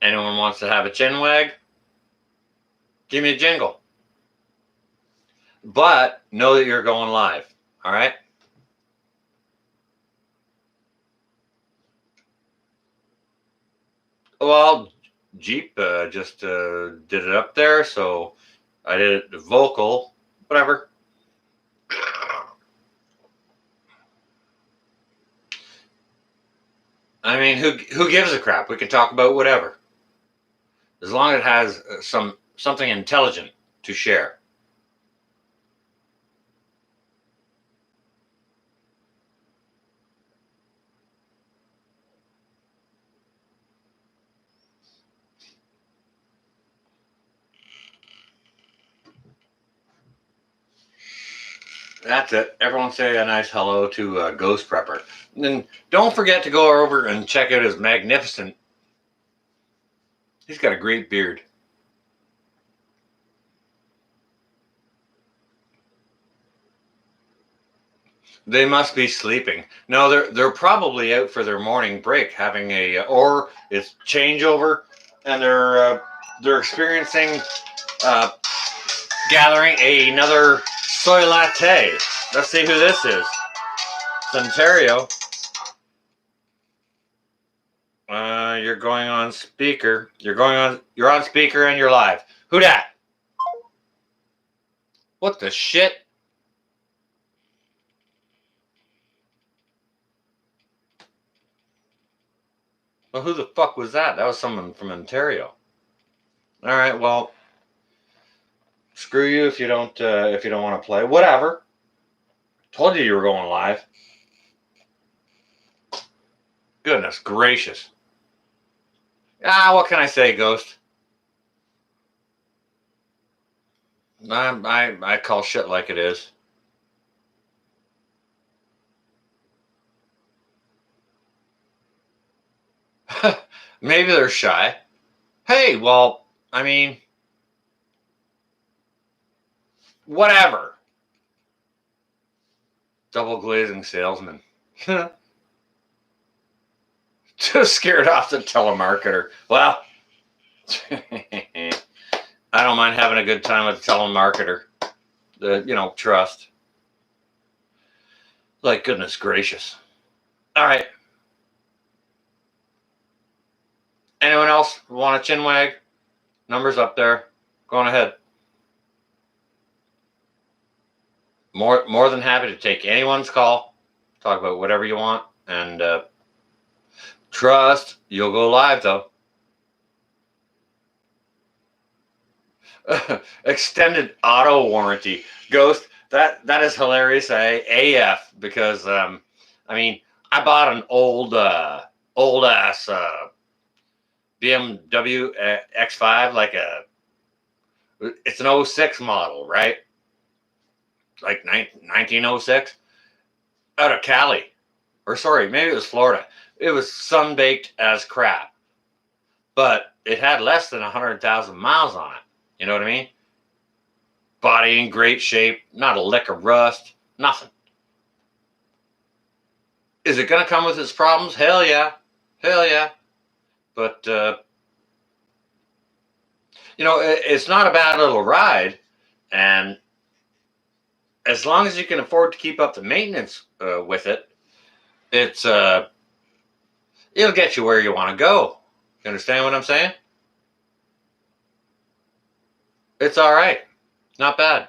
Anyone wants to have a chin wag? Give me a jingle. But know that you're going live. All right? Well, Jeep just did it up there, so I did it vocal, whatever. I mean, who gives a crap? We can talk about whatever, as long as it has something intelligent to share. That's it. Everyone say a nice hello to Ghost Prepper. And then don't forget to go over and check out his magnificent. He's got a great beard. They must be sleeping. No, they're probably out for their morning break, having or it's changeover, and they're experiencing gathering another soy latte. Let's see who this is. It's Ontario. You're going on speaker. You're on speaker and you're live. Who dat? What the shit? Well, who the fuck was that? That was someone from Ontario. All right, well, screw you if you don't want to play. Whatever. Told you were going live. Goodness gracious. What can I say, Ghost? I call shit like it is. Maybe they're shy. Hey, well, I mean, whatever. Double glazing salesman. Just scared off the telemarketer. Well, I don't mind having a good time with the telemarketer. Trust. Like, goodness gracious. All right. Anyone else want a chin wag? Numbers up there. Go on ahead. More than happy to take anyone's call. Talk about whatever you want. And trust, you'll go live, though. Extended auto warranty. Ghost, that is hilarious AF because, I mean, I bought an old ass BMW X5, it's an 06 model, right? Like 1906 out of Cali. Or sorry, maybe it was Florida. It was sun-baked as crap. But it had less than 100,000 miles on it. You know what I mean? Body in great shape, not a lick of rust, nothing. Is it going to come with its problems? Hell yeah. Hell yeah. But, it's not a bad little ride. And as long as you can afford to keep up the maintenance with it, it'll get you where you want to go. You understand what I'm saying? It's all right. Not bad.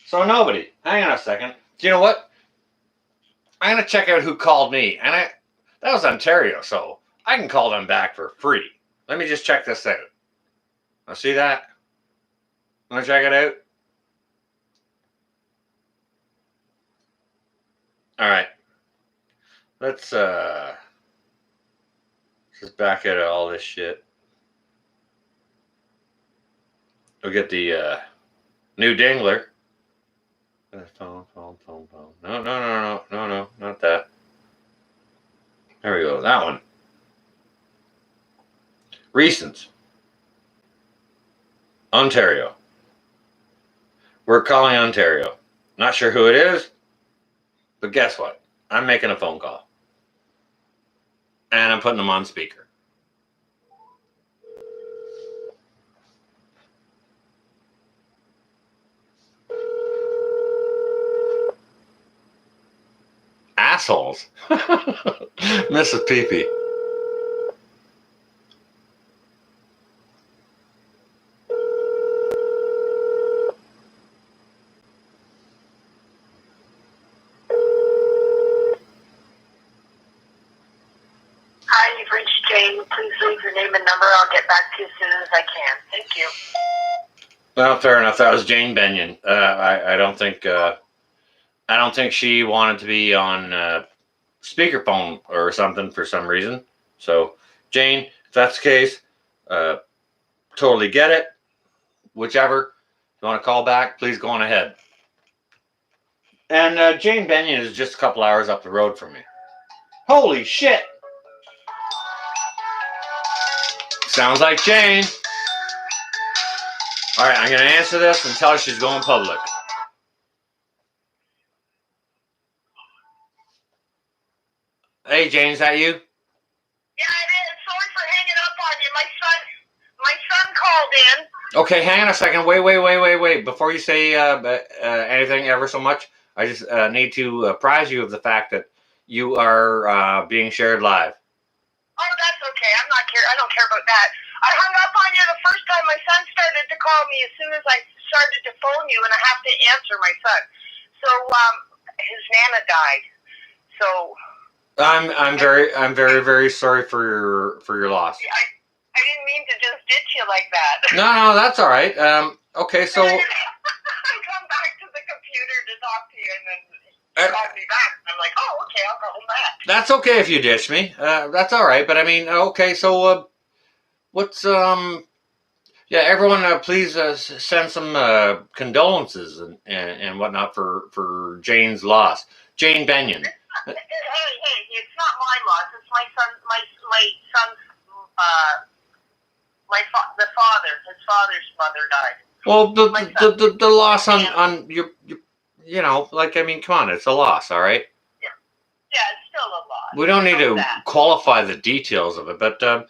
So nobody. Hang on a second. Do you know what? I'm gonna check out who called me, and that was Ontario, so I can call them back for free. Let me just check this out. Now see that? Want to check it out? All right. Let's just back out of all this shit. We'll get the new dingler. Phone. No, not that. There we go. That one. Recent. Ontario. We're calling Ontario. Not sure who it is, but guess what? I'm making a phone call. And I'm putting them on speaker. Assholes. Mrs. Peepee. Hi, you've reached Jane. Please leave your name and number. I'll get back to you as soon as I can. Thank you. Well, fair enough. That was Jane Benyon. I don't think she wanted to be on speakerphone or something for some reason. So, Jane, if that's the case, totally get it. Whichever. If you want to call back, please go on ahead. And Jane Benyon is just a couple hours up the road from me. Holy shit! Sounds like Jane. All right, I'm going to answer this and tell her she's going public. Hey, Jane, is that you? Yeah, it is. Sorry for hanging up on you. My son called in. Okay, hang on a second. Wait. Before you say anything ever so much, I just need to apprise you of the fact that you are being shared live. Oh, that's okay. I don't care about that. I hung up on you the first time my son started to call me as soon as I started to phone you, and I have to answer my son. So, his nana died. So I'm very sorry for your loss. I didn't mean to just ditch you like that. No, that's all right. Okay, so I come back to the computer to talk to you, and then you called me back. I'm like, oh, okay, I'll call him back. That's okay if you ditch me. That's all right. But I mean, okay, so what's yeah, everyone, please send some condolences and whatnot for Jane's loss. Jane Benyon. Hey, it's not my loss. It's my son's, the father. His father's mother died. Well, the loss on your you know, like, I mean, come on, it's a loss, all right? Yeah, it's still a loss. We don't need to qualify the details of it, but yeah,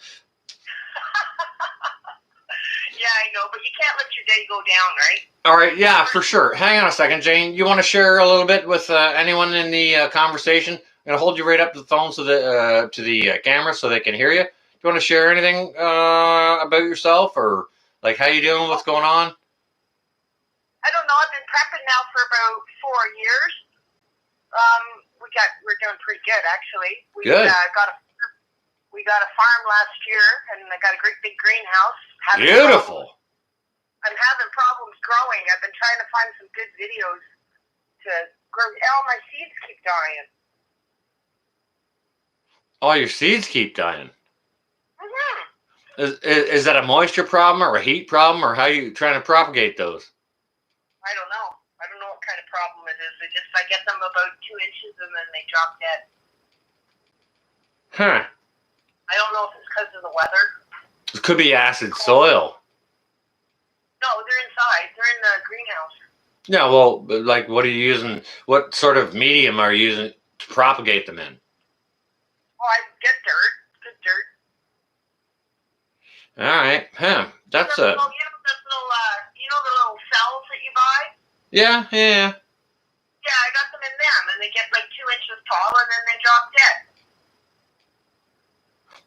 I know, but you can't let your day go down, right? all right, yeah, for sure. Hang on a second, Jane. You want to share a little bit with anyone in the conversation? I'm gonna hold you right up to the phone to the camera so they can hear you. Do you want to share anything about yourself, or like how you doing? What's going on? I don't know. I've been prepping now for about 4 years. We're doing pretty good, actually. We Good. We got a farm last year, and I got a great big greenhouse. Beautiful. I'm having problems growing. I've been trying to find some good videos to grow. All my seeds keep dying. All your seeds keep dying. Mm-hmm. Is that a moisture problem or a heat problem, or how are you trying to propagate those? I don't know. I don't know what kind of problem it is. I get them about 2 inches and then they drop dead. Huh. I don't know if it's because of the weather. It could be acid soil. No, they're inside. They're in the greenhouse. Yeah, well, like, what are you using? What sort of medium are you using to propagate them in? Oh, I get dirt. Good dirt. All right. Huh. That's you know the little cells that you buy? Yeah. Yeah, I got them in them, and they get like 2 inches tall, and then they drop dead.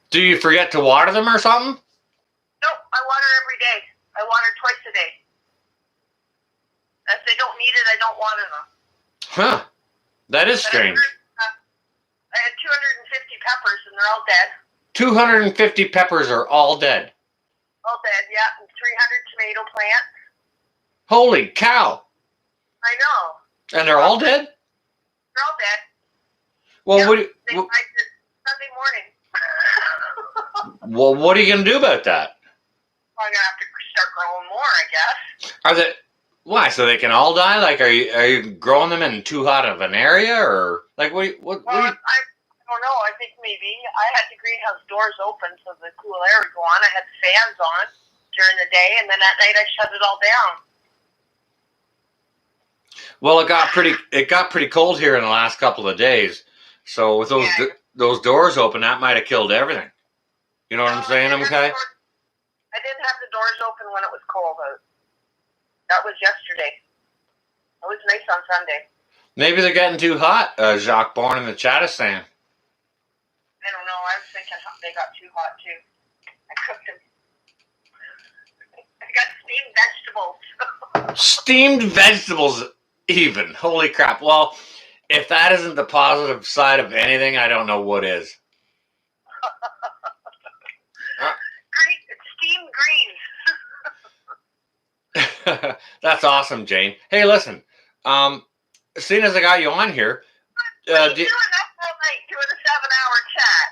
Do you forget to water them or something? Nope, I water every day. I water twice a day. If they don't need it, I don't water them. Huh. That is strange. I had 250 peppers, and they're all dead. 250 peppers are all dead. All dead, yeah. And 300 tomato plants. Holy cow. I know. And they're all dead? They're all dead. Well, yeah, they died Sunday morning. Well, what are you going to do about that? I'm going to have to start growing more. I guess. Are they? Why? So they can all die? Like, are you growing them in too hot of an area, or like what? Well, I don't know. I think maybe I had the greenhouse doors open so the cool air would go on. I had the fans on during the day, and then at night I shut it all down. Well, it got pretty cold here in the last couple of days. So with those doors open, that might have killed everything. You know what I'm saying, okay? I didn't have the doors open when it was cold out. That was yesterday. It was nice on Sunday. Maybe they're getting too hot. Jacques Bourne in the chat is saying. I don't know. I was thinking they got too hot too. I cooked them. I got steamed vegetables. Steamed vegetables, even. Holy crap. Well, if that isn't the positive side of anything, I don't know what is. Steamed greens. That's awesome, Jane. Hey, listen. Seeing as I got you on here, What are you doing up all night doing a 7-hour chat?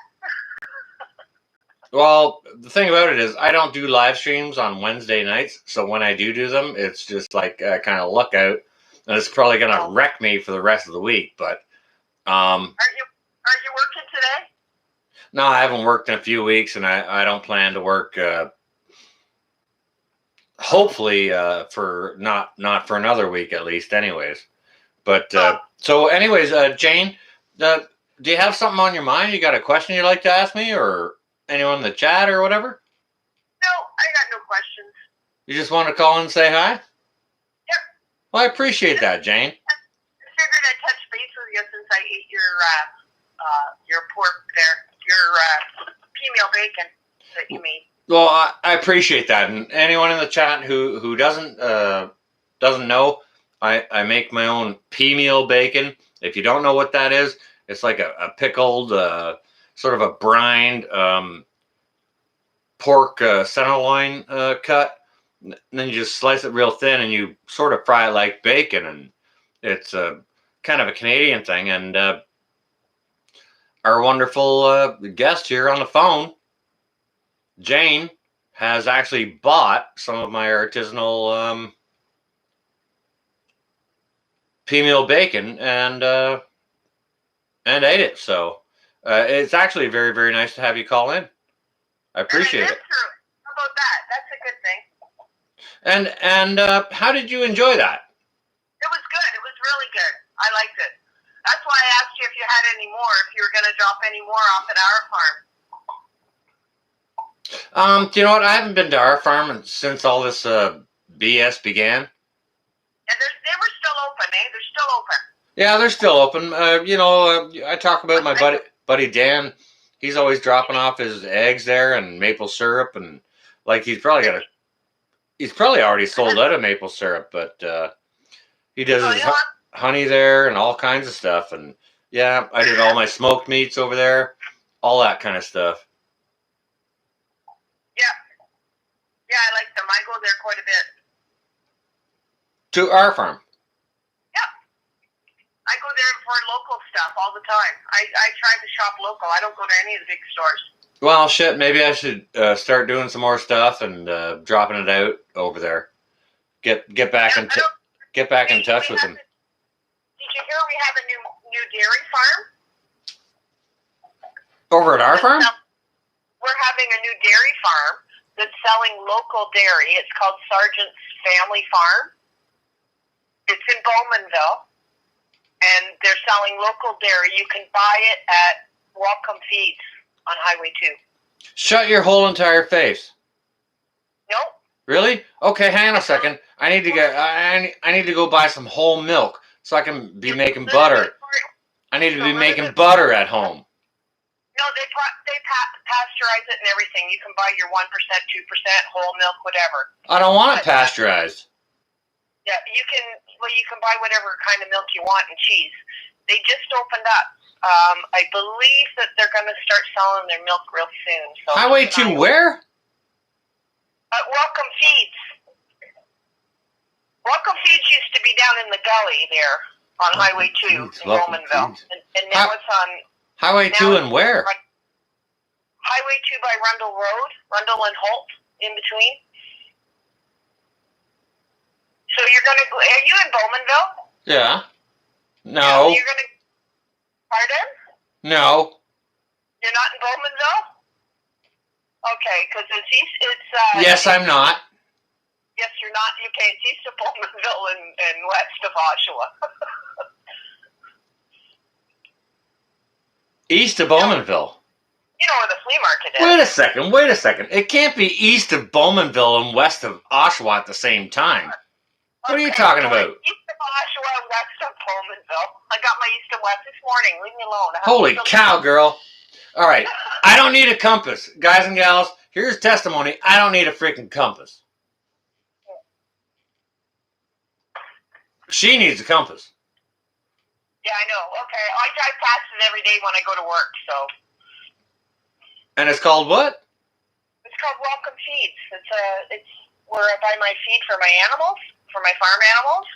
well, the thing about it is I don't do live streams on Wednesday nights, so when I do them, it's just like kind of luck out, and it's probably gonna wreck me for the rest of the week. But Are you working today? no, I haven't worked in a few weeks, and I don't plan to work. Hopefully, for not for another week at least, anyways. But so, anyways, Jane, do you have something on your mind? You got a question you'd like to ask me, or anyone in the chat, or whatever? No, I got no questions. You just want to call and say hi? Yep. Well, I appreciate that, Jane. I figured I'd touch base with you since I ate your pork there, your female bacon that you made. Well, I appreciate that, and anyone in the chat who doesn't know, I make my own pea meal bacon. If you don't know what that is, it's like a pickled, sort of a brined pork tenderloin cut. And then you just slice it real thin, and you sort of fry it like bacon. And it's kind of a Canadian thing. And our wonderful guest here on the phone, Jane, has actually bought some of my artisanal pea meal bacon and ate it. So it's actually very, very nice to have you call in. I appreciate it. How about that? That's a good thing. And how did you enjoy that? It was good. It was really good. I liked it. That's why I asked you if you had any more, if you were going to drop any more off at our farm. Do you know what? I haven't been to our farm since all this BS began. Yeah, they were still open, eh? They're still open. Yeah, they're still open. I talk about my buddy Dan. He's always dropping off his eggs there and maple syrup, and like he's probably already sold out of maple syrup, but he does his honey there and all kinds of stuff. And yeah, I did all my smoked meats over there, all that kind of stuff. Yeah, I like them. I go there quite a bit. To our farm. Yeah. I go there for local stuff all the time. I try to shop local. I don't go to any of the big stores. Well, shit, maybe I should start doing some more stuff and dropping it out over there. Get back in touch with them. Did you hear we have a new dairy farm? Over at our farm? We're having a new dairy farm that's selling local dairy. It's called Sargent's Family Farm. It's in Bowmanville, and they're selling local dairy. You can buy it at Welcome Feeds on Highway 2. Shut your whole entire face. Nope. Really? Okay, hang on a second. I need to go buy some whole milk so I can be making butter. I need to be making butter at home. No, they pasteurize it and everything. You can buy your 1%, 2% whole milk, whatever. I don't want it pasteurized. Yeah, you can buy whatever kind of milk you want and cheese. They just opened up. I believe that they're going to start selling their milk real soon. So Highway 2 where? Welcome Feeds. Welcome Feeds used to be down in the gully there on Highway 2 in Romanville. And now it's on... Highway 2 and where? Highway 2 by Rundle Road, Rundle and Holt, in between. So you're gonna go? Are you in Bowmanville? Yeah. Yeah, No. you're gonna. Pardon? No. You're not in Bowmanville? Okay, because it's east. It's Yes, I'm not. Yes, you're not. Okay, it's east of Bowmanville and west of Oshawa. East of Bowmanville. You know where the flea market is. Wait a second. It can't be east of Bowmanville and west of Oshawa at the same time. What are you talking so about? East of Oshawa and west of Bowmanville. I got my east and west this morning. Leave me alone. Holy cow, girl. All right. I don't need a compass. Guys and gals, here's testimony. I don't need a freaking compass. She needs a compass. Yeah, I know. Okay, I drive past it every day when I go to work, so. And it's called what? It's called Welcome Feeds. It's where I buy my feed for my animals, for my farm animals.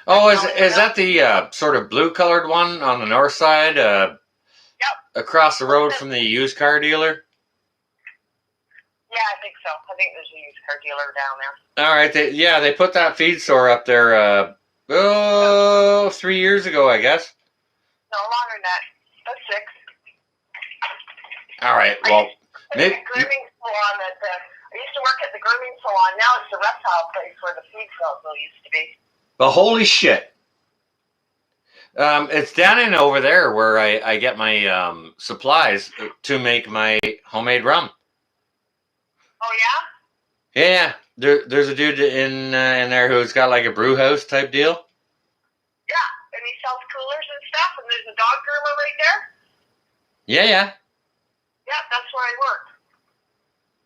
Oh, is that the sort of blue-colored one on the north side? Yep. Across the road from the used car dealer? Yeah, I think so. I think there's a used car dealer down there. All right. They put that feed store up there, 3 years ago, I guess. No, longer than that. That's 6. All right. Well, maybe. The grooming salon I used to work at the grooming salon. Now it's the reptile place where the feed sales used to be. But holy shit. It's down in over there where I get my supplies to make my homemade rum. Oh, yeah? Yeah, there's a dude in there who's got like a brew house type deal. Yeah, and he sells coolers and stuff, and there's a dog groomer right there. Yeah. Yeah, that's where I work.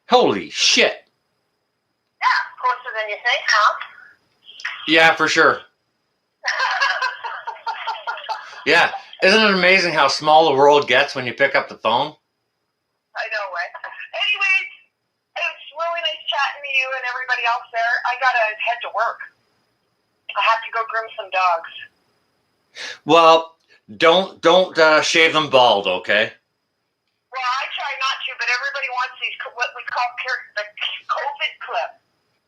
Holy shit. Yeah, closer than you think, huh? Yeah, for sure. Yeah. Isn't it amazing how small the world gets when you pick up the phone? I know, right? Anyways, it's really nice chatting to you and everybody else there. I gotta head to work. I have to go groom some dogs. Well, don't shave them bald, okay? Well, I try not to, but everybody wants these, what we call the COVID clip.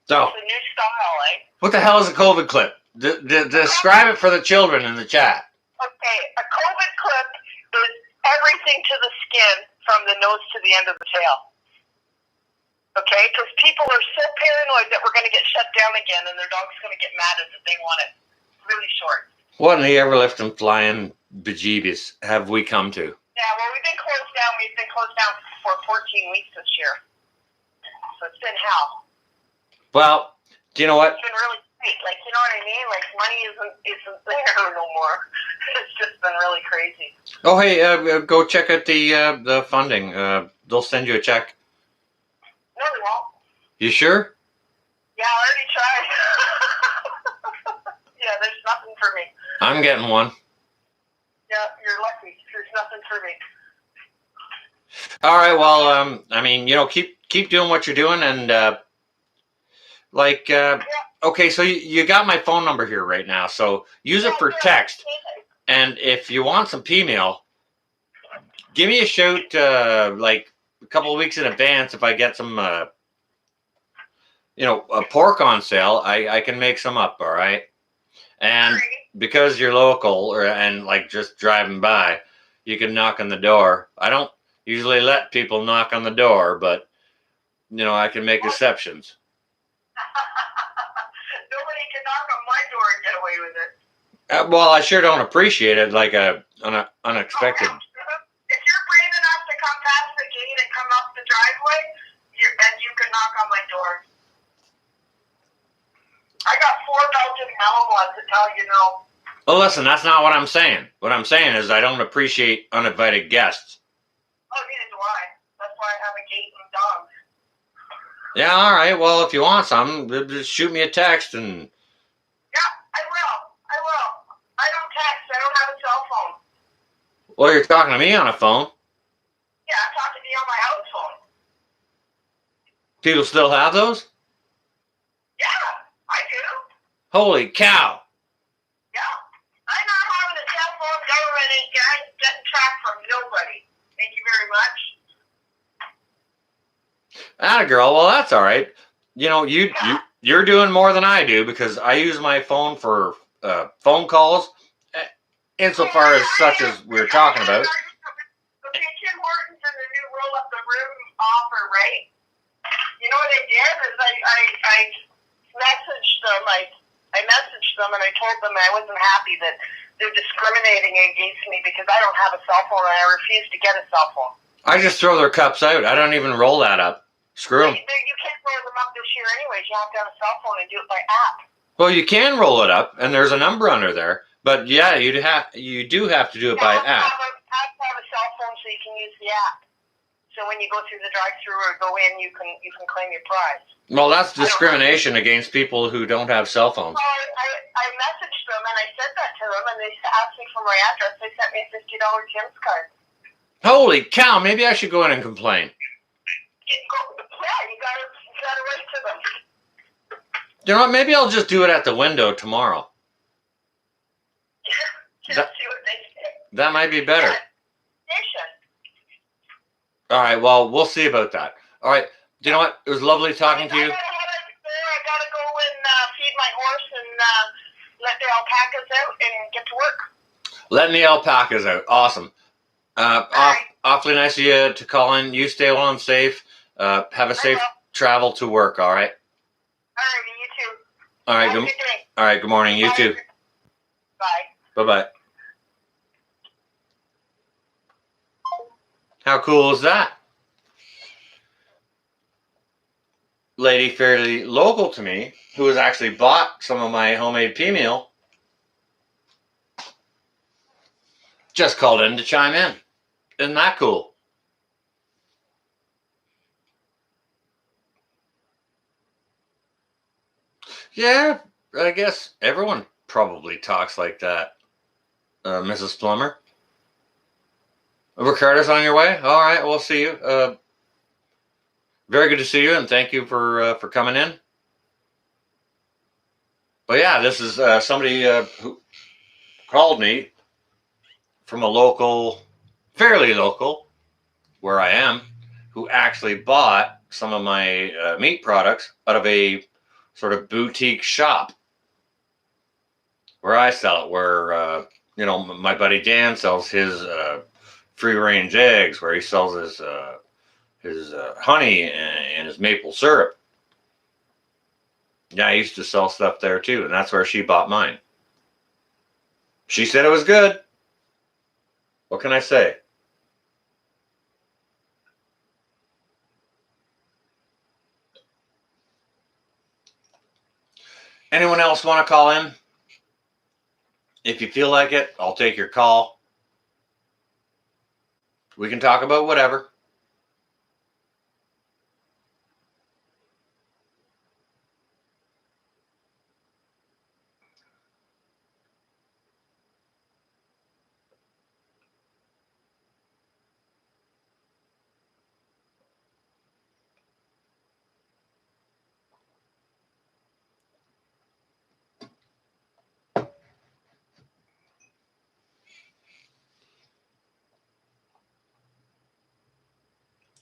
So, It's a new style, eh? what the hell is a COVID clip? Describe it for the children in the chat. Okay, a COVID clip is everything to the skin from the nose to the end of the tail. Okay, because people are so paranoid that we're going to get shut down again and their dog's going to get mad at it. They want it really short. What in the everlifting flying bejeebies have we come to? Yeah, well, we've been closed down. We've been closed down for 14 weeks this year. So it's been hell. Well, do you know what? It's been really tight. Like, you know what I mean? Like, money isn't there no more. It's just been really crazy. Oh, hey, go check out the funding. They'll send you a check. No, they won't. You sure? Yeah, I already tried. Yeah, there's nothing for me. I'm getting one. Yeah, you're lucky. There's nothing for me. All right. Well, I mean, keep doing what you're doing, and okay. So you got my phone number here right now. So use it for text, and if you want some P-mail, give me a shout. Like a couple of weeks in advance, if I get some, a pork on sale, I can make some up. All right. And because you're local and like just driving by, you can knock on the door. I don't usually let people knock on the door, but I can make exceptions. Nobody can knock on my door and get away with it. Well, I sure don't appreciate it like an unexpected. If you're brave enough to come past the gate and come up the driveway, and you can knock on my door. I got 4 Belgian Malinois to tell you no. Well, listen, that's not what I'm saying. What I'm saying is I don't appreciate uninvited guests. Oh, neither do I. That's why I have a gate and dogs. Yeah, all right. Well, if you want some, just shoot me a text and. Yeah, I will. I don't text. I don't have a cell phone. Well, you're talking to me on a phone. Yeah, I'm talking to you on my house phone. People still have those? Yeah, I do. Holy cow. Yeah. I'm not having a cell phone. Government ain't getting tracked from nobody. Thank you very much. Atta girl. Well, that's all right. you're doing more than I do because I use my phone for phone calls, insofar as such as we were talking about. Okay, Tim Hortons and the new roll up the room offer, right? You know what I did is I messaged them. I messaged them and I told them I wasn't happy that they're discriminating against me because I don't have a cell phone and I refuse to get a cell phone. I just throw their cups out. I don't even roll that up. Screw them. You can't roll them up this year anyways. You have to have a cell phone and do it by app. Well, you can roll it up, and there's a number under there. But yeah, you do have to do it by app. You have to have a cell phone so you can use the app. So when you go through the drive-through or go in, you can claim your prize. Well, that's discrimination against people who don't have cell phones. Well, I messaged them and I said that to them, and they asked me for my address. They sent me a $50 Tim's card. Holy cow! Maybe I should go in and complain. Yeah, you got to write to them. You know what? Maybe I'll just do it at the window tomorrow. Just see what they say. That might be better. Yeah. All right. Well, we'll see about that. All right. You know what? It was lovely talking to you. I gotta go and feed my horse and let the alpacas out and get to work. Letting the alpacas out. Awesome. Awfully nice of you to call in. You stay well and safe. Have a safe travel to work. All right. All right. You too. All right. Have a good day. All right. Good morning. You Bye. too. Bye. Bye-bye. How cool is that? Lady fairly local to me who has actually bought some of my homemade pea meal just called in to chime in. Isn't that cool? Yeah, I guess everyone probably talks like that, Mrs. Plummer. Ricardo's on your way? All right, we'll see you. Very good to see you, and thank you for coming in. But yeah, this is somebody who called me from a local, fairly local, where I am, who actually bought some of my meat products out of a sort of boutique shop where I sell it, where, my buddy Dan sells his free-range eggs, where he sells his honey and his maple syrup. Yeah, I used to sell stuff there too, and that's where she bought mine. She said it was good. What can I say? Anyone else want to call in? If you feel like it, I'll take your call. We can talk about whatever.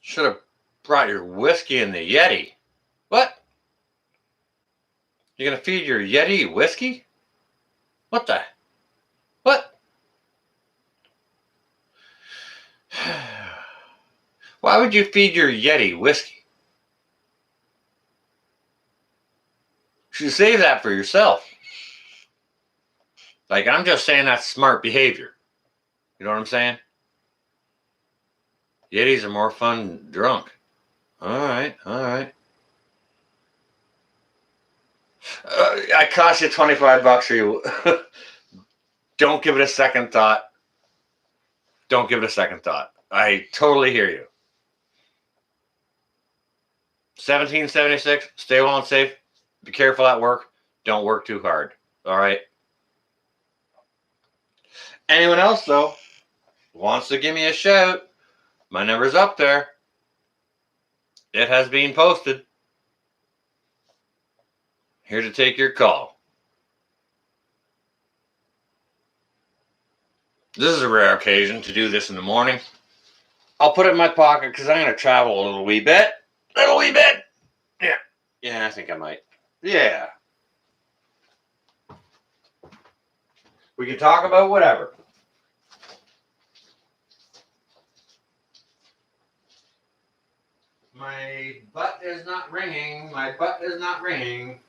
Should have brought your whiskey in the Yeti. What? You're going to feed your Yeti whiskey? What the? What? Why would you feed your Yeti whiskey? You should save that for yourself. Like, I'm just saying that's smart behavior. You know what I'm saying? Yetis are more fun drunk. All right. I cost you $25 for you. Don't give it a second thought. Don't give it a second thought. I totally hear you. 1776. Stay well and safe. Be careful at work. Don't work too hard. All right. Anyone else, though, wants to give me a shout, my number's up there. It has been posted. Here to take your call. This is a rare occasion to do this in the morning. I'll put it in my pocket because I'm going to travel a little wee bit. Yeah, I think I might. Yeah. We can talk about whatever. My butt is not ringing. My butt is not ringing.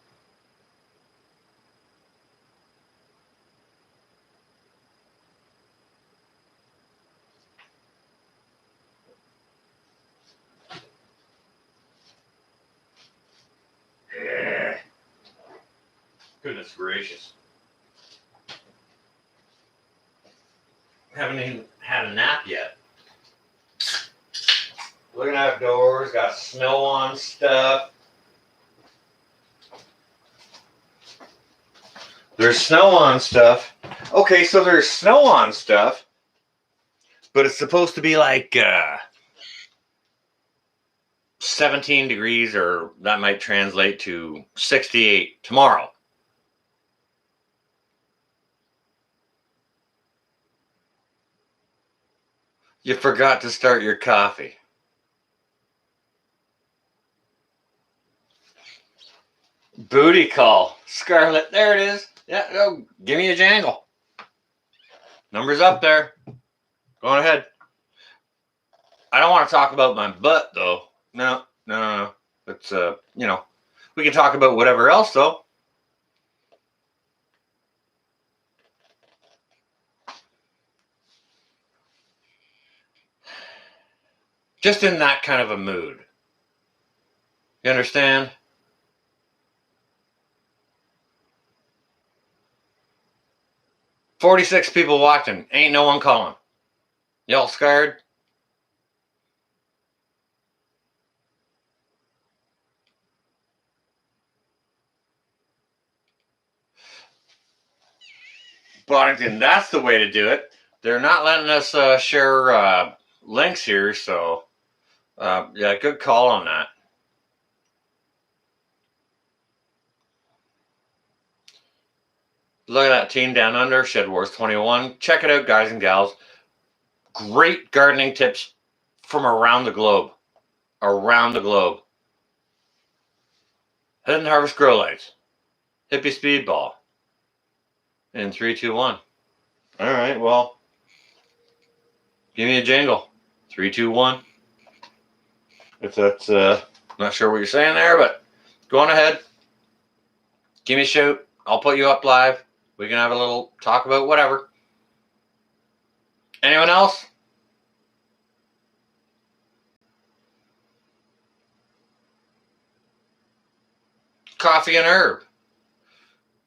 Yeah. Goodness gracious. Haven't even had a nap yet. Looking outdoors, got snow on stuff. There's snow on stuff. Okay, so there's snow on stuff, but it's supposed to be like 17 degrees, or that might translate to 68 tomorrow. You forgot to start your coffee. Booty call. Scarlett, there it is. Yeah, go, give me a jangle. Number's up there. Go on ahead. I don't want to talk about my butt, though. No. It's, we can talk about whatever else, though. Just in that kind of a mood. You understand? $46 people watching. Ain't no one calling. Y'all scared? Boddington, that's the way to do it. They're not letting us share links here, so yeah, good call on that. Look at that team down under, Shed Wars 21. Check it out, guys and gals. Great gardening tips from around the globe. Around the globe. Hidden Harvest Grow Lights. Hippie Speedball. In 3, 2, 1. All right, well, give me a jingle. 3, 2, 1. If that's, not sure what you're saying there, but go on ahead. Give me a shout. I'll put you up live. We can have a little talk about whatever. Anyone else? Coffee and herb.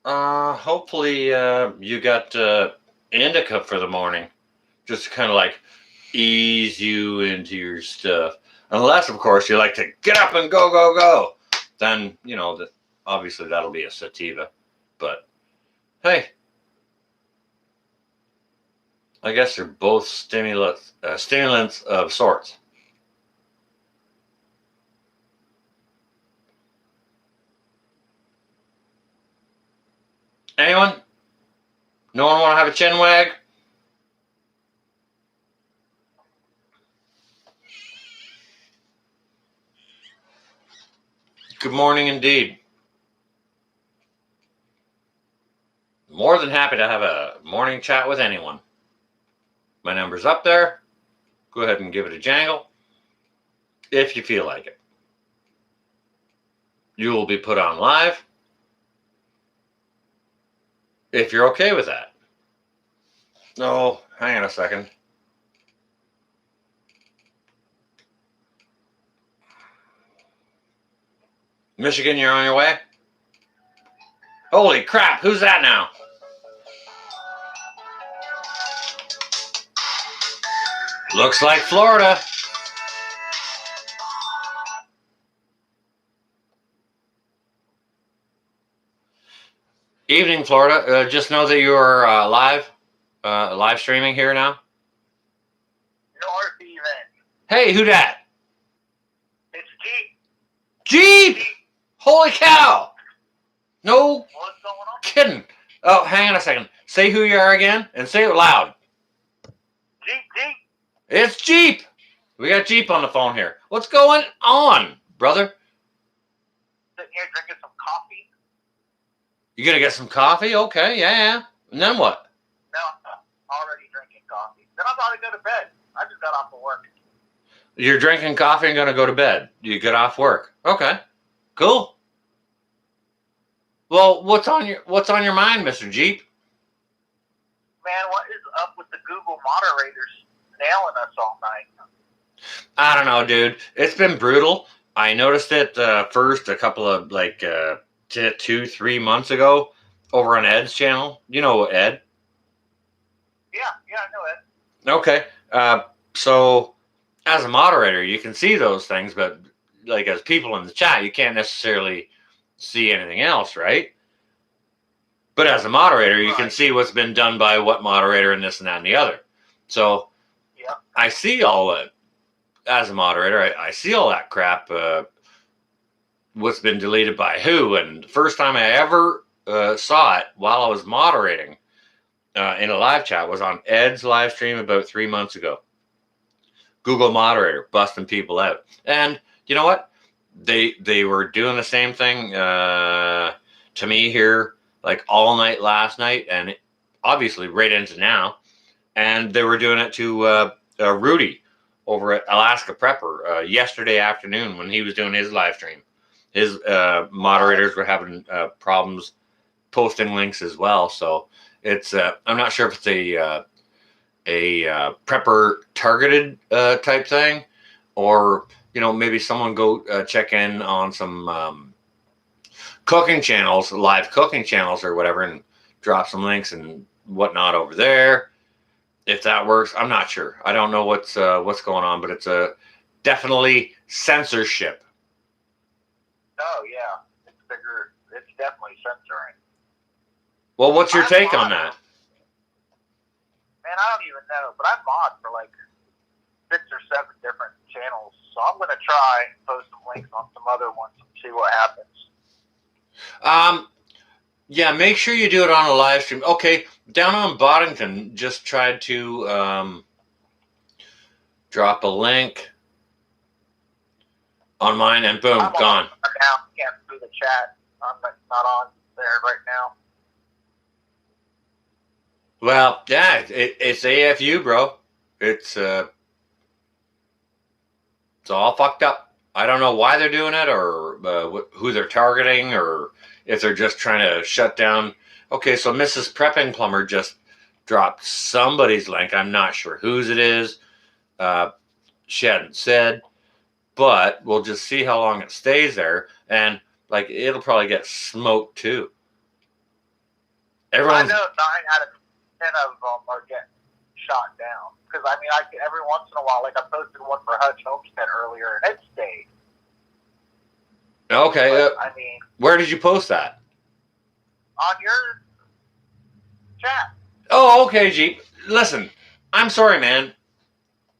Hopefully you got indica for the morning. Just to kind of like ease you into your stuff. Unless, of course, you like to get up and go, go, go. Then, obviously that'll be a sativa. But, hey. I guess they're both stimulants of sorts. Anyone? No one want to have a chin wag? Good morning indeed. More than happy to have a morning chat with anyone. My number's up there. Go ahead and give it a jangle if you feel like it. You will be put on live if you're okay with that. Oh, hang on a second. Michigan, you're on your way? Holy crap, who's that now? Looks like Florida. Evening, Florida. Just know that you are live streaming here now. North even. Hey, who dat? It's Jeep. Jeep! Holy cow! No What's going on? kidding. Oh, hang on a second. Say who you are again and say it loud. Jeep. It's Jeep. We got Jeep on the phone here. What's going on, brother? Sitting here drinking some coffee. You gonna get some coffee? Okay, yeah. And then what? No, I'm already drinking coffee. Then I'm about to go to bed. I just got off of work. You're drinking coffee and gonna go to bed. You get off work. Okay, cool. Well, what's on your mind, Mr. Jeep? Man, what is up with the Google moderators nailing us all night? I don't know, dude. It's been brutal. I noticed it first a couple of 2-3 months ago over on Ed's channel. You know Ed? Yeah, I know it. Okay. So as a moderator, you can see those things, but like as people in the chat, you can't necessarily see anything else, right? But as a moderator, you can see what's been done by what moderator and this and that and the other. So yeah. I see all that. As a moderator, I see all that crap. What's been deleted by who? And the first time I ever saw it while I was moderating in a live chat was on Ed's live stream about 3 months ago. Google moderator busting people out, and you know what? They were doing the same thing to me here, like all night last night, and obviously right into now. And they were doing it to Rudy over at Alaska Prepper yesterday afternoon when he was doing his live stream. His moderators were having problems posting links as well. So it's I'm not sure if it's a prepper targeted type thing, or maybe someone go check in on some cooking channels, live cooking channels or whatever, and drop some links and whatnot over there. If that works, I'm not sure. I don't know what's going on, but it's definitely censorship. Oh yeah, it's bigger. It's definitely censoring. Well, what's your take on that? Man, I don't even know, but I'm mod for like 6 or 7 different channels, so I'm gonna try and post some links on some other ones and see what happens. Yeah, make sure you do it on a live stream. Okay, down on Boddington just tried to drop a link on mine, and boom, I'm gone. Now, can't see the chat. I'm not on there right now. Well, yeah, it's AFU, bro. It's all fucked up. I don't know why they're doing it, or who they're targeting, or if they're just trying to shut down. Okay, so Mrs. Prepping Plumber just dropped somebody's link. I'm not sure whose it is. She hadn't said, but we'll just see how long it stays there, and it'll probably get smoked too. I know 9 out of 10 of them are getting shot down. Because, I mean, every once in a while, like I posted one for Hutch Homestead earlier, and it stayed. Okay. But, I mean, where did you post that? On your chat. Oh, okay, Jeep. Listen, I'm sorry, man.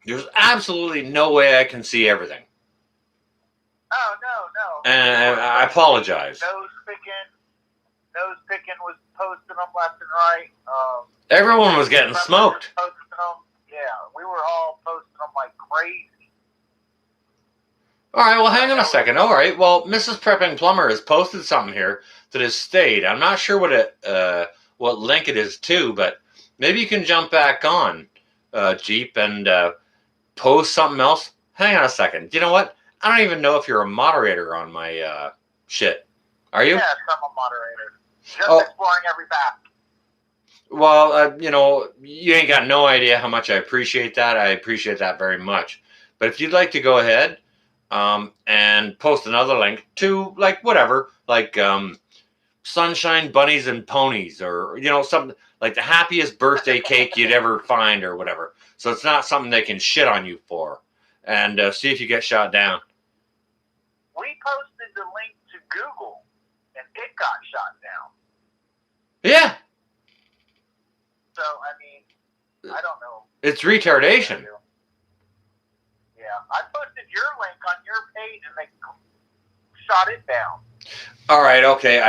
There's absolutely no way I can see everything. Oh, no. And I apologize. Nose picking was posting them left and right. Everyone was getting smoked. Yeah, we were all posting them like crazy. All right, well, hang on a second. All right, well, Mrs. Prepping Plumber has posted something here that has stayed. I'm not sure what link it is to, but maybe you can jump back on, Jeep, and post something else. Hang on a second. You know what? I don't even know if you're a moderator on my shit. Are you? Yes, I'm a moderator. Just exploring every back. Well, you ain't got no idea how much I appreciate that. I appreciate that very much. But if you'd like to go ahead and post another link to, whatever, Sunshine Bunnies and Ponies, or, something like the happiest birthday cake you'd ever find, or whatever. So it's not something they can shit on you for. And see if you get shot down. We posted the link to Google, and it got shot down. Yeah. So, I mean, I don't know. It's retardation. Yeah. I posted your link on your page, and they shot it down. All right, okay.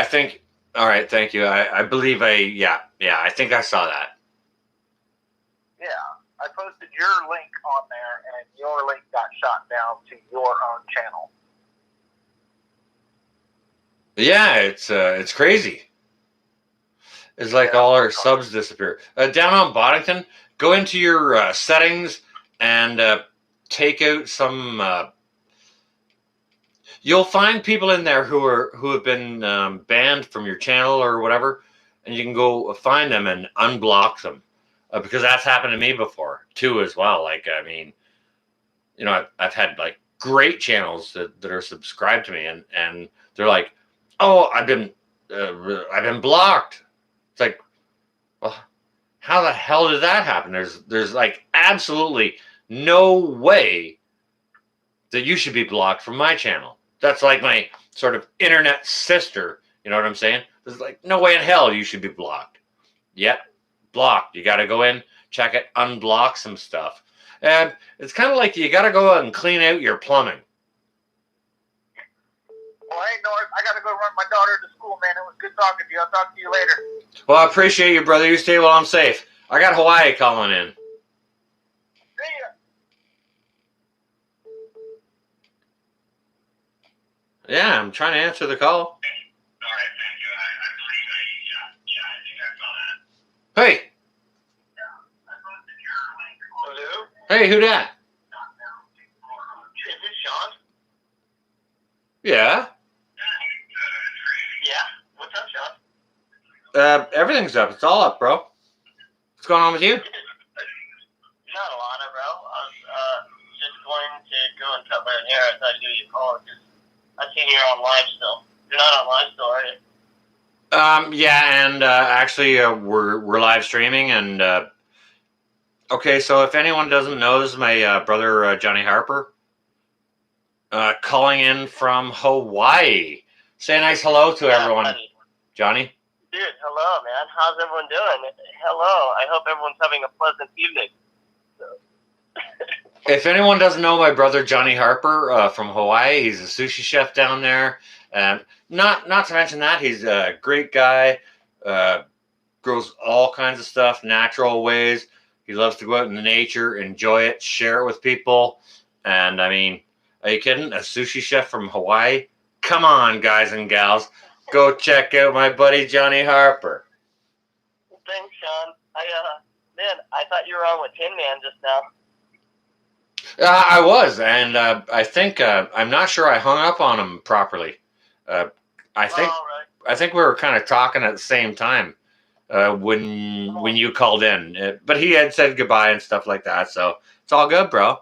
All right, thank you. I believe I think I saw that. Yeah. I posted your link on there, and your link got shot down to your own channel. Yeah, it's crazy. It's like all our subs disappear. Down on Boddington, go into your settings and take out some. You'll find people in there who have been banned from your channel or whatever, and you can go find them and unblock them, because that's happened to me before too as well. Like, I mean, you know, I've had like great channels that are subscribed to me, and they're like, oh, I've been blocked. It's like, well, how the hell did that happen? There's like absolutely no way that you should be blocked from my channel. That's like my sort of internet sister. You know what I'm saying? There's like no way in hell you should be blocked. Yet, blocked. You got to go in, check it, unblock some stuff. And it's kind of like you got to go out and clean out your plumbing. Well, hey, North, I got to go run my daughter to school, man. It was good talking to you. I'll talk to you later. Well, I appreciate you, brother. You stay well. I'm safe. I got Hawaii calling in. See ya. Yeah, I'm trying to answer the call. All right, thank you. I believe I, yeah, I think I saw that. Hey. Hello? Hey, who dat? Is this Sean? Yeah. Yeah. What's up, Sean? Everything's up. It's all up, bro. What's going on with you? Not a lot, bro. I was just going to go and cut my own hair. I thought I'd give you a call because I've seen you're on live still. You're not on live still, are you? Yeah, and actually, we're live streaming, and okay. So if anyone doesn't know, this is my brother Johnny Harper, calling in from Hawaii. Say a nice hello to everyone, buddy. Johnny. Dude, hello, man. How's everyone doing? Hello. I hope everyone's having a pleasant evening. If anyone doesn't know my brother Johnny Harper from Hawaii, he's a sushi chef down there. And not to mention that, he's a great guy. Grows all kinds of stuff, natural ways. He loves to go out in the nature, enjoy it, share it with people. And I mean, are you kidding? A sushi chef from Hawaii? Come on, guys and gals. Go check out my buddy Johnny Harper. Thanks, Sean. I thought you were on with Tin Man just now. I was, and I think I'm not sure I hung up on him properly. I think we were kind of talking at the same time when you called in, but he had said goodbye and stuff like that, so it's all good, bro.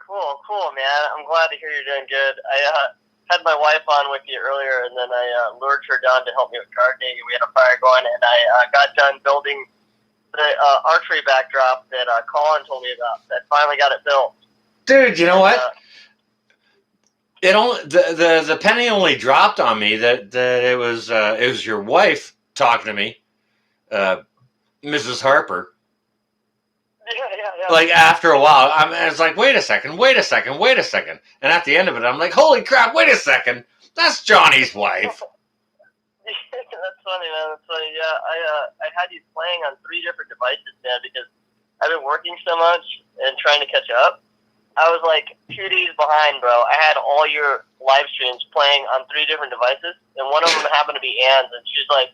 Cool, man. I'm glad to hear you're doing good. I had my wife on with you earlier, and then I lured her down to help me with gardening, and we had a fire going, and I got done building the archery backdrop that Colin told me about. That finally got it built. Dude, you know what? It only the penny only dropped on me that it was your wife talking to me, Mrs. Harper. Yeah. Like after a while, it's like, wait a second. And at the end of it, I'm like, holy crap, wait a second. That's Johnny's wife. That's funny, man. That's funny. Yeah, I had you playing on 3 different devices, man, because I've been working so much and trying to catch up. I was like 2 days behind, bro. I had all your live streams playing on 3 different devices, and one of them happened to be Anne's, and she's like,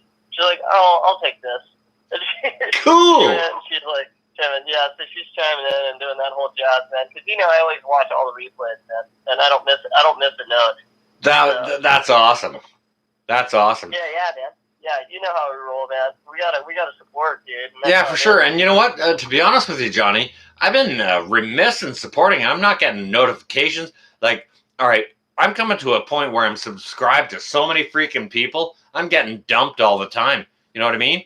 oh, I'll take this. Cool. And she's like, yeah, so she's chiming in and doing that whole jazz, man. Because I always watch all the replays, man, and I don't miss a note. That's awesome. That's awesome. Yeah, man. Yeah, you know how we roll, man. We gotta support, dude. Yeah, for sure. And you know what? To be honest with you, Johnny, I've been remiss in supporting. I'm not getting notifications. Like, all right, I'm coming to a point where I'm subscribed to so many freaking people. I'm getting dumped all the time. You know what I mean?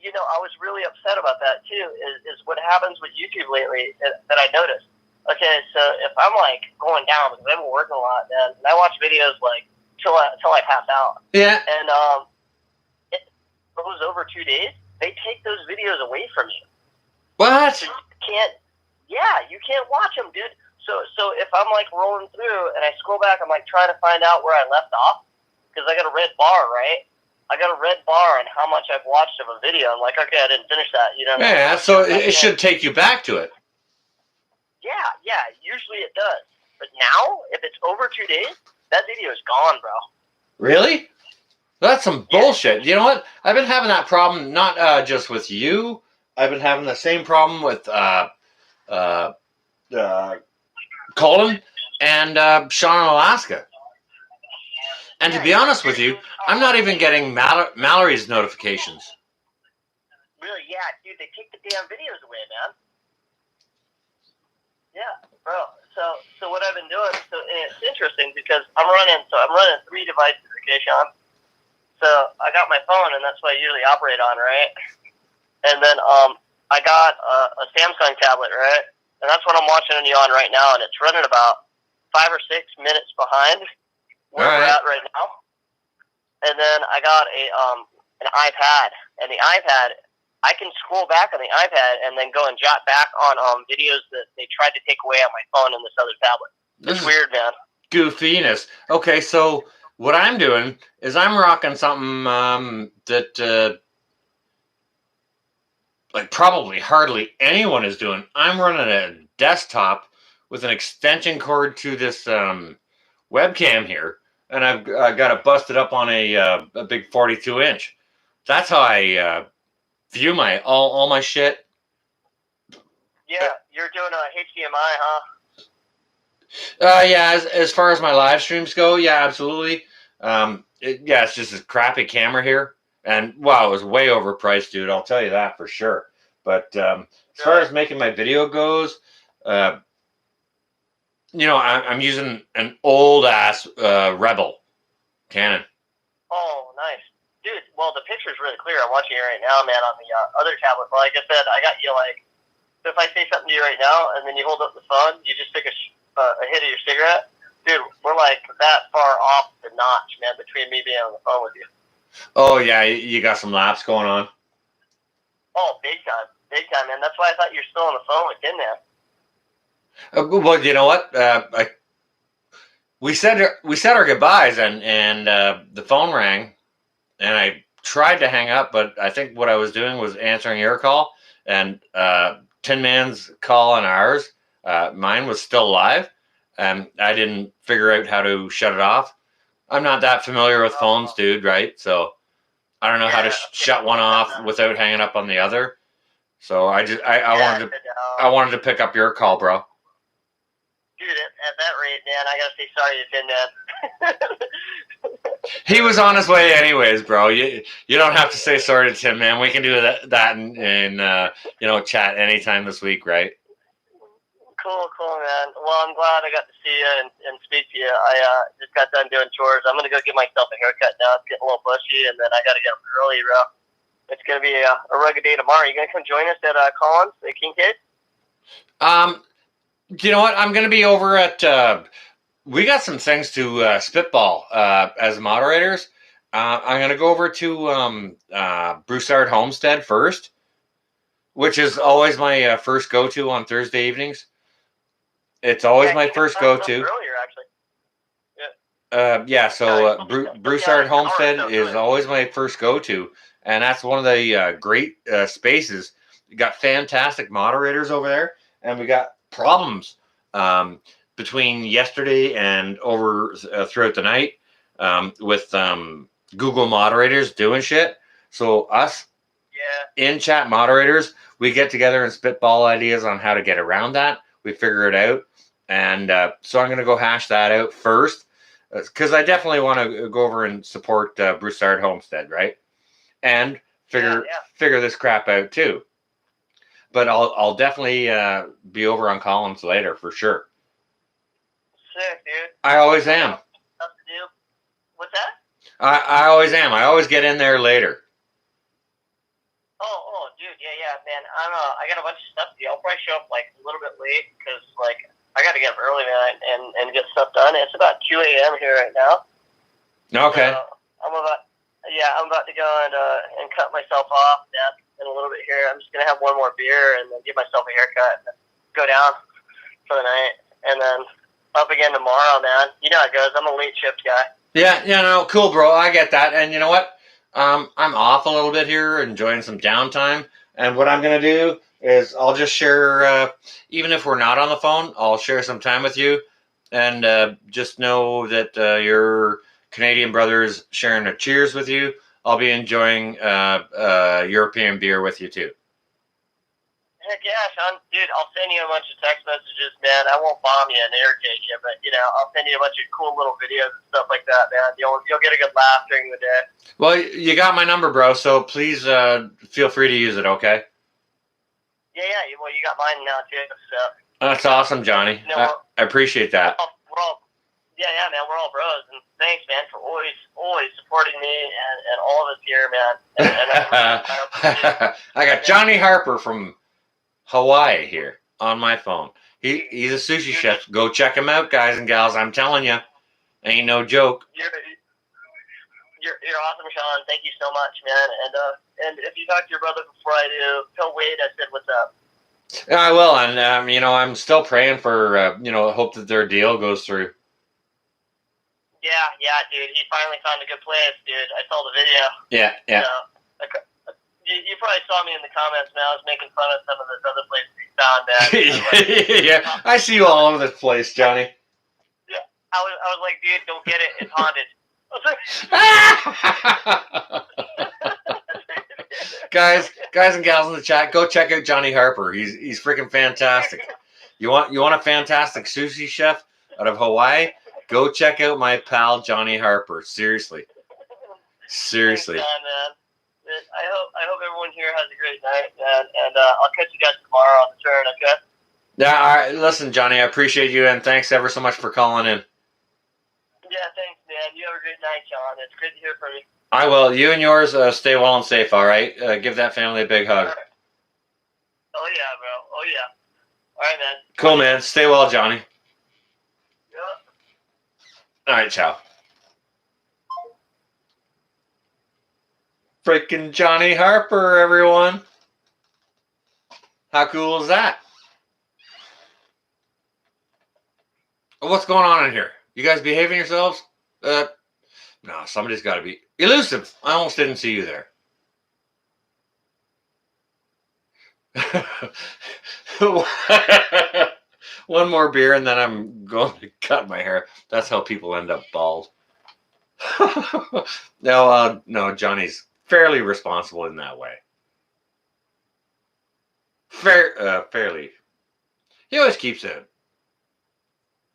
Dude, I was really upset about that too. Is what happens with YouTube lately that I noticed. Okay, so if I'm like going down because I've been working a lot, man, and I watch videos like till I pass out. Yeah. And it goes over 2 days. They take those videos away from you. What? So you can't watch them, dude. So if I'm like rolling through and I scroll back, I'm like trying to find out where I left off because I got a red bar, right? I got a red bar on how much I've watched of a video. I'm like, okay, I didn't finish that, Yeah, so it should take you back to it. Yeah, usually it does. But now, if it's over 2 days, that video is gone, bro. Really? That's some bullshit. You know what? I've been having that problem not just with you. I've been having the same problem with uh, Colin and Sean in Alaska. And to be honest with you, I'm not even getting Mallory's notifications. Really? Yeah, dude, they take the damn videos away, man. Yeah, bro. So what I've been doing, and it's interesting because I'm running 3 devices, okay, Sean? So I got my phone, and that's what I usually operate on, right? And then I got a Samsung tablet, right? And that's what I'm watching you on right now, and it's running about 5 or 6 minutes behind where we're at right now. And then I got an iPad, and the iPad, I can scroll back on the iPad and then go and jot back on videos that they tried to take away on my phone and this other tablet. It's weird, man. Goofiness. Okay, so what I'm doing is I'm rocking something that like probably hardly anyone is doing. I'm running a desktop with an extension cord to this webcam here, and I've got it busted up on a big 42-inch. That's how I view my all my shit. Yeah, you're doing a HDMI, huh? Yeah, as far as my live streams go, yeah, absolutely. It's just a crappy camera here, and wow, it was way overpriced, dude. I'll tell you that for sure. But as far as making my video goes, I'm using an old ass Rebel Canon. Oh, nice, dude. Well, the picture's really clear. I'm watching it right now, man, on the other tablet. But like I said, I got you like. So if I say something to you right now, and then you hold up the phone, you just take a hit of your cigarette, dude. We're like that far off the notch, man, between me being on the phone with you. Oh yeah, you got some laps going on. Oh, big time, man. That's why I thought you were still on the phone with Tim, man. Well, you know what? We said our goodbyes, and the phone rang, and I tried to hang up, but I think what I was doing was answering your call, and Tin Man's call and ours. Mine was still live, and I didn't figure out how to shut it off. I'm not that familiar with phones, dude, right? So I don't know how to shut one off without hanging up on the other. So I wanted to pick up your call, bro. Dude, at that rate, man, I gotta say sorry to Tin Man. He was on his way anyways, bro. You don't have to say sorry to Tim, man. We can do that in chat anytime this week, right? Cool, man. Well, I'm glad I got to see you and speak to you. I just got done doing chores. I'm gonna go give myself a haircut now. It's getting a little bushy, and then I gotta get up early, bro. It's gonna be a rugged day tomorrow. You gonna come join us at Collins at Kincaid? You know what? I'm gonna be over at. We got some things to spitball as moderators. I'm gonna go over to Broussard Homestead first, which is always my first go-to on Thursday evenings. It's always my first go-to. Earlier, actually. So Broussard Homestead is always my first go-to, and that's one of the great spaces. You got fantastic moderators over there, and we got problems between yesterday and over throughout the night with Google moderators doing shit. So us in-chat moderators, we get together and spitball ideas on how to get around that. We figure it out. And so I'm going to go hash that out first, because I definitely want to go over and support Broussard Homestead, right? And figure this crap out too. But I'll definitely be over on Collins later for sure. Sick, dude. I always am. Stuff to do. What's that? I always am. I always get in there later. Oh, dude, yeah, man. I got a bunch of stuff to do. I'll probably show up like a little bit late because like I got to get up early, man, and get stuff done. It's about 2 a.m. here right now. Okay. So I'm about to go and cut myself off in a little bit here. I'm just gonna have one more beer and then give myself a haircut and go down for the night, and then up again tomorrow, man. You know how it goes. I'm a late shift guy. Yeah, no, cool, bro. I get that. And you know what? I'm off a little bit here, enjoying some downtime. And what I'm going to do is I'll just share, even if we're not on the phone, I'll share some time with you. And just know that you're Canadian brothers sharing a cheers with you. I'll be enjoying European beer with you too. Heck yeah, Sean. Dude, I'll send you a bunch of text messages, man. I won't bomb you and irritate you, but, I'll send you a bunch of cool little videos and stuff like that, man. You'll get a good laugh during the day. Well, you got my number, bro, so please feel free to use it, okay? Yeah. Well, you got mine now, too, so. That's awesome, Johnny. I appreciate that. We're all, man, we're all bros, and thanks, man, for always supporting me and all of us here, man. I got Johnny Harper from Hawaii here on my phone. He's a sushi chef. Go check him out, guys and gals. I'm telling you, ain't no joke. You're awesome, Sean. Thank you so much, man. And if you talk to your brother before I do, tell Wade I said what's up. I will, and I'm still praying for hope that their deal goes through. Yeah, dude. He finally found a good place, dude. I saw the video. Yeah. So, you probably saw me in the comments, man. I was making fun of some of those other places he found, man. Yeah, I see you all over this place, Johnny. Yeah, I was like, dude, don't get it. It's haunted. Guys and gals in the chat, go check out Johnny Harper. He's freaking fantastic. You want a fantastic sushi chef out of Hawaii? Go check out my pal Johnny Harper. Seriously. Thanks, John, man. I hope everyone here has a great night, man. And I'll catch you guys tomorrow on the turn, okay? Yeah, all right. Listen, Johnny, I appreciate you, and thanks ever so much for calling in. Yeah, thanks, man. You have a great night, John. It's good to hear from you. I will. You and yours stay well and safe, all right? Give that family a big hug. Right. Oh, yeah, bro. Oh, yeah. All right, man. Cool, man. Stay well, Johnny. Yeah. All right, ciao. Freaking Johnny Harper, everyone. How cool is that? What's going on in here? You guys behaving yourselves? No, somebody's got to be elusive. I almost didn't see you there. One more beer and then I'm going to cut my hair. That's how people end up bald. No, Johnny's fairly responsible in that way. Fairly. He always keeps a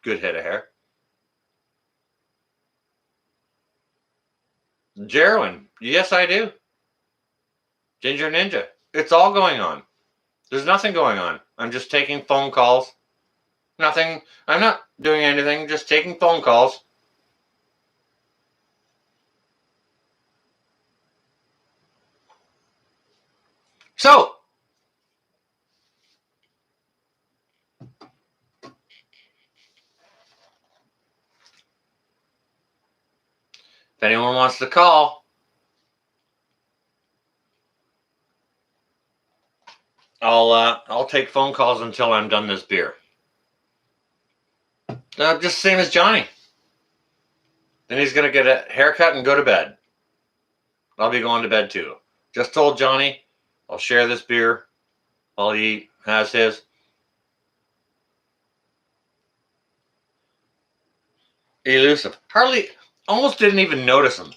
good head of hair. Jerwin, yes, I do. Ginger Ninja, it's all going on. There's nothing going on. I'm just taking phone calls. Nothing. I'm not doing anything, just taking phone calls. So, if anyone wants to call, I'll take phone calls until I'm done this beer. Just same as Johnny. Then he's gonna get a haircut and go to bed. I'll be going to bed too. Just told Johnny I'll share this beer while he has his. Elusive. Hardly, almost didn't even notice him.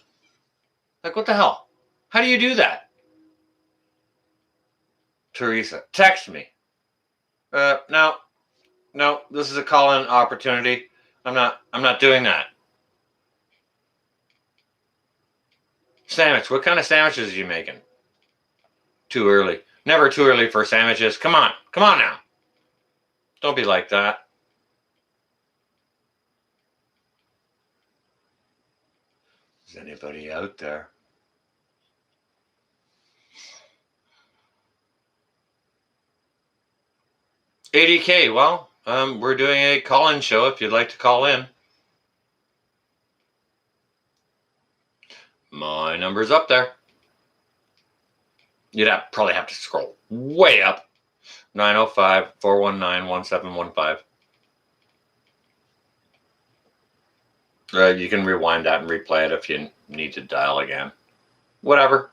Like, what the hell? How do you do that? Teresa, text me. No, this is a call-in opportunity. I'm not doing that. Sandwich, what kind of sandwiches are you making? Too early. Never too early for sandwiches. Come on now. Don't be like that. Is anybody out there? $80K. Well, we're doing a call-in show if you'd like to call in. My number's up there. You'd probably have to scroll way up. 905-419-1715. You can rewind that and replay it if you need to dial again. Whatever.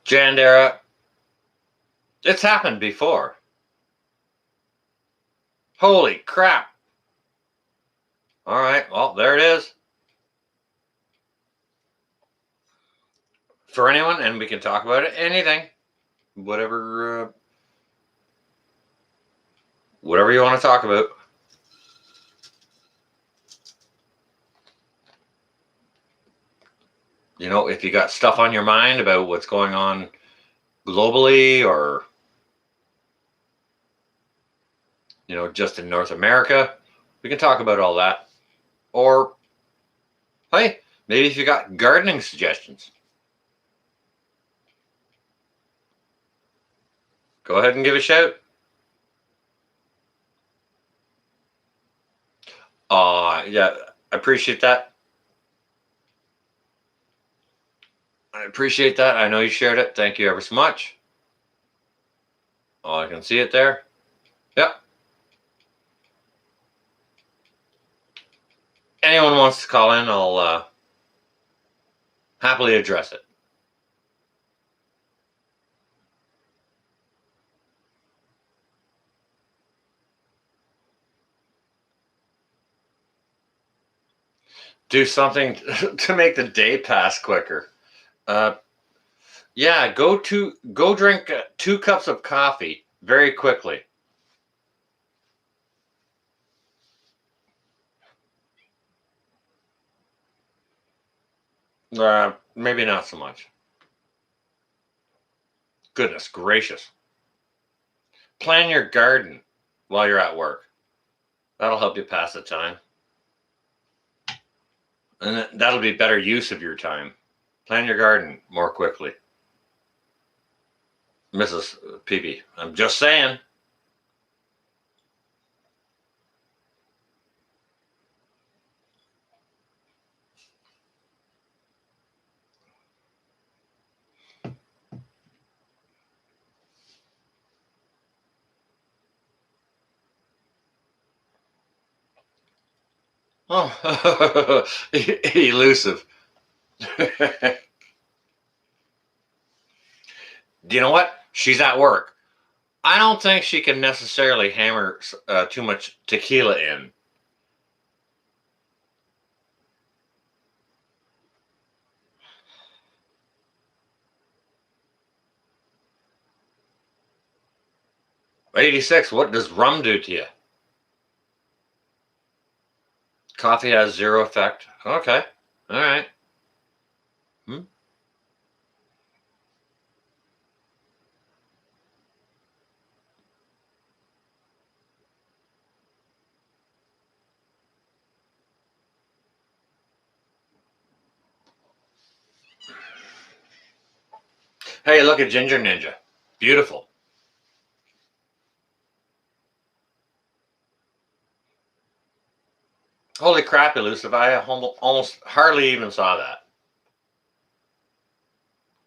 Jandera, it's happened before. Holy crap. All right. Well, there it is. For anyone, and we can talk about it. Anything. Whatever you want to talk about. You know, if you got stuff on your mind about what's going on globally or, you know, just in North America, we can talk about all that. Or, hey, maybe if you got gardening suggestions, go ahead and give a shout. Yeah, I appreciate that. I appreciate that. I know you shared it. Thank you ever so much. Oh, I can see it there. Yep. Anyone wants to call in, I'll happily address it. Do something to make the day pass quicker. Yeah, go drink 2 cups of coffee very quickly. Maybe not so much. Goodness gracious. Plan your garden while you're at work. That'll help you pass the time. And that'll be better use of your time. Plan your garden more quickly. Mrs. Peepee, I'm just saying. Oh, elusive. Do you know what? She's at work. I don't think she can necessarily hammer too much tequila in. $86, what does rum do to you? Coffee has 0 effect. Okay. All right. Hey, look at Ginger Ninja. Beautiful. Holy crap, elusive. I almost hardly even saw that.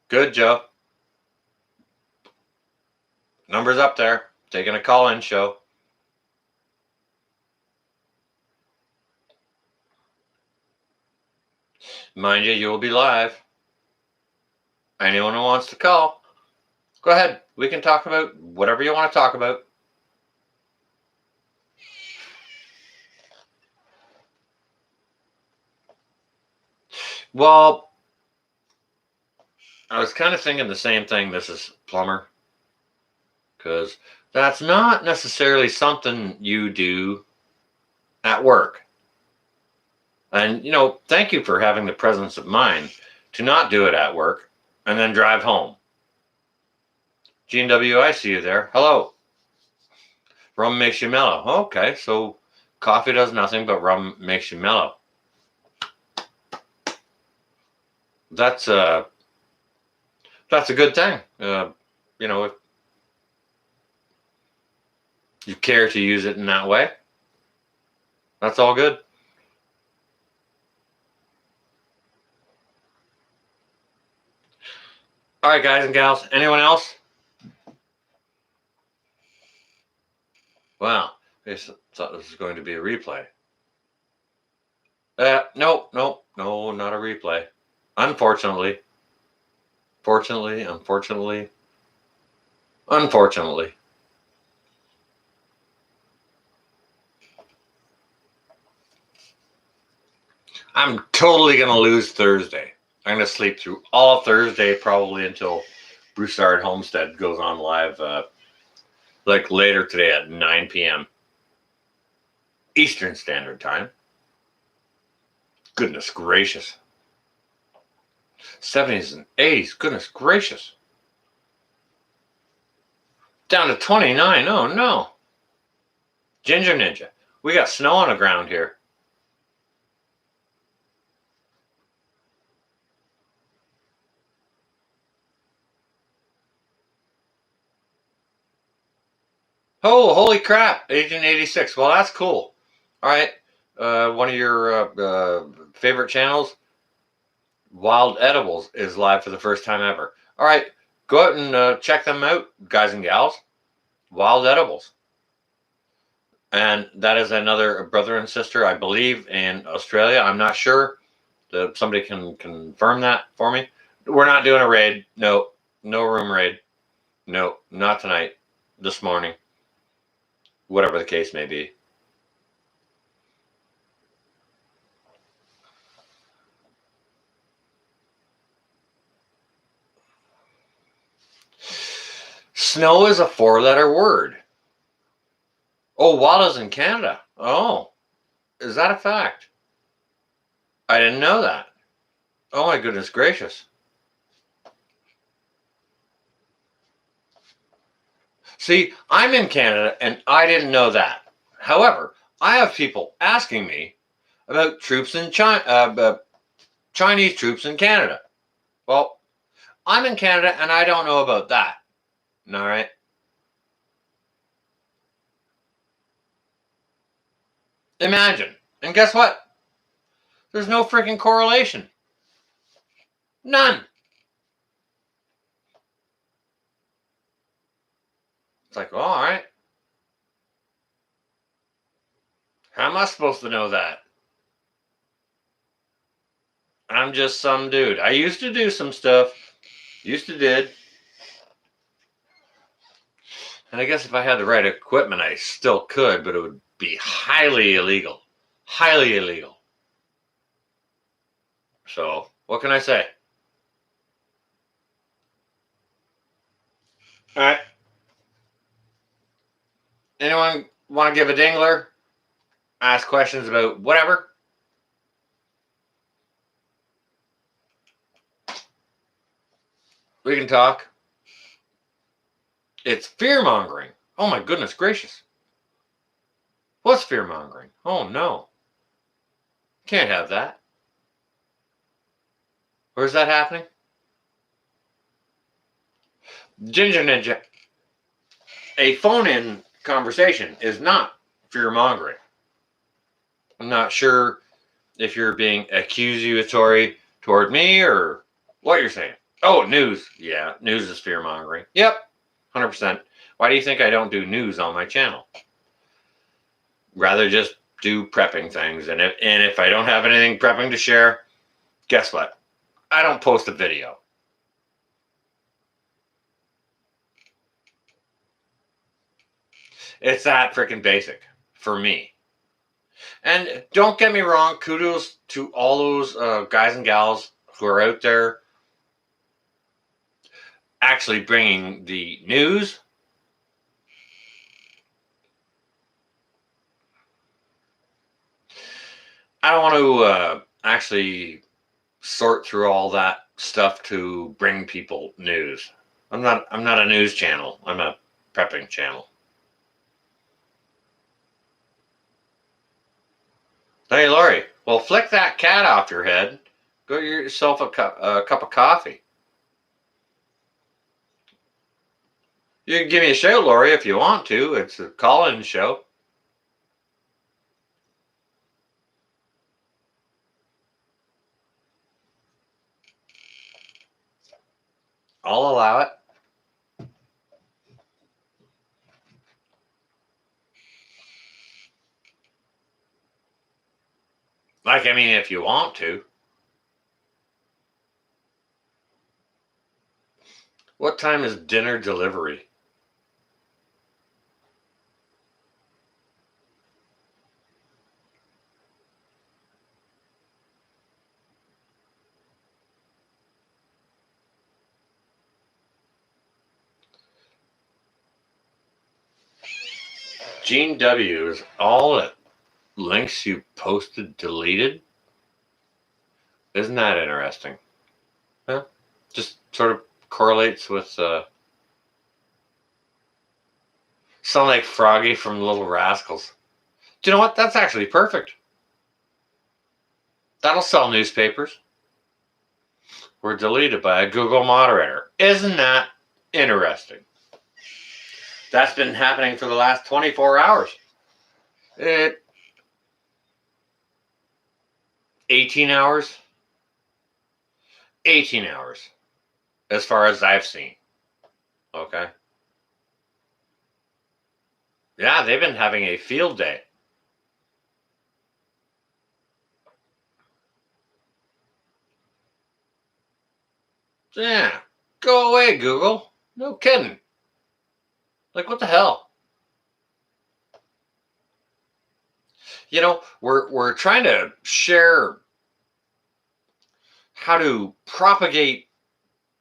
Good, Joe. Numbers up there. Taking a call-in show. Mind you, will be live. Anyone who wants to call, go ahead. We can talk about whatever you want to talk about. Well, I was kind of thinking the same thing, Mrs. Plummer, because that's not necessarily something you do at work. And, you know, thank you for having the presence of mind to not do it at work and then drive home. G&W, I see you there. Hello. Rum makes you mellow. Okay, so coffee does nothing, but rum makes you mellow. That's a good thing. You know, if you care to use it in that way, that's all good. All right, guys and gals. Anyone else? Wow, I thought this was going to be a replay. No, not a replay. Unfortunately. Unfortunately. I'm totally going to lose Thursday. I'm going to sleep through all of Thursday, probably until Broussard Homestead goes on live, like later today at 9 p.m. Eastern Standard Time. Goodness gracious. 70s and 80s. Goodness gracious. Down to 29. Oh, no. Ginger Ninja. We got snow on the ground here. Oh, holy crap. 1886. Well, that's cool. All right. One of your favorite channels, Wild Edibles, is live for the first time ever. All right. Go out and check them out, guys and gals. Wild Edibles. And that is another brother and sister, I believe, in Australia. I'm not sure. Somebody can confirm that for me. We're not doing a raid. No. No room raid. No. Not tonight. This morning. Whatever the case may be. Snow is a 4-letter word. Oh, Walla's in Canada. Oh, is that a fact? I didn't know that. Oh my goodness gracious. See, I'm in Canada and I didn't know that. However, I have people asking me about troops in China, Chinese troops in Canada. Well, I'm in Canada and I don't know about that. All right. Imagine. And guess what? There's no freaking correlation. None. It's like, oh, all right. How am I supposed to know that? I'm just some dude. I used to do some stuff. Did. And I guess if I had the right equipment, I still could, but it would be highly illegal. Highly illegal. So, what can I say? All right. Anyone want to give a dingler? Ask questions about whatever? We can talk. It's fear-mongering. Oh my goodness gracious. What's fear-mongering? Oh no. Can't have that. Where's that happening? Ginger Ninja. A phone-in conversation is not fear-mongering. I'm not sure if you're being accusatory toward me or what you're saying. Oh, news. Yeah, news is fear-mongering. Yep, 100%. Why do you think I don't do news on my channel? Rather just do prepping things. And if I don't have anything prepping to share, guess what? I don't post a video. It's that freaking basic for me. And don't get me wrong, kudos to all those guys and gals who are out there actually bringing the news. I don't want to actually sort through all that stuff to bring people news. I'm not a news channel. I'm a prepping channel. Hey, Laurie. Well, flick that cat off your head. Go get yourself a cup of coffee. You can give me a shout, Laurie, if you want to. It's a call-in show. I'll allow it. Like, I mean, if you want to. What time is dinner delivery? Gene W. is all the links you posted deleted. Isn't that interesting? Yeah, just sort of correlates with sound like Froggy from Little Rascals. Do you know what? That's actually perfect. That'll sell newspapers. Were deleted by a Google moderator. Isn't that interesting? That's been happening for the last 24 hours. 18 hours? 18 hours, as far as I've seen. Okay. Yeah, they've been having a field day. Yeah, go away, Google. No kidding. Like, what the hell? You know, we're trying to share how to propagate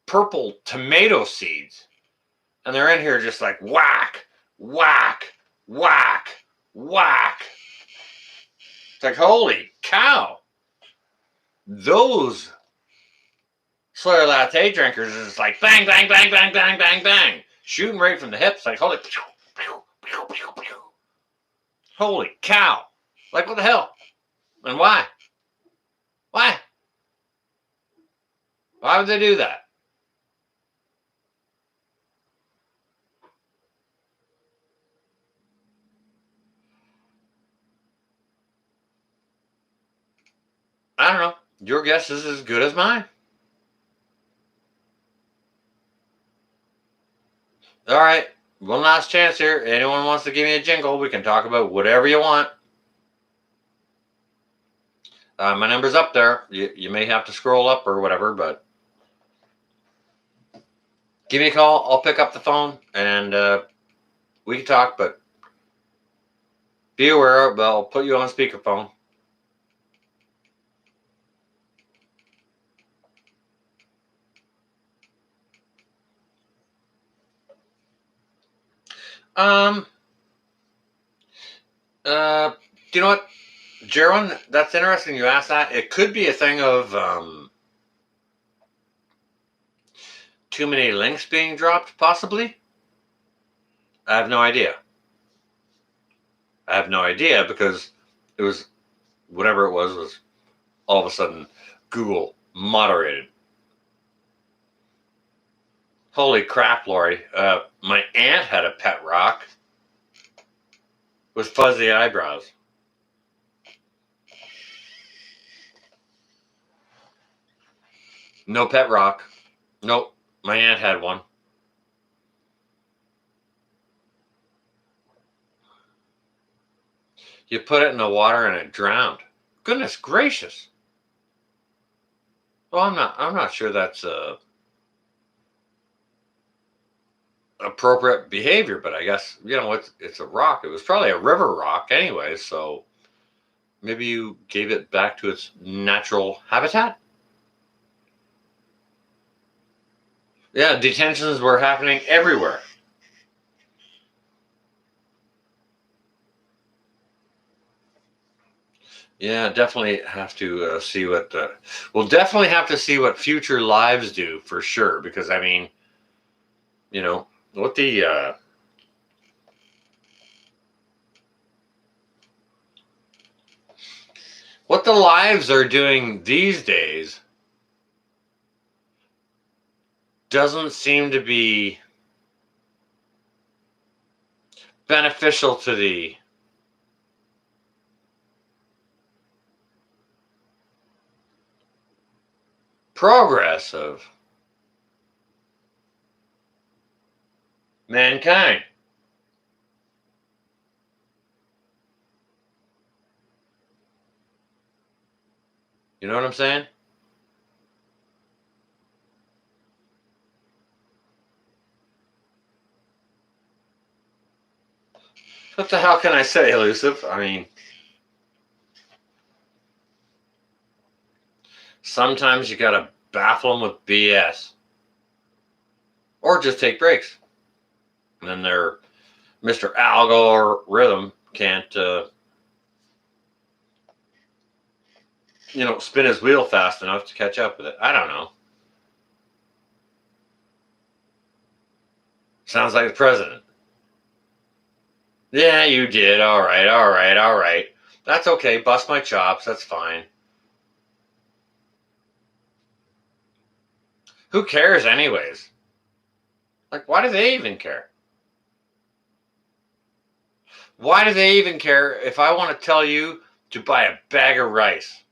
purple tomato seeds, and they're in here just like whack, whack, whack, whack. It's like, holy cow. Those soy latte drinkers is like bang, bang, bang, bang, bang, bang, bang. Shooting right from the hips, like holy, pew, pew, pew, pew, pew. Holy cow. Like, what the hell? And why? Why? Why would they do that? I don't know. Your guess is as good as mine. All right. One last chance here. Anyone wants to give me a jingle, we can talk about whatever you want. My number's up there. You may have to scroll up or whatever, but give me a call. I'll pick up the phone and we can talk, but be aware, I'll put you on speakerphone. Do you know what, Jerwin? That's interesting you asked that. It could be a thing of too many links being dropped, possibly. I have no idea. I have no idea because it was, whatever it was all of a sudden Google moderated. Holy crap, Lori. My aunt had a pet rock with fuzzy eyebrows. No pet rock. Nope. My aunt had one. You put it in the water and it drowned. Goodness gracious. Well, I'm not sure that's appropriate behavior, but I guess, it's a rock. It was probably a river rock anyway, so maybe you gave it back to its natural habitat. Yeah, detentions were happening everywhere. Yeah, definitely have to see what we'll definitely have to see what future lives do for sure, because I mean, what the lives are doing these days doesn't seem to be beneficial to the progress of mankind. You know what I'm saying? What the hell can I say, Elusive? I mean, sometimes you gotta baffle them with BS. Or just take breaks. And then they're Mr. Algorithm can't, spin his wheel fast enough to catch up with it. I don't know. Sounds like the president. Yeah, you did. All right, all right, all right. That's okay. Bust my chops. That's fine. Who cares, anyways? Like, why do they even care? Why do they even care if I want to tell you to buy a bag of rice?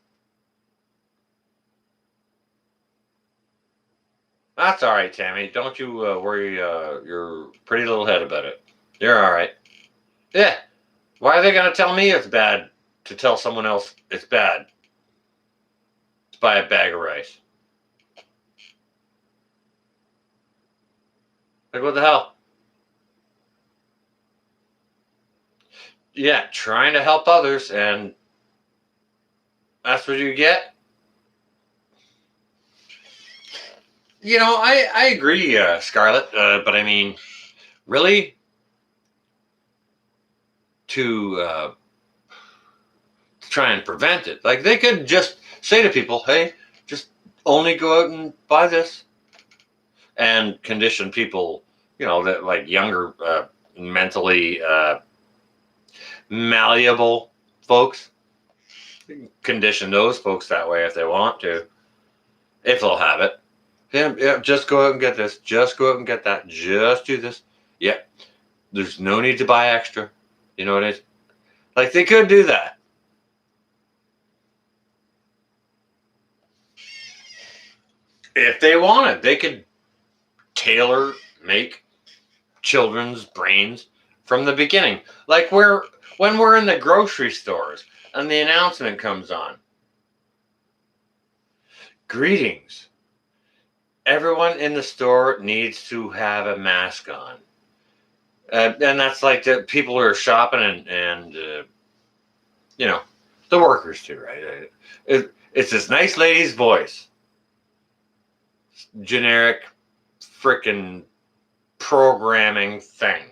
That's all right, Tammy. Don't you worry your pretty little head about it. You're all right. Yeah. Why are they going to tell me it's bad to tell someone else it's bad to buy a bag of rice? Like, what the hell? Yeah, trying to help others, and that's what you get? I agree, Scarlett, but I mean, really? To try and prevent it. Like, they could just say to people, hey, just only go out and buy this, and condition people, that like younger, mentally malleable folks, condition those folks that way if they want to, if they'll have it. Yeah, just go out and get this. Just go out and get that. Just do this. Yeah, there's no need to buy extra. You know what I mean? Like, they could do that. If they wanted, they could tailor make children's brains from the beginning. Like, when we're in the grocery stores and the announcement comes on. Greetings. Everyone in the store needs to have a mask on. And that's like the people who are shopping and the workers too, right? It's this nice lady's voice. Generic freaking programming thing.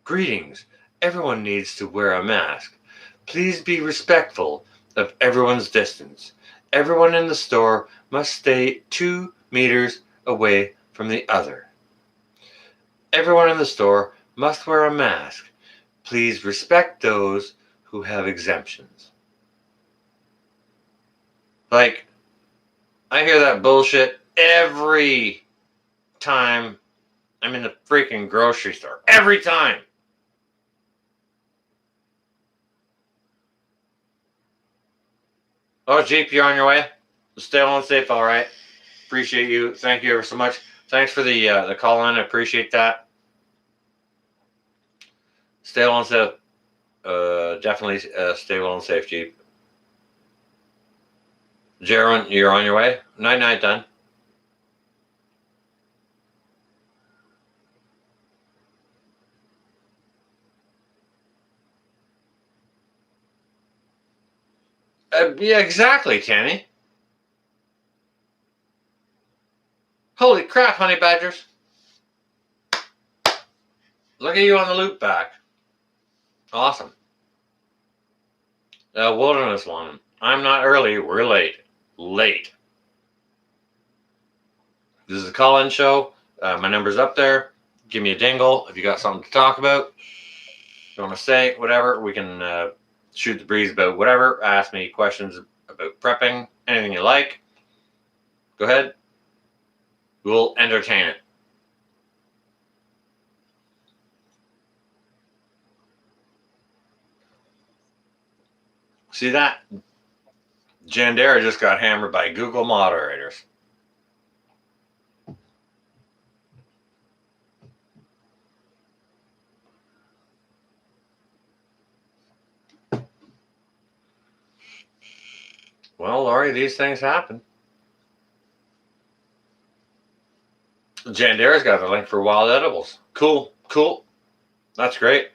Greetings. Everyone needs to wear a mask. Please be respectful of everyone's distance. Everyone in the store must stay 2 meters away from the other. Everyone in the store must wear a mask. Please respect those who have exemptions. Like, I hear that bullshit every time I'm in the freaking grocery store. Every time. Oh, Jeep, you're on your way? Stay on safe, all right. Appreciate you. Thank you ever so much. Thanks for the call in. I appreciate that. Stay well and safe. Definitely stay well and safe, Jeep. Jaron, you're on your way? Night, done. Yeah, exactly, Tammy. Holy crap, honey badgers. Look at you on the loop back. Awesome. Wilderness one. I'm not early, we're late. Late. This is a call-in show. My number's up there. Give me a dingle if you got something to talk about. If you want to say whatever, we can shoot the breeze about whatever. Ask me questions about prepping, anything you like. Go ahead. We'll entertain it. See that? Jandera just got hammered by Google moderators. Well, Laurie, these things happen. Jandera's got the link for Wild Edibles. Cool. That's great.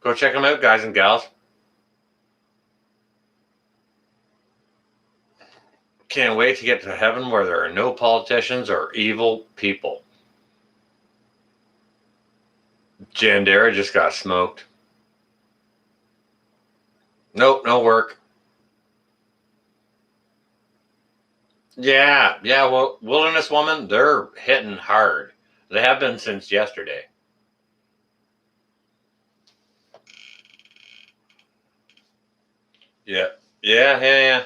Go check them out, guys and gals. Can't wait to get to heaven where there are no politicians or evil people. Jandera just got smoked. Nope, no work. Yeah, well, Wilderness Woman, they're hitting hard. They have been since yesterday. Yeah.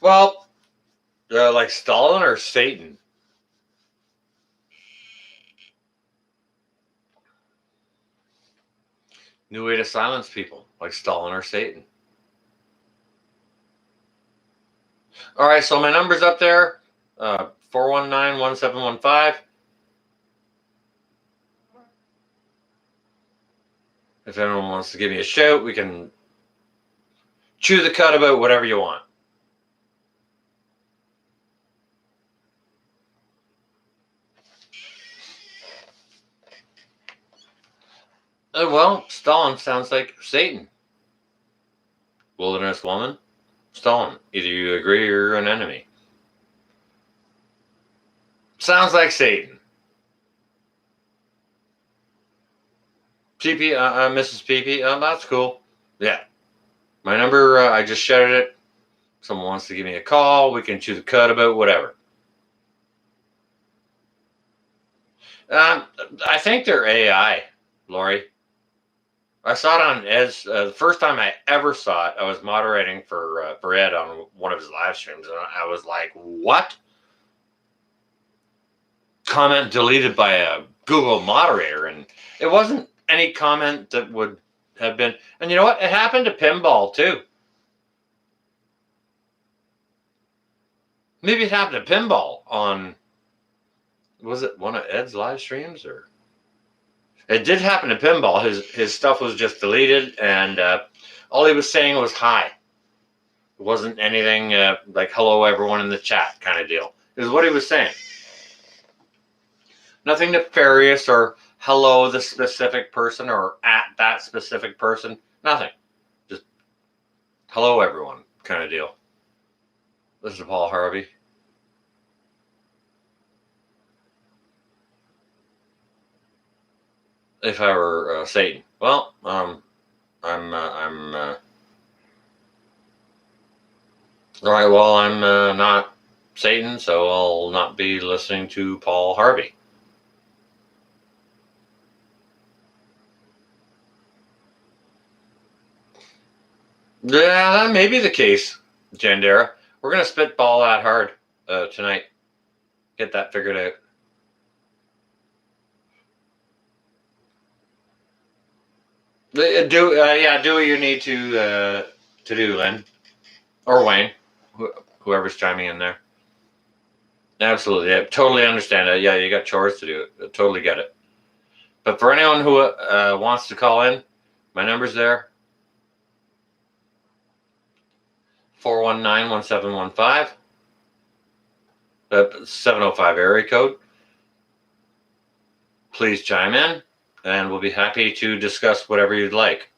Well, like Stalin or Satan? New way to silence people, like Stalin or Satan. All right, so my number's up there, 419-1715. If anyone wants to give me a shout, we can chew the cud about whatever you want. Well, Stalin sounds like Satan. Wilderness Woman, Stalin. Either you agree or you're an enemy. Sounds like Satan. PP, Mrs. PP, that's cool. Yeah. My number, I just shouted it. Someone wants to give me a call. We can chew the cud about whatever. I think they're AI, Lori. I saw it on Ed's. The first time I ever saw it, I was moderating for Ed on one of his live streams, and I was like, "What?" Comment deleted by a Google moderator, and it wasn't any comment that would have been. And you know what? It happened to Pinball too. Maybe it happened to Pinball on. Was it one of Ed's live streams or? It did happen to Pinball. His stuff was just deleted, and all he was saying was hi. It wasn't anything like hello everyone in the chat kind of deal. It was what he was saying. Nothing nefarious or hello the specific person or at that specific person. Nothing. Just hello everyone kind of deal. This is Paul Harvey. If I were Satan, well, I'm all right. Well, I'm not Satan, so I'll not be listening to Paul Harvey. Yeah, that may be the case, Jandera. We're gonna spitball that hard tonight. Get that figured out. Do what you need to do, Lynn or Wayne, whoever's chiming in there. Absolutely, yeah, totally understand it. Yeah, you got chores to do. I totally get it. But for anyone who wants to call in, my number's there. 419-1715. 705 area code. Please chime in, and we'll be happy to discuss whatever you'd like.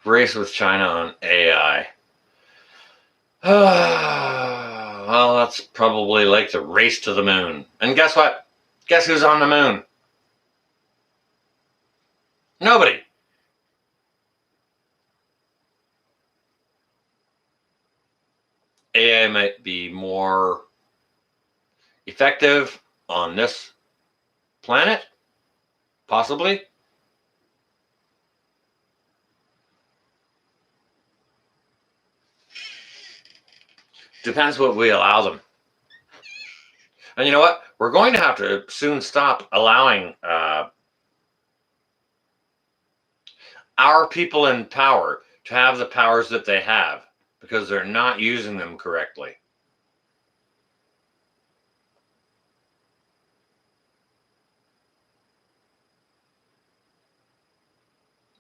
Race with China on AI. Well, that's probably like the race to the moon. And guess what? Guess who's on the moon? Nobody. AI might be more effective on this planet, possibly. Depends what we allow them. And you know what? We're going to have to soon stop allowing our people in power to have the powers that they have because they're not using them correctly.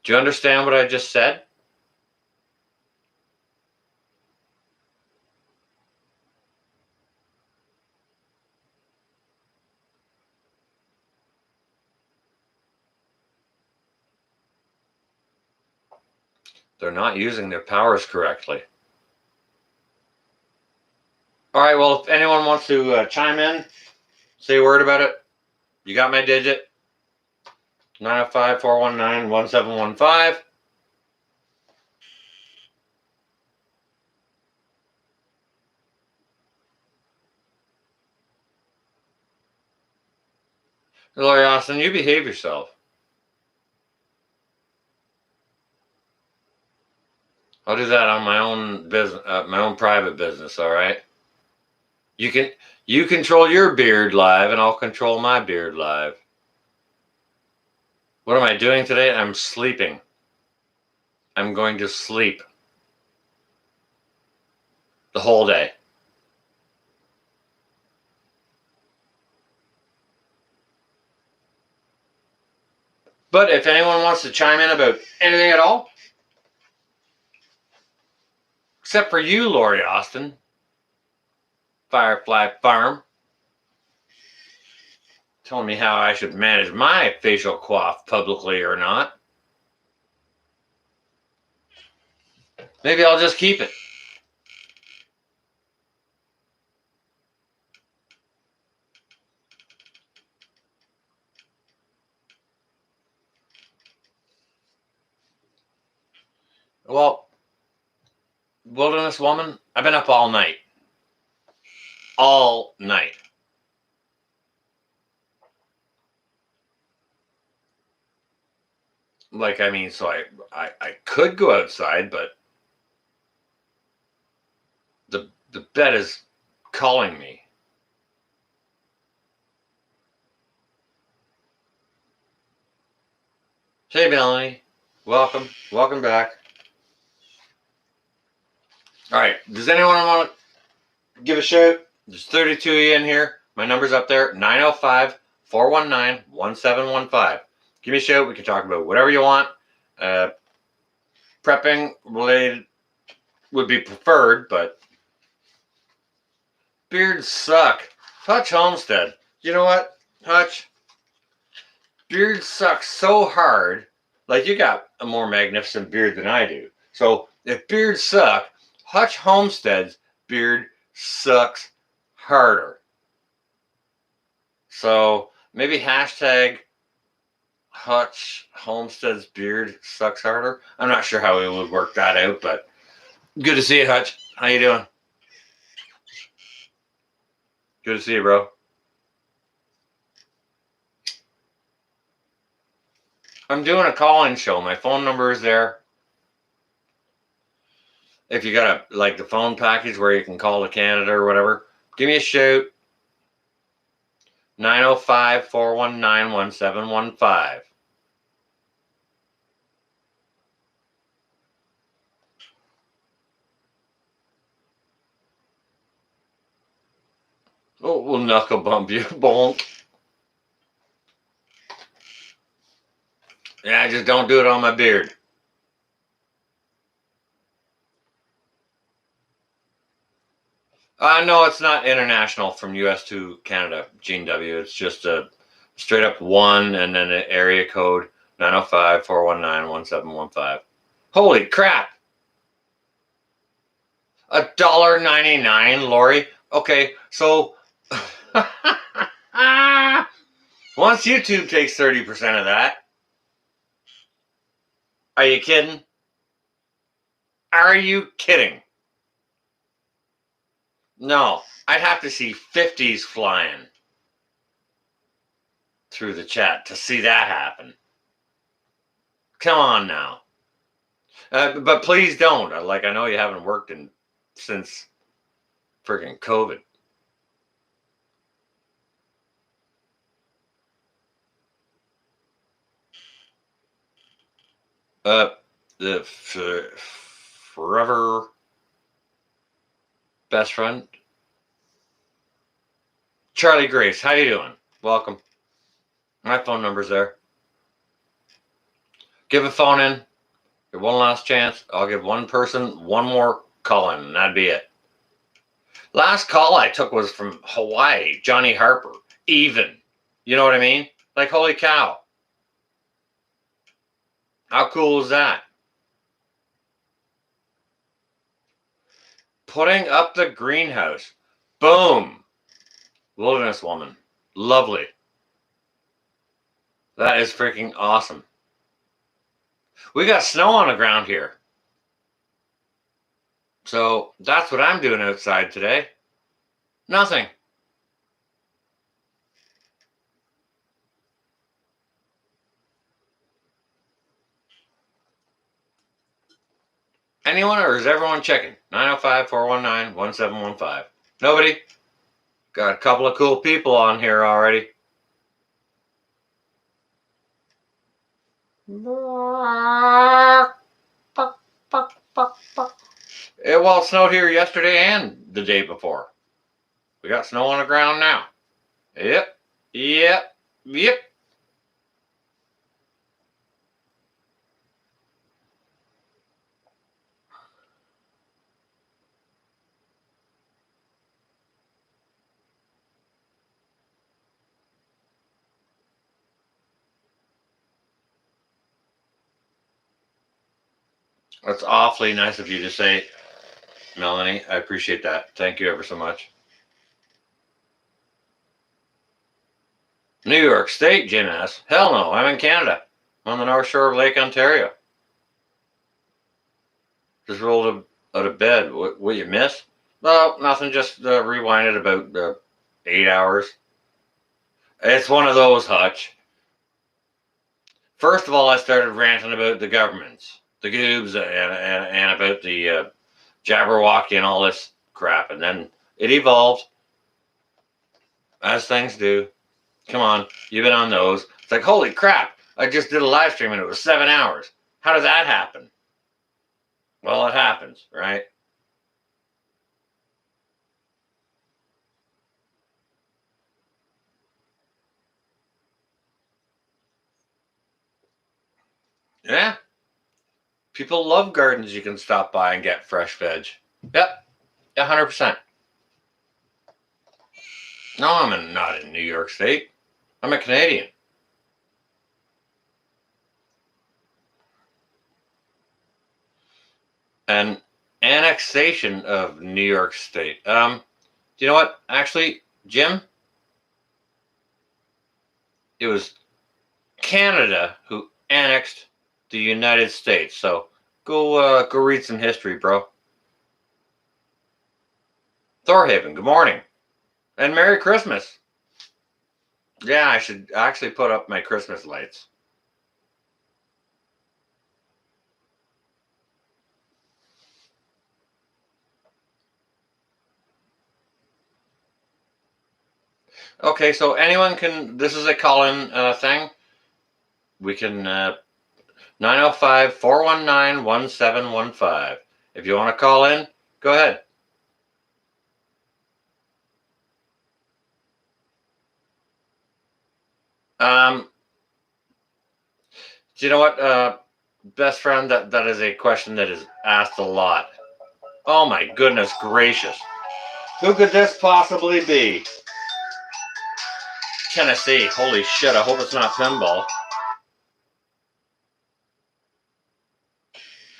Do you understand what I just said? They're not using their powers correctly. All right, well, if anyone wants to chime in, say a word about it, you got my digit, 905-419-1715. Lori Austin, you behave yourself. I'll do that on my own business, my own private business. All right. You control your beard live, and I'll control my beard live. What am I doing today? I'm sleeping. I'm going to sleep the whole day. But if anyone wants to chime in about anything at all, except for you, Lori Austin, Firefly Farm, telling me how I should manage my facial coif publicly or not, maybe I'll just keep it. Well, Wilderness Woman, I've been up all night. All night. Like, I mean, so I could go outside, but the bed is calling me. Hey, Melanie. Welcome. Welcome back. All right. Does anyone want to give a shout? There's 32 of you in here. My number's up there, 905-419-1715. Give me a shout. We can talk about whatever you want. Prepping related would be preferred, but beards suck. Hutch Homestead. You know what, Hutch? Beards suck so hard. Like, you got a more magnificent beard than I do. So if beards suck, Hutch Homestead's beard sucks harder. So maybe hashtag Hutch Homestead's beard sucks harder. I'm not sure how we would work that out, but good to see you, Hutch. How you doing? Good to see you, bro. I'm doing a call-in show. My phone number is there. If you got like the phone package where you can call to Canada or whatever, give me a shout. 905-419-1715. Oh, we'll knuckle bump you. Bonk. Yeah, just don't do it on my beard. No, it's not international from US to Canada, Gene W. It's just a straight up 1 and then an area code 905-419-1715. Holy crap. $1.99, Lori. Okay, so once YouTube takes 30% of that, are you kidding? Are you kidding? No, I'd have to see 50s flying through the chat to see that happen. Come on now. But please don't. Like, I know you haven't worked since freaking COVID. The forever best friend, Charlie Grace. How you doing? Welcome. My phone number's there. Give a phone in. Give one last chance. I'll give one person one more call in, and that'd be it. Last call I took was from Hawaii, Johnny Harper. Even. You know what I mean? Like, holy cow. How cool is that? putting up the greenhouse. Boom. Wilderness woman. Lovely. That is freaking awesome. We got snow on the ground here. So that's what I'm doing outside today. Nothing. Anyone, or is everyone checking? 905-419-1715. Nobody? Got a couple of cool people on here already. Well, it snowed here yesterday and the day before. We got snow on the ground now. Yep. That's awfully nice of you to say, Melanie. I appreciate that. Thank you ever so much. New York State, Jim asks. Hell no, I'm in Canada, on the North Shore of Lake Ontario. Just rolled out of bed. What you miss? Well, nothing. Just rewinded about 8 hours. It's one of those, Hutch. First of all, I started ranting about the governments, the goobs, and about the Jabberwocky and all this crap. And then it evolved, as things do. Come on, you've been on those. It's like, holy crap, I just did a live stream and it was 7 hours. How did that happen? Well, it happens, right? Yeah. People love gardens you can stop by and get fresh veg. Yep. 100%. No, I'm not in New York State. I'm a Canadian. An annexation of New York State. You know what? Actually, Jim, it was Canada who annexed the United States. So go read some history, bro. Thorhaven, good morning. And Merry Christmas. Yeah, I should actually put up my Christmas lights. Okay, so anyone can, this is a call-in thing. We can 905-419-1715. If you want to call in, go ahead. Do you know what, best friend, that is a question that is asked a lot. Oh my goodness gracious. Who could this possibly be? Tennessee. Holy shit, I hope it's not pinball.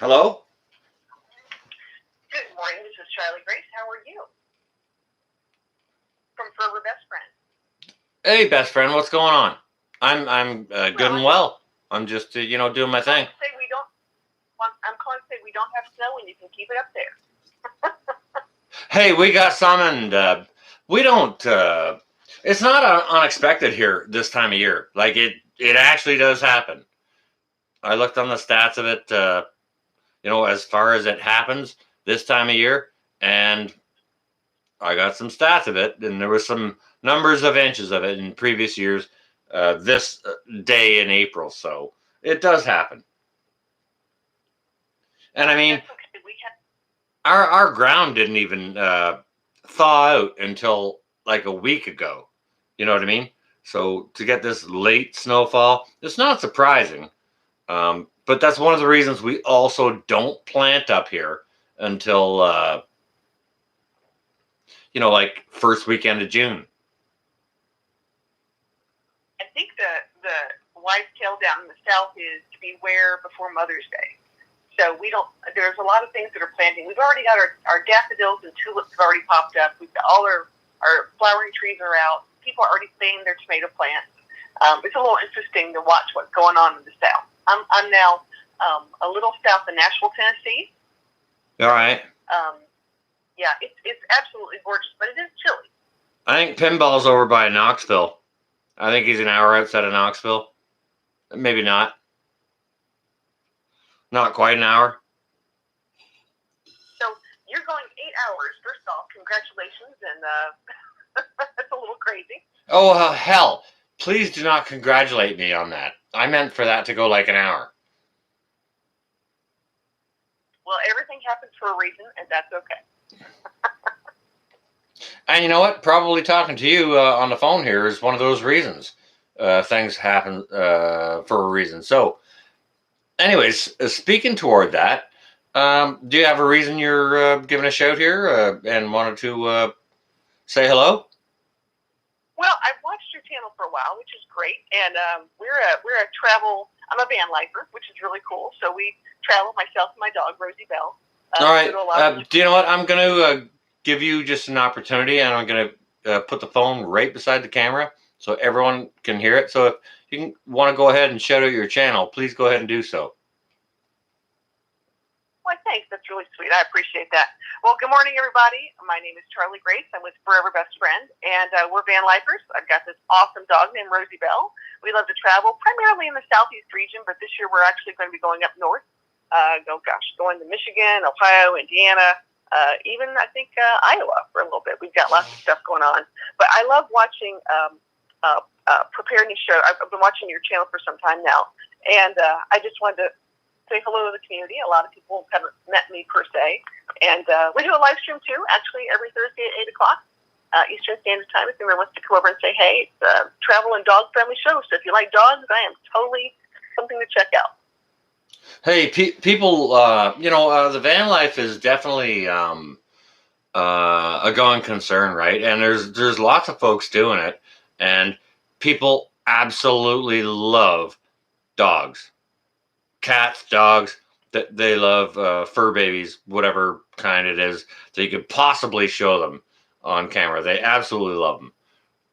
Hello? Good morning. This is Charlie Grace. How are you? From Forever Best Friend. Hey, best friend, what's going on? I'm good and well. I'm just doing my thing. I'm calling to say we don't have snow and you can keep it up there. Hey, we got some, and we don't. It's not unexpected here this time of year. Like it actually does happen. I looked on the stats of it. As far as it happens this time of year, and I got some stats of it, and there was some numbers of inches of it in previous years. This day in April, so it does happen. And I mean, our ground didn't even thaw out until like a week ago. You know what I mean? So to get this late snowfall, it's not surprising. But that's one of the reasons we also don't plant up here until like first weekend of June. I think the wise tale down in the south is to beware before Mother's Day. So we don't. There's a lot of things that are planting. We've already got our daffodils and tulips have already popped up. We've got all our flowering trees are out. People are already planting their tomato plants. It's a little interesting to watch what's going on in the South. I'm now a little south of Nashville, Tennessee. All right. Yeah, it's absolutely gorgeous, but it is chilly. I think Pinball's over by Knoxville. I think he's an hour outside of Knoxville. Maybe not. Not quite an hour. So you're going 8 hours. First off, congratulations, and that's a little crazy. Oh, hell. Please do not congratulate me on that. I meant for that to go like an hour. Well, everything happens for a reason, and that's okay. And you know what? Probably talking to you on the phone here is one of those reasons. Things happen for a reason. So, anyways, speaking toward that, do you have a reason you're giving a shout here and wanted to say hello? Well, I've watched your channel for a while, which is great, and we're a travel. I'm a van lifer, which is really cool. So we travel, myself and my dog Rosie Bell. All right. Do you know what? I'm going to give you just an opportunity, and I'm going to put the phone right beside the camera so everyone can hear it. So if you want to go ahead and shout out your channel, please go ahead and do so. Well, thanks. That's really sweet. I appreciate that. Well, good morning, everybody. My name is Charlie Grace. I'm with Forever Best Friend, and we're van lifers. I've got this awesome dog named Rosie Bell. We love to travel, primarily in the southeast region, but this year we're actually going to be going up north. Going to Michigan, Ohio, Indiana, even I think Iowa for a little bit. We've got lots of stuff going on. But I love watching preparedness show. I've been watching your channel for some time now, and I just wanted to say hello to the community. A lot of people haven't met me per se, and we do a live stream too. Actually, every Thursday at 8 o'clock Eastern Standard Time. If anyone wants to come over and say, "Hey, it's a travel and dog friendly show," so if you like dogs, I am totally something to check out. Hey, people, the van life is definitely a going concern, right? And there's lots of folks doing it, and people absolutely love dogs, cats, dogs. That they love fur babies, whatever kind it is, that you could possibly show them on camera. They absolutely love them.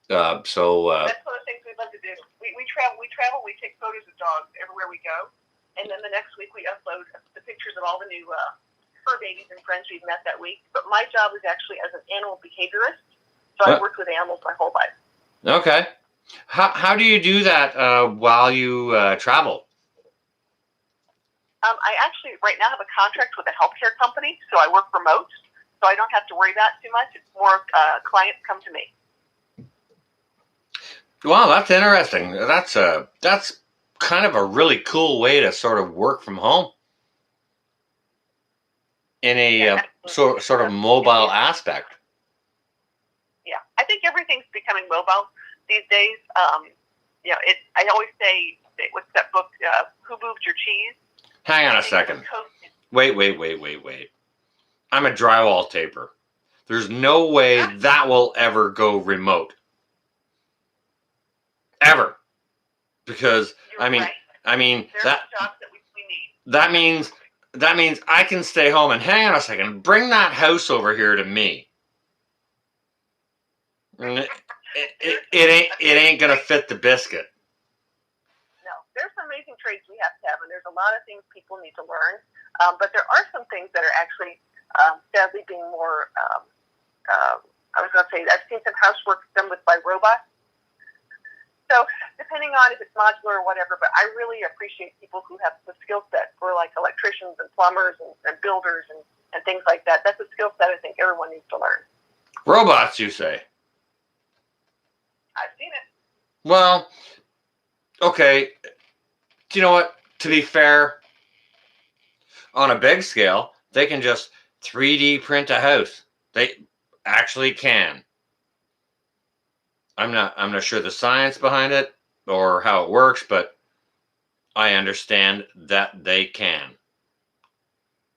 That's one of the things we'd love to do. We travel. We take photos of dogs everywhere we go. And then the next week we upload the pictures of all the new fur babies and friends we've met that week. But my job is actually as an animal behaviorist. So I've worked with animals my whole life. Okay. How do you do that while you travel? I actually right now have a contract with a healthcare company, so I work remote. So I don't have to worry about it too much. It's more clients come to me. Wow, that's interesting. That's kind of a really cool way to sort of work from home in a sort of mobile aspect. Yeah, I think everything's becoming mobile these days. I always say, what's that book? Who Moved Your Cheese? Hang on a second. Wait. I'm a drywall taper. There's no way that will ever go remote. Ever. Because You're right. I mean There's that jobs that we need. that means I can stay home and hang on a second, bring that house over here to me. And it ain't gonna fit the biscuit. No, there's some amazing trades we have to have, and there's a lot of things people need to learn. But there are some things that are actually sadly being more. I was going to say I've seen some housework done by robots. So depending on if it's modular or whatever, but I really appreciate people who have the skill set for like electricians and plumbers and builders and things like that. That's a skill set I think everyone needs to learn. Robots, you say? I've seen it. Well, okay. Do you know what? To be fair, on a big scale, they can just 3D print a house. They actually can. I'm not sure the science behind it or how it works, but I understand that they can.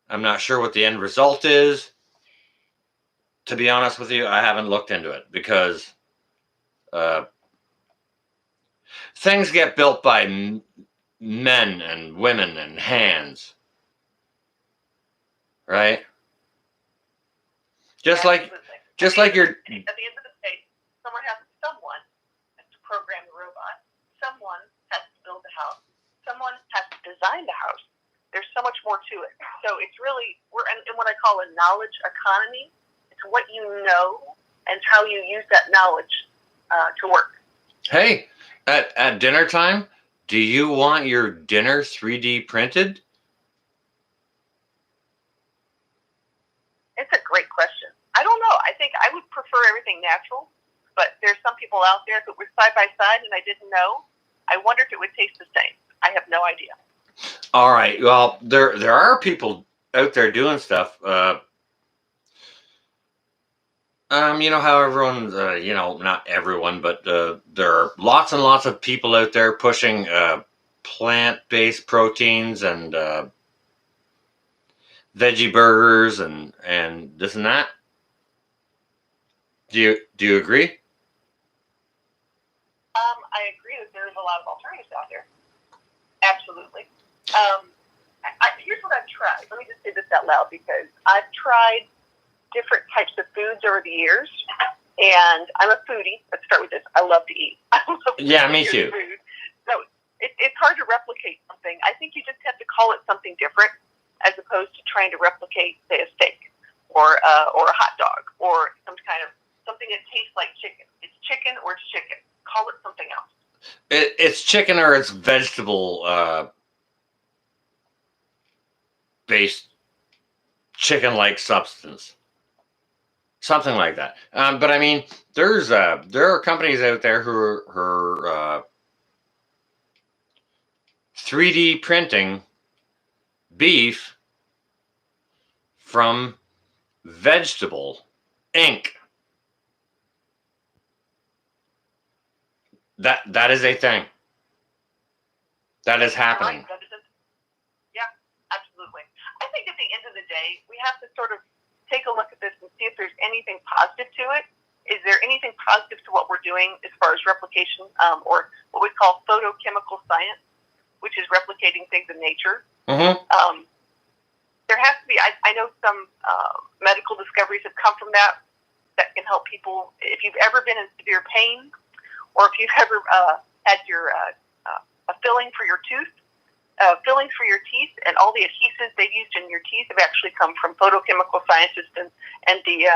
I'm not sure what the end result is. To be honest with you, I haven't looked into it because things get built by men and women and hands. right? Just like your At the end of the day, someone has to program the robot. Someone has to build the house. Someone has to design the house. There's so much more to it. So it's really, we're in what I call a knowledge economy. It's what you know and how you use that knowledge to work. Hey, at dinner time, do you want your dinner 3D printed? It's a great question. I don't know. I think I would prefer everything natural, but there's some people out there that were side by side and I didn't know. I wonder if it would taste the same. I have no idea. All right. Well, there are people out there doing stuff. You know how everyone's, not everyone, but there are lots and lots of people out there pushing plant-based proteins and veggie burgers and this and that. Do you agree? I agree that there's a lot of alternatives out there. Absolutely. Here's what I've tried. Let me just say this out loud because I've tried different types of foods over the years, and I'm a foodie. Let's start with this. I love to eat. Yeah, me too. Food. So it's hard to replicate something. I think you just have to call it something different as opposed to trying to replicate, say, a steak or a hot dog or something that tastes like chicken. It's chicken or it's chicken. Call it something else. It's chicken or it's vegetable based chicken-like substance, something like that. But I mean, there are companies out there who are 3D printing beef from vegetable ink. That is a thing. That is happening. Yeah, absolutely. I think at the end of the day, we have to sort of take a look at this and see if there's anything positive to it. Is there anything positive to what we're doing as far as replication, or what we call photochemical science, which is replicating things in nature? Mm-hmm. There has to be. I know some medical discoveries have come from that can help people. If you've ever been in severe pain, or if you've ever had your a filling for your tooth, fillings for your teeth, and all the adhesives they've used in your teeth have actually come from photochemical scientists and the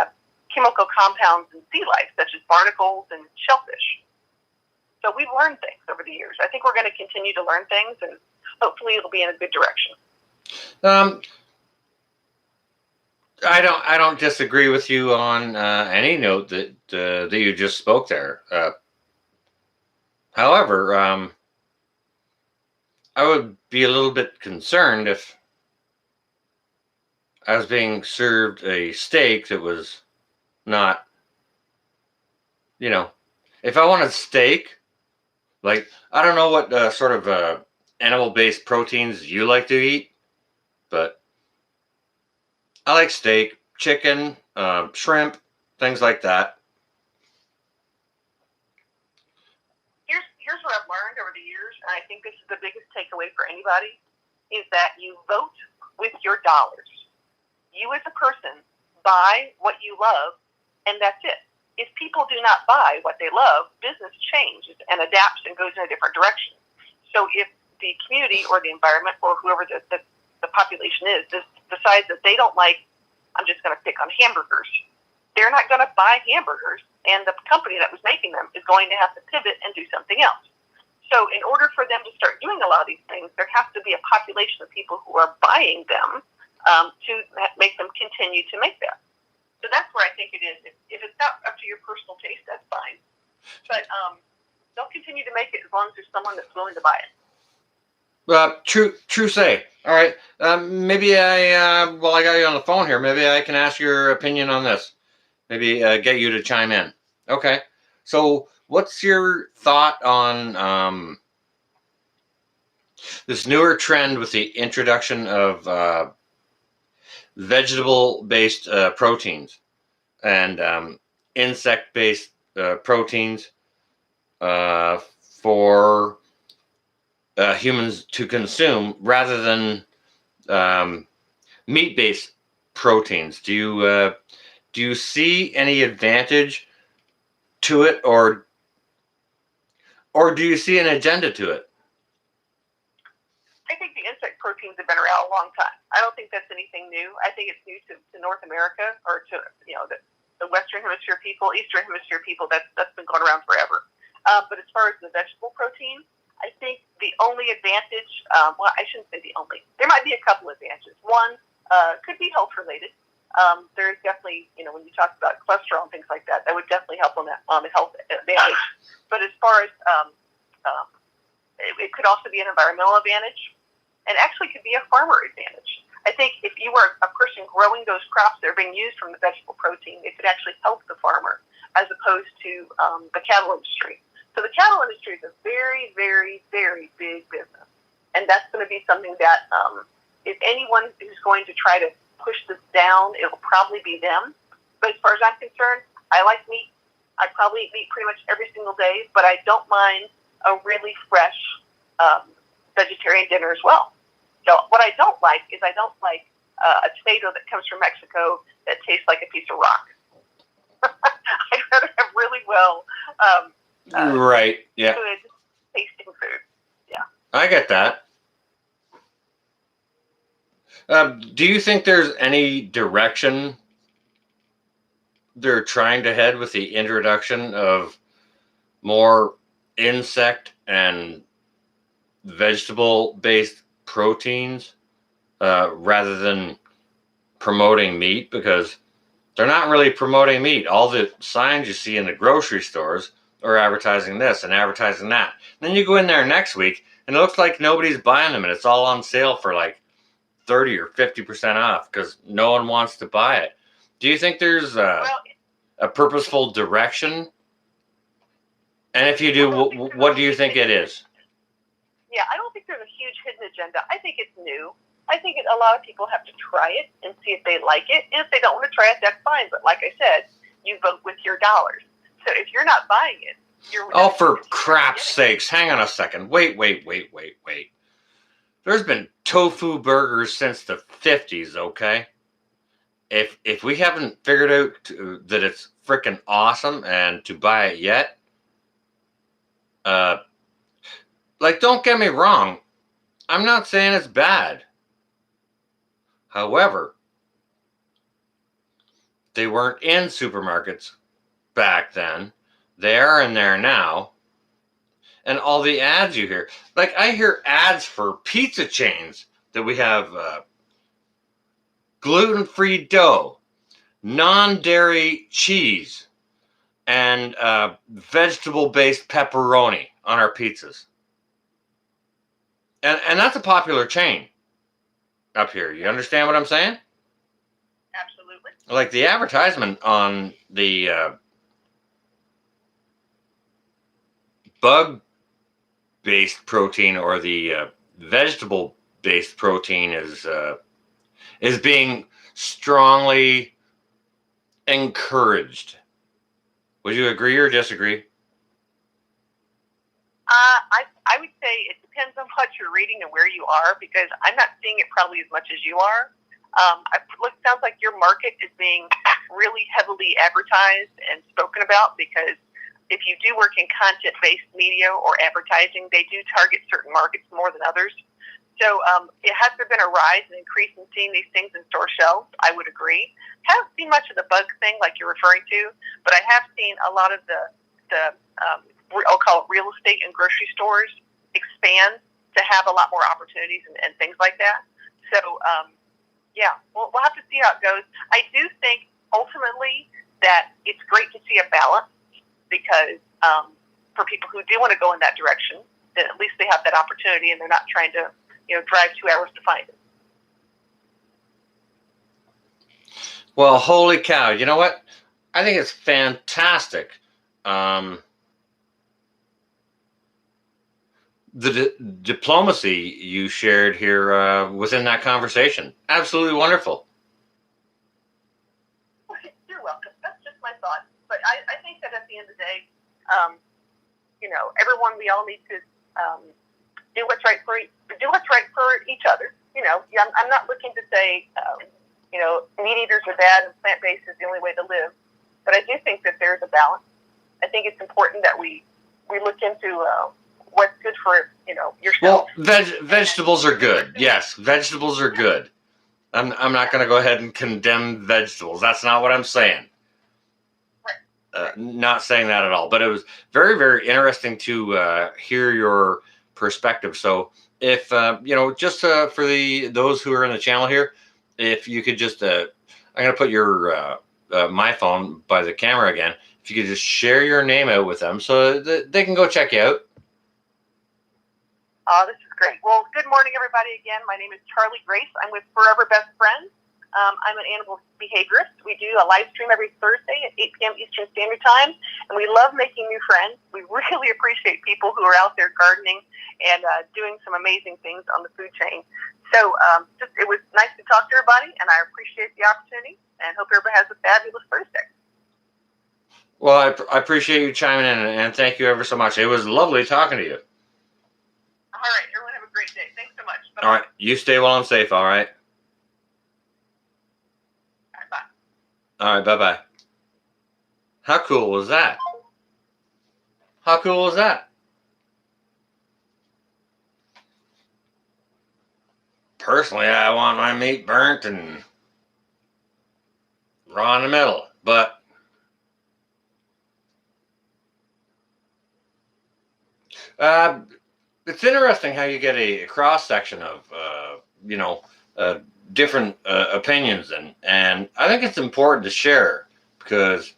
chemical compounds in sea life, such as barnacles and shellfish. So we've learned things over the years. I think we're going to continue to learn things, and hopefully it'll be in a good direction. I don't disagree with you on any note that you just spoke there. However, I would be a little bit concerned if I was being served a steak that was not, if I wanted steak, like, I don't know what sort of animal-based proteins you like to eat, but I like steak, chicken, shrimp, things like that. Here's what I've learned over the years, and I think this is the biggest takeaway for anybody, is that you vote with your dollars. You as a person buy what you love, and that's it. If people do not buy what they love, business changes and adapts and goes in a different direction. So if the community or the environment or whoever the population is decides that they don't like, I'm just going to pick on hamburgers, they're not going to buy hamburgers, and the company that was making them is going to have to pivot and do something else. So in order for them to start doing a lot of these things, there has to be a population of people who are buying them to make them continue to make that. So that's where I think it is. If it's not up to your personal taste, that's fine. But they'll continue to make it as long as there's someone that's willing to buy it. True say. All right. Maybe while I got you on the phone here, maybe I can ask your opinion on this. Maybe get you to chime in. Okay. So what's your thought on this newer trend with the introduction of vegetable-based proteins and insect-based proteins for humans to consume rather than meat-based proteins. Do you see any advantage to it, or do you see an agenda to it? I think the insect proteins have been around a long time. I don't think that's anything new. I think it's new to North America, or to the Western Hemisphere people, Eastern Hemisphere people. That's been going around forever. But as far as the vegetable protein, I think the only advantage, well, I shouldn't say the only. There might be a couple advantages. One could be health related. There's definitely, when you talk about cholesterol and things like that, that would definitely help on the health advantage. But as far as it could also be an environmental advantage, and actually could be a farmer advantage. I think if you were a person growing those crops that are being used from the vegetable protein, it could actually help the farmer as opposed to the cattle industry. So the cattle industry is a very, very, very big business. And that's going to be something that if anyone who's going to try to push this down, it will probably be them. But as far as I'm concerned, I like meat. I probably eat meat pretty much every single day, but I don't mind a really fresh vegetarian dinner as well. So what I don't like is I don't like a tomato that comes from Mexico that tastes like a piece of rock. I'd rather have really Right. Yeah. good tasting food. Yeah. I get that. Do you think there's any direction they're trying to head with the introduction of more insect and vegetable-based proteins rather than promoting meat? Because they're not really promoting meat. All the signs you see in the grocery stores are advertising this and advertising that. Then you go in there next week and it looks like nobody's buying them and it's all on sale for like 30 or 50% off because no one wants to buy it. Do you think there's a purposeful direction? And if you do, what do you think it is? Yeah, I don't think there's a huge hidden agenda. I think it's new. I think a lot of people have to try it and see if they like it. And if they don't want to try it, that's fine. But like I said, you vote with your dollars. So if you're not buying it, you're... Oh, for crap's sakes. Hang on a second. Wait. There's been tofu burgers since the 50s, okay? If we haven't figured out that it's freaking awesome and to buy it yet, don't get me wrong. I'm not saying it's bad. However, they weren't in supermarkets back then. They are in there now. And all the ads you hear. Like, I hear ads for pizza chains that we have gluten-free dough, non-dairy cheese, and vegetable-based pepperoni on our pizzas. And that's a popular chain up here. You understand what I'm saying? Absolutely. Like the advertisement on the bug-based protein or the vegetable-based protein is being strongly encouraged. Would you agree or disagree? I would say it depends on what you're reading and where you are, because I'm not seeing it probably as much as you are. It sounds like your market is being really heavily advertised and spoken about, because if you do work in content-based media or advertising, they do target certain markets more than others. So has there been a rise and increase in seeing these things in store shelves? I would agree. Haven't seen much of the bug thing like you're referring to, but I have seen a lot of the I'll call it real estate and grocery stores expand to have a lot more opportunities and things like that. So, we'll have to see how it goes. I do think ultimately that it's great to see a balance, because for people who do want to go in that direction, then at least they have that opportunity and they're not trying to drive 2 hours to find it. Well, holy cow. You know what? I think it's fantastic. The diplomacy you shared here within that conversation. Absolutely wonderful. You're welcome. That's just my thought. But I think that at the end of the day, everyone, we all need to do what's right for each other. I'm not looking to say meat eaters are bad and plant-based is the only way to live. But I do think that there's a balance. I think it's important that we look into what's good for yourself. Well, vegetables are good. Yes, vegetables are good. I'm not going to go ahead and condemn vegetables. That's not what I'm saying. Not saying that at all. But it was very, very interesting to hear your perspective. So if just for those who are in the channel here, if you could just I'm going to put your my phone by the camera again. If you could just share your name out with them so that they can go check you out. Oh, this is great. Well, good morning, everybody. Again, my name is Charlie Grace. I'm with Forever Best Friends. I'm an animal behaviorist. We do a live stream every Thursday at 8 p.m. Eastern Standard Time, and we love making new friends. We really appreciate people who are out there gardening and doing some amazing things on the food chain. So it was nice to talk to everybody, and I appreciate the opportunity, and hope everybody has a fabulous Thursday. Well, I appreciate you chiming in, and thank you ever so much. It was lovely talking to you. All right, everyone have a great day. Thanks so much. Bye-bye. All right, you stay well and safe, all right? All right, bye. All right, bye-bye. How cool was that? How cool was that? Personally, I want my meat burnt and raw in the middle, but it's interesting how you get a cross section of different opinions, and I think it's important to share because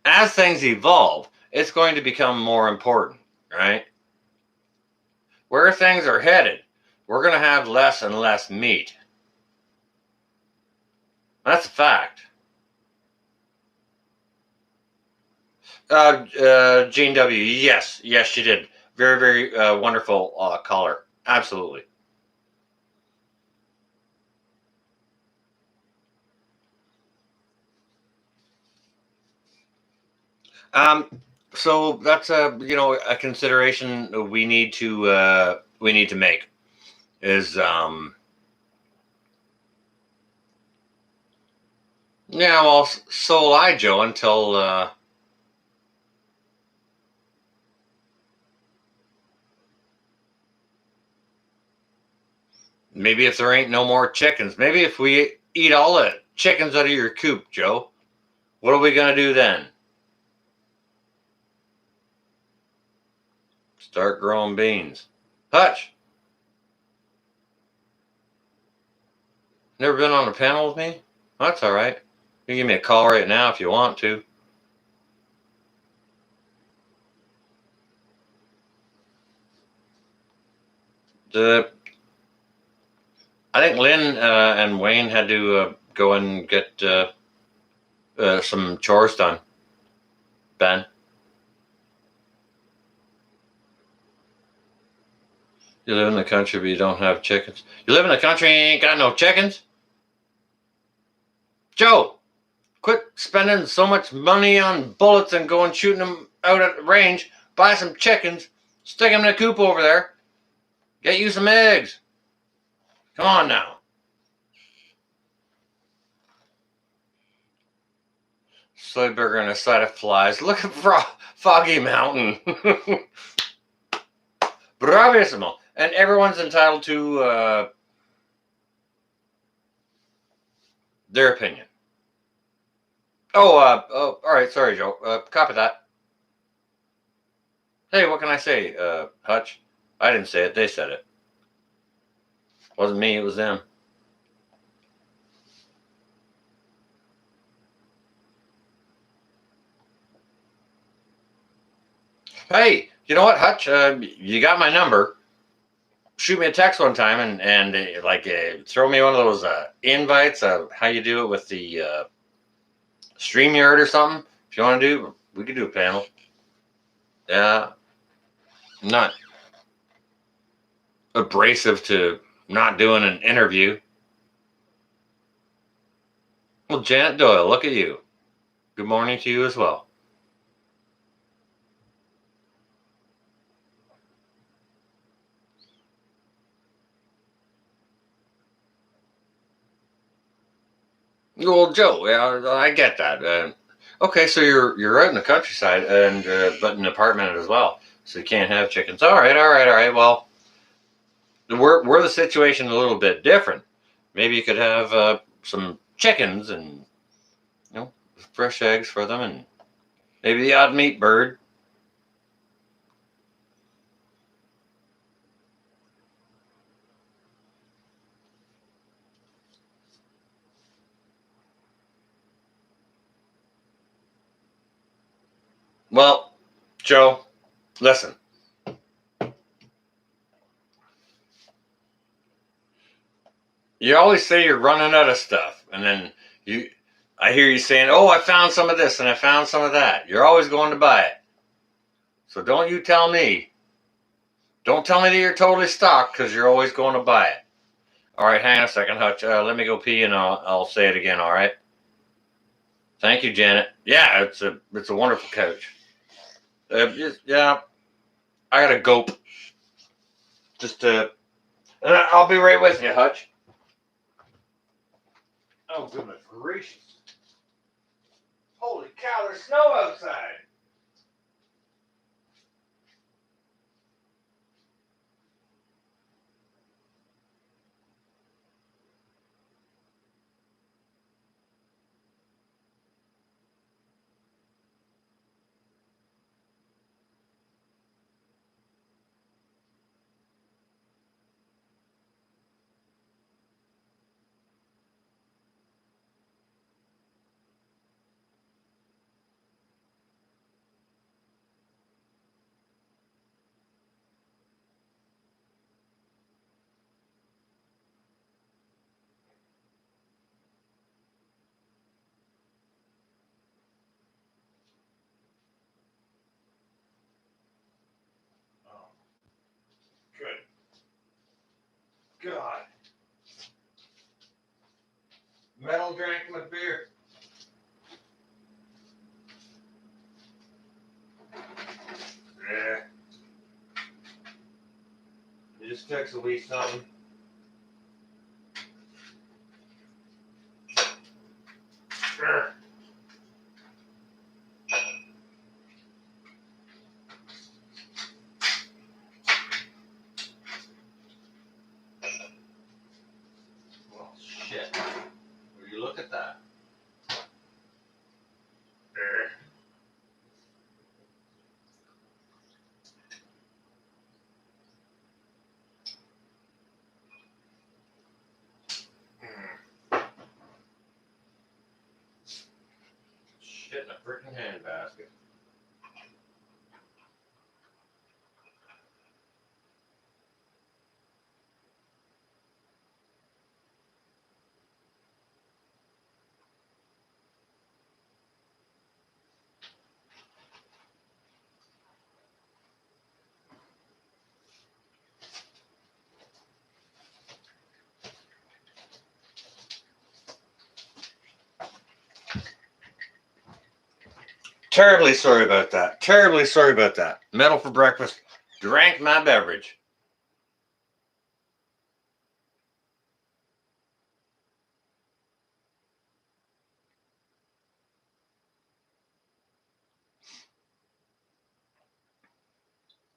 as things evolve, it's going to become more important, right? Where things are headed, we're going to have less and less meat. That's a fact. Gene W. Yes, she did. Very, very wonderful caller. Absolutely. So that's a consideration we need to make is yeah, well, so will I, Joe, until maybe if there ain't no more chickens, maybe if we eat all the chickens out of your coop, Joe, what are we gonna do then? Start growing beans. Hutch, never been on a panel with me? That's all right. You can give me a call right now if you want to. I think Lynn and Wayne had to go and get some chores done. Ben, you live in the country, but you don't have chickens. You live in the country and you ain't got no chickens? Joe, quit spending so much money on bullets and go and shooting them out at the range. Buy some chickens, stick them in a coop over there. Get you some eggs. Come on now. Soy burger and a side of flies. Look at Foggy Mountain. Bravissimo. And everyone's entitled to their opinion. Oh, all right. Sorry, Joe. Copy that. Hey, what can I say, Hutch? I didn't say it. They said it. Wasn't me. It was them. Hey, you know what, Hutch? You got my number. Shoot me a text one time and throw me one of those invites of how you do it with the StreamYard or something. If you want to do, we could do a panel. Yeah, not abrasive to not doing an interview. Well, Janet Doyle, look at you. Good morning to you as well. Well, Joe, yeah, I get that. Okay, so you're out in the countryside and but in an apartment as well, so you can't have chickens. All right, all right, all right. Well, we're the situation a little bit different. Maybe you could have some chickens and fresh eggs for them, and maybe the odd meat bird. Well, Joe, listen. You always say you're running out of stuff, and then I hear you saying, "Oh, I found some of this and I found some of that." You're always going to buy it. So don't tell me that you're totally stocked because you're always going to buy it. All right, hang on a second, Hutch. Let me go pee and I'll say it again. All right. Thank you, Janet. Yeah, it's a wonderful couch. Yeah, I got a gope. Just I'll be right with you, Hutch. Oh goodness gracious! Holy cow! There's snow outside. Oh, good God! Metal drank my beer. Yeah. It just takes a wee something. Sure. Well, shit. Will you look at that? There. Shit in a freaking handbasket. Terribly sorry about that. Terribly sorry about that. Metal for breakfast. Drank my beverage.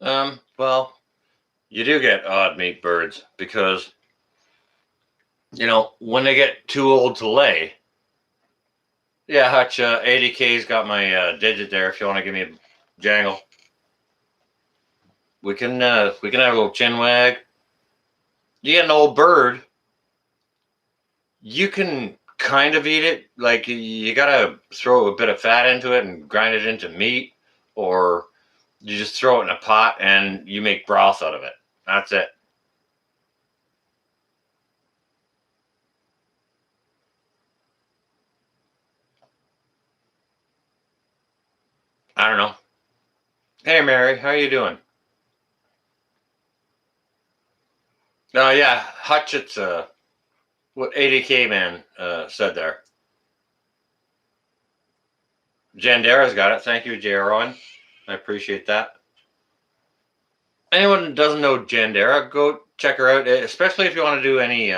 Well, you do get odd meat birds because, when they get too old to lay. Yeah, Hutch, ADK's got my digit there if you want to give me a jangle. We can have a little chin wag. You get an old bird, you can kind of eat it. Like you gotta throw a bit of fat into it and grind it into meat, or you just throw it in a pot and you make broth out of it. That's it. I don't know. Hey Mary, how you doing? Yeah, Hutch, it's what ADK man said there. Jandera's got it. Thank you, J. Rowan. I appreciate that. Anyone that doesn't know Jandera, go check her out, especially if you want to do any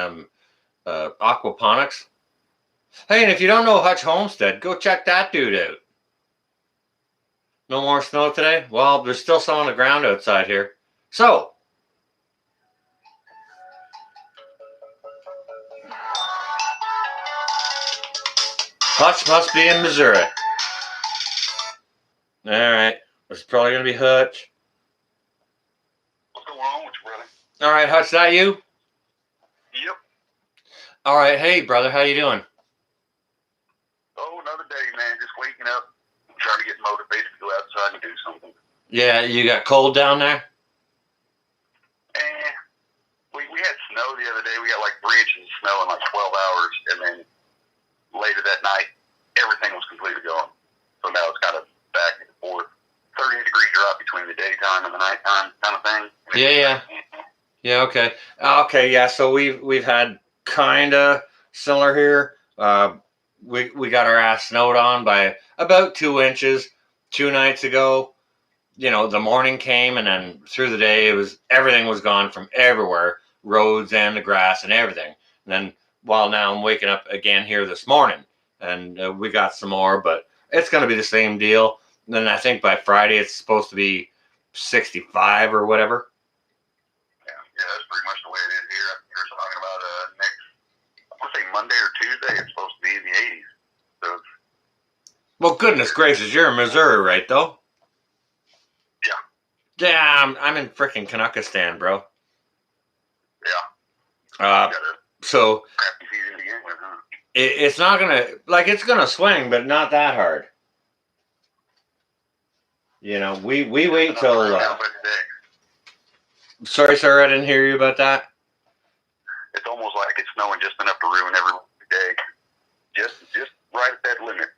aquaponics. Hey, and if you don't know Hutch Homestead, go check that dude out. No more snow today? Well, there's still some on the ground outside here. So, Hutch must be in Missouri. All right. It's probably going to be Hutch. What's going on with you, brother? All right, Hutch, that you? Yep. All right. Hey, brother, how you doing? Oh, another day, man. Just waking up, trying to get motivated to go outside and do something. Yeah, you got cold down there? We had snow the other day. We got like 3 inches of snow in like 12 hours. And then later that night, everything was completely gone. So now it's kind of back and forth. 30-degree drop between the daytime and the nighttime kind of thing. Yeah. Yeah, okay. Okay, yeah, so we've had kind of similar here. We got our ass snowed on by about 2 inches 2 nights ago. You know, the morning came and then through the day everything was gone from everywhere, roads and the grass and everything. And then while now I'm waking up again here this morning and we got some more, but it's going to be the same deal. And then I think by Friday it's supposed to be 65 or whatever. Yeah, that's pretty much the way it is here. You're talking about next, I want to say Monday or Tuesday, it's supposed to be in the 80s. So, Well, goodness gracious, you're in Missouri, right, though? Yeah. Yeah, I'm in frickin' Canuckistan, bro. yeah, So crappy season to begin with, huh? it's not gonna, like, it's gonna swing, but not that hard. You know, we wait till. Sorry, sir, I didn't hear you about that. It's almost like it's snowing just enough to ruin every day. Just right at that limit.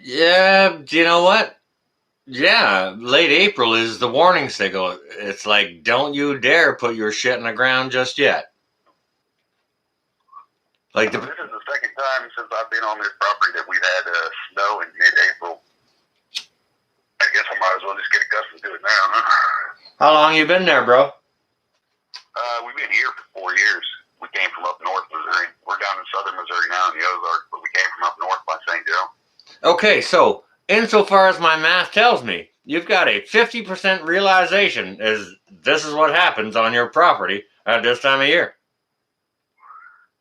Yeah, do you know what? Yeah, late April is the warning signal. It's like, don't you dare put your shit in the ground just yet. Like This is the second time since I've been on this property that we've had snow in mid-April. I guess I might as well just get accustomed to it now, huh? How long you been there, bro? We've been here for 4 years. We came from up north Missouri. We're down in southern Missouri now in the Ozarks, but we came from up north by St. Joe. Okay, so insofar as my math tells me, you've got a 50% realization as this is what happens on your property at this time of year.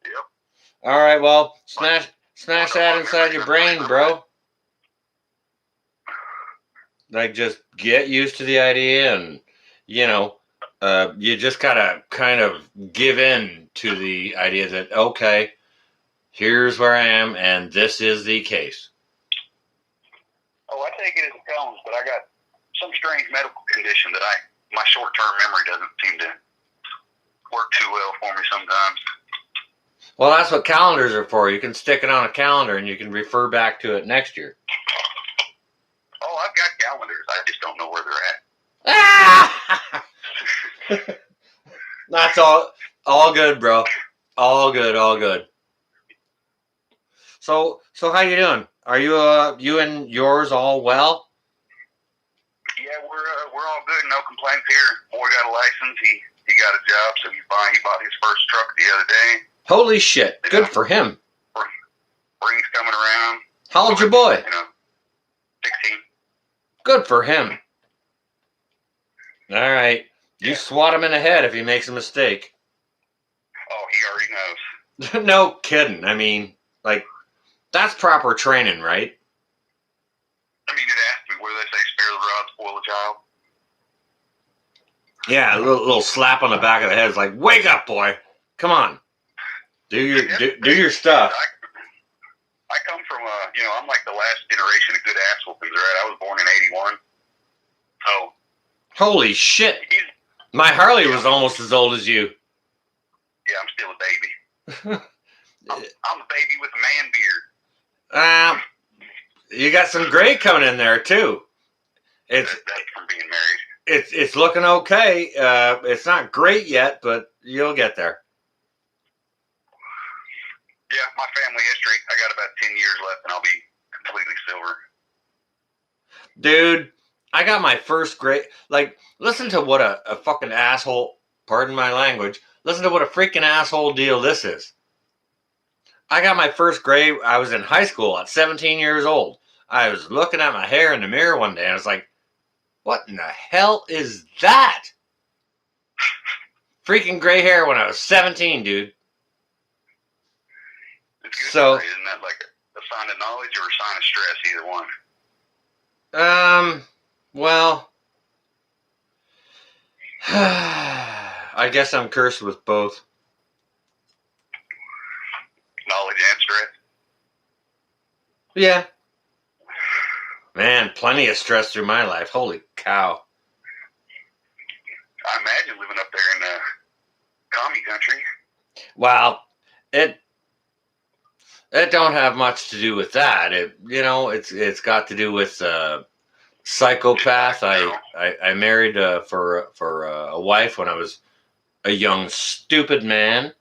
Yep. All right, well, smash that inside your brain, bro. Like, just get used to the idea, and you just gotta kind of give in to the idea that, okay, here's where I am, and this is the case. Oh, I take it as a challenge, but I got some strange medical condition that my short-term memory doesn't seem to work too well for me sometimes. Well, that's what calendars are for. You can stick it on a calendar, and you can refer back to it next year. Oh, I've got calendars. I just don't know where they're at. Ah! That's all good, bro. All good. So how you doing? Are you and yours all well? Yeah, we're all good. No complaints here. Boy got a license. He got a job, so he's fine. He bought his first truck the other day. Holy shit! Good for him. Spring's coming around. How old's your boy? 16. Good for him. All right. You swat him in the head if he makes a mistake. Oh, he already knows. No kidding. I mean, like, that's proper training, right? I mean, it asked me where they say spare the rod, spoil the child. Yeah, a little slap on the back of the head is like, wake up, boy. Come on. Do your stuff. I come from I'm like the last generation of good ass whoopings, right? I was born in 81. So. Holy shit. My Harley was almost as old as you. Yeah, I'm still a baby. I'm a baby with a man beard. You got some gray coming in there too. That's from being married. It's looking okay. It's not great yet, but you'll get there. Yeah, my family history. I got about 10 years left, and I'll be completely silver. Dude, I got my first gray. Like, listen to what a fucking asshole. Pardon my language. Listen to what a freaking asshole deal this is. I got my first gray. I was in high school at 17 years old. I was looking at my hair in the mirror one day and I was like, what in the hell is that? Freaking gray hair when I was 17, dude. It's good. So, isn't that like a sign of knowledge or a sign of stress? Either one. Well, I guess I'm cursed with both. Knowledge and stress. Yeah. Man, plenty of stress through my life. Holy cow. I imagine living up there in commie country. Well, it don't have much to do with that. It's got to do with psychopath. I married for a wife when I was a young stupid man,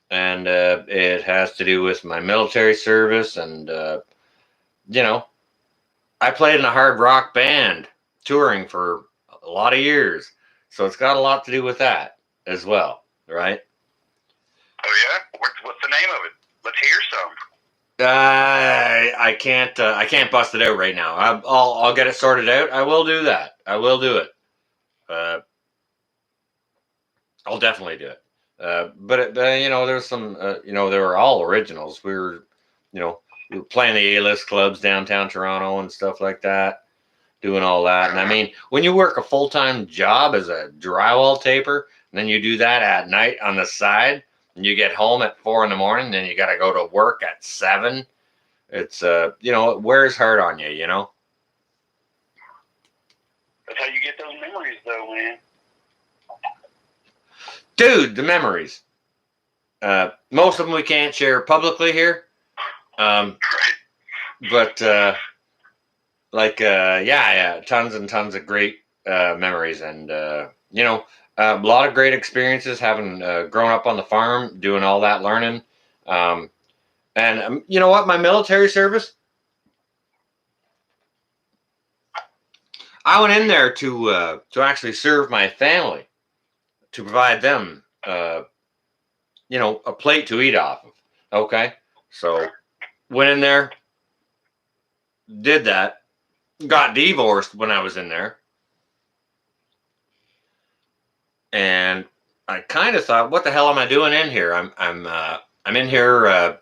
and it has to do with my military service, and I played in a hard rock band touring for a lot of years, so it's got a lot to do with that as well, right? Oh yeah, what's the name of it? Let's hear some. I can't bust it out right now. I'll get it sorted out. I will do that. I will do it. I'll definitely do it. But there's some. They were all originals. We were playing the A-list clubs downtown Toronto and stuff like that, doing all that. And I mean, when you work a full-time job as a drywall taper, and then you do that at night on the side, and you get home at 4 a.m, and then you got to go to work at 7. It's it wears hard on you, That's how you get those memories, though, man. Dude, the memories. Most of them we can't share publicly here. But tons and tons of great memories, and a lot of great experiences having grown up on the farm, doing all that learning. And you know what? My military service, I went in there to actually serve my family, to provide them, a plate to eat off of. Okay, so went in there, did that, got divorced when I was in there, and I kind of thought, what the hell am I doing in here? I'm in here,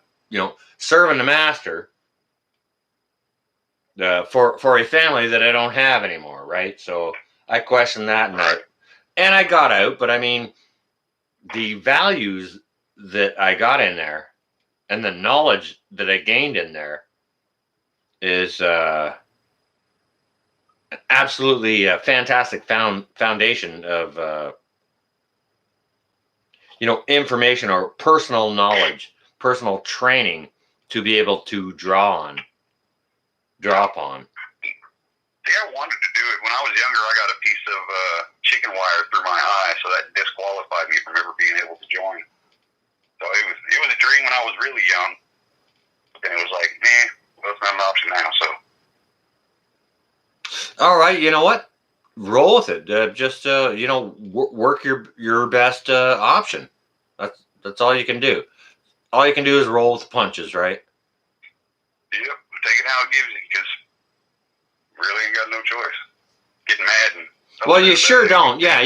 serving the master for a family that I don't have anymore, right? So I questioned that, and I got out. But I mean, the values that I got in there and the knowledge that I gained in there is absolutely a fantastic foundation of information or personal knowledge, personal training to be able to draw upon. See, I wanted to do it. When I was younger, I got a piece of chicken wire through my eye, so that disqualified me from ever being able to join. So it was a dream when I was really young, and it was like, well, it's not an option now. So, all right, you know what? Roll with it. Work your best option. That's all you can do. All you can do is roll with the punches, right? Yep, take it how it gives you, because really ain't got no choice. Getting mad and well, you sure don't. Yeah,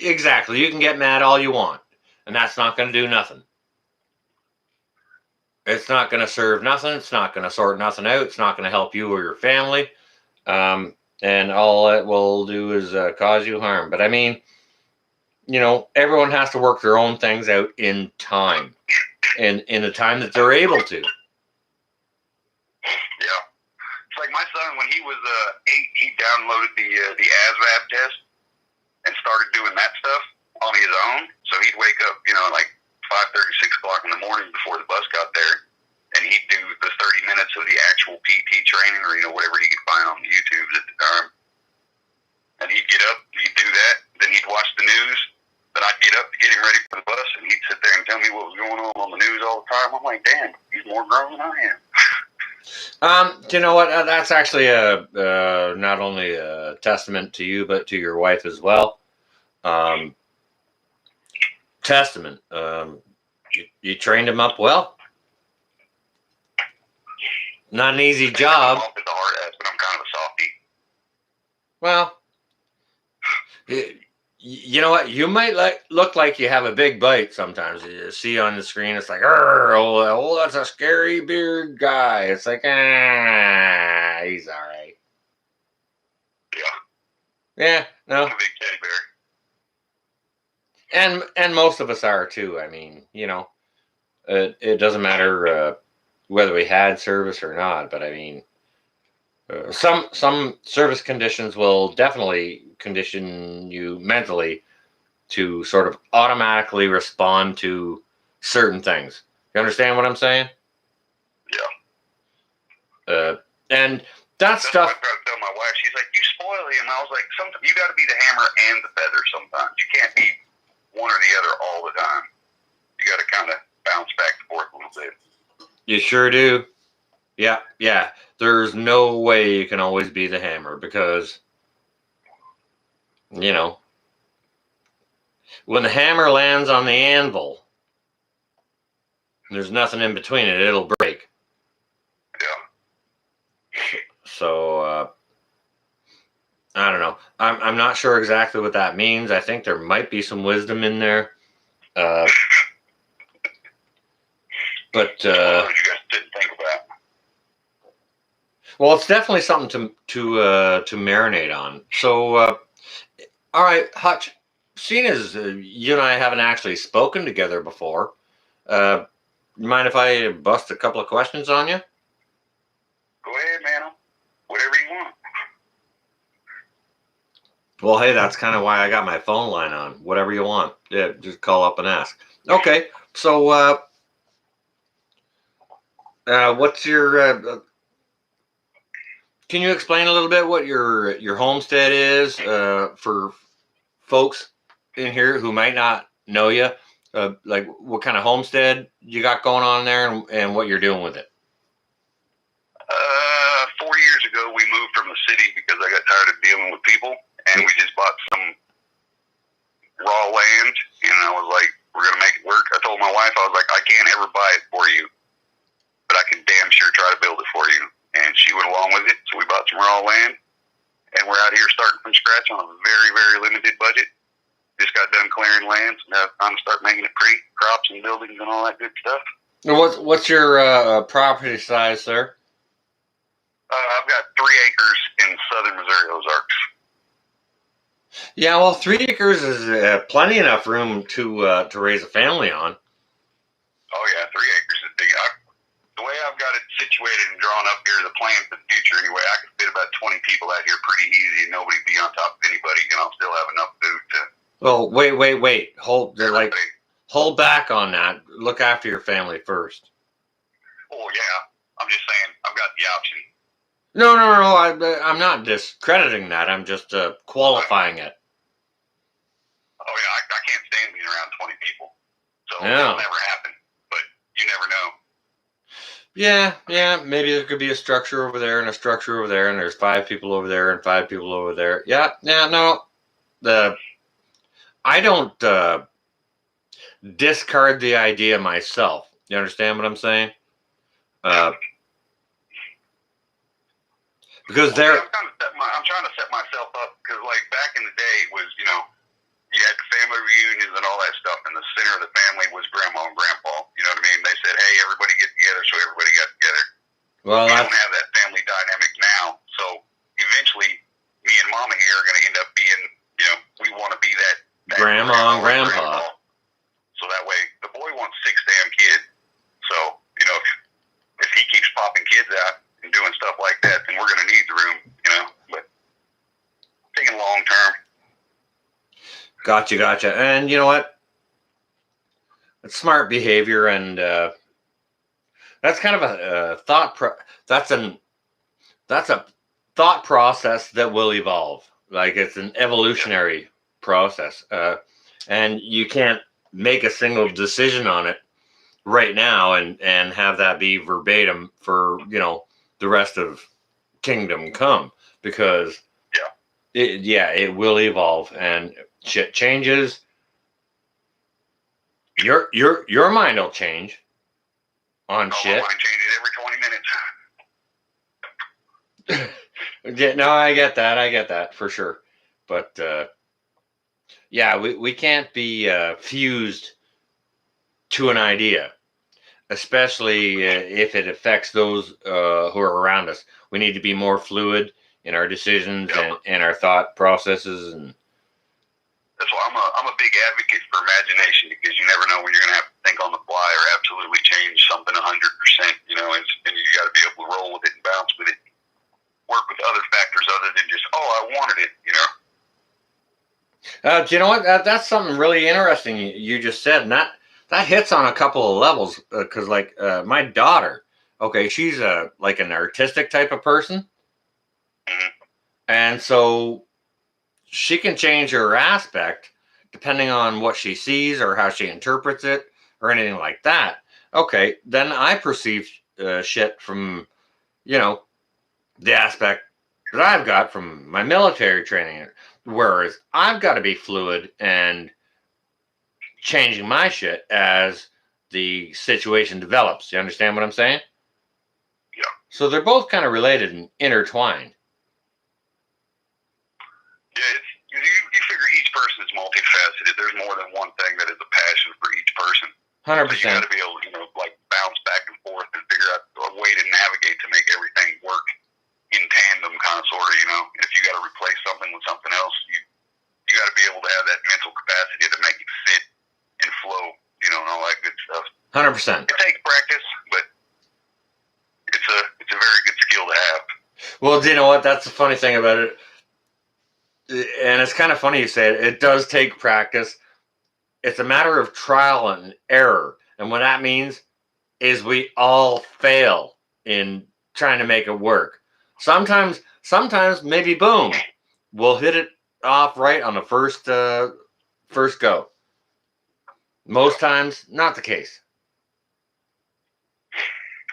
exactly. You can get mad all you want, and that's not going to do nothing. It's not going to serve nothing. It's not going to sort nothing out. It's not going to help you or your family. And all it will do is cause you harm. But I mean, everyone has to work their own things out in time, and in the time that they're able to. Yeah, it's like my son, when he was 8, he downloaded the ASVAB test and started doing that stuff on his own. So he'd wake up, like 5:30, 6 o'clock in the morning before the bus got there, and he'd do the 30 minutes of the actual PT training, or whatever he could find on YouTube at the time. And he'd get up, he'd do that, then he'd watch the news. Then I'd get up to get him ready for the bus, and he'd sit there and tell me what was going on the news all the time. I'm like, damn, he's more grown than I am. You know what? That's actually not only a testament to you, but to your wife as well. Testament. You trained him up well. not an easy They come job. off as a hard ass, but I'm kind of a softie. Well, you know what? You might look like you have a big bite sometimes. You see on the screen, it's like, oh, that's a scary beard guy. It's like, he's all right. Yeah. Yeah, no. I'm a big teddy bear. And most of us are too. I mean, you know, it doesn't matter whether we had service or not. But I mean, some service conditions will definitely condition you mentally to sort of automatically respond to certain things. You understand what I'm saying? Yeah. And that That's stuff. what I try to tell my wife. She's like, you spoil him. I was like, sometimes you got to be the hammer and the feather sometimes. You can't be one or the other all the time. You got to kind of bounce back and forth a little bit. You sure do. Yeah, yeah. There's no way you can always be the hammer because, you know, when the hammer lands on the anvil, there's nothing in between it. It'll break. Yeah. So, I don't know. I'm not sure exactly what that means. I think there might be some wisdom in there. But You guys didn't think about. well, it's definitely something to marinate on. So, all right, Hutch. Seeing as you and I haven't actually spoken together before, you mind if I bust a couple of questions on you? Go ahead, man. Whatever you want. Well, hey, that's kind of why I got my phone line on. Whatever you want. Yeah, just call up and ask. Okay, so what's your? Can you explain a little bit what your homestead is for folks in here who might not know you? Like what kind of homestead you got going on there, and what you're doing with it. 4 years ago, we moved from the city because I got tired of dealing with people, and we just bought some raw land, and I was like, we're going to make it work. I told my wife, I was like, I can't ever buy it for you, but I can damn sure try to build it for you. And she went along with it, so we bought some raw land, and we're out here starting from scratch on a very, very limited budget. Just got done clearing lands, and now it's time to start making it pretty, crops and buildings and all that good stuff. What's your property size, sir? I've got 3 acres in southern Missouri Ozarks. Yeah, well, 3 acres is plenty enough room to raise a family on. Oh yeah, 3 acres is big. The way I've got it situated and drawn up here, the plan for the future anyway, I could fit about 20 people out here pretty easy, and nobody be on top of anybody, and I'll still have enough food to. Well, wait. Hold back on that. Look after your family first. Oh yeah, I'm just saying I've got the option. No. I'm not discrediting that. I'm just qualifying it. Oh yeah, I can't stand being around 20 people, so Yeah. it'll never happen. But you never know. Yeah. Maybe there could be a structure over there and a structure over there, and there's 5 people over there and 5 people over there. Yeah. No. I don't discard the idea myself. You understand what I'm saying? Because I'm trying to set myself up because, like, back in the day, it was, you know, you had the family reunions and all that stuff, and the center of the family was grandma and grandpa. You know what I mean? They said, hey, everybody get together, so everybody got together. well, We don't have that family dynamic now, so eventually, me and Mama here are going to end up being, you know, we want to be that grandma and grandpa. So that way, the boy wants 6 damn kids. So, you know, if he keeps popping kids out and doing stuff like that, then we're going to need the room, you know. But thinking long term. Gotcha. And you know what? It's smart behavior, and that's kind of a that's a thought process that will evolve. Like it's an evolutionary process, and you can't make a single decision on it right now and have that be verbatim for, you know, the rest of Kingdom Come, because it will evolve and shit changes. Your mind will change on shit. Mine changes every 20 minutes. Yeah, no, I get that. I get that for sure. But yeah, we can't be fused to an idea, especially if it affects those who are around us. We need to be more fluid in our decisions and our thought processes. And That's why I'm a big advocate for imagination, because you never know when you're going to have to think on the fly or absolutely change something 100%. You know, and you got to be able to roll with it and bounce with it. Work with other factors other than just, oh, I wanted it. You know. do you know what? That's something really interesting you just said, and that hits on a couple of levels. Because my daughter, okay, she's like an artistic type of person, Mm-hmm. and so she can change her aspect depending on what she sees or how she interprets it or anything like that. Okay, then I perceive shit from the aspect that I've got from my military training. Whereas I've got to be fluid and changing my shit as the situation develops. You understand what I'm saying? Yeah. So they're both kind of related and intertwined. Yeah, you figure each person is multifaceted. There's more than one thing that is a passion for each person. 100%. So you got to be able to, like bounce back and forth and figure out a way to navigate to make everything work in tandem, kind of, sort of. And if you got to replace something with something else, you got to be able to have that mental capacity to make it fit and flow, and all that good stuff. 100%. It takes practice, but it's a very good skill to have. Well, do you know what? That's the funny thing about it. And it's kind of funny you say it. It does take practice. It's a matter of trial and error. And what that means is we all fail in trying to make it work. Sometimes maybe boom, we'll hit it off right on the first go. Most times, not the case.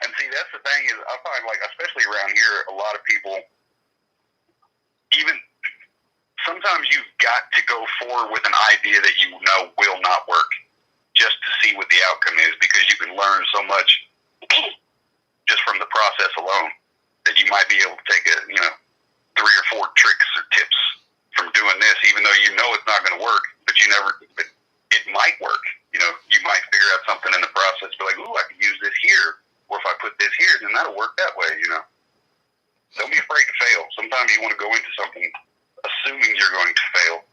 And see, that's the thing is, I find, like, especially around here, a lot of people, even sometimes you've got to go forward with an idea that you know will not work, just to see what the outcome is, because you can learn so much just from the process alone that you might be able to take 3 or 4 tricks or tips from doing this, even though you know it's not going to work, but but it might work. You might figure out something in the process, be like, ooh, I can use this here, or if I put this here, then that'll work that way. Don't be afraid to fail. Sometimes you want to go into something assuming you're going to fail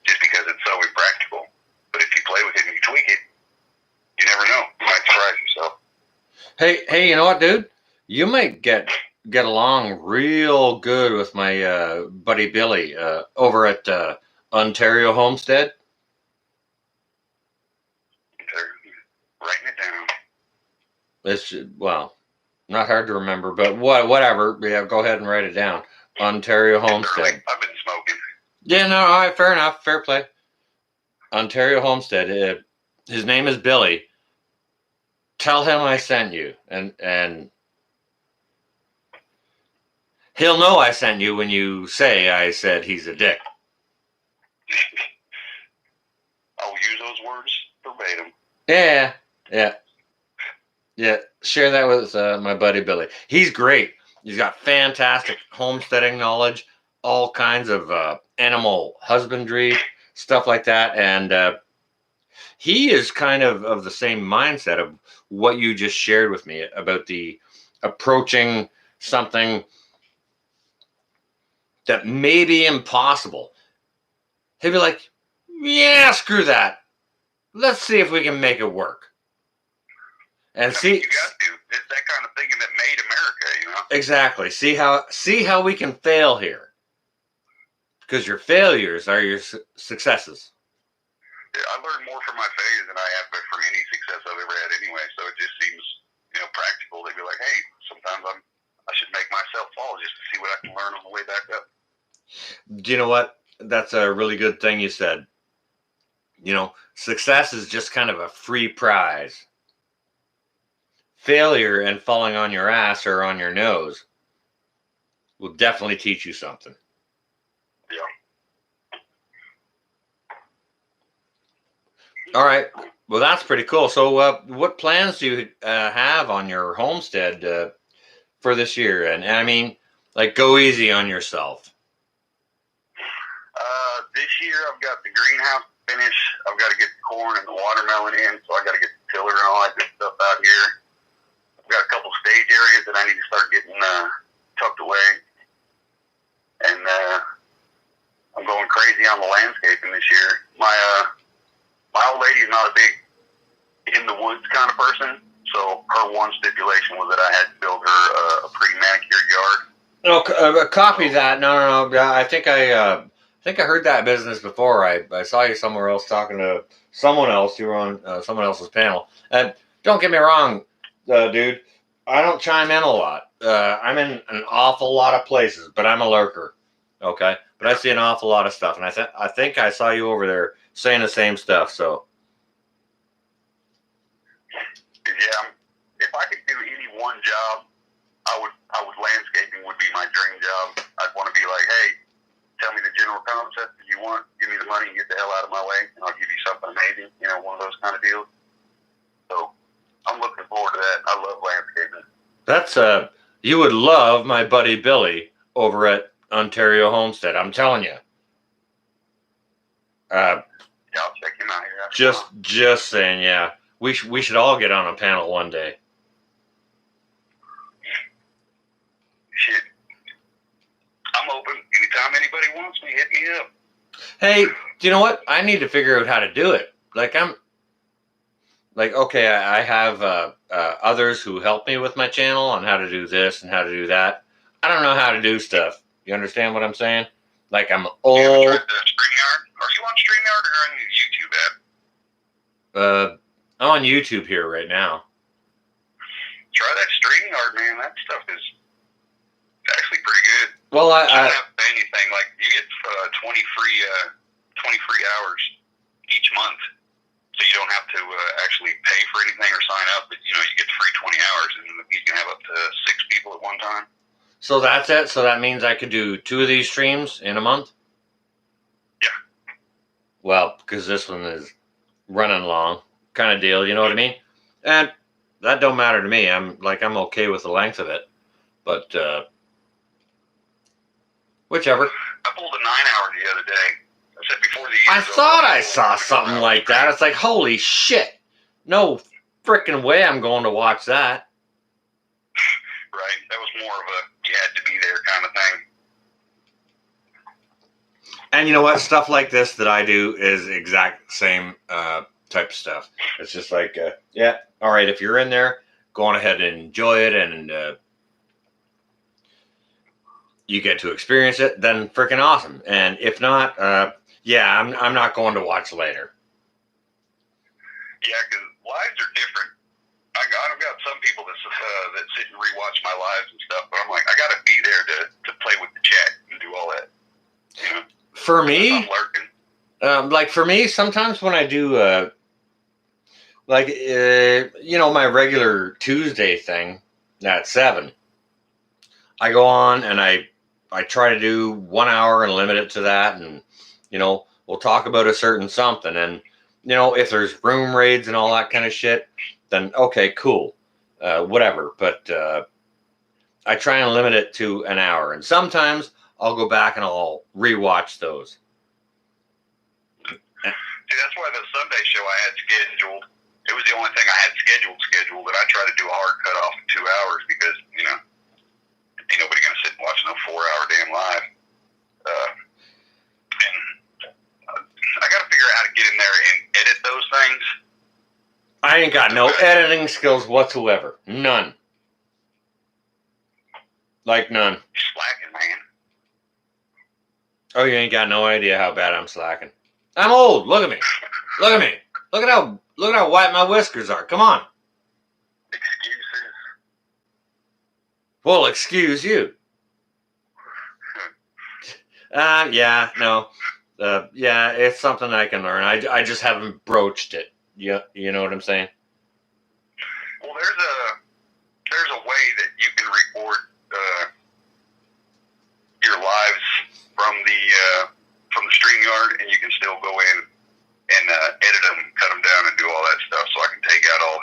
just because it's so impractical. But if you play with it and you tweak it, you never know. You might surprise yourself. Hey, you know what, dude? You might get along real good with my buddy Billy over at Ontario Homestead. Writing it down. It's not hard to remember, but whatever. Yeah, go ahead and write it down. Ontario Homestead. I've been smoking. Yeah, no, all right, fair enough, fair play. Ontario Homestead. His name is Billy. Tell him I sent you, and he'll know I sent you when you say I said he's a dick. I'll use those words verbatim. Yeah. Share that with my buddy Billy. He's great. He's got fantastic homesteading knowledge, all kinds of animal husbandry, stuff like that. And he is kind of the same mindset of what you just shared with me about the approaching something that may be impossible. He'd be like, yeah, screw that. Let's see if we can make it work. And you got to. It's that kind of thinking that made America, Exactly. See how we can fail here. Because your failures are your successes. Yeah, I learned more from my failures than I have from any success I've ever had anyway. So it just seems, practical. They'd be like, hey, sometimes I should make myself fall just to see what I can learn on the way back up. Do you know what? That's a really good thing you said. Success is just kind of a free prize. Failure and falling on your ass or on your nose will definitely teach you something. Yeah. All right. Well, that's pretty cool. So what plans do you have on your homestead for this year? And I mean, Like, go easy on yourself. This year I've got the greenhouse finished. I've got to get the corn and the watermelon in, so I got to get the tiller and all that good stuff out here. I've got a couple stage areas that I need to start getting tucked away, and I'm going crazy on the landscaping this year. My old lady's not a big in the woods kind of person, so her one stipulation was that I had to build her a pretty manicured yard. No, copy that. No. I think I heard that business before. I saw you somewhere else talking to someone else. You were on someone else's panel. And don't get me wrong, dude. I don't chime in a lot. I'm in an awful lot of places, but I'm a lurker. Okay, but I see an awful lot of stuff, and I think I saw you over there saying the same stuff. So yeah, if I could do any one job, I would landscaping would be my dream job. I'd want to be like, hey, tell me the general concept that you want, give me the money and get the hell out of my way, and I'll give you something amazing, you know, one of those kind of deals. So I'm looking forward to that. I love landscaping. that's you would love my buddy Billy over at Ontario Homestead. I'm telling you. Yeah, I'll check him out here. Just saying, yeah. We should all get on a panel one day. Shit. I'm open. Anytime anybody wants me, hit me up. Hey, do you know what? I need to figure out how to do it. Okay, I have others who help me with my channel on how to do this and how to do that. I don't know how to do stuff. You understand what I'm saying? Like, I'm old. You ever tried the StreamYard? Are you on StreamYard or on the YouTube app? I'm on YouTube here right now. Try that StreamYard, man. That stuff is actually pretty good. Well, You don't have to pay anything. Like, you get 20 free hours each month. So you don't have to actually pay for anything or sign up, but you get free 20 hours, and you can have up to 6 people at one time. So that's it. So that means I could do 2 of these streams in a month. Yeah. Well, because this one is running long, kind of deal. You know what I mean? And that don't matter to me. I'm okay with the length of it, but whichever. I pulled a 9-hour the other day. I said before the year. I thought I saw something like that. It's like, holy shit. No freaking way I'm going to watch that. Right. That was more of a you had to be there kind of thing. And you know what? Stuff like this that I do is exact same type of stuff. It's just like, yeah, all right, if you're in there, go on ahead and enjoy it, and you get to experience it, then freaking awesome. And if not, yeah, I'm not going to watch later. Yeah, because lives are different. I've got some people that sit and rewatch my lives and stuff, but I'm like, I got to be there to play with the chat and do all that. You know? For me, I'm lurking. like for me, sometimes when I do, my regular Tuesday thing at 7, I go on and I try to do 1 hour and limit it to that, and we'll talk about a certain something, and if there's room raids and all that kind of shit, then okay, cool, whatever. But I try and limit it to an hour, and sometimes I'll go back and I'll rewatch those. See, that's why the Sunday show I had scheduled, it was the only thing I had scheduled, but I try to do a hard cutoff in 2 hours because, ain't nobody going to sit and watch no 4-hour damn live. And I got to figure out how to get in there and edit those things. I ain't got no editing skills whatsoever. None. Like none. You're slacking, man. Oh, you ain't got no idea how bad I'm slacking. I'm old. Look at me. Look at me. Look at how white my whiskers are. Come on. Excuses. Well, excuse you. Yeah, no. Yeah, it's something I can learn. I just haven't broached it. Yeah, you know what I'm saying? Well, there's a way that you can record your lives from the StreamYard, and you can still go in and edit them, cut them down, and do all that stuff. So I can take out all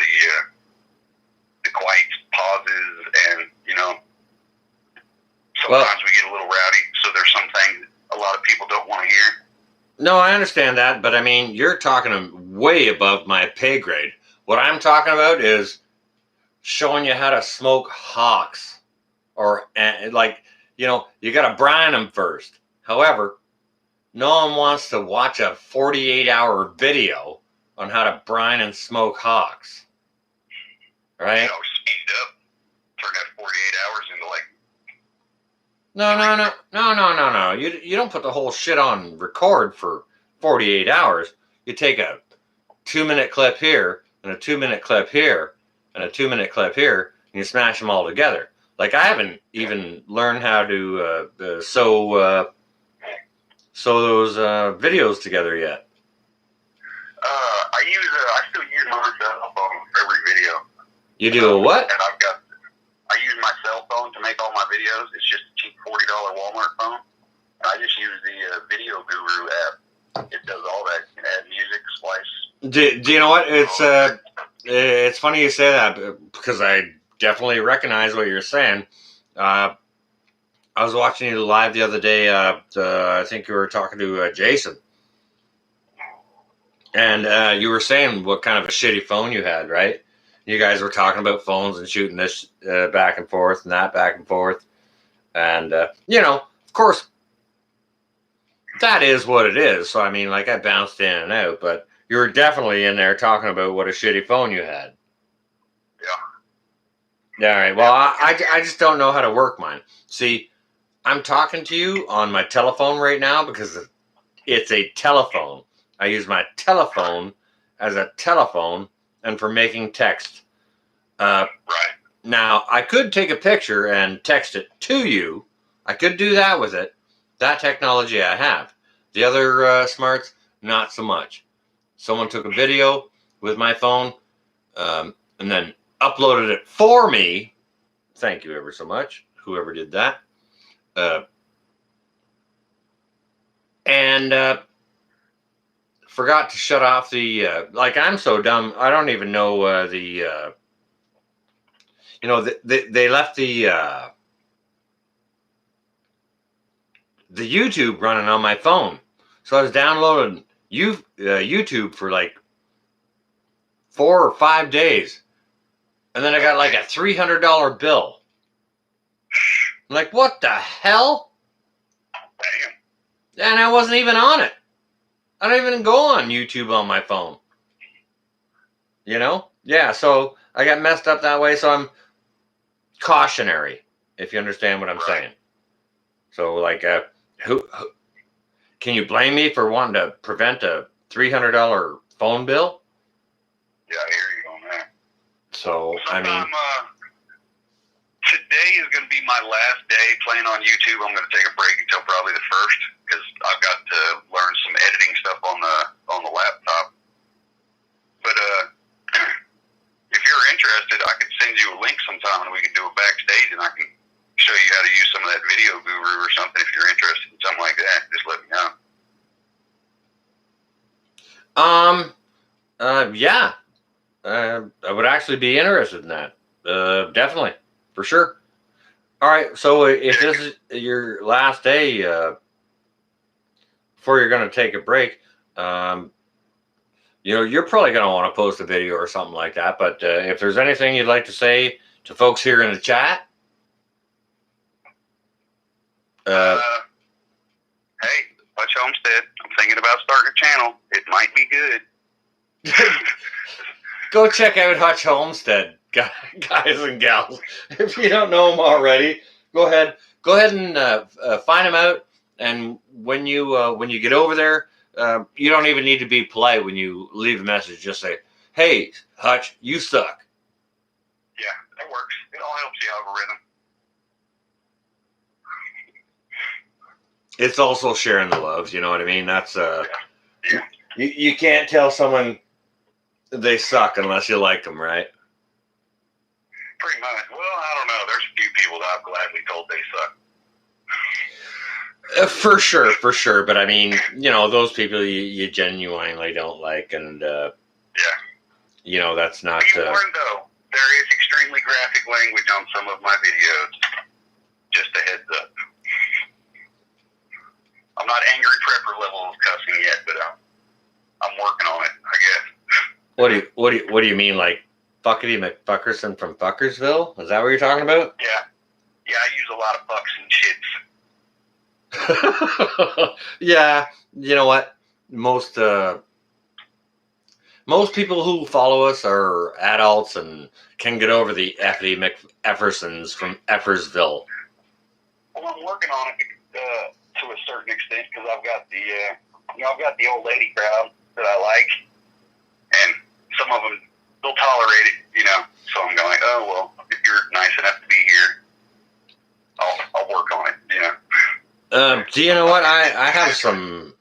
the quiet pauses and some Sometimes we get a little rowdy, so there's some things a lot of people don't want to hear. No, I understand that, but I mean, you're talking way above my pay grade. What I'm talking about is showing you how to smoke hocks, or like, you know, you got to brine them first. However, no one wants to watch a 48-hour video on how to brine and smoke hocks, right? You know, speed up, turn that 48 hours into like. No. You don't put the whole shit on record for 48 hours. You take a 2-minute clip here and a 2-minute clip here and a 2-minute clip here, and you smash them all together. Like, I haven't even learned how to sew those videos together yet. I still use my cell phone for every video. You do a what? And I use my cell phone to make all my videos. It's just a cheap $40 Walmart phone. I just use the Video Guru app. It does all that. You can add music, splice. Do you know what? It's funny you say that, because I definitely recognize what you're saying. I was watching you live the other day. I think you were talking to Jason. And you were saying what kind of a shitty phone you had, right? You guys were talking about phones and shooting this back and forth and that back and forth. And, you know, of course, that is what it is. So, I mean, like, I bounced in and out, but you were definitely in there talking about what a shitty phone you had. Yeah. All right. Well, I just don't know how to work mine. See, I'm talking to you on my telephone right now because it's a telephone. I use my telephone as a telephone and for making text. Right. Now, I could take a picture and text it to you. I could do that with it. That technology I have. The other smarts, not so much. Someone took a video with my phone and then uploaded it for me. Thank you ever so much, whoever did that. And forgot to shut off the, like, I'm so dumb, I don't even know you know, they left the YouTube running on my phone. So I was downloading YouTube for like 4 or 5 days. And then I got like a $300 bill. I'm like, what the hell? Damn. And I wasn't even on it. I don't even go on YouTube on my phone. You know? Yeah, so I got messed up that way, so I'm cautionary, if you understand what I'm saying. So, like, who can you blame me for wanting to prevent a $300 phone bill? Yeah, I hear you on that. So, I mean, today is going to be my last day playing on YouTube. I'm going to take a break until probably the 1st because I've got to learn some editing stuff on the laptop. But if you're interested, I could send you a link sometime and we can do it backstage, and I can show you how to use some of that Video Guru or something. If you're interested in something like that, just let me know. Yeah, I would actually be interested in that. Definitely, for sure. All right, so if this is your last day before you're going to take a break, you know, you're probably going to want to post a video or something like that. But if there's anything you'd like to say to folks here in the chat, hey, Hutch Homestead, I'm thinking about starting a channel. It might be good. go check out Hutch Homestead, guys and gals. If you don't know him already, go ahead and find him out. And when you get over there, you don't even need to be polite when you leave a message. Just say, "Hey, Hutch, you suck." Yeah, that works. It all helps the algorithm. It's also sharing the love. You know what I mean? That's Yeah. You can't tell someone they suck unless you like them, right? Pretty much. Well, I don't know. There's a few people that I've gladly told they suck. For sure. But I mean, you know, those people you genuinely don't like, and Yeah. you know, that's not. Be warned, though, there is extremely graphic language on some of my videos. Just a heads up. What do you mean, like Fuckity McFuckerson from Fuckersville? Is that what you're talking about? Yeah. Yeah, I use a lot of fucks and shits. Yeah, you know what? Most people who follow us are adults and can get over the Effie McEffersons from Effersville. Well, I'm working on it to a certain extent because I've got the old lady crowd that I like, and some of them they'll tolerate it, So I'm going, oh well, if you're nice enough to be here, I'll work on it, Do you know what? I have some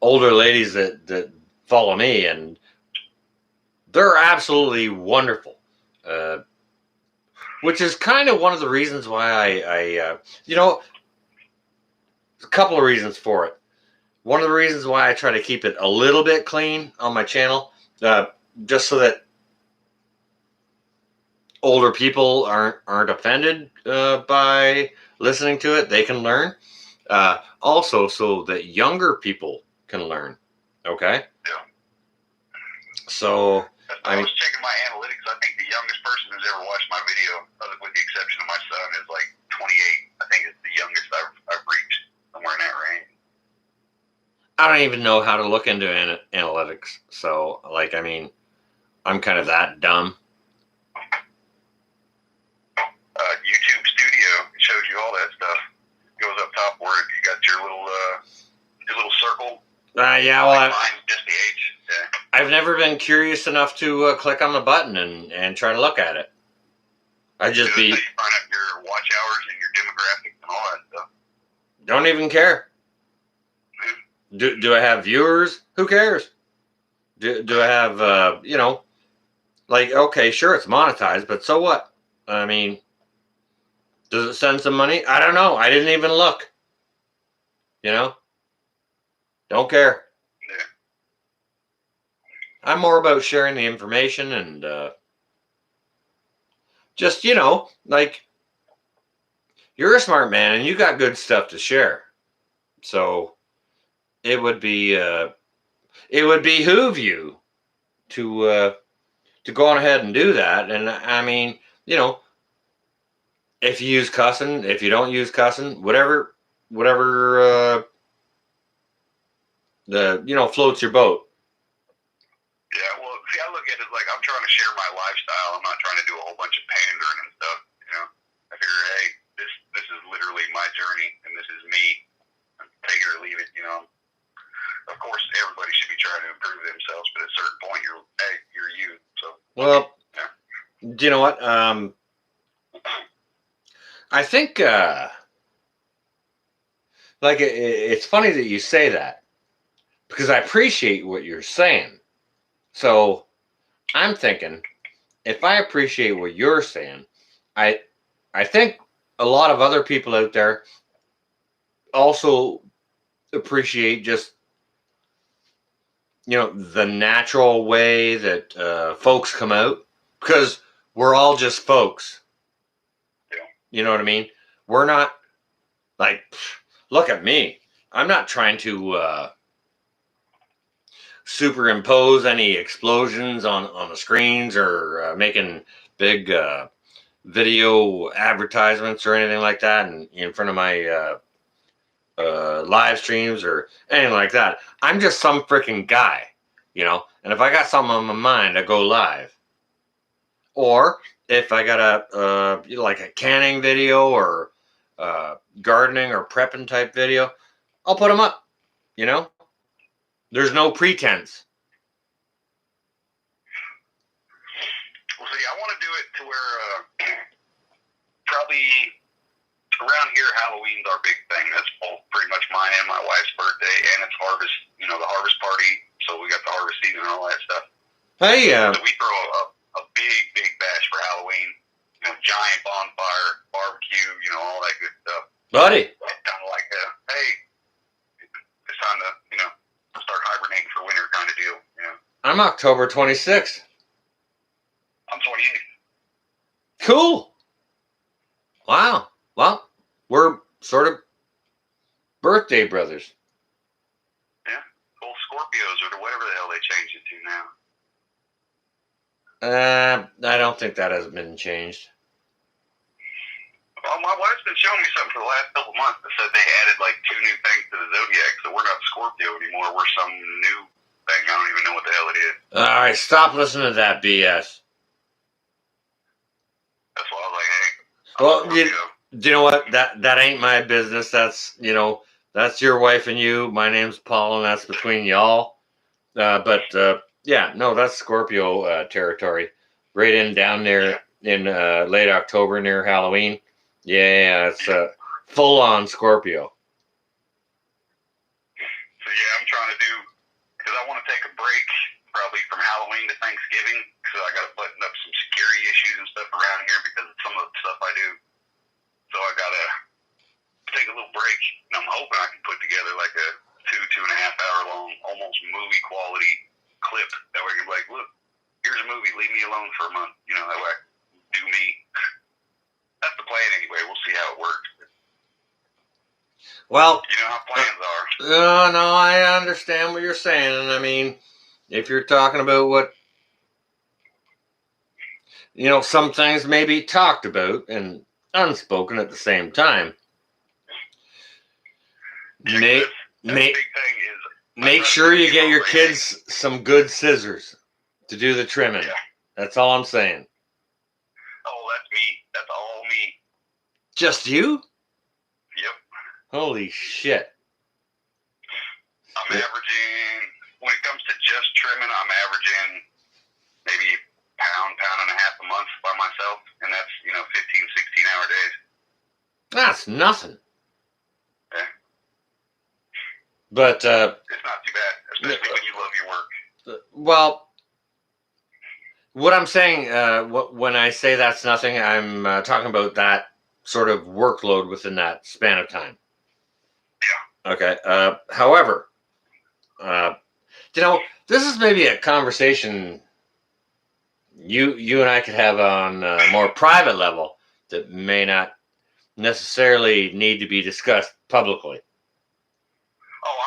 older ladies that follow me, and they're absolutely wonderful. Which is kind of one of the reasons why a couple of reasons for it. One of the reasons why I try to keep it a little bit clean on my channel, just so that older people aren't offended by listening to it. They can learn. Also, so that younger people can learn. Okay? Yeah. So, I was checking my analytics. I think the youngest person who's ever watched my video, with the exception of my son, is like 28. I think it's the youngest I've reached, somewhere in that range. I don't even know how to look into analytics. So, I'm kind of that dumb. YouTube Studio, it shows you all that stuff. It goes up top where you got your little circle. Yeah, well, mine's just the age. Yeah. I've never been curious enough to click on the button and try to look at it. I just You find out your watch hours and your demographics and all that stuff. don't even care. Do I have viewers? Who cares? Do I have okay, sure, it's monetized, but so what? I mean, does it send some money? I don't know. I didn't even look. Don't care. Yeah. I'm more about sharing the information and just, you're a smart man and you got good stuff to share. So it would behoove you to go on ahead and do that. And I mean, if you use cussing, if you don't use cussing, whatever floats your boat. Yeah, well, see, I look at it like I'm trying to share my lifestyle. I'm not trying to do a whole bunch of pandering and stuff. I figure, hey, this is literally my journey, and this is me. Take it or leave it. Of course, everybody should be trying to improve themselves, but at a certain point, you're you. So, well, yeah. Do you know what? I think it's funny that you say that because I appreciate what you're saying. So I'm thinking, if I appreciate what you're saying, I think a lot of other people out there also appreciate just the natural way that folks come out, because we're all just folks. Yeah. You know what I mean? We're not look at me. I'm not trying to superimpose any explosions on the screens or making big video advertisements or anything like that in front of my live streams or anything like that. I'm just some freaking guy, and if I got something on my mind, I go live. Or if I got a canning video or gardening or prepping type video, I'll put them up. There's no pretense. Well, see, I want to do it to where probably around here, Halloween's our big thing. That's both pretty much mine and my wife's birthday, and it's harvest. The harvest party. So we got the harvest season and all that stuff. Hey, so we throw a big bash for Halloween. Giant bonfire, barbecue. All that good stuff. buddy. Kind of like, hey, it's time to start hibernating for winter kind of deal. I'm October 26th. I'm 28th. Cool. Wow. Well, we're sort of birthday brothers. Yeah. Both Scorpios or whatever the hell they changed it to. issues now. I don't think that has been changed. Well, my wife's been showing me something for the last couple months that said they added like 2 new things to the zodiac, so we're not Scorpio anymore. We're some new thing. I don't even know what the hell it is. All right, stop listening to that BS. That's why I was like, hey. Well, Scorpio. do you know what? That ain't my business. That's that's your wife and you. My name's Paul, and that's between y'all. But yeah, no, that's Scorpio territory. Right in down there in late October near Halloween. Yeah, it's full on Scorpio. So yeah, I'm trying to do, because I want to take a break probably from Halloween to Thanksgiving, because I got to button up some security issues and stuff around here because of some of the stuff I do. So I got to take a little break, and I'm hoping I can put together like a 2.5 hour long, almost movie quality clip. That way I can be like, look, here's a movie, leave me alone for a month. That way I can do me. That's the plan anyway. We'll see how it works. Well, you know how plans are. No, I understand what you're saying. And I mean, if you're talking about what, some things may be talked about and unspoken at the same time. Yeah, Make the big thing is make sure you get your kids some good scissors to do the trimming. Yeah. That's all I'm saying. Oh, that's me. That's all me. Just you? Yep. Holy shit. I'm averaging, when it comes to just trimming, I'm averaging maybe pound and a half a month by myself. And that's, 15, 16-hour days. That's nothing. Yeah. But, it's not too bad, especially when you love your work. Well, what I'm saying, when I say that's nothing, I'm talking about that sort of workload within that span of time. Yeah. Okay. However, this is maybe a conversation you and I could have on a more private level that may not necessarily need to be discussed publicly. Oh,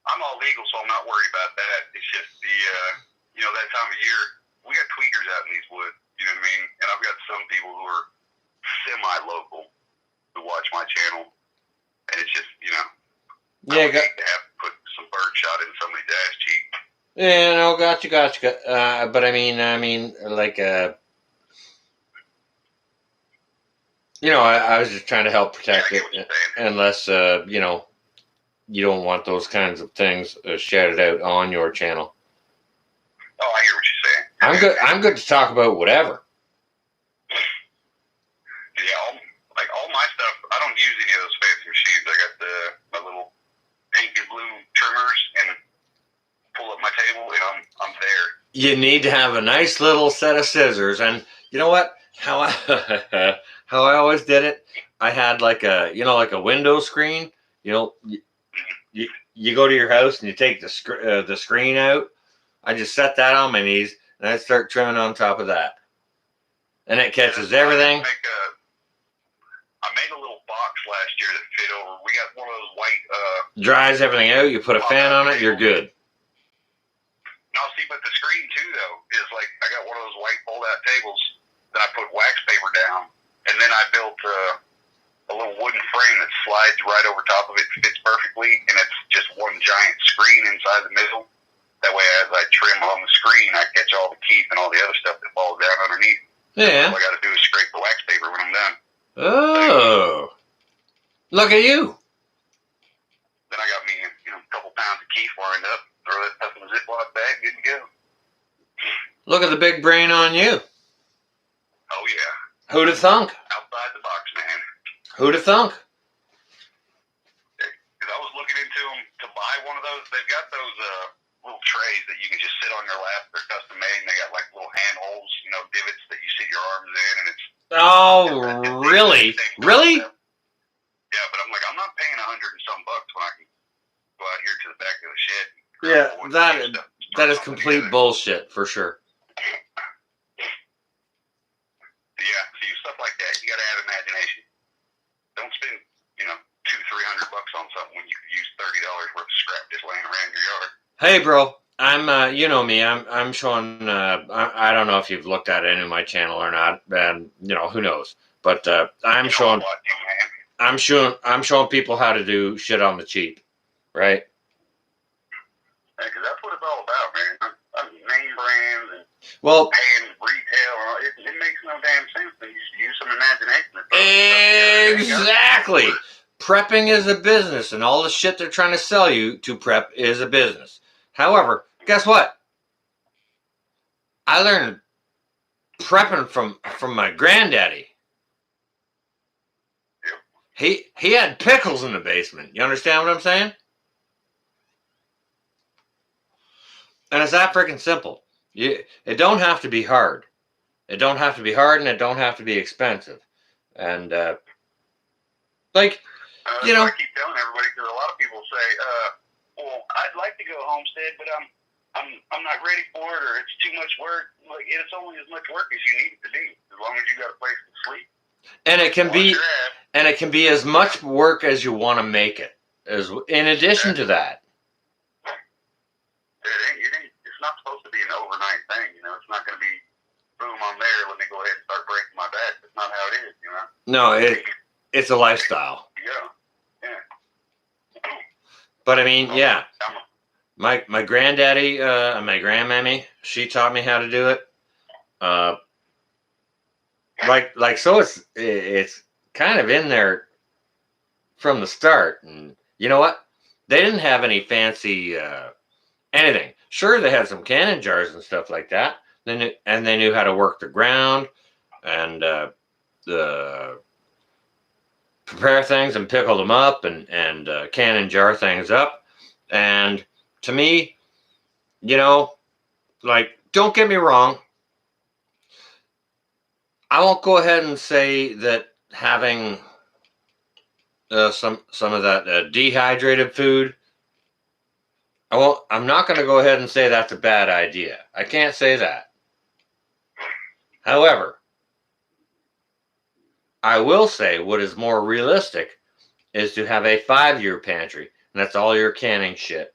I'm all legal, so I'm not worried about that. It's just that time of year, we got tweakers out in these woods, you know what I mean? And I've got some people who are semi-local who watch my channel, and it's just, I would hate to have to put some birdshot in somebody's ass cheek. Yeah, no, gotcha. But I mean, like, I was just trying to help protect it, unless, you don't want those kinds of things shouted out on your channel. Oh, I hear what you're saying. I'm good to talk about whatever. Yeah, all my stuff, I don't use any of those fancy machines. I got my little pink and blue trimmers, and pull up my table, and I'm there. You need to have a nice little set of scissors, and you know what? How I always did it, I had like a window screen. You go to your house and you take the screen out. I just set that on my knees and I start trimming on top of that, and it catches everything. I made a little box last year that fit over. We got one of those white. Dries everything out. You put a fan on it. You're good. No, see, but the screen too though is like I got one of those white fold-out tables that I put wax paper down, and then I built a little wooden frame that slides right over top of it, fits perfectly, and it's just one giant screen inside the middle. That way, as I trim on the screen, I catch all the teeth and all the other stuff that falls down underneath. Yeah. All I got to do is scrape the wax paper when I'm done. Oh, look at you. Then I got me, a couple pounds of keef lined up. Throw that stuff in a Ziploc bag, good to go. Look at the big brain on you. Oh yeah. Who'd have thunk? Outside the box, man. Who'd have thunk? Because I was looking into them to buy one of those. They've got those little trays that you can just sit on your lap. They're custom made, and they got like little hand holes, divots that you sit your arms in, and it's. Oh, really? Really? Yeah, but I'm like, I'm not paying $100 and some bucks when I can go out here to the back of the shed. Yeah, that is complete bullshit for sure. Yeah, see, stuff like that, you got to have imagination. Don't spend, $200-300 on something when you could use $30 worth of scrap just laying around your yard. Hey, bro, you know me. I'm showing. I don't know if you've looked at any of my channel or not, and who knows. But I'm showing. I'm showing people how to do shit on the cheap, right? Yeah, 'cause that's what it's all about, man. Name brands and Well, paying retail. It makes no damn sense. You should use some imagination. exactly. Prepping is a business, and all the shit they're trying to sell you to prep is a business. However, guess what? I learned prepping from my granddaddy. He had pickles in the basement. You understand what I'm saying? And it's that freaking simple. It don't have to be hard. It don't have to be hard, and it don't have to be expensive. And like, That's what I keep telling everybody, because a lot of people say, "Well, I'd like to go homestead, but I'm not ready for it, or it's too much work." Like, it's only as much work as you need it to be, as long as you got a place to sleep. And it can be as much work as you want to make it. As in addition to that. It's not supposed to be an overnight thing, It's not going to be boom, I'm there. Let me go ahead and start breaking my back. That's not how it is, No, it's a lifestyle. Yeah. But I mean, yeah. My granddaddy and my grandmammy, she taught me how to do it. So it's kind of in there from the start. And you know what? They didn't have any fancy anything. Sure, they had some canning jars and stuff like that. They knew how to work the ground and prepare things and pickle them up and can and jar things up. And to me, don't get me wrong. I won't go ahead and say that having some of that dehydrated food. I'm not going to go ahead and say that's a bad idea. I can't say that. However, I will say what is more realistic is to have a 5-year pantry, and that's all your canning shit.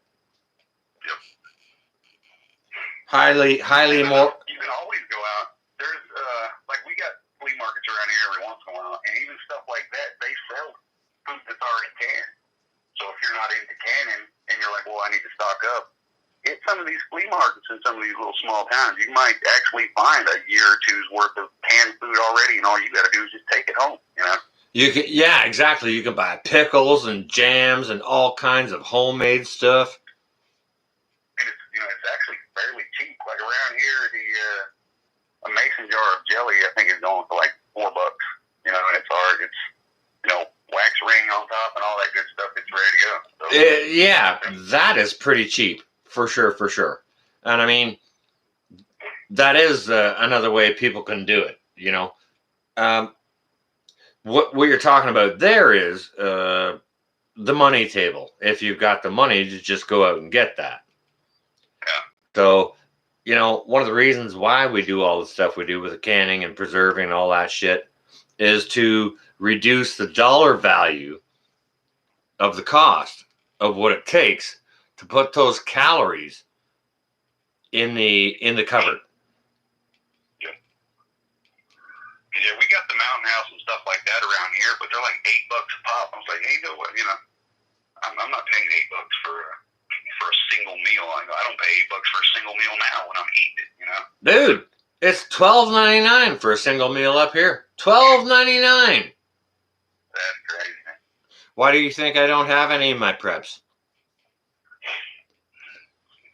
Yep. Highly more. You can always go out. There's we got flea markets around here every once in a while, and even stuff like that, they sell food that's already canned. So if you're not into canning and you're like, well, I need to stock up, hit some of these flea markets in some of these little small towns. You might actually find a year or two's worth of canned food already, and all you got to do is just take it home. You can, yeah, exactly. You can buy pickles and jams and all kinds of homemade stuff. And it's actually fairly cheap. Like around here, a mason jar of jelly, I think, is going for like $4. And it's hard. It's wax ring on top and all that good stuff. It's ready to go. So, yeah, that is pretty cheap for sure. And I mean, that is another way people can do it. What you're talking about there is the money table. If you've got the money to just go out and get that. Yeah. So, one of the reasons why we do all the stuff we do with the canning and preserving and all that shit is to reduce the dollar value of the cost of what it takes to put those calories in the cupboard. Yeah, we got the Mountain House and stuff like that around here, but they're like $8 a pop. I was like, hey, I'm not paying $8 for a single meal. I don't pay $8 for a single meal now when I'm eating it. Dude, it's $12.99 for a single meal up here. $12.99. That's crazy. Why do you think I don't have any in my preps?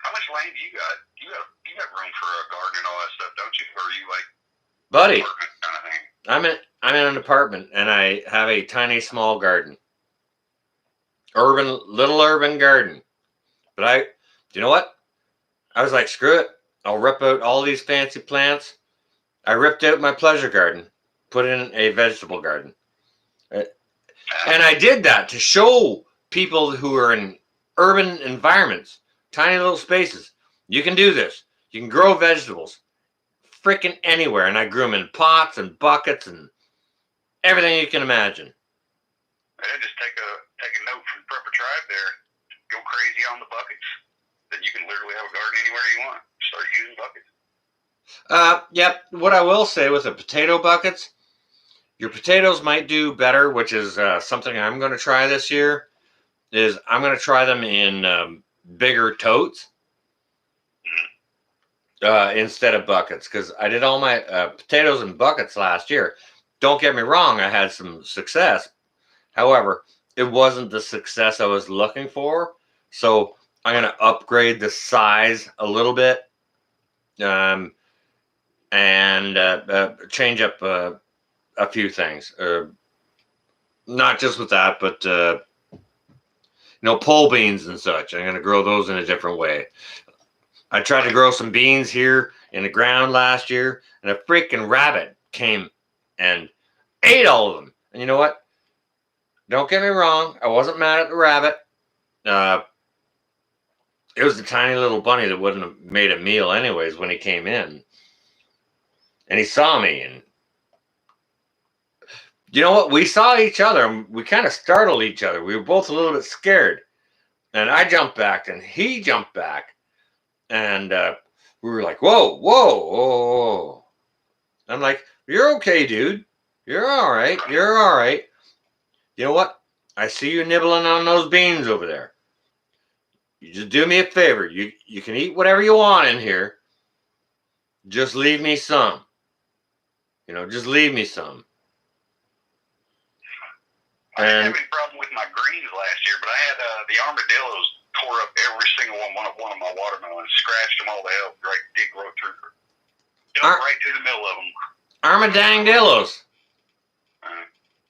How much land do you got? You got room for a garden and all that stuff, don't you? Or are you like, buddy, kind of thing? I'm in an apartment and I have a tiny small garden. Little urban garden. But you know what? I was like, screw it. I'll rip out all these fancy plants. I ripped out my pleasure garden, put in a vegetable garden. And I did that to show people who are in urban environments, tiny little spaces, you can do this. You can grow vegetables freaking anywhere. And I grew them in pots and buckets and everything you can imagine. Yeah, just take a note from Prepper Tribe there. Go crazy on the buckets. then you can literally have a garden anywhere you want. Start using buckets. Yep. What I will say with the potato buckets, your potatoes might do better, which is something I'm going to try this year. Is I'm going to try them in bigger totes instead of buckets, because I did all my potatoes in buckets last year. Don't get me wrong, I had some success. However, it wasn't the success I was looking for. So I'm going to upgrade the size a little bit and change up a few things. Not just with that, but pole beans and such. I'm going to grow those in a different way. I tried to grow some beans here in the ground last year, and a freaking rabbit came and ate all of them. And you know what? Don't get me wrong. I wasn't mad at the rabbit. It was a tiny little bunny that wouldn't have made a meal anyways when he came in. And he saw me, and you know what? We saw each other, and we kind of startled each other. We were both a little bit scared. And I jumped back, and he jumped back. And we were like, whoa, whoa, whoa. I'm like, you're okay, dude. You're all right. You're all right. You know what? I see you nibbling on those beans over there. You just do me a favor. You can eat whatever you want in here. Just leave me some. Just leave me some. I didn't have any problem with my greens last year, but I had the armadillos tore up every single one of my watermelons, scratched them all to hell, right, dig right through, right to the middle of them. Armadillos.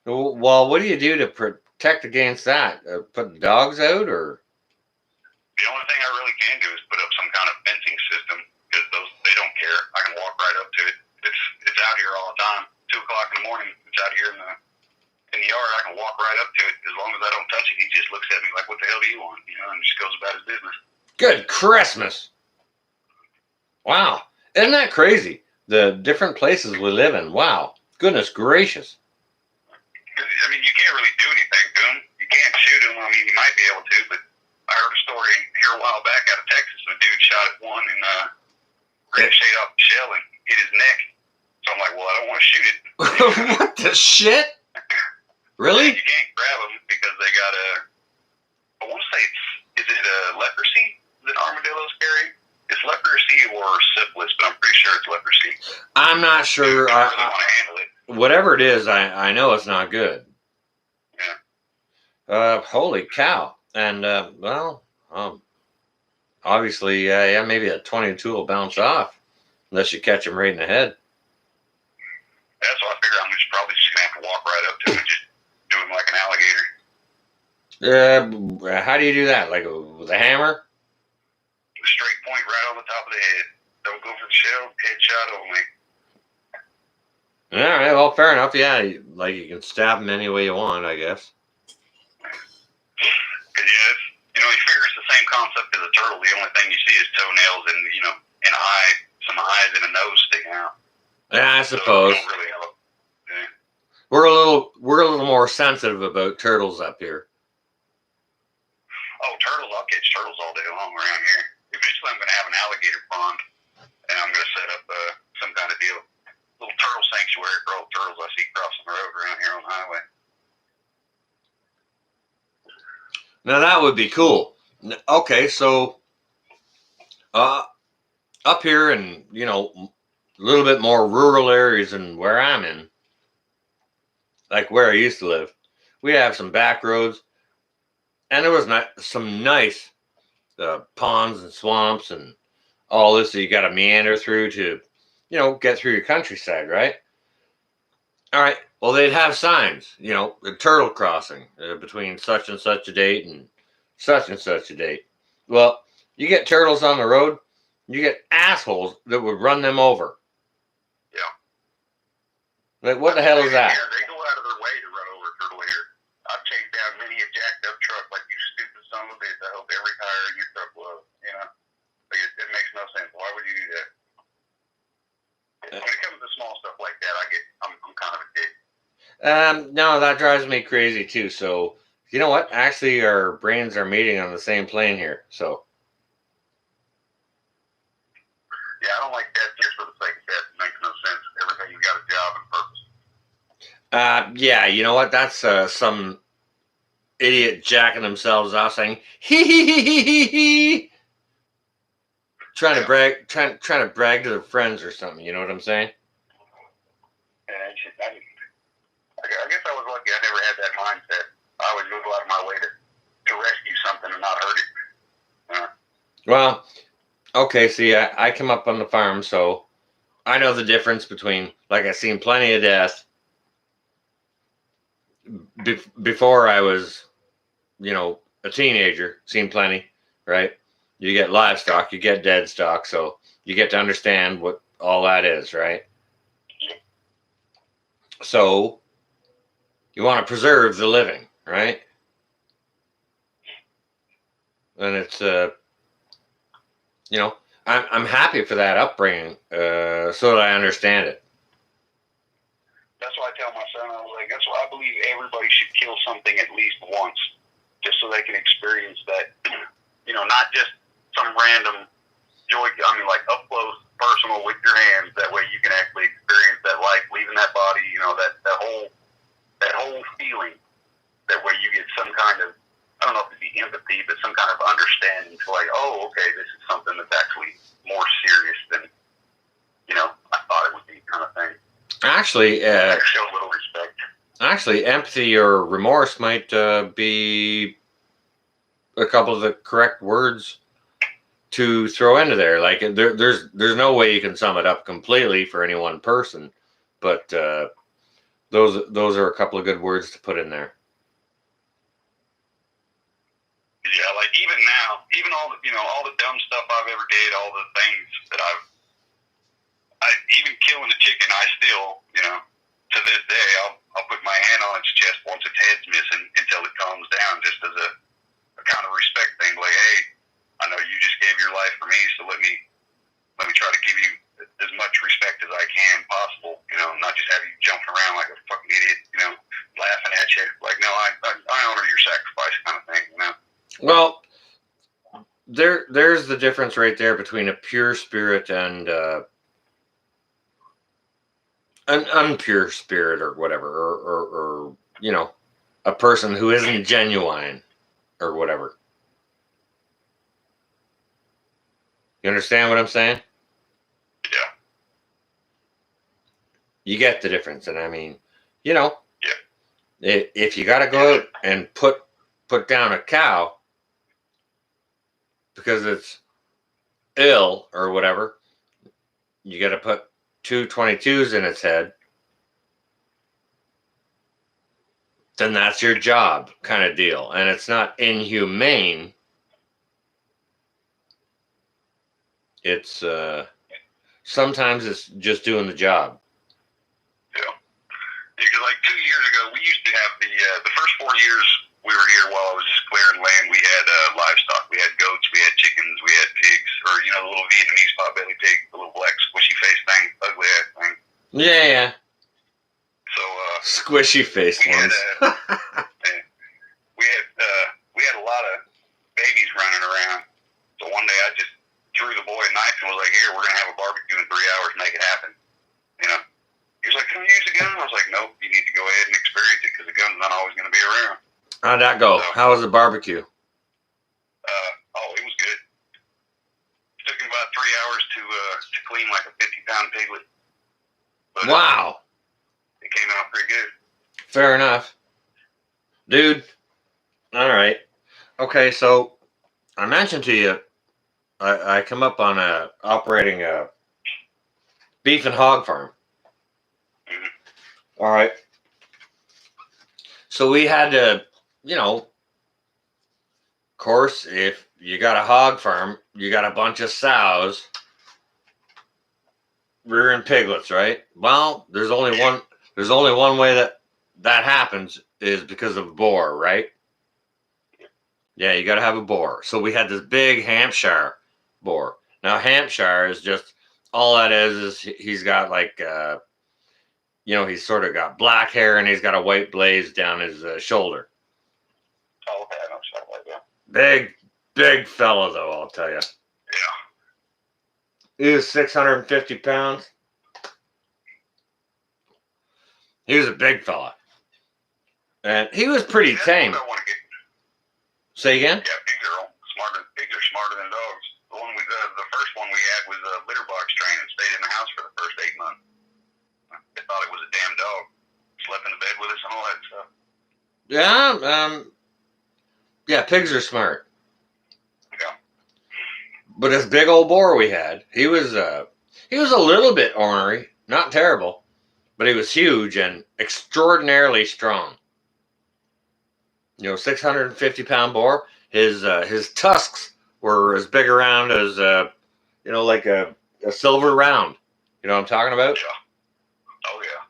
Well, what do you do to protect against that? Put the dogs out, or? The only thing I really can do is put up some kind of fencing system, because they don't care. I can walk right up to it. It's out here all the time. 2 o'clock in the morning, it's out here in the yard. I can walk right up to it. As long as I don't touch it, he just looks at me like, "What the hell do you want?" And just goes about his business. Good Christmas! Wow, isn't that crazy? The different places we live in. Wow, goodness gracious! I mean, you can't really do anything to him. You can't shoot him. I mean, you might be able to, but I heard a story here a while back out of Texas. A dude shot at one and ricocheted off the shell and hit his neck. So I'm like, well, I don't want to shoot it. What the shit? Really? You can't grab them because they got I want to say, is it leprosy that armadillos carry? It's leprosy or syphilis, but I'm pretty sure it's leprosy. I'm not sure. I really want to handle it. Whatever it is, I know it's not good. Yeah. Holy cow. And, obviously, maybe a 22 will bounce off unless you catch him right in the head. That's why I figure I'm probably just going to have to walk right up to him and just do him like an alligator. How do you do that? Like with a hammer? The straight point right on the top of the head. Don't go for the shell. Headshot only. All right, well, fair enough. Yeah, you can stab him any way you want, I guess. Because, you figure it's the same concept as a turtle. The only thing you see is toenails and, an eye, some eyes and a nose sticking out. Yeah, I suppose. So really have yeah. We're a little more sensitive about turtles up here. Oh, turtles! I'll catch turtles all day long around here. Eventually, I'm going to have an alligator pond, and I'm going to set up some kind of deal. Little turtle sanctuary for all the turtles I see crossing the road around here on the highway. Now that would be cool. Okay, so up here in a little bit more rural areas than where I'm in, like where I used to live, we have some back roads, and there was some nice ponds and swamps and all this that you got to meander through to get through your countryside, right? All right. Well, they'd have signs, the turtle crossing between such and such a date and such a date. Well, you get turtles on the road, you get assholes that would run them over. Yeah. Like, what the hell is that? Yeah, they go out of their way to run over a turtle here. I've chased down many a jacked up truck like, you stupid son of a bitch. I hope every tire in your truck blows. Like it makes no sense. Why would you do that? When it comes to small stuff like that, I'm kind of a dick. No, that drives me crazy too. So, you know what? Actually, our brains are meeting on the same plane here. So, Yeah, I don't like death just for the sake of death. It makes no sense. Everything's got a job and purpose. Yeah, you know what? That's some idiot jacking themselves off saying hee. Trying to brag to their friends or something. You know what I'm saying? And I guess I was lucky. I never had that mindset. I would go out of my way to rescue something and not hurt it. Well, okay. See, I come up on the farm, so I know the difference between, like, I've seen plenty of death before I was, a teenager. Seen plenty, right? You get livestock, you get dead stock, so you get to understand what all that is, right? So you want to preserve the living, right? And it's I'm happy for that upbringing, so that I understand it. That's why I tell my son, I was like, that's why I believe everybody should kill something at least once, just so they can experience that, not just some random joy, like up close, personal with your hands. That way you can actually experience that life leaving that body, that whole feeling. That way you get some kind of, I don't know if it'd be empathy, but some kind of understanding to like, oh, okay, this is something that's actually more serious than, I thought it would be, kind of thing. Actually, show a little respect. Actually, empathy or remorse might be a couple of the correct words to throw into there. Like, there's no way you can sum it up completely for any one person, but those are a couple of good words to put in there. Yeah, like even now, even all the dumb stuff I've ever did, all the things that even killing a chicken, I still, to this day, I'll put my hand on its chest once its head's missing until it calms down, just as a kind of respect thing. Like, hey, I know you just gave your life for me, so let me try to give you as much respect as I can possible. Not just have you jumping around like a fucking idiot, laughing at you. Like, no, I honor your sacrifice, kind of thing. Well, there's the difference right there between a pure spirit and an unpure spirit, or whatever, or a person who isn't genuine or whatever. You understand what I'm saying? Yeah. You get the difference, and I mean, Yeah. if you got to go out and put down a cow because it's ill or whatever, you got to put 222s in its head, then that's your job, kind of deal. And it's not inhumane. It's sometimes it's just doing the job. Yeah. Because like 2 years ago, we used to have the first 4 years we were here while I was just clearing land. We had livestock. We had goats. We had chickens. We had pigs, or the little Vietnamese potbelly pig, the little black squishy face thing, ugly ass thing. Yeah. So squishy face ones. We had a lot of babies running around. So one day I just threw the boy a knife and was like, "Here, we're gonna have a barbecue in 3 hours. Make it happen." He was like, "Can I use a gun?" I was like, "Nope. You need to go ahead and experience it because the gun's not always gonna be around." How'd that go? So, how was the barbecue? It was good. It took him about 3 hours to clean like a 50-pound piglet. But, wow. It came out pretty good. Fair enough. Dude. All right. Okay, so I mentioned to you, I come up on operating a beef and hog farm. Mm-hmm. All right. So we had to, of course, if you got a hog farm, you got a bunch of sows rearing piglets, right? Well, there's only one way that happens, is because of boar, right? Yeah, you got to have a boar. So we had this big Hampshire boar. Now, Hampshire is just, all that is he's got like, he's sort of got black hair and he's got a white blaze down his shoulder. Oh, okay, I know something like that. Big fellow, though, I'll tell you. Yeah. He was 650 pounds. He was a big fella. And he was pretty Yeah, tame. I want to get. Say again? Yeah, pigs are smarter than dogs. The first one we had was a litter box train and stayed in the house for the first 8 months. They thought it was a damn dog. Slept in the bed with us and all that stuff. Yeah, pigs are smart. Yeah. But this big old boar we had, he was a little bit ornery, not terrible, but he was huge and extraordinarily strong. 650-pound boar. His tusks were as big around as like a silver round. You know what I'm talking about? Yeah. Oh yeah.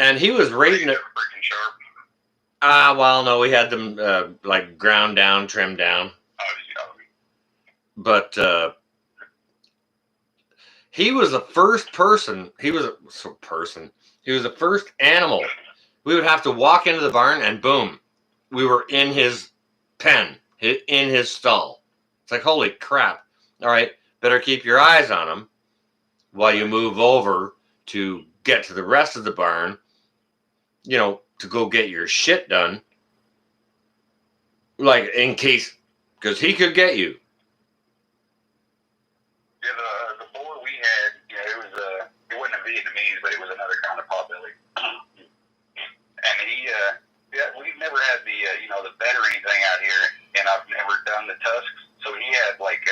And he was rating it. Freaking sharp. Well, no, we had them like ground down, trimmed down. But he was the first person. He was the first animal. We would have to walk into the barn, and boom, we were in his pen, in his stall. It's like, holy crap! All right, better keep your eyes on him while you move over to get to the rest of the barn. To go get your shit done. Like, in case, because he could get you. Yeah, the boar we had, it wasn't a Vietnamese, but it was another kind of potbelly. And we've never had the bed or anything out here, and I've never done the tusks. So he had like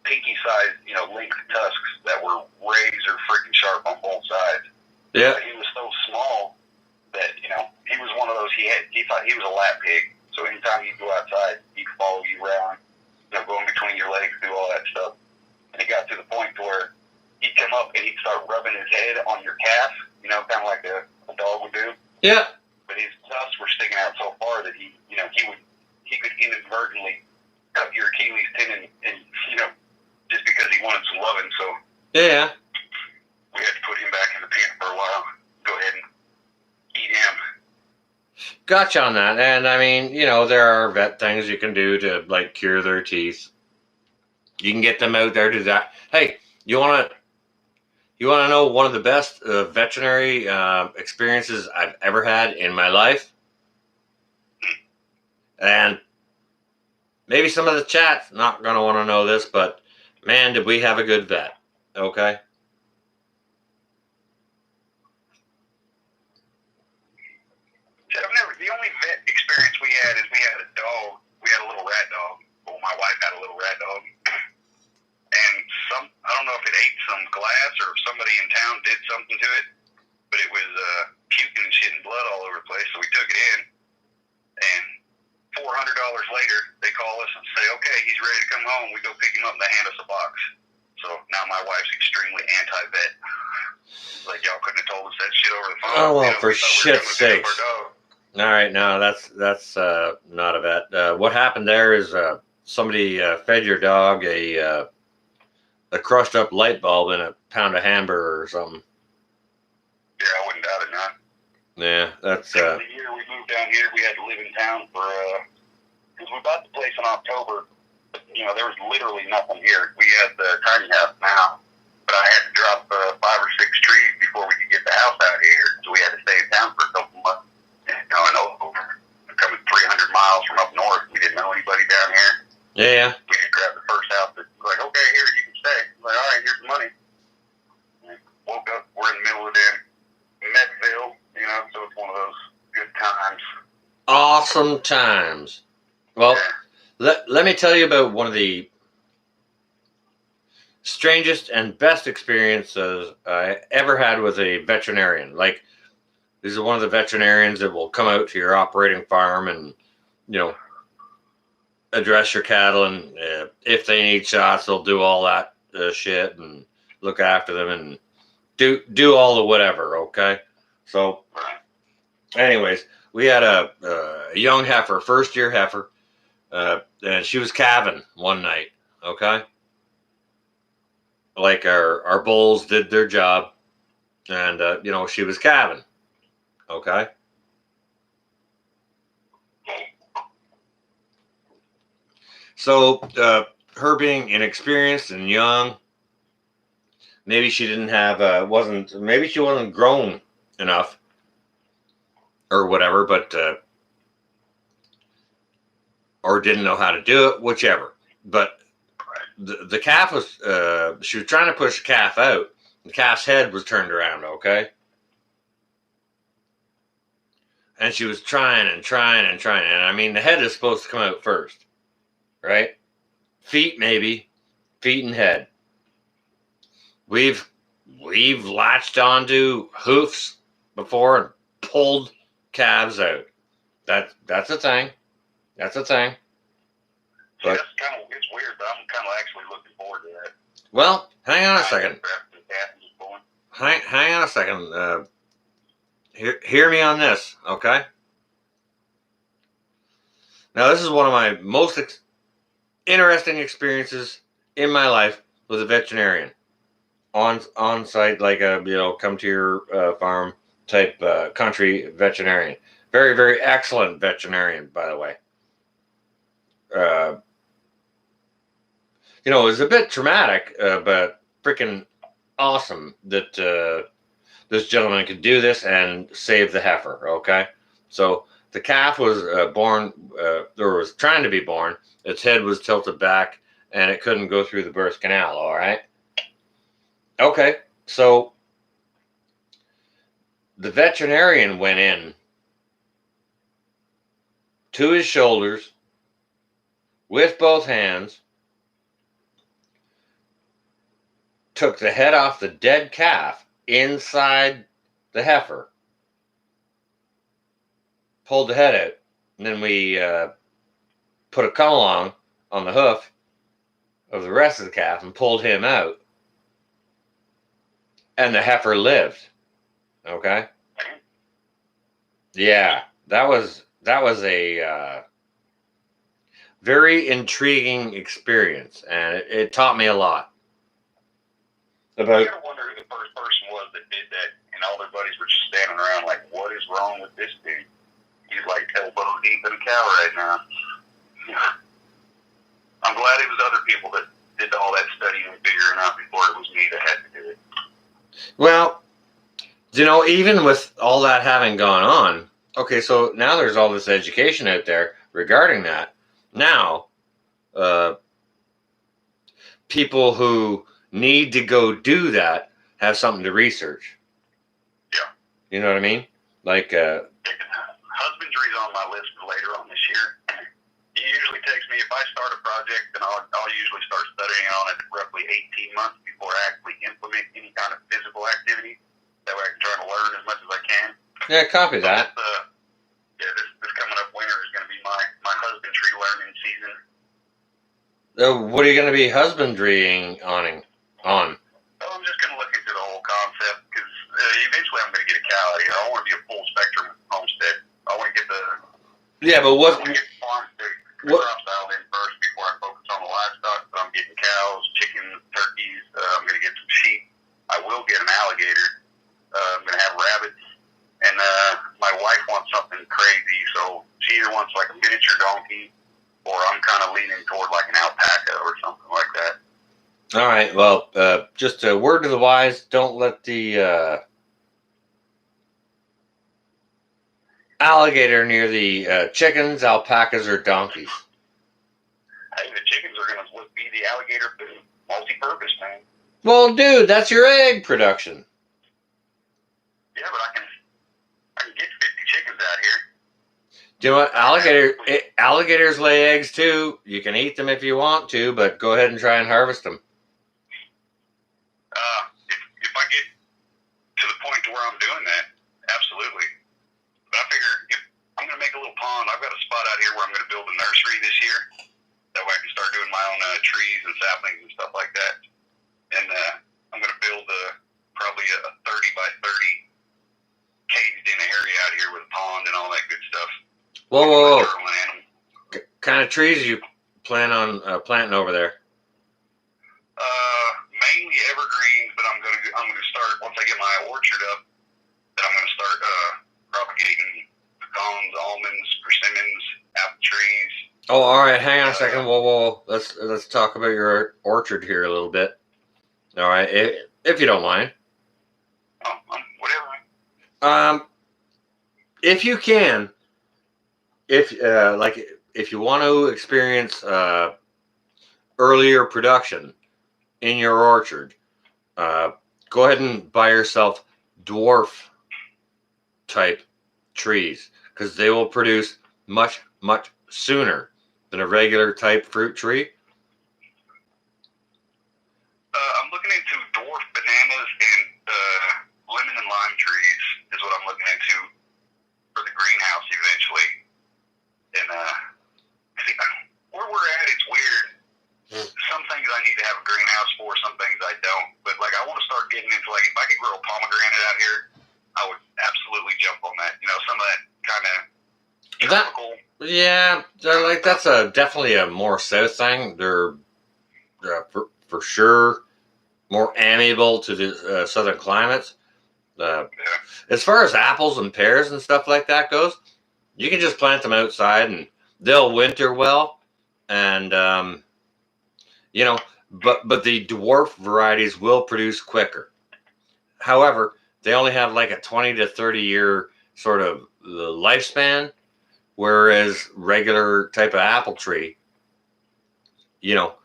pinky-sized, length tusks that were razor freaking sharp on both sides. Yeah. But he was so small that he was one of those. He thought he was a lap pig. So anytime you go outside, he'd follow you around, go in between your legs, do all that stuff. And it got to the point where he'd come up and he'd start rubbing his head on your calf, kind of like a dog would do. Yeah. But his tusks were sticking out so far that he could inadvertently cut your Achilles tendon, and just because he wanted some loving. So yeah, we had to put him back in the pen for a while. Go ahead and eat him. Gotcha on that. And I mean, there are vet things you can do to like cure their teeth. You can get them out there to that. Hey, you want to know one of the best veterinary experiences I've ever had in my life? And maybe some of the chat's not going to want to know this, but man, did we have a good vet. Okay? The only vet experience we had is we had a dog. We had a little rat dog. Well, my wife had a little rat dog. And I don't know if it ate some glass or if somebody in town did something to it, but it was puking and shit and blood all over the place. So we took it in, and $400 later, they call us and say, okay, he's ready to come home. We go pick him up and they hand us a box. So now my wife's extremely anti-vet. Like, y'all couldn't have told us that shit over the phone. Oh, well, for shit's sakes. All right, no, that's not a vet. What happened there is somebody fed your dog a crushed up light bulb and a pound of hamburger or something. Yeah, I wouldn't doubt it, none. Yeah, that's. The year we moved down here, we had to live in town because we bought the place in October. There was literally nothing here. We had the tiny house now, but I had to drop 5 or 6 trees before we could get the house out here, so we had to stay in town for a couple months. Coming 300 miles from up north, we didn't know anybody down here. Yeah. We just grabbed the first house that was like, okay, here, you can stay. Like, all right, here's the money. Woke up, we're in the middle of Bedfellow, so it's one of those good times. Awesome times. Well, let me tell you about one of the strangest and best experiences I ever had with a veterinarian. Like, this is one of the veterinarians that will come out to your operating farm and, address your cattle, and if they need shots, they'll do all that shit and look after them and do all the whatever. Okay, so anyways, we had a young heifer, first year heifer, and she was calving one night. Okay, like our bulls did their job, and she was calving. Okay. So her being inexperienced and young, maybe she didn't have maybe she wasn't grown enough or whatever, but or didn't know how to do it, whichever. But the calf was she was trying to push the calf out. The calf's head was turned around, okay? And she was trying and trying and trying. And I mean, the head is supposed to come out first, right? Feet, maybe. Feet and head. We've latched onto hoofs before and pulled calves out. That's a thing. That's a thing. Yeah, But it's weird, but I'm kind of actually looking forward to that. well, hang on a second. Hang Hang on a second. Hear me on this, okay? Now, this is one of my most interesting experiences in my life with a veterinarian on site, like a come to your farm type country veterinarian. Very, very excellent veterinarian, by the way. It was a bit traumatic, but freaking awesome that this gentleman could do this and save the heifer. Okay, so the calf was born, or was trying to be born. Its head was tilted back, and it couldn't go through the birth canal. All right. Okay, so the veterinarian went in to his shoulders with both hands, took the head off the dead calf inside the heifer, pulled the head out, and then we put a come along on the hoof of the rest of the calf and pulled him out, and the heifer lived. Okay. Yeah, that was a very intriguing experience, and it taught me a lot about. You gotta wonder who the first person was that did that, and all their buddies were just standing around like, "What is wrong with this dude? He's like elbow deep in a cow right now." I'm glad it was other people that did all that studying and figuring out before it was me that had to do it. Well, even with all that having gone on, okay, so now there's all this education out there regarding that. Now, people who need to go do that have something to research. Yeah. You know what I mean? Like, husbandry's on my list for later on this year. He usually takes me, if I start a project, then I'll usually start studying on it roughly 18 months before I actually implement any kind of physical activity. That way I can try to learn as much as I can. yeah, copy that. This coming up winter is going to be my husbandry learning season. What are you going to be husbandrying on? Well, I'm just going to look into the whole concept because eventually I'm going to get a cow out of here. I want to be a full spectrum homestead. I want to get the Yeah, but I what? want to get the farm the What- crops dialed in first before I focus on the livestock. So I'm getting cows, chickens, turkeys. I'm going to get some sheep. I will get an alligator. I'm going to have rabbits. And my wife wants something crazy, so she either wants like a miniature donkey, or I'm kind of leaning toward like an alpaca or something like that. All right. Well, just a word to the wise: don't let the alligator near the chickens, alpacas, or donkeys. Hey, the chickens are going to be the alligator food, multi-purpose, man. Well, dude, that's your egg production. Yeah, but I can get 50 chickens out here. Do you know what? Alligators lay eggs too. You can eat them if you want to, but go ahead and try and harvest them. If I get to the point to where I'm doing that, absolutely. But I figure if I'm going to make a little pond, I've got a spot out here where I'm going to build a nursery this year. That way I can start doing my own trees and saplings and stuff like that. And I'm going to build probably a 30 by 30 caged in area out here with a pond and all that good stuff. Whoa. Animal. Kind of trees you plan on planting over there? Mainly evergreens, but I'm gonna start once I get my orchard up. Then I'm gonna start propagating pecans, almonds, persimmons, apple trees. Oh, all right. Hang on a second. Whoa. Let's talk about your orchard here a little bit. All right, if you don't mind. Whatever. If you can, if you want to experience earlier production in your orchard, go ahead and buy yourself dwarf type trees because they will produce much sooner than a regular type fruit tree. I'm looking into dwarf bananas and lemon and lime trees is what I'm looking into for the greenhouse eventually. And see, where we're at, it's weird. Some things I need to have a greenhouse for, some things I don't. But like, I want to start getting into like, if I could grow a pomegranate out here, I would absolutely jump on that. You know, some of that kind of tropical. Yeah, like that's definitely a more south thing. They're for sure more amiable to the southern climates. As far as apples and pears and stuff like that goes, you can just plant them outside and they'll winter well. And you know, but the dwarf varieties will produce quicker. However, they only have like a 20 to 30 year sort of lifespan, whereas regular type of apple tree, you know,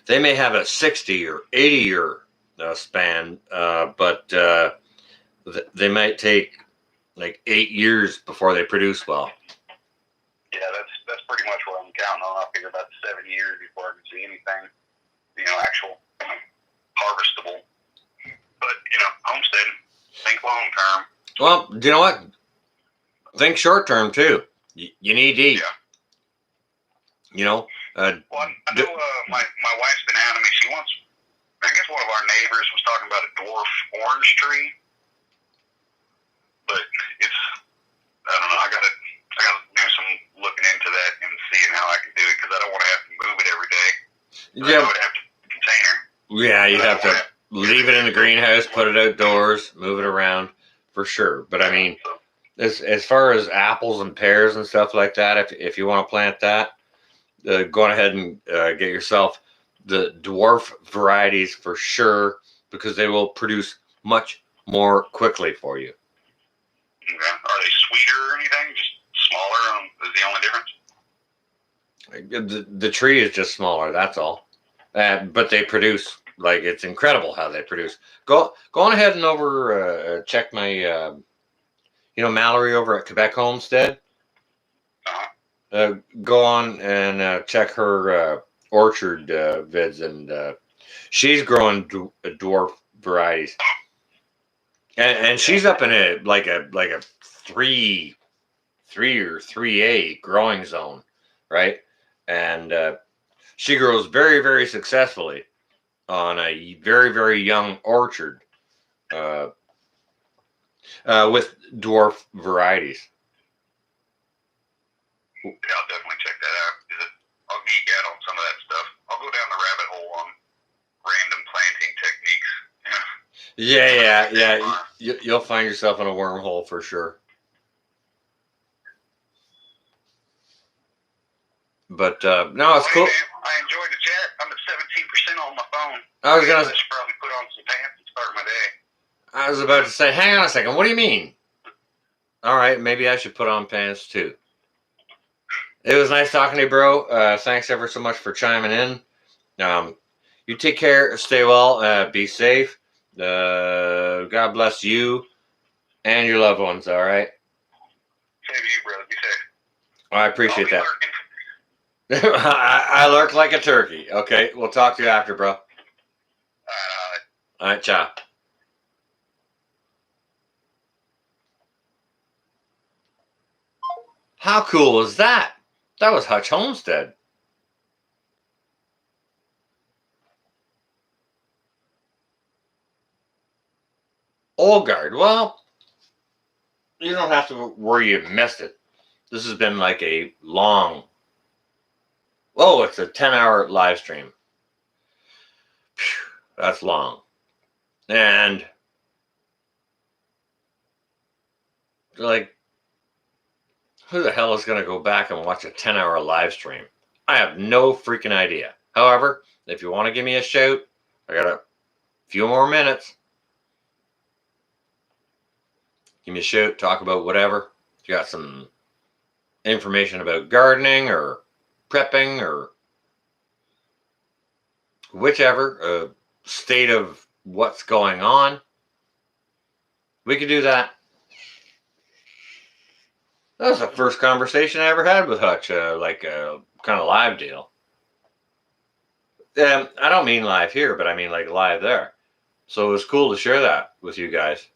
they may have a 60 or 80 year span, but they might take like 8 years before they produce well. Yeah, that's pretty much what I'm counting on. I figure about 7 years before I can see anything, you know, actual harvestable. But you know, homesteading, think long term. Well, you know what? Think short term too. You need to eat. Yeah. You know. Well, I know my wife's been out of me. She wants. I guess one of our neighbors was talking about a dwarf orange tree, but it's. I don't know. I gotta do some looking into that and seeing how I can do it because I don't want to have to move it every day. Yeah. I would have to container. Yeah, you'd have to leave it in the greenhouse, put it outdoors, move it around for sure. But I mean, as far as apples and pears and stuff like that, if you want to plant that, go ahead and get yourself the dwarf varieties for sure because they will produce much more quickly for you. Okay. Are they sweeter or anything? Just smaller is the only difference? The tree is just smaller, that's all. But they produce, like, it's incredible how they produce. Go on ahead and check my, Mallory over at Quebec Homestead. Go on and check her orchard vids, and she's growing dwarf varieties. And she's up in a 3 or 3A growing zone, right? And she grows very, very successfully on a very, very young orchard with dwarf varieties. Yeah, I'll definitely check that out. I'll geek out on some of that stuff. I'll go down the rabbit hole on random planting techniques. Yeah. You'll find yourself in a wormhole for sure. But no, it's cool. Man, I enjoyed the chat. I'm at 17% on my phone. I should probably put on some pants and start my day. I was about to say, hang on a second. What do you mean? All right, maybe I should put on pants too. It was nice talking to you, bro. Thanks ever so much for chiming in. You take care, stay well, be safe. God bless you and your loved ones, all right? Same to you, brother. Be safe. I appreciate that. I lurk like a turkey. Okay, we'll talk to you after, bro. All right, ciao. How cool was that? That was Hutch Homestead. Olgard, well, you don't have to worry you missed it. This has been like a long, it's a 10-hour live stream. Phew, that's long. And like, Who the hell is going to go back and watch a 10-hour live stream? I have no freaking idea. However, if you want to give me a shout, I got a few more minutes. Give me a shout, talk about whatever. If you got some information about gardening or prepping or whichever state of what's going on, we could do that. That was the first conversation I ever had with Hutch, like a kind of live deal. I don't mean live here, but I mean like live there. So it was cool to share that with you guys.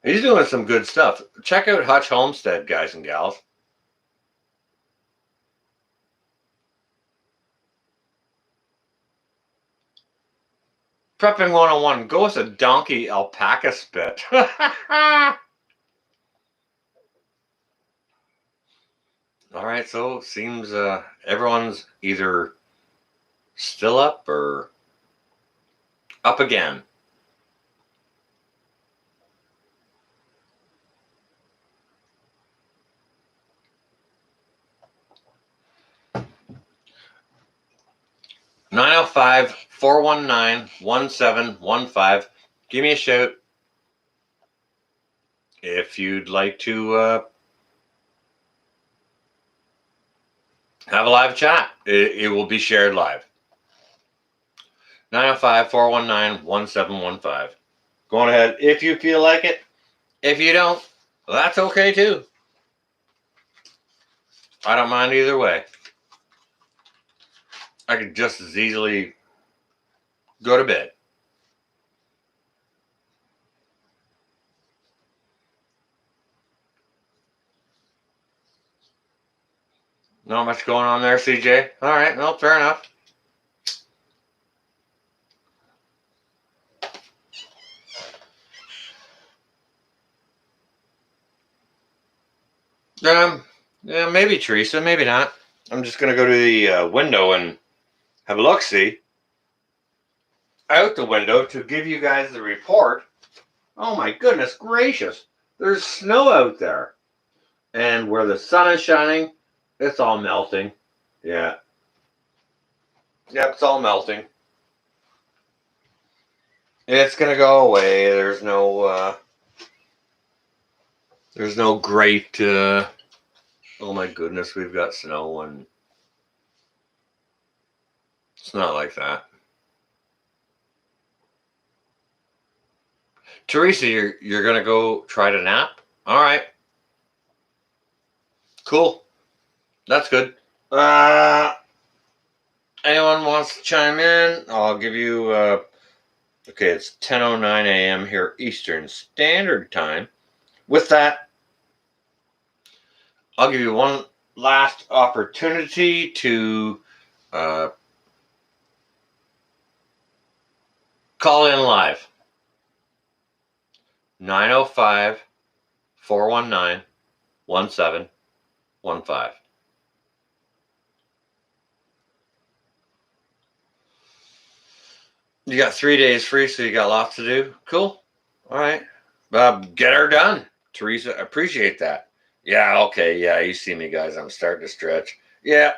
He's doing some good stuff. Check out Hutch Homestead, guys and gals. Prepping 101. Go with a donkey alpaca spit. All right, so it seems everyone's either still up or up again. (905-419-1715). Give me a shout if you'd like to have a live chat. It will be shared live. 905-419-1715. Go on ahead if you feel like it. If you don't, that's okay too. I don't mind either way. I could just as easily go to bed. Not much going on there, CJ. All right, well, fair enough. Yeah, maybe Teresa, maybe not. I'm just gonna go to the window and have a look-see out the window to give you guys the report. Oh my goodness gracious! There's snow out there, and where the sun is shining, it's all melting. Yeah. Yep, it's all melting. It's gonna go away. There's no great. Oh my goodness, we've got snow, and it's not like that. Teresa, you're gonna go try to nap. All right. Cool. That's good. Anyone wants to chime in? I'll give you. Okay, it's 10:09 a.m. here Eastern Standard Time. With that, I'll give you one last opportunity to call in live. 905-419-1715. You got 3 days free, so you got lots to do. Cool. All right. Get her done. Teresa, appreciate that. Yeah, okay. Yeah, you see me, guys. I'm starting to stretch. Yeah.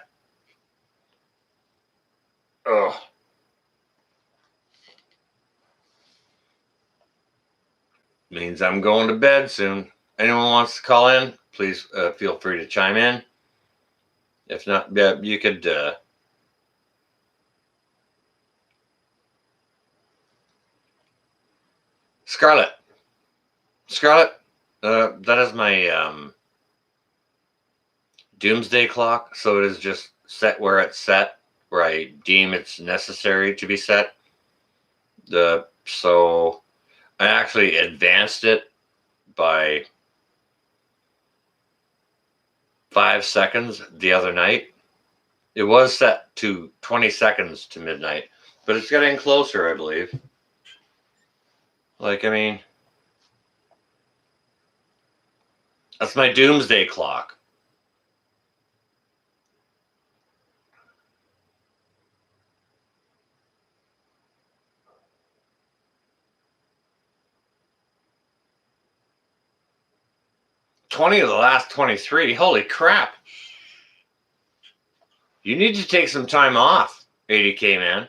Oh. Means I'm going to bed soon. Anyone wants to call in, please feel free to chime in. If not, you could... Scarlett, that is my doomsday clock. So it is just set where it's set, where I deem it's necessary to be set. So I actually advanced it by 5 seconds the other night. It was set to 20 seconds to midnight, but it's getting closer, I believe. Like, I mean, that's my doomsday clock. 20 of the last 23. Holy crap. You need to take some time off, 80K, man.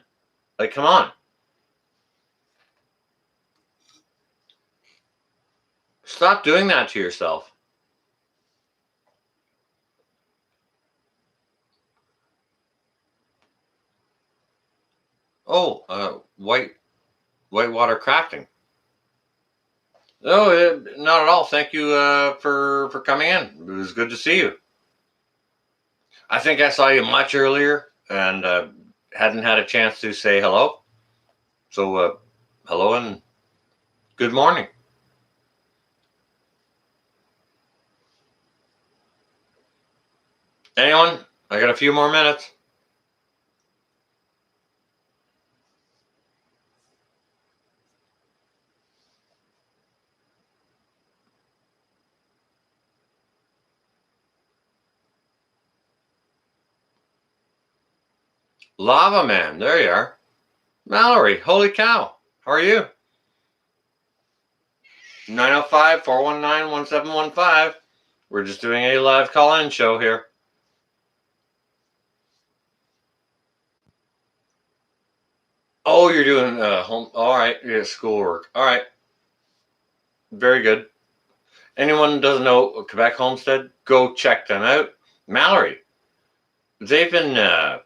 Like, come on. Stop doing that to yourself. Oh, whitewater crafting. No, not at all. Thank you for coming in. It was good to see you. I think I saw you much earlier and hadn't had a chance to say hello. So, hello and good morning. Anyone? I got a few more minutes. Lava Man, there you are. Mallory, holy cow. How are you? 905-419-1715. We're just doing a live call-in show here. Oh, you're doing home. All right, yeah, schoolwork. All right. Very good. Anyone who doesn't know Quebec Homestead, go check them out. Mallory, they've been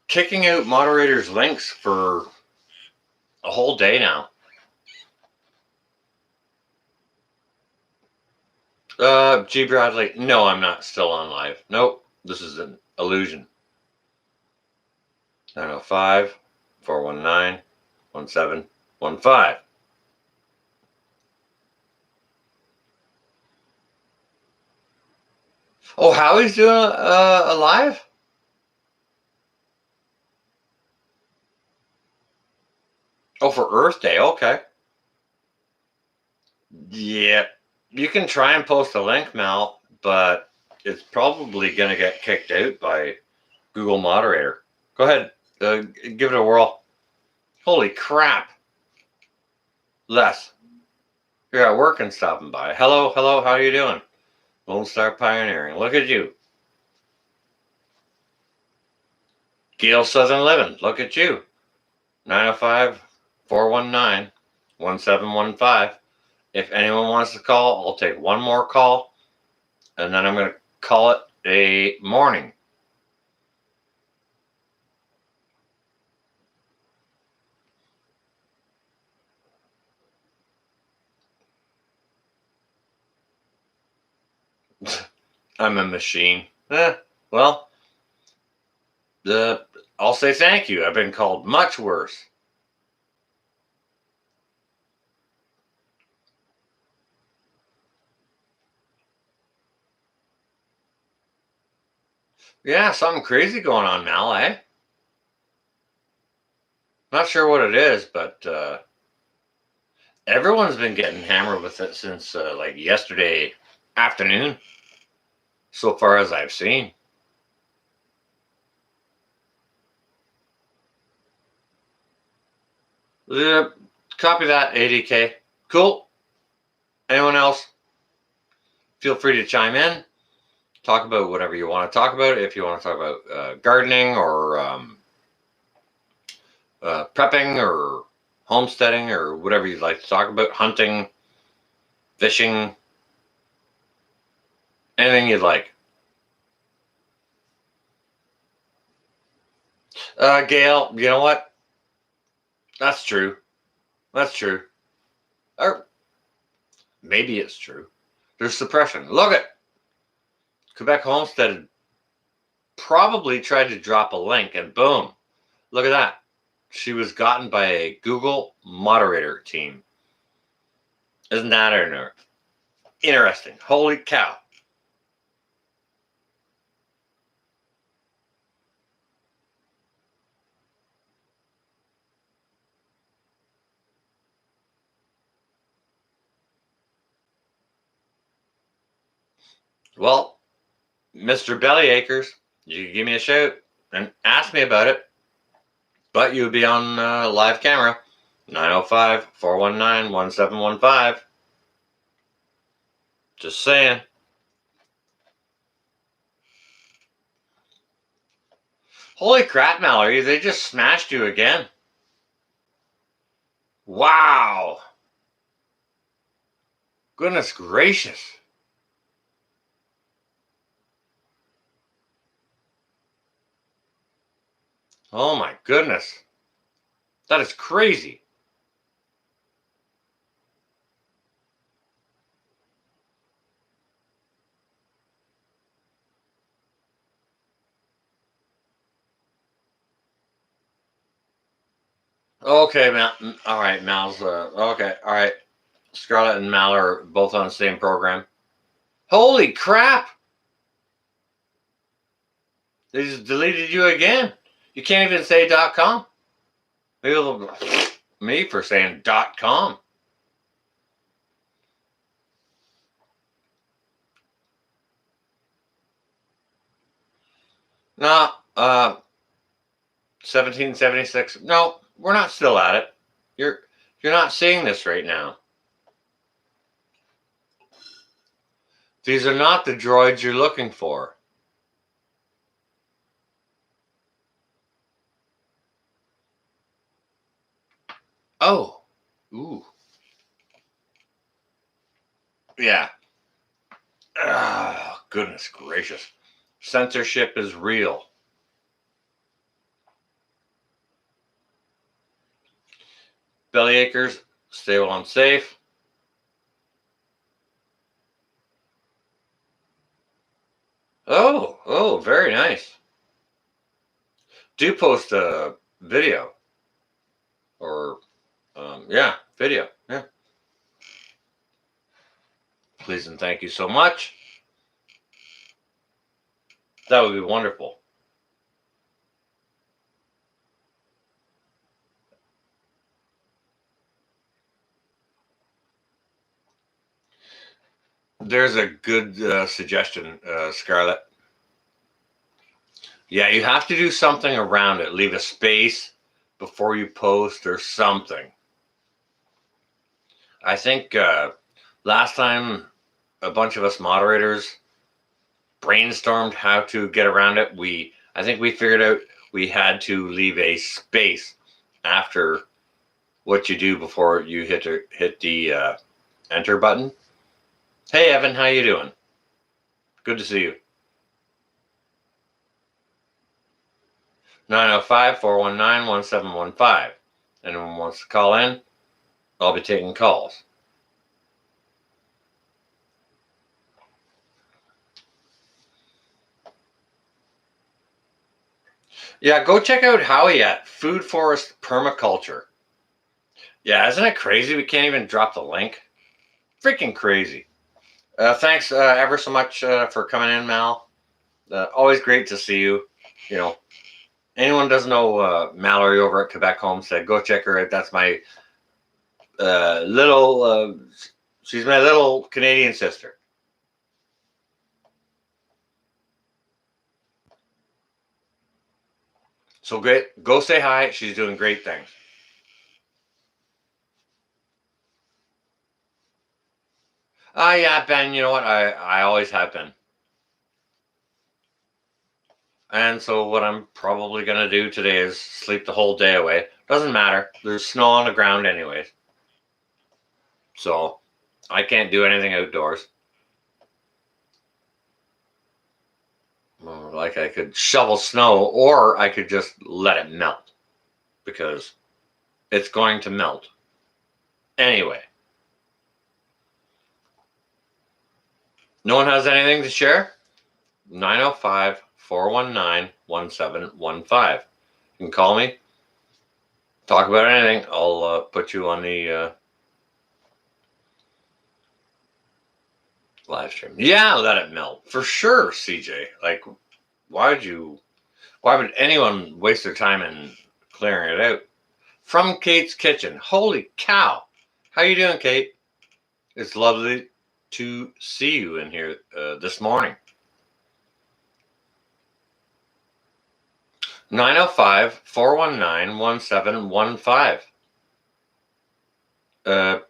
kicking out moderators' links for a whole day now. G. Bradley, no, I'm not still on live. Nope, this is an illusion. 905-419-1715. Oh, Howie's doing a live? Oh, for Earth Day, okay. Yeah, you can try and post a link, Mal, but it's probably going to get kicked out by Google Moderator. Go ahead, give it a whirl. Holy crap. Les, you're at work and stopping by. Hello, how are you doing? Lone Star Pioneering, look at you. Gail Southern Living, look at you. 905-419-1715. If anyone wants to call, I'll take one more call, and then I'm going to call it a morning. I'm a machine. Well, I'll say thank you. I've been called much worse. Yeah, something crazy going on now, eh? Not sure what it is, but everyone's been getting hammered with it since like yesterday afternoon, so far as I've seen. Copy that, 80K. Cool. Anyone else? Feel free to chime in. Talk about whatever you want to talk about. If you want to talk about gardening or prepping or homesteading or whatever you'd like to talk about, hunting, fishing, anything you'd like. Gail, you know what? That's true. That's true. Or maybe it's true. There's suppression. Look at Quebec Homestead probably tried to drop a link and boom. Look at that. She was gotten by a Google moderator team. Isn't that interesting? Holy cow. Well, Mr. Bellyacres, you can give me a shout and ask me about it. But you would be on live camera. 905-419-1715. Just saying. Holy crap, Mallory, they just smashed you again. Wow. Goodness gracious. Oh my goodness. That is crazy. Okay, Mal. All right, Mal's. Okay, all right. Scarlett and Mal are both on the same program. Holy crap! They just deleted you again. You can't even say .com. Maybe they'll me for saying .com. No, 1776. No, we're not still at it. You're not seeing this right now. These are not the droids you're looking for. Oh, ooh, yeah. Oh, goodness gracious. Censorship is real. Bellyachers, stay well and safe. Oh, very nice. Do post a video. Or, yeah, video. Yeah. Please and thank you so much. That would be wonderful. There's a good suggestion, Scarlett. Yeah, you have to do something around it. Leave a space before you post or something. I think last time a bunch of us moderators brainstormed how to get around it. I think we figured out we had to leave a space after what you do before you hit the enter button. Hey, Evan, how you doing? Good to see you. 905-419-1715. Anyone wants to call in? I'll be taking calls. Yeah, go check out Howie at Food Forest Permaculture. Yeah, isn't it crazy? We can't even drop the link. Freaking crazy. Thanks ever so much for coming in, Mal. Always great to see you. You know, anyone doesn't know Mallory over at Quebec Homestead, go check her out. That's my she's my little Canadian sister. So great. Go say hi. She's doing great things. Yeah, Ben, you know what? I always have been. And so what I'm probably going to do today is sleep the whole day away. Doesn't matter. There's snow on the ground anyways. So I can't do anything outdoors. Like I could shovel snow or I could just let it melt because it's going to melt. Anyway. No one has anything to share? 905-419-1715. You can call me. Talk about anything. I'll put you on the live stream. Yeah, let it melt. For sure, CJ. Like, why would anyone waste their time in clearing it out? From Kate's Kitchen. Holy cow. How you doing, Kate? It's lovely to see you in here this morning. 905-419-1715.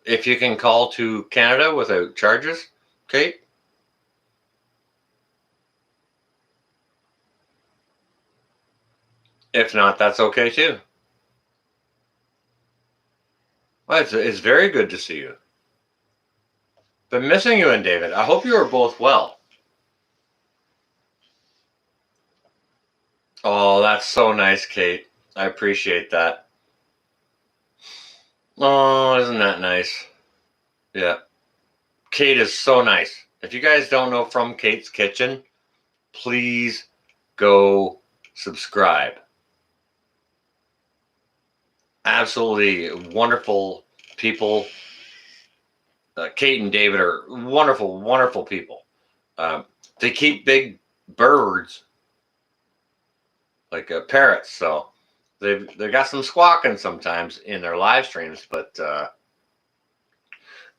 If you can call to Canada without charges, Kate? If not, that's okay too. Well, it's very good to see you. Been missing you and David. I hope you are both well. Oh, that's so nice, Kate. I appreciate that. Oh, isn't that nice? Yeah. Kate is so nice. If you guys don't know From Kate's Kitchen, please go subscribe. Absolutely wonderful people. Kate and David are wonderful, wonderful people. They keep big birds like parrots, so they've got some squawking sometimes in their live streams, but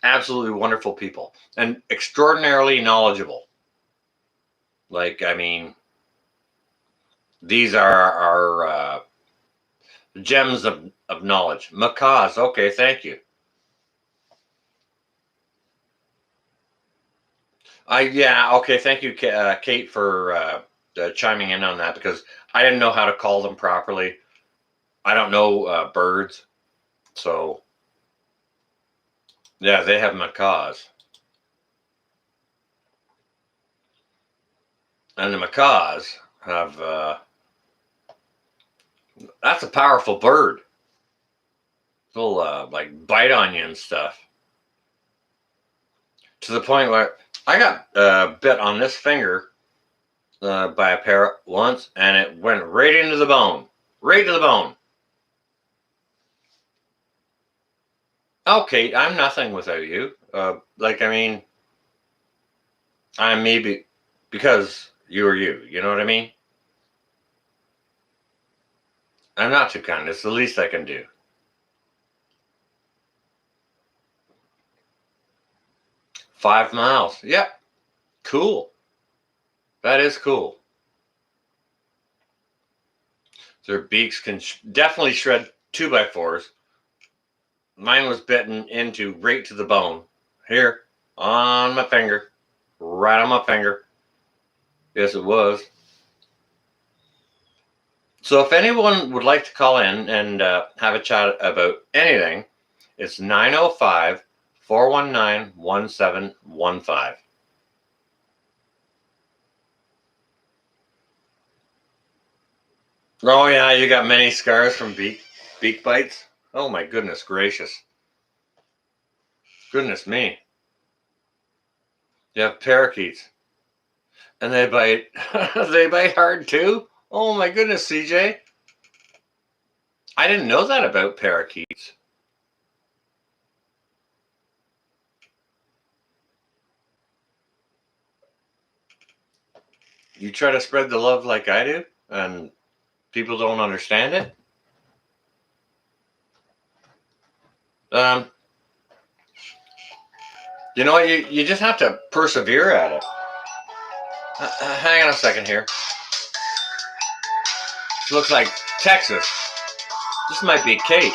absolutely wonderful people and extraordinarily knowledgeable. Like, I mean, these are our gems of knowledge. Macaws, okay, thank you. Yeah, okay, thank you, Kate, for chiming in on that, because I didn't know how to call them properly. I don't know birds, so yeah, they have macaws. And the macaws have, that's a powerful bird. They'll like bite on you and stuff. To the point where I got bit on this finger by a parrot once, and it went right into the bone. Right to the bone. Okay, I'm nothing without you. Like, I mean, I'm me because you are you. You know what I mean? I'm not too kind. It's the least I can do. $5 miles. Yep. Cool. That is cool. Their beaks can definitely shred 2x4s. Mine was bitten into right to the bone. Here, on my finger. Right on my finger. Yes, it was. So if anyone would like to call in and have a chat about anything, it's 905-419-1715. Oh yeah, you got many scars from beak bites? Oh my goodness gracious. Goodness me. You have parakeets. And they bite they bite hard too? Oh my goodness, CJ. I didn't know that about parakeets. You try to spread the love like I do, and people don't understand it? You know what? You just have to persevere at it. Hang on a second here. It looks like Texas. This might be Kate.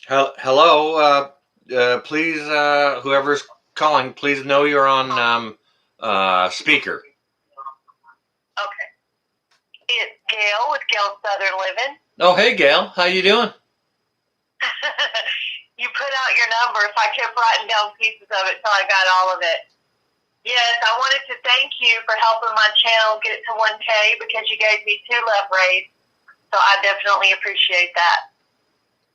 Hello. Please, whoever's calling, please know you're on speaker. Okay. It's Gail with Gail Southern Living. Oh, hey, Gail. How you doing? You put out your number, so I kept writing down pieces of it until I got all of it. Yes, I wanted to thank you for helping my channel get to 1K because you gave me 2 love raids. So I definitely appreciate that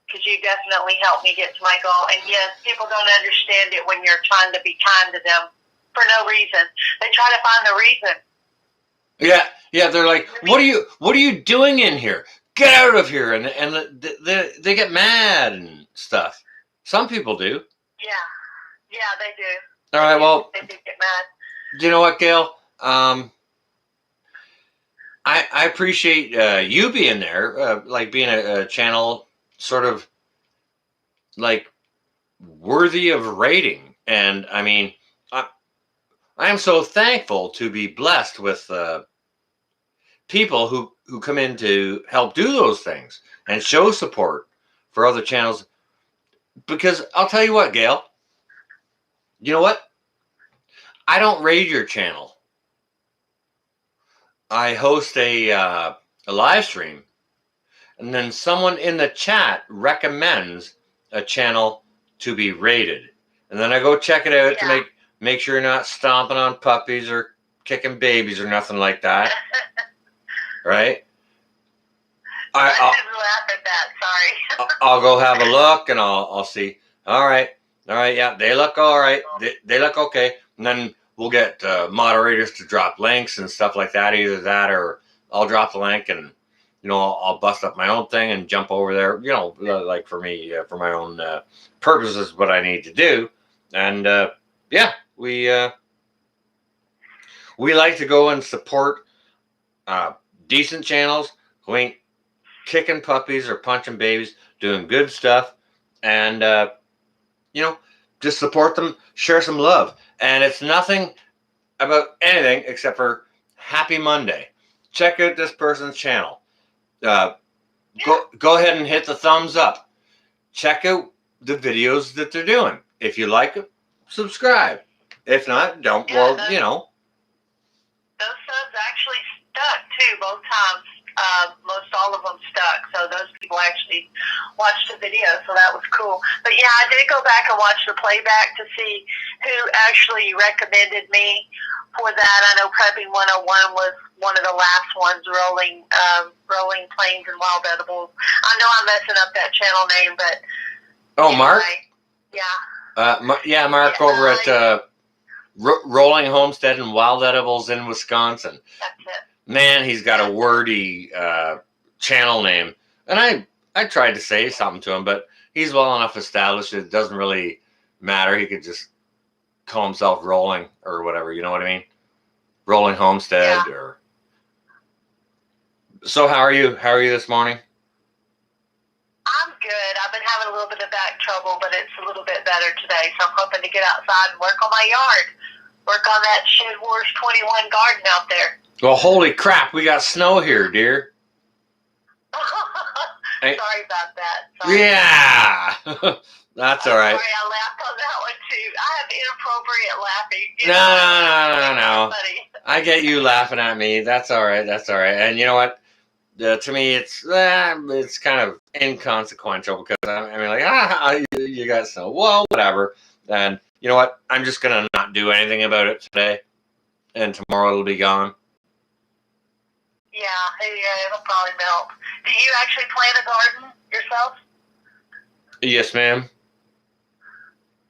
because you definitely helped me get to my goal. And yes, people don't understand it when you're trying to be kind to them for no reason. They try to find the reason. Yeah. They're like, what are you doing in here? Get out of here! And they get mad and stuff. Some people do. Yeah, they do. All right, well, they do get mad. Do you know what, Gail? I appreciate you being there, like being a channel sort of like worthy of rating. And I mean, I am so thankful to be blessed with people who come in to help do those things and show support for other channels Because I'll tell you what, Gail. You know what? I don't raid your channel. I host a live stream, and then someone in the chat recommends a channel to be rated, and then I go check it out to make sure you're not stomping on puppies or kicking babies or nothing like that, right? I didn't laugh at that. Sorry. I'll go have a look and I'll see. All right, yeah, they look all right. They look okay, and then we'll get moderators to drop links and stuff like that. Either that or I'll drop the link and I'll bust up my own thing and jump over there. Like for me, for my own purposes, what I need to do. And yeah, we like to go and support decent channels who ain't kicking puppies or punching babies, doing good stuff, and just support them, share some love. And it's nothing about anything except for Happy Monday. Check out this person's channel. Go ahead and hit the thumbs up. Check out the videos that they're doing. If you like it, subscribe. If not, don't. Those subs actually stuck too both times. Most all of them stuck, so those people actually watched the video, so that was cool. But yeah, I did go back and watch the playback to see who actually recommended me for that. I know Prepping 101 was one of the last ones, rolling plains and wild edibles. I know I'm messing up that channel name, but anyway, Mark? Yeah. Mark over at Rolling Homestead and Wild Edibles in Wisconsin. That's it. Man, he's got a wordy channel name. And I tried to say something to him, but he's well enough established it doesn't really matter. He could just call himself Rolling or whatever, you know what I mean? Rolling Homestead or... So how are you? How are you this morning? I'm good. I've been having a little bit of back trouble, but it's a little bit better today, so I'm hoping to get outside and work on my yard. Work on that Shed Wars 21 garden out there. Well, holy crap, we got snow here, dear. Sorry about that. Sorry. Yeah. That's all right. Sorry, I laughed on that one too. I have inappropriate laughing. No. I get you laughing at me. That's all right. And you know what? To me, it's kind of inconsequential because you got snow. Well, whatever. And you know what? I'm just gonna not do anything about it today, and tomorrow it'll be gone. Yeah, it'll probably melt. Do you actually plant a garden yourself? Yes, ma'am.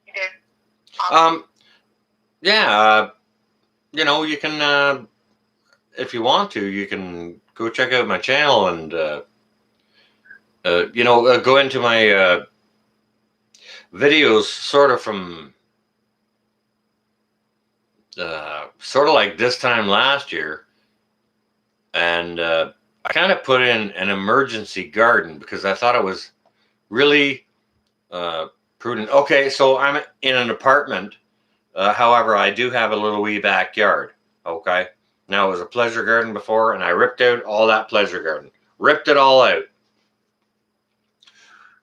You do? Awesome. Yeah, you can, if you want to, you can go check out my channel and, go into my videos sort of from, sort of like this time last year. And I kind of put in an emergency garden because I thought it was really prudent. Okay, so I'm in an apartment. However, I do have a little wee backyard. Okay. Now, it was a pleasure garden before, and I ripped out all that pleasure garden. Ripped it all out.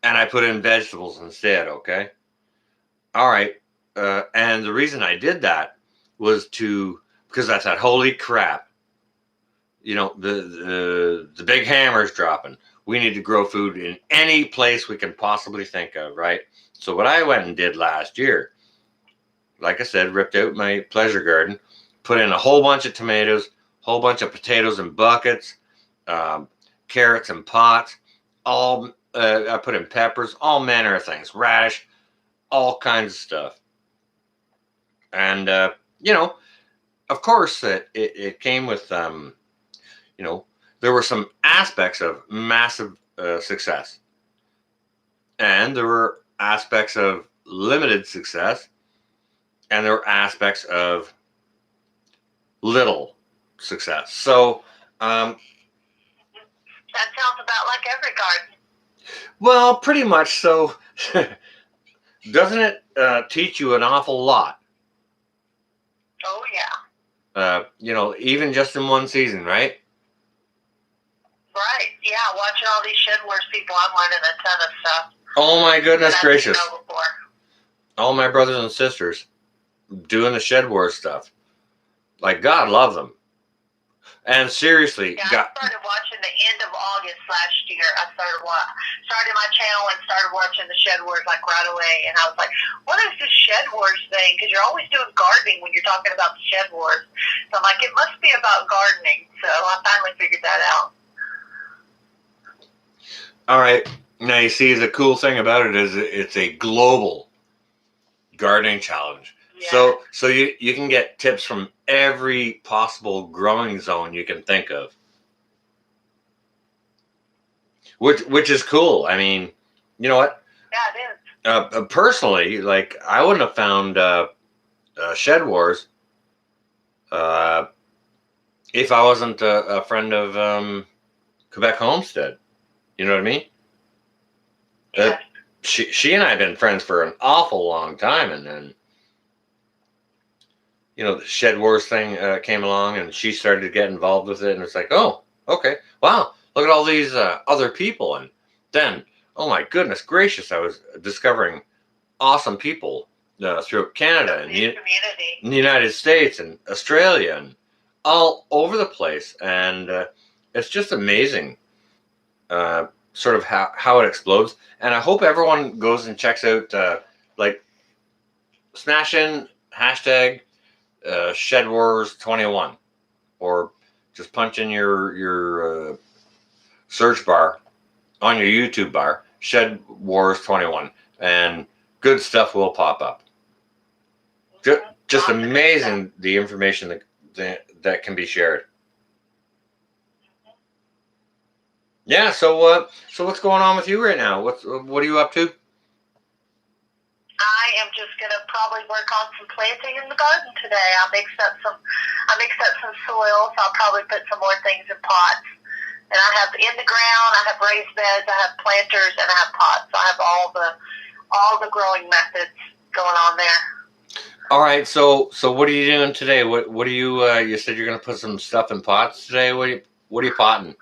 And I put in vegetables instead, okay? All right. And the reason I did that was because I thought, holy crap. The big hammer's dropping. We need to grow food in any place we can possibly think of, right? So what I went and did last year, like I said, ripped out my pleasure garden, put in a whole bunch of tomatoes, whole bunch of potatoes in buckets, carrots in pots, I put in peppers, all manner of things, radish, all kinds of stuff. And, of course, it came with... there were some aspects of massive success. And there were aspects of limited success. And there were aspects of little success. So, that sounds about like every garden. Well, pretty much so. Doesn't it teach you an awful lot? Oh, yeah. Even just in one season, right? Right, yeah, watching all these Shed Wars people, I'm learning a ton of stuff. Oh my goodness that I didn't gracious! know before. All my brothers and sisters doing the Shed Wars stuff. Like, God love them. And seriously, Yeah, got I started watching the end of August last year. I started my channel and started watching the Shed Wars like right away. And I was like, what is this Shed Wars thing? Because you're always doing gardening when you're talking about the Shed Wars. So I'm like, it must be about gardening. So I finally figured that out. all right. Now you see, the cool thing about it is it's a global gardening challenge. Yeah. So you can get tips from every possible growing zone you can think of, which is cool. I mean, you know what? Yeah, it is. Personally, like, I wouldn't have found Shed Wars if I wasn't a friend of Quebec Homestead. You know what I mean? Yeah. She and I have been friends for an awful long time, and then, you know, the Shed Wars thing came along, and she started to get involved with it, and it's like, oh, okay, wow, look at all these other people, and then, oh my goodness gracious, I was discovering awesome people throughout Canada and Community. the United States and Australia and all over the place, and it's just amazing, sort of how it explodes. And I hope everyone goes and checks out, like, smash in hashtag Shed Wars 21, or just punch in your search bar on your YouTube bar, Shed Wars 21, and good stuff will pop up. Just amazing, the information that can be shared. Yeah. So what's going on with you right now? What are you up to? I am just gonna probably work on some planting in the garden today. I mixed up some soil, so I'll probably put some more things in pots. And I have in the ground, I have raised beds, I have planters, and I have pots. So I have all the growing methods going on there. All right. So what are you doing today? What are you? You said you're gonna put some stuff in pots today. What are you potting?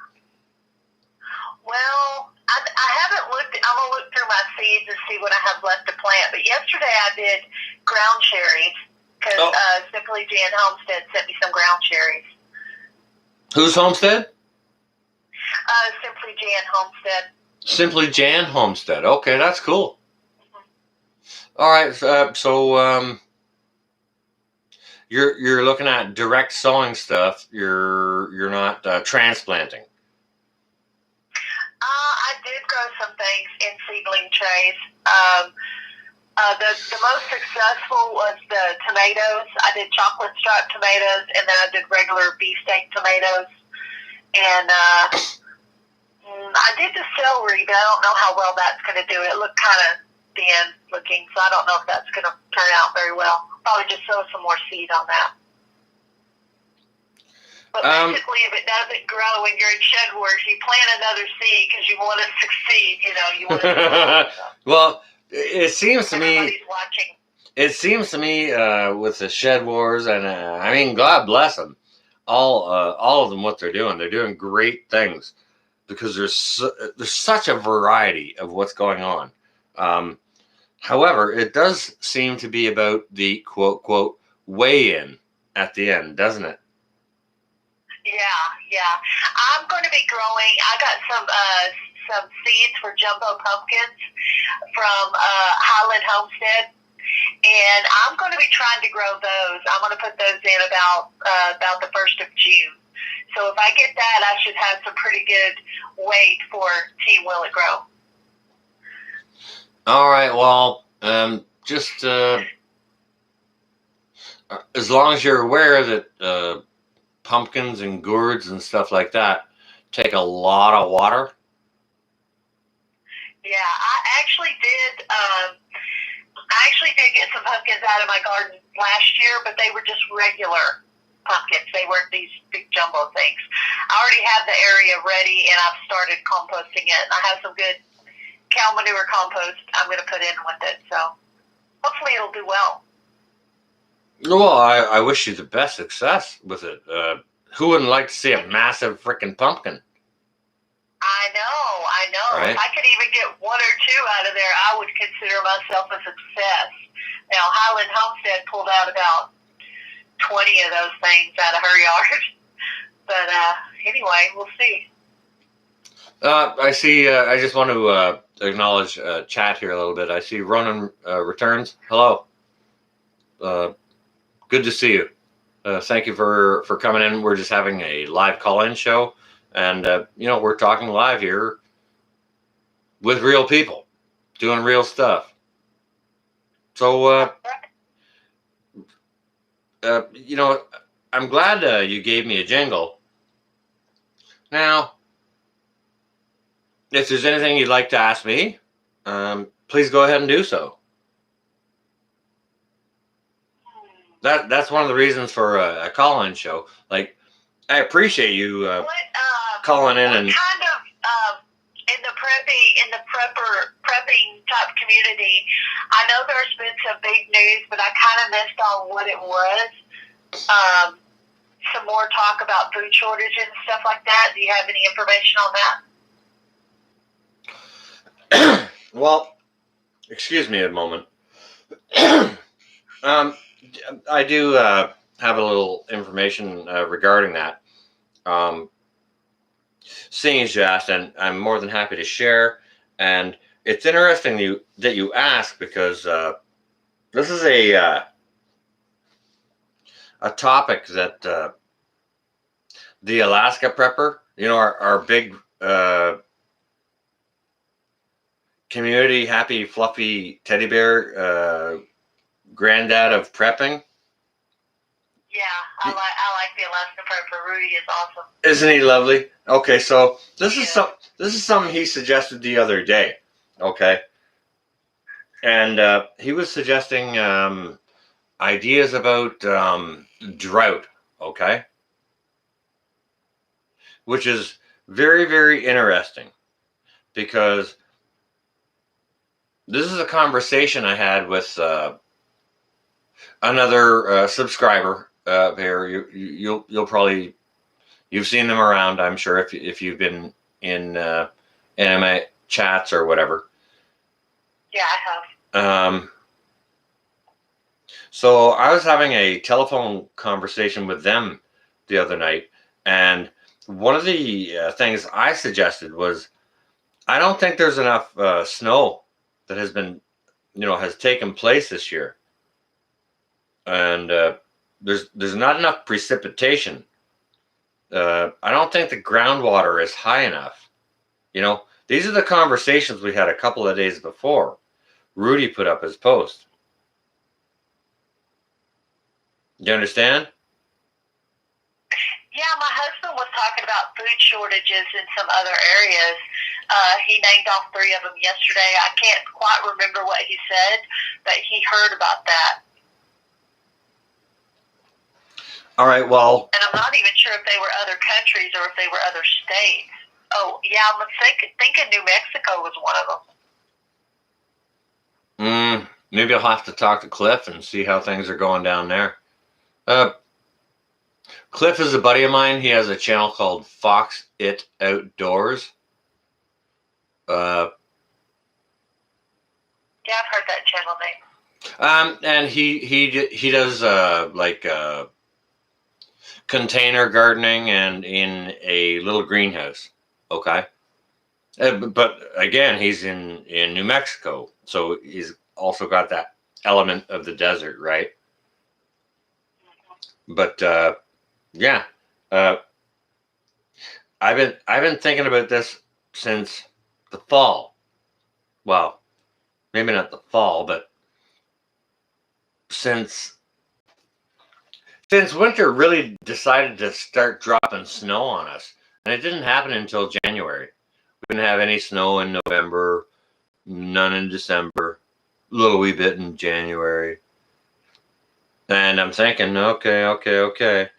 Well, I haven't looked. I'm gonna look through my seeds and see what I have left to plant. But yesterday I did ground cherries because Simply Jan Homestead sent me some ground cherries. Whose homestead? Simply Jan Homestead. Simply Jan Homestead. Okay, that's cool. All right. So you're looking at direct sowing stuff. You're not transplanting. I did grow some things in seedling trays. The most successful was the tomatoes. I did chocolate striped tomatoes, and then I did regular beefsteak tomatoes. And I did the celery, but I don't know how well that's going to do. It looked kind of thin looking, so I don't know if that's going to turn out very well. Probably just sow some more seed on that. But basically, if it doesn't grow and you're in Shed Wars, you plant another seed because you want to succeed. You know, you want to. Well, it seems to me. Everybody's watching. It seems to me with the Shed Wars, and I mean, God bless them, all of them. What they're doing great things, because there's such a variety of what's going on. However, it does seem to be about the quote weigh-in at the end, doesn't it? Yeah. I'm going to be growing. I got some seeds for jumbo pumpkins from Highland Homestead, and I'm going to be trying to grow those. I'm going to put those in about the 1st of June. So if I get that, I should have some pretty good weight for Team Will It Grow. All right. Well, just as long as you're aware that pumpkins and gourds and stuff like that take a lot of water. Yeah, I actually did get some pumpkins out of my garden last year, but they were just regular pumpkins. They weren't these big jumbo things. I already have the area ready, and I've started composting it. And I have some good cow manure compost I'm going to put in with it, so hopefully it'll do well. Well, I wish you the best success with it. Who wouldn't like to see a massive freaking pumpkin? I know. Right. If I could even get one or two out of there, I would consider myself a success. Now, Highland Homestead pulled out about 20 of those things out of her yard. But anyway, we'll see. I see. I just want to acknowledge chat here a little bit. I see Ronan returns. Hello. Good to see you. Thank you for coming in. We're just having a live call-in show, and we're talking live here with real people, doing real stuff. So, I'm glad you gave me a jingle. Now, if there's anything you'd like to ask me, please go ahead and do so. That's one of the reasons for a call-in show. Like, I appreciate you calling in and. What kind of in the prepping type community? I know there's been some big news, but I kind of missed on what it was. Some more talk about food shortages and stuff like that. Do you have any information on that? Well, excuse me a moment. I do have a little information regarding that. Seeing as you asked, and I'm more than happy to share. And it's interesting that you ask, because this is a topic that the Alaska prepper, our big community, happy, fluffy teddy bear, granddad of prepping. Yeah, I like the Alaska prepper. Rudy is awesome. Isn't he lovely? Okay, so this is something he suggested the other day. Okay, and he was suggesting ideas about drought. Okay, which is very, very interesting, because this is a conversation I had with another subscriber here. You'll probably, you've seen them around, I'm sure, if you've been in anime chats or whatever. Yeah, I have. So I was having a telephone conversation with them the other night, and one of the things I suggested was, I don't think there's enough snow that has been, has taken place this year, and there's not enough precipitation. I don't think the groundwater is high enough. These are the conversations we had a couple of days before Rudy put up his post. You understand? Yeah, my husband was talking about food shortages in some other areas. He named off 3 of them yesterday. I can't quite remember what he said, but he heard about that. All right, well. And I'm not even sure if they were other countries or if they were other states. Oh, yeah, I'm thinking New Mexico was one of them. Maybe I'll have to talk to Cliff and see how things are going down there. Cliff is a buddy of mine. He has a channel called Fox It Outdoors. Yeah, I've heard that channel name. And he does container gardening and in a little greenhouse. Okay. But again, he's in New Mexico, so he's also got that element of the desert, right? But yeah, I've been thinking about this since the fall. Well, maybe not the fall, but since winter really decided to start dropping snow on us, and it didn't happen until January. We didn't have any snow in November, none in December, a little wee bit in January. And I'm thinking, okay.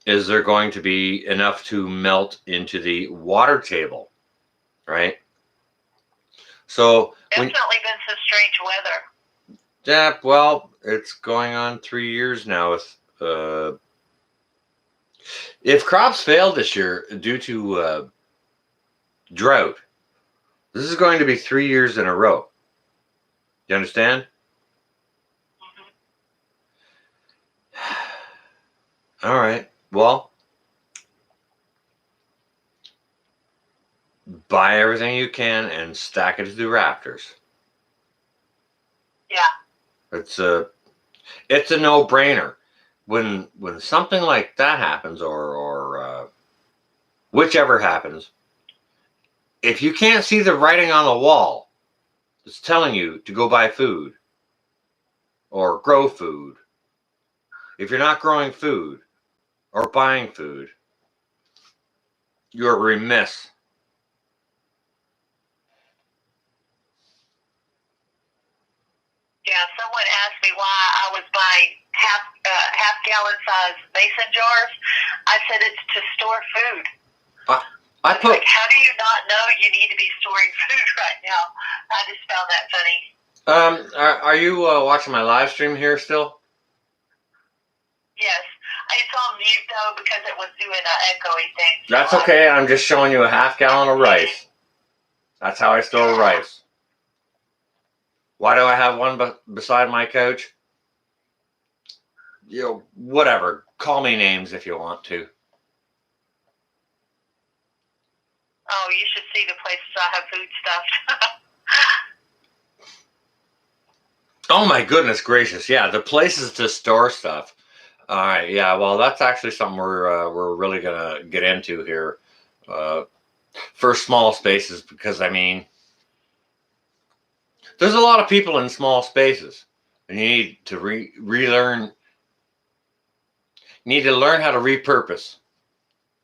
Is there going to be enough to melt into the water table, right? So definitely been some strange weather. Yeah, well, it's going on 3 years now. With if crops fail this year due to drought. This is going to be 3 years in a row. You understand? All right. Well, buy everything you can and stack it to the rafters. Yeah. It's a no-brainer. When something like that happens, or whichever happens, if you can't see the writing on the wall, it's telling you to go buy food or grow food. If you're not growing food or buying food, you're remiss. Yeah, someone asked me why I was buying half gallon size mason jars. I said it's to store food. I It's put. like, how do you not know you need to be storing food right now? I just found that funny. Are you watching my live stream here still? Yes. It's on mute though because it was doing an echoey thing. So That's okay. I'm just showing you a half gallon of rice. That's how I store rice. Why do I have one beside my couch? You know, whatever. Call me names if you want to. Oh, you should see the places I have food stuffed. Oh my goodness gracious! Yeah, the places to store stuff. All right, yeah. Well, that's actually something we're really gonna get into here for small spaces, because I mean, there's a lot of people in small spaces, and you need to relearn. You need to learn how to repurpose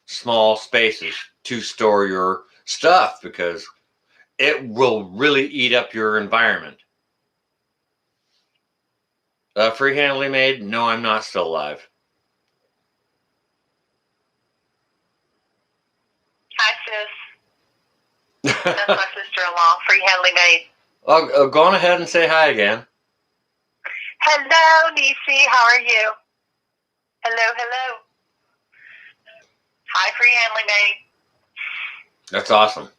small spaces to store your stuff, because it will really eat up your environment. Freehandly made? No, I'm not still alive. Hi, sis. That's my sister-in-law, Freehandly Made. Oh, go on ahead and say hi again. Hello, Nisi. How are you? Hello, hello. Hi, Freehandly Made. That's awesome.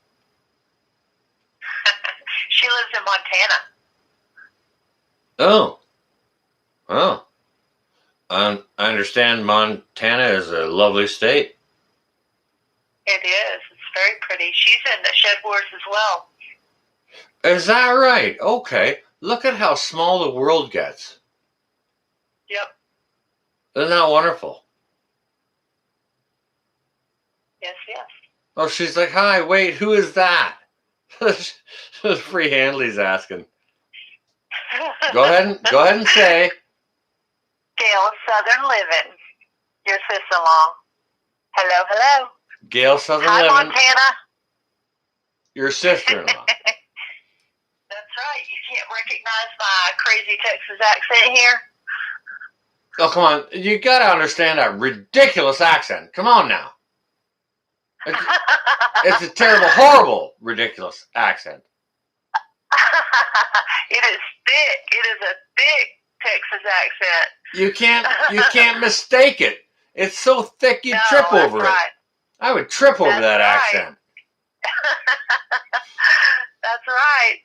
She lives in Montana. Oh. Oh. I understand Montana is a lovely state. It is. It's very pretty. She's in the Shed Wars as well. Is that right? Okay. Look at how small the world gets. Yep. Isn't that wonderful? Yes, yes. Oh, she's like, hi, wait, who is that? Free Handley's asking. Go ahead and say. Gail, Southern Living. Your sister-in-law. Hello, hello. Gail Southern Hi, Living. Montana. Your sister-in-law. That's right. You can't recognize my crazy Texas accent here. Oh, come on. You got to understand that ridiculous accent. Come on now. It's a terrible, horrible, ridiculous accent. It is thick. It is a thick Texas accent. You can't mistake it. It's so thick you trip over it. I would trip over that accent. That's right.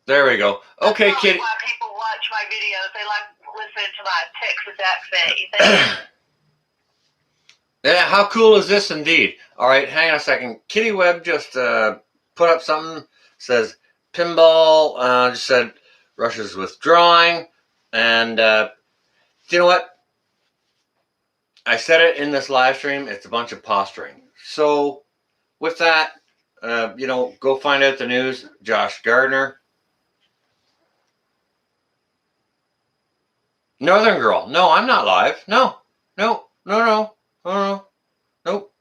There we go. Okay, That's Kitty. why people watch my videos. They like listening to my Texas accent. You think? Yeah, how cool is this indeed? All right, hang on a second. Kitty Webb just put up something. Says pinball. Just said Russia's withdrawing. And you know what? I said it in this live stream. It's a bunch of posturing. So with that, go find out the news. Josh Gardner. Northern Girl. No, I'm not live. No. Nope,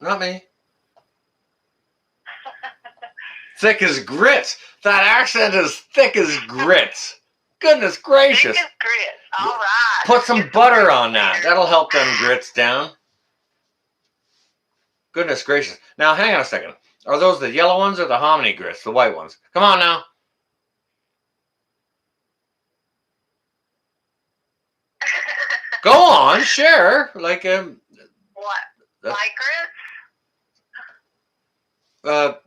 not me. Thick as grits. That accent is thick as grits. Goodness gracious. Thick as grits. All right. Put some butter on that. That'll help them grits down. Goodness gracious. Now, hang on a second. Are those the yellow ones or the hominy grits? The white ones? Come on now. Go on. on, share. Like What? That's- My grits?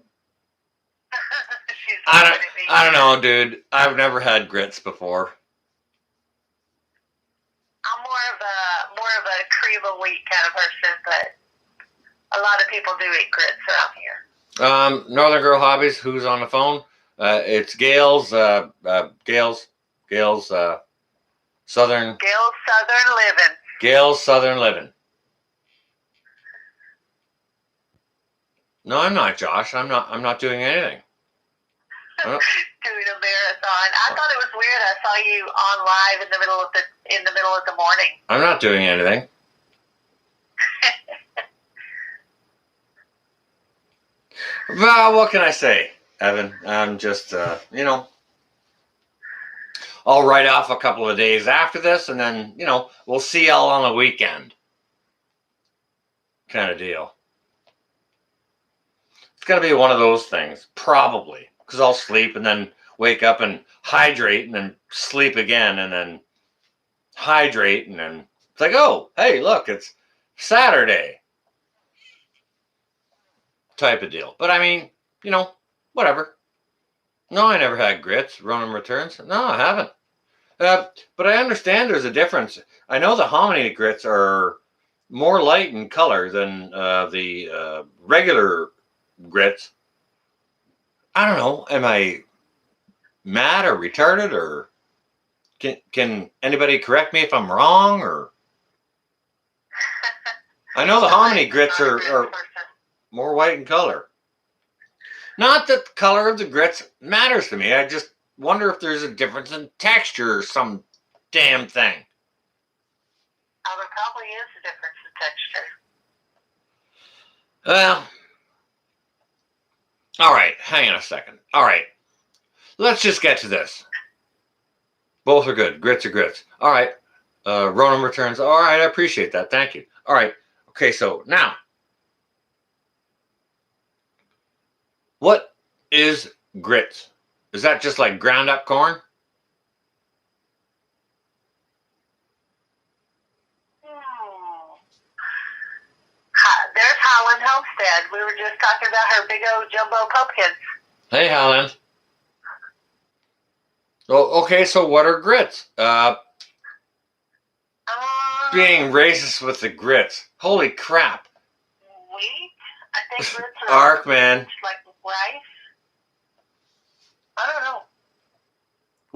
She's I laughing at me. don't know, dude. I've never had grits before. I'm more of a cream of wheat kind of person, but a lot of people do eat grits around here. Northern Girl Hobbies. Who's on the phone? It's Gail's. Gail's. Southern. Gil's Southern Living. Gail's Southern Living. No, I'm not, Josh. I'm not doing anything. Doing a marathon. I thought it was weird. I saw you on live in the middle of the morning. I'm not doing anything. Well, what can I say, Evan? I'm just, I'll write off a couple of days after this, and then, we'll see y'all on the weekend. Kind of deal. It's going to be one of those things, probably, because I'll sleep and then wake up and hydrate and then sleep again and then hydrate, and then it's like, oh, hey, look, it's Saturday type of deal. But I mean, whatever. No, I never had grits. Ronan returns. No, I haven't. But I understand there's a difference. I know the hominy grits are more light in color than the regular grits. I don't know. Am I mad or retarded, or can anybody correct me if I'm wrong? Or I know the hominy grits are more white in color. Not that the color of the grits matters to me. I just wonder if there's a difference in texture or some damn thing. Oh, there probably is a difference in texture. Well, all right. Hang on a second. All right. Let's just get to this. Both are good. Grits are grits. All right. Ronan returns. All right. I appreciate that. Thank you. All right. Okay. So now, what is grits? Is that just like ground up corn? There's Holland Homestead. We were just talking about her big old jumbo pumpkins. Hey, Helen. Oh, okay. So what are grits? Being racist with the grits. Holy crap. Wheat? I think grits are Ark, man. like rice. I don't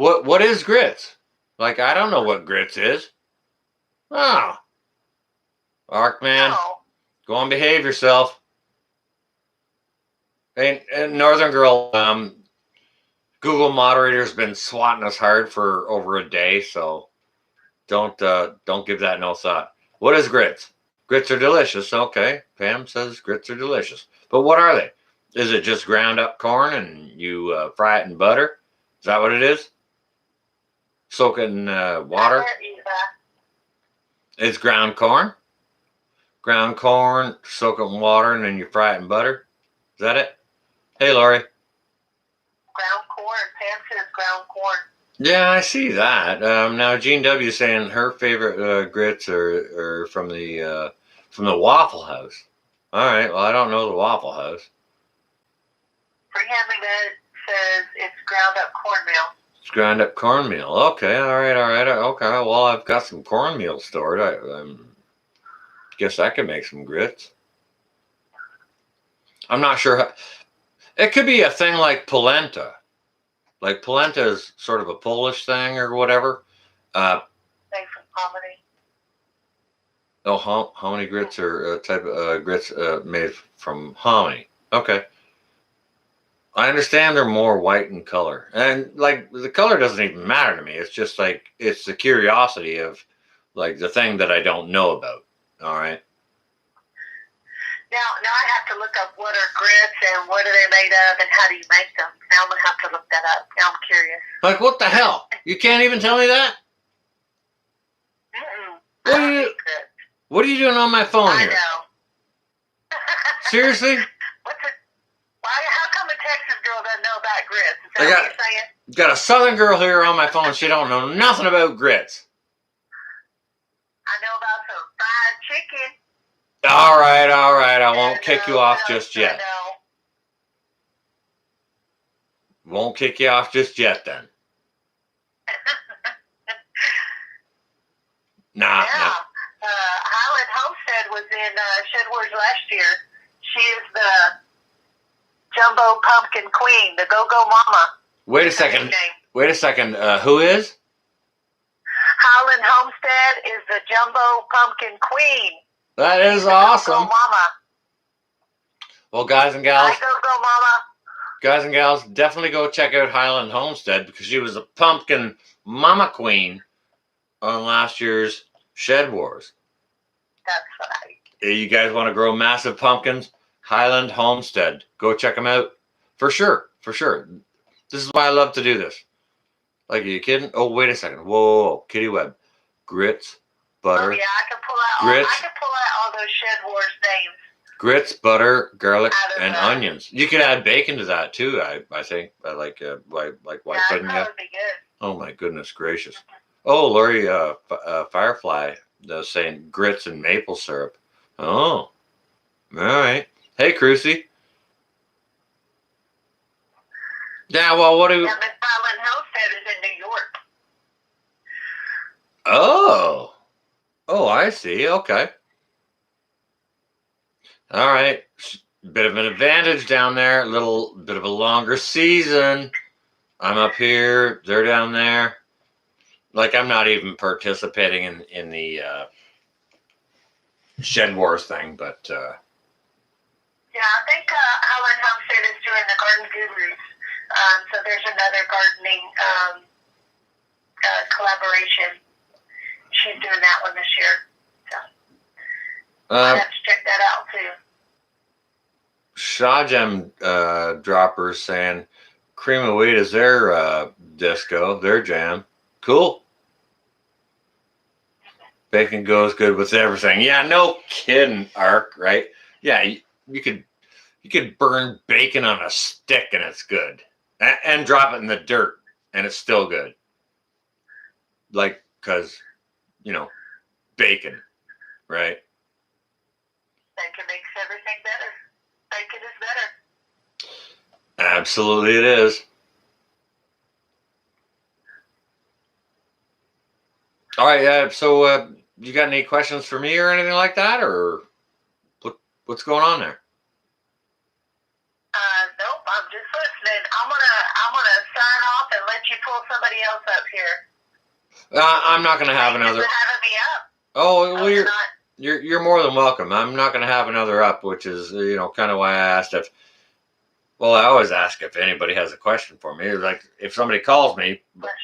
know. What is grits? Like, I don't know what grits is. Oh. Ark, man. No. Go on, behave yourself. Hey, Northern Girl, Google moderator's been swatting us hard for over a day, so don't give that no thought. What is grits? Grits are delicious. Okay, Pam says grits are delicious. But what are they? Is it just ground up corn and you fry it in butter? Is that what it is? Soak it in water? It's ground corn? Ground corn, soak it in water, and then you fry it in butter? Is that it? Hey, Lori. Ground corn. Pam says ground corn. Yeah, I see that. Now, Jean W. is saying her favorite grits are from the Waffle House. All right, well, I don't know the Waffle House. Freehand says it's ground up cornmeal. It's ground up cornmeal. Okay, all right. Okay, well, I've got some cornmeal stored. I guess I could make some grits. I'm not sure how. It could be a thing like polenta. Like polenta is sort of a Polish thing or whatever. Thanks for hominy. Oh, hominy grits are a type of grits made from hominy. Okay. I understand they're more white in color. And like the color doesn't even matter to me. It's just like it's the curiosity of like the thing that I don't know about. All right. Now I have to look up what are grits and what are they made of and how do you make them. Now I'm gonna have to look that up. Now I'm curious. Like what the hell? You can't even tell me that? Mm-mm. What are you doing on my phone here? I know. Seriously? How come a Texas girl doesn't know about grits? Is that what you're saying? Got a Southern girl here on my phone. She don't know nothing about grits. I know about All right. I won't And, kick you what off else just do I yet. know? Won't kick you off just yet then. Nah. Yeah. Highland Homestead was in Shed Wars last year. She is the Jumbo Pumpkin Queen, the Go-Go Mama. Wait a Is her second. nickname. Wait a second. Who is? Highland Homestead is the Jumbo Pumpkin Queen. That is She's the awesome. Go-Go Mama. Well, guys and gals, Hi, Go-Go Mama. guys and gals, definitely go check out Highland Homestead because she was a pumpkin mama queen on last year's Shed Wars. That's right. If you guys want to grow massive pumpkins, Highland Homestead, go check them out for sure. For sure. This is why I love to do this. Like, are you kidding? Oh, wait a second. Whoa. Kitty Webb. Grits, butter. Oh, yeah, I can pull out Grits. all those Shed Wars names. Grits, butter, garlic, Out of and that. onions. You could add bacon to that too. I think. I like why Yeah, couldn't that you? would be good. Oh my goodness gracious! Oh, Lori Firefly saying grits and maple syrup. Oh, all right. Hey, Crucy. Yeah. Well, what do? Yeah, Miss Highland Homestead is in New York. Oh. Oh, I see. Okay. All right. Bit of an advantage down there. A little bit of a longer season. I'm up here. They're down there. Like, I'm not even participating in the Shed Wars thing, but Yeah, I think Highland Homestead is doing the Garden Gurus. So there's another gardening collaboration. She's doing that one this year. So I'll have to check that out too. Shawjam Droppers saying Cream of Wheat is their disco, their jam. Cool. Bacon goes good with everything. Yeah, no kidding, Ark, right? Yeah, you could burn bacon on a stick and it's good. And drop it in the dirt and it's still good. Like, because, bacon, right? Bacon makes everything better. Bacon is better. Absolutely it is. All right, so you got any questions for me or anything like that, or what's going on there? Nope, I'm just listening. I'm gonna sign off and let you pull somebody else up here. I'm not gonna have Thank you another. for having me up. Oh, well, I'm you're more than welcome. I'm not gonna have another up, which is kind of why I asked if. Well, I always ask if anybody has a question for me. Like, if somebody calls me,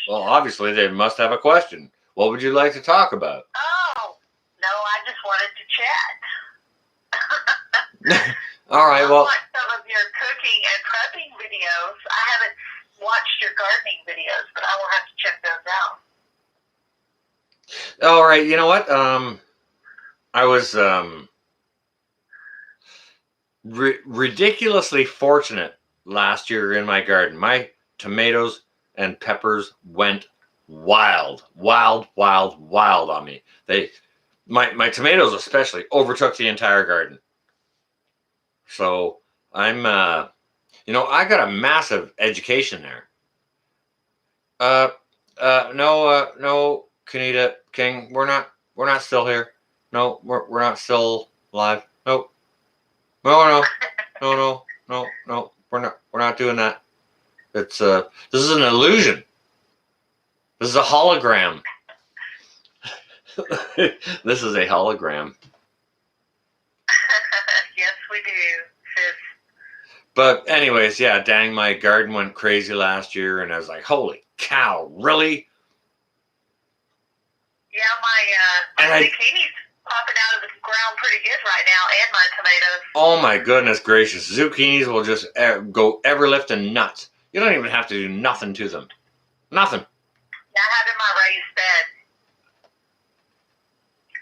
well, obviously they must have a question. What would you like to talk about? Oh, no, I just wanted to chat. All right, I well, watched some of your cooking and prepping videos. I haven't watched your gardening videos, but I will have to check those out. all right. You know what? I was ridiculously fortunate last year in my garden. My tomatoes and peppers went wild on me. My tomatoes especially overtook the entire garden. So I'm I got a massive education there. No, Kanita King, we're not still here. No, we're not still live. Nope. No. We're not doing that. It's this is an illusion. This is a hologram. This is a hologram. Yes, we do, sis. But anyways, yeah, dang, my garden went crazy last year, and I was like, holy cow, really? Yeah, my zucchini's popping out of the ground pretty good right now, and my tomatoes. Oh my goodness gracious, zucchinis will just go ever lifting nuts. You don't even have to do nothing to them. Nothing. Yeah, I have in my raised bed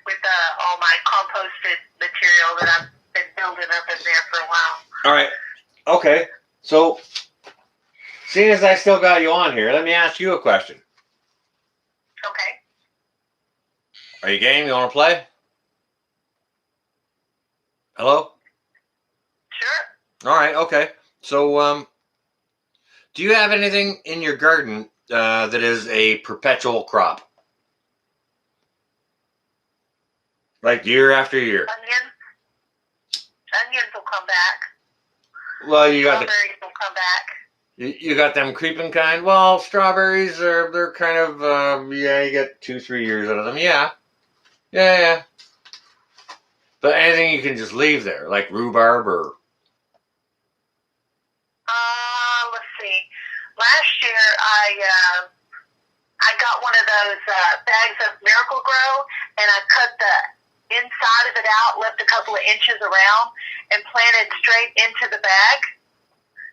with all my composted material that I've been building up in there for a while. All right. Okay. So, seeing as I still got you on here, let me ask you a question. Okay. Are you game? You want to play? Hello? Sure. All right, okay. So, do you have anything in your garden that is a perpetual crop? Like year after year? Onions will come back. Well, you got Strawberries will come back. you got them creeping kind. Well, strawberries they're kind of yeah, you get 2-3 years out of them. Yeah. But anything you can just leave there, like rhubarb or Let's see. Last year, I got one of those bags of Miracle Grow, and I cut the inside of it out, left a couple of inches around, and planted straight into the bag.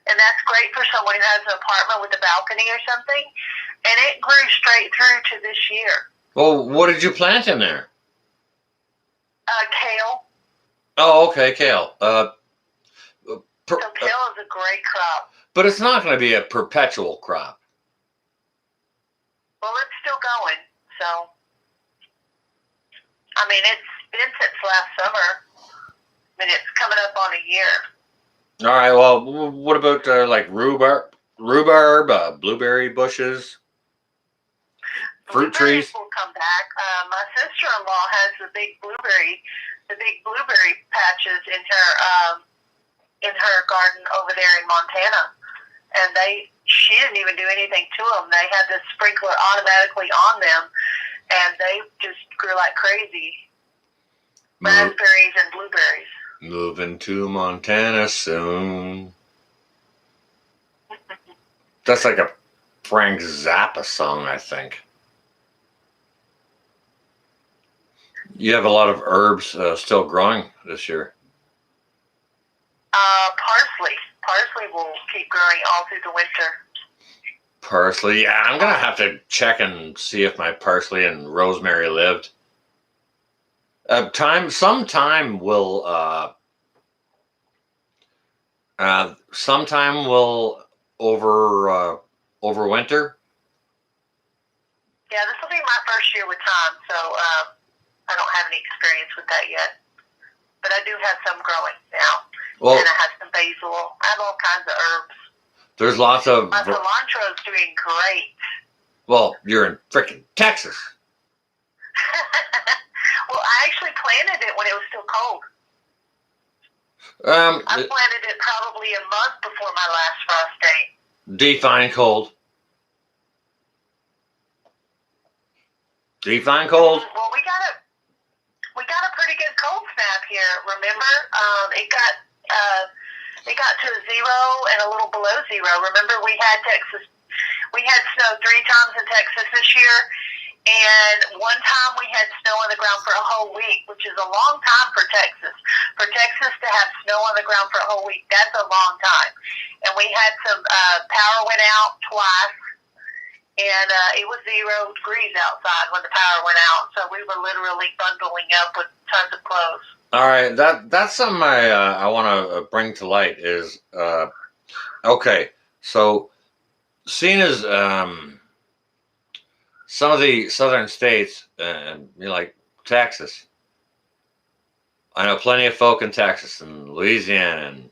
And that's great for someone who has an apartment with a balcony or something. And it grew straight through to this year. well, what did you plant in there? Kale. Oh, okay, kale. So kale is a great crop. But it's not going to be a perpetual crop. Well, it's still going. So, I mean, it's been since last summer. I mean, it's coming up on a year. All right. Well, what about like rhubarb, blueberry bushes, fruit Blueberries trees? will come back. My sister-in-law has the big blueberry patches in her garden over there in Montana, and she didn't even do anything to them. They had this sprinkler automatically on them, and they just grew like crazy. Raspberries and blueberries. Moving to Montana soon. That's like a Frank Zappa song, I think. You have a lot of herbs still growing this year. Parsley. Parsley will keep growing all through the winter. Parsley, yeah, I'm gonna have to check and see if my parsley and rosemary lived. Sometime will overwinter. Yeah, this will be my first year with Tom, so I don't have any experience with that yet. But I do have some growing now. Well, and I have some basil. I have all kinds of herbs. There's lots of. My cilantro's doing great. Well, you're in freaking Texas. Well, I actually planted it when it was still cold. I planted it probably a month before my last frost date. Define cold. Define cold. Well, we got a pretty good cold snap here. Remember, it got to 0 and a little below 0. Remember, we had snow 3 times in Texas this year, and one time we had snow on the ground for a whole week, which is a long time for Texas. For Texas to have snow on the ground for a whole week, that's a long time. And we had some power went out twice. And it was 0 degrees outside when the power went out, so we were literally bundling up with tons of clothes. All right, that's something I want to bring to light is okay. So, seeing as some of the southern states, like Texas, I know plenty of folk in Texas and Louisiana, and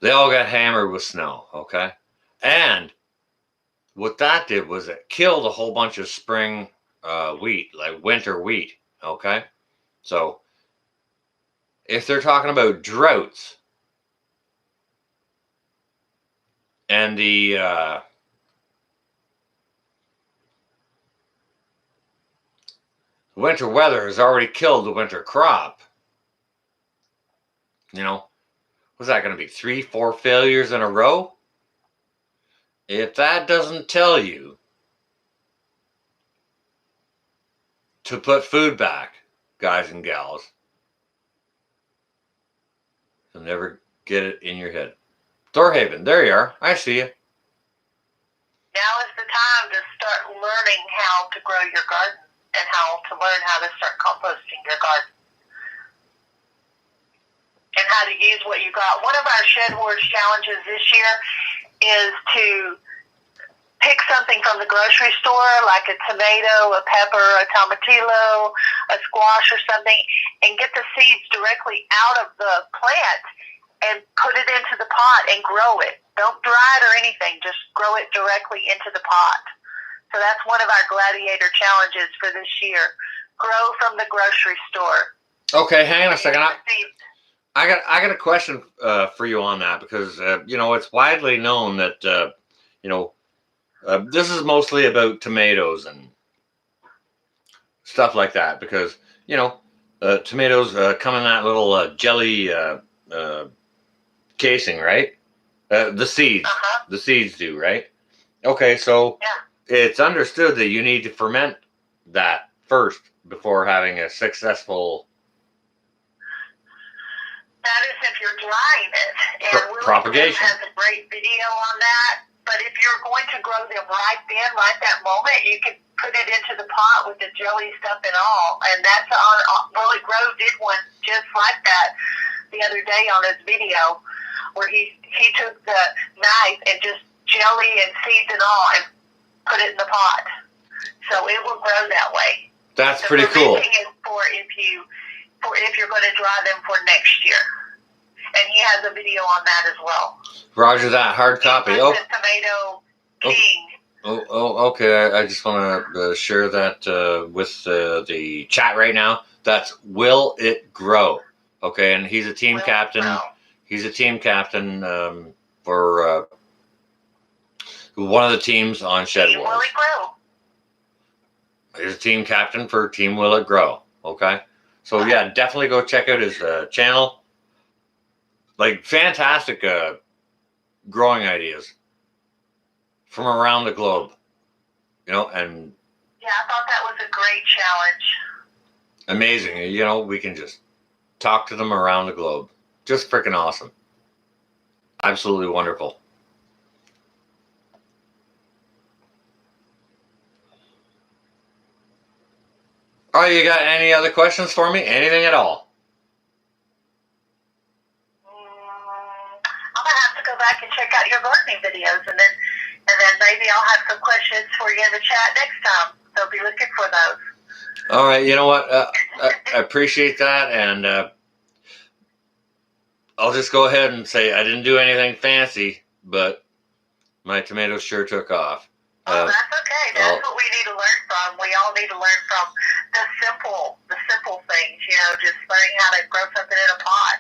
they all got hammered with snow. Okay, and what that did was it killed a whole bunch of spring wheat, like winter wheat, okay? So, if they're talking about droughts and the winter weather has already killed the winter crop, was that going to be 3-4 failures in a row? If that doesn't tell you to put food back, guys and gals, you'll never get it in your head. Thorhaven, there you are. I see you. Now is the time to start learning how to grow your garden and how to learn how to start composting your garden. And how to use what you got. One of our Shed Wars challenges this year is to pick something from the grocery store, like a tomato, a pepper, a tomatillo, a squash or something, and get the seeds directly out of the plant and put it into the pot and grow it. Don't dry it or anything. Just grow it directly into the pot. So that's one of our gladiator challenges for this year. Grow from the grocery store. Okay, hang on a second. Get the seeds. I got a question for you on that, because it's widely known that this is mostly about tomatoes and stuff like that, because tomatoes come in that little jelly casing, right? The seeds, the seeds do, right? Okay, so it's understood that you need to ferment that first before having a successful That is if you're drying it. And Willie propagation. has a great video on that. But if you're going to grow them right then, right that moment, you can put it into the pot with the jelly stuff and all. And that's on Willie Grove did one just like that the other day on his video, where he took the knife and just jelly and seeds and all and put it in the pot. So it will grow that way. That's The pretty cool. fermenting is for if you're going to dry them for next year. And he has a video on that as well. Roger that. Hard copy. He's Oh, the Tomato King. Okay. I just want to share that with the chat right now. That's Will It Grow. Okay, and he's a team captain. He's a team captain for one of the teams on Shed Team Wars. Will It Grow. He's a team captain for Team Will It Grow. Okay, so yeah, definitely go check out his channel. Like, fantastic growing ideas from around the globe, and Yeah, I thought that was a great challenge. amazing. We can just talk to them around the globe. Just freaking awesome. Absolutely wonderful. All right, you got any other questions for me? Anything at all? I'm gonna have to go back and check out your gardening videos, and then maybe I'll have some questions for you in the chat next time. So be looking for those. All right, you know what? I appreciate that, and I'll just go ahead and say I didn't do anything fancy, but my tomatoes sure took off. That's okay. That's what we need to learn from. We all need to learn from the simple things. Just learning how to grow something in a pot,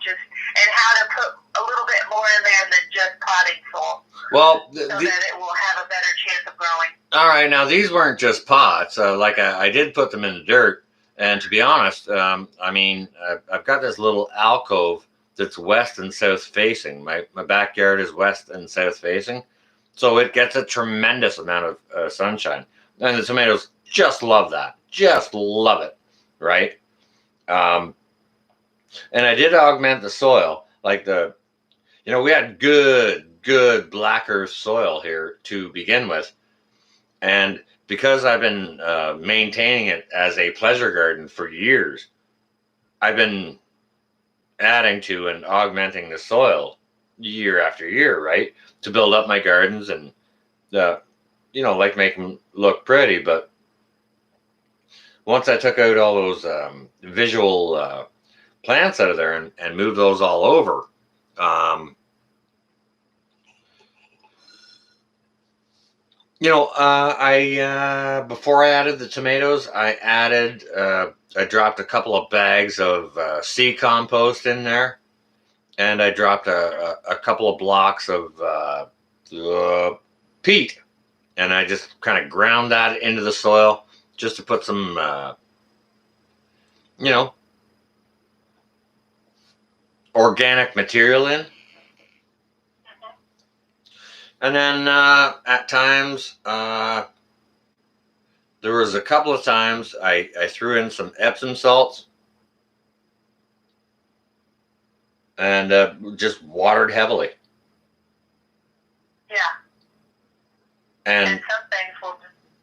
and how to put a little bit more in there than just potting soil. Well, so that it will have a better chance of growing. All right, now these weren't just pots. I did put them in the dirt, and to be honest, I've got this little alcove that's west and south facing. My backyard is west and south facing, so it gets a tremendous amount of sunshine, and the tomatoes just love that. Just love it, right? And I did augment the soil, we had good black earth soil here to begin with. And because I've been maintaining it as a pleasure garden for years, I've been adding to and augmenting the soil year after year, right? To build up my gardens and, make them look pretty. But once I took out all those visual plants out of there and moved those all over, before I added the tomatoes, I dropped a couple of bags of seed compost in there, and I dropped a couple of blocks of peat, and I just kind of ground that into the soil just to put some, organic material in. And then at times, there was a couple of times I threw in some Epsom salts and just watered heavily. Yeah. And some things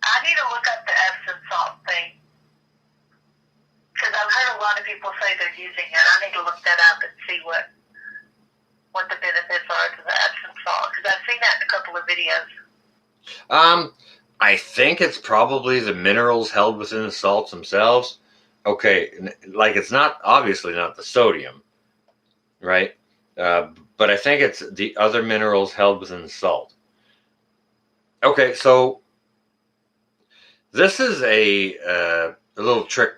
I need to look up the Epsom salt thing. Because I've heard a lot of people say they're using it. I need to look that up and see what the benefits are to the Epsom salt. Because I've seen that in a couple of videos. I think it's probably the minerals held within the salts themselves. Okay, like it's not obviously not the sodium, right? But I think it's the other minerals held within the salt. Okay, so this is a little trick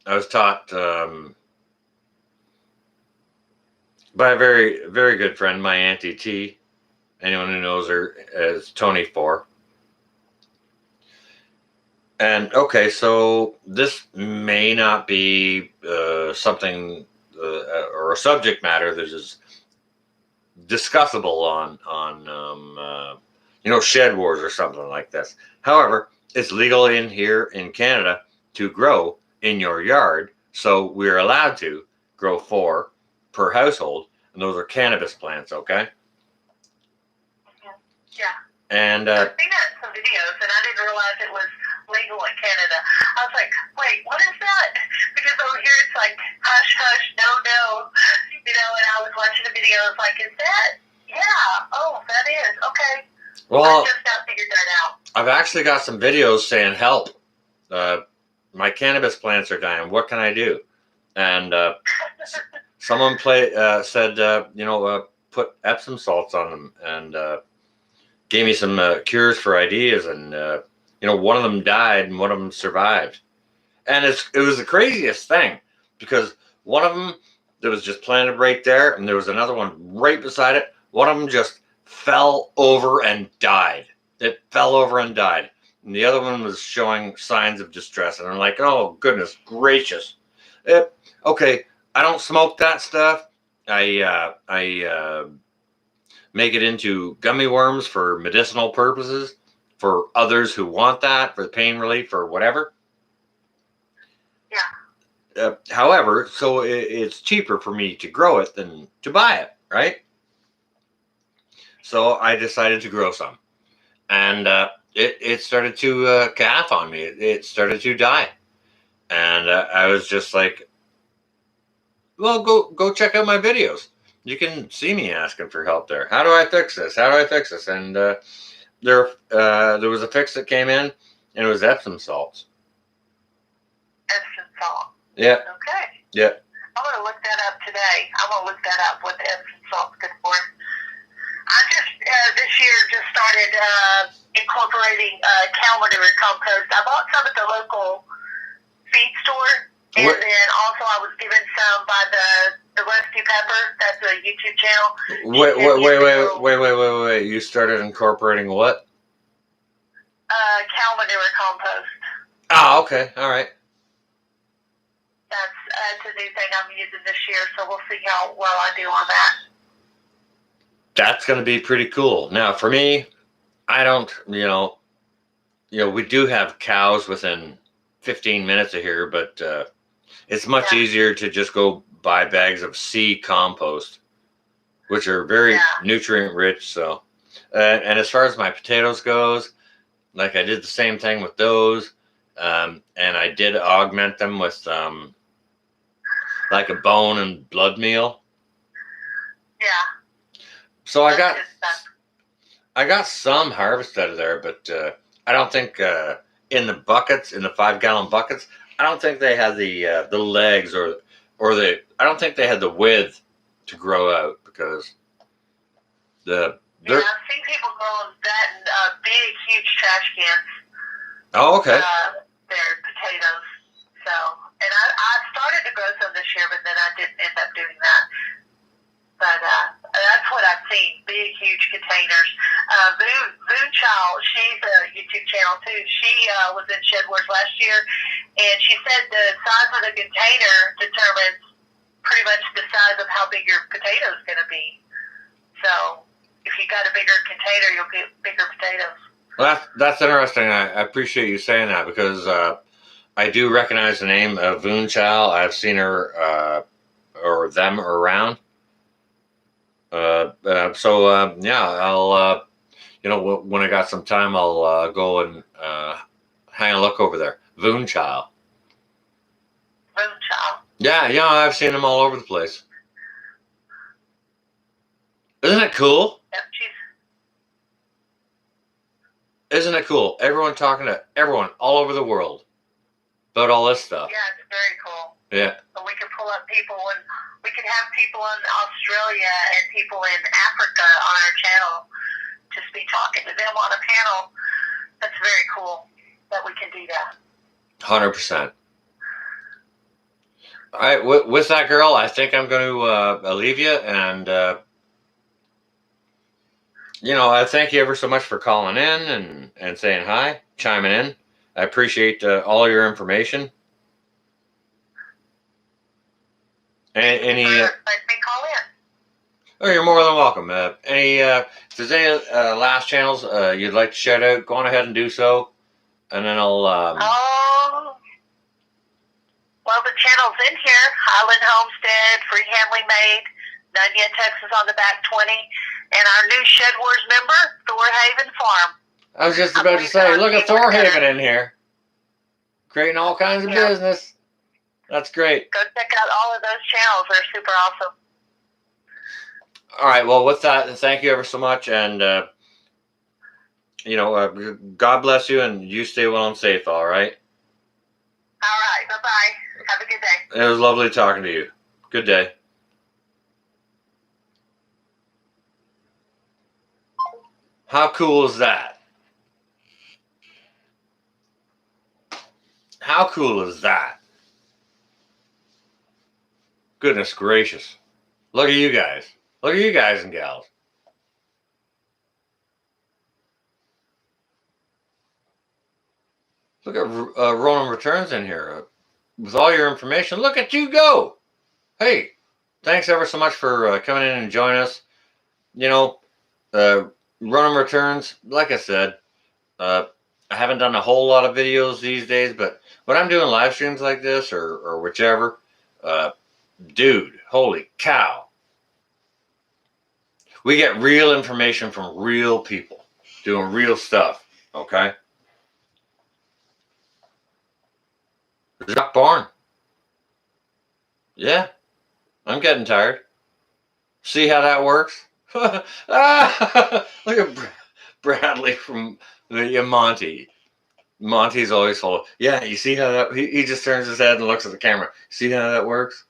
I was taught by a very very good friend, my Auntie T. Anyone who knows her as Tony Four. And okay, so this may not be something or a subject matter that is discussable on shed wars or something like this. However, it's legal in here in Canada to grow in your yard, so we're allowed to grow 4 per household, and those are cannabis plants. Okay. Yeah. And I've seen that in some videos, and I didn't realize it was legal in Canada. I was like, wait, what is that? Because over here it's like, hush, hush, no, no. And I was watching the video, I was like, is that? Yeah. Oh, that is. Okay. well, I just now figured that out. I've actually got some videos saying, help, my cannabis plants are dying. What can I do? And someone said, put Epsom salts on them, and gave me some cures for ideas. And, one of them died and one of them survived. And it was the craziest thing, because one of them that was just planted right there, and there was another one right beside it. One of them just fell over and died. It fell over and died. And the other one was showing signs of distress. And I'm like, oh, goodness gracious. Okay, I don't smoke that stuff. I make it into gummy worms for medicinal purposes, for others who want that, for pain relief or whatever. Yeah. However, so it's cheaper for me to grow it than to buy it, right? So I decided to grow some. And it started to calf on me. It started to die. And I was just like, well, go check out my videos. You can see me asking for help there. How do I fix this? How do I fix this? And there was a fix that came in, and it was Epsom salts. Epsom salt. Yeah. Okay. Yeah. I'm going to look that up today. I'm going to look that up, what the Epsom salt's good for. I just, this year, just started incorporating cow manure compost. I bought some at the local feed store. And then also I was given some by the Rusty Pepper. That's a YouTube channel. Wait. You started incorporating what? Cow manure compost. Oh, okay. All right. That's a new thing I'm using this year, so we'll see how well I do on that. That's going to be pretty cool. Now, for me, I don't, we do have cows within 15 minutes of here, but it's much easier to just go buy bags of sea compost, which are very nutrient rich. So, and as far as my potatoes goes, like I did the same thing with those, and I did augment them with like a bone and blood meal. Yeah. So I got some harvest out of there, but I don't think in the buckets, in the 5-gallon buckets, I don't think they had the legs or I don't think they had the width to grow out, because I've seen people growing that in big, huge trash cans. Oh, okay. Their potatoes. So, and I started to grow some this year, but then I didn't end up doing that. But that's what I've seen, big, huge containers. Voon Child, she's a YouTube channel too. She was in Shed Wars last year, and she said the size of the container determines pretty much the size of how big your potato is going to be. So if you got a bigger container, you'll get bigger potatoes. Well, that's interesting. I appreciate you saying that, because I do recognize the name of Voon Child. I've seen her or them around. I'll when I got some time, I'll go and hang a look over there. Voon Child. Voon Child. Yeah, I've seen them all over the place. Isn't it cool? Yep, Isn't it cool? Everyone talking to everyone all over the world about all this stuff. Yeah, it's very cool. Yeah. So we can pull up people, and we can have people in Australia and people in Africa on our channel. Just be talking to them on a panel. That's very cool that we can do that. 100%. All right, with that, girl, I think I'm going to leave you. And, I thank you ever so much for calling in and saying hi, chiming in. I appreciate all your information. Any? Let me call in. Oh, you're more than welcome. If there's any last channels you'd like to shout out, go on ahead and do so, and then I'll. Well, the channel's in here: Highland Homestead, Free Handley Made, Nunya, Texas on the back 20, and our new Shed Wars member, Thorhaven Farm. I was just about to say, look at Thorhaven in here, creating all kinds of business. That's great. Go check out all of those channels; they're super awesome. All right. Well, with that, thank you ever so much, and God bless you, and you stay well and safe. All right. All right. Bye bye. Have a good day. It was lovely talking to you. Good day. How cool is that? How cool is that? Goodness gracious. Look at you guys. Look at you guys and gals. Look at Ronan Returns in here. With all your information, look at you go. Hey, thanks ever so much for coming in and joining us. Ronan Returns, like I said, I haven't done a whole lot of videos these days, but when I'm doing live streams like this or whichever, dude, holy cow. We get real information from real people doing real stuff, okay? Duck barn. Yeah, I'm getting tired. See how that works? Look at Bradley from Monty. Monty's always full of, yeah, you see how that, he just turns his head and looks at the camera. See how that works?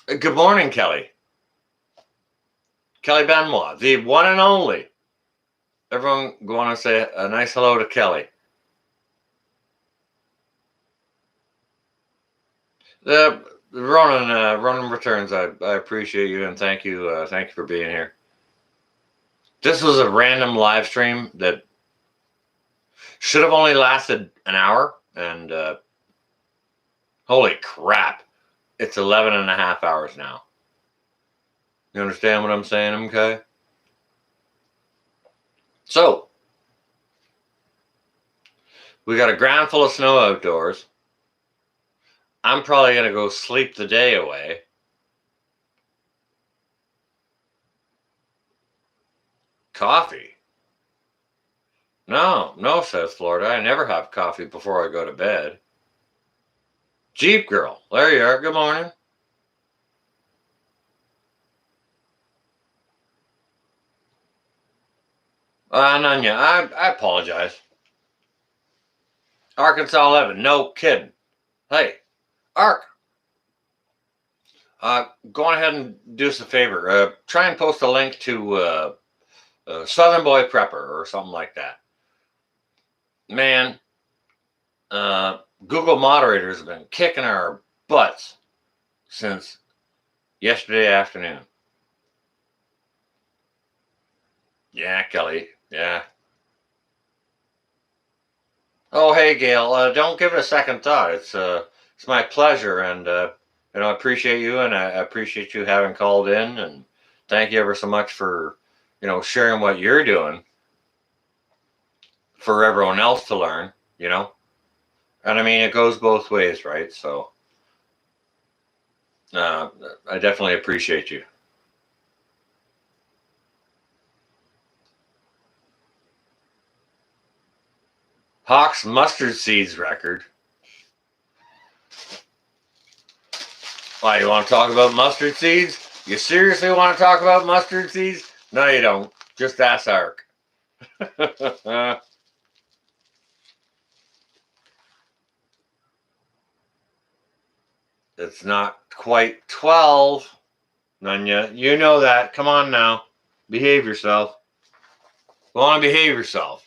Good morning, Kelly. Kelly Benoit, the one and only. Everyone go on and say a nice hello to Kelly. Ronan Returns, I appreciate you and thank you for being here. This was a random live stream that should have only lasted an hour, and holy crap, it's 11 and a half hours now. You understand what I'm saying, okay? So, we got a ground full of snow outdoors. I'm probably going to go sleep the day away. Coffee? No, South Florida. I never have coffee before I go to bed. Jeep Girl. There you are. Good morning. Nunya, I apologize. Arkansas 11. No kidding. Hey, Ark. Go on ahead and do us a favor. Try and post a link to Southern Boy Prepper or something like that. Man, Google moderators have been kicking our butts since yesterday afternoon. Yeah, Kelly. Yeah. Oh, hey, Gail. Don't give it a second thought. It's my pleasure, and I appreciate you, and I appreciate you having called in, and thank you ever so much for sharing what you're doing for everyone else to learn. And I mean, it goes both ways, right? So I definitely appreciate you. Hawk's mustard seeds record. Why, you want to talk about mustard seeds? You seriously want to talk about mustard seeds? No, you don't. Just ask Ark. It's not quite 12. Nunya, you know that. Come on now. Behave yourself. Go on and behave yourself.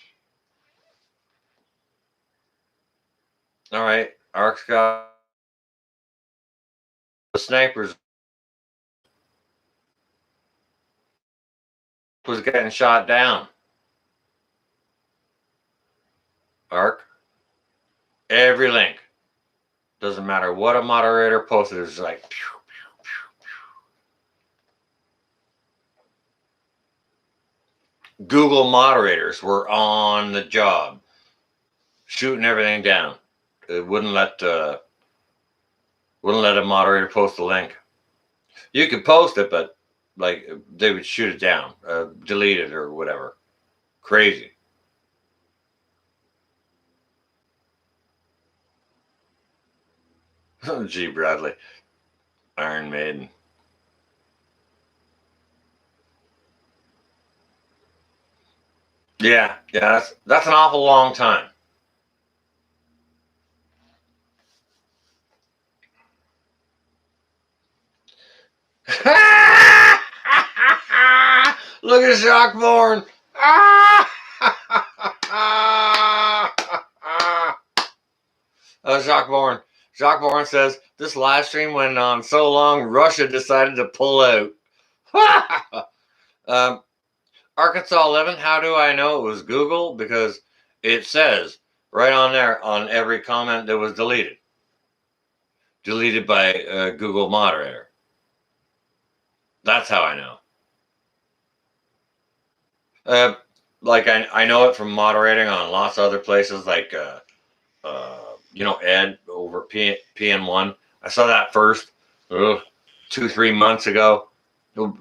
All right. Ark's got the snipers was getting shot down. Ark. Every link. Doesn't matter what a moderator posted. It's like pew, pew, pew, pew. Google moderators were on the job, shooting everything down. It wouldn't let a moderator post the link. You could post it, but like they would shoot it down, delete it or whatever. Crazy. G. Bradley, Iron Maiden. Yeah, that's an awful long time. Look at Shockborn. Shockborn. Shockborn says this live stream went on so long, Russia decided to pull out. Arkansas 11. How do I know it was Google? Because it says right on there on every comment that was deleted. Deleted by a Google moderator. That's how I know. Like I know it from moderating on lots of other places, like Ed over PN1. I saw that first 2-3 months ago,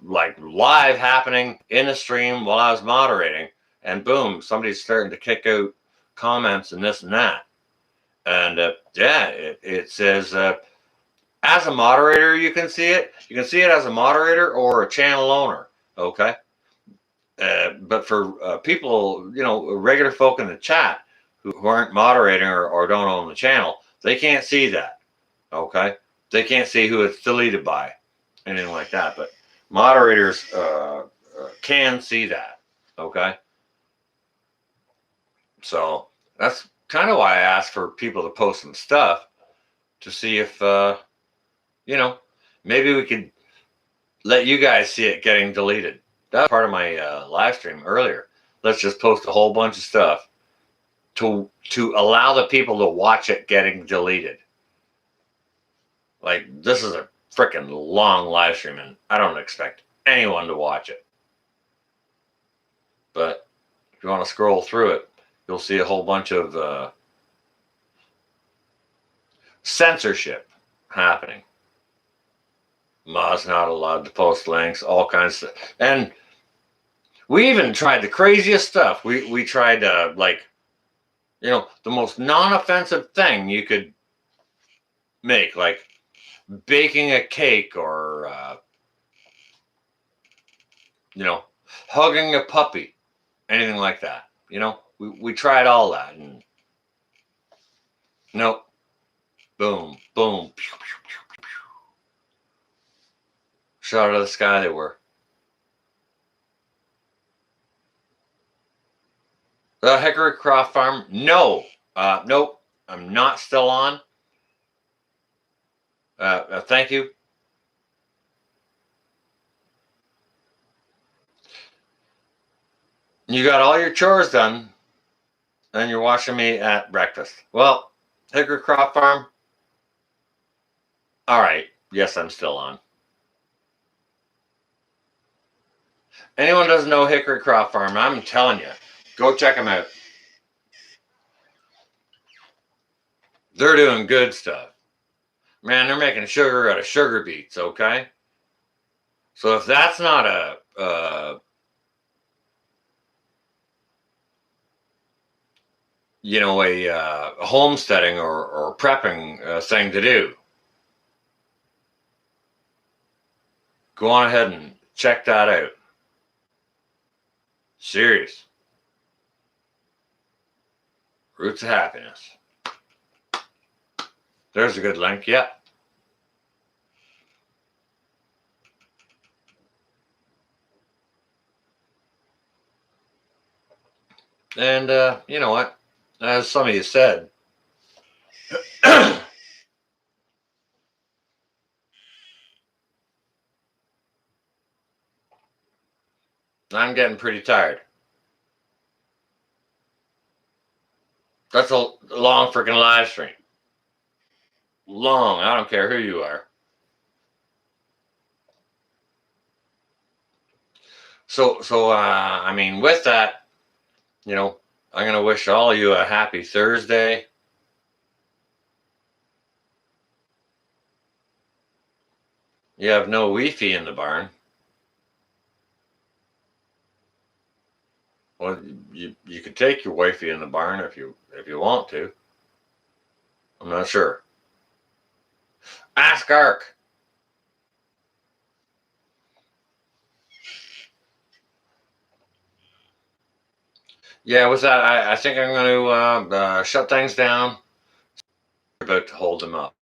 like live happening in a stream while I was moderating, and boom, somebody's starting to kick out comments and this and that, and it says as a moderator you can see it. You can see it as a moderator or a channel owner. Okay. But for people, regular folk in the chat who aren't moderating or don't own the channel, they can't see that. Okay. They can't see who it's deleted by, anything like that. But moderators can see that. Okay. So that's kind of why I asked for people to post some stuff to see if, maybe we could let you guys see it getting deleted. That's part of my live stream earlier. Let's just post a whole bunch of stuff to allow the people to watch it getting deleted. Like, this is a freaking long live stream, and I don't expect anyone to watch it. But if you want to scroll through it, you'll see a whole bunch of censorship happening. Mods not allowed to post links, all kinds of stuff. And we even tried the craziest stuff. We tried the most non-offensive thing you could make, like baking a cake or hugging a puppy, anything like that. We tried all that, and nope. Boom, boom, pew, pew, pew, pew, pew. Shot out of the sky they were. The Hickory Croft Farm? No. Nope. I'm not still on. Thank you. You got all your chores done, and you're watching me at breakfast. Well, Hickory Croft Farm? All right. Yes, I'm still on. Anyone doesn't know Hickory Croft Farm, I'm telling you, go check them out. They're doing good stuff. Man, they're making sugar out of sugar beets, okay? So if that's not a homesteading or prepping thing to do, go on ahead and check that out. Serious. Roots of Happiness. There's a good link. Yeah. And you know what? As some of you said, I'm getting pretty tired. That's a long freaking live stream. Long. I don't care who you are. So I mean, with that, you know, I'm gonna wish all of you a happy Thursday. You have no Wi-Fi in the barn. Well, you could take your Wi-Fi in the barn if you want to. I'm not sure. Ask Ark. Yeah, with that, I think I'm going to shut things down. About to hold them up.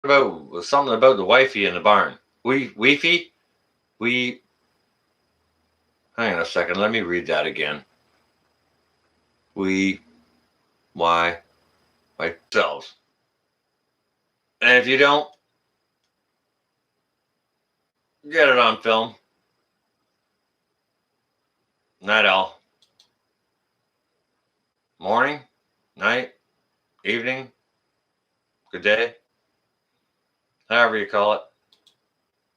About something about the Wi-Fi in the barn. Wi-Fi? Hang on a second. Let me read that again. Myself. And if you don't, get it on film. Night all. Morning, night, evening, good day, however you call it.